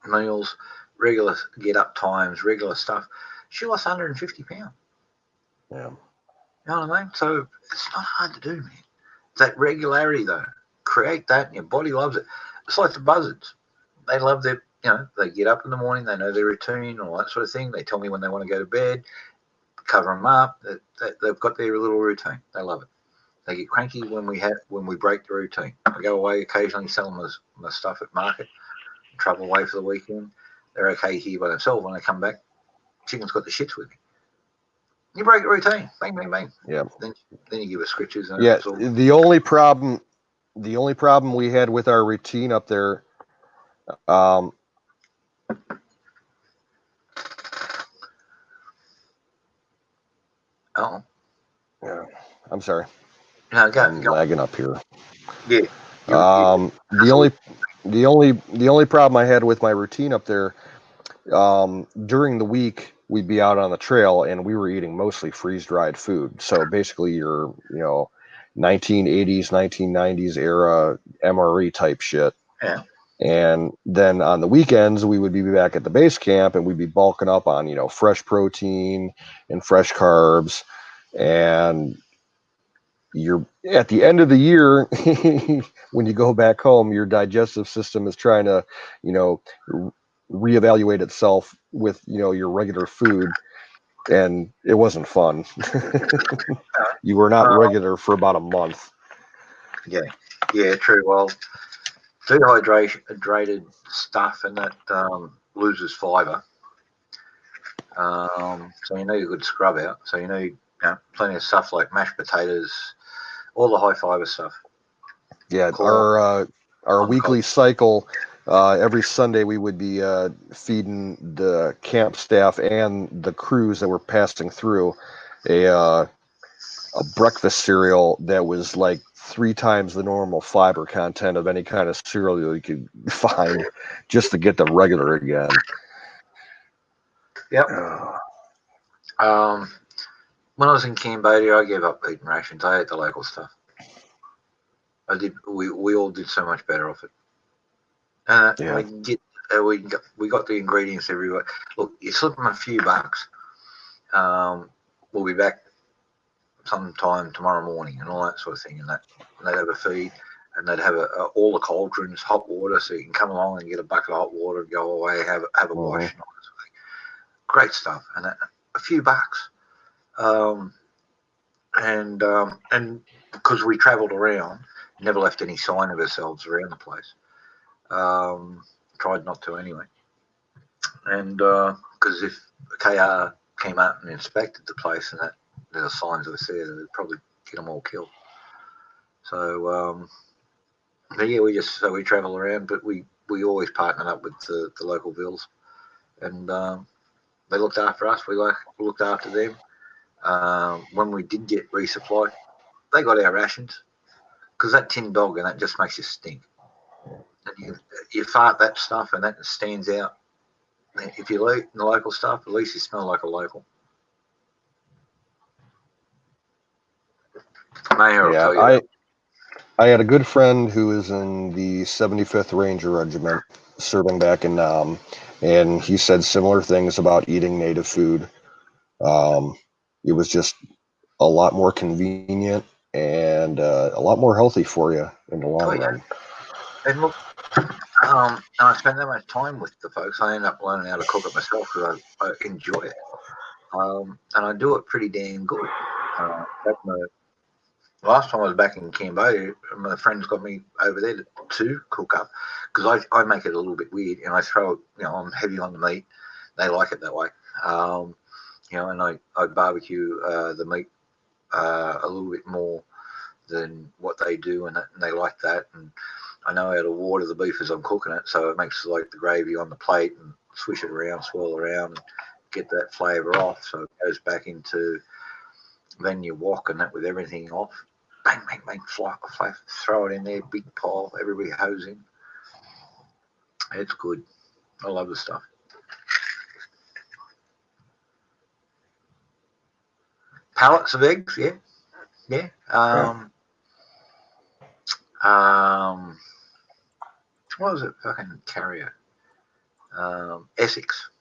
[SPEAKER 4] meals, regular get up times, regular stuff. She lost 150 pounds.
[SPEAKER 8] Yeah.
[SPEAKER 4] You know what I mean? So it's not hard to do, man. That regularity, though, create that, and your body loves it. It's like the buzzards. They love their, they get up in the morning, they know their routine, all that sort of thing. They tell me when they want to go to bed, cover them up. They've got their little routine. They love it. They get cranky when we break the routine. I go away occasionally, sell them my stuff at market, travel away for the weekend. They're okay here by themselves. When they come back, chicken's got the shits with me. You break the routine, bang, bang, bang.
[SPEAKER 8] Yeah.
[SPEAKER 4] Then you give us scritches. And
[SPEAKER 8] yeah. The only problem we had with our routine up there, oh. Yeah. I'm sorry.
[SPEAKER 4] No,
[SPEAKER 8] I'm lagging up here.
[SPEAKER 4] Yeah.
[SPEAKER 8] The only problem I had with my routine up there, during the week we'd be out on the trail and we were eating mostly freeze-dried food. So basically your 1980s, 1990s era MRE type shit.
[SPEAKER 4] Yeah.
[SPEAKER 8] And then on the weekends we would be back at the base camp and we'd be bulking up on fresh protein and fresh carbs. And you're at the end of the year when you go back home, your digestive system is trying to reevaluate itself with your regular food, and it wasn't fun. You were not regular for about a month.
[SPEAKER 4] Yeah, true. Well, dehydrated stuff and that loses fiber, so you need a good scrub out. So you need plenty of stuff like mashed potatoes, all the high fiber stuff.
[SPEAKER 8] Yeah,
[SPEAKER 4] Corn,
[SPEAKER 8] our
[SPEAKER 4] on
[SPEAKER 8] weekly
[SPEAKER 4] cob.
[SPEAKER 8] cycle, every Sunday we would be feeding the camp staff and the crews that were passing through a breakfast cereal that was like 3 times the normal fiber content of any kind of cereal you could find, just to get them regular again.
[SPEAKER 4] Yep. When I was in Cambodia, I gave up eating rations. I ate the local stuff. I did. We all did so much better off it.
[SPEAKER 8] Yeah.
[SPEAKER 4] We got the ingredients everywhere. Look, you slip them a few bucks. We'll be back sometime tomorrow morning and all that sort of thing. And they'd have a feed, and they'd have all the cauldrons, hot water, so you can come along and get a bucket of hot water and go away, have a wash, and all that sort of thing. Great stuff, and a few bucks. And because we travelled around, never left any sign of ourselves around the place. Tried not to anyway. And because if KR came out and inspected the place and that there's signs of us there, they'd probably get them all killed. So, but yeah, we travel around, but we always partnered up with the local vills, and they looked after us. We looked after them. When we did get resupply, they got our rations, because that tin dog and that just makes you stink. And you fart that stuff and that stands out. If you eat the local stuff, at least you smell like a local. Mayor will tell you that.
[SPEAKER 8] I had a good friend who was in the 75th Ranger Regiment serving back in Nam, and he said similar things about eating native food. It was just a lot more convenient and a lot more healthy for you in the long run.
[SPEAKER 4] And look, and I spent that much time with the folks. I ended up learning how to cook it myself because I enjoy it. And I do it pretty damn good. Last time I was back in Cambodia, my friends got me over there to cook up, because I make it a little bit weird, and I throw it, I'm heavy on the meat. They like it that way. And I barbecue the meat a little bit more than what they do, and they like that. And I know how to water the beef as I'm cooking it, so it makes like the gravy on the plate and swish it around, swirl around, and get that flavour off. So it goes back into, then you wok and that with everything off. Bang, bang, bang, fly, throw it in there, big pile, everybody hose in. It's good. I love the stuff. Pallets of eggs, yeah. What was it? Fucking carrier. Essex.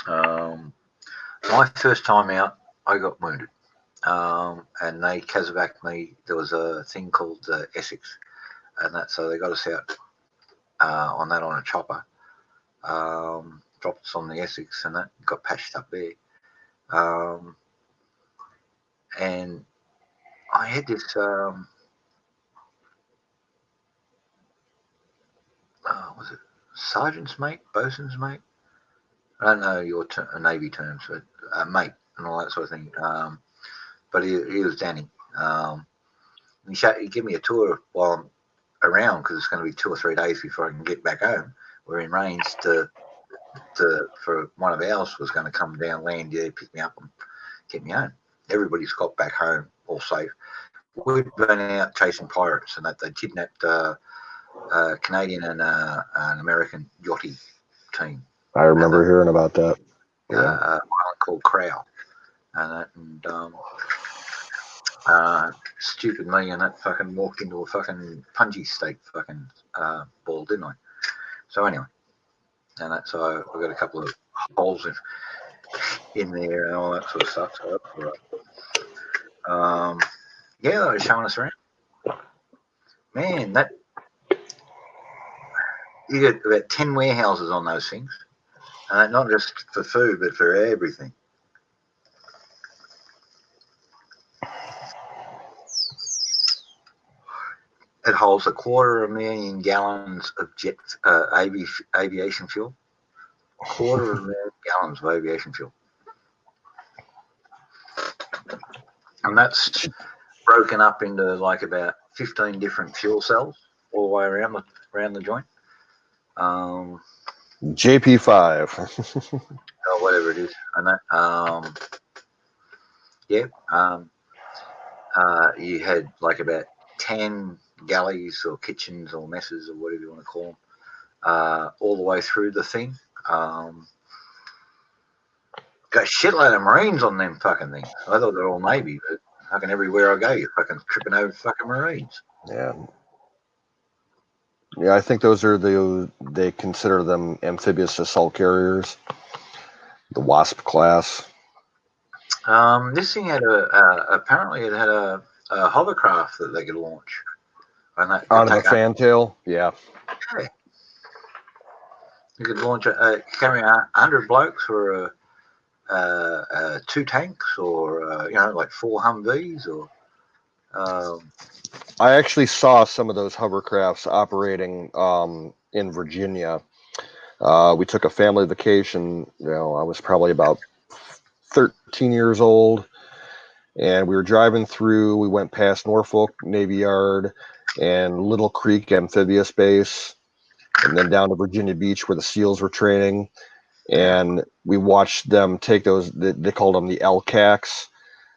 [SPEAKER 4] My first time out, I got wounded. And they casevaced me. There was a thing called Essex, and so they got us out on a chopper. Dropped us on the Essex, and that got patched up there. And I had this was it sergeant's mate, bosun's mate? I don't know your Navy terms, but mate and all that sort of thing. But he was Danny. He gave me a tour while I'm around, because it's going to be 2 or 3 days before I can get back home. We're in range for one of ours was going to come down, land there, pick me up and get me home. Everybody's got back home all safe. We'd been out chasing pirates, and that they kidnapped a Canadian and an American yachty team.
[SPEAKER 8] I remember hearing about that.
[SPEAKER 4] Island called Crow, and stupid me and that fucking walked into a fucking punji steak fucking ball, didn't I? So anyway, and so I got a couple of holes in there and all that sort of stuff. So that's all right. They were showing us around. Man, you got about 10 warehouses on those things, and not just for food, but for everything. It holds 250,000 gallons of aviation fuel. 250,000 gallons of aviation fuel. And that's broken up into like about 15 different fuel cells all the way around the joint.
[SPEAKER 8] JP5.
[SPEAKER 4] Or whatever it is, and that. You had like about 10 galleys or kitchens or messes or whatever you want to call them, all the way through the thing. Got a shitload of Marines on them fucking things. I thought they're all Navy, but fucking everywhere I go, you're fucking tripping over fucking Marines.
[SPEAKER 8] Yeah. Yeah, I think those are they consider them amphibious assault carriers, the Wasp class.
[SPEAKER 4] This thing had apparently it had a hovercraft that they could launch. And that could
[SPEAKER 8] Out of a
[SPEAKER 4] take
[SPEAKER 8] fantail, yeah.
[SPEAKER 4] Yeah. You could launch carry 100 blokes or 2 tanks or like 4 Humvees or.
[SPEAKER 8] I actually saw some of those hovercrafts operating in Virginia. We took a family vacation. I was probably about 13 years old, and we were driving through. We went past Norfolk Navy Yard and Little Creek Amphibious Base, and then down to Virginia Beach where the SEALs were training. And we watched them take those. They called them the LCACs,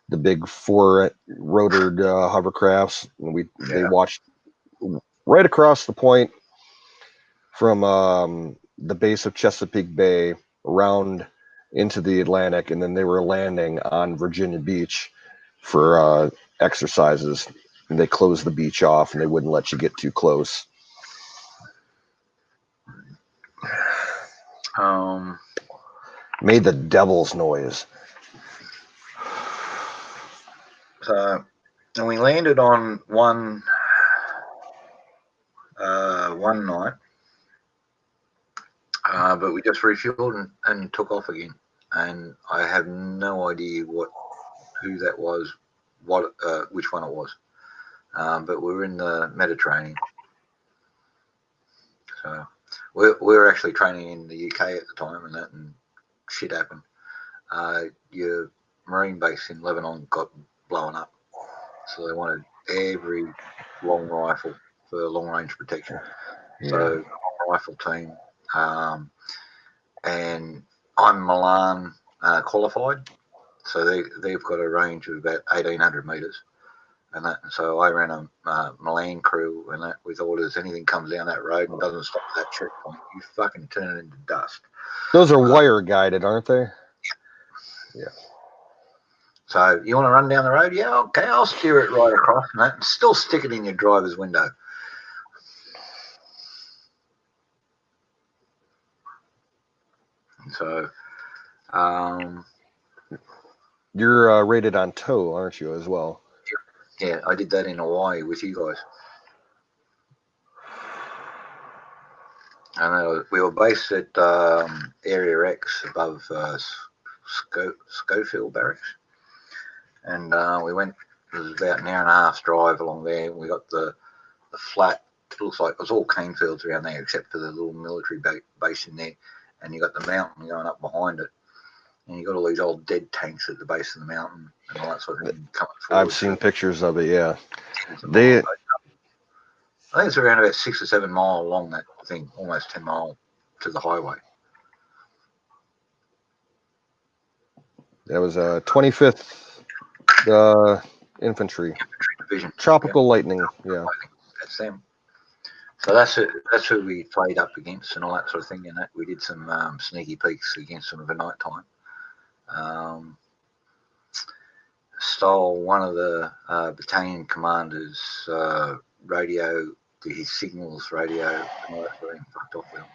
[SPEAKER 8] the big 4-rotored hovercrafts. And they watched right across the point from the base of Chesapeake Bay around into the Atlantic, and then they were landing on Virginia Beach for exercises. And they closed the beach off, and they wouldn't let you get too close. Made the devil's noise.
[SPEAKER 4] So, and we landed on one night, but we just refueled and took off again. And I have no idea who that was, which one it was. But we were in the Mediterranean. So we were actually training in the UK at the time, and shit happened. Your Marine base in Lebanon got blown up, so they wanted every long rifle for long range protection. Yeah. So long rifle team, and I'm Milan qualified, so they've got a range of about 1,800 meters. And so I ran a Milan crew, and that with orders, anything comes down that road and doesn't stop at that checkpoint, you fucking turn it into dust.
[SPEAKER 8] Those are wire guided, aren't they?
[SPEAKER 4] Yeah. So you want to run down the road? Yeah, okay, I'll steer it right across and that, and still stick it in your driver's window. So,
[SPEAKER 8] you're rated on tow, aren't you, as well?
[SPEAKER 4] Yeah, I did that in Hawaii with you guys. And we were based at Area X above Schofield Barracks. And we went, it was about an hour and a half drive along there. We got the flat, it looks like it was all cane fields around there except for the little military base in there. And you got the mountain going up behind it. And you got all these old dead tanks at the base of the mountain and all that sort of thing coming forward.
[SPEAKER 8] I've seen pictures of it, yeah.
[SPEAKER 4] I think it's around about 6 or 7 miles along that thing, almost 10 miles to the highway.
[SPEAKER 8] That was 25th Infantry
[SPEAKER 4] Division.
[SPEAKER 8] Tropical Lightning, yeah.
[SPEAKER 4] That's them. So that's who we played up against and all that sort of thing. And that we did some sneaky peeks against them at night time. Stole one of the battalion commanders' radio, his signals radio, and all that sort of thing, fucked off with him.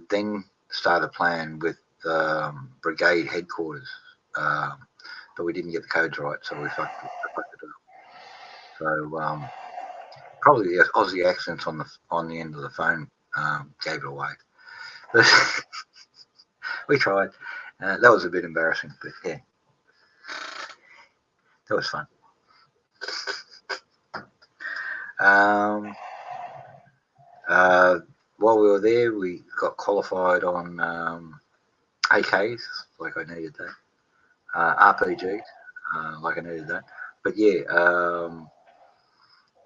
[SPEAKER 4] Then started playing with brigade headquarters, but we didn't get the codes right, so we fucked it up. So probably the Aussie accents on the end of the phone gave it away. But we tried. That was a bit embarrassing, but yeah, that was fun. While we were there, we got qualified on AKs, like I needed that. RPGs, like I needed that. but yeah,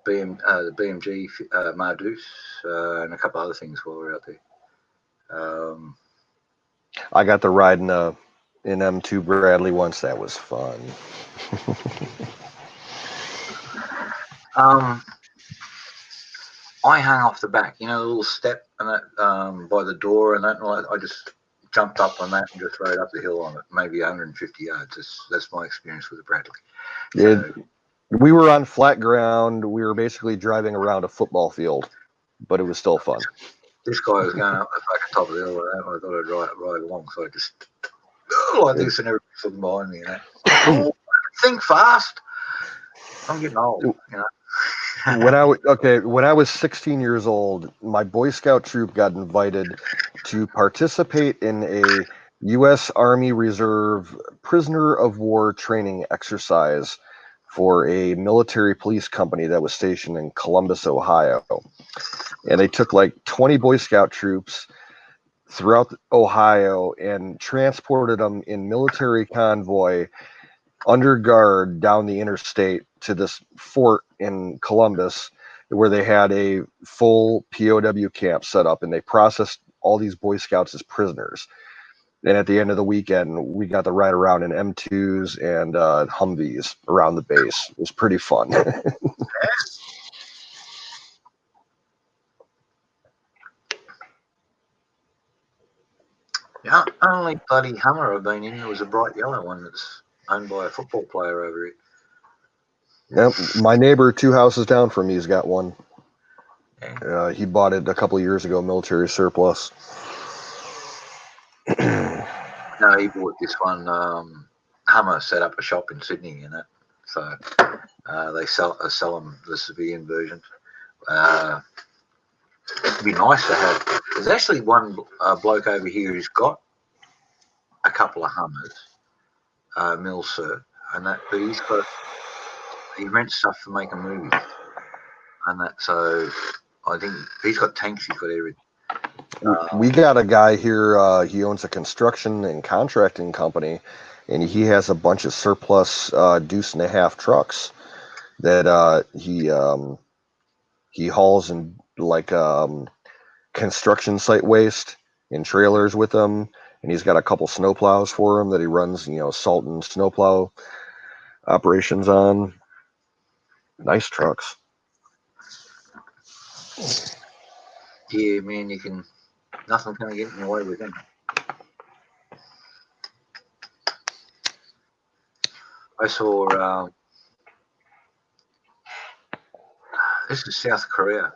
[SPEAKER 4] the BMG Mardus and a couple other things while we're out there.
[SPEAKER 8] I got to ride in M2 Bradley once. That was fun.
[SPEAKER 4] I hung off the back, the little step and that by the door and that. And I just jumped up on that and just rode up the hill on it, maybe 150 yards. That's my experience with the Bradley. So,
[SPEAKER 8] we were on flat ground. We were basically driving around a football field, but it was still fun.
[SPEAKER 4] This guy was going up the fucking top of the hill and I thought I'd ride along, so I just like this and everybody's looking behind me. Oh, think fast. I'm getting old.
[SPEAKER 8] When I was 16 years old, my Boy Scout troop got invited to participate in a U.S. Army Reserve prisoner of war training exercise for a military police company that was stationed in Columbus, Ohio. And they took like 20 Boy Scout troops throughout Ohio and transported them in military convoy under guard down the interstate to this fort in Columbus where they had a full POW camp set up, and they processed all these Boy Scouts as prisoners. And at the end of the weekend, we got to ride around in M2s and Humvees around the base. It was pretty fun.
[SPEAKER 4] Yeah, only bloody Hummer I've been in. There was a bright yellow one that's owned by a football player over here.
[SPEAKER 8] Yep, my neighbor 2 houses down from me's got one.
[SPEAKER 4] Yeah.
[SPEAKER 8] He bought it a couple of years ago, military surplus.
[SPEAKER 4] No, he bought this one. Hummer set up a shop in Sydney in it, so they sell them the civilian versions. It'd be nice to have. There's actually one bloke over here who's got a couple of Hummers, Milcert, and that, but he rents stuff for making movies, and that. So I think he's got tanks. He's got everything.
[SPEAKER 8] We got a guy here. He owns a construction and contracting company, and he has a bunch of surplus deuce and a half trucks that he hauls in like construction site waste in trailers with them, and he's got a couple snowplows for him that he runs, salt and snowplow operations on. Nice trucks.
[SPEAKER 4] Yeah, man, nothing's gonna get in the way with him. I saw this is South Korea.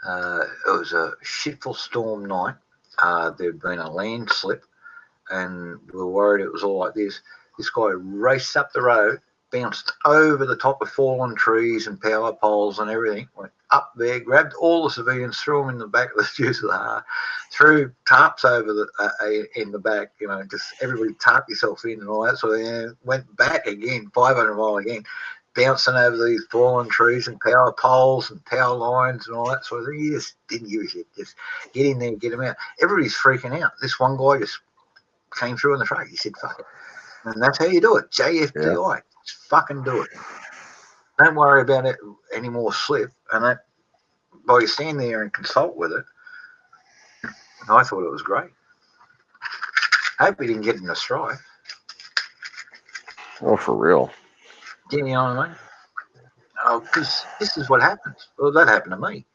[SPEAKER 4] It was a shitful storm night. There'd been a landslip, and we were worried it was all like this. This guy raced up the road, bounced over the top of fallen trees and power poles and everything, went up there, grabbed all the civilians, threw them in the back of the juice of the heart, threw tarps over in the back, just everybody tarp yourself in and all that sort of thing. Went back again, 500 mile again, bouncing over these fallen trees and power poles and power lines and all that sort of thing. He just didn't give a shit. Just get in there, get them out. Everybody's freaking out. This one guy just came through in the truck. He said, fuck it. And that's how you do it. JFDI. Yeah. Just fucking do it. Don't worry about it any more slip. And that, while you stand there and consult with it, I thought it was great. I hope he didn't get in a strife.
[SPEAKER 8] Oh, for real.
[SPEAKER 4] Yeah, you know what I mean? Oh, because this is what happens. Well, that happened to me.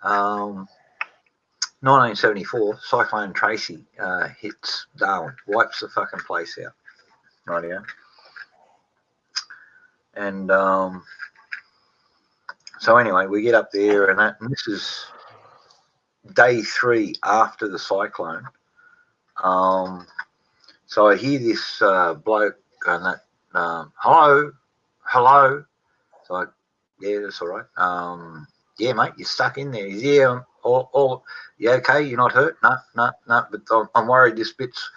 [SPEAKER 4] 1974, Cyclone Tracy hits Darwin, wipes the fucking place out. Right here. And so anyway, we get up there, and this is day 3 after the cyclone. So I hear this bloke going that, hello. So yeah, that's all right. Yeah, mate, you're stuck in there. Yeah, you okay? You're not hurt? No. But I'm worried this bit's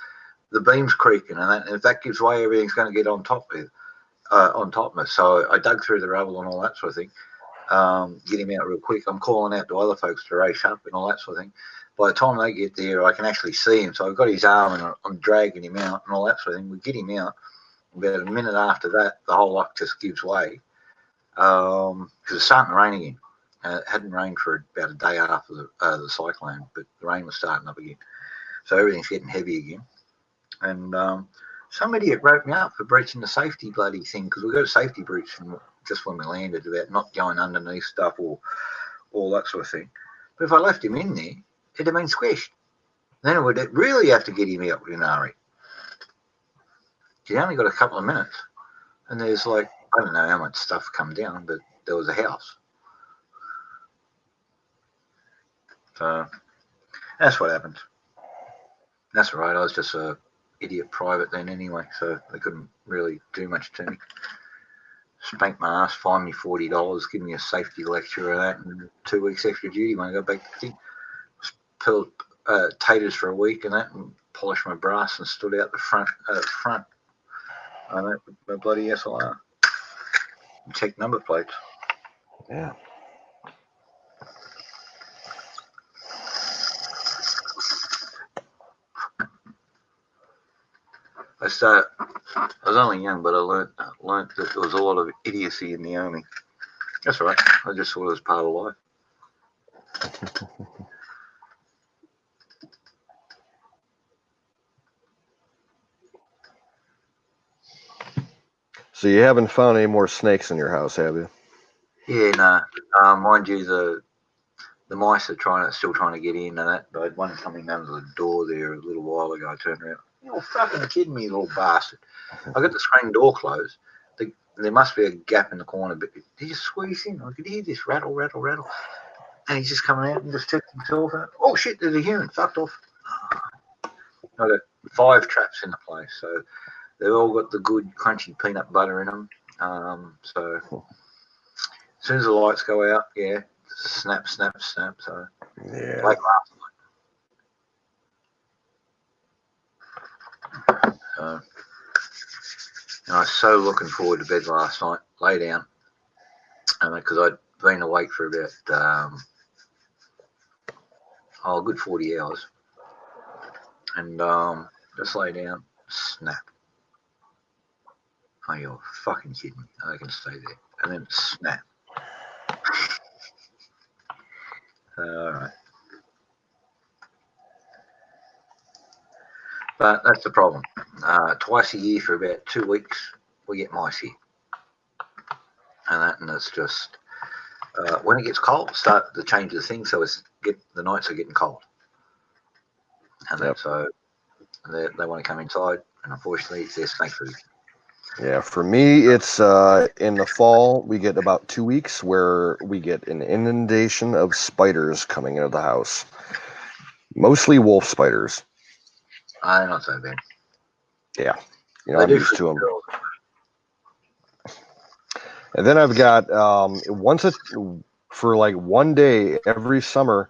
[SPEAKER 4] the beam's creaking, and if that gives way, everything's going to get on top of us. So I dug through the rubble and all that sort of thing. Get him out real quick. I'm calling out to other folks to race up and all that sort of thing. By the time they get there, I can actually see him. So I've got his arm and I'm dragging him out and all that sort of thing. We get him out, About a minute after that, the whole lot just gives way because it's starting to rain again. It hadn't rained for about a day after the cyclone, but the rain was starting up again. So everything's getting heavy again. And some idiot wrote me up for breaching the safety bloody thing because we got a safety breach from just when we landed about not going underneath stuff or all that sort of thing. But if I left him in there, it'd have been squished. Then it would really have to get him out with an RE. He only got a couple of minutes. And there's like, I don't know how much stuff come down, but there was a house. So that's what happened. That's all right. I was just a idiot private then anyway, so they couldn't really do much to me. Spank my ass, fine me $40, give me a safety lecture and that, and 2 weeks extra duty when I go back to thing. Peeled taters for a week and that, and polished my brass and stood out the front. And that with my bloody SLR. And check number plates.
[SPEAKER 8] Yeah.
[SPEAKER 4] I was only young, but I learnt that there was a lot of idiocy in the army. That's all right. I just thought it was part of life.
[SPEAKER 8] So you haven't found any more snakes in your house, have you?
[SPEAKER 4] Yeah, no. Mind you, the mice are still trying to get in and that. I had one coming under the door there a little while ago. I turned around. You're fucking kidding me, you little bastard. I got the screen door closed. There must be a gap in the corner, but he just squeezed in. I could hear this rattle, rattle, rattle. And he's just coming out and just checked himself out. Oh shit, there's a human. Fucked off. I got 5 traps in the place, so they've all got the good crunchy peanut butter in them. So as soon as the lights go out, yeah, snap, snap, snap. So
[SPEAKER 8] Yeah.
[SPEAKER 4] late last night. And I was so looking forward to bed last night. Lay down, because I'd been awake for about a good 40 hours, and just lay down, snap. Oh, you're fucking kidding me. I can stay there. And then snap. All right. But that's the problem. Twice a year for about 2 weeks, we get mice here. And it's just, when it gets cold, start to change the thing, so the nights are getting cold. And
[SPEAKER 8] Yep.
[SPEAKER 4] so they want to come inside, and unfortunately, it's their snake food.
[SPEAKER 8] Yeah, for me, it's in the fall, we get about 2 weeks where we get an inundation of spiders coming into the house. Mostly wolf spiders.
[SPEAKER 4] Not so bad.
[SPEAKER 8] Yeah, I'm used to them. And then I've got for like 1 day every summer,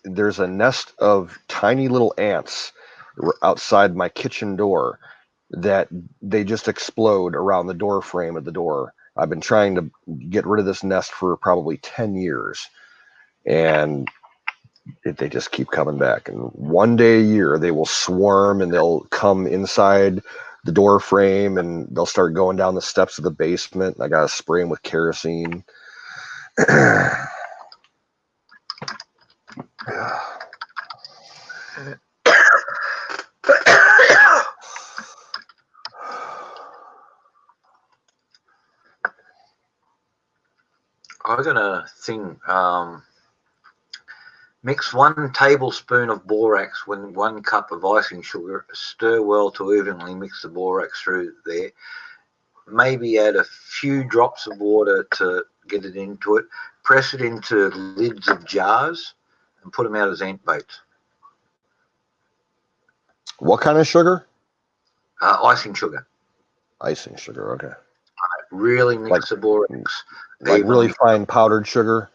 [SPEAKER 8] there's a nest of tiny little ants outside my kitchen door that they just explode around the door frame of the door. I've been trying to get rid of this nest for probably 10 years, and they just keep coming back. And 1 day a year, they will swarm and they'll come inside the door frame and they'll start going down the steps of the basement. I got to spray them with kerosene.
[SPEAKER 4] I got a thing. Mix 1 tablespoon of borax with 1 cup of icing sugar. Stir well to evenly mix the borax through there. Maybe add a few drops of water to get it into it. Press it into lids of jars and put them out as ant baits.
[SPEAKER 8] What kind of sugar?
[SPEAKER 4] Icing sugar.
[SPEAKER 8] Icing sugar, okay.
[SPEAKER 4] Really mix the borax.
[SPEAKER 8] Like really fine powdered sugar?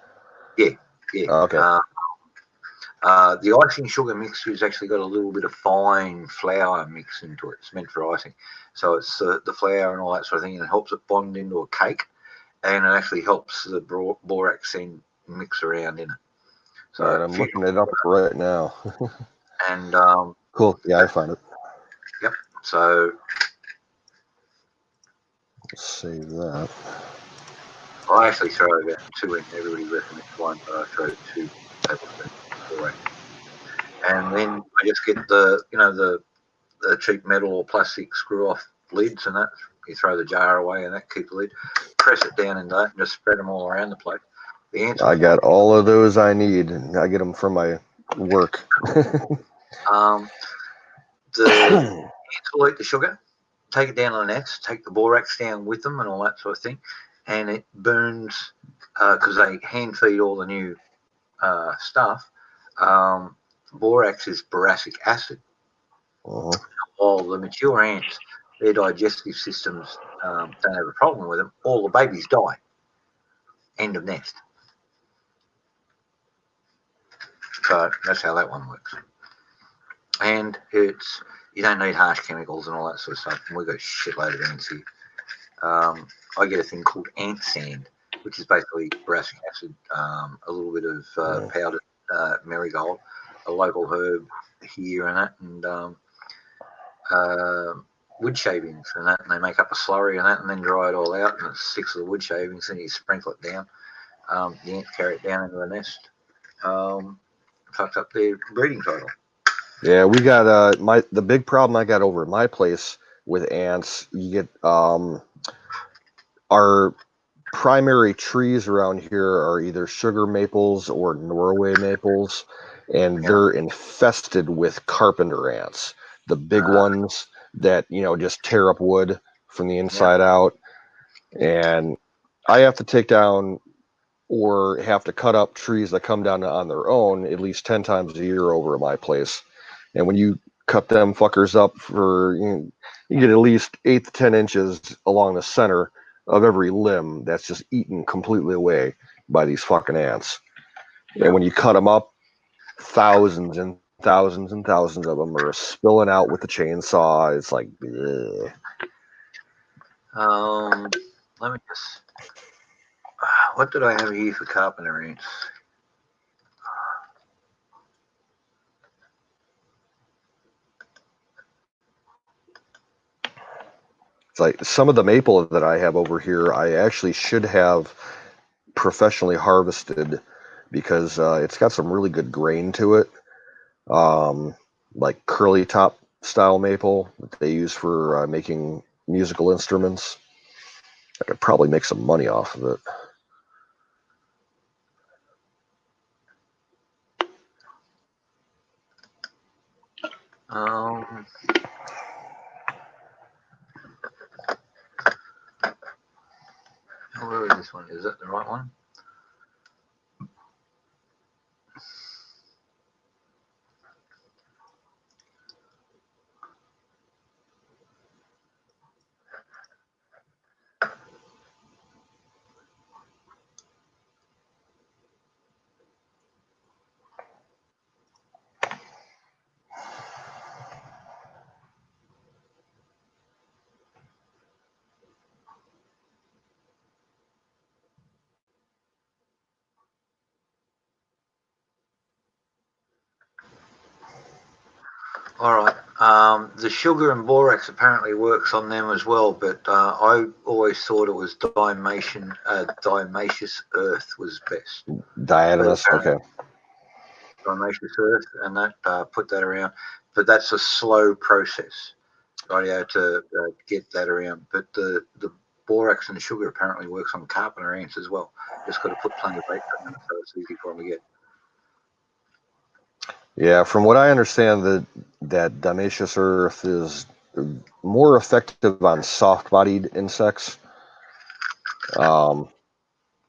[SPEAKER 4] Yeah.
[SPEAKER 8] Okay.
[SPEAKER 4] The icing sugar mixture has actually got a little bit of fine flour mix into it. It's meant for icing. So it's the flour and all that sort of thing, and it helps it bond into a cake, and it actually helps the borax then mix around in it. So
[SPEAKER 8] right, I'm looking it up right now.
[SPEAKER 4] And
[SPEAKER 8] cool. Yeah, I found it.
[SPEAKER 4] Yep. So
[SPEAKER 8] Save that.
[SPEAKER 4] I actually throw about 2 in. Everybody recommends one, but I throw 2 tablespoons of borax. And then I just get the cheap metal or plastic screw off lids and that. You throw the jar away and that keep the lid. Press it down in that and just spread them all around the place. The ants
[SPEAKER 8] I got all of those I need. I get them from my work.
[SPEAKER 4] The ants will eat the sugar, take it down on the nets, take the borax down with them and all that sort of thing, and it burns because they hand feed all the new stuff. Borax is boracic acid.
[SPEAKER 8] Uh-huh.
[SPEAKER 4] While the mature ants, their digestive systems don't have a problem with them, all the babies die. End of nest. So that's how that one works. And you don't need harsh chemicals and all that sort of stuff. And we've got a shitload of ants here. I get a thing called ant sand, which is basically boracic acid, a little bit of powdered marigold, a local herb here and that, and wood shavings and that, and they make up a slurry and that, and then dry it all out, and it sticks to the wood shavings, and you sprinkle it down. The ants carry it down into the nest. Fucks up their breeding cycle.
[SPEAKER 8] Yeah, we got the big problem I got over at my place with ants. You get our primary trees around here are either sugar maples or Norway maples, and they're infested with carpenter ants. The big ones that just tear up wood from the inside out, and I have to take down or have to cut up trees that come down on their own at least 10 times a year over at my place. And when you cut them fuckers up for, you get at least 8 to 10 inches along the center of every limb that's just eaten completely away by these fucking ants. And when you cut them up, thousands and thousands and thousands of them are spilling out with the chainsaw. It's like, ugh.
[SPEAKER 4] Let me just. What did I have here for carpenter ants?
[SPEAKER 8] It's like some of the maple that I have over here, I actually should have professionally harvested because it's got some really good grain to it. Like curly top style maple that they use for making musical instruments. I could probably make some money off of it.
[SPEAKER 4] Where is this one? Is that the right one? All right. The sugar and borax apparently works on them as well, but I always thought it was diatomaceous earth was best.
[SPEAKER 8] Diatomaceous, okay.
[SPEAKER 4] Diatomaceous earth, and that put that around, but that's a slow process, right? To get that around. But the borax and the sugar apparently works on carpenter ants as well. Just got to put plenty of bait on it, so it's easy for them to get.
[SPEAKER 8] Yeah, from what I understand, that diatomaceous earth is more effective on soft-bodied insects.
[SPEAKER 4] The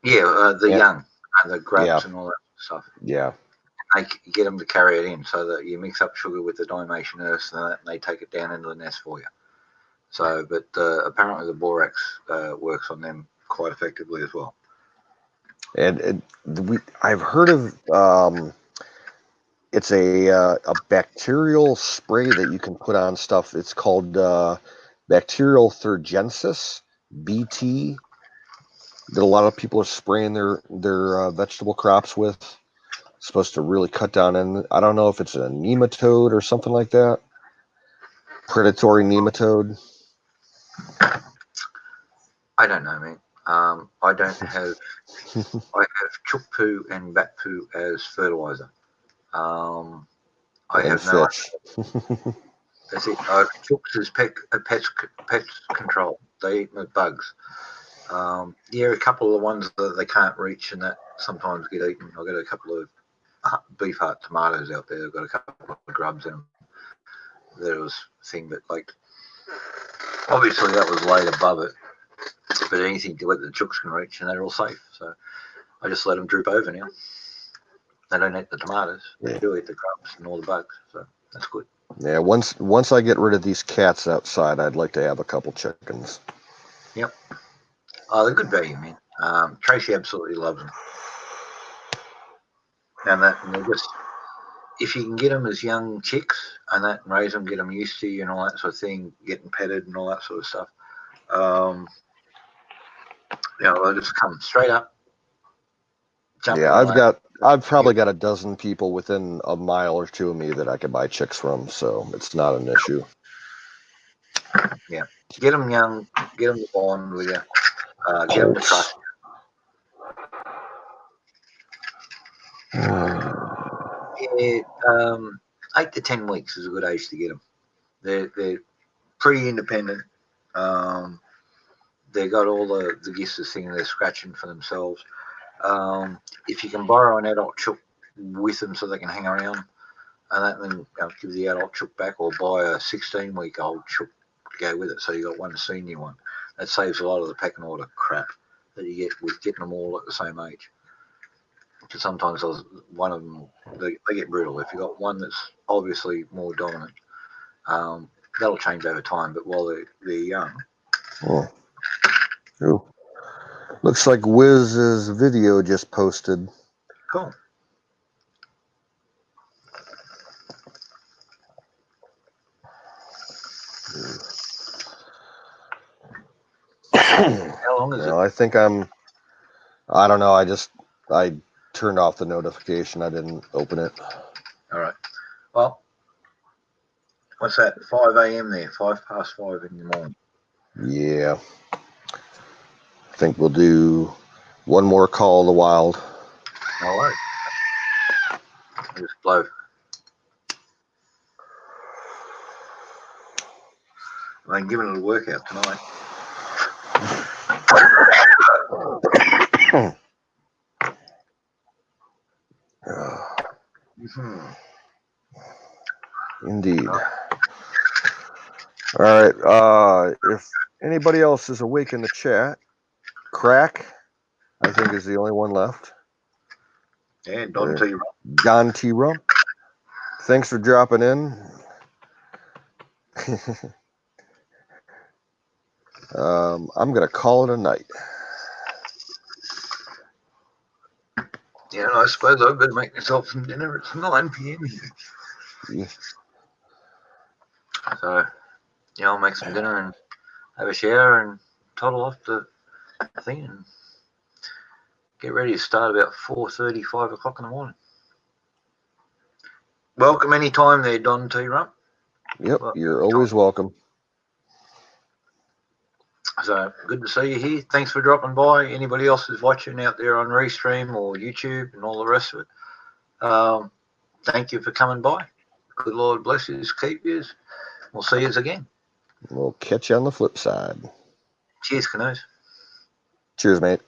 [SPEAKER 4] young, the grubs and all that stuff.
[SPEAKER 8] Yeah.
[SPEAKER 4] They get them to carry it in, so that you mix up sugar with the diatomaceous earth, and they take it down into the nest for you. So, but apparently the borax works on them quite effectively as well.
[SPEAKER 8] And I've heard of it's a bacterial spray that you can put on stuff. It's called bacterial thurgensis, BT, that a lot of people are spraying their vegetable crops with. It's supposed to really cut down, and I don't know if it's a nematode or something like that. Predatory nematode.
[SPEAKER 4] I don't know, man. I don't have. I have chook poo and bat poo as fertilizer. I
[SPEAKER 8] And
[SPEAKER 4] have no.
[SPEAKER 8] fish.
[SPEAKER 4] That's it. Chooks is pest control. They eat my bugs. Yeah, a couple of the ones that they can't reach and that sometimes get eaten. I've got a couple of beef heart tomatoes out there. I've got a couple of grubs in them. There was a thing, but like, obviously that was laid above it. But anything to let the chooks can reach, and they're all safe. So I just let them droop over now. They don't eat the tomatoes. They do eat the grubs and all the bugs. So that's good.
[SPEAKER 8] Yeah, once I get rid of these cats outside, I'd like to have a couple chickens.
[SPEAKER 4] Yep. Oh, they're good value, man. Tracy absolutely loves them. And they're just, if you can get them as young chicks and that, and raise them, get them used to you and all that sort of thing, getting petted and all that sort of stuff. They'll just come straight up.
[SPEAKER 8] Yeah, I've probably got a dozen people within a mile or two of me that I could buy chicks from, so it's not an issue.
[SPEAKER 4] Yeah, get them young, get them to bond with you, get them to trust you. Yeah, 8 to 10 weeks is a good age to get them. They're pretty independent. They got all the gifts of thing. They're scratching for themselves. If you can borrow an adult chook with them so they can hang around, and that, then give the adult chook back, or buy a 16-week-old chook to go with it, so you got one senior one. That saves a lot of the pecking order crap that you get with getting them all at the same age. Because sometimes one of them, they get brutal. If you got one that's obviously more dominant, that'll change over time. But while they're young.
[SPEAKER 8] Oh. Ooh. Looks like Wiz's video just posted.
[SPEAKER 4] Cool. How long is it?
[SPEAKER 8] I think I don't know. I turned off the notification. I didn't open it.
[SPEAKER 4] All right. Well, what's that? 5 a.m. there. 5:05 in the morning.
[SPEAKER 8] Yeah. I think we'll do one more Call of the Wild.
[SPEAKER 4] All right. I'll just blow. I'm giving it a workout tonight.
[SPEAKER 8] Indeed. All right. If anybody else is awake in the chat, Crack, I think, is the only one left.
[SPEAKER 4] Yeah, Don T. Rump.
[SPEAKER 8] Don T. Rump. Thanks for dropping in. I'm going to call it a night.
[SPEAKER 4] Yeah, I suppose I better make myself some dinner. It's 9 p.m. here.
[SPEAKER 8] Yeah.
[SPEAKER 4] So, I'll make some dinner and have a shower and toddle off the thing and get ready to start about 4:30, 5 o'clock in the morning. Welcome anytime there, Don T. Rump.
[SPEAKER 8] Yep, you're always welcome.
[SPEAKER 4] So good to see you here. Thanks for dropping by. Anybody else who's watching out there on Restream or YouTube and all the rest of it, thank you for coming by. Good Lord bless you, keep you. We'll see you again.
[SPEAKER 8] We'll catch you on the flip side.
[SPEAKER 4] Cheers, canoes.
[SPEAKER 8] Cheers, mate.